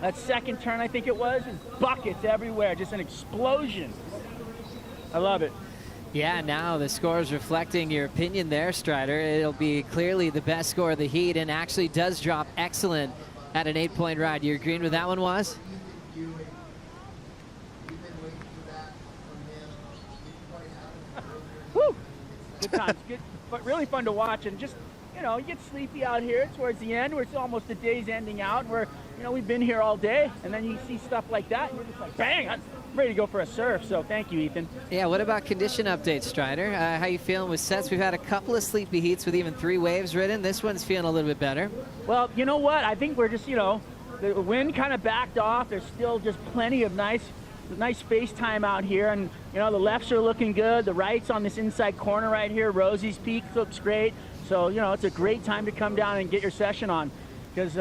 Speaker 15: That second turn, I think it was, is buckets everywhere, just an explosion. I love it.
Speaker 1: Yeah, now the score is reflecting your opinion there, Strider. It'll be clearly the best score of the heat, and actually does drop excellent at an 8-point ride. You agreeing with that one, Waz?
Speaker 15: Woo! Good times, good, but really fun to watch, and just, you know, you get sleepy out here towards the end where it's almost the day's ending out, where, you know, we've been here all day, and then you see stuff like that, and you're just like, bang, I'm ready to go for a surf. So thank you, Ethan.
Speaker 1: Yeah, what about condition updates, Strider? How you feeling with sets? We've had a couple of sleepy heats with even 3 waves ridden. This one's feeling a little bit better.
Speaker 15: Well, you know what? I think we're just, you know, the wind kind of backed off. There's still just plenty of nice face time out here, and you know, the lefts are looking good. The rights on this inside corner right here, Rosie's Peak, looks great. So, you know, it's a great time to come down and get your session on, because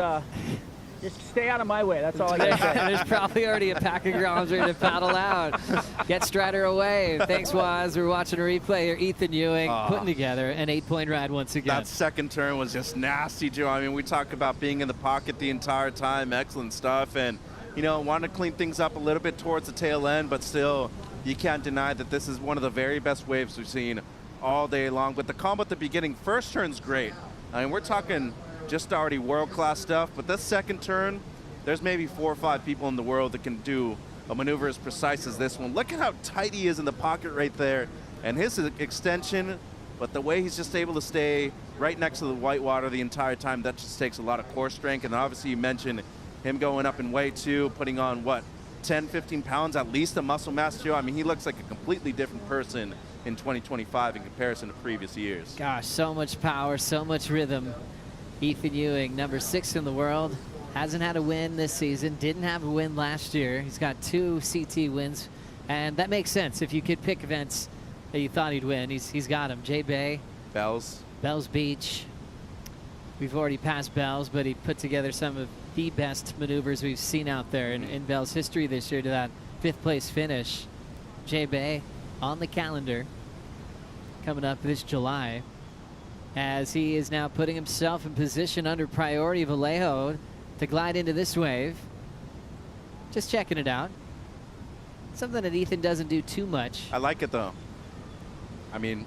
Speaker 15: just stay out of my way. That's all I got to say.
Speaker 1: There's probably already a pack of groms ready to paddle out. Get Strider away. Thanks, Waz. We're watching a replay here. Ethan Ewing putting together an 8-point ride once again.
Speaker 13: That second turn was just nasty, Joe. I mean, we talk about being in the pocket the entire time, excellent stuff, and you know, want to clean things up a little bit towards the tail end, but still, you can't deny that this is one of the very best waves we've seen all day long. But the combo at the beginning, first turn's great. I mean, we're talking just already world-class stuff, but this second turn, there's maybe 4 or 5 people in the world that can do a maneuver as precise as this one. Look at how tight he is in the pocket right there, and his extension, but the way he's just able to stay right next to the whitewater the entire time, that just takes a lot of core strength. And obviously you mentioned him going up in weight too, putting on what, 10, 15 pounds at least of muscle mass, Joe. I mean, he looks like a completely different person in 2025 in comparison to previous years.
Speaker 1: Gosh, so much power, so much rhythm. Ethan Ewing, number 6 in the world, hasn't had a win this season, didn't have a win last year. He's got 2 CT wins, and that makes sense. If you could pick events that you thought he'd win, he's got them. J-Bay.
Speaker 13: Bells Beach.
Speaker 1: We've already passed Bells, but he put together some of the best maneuvers we've seen out there in Bell's history this year to that 5th place finish. J-Bay on the calendar coming up this July, as he is now putting himself in position under priority Vallejo to glide into this wave. Just checking it out. Something that Ethan doesn't do too much.
Speaker 13: I like it though. I mean,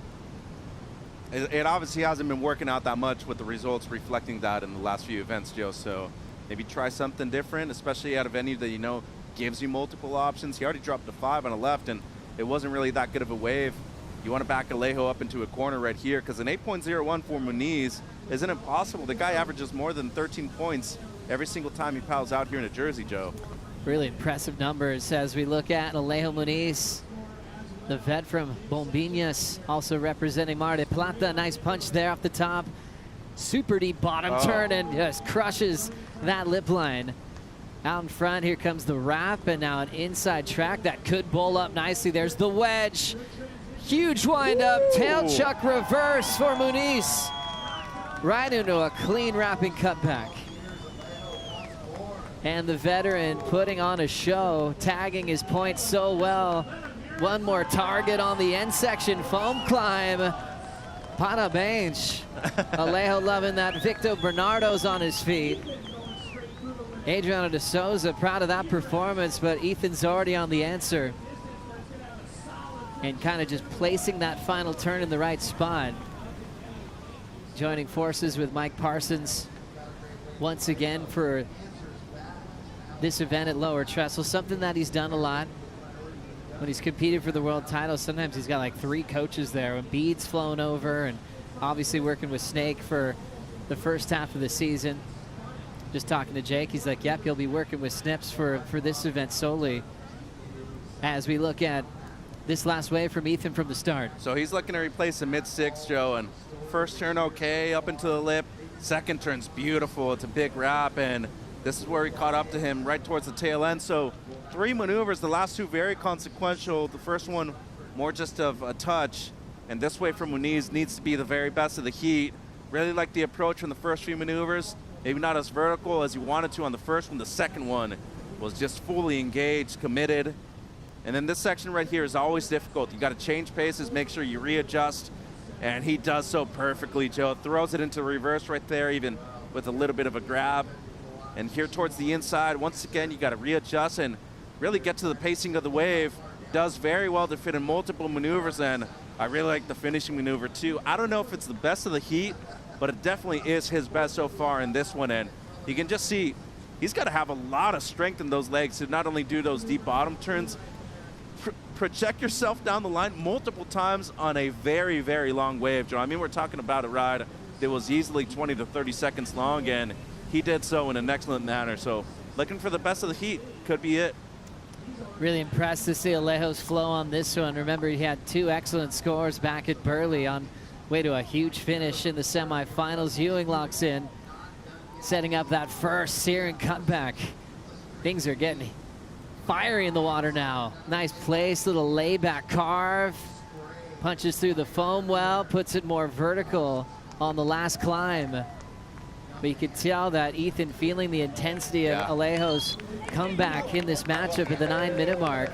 Speaker 13: it obviously hasn't been working out that much with the results reflecting that in the last few events, Joe. So maybe try something different, especially out of any that, you know, gives you multiple options. He already dropped a 5 on a left, and it wasn't really that good of a wave. You want to back Alejo up into a corner right here, because an 8.01 for Muniz isn't impossible. The guy averages more than 13 points every single time he paddles out here in New Jersey, Joe.
Speaker 1: Really impressive numbers as we look at Alejo Muniz, the vet from Bombiñas, also representing Mar del Plata. Nice punch there off the top. Super deep bottom turn and just crushes that lip line. Out in front, here comes the wrap, and now an inside track that could bowl up nicely. There's the wedge. Huge windup, tail chuck reverse for Muniz. Right into a clean wrapping cutback. And the veteran putting on a show, tagging his points so well. One more target on the end section, foam climb. Parabéns. Alejo loving that. Victor Bernardo's on his feet. Adriano de Souza proud of that performance, but Ethan's already on the answer. And kind of just placing that final turn in the right spot. Joining forces with Mike Parsons once again for this event at Lower Trestle, something that he's done a lot. When he's competed for the world title, sometimes he's got like 3 coaches there. When Bede's flown over, and obviously working with Snake for the first half of the season. Just talking to Jake, he's like, yep, he'll be working with Snips for this event solely. As we look at this last wave from Ethan from the start.
Speaker 13: So he's looking to replace a mid-6, Joe, and first turn okay, up into the lip. Second turn's beautiful, it's a big wrap, and this is where he caught up to him right towards the tail end. So 3 maneuvers, the last 2 very consequential. The first one more just of a touch, and this wave from Muniz needs to be the very best of the heat. Really like the approach from the first few maneuvers. Maybe not as vertical as you wanted to on the first one. The second one was just fully engaged, committed. And then this section right here is always difficult. You got to change paces, make sure you readjust, and he does so perfectly, Joe. Throws it into reverse right there, even with a little bit of a grab. And here towards the inside, once again, you got to readjust and really get to the pacing of the wave. Does very well to fit in multiple maneuvers, and I really like the finishing maneuver too. I don't know if it's the best of the heat, but it definitely is his best so far in this one. And you can just see he's got to have a lot of strength in those legs to not only do those deep bottom turns, project yourself down the line multiple times on a very, very long wave, Joe. I mean, we're talking about a ride that was easily 20 to 30 seconds long, and he did so in an excellent manner. So looking for the best of the heat could be it.
Speaker 1: Really impressed to see Alejo's flow on this one. Remember, he had 2 excellent scores back at Burley on way to a huge finish in the semifinals. Ewing locks in, setting up that first searing cutback. Things are getting fiery in the water now. Nice place, little layback carve. Punches through the foam well, puts it more vertical on the last climb. But you could tell that Ethan feeling the intensity of Alejo's comeback in this matchup at the 9-minute mark.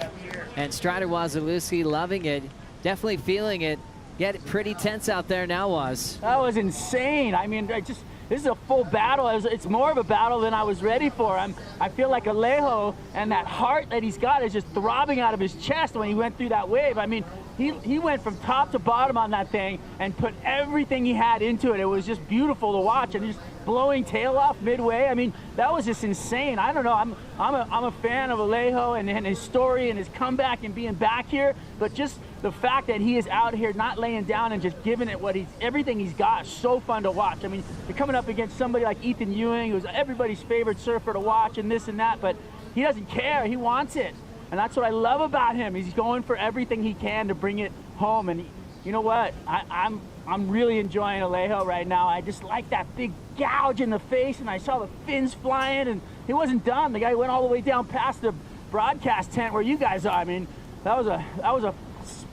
Speaker 1: And Strider Wazalewski loving it, definitely feeling it. Get pretty tense out there now, Waz.
Speaker 15: That was insane. I mean, this is a full battle. It's more of a battle than I was ready for. I feel like Alejo and that heart that he's got is just throbbing out of his chest when he went through that wave. I mean, he went from top to bottom on that thing and put everything he had into it. It was just beautiful to watch, and just blowing tail off midway. I mean, that was just insane. I don't know. I'm a fan of Alejo and his story and his comeback and being back here, but just the fact that he is out here not laying down and just giving it everything he's got is so fun to watch. I mean, you're coming up against somebody like Ethan Ewing, who's everybody's favorite surfer to watch and this and that, but he doesn't care. He wants it. And that's what I love about him. He's going for everything he can to bring it home. And you know what? I'm really enjoying Alejo right now. I just like that big gouge in the face, and I saw the fins flying, and he wasn't done. The guy went all the way down past the broadcast tent where you guys are. I mean, that was a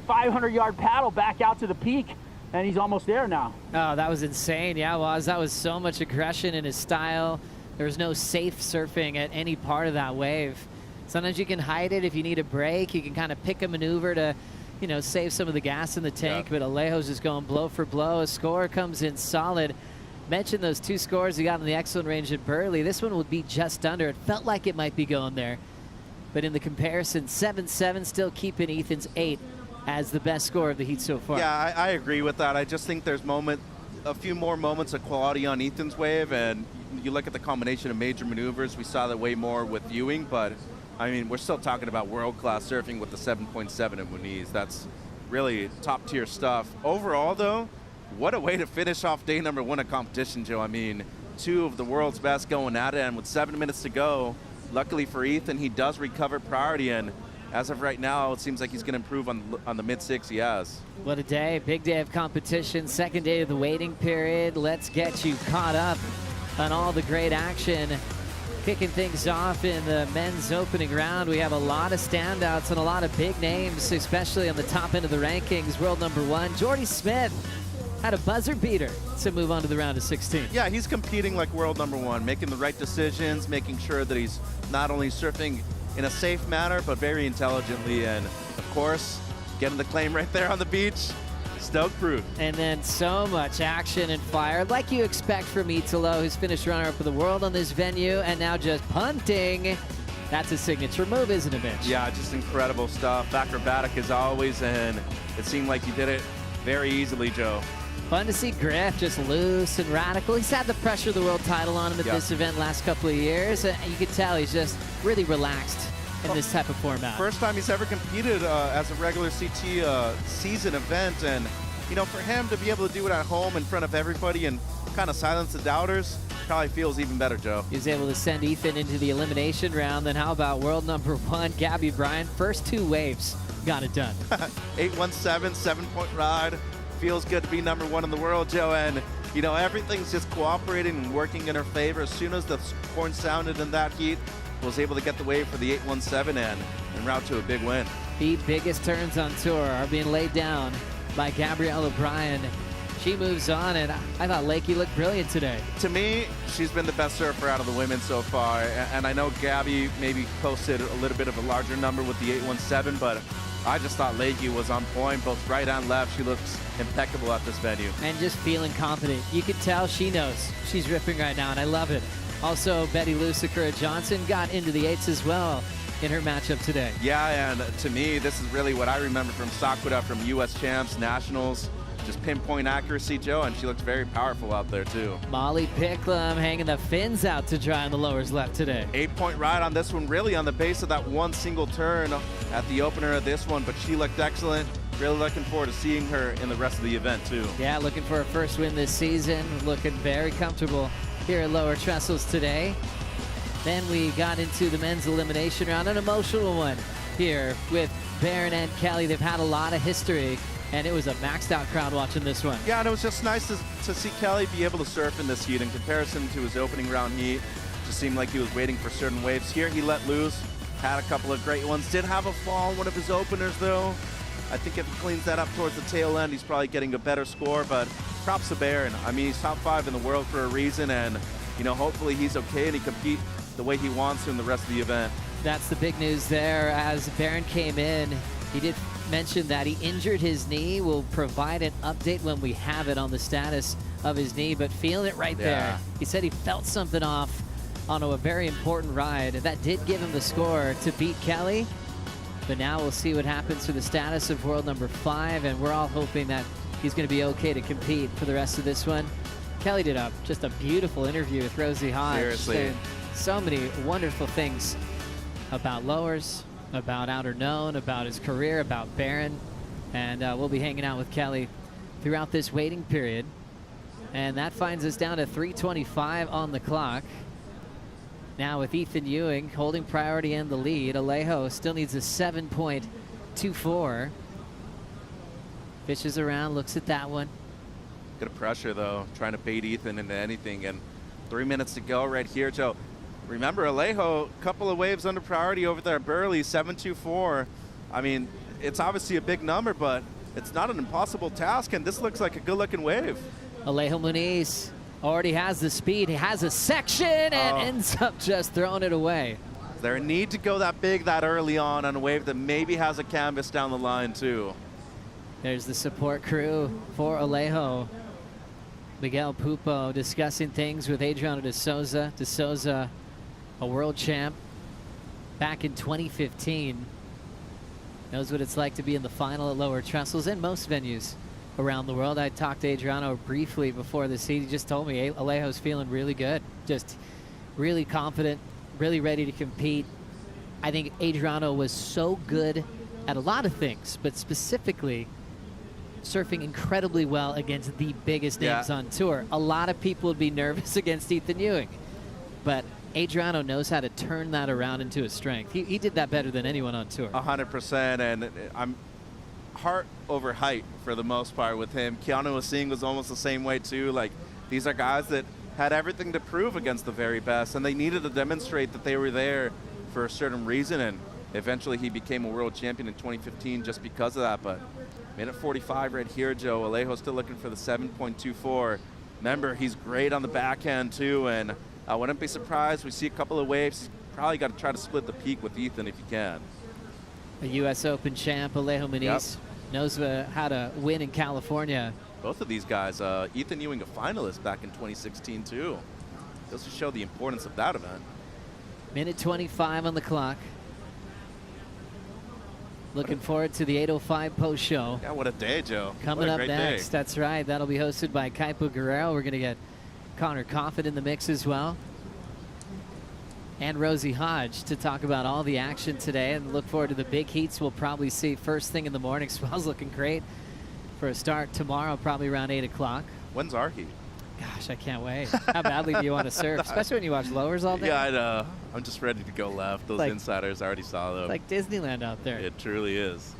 Speaker 15: 500-yard paddle back out to the peak, and he's almost there now.
Speaker 1: Oh, that was insane. Yeah, Waz, that was so much aggression in his style. There was no safe surfing at any part of that wave. Sometimes you can hide it if you need a break. You can kind of pick a maneuver to, you know, save some of the gas in the tank, but Alejo's just going blow for blow. A score comes in solid. Mentioned those 2 scores he got in the excellent range at Burley. This one would be just under. It felt like it might be going there. But in the comparison, 7-7, still keeping Ethan's 8 as the best score of the heat so far.
Speaker 13: Yeah, I agree with that. I just think there's a few more moments of quality on Ethan's wave, and you look at the combination of major maneuvers, we saw that way more with Ewing, but I mean, we're still talking about world-class surfing with the 7.7 at Muniz. That's really top-tier stuff. Overall, though, what a way to finish off day number 1 of competition, Joe. I mean, 2 of the world's best going at it, and with 7 minutes to go, luckily for Ethan, he does recover priority, and as of right now, it seems like he's going to improve on the mid-6 he has.
Speaker 1: What a day. Big day of competition. Second day of the waiting period. Let's get you caught up on all the great action. Kicking things off in the men's opening round, we have a lot of standouts and a lot of big names, especially on the top end of the rankings. World number 1, Jordy Smith, had a buzzer beater to move on to the round of 16.
Speaker 13: Yeah, he's competing like world number 1, making the right decisions, making sure that he's not only surfing in a safe manner, but very intelligently, and of course, getting the claim right there on the beach. Stoked proof.
Speaker 1: And then so much action and fire, like you expect from Italo, who's finished runner-up of the world on this venue, and now just punting. That's a signature move, isn't it, Mitch?
Speaker 13: Yeah, just incredible stuff. Acrobatic as always, and it seemed like he did it very easily, Joe.
Speaker 1: Fun to see Griff just loose and radical. He's had the pressure of the world title on him at this event last couple of years. You can tell he's just really relaxed in this type of format.
Speaker 13: First time he's ever competed as a regular CT season event, and you know, for him to be able to do it at home in front of everybody and kind of silence the doubters probably feels even better, Joe.
Speaker 1: He was able to send Ethan into the elimination round. Then how about world number 1, Gabby Bryant? First 2 waves, got it done.
Speaker 13: 817, 7-point ride. Feels good to be number 1 in the world, Joe, and you know, everything's just cooperating and working in her favor. As soon as the horn sounded in that heat, was able to get the wave for the 817 and route to a big win.
Speaker 1: The biggest turns on tour are being laid down by Gabrielle O'Brien. She moves on, and I thought Lakey looked brilliant today.
Speaker 13: To me, she's been the best surfer out of the women so far, and I know Gabby maybe posted a little bit of a larger number with the 817, but I just thought Lakey was on point, both right and left. She looks impeccable at this venue.
Speaker 1: And just feeling confident. You can tell she knows she's ripping right now, and I love it. Also, Betty Lou Sakura Johnson got into the 8s as well in her matchup today.
Speaker 13: Yeah, and to me, this is really what I remember from Sakura, from U.S. champs, nationals, just pinpoint accuracy, Joe, and she looks very powerful out there, too.
Speaker 1: Molly Picklum hanging the fins out to dry on the lowers left today.
Speaker 13: 8-point ride on this one, really on the base of that one single turn at the opener of this one, but she looked excellent. Really looking forward to seeing her in the rest of the event, too.
Speaker 1: Yeah, looking for her first win this season. Looking very comfortable here at Lower Trestles today. Then we got into the men's elimination round, an emotional one here with Baron and Kelly. They've had a lot of history, and it was a maxed out crowd watching this one.
Speaker 13: Yeah, and it was just nice to see Kelly be able to surf in this heat in comparison to his opening round heat. Just seemed like he was waiting for certain waves. Here he let loose, had a couple of great ones. Did have a fall on one of his openers, though. I think if he cleans that up towards the tail end, he's probably getting a better score, but props to Baron. I mean, he's top 5 in the world for a reason, and, you know, hopefully he's okay and he compete the way he wants to in the rest of the event.
Speaker 1: That's the big news there. As Baron came in, he did mention that he injured his knee. We'll provide an update when we have it on the status of his knee, but feeling it right there. He said he felt something off on a very important ride. That did give him the score to beat Kelly. But now we'll see what happens to the status of world number 5, and we're all hoping that he's going to be okay to compete for the rest of this one. Kelly did just a beautiful interview with Rosie Hodge.
Speaker 13: Seriously.
Speaker 1: So many wonderful things about lowers, about Outerknown, about his career, about Baron. And we'll be hanging out with Kelly throughout this waiting period. And that finds us down to 3:25 on the clock. Now with Ethan Ewing holding priority in the lead, Alejo still needs a 7.24. Fishes around, looks at that one.
Speaker 13: Good pressure, though, trying to bait Ethan into anything. And 3 minutes to go right here, Joe. Remember, Alejo, a couple of waves under priority over there at Burley, 7.24. I mean, it's obviously a big number, but it's not an impossible task, and this looks like a good-looking wave.
Speaker 1: Alejo Muniz already has the speed. He has a section and ends up just throwing it away.
Speaker 13: Is there a need to go that big that early on a wave that maybe has a canvas down the line, too?
Speaker 1: There's the support crew for Alejo. Miguel Pupo discussing things with Adriano de Souza. De Souza, a world champ back in 2015. Knows what it's like to be in the final at Lower Trestles and most venues around the world. I talked to Adriano briefly before this heat. He just told me Alejo's feeling really good, just really confident, really ready to compete. I think Adriano was so good at a lot of things, but specifically surfing incredibly well against the biggest names on tour. A lot of people would be nervous against Ethan Ewing, but Adriano knows how to turn that around into a strength. He did that better than anyone on tour.
Speaker 13: 100%, and I'm heart over height for the most part with him. Keanu Singh was almost the same way too. Like, these are guys that had everything to prove against the very best, and they needed to demonstrate that they were there for a certain reason, and eventually he became a world champion in 2015 just because of that. But minute 45 right here, Joe. Alejo's still looking for the 7.24. Remember, he's great on the backhand too, and I wouldn't be surprised we see a couple of waves. Probably got to try to split the peak with Ethan if you can.
Speaker 1: A U.S. Open champ, Alejo Muniz, knows how to win in California.
Speaker 13: Both of these guys, Ethan Ewing a finalist back in 2016 too. Just to show the importance of that event.
Speaker 1: Minute 25 on the clock. Looking forward to the 8:05 post show.
Speaker 13: Yeah, what a day, Joe.
Speaker 1: Coming up next,
Speaker 13: day.
Speaker 1: that's right. That'll be hosted by Kaipo Guerrero. We're going to get Connor Coffin in the mix as well. And Rosie Hodge to talk about all the action today, and look forward to the big heats we'll probably see first thing in the morning. Swell's looking great for a start tomorrow, probably around 8 o'clock.
Speaker 13: When's our heat?
Speaker 1: Gosh, I can't wait. How badly do you want to surf, especially when you watch lowers all day?
Speaker 13: Yeah, I know. I'm just ready to go left. Those insiders, I already saw them.
Speaker 1: Like Disneyland out there.
Speaker 13: It truly is.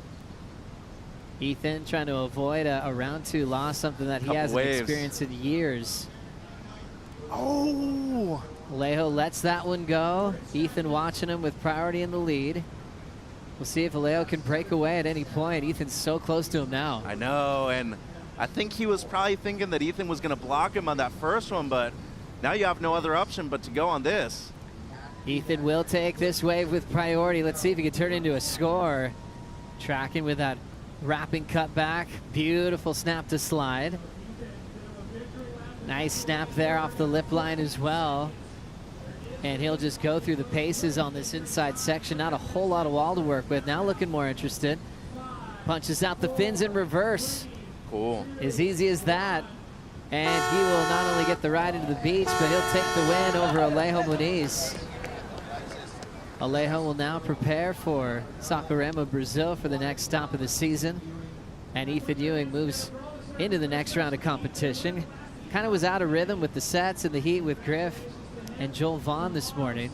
Speaker 1: Ethan trying to avoid a round 2 loss, something that he hasn't experienced in years.
Speaker 13: Oh!
Speaker 1: Alejo lets that one go. Ethan watching him with priority in the lead. We'll see if Alejo can break away at any point. Ethan's so close to him now.
Speaker 13: I know, and I think he was probably thinking that Ethan was going to block him on that first one, but now you have no other option but to go on this.
Speaker 1: Ethan will take this wave with priority. Let's see if he can turn it into a score. Tracking with that wrapping cut back. Beautiful snap to slide. Nice snap there off the lip line as well. And he'll just go through the paces on this inside section. Not a whole lot of wall to work with. Now looking more interested. Punches out the fins in reverse.
Speaker 13: Cool.
Speaker 1: As easy as that. And he will not only get the ride into the beach, but he'll take the win over Alejo Muniz. Alejo will now prepare for Saquarema, Brazil for the next stop of the season. And Ethan Ewing moves into the next round of competition. Kind of was out of rhythm with the sets and the heat with Griff and Joel Vaughn this morning.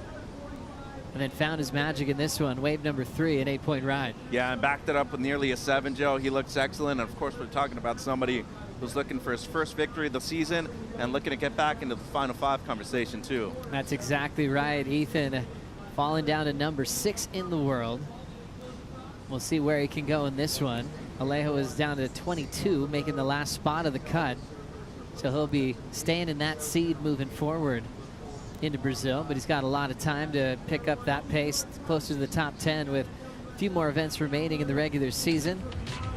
Speaker 1: And then found his magic in this one, wave number 3, an 8-point ride.
Speaker 13: Yeah, and backed it up with nearly a 7, Joe. He looks excellent. And of course, we're talking about somebody who's looking for his first victory of the season and looking to get back into the Final 5 conversation too.
Speaker 1: That's exactly right. Ethan falling down to number 6 in the world. We'll see where he can go in this one. Alejo is down to 22, making the last spot of the cut. So he'll be staying in that seed moving forward into Brazil, but he's got a lot of time to pick up that pace closer to the top 10 with a few more events remaining in the regular season.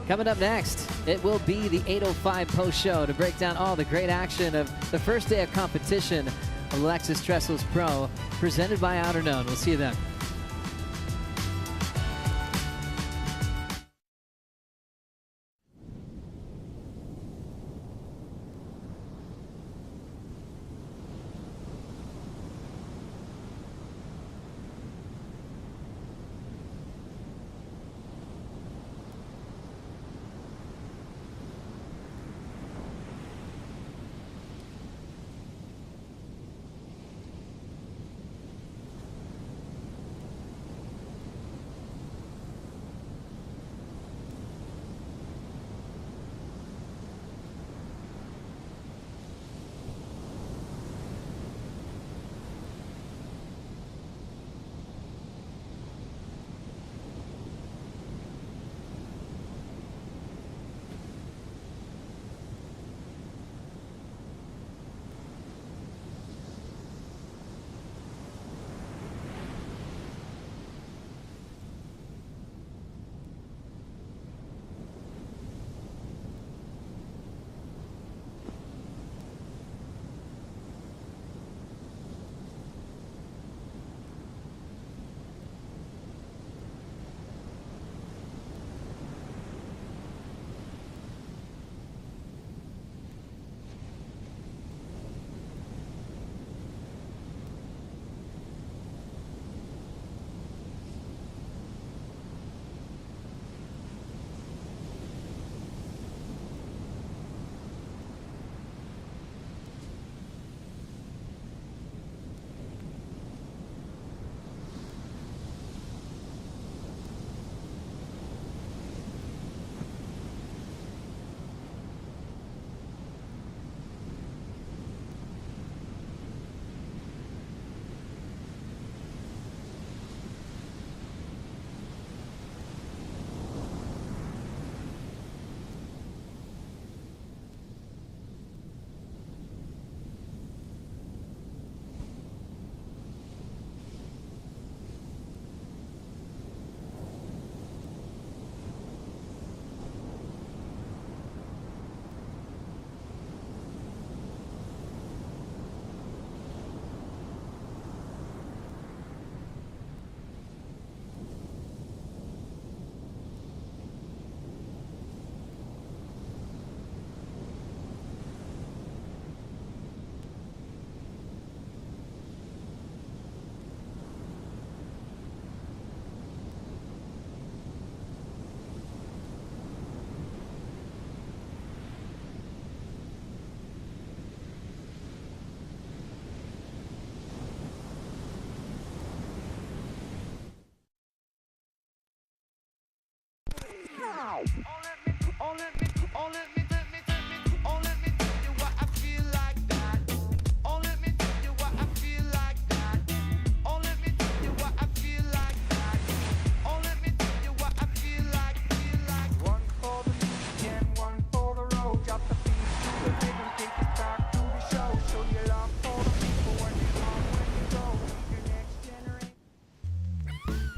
Speaker 1: Coming up next, it will be the 8:05 post show to break down all the great action of the first day of competition of Lexus Trestles Pro, presented by Outerknown. We'll see you then.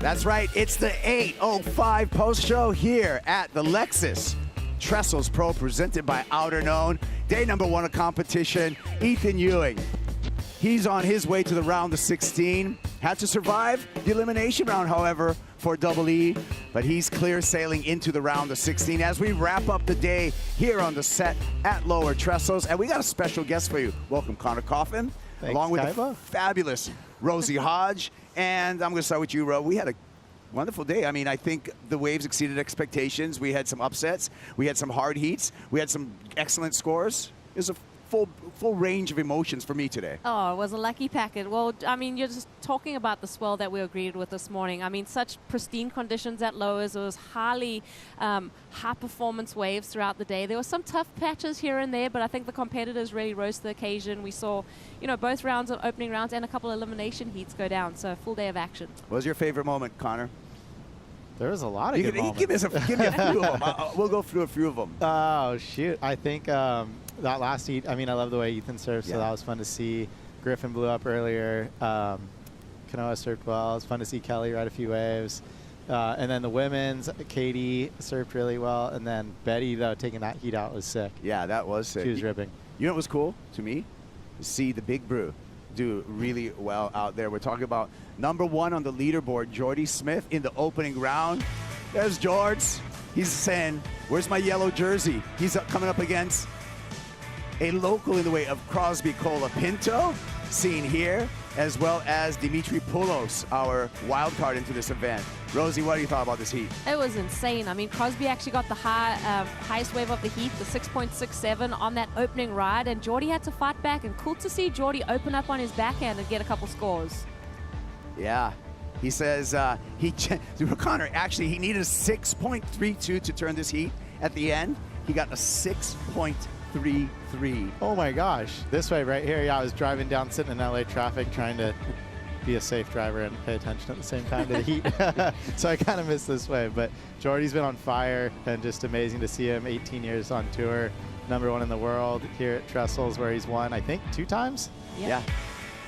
Speaker 4: That's right, it's the 8:05 post-show here at the Lexus Trestles Pro presented by Outerknown. Day number 1 of competition, Ethan Ewing. He's on his way to the round of 16. Had to survive the elimination round, however, for Double E, but he's clear sailing into the round of 16 as we wrap up the day here on the set at Lower Trestles. And we got a special guest for you. Welcome, Connor Coffin,
Speaker 10: Thanks,
Speaker 4: along with
Speaker 10: Kaiba.
Speaker 4: the fabulous Rosie Hodge. And I'm going to start with you, Ro. We had a wonderful day. I mean, I think the waves exceeded expectations. We had some upsets. We had some hard heats. We had some excellent scores. It was a full range of emotions for me today.
Speaker 9: Oh, it was a lucky packet. Well, I mean, you're just talking about the swell that we were greeted with this morning. I mean, such pristine conditions at lowers. It was highly high-performance waves throughout the day. There were some tough patches here and there, but I think the competitors really rose to the occasion. We saw, you know, both rounds of opening rounds and a couple of elimination heats go down, so a full day of action.
Speaker 4: What was your favorite moment, Connor?
Speaker 10: There was a lot of good moments.
Speaker 4: Give me a few of them. We'll go through a few of them.
Speaker 10: Oh, shoot. I think that last heat, I mean, I love the way Ethan surfed, so that was fun to see. Griffin blew up earlier. Kanoa surfed well. It was fun to see Kelly ride a few waves. And then the women's, Katie surfed really well. And then Betty, though, taking that heat out was sick.
Speaker 4: Yeah, that was sick.
Speaker 10: She was ripping.
Speaker 4: You know what was cool to me? See the Big Brew do really well out there. We're talking about number 1 on the leaderboard, Jordy Smith in the opening round. There's George. He's saying, where's my yellow jersey? He's coming up against a local in the way of Crosby Colapinto, seen here, as well as Dimitri Poulos, our wild card into this event. Rosie, what do you thought about this heat?
Speaker 9: It was insane. I mean, Crosby actually got the highest wave of the heat, the 6.67 on that opening ride, and Jordy had to fight back, and cool to see Jordy open up on his backhand and get a couple scores.
Speaker 4: Yeah. He says Connor, actually, he needed a 6.32 to turn this heat at the end. He got a 6.33.
Speaker 10: Oh my gosh. This way right here, yeah, I was driving down, sitting in LA traffic, trying to be a safe driver and pay attention at the same time to the heat. So I kind of missed this way, but Jordy's been on fire and just amazing to see him. 18 years on tour, number 1 in the world here at Trestles, where he's won, I think, 2 times?
Speaker 4: Yeah.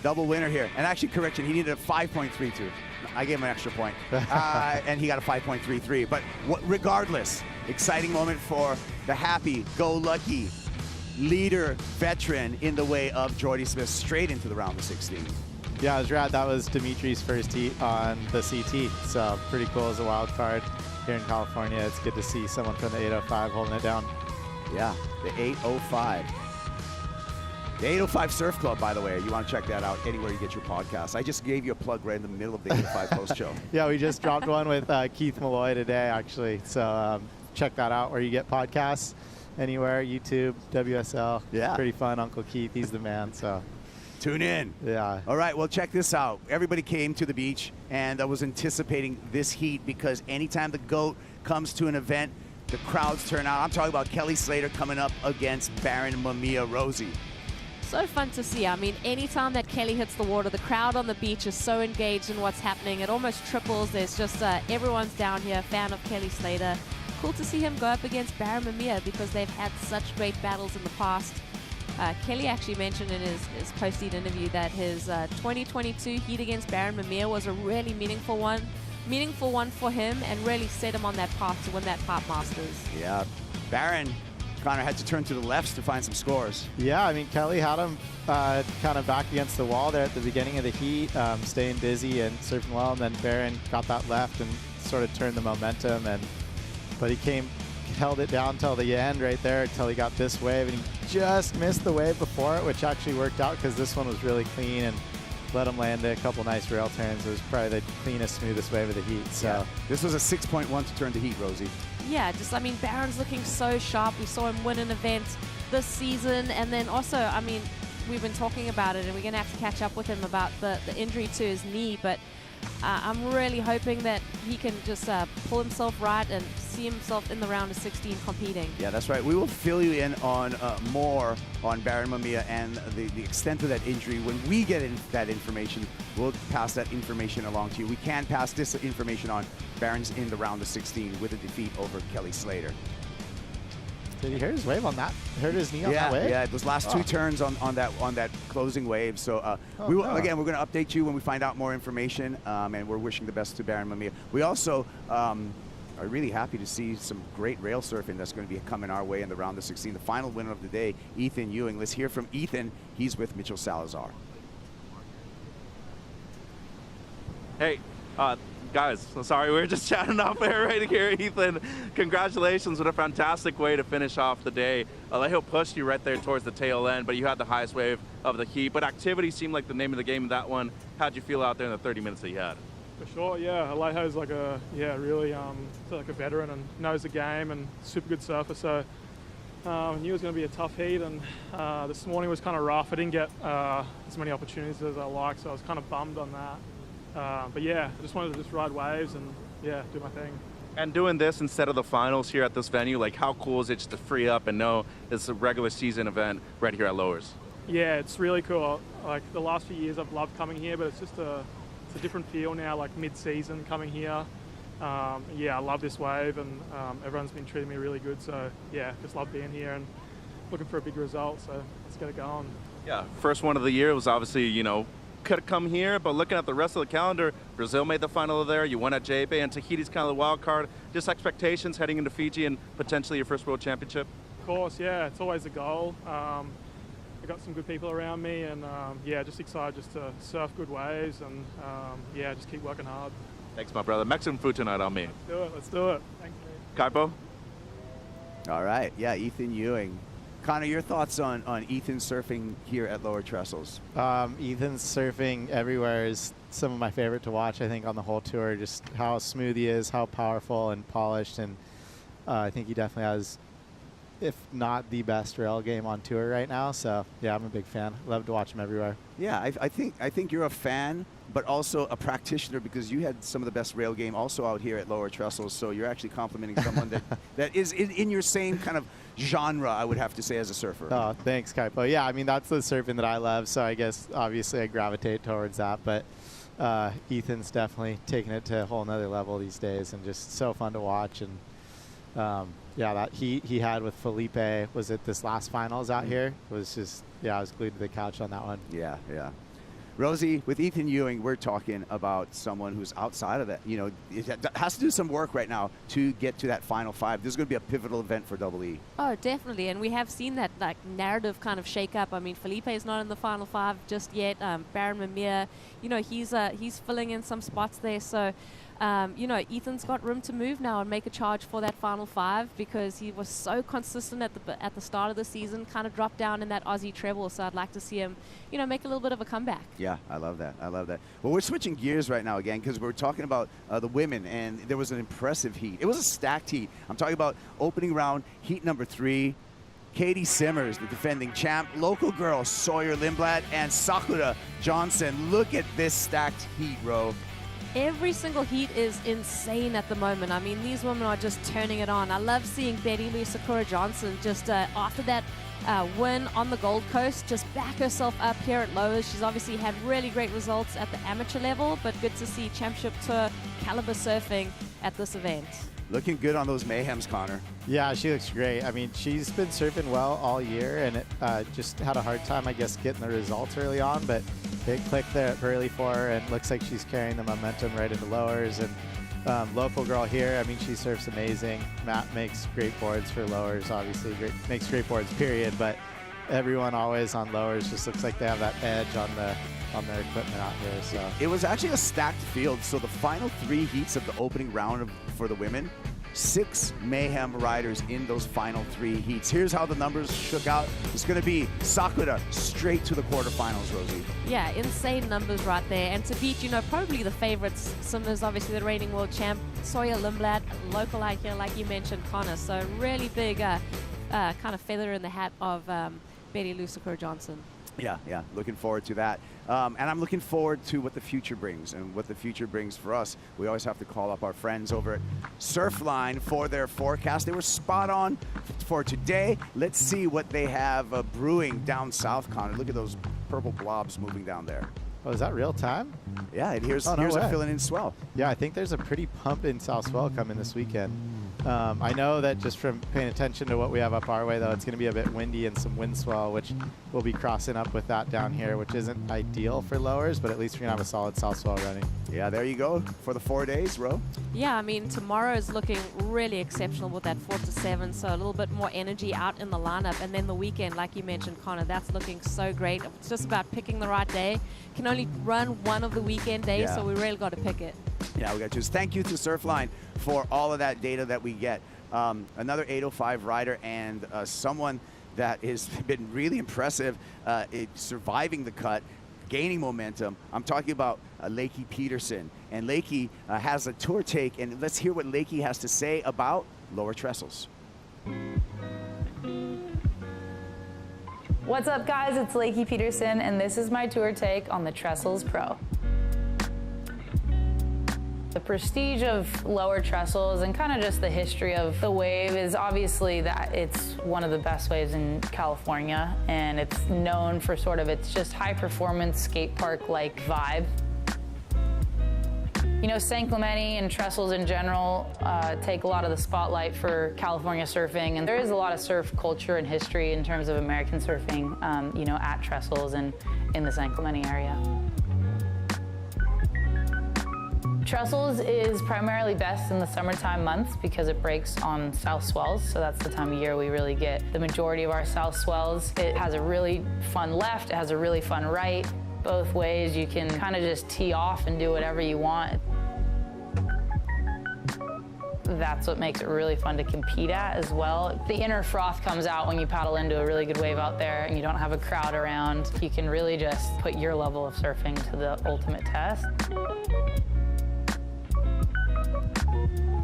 Speaker 4: Double winner here. And actually, correction, he needed a 5.32. I gave him an extra point. And he got a 5.33. But regardless, exciting moment for the happy-go-lucky leader veteran in the way of Jordy Smith straight into the round of 16.
Speaker 10: Yeah, it was rad. That was Dimitri's first heat on the CT. So pretty cool as a wild card here in California. It's good to see someone from the 805 holding it down.
Speaker 4: Yeah, the 805. The 805 Surf Club, by the way. You want to check that out anywhere you get your podcast. I just gave you a plug right in the middle of the 805 post show.
Speaker 10: Yeah, we just dropped one with Keith Malloy today, actually. So check that out where you get podcasts. Anywhere, YouTube, WSL.
Speaker 4: Yeah.
Speaker 10: Pretty fun. Uncle Keith, he's the man. So
Speaker 4: tune in.
Speaker 10: Yeah.
Speaker 4: All right, well, check this out. Everybody came to the beach, and I was anticipating this heat because anytime the GOAT comes to an event, the crowds turn out. I'm talking about Kelly Slater coming up against Baron Mamiya Rosie.
Speaker 9: So fun to see. I mean, anytime that Kelly hits the water, the crowd on the beach is so engaged in what's happening. It almost triples. There's just everyone's down here, a fan of Kelly Slater. Cool to see him go up against Baron Mamiya because they've had such great battles in the past. Kelly actually mentioned in his post-heat interview that his 2022 heat against Baron Mamiya was a really meaningful one for him and really set him on that path to win that Pipe Masters.
Speaker 4: Yeah, Baron, Connor, had to turn to the lefts to find some scores.
Speaker 10: Yeah, I mean, Kelly had him kind of back against the wall there at the beginning of the heat, staying busy and surfing well, and then Baron got that left and sort of turned the momentum, but he held it down till the end right there until he got this wave, and he just missed the wave before it, which actually worked out because this one was really clean and let him land a couple nice rail turns. It was probably the cleanest, smoothest wave of the heat. So
Speaker 4: yeah. This was a 6.1 to turn the heat, Rosie.
Speaker 9: Yeah, just, I mean, Baron's looking so sharp. We saw him win an event this season, and then also, I mean, we've been talking about it, and we're going to have to catch up with him about the injury to his knee, but I'm really hoping that he can just pull himself right and see himself in the round of 16 competing.
Speaker 4: Yeah, that's right. We will fill you in on more on Baron Mamiya and the extent of that injury. When we get that information, we'll pass that information along to you. We can pass this information on. Baron's in the round of 16 with a defeat over Kelly Slater.
Speaker 10: Did he hurt his wave on that? Hurt his knee on that wave?
Speaker 4: Yeah, those last two turns on that closing wave. So again, we're going to update you when we find out more information, and we're wishing the best to Baron Mamiya. We also are really happy to see some great rail surfing that's going to be coming our way in the round of 16. The final winner of the day, Ethan Ewing. Let's hear from Ethan. He's with Mitchell Salazar.
Speaker 20: Hey, guys, so sorry, we were just chatting off air right here. Ethan, congratulations. What a fantastic way to finish off the day. The hill pushed you right there towards the tail end, but you had the highest wave of the heat. But activity seemed like the name of the game in that one. How'd you feel out there in the 30 minutes that you had?
Speaker 5: For sure, yeah. Alejo's like really like a veteran and knows the game and super good surfer. So I knew it was going to be a tough heat, and this morning was kind of rough. I didn't get as many opportunities as I liked, so I was kind of bummed on that. But yeah, I just wanted to just ride waves and yeah, do my thing.
Speaker 20: And doing this instead of the finals here at this venue, like how cool is it just to free up and know it's a regular season event right here at Lowers?
Speaker 5: Yeah, it's really cool. Like the last few years I've loved coming here, but it's just it's a different feel now, like mid-season coming here. Yeah, I love this wave, and everyone's been treating me really good. So yeah, just love being here and looking for a big result. So let's get it going.
Speaker 20: Yeah, first one of the year was obviously, could have come here, but looking at the rest of the calendar, Brazil made the final there, you won at J-Bay, and Tahiti's kind of the wild card. Just expectations heading into Fiji and potentially your first world championship?
Speaker 5: Of course, yeah, it's always a goal. I got some good people around me, and yeah, just excited just to surf good waves and yeah, just keep working hard.
Speaker 20: Thanks, my brother. Mexican food tonight on me.
Speaker 5: Let's do it. Thanks, mate.
Speaker 20: Kaipo?
Speaker 4: All right, yeah, Ethan Ewing. Connor, your thoughts on Ethan surfing here at Lower Trestles?
Speaker 10: Ethan's surfing everywhere is some of my favorite to watch, I think, on the whole tour. Just how smooth he is, how powerful and polished, and I think he definitely has, if not the best rail game on tour right now. So yeah, I'm a big fan. Love to watch him everywhere.
Speaker 4: Yeah, I think you're a fan, but also a practitioner, because you had some of the best rail game also out here at Lower Trestles. So you're actually complimenting someone that is in your same kind of genre, I would have to say, as a surfer.
Speaker 10: Oh, thanks, Kaipo. Yeah, I mean, that's the surfing that I love. So I guess obviously I gravitate towards that, but Ethan's definitely taking it to a whole nother level these days, and just so fun to watch. And yeah, that he had with Felipe, was it this last finals out here? It was just, yeah, I was glued to the couch on that one.
Speaker 4: Yeah, yeah. Rosie, with Ethan Ewing, we're talking about someone who's outside of that. It has to do some work right now to get to that final five. This is going to be a pivotal event for Double E.
Speaker 9: Oh, definitely, and we have seen that like narrative kind of shake up. I mean, Felipe is not in the final five just yet. Baron Mamiya, he's filling in some spots there. So, Ethan's got room to move now and make a charge for that final five, because he was so consistent at the start of the season, kind of dropped down in that Aussie treble. So I'd like to see him, make a little bit of a comeback.
Speaker 4: Yeah, I love that. I love that. Well, we're switching gears right now again, because we're talking about the women, and there was an impressive heat. It was a stacked heat. I'm talking about opening round, heat number 3. Katie Simmers, the defending champ, local girl Sawyer Lindblad, and Sakura Johnson. Look at this stacked heat, Ro.
Speaker 9: Every single heat is insane at the moment. I mean, these women are just turning it on. I love seeing Betty Lou Sakura Johnson just after that win on the Gold Coast, just back herself up here at Lowers. She's obviously had really great results at the amateur level, but good to see Championship Tour caliber surfing at this event.
Speaker 4: Looking good on those Mayhems, Connor.
Speaker 10: Yeah, she looks great. I mean, she's been surfing well all year, and it just had a hard time, I guess, getting the results early on, but it clicked there early for her, and looks like she's carrying the momentum right into Lowers. And local girl here, I mean, she surfs amazing. Matt makes great boards for Lowers, obviously. Makes great boards, period, but everyone always on Lowers just looks like they have that edge on their equipment out here. So
Speaker 4: it was actually a stacked field. So the final 3 heats of the opening round for the women, 6 Mayhem riders in those final 3 heats. Here's how the numbers shook out. It's going to be Sakura straight to the quarterfinals, Rosie.
Speaker 9: Yeah, insane numbers right there. And to beat, probably the favorites, Simmers, obviously the reigning world champ, Sawyer Lindblad, local out here, like you mentioned, Connor. So really big kind of feather in the hat of Betty Lou Sakura Johnson.
Speaker 4: Yeah, looking forward to that. And I'm looking forward to what the future brings. And what the future brings for us, we always have to call up our friends over at Surfline for their forecast. They were spot on for today. Let's see what they have brewing down south, Connor. Look at those purple blobs moving down there.
Speaker 10: Oh, is that real time?
Speaker 4: Yeah, and here's
Speaker 10: no
Speaker 4: a
Speaker 10: way.
Speaker 4: filling in swell.
Speaker 10: Yeah, I think there's a pretty pumping south swell coming this weekend. I know that just from paying attention to what we have up our way, though, it's going to be a bit windy and some wind swell, which we'll be crossing up with that down here, which isn't ideal for lowers, but at least we're going to have a solid south swell running.
Speaker 4: Yeah, there you go for the 4 days, Ro.
Speaker 9: Yeah, I mean, tomorrow is looking really exceptional with that 4 to 7, so a little bit more energy out in the lineup. And then the weekend, like you mentioned, Connor, that's looking so great. It's just about picking the right day. Can only run one of the weekend days, so we really got to pick it.
Speaker 4: Yeah, we got to choose. Thank you to Surfline for all of that data that we get. Another 805 rider and someone that has been really impressive surviving the cut, gaining momentum. I'm talking about Lakey Peterson. And Lakey has a tour take, and let's hear what Lakey has to say about lower trestles.
Speaker 17: What's up, guys? It's Lakey Peterson, and this is my tour take on the Trestles Pro. The prestige of lower trestles and kind of just the history of the wave is obviously that it's one of the best waves in California, and it's known for sort of its just high performance skate park like vibe. You know, San Clemente and trestles in general take a lot of the spotlight for California surfing, and there is a lot of surf culture and history in terms of American surfing, you know, at trestles and in the San Clemente area. Trestles is primarily best in the summertime months because it breaks on south swells, so that's the time of year we really get the majority of our south swells. It has a really fun left, it has a really fun right. Both ways you can kind of just tee off and do whatever you want. That's what makes it really fun to compete at as well. The inner froth comes out when you paddle into a really good wave out there and you don't have a crowd around. You can really just put your level of surfing to the ultimate test.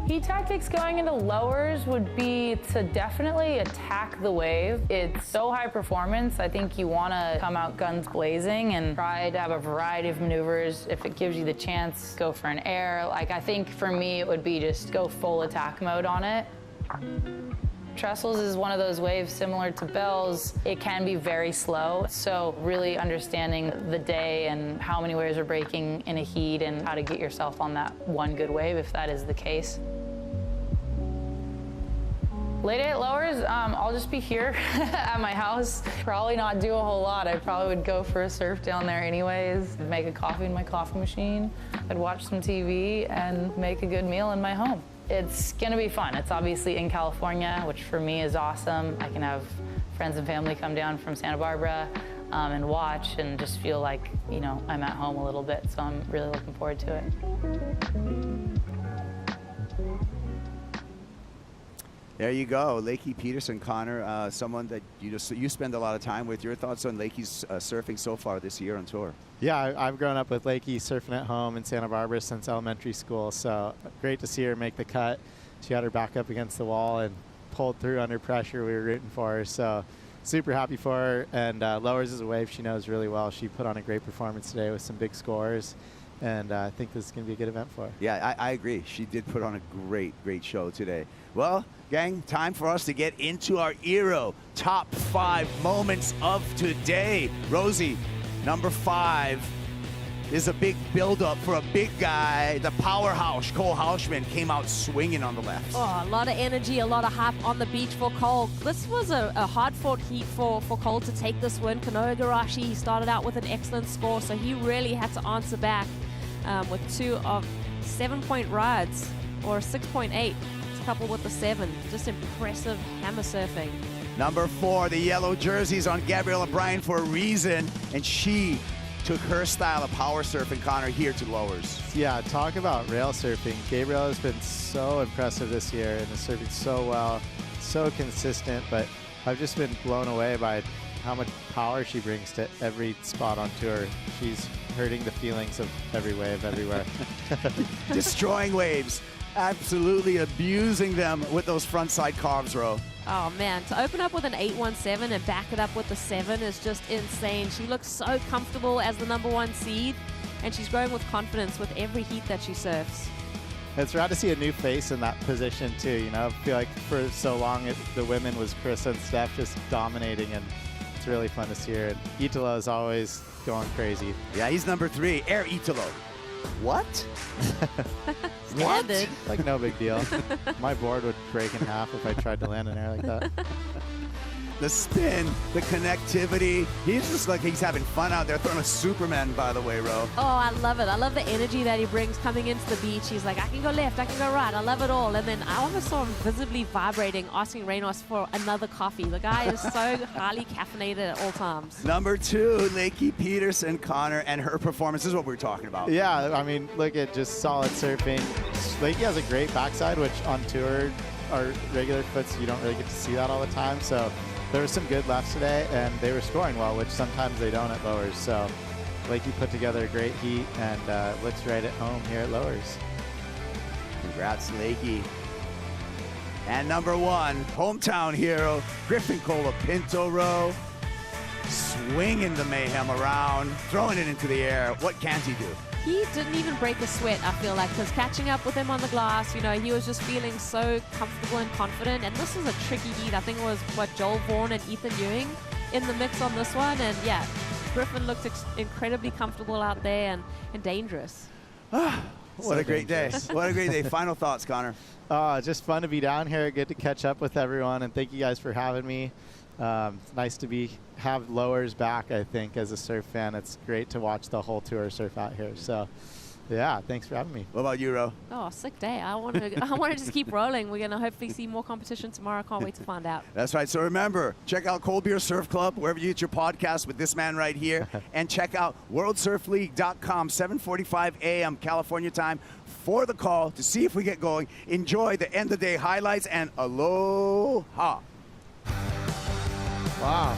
Speaker 17: Key tactics going into lowers would be to definitely attack the wave. It's so high performance, I think you want to come out guns blazing and try to have a variety of maneuvers. If it gives you the chance, go for an air. Like, I think for me, it would be just go full attack mode on it. Trestles is one of those waves similar to Bells. It can be very slow, so really understanding the day and how many waves are breaking in a heat and how to get yourself on that one good wave if that is the case. Late at lowers, I'll just be here at my house. Probably not do a whole lot. I probably would go for a surf down there anyways, make a coffee in my coffee machine. I'd watch some TV and make a good meal in my home. It's gonna be fun. It's obviously in California, which for me is awesome. I can have friends and family come down from Santa Barbara and watch and just feel like, you know, I'm at home a little bit. So I'm really looking forward to it.
Speaker 4: There you go, Lakey Peterson, Connor, someone that you spend a lot of time with. Your thoughts on Lakey's surfing so far this year on tour?
Speaker 10: Yeah, I've grown up with Lakey surfing at home in Santa Barbara since elementary school, so great to see her make the cut. She had her back up against the wall and pulled through under pressure. We were rooting for her, so super happy for her. And lowers is a wave she knows really well. She put on a great performance today with some big scores, and I think this is going to be a good event for her.
Speaker 4: Yeah, I agree. She did put on a great show today. Well, gang, time for us to get into our Eero top 5 moments of today. Rosie, number 5 is a big build-up for a big guy. The powerhouse, Cole Hausman, came out swinging on the left.
Speaker 9: Oh, a lot of energy, a lot of hype on the beach for Cole. This was a hard-fought heat for Cole to take this win. Kanoa Igarashi started out with an excellent score, so he really had to answer back with 2 of 7-point rides, or 6.8. Coupled with the 7. Just impressive hammer surfing.
Speaker 4: Number 4, the yellow jerseys on Gabrielle O'Brien for a reason, and she took her style of power surfing, Connor, here to lowers.
Speaker 10: Yeah, talk about rail surfing. Gabrielle has been so impressive this year and is surfing so well, so consistent, but I've just been blown away by how much power she brings to every spot on tour. She's hurting the feelings of every wave everywhere.
Speaker 4: Destroying waves. absolutely abusing them with those front side carves, Ro.
Speaker 9: Oh man, to open up with an 817 and back it up with the 7 is just insane. She looks so comfortable as the #1 seed, and she's growing with confidence with every heat that she surfs.
Speaker 10: It's rad to see a new face in that position too. You know, I feel like for so long the women was Chris and Steph just dominating, and it's really fun to see her. And Italo is always going crazy.
Speaker 4: Yeah, he's #3. Air Italo. What?
Speaker 9: Standard.
Speaker 10: Like no big deal. My board would break in half if I tried to land in air like that.
Speaker 4: The spin, the connectivity. He's just like he's having fun out there, throwing a Superman, by the way, Ro.
Speaker 9: Oh, I love it. I love the energy that he brings coming into the beach. He's like, I can go left, I can go right. I love it all. And then I almost saw him visibly vibrating, asking Reynos for another coffee. The guy is so highly caffeinated at all times.
Speaker 4: #2, Lakey Peterson, Connor, and her performance is what we're talking about.
Speaker 10: Yeah, I mean, look at just solid surfing. Lakey has a great backside, which on tour or regular foots, you don't really get to see that all the time. So there was some good lefts today, and they were scoring well, which sometimes they don't at lowers. So Lakey put together a great heat, and looks right at home here at lowers.
Speaker 4: Congrats, Lakey. And #1, hometown hero, Griffin Colapinto, Ro. Swinging the mayhem around, throwing it into the air. What can't he do?
Speaker 9: He didn't even break a sweat, I feel like, because catching up with him on the glass, you know, he was just feeling so comfortable and confident. And this is a tricky heat. I think it was, Joel Vaughan and Ethan Ewing in the mix on this one. And yeah, Griffin looked incredibly comfortable out there and dangerous.
Speaker 4: What a great day. What a great day. Final thoughts, Connor.
Speaker 10: Just fun to be down here. Good to catch up with everyone, and thank you guys for having me. It's nice to have lowers back, I think, as a surf fan. It's great to watch the whole tour surf out here. So, yeah, thanks for having me.
Speaker 4: What about you, Ro?
Speaker 9: Oh, sick day. I want to just keep rolling. We're going to hopefully see more competition tomorrow. Can't wait to find out.
Speaker 4: That's right. So remember, check out Cold Beer Surf Club, wherever you get your podcast with this man right here. And check out worldsurfleague.com, 7:45 a.m. California time for the call to see if we get going. Enjoy the end of the day highlights, and aloha.
Speaker 10: Wow.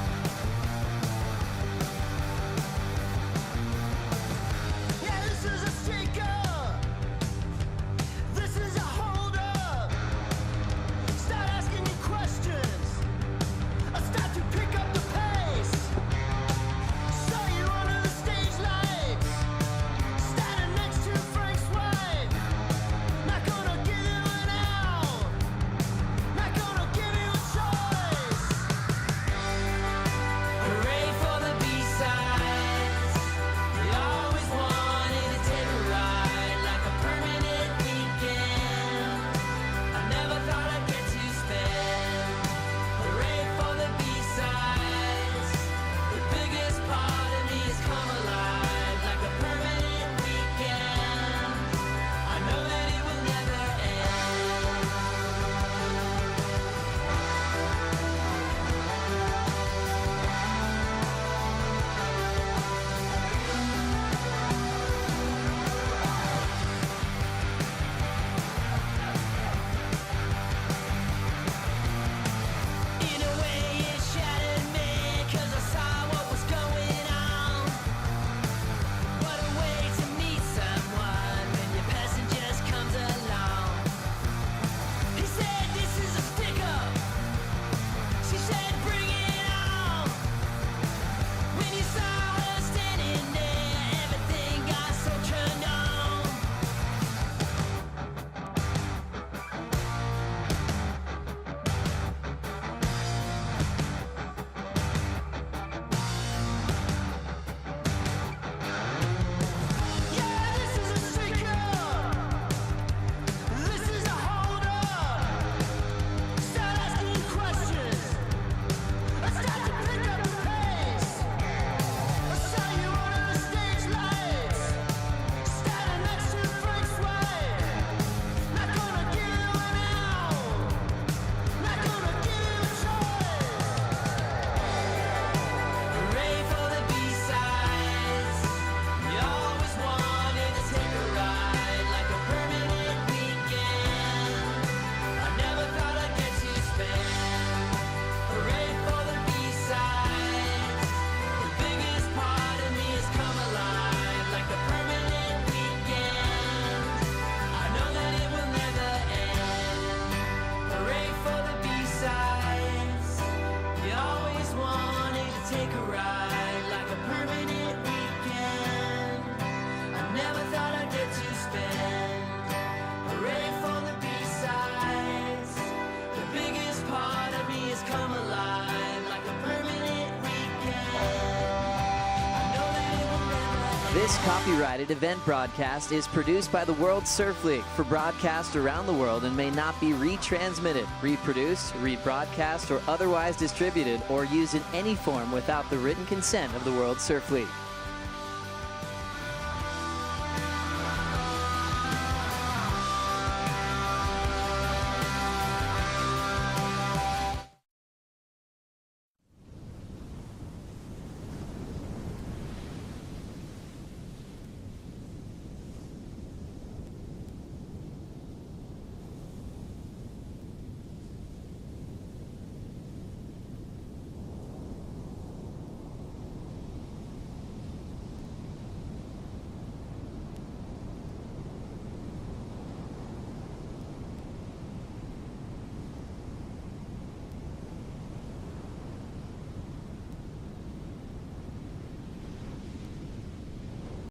Speaker 1: This copyrighted event broadcast is produced by the World Surf League for broadcast around the world and may not be retransmitted, reproduced, rebroadcast, or otherwise distributed or used in any form without the written consent of the World Surf League.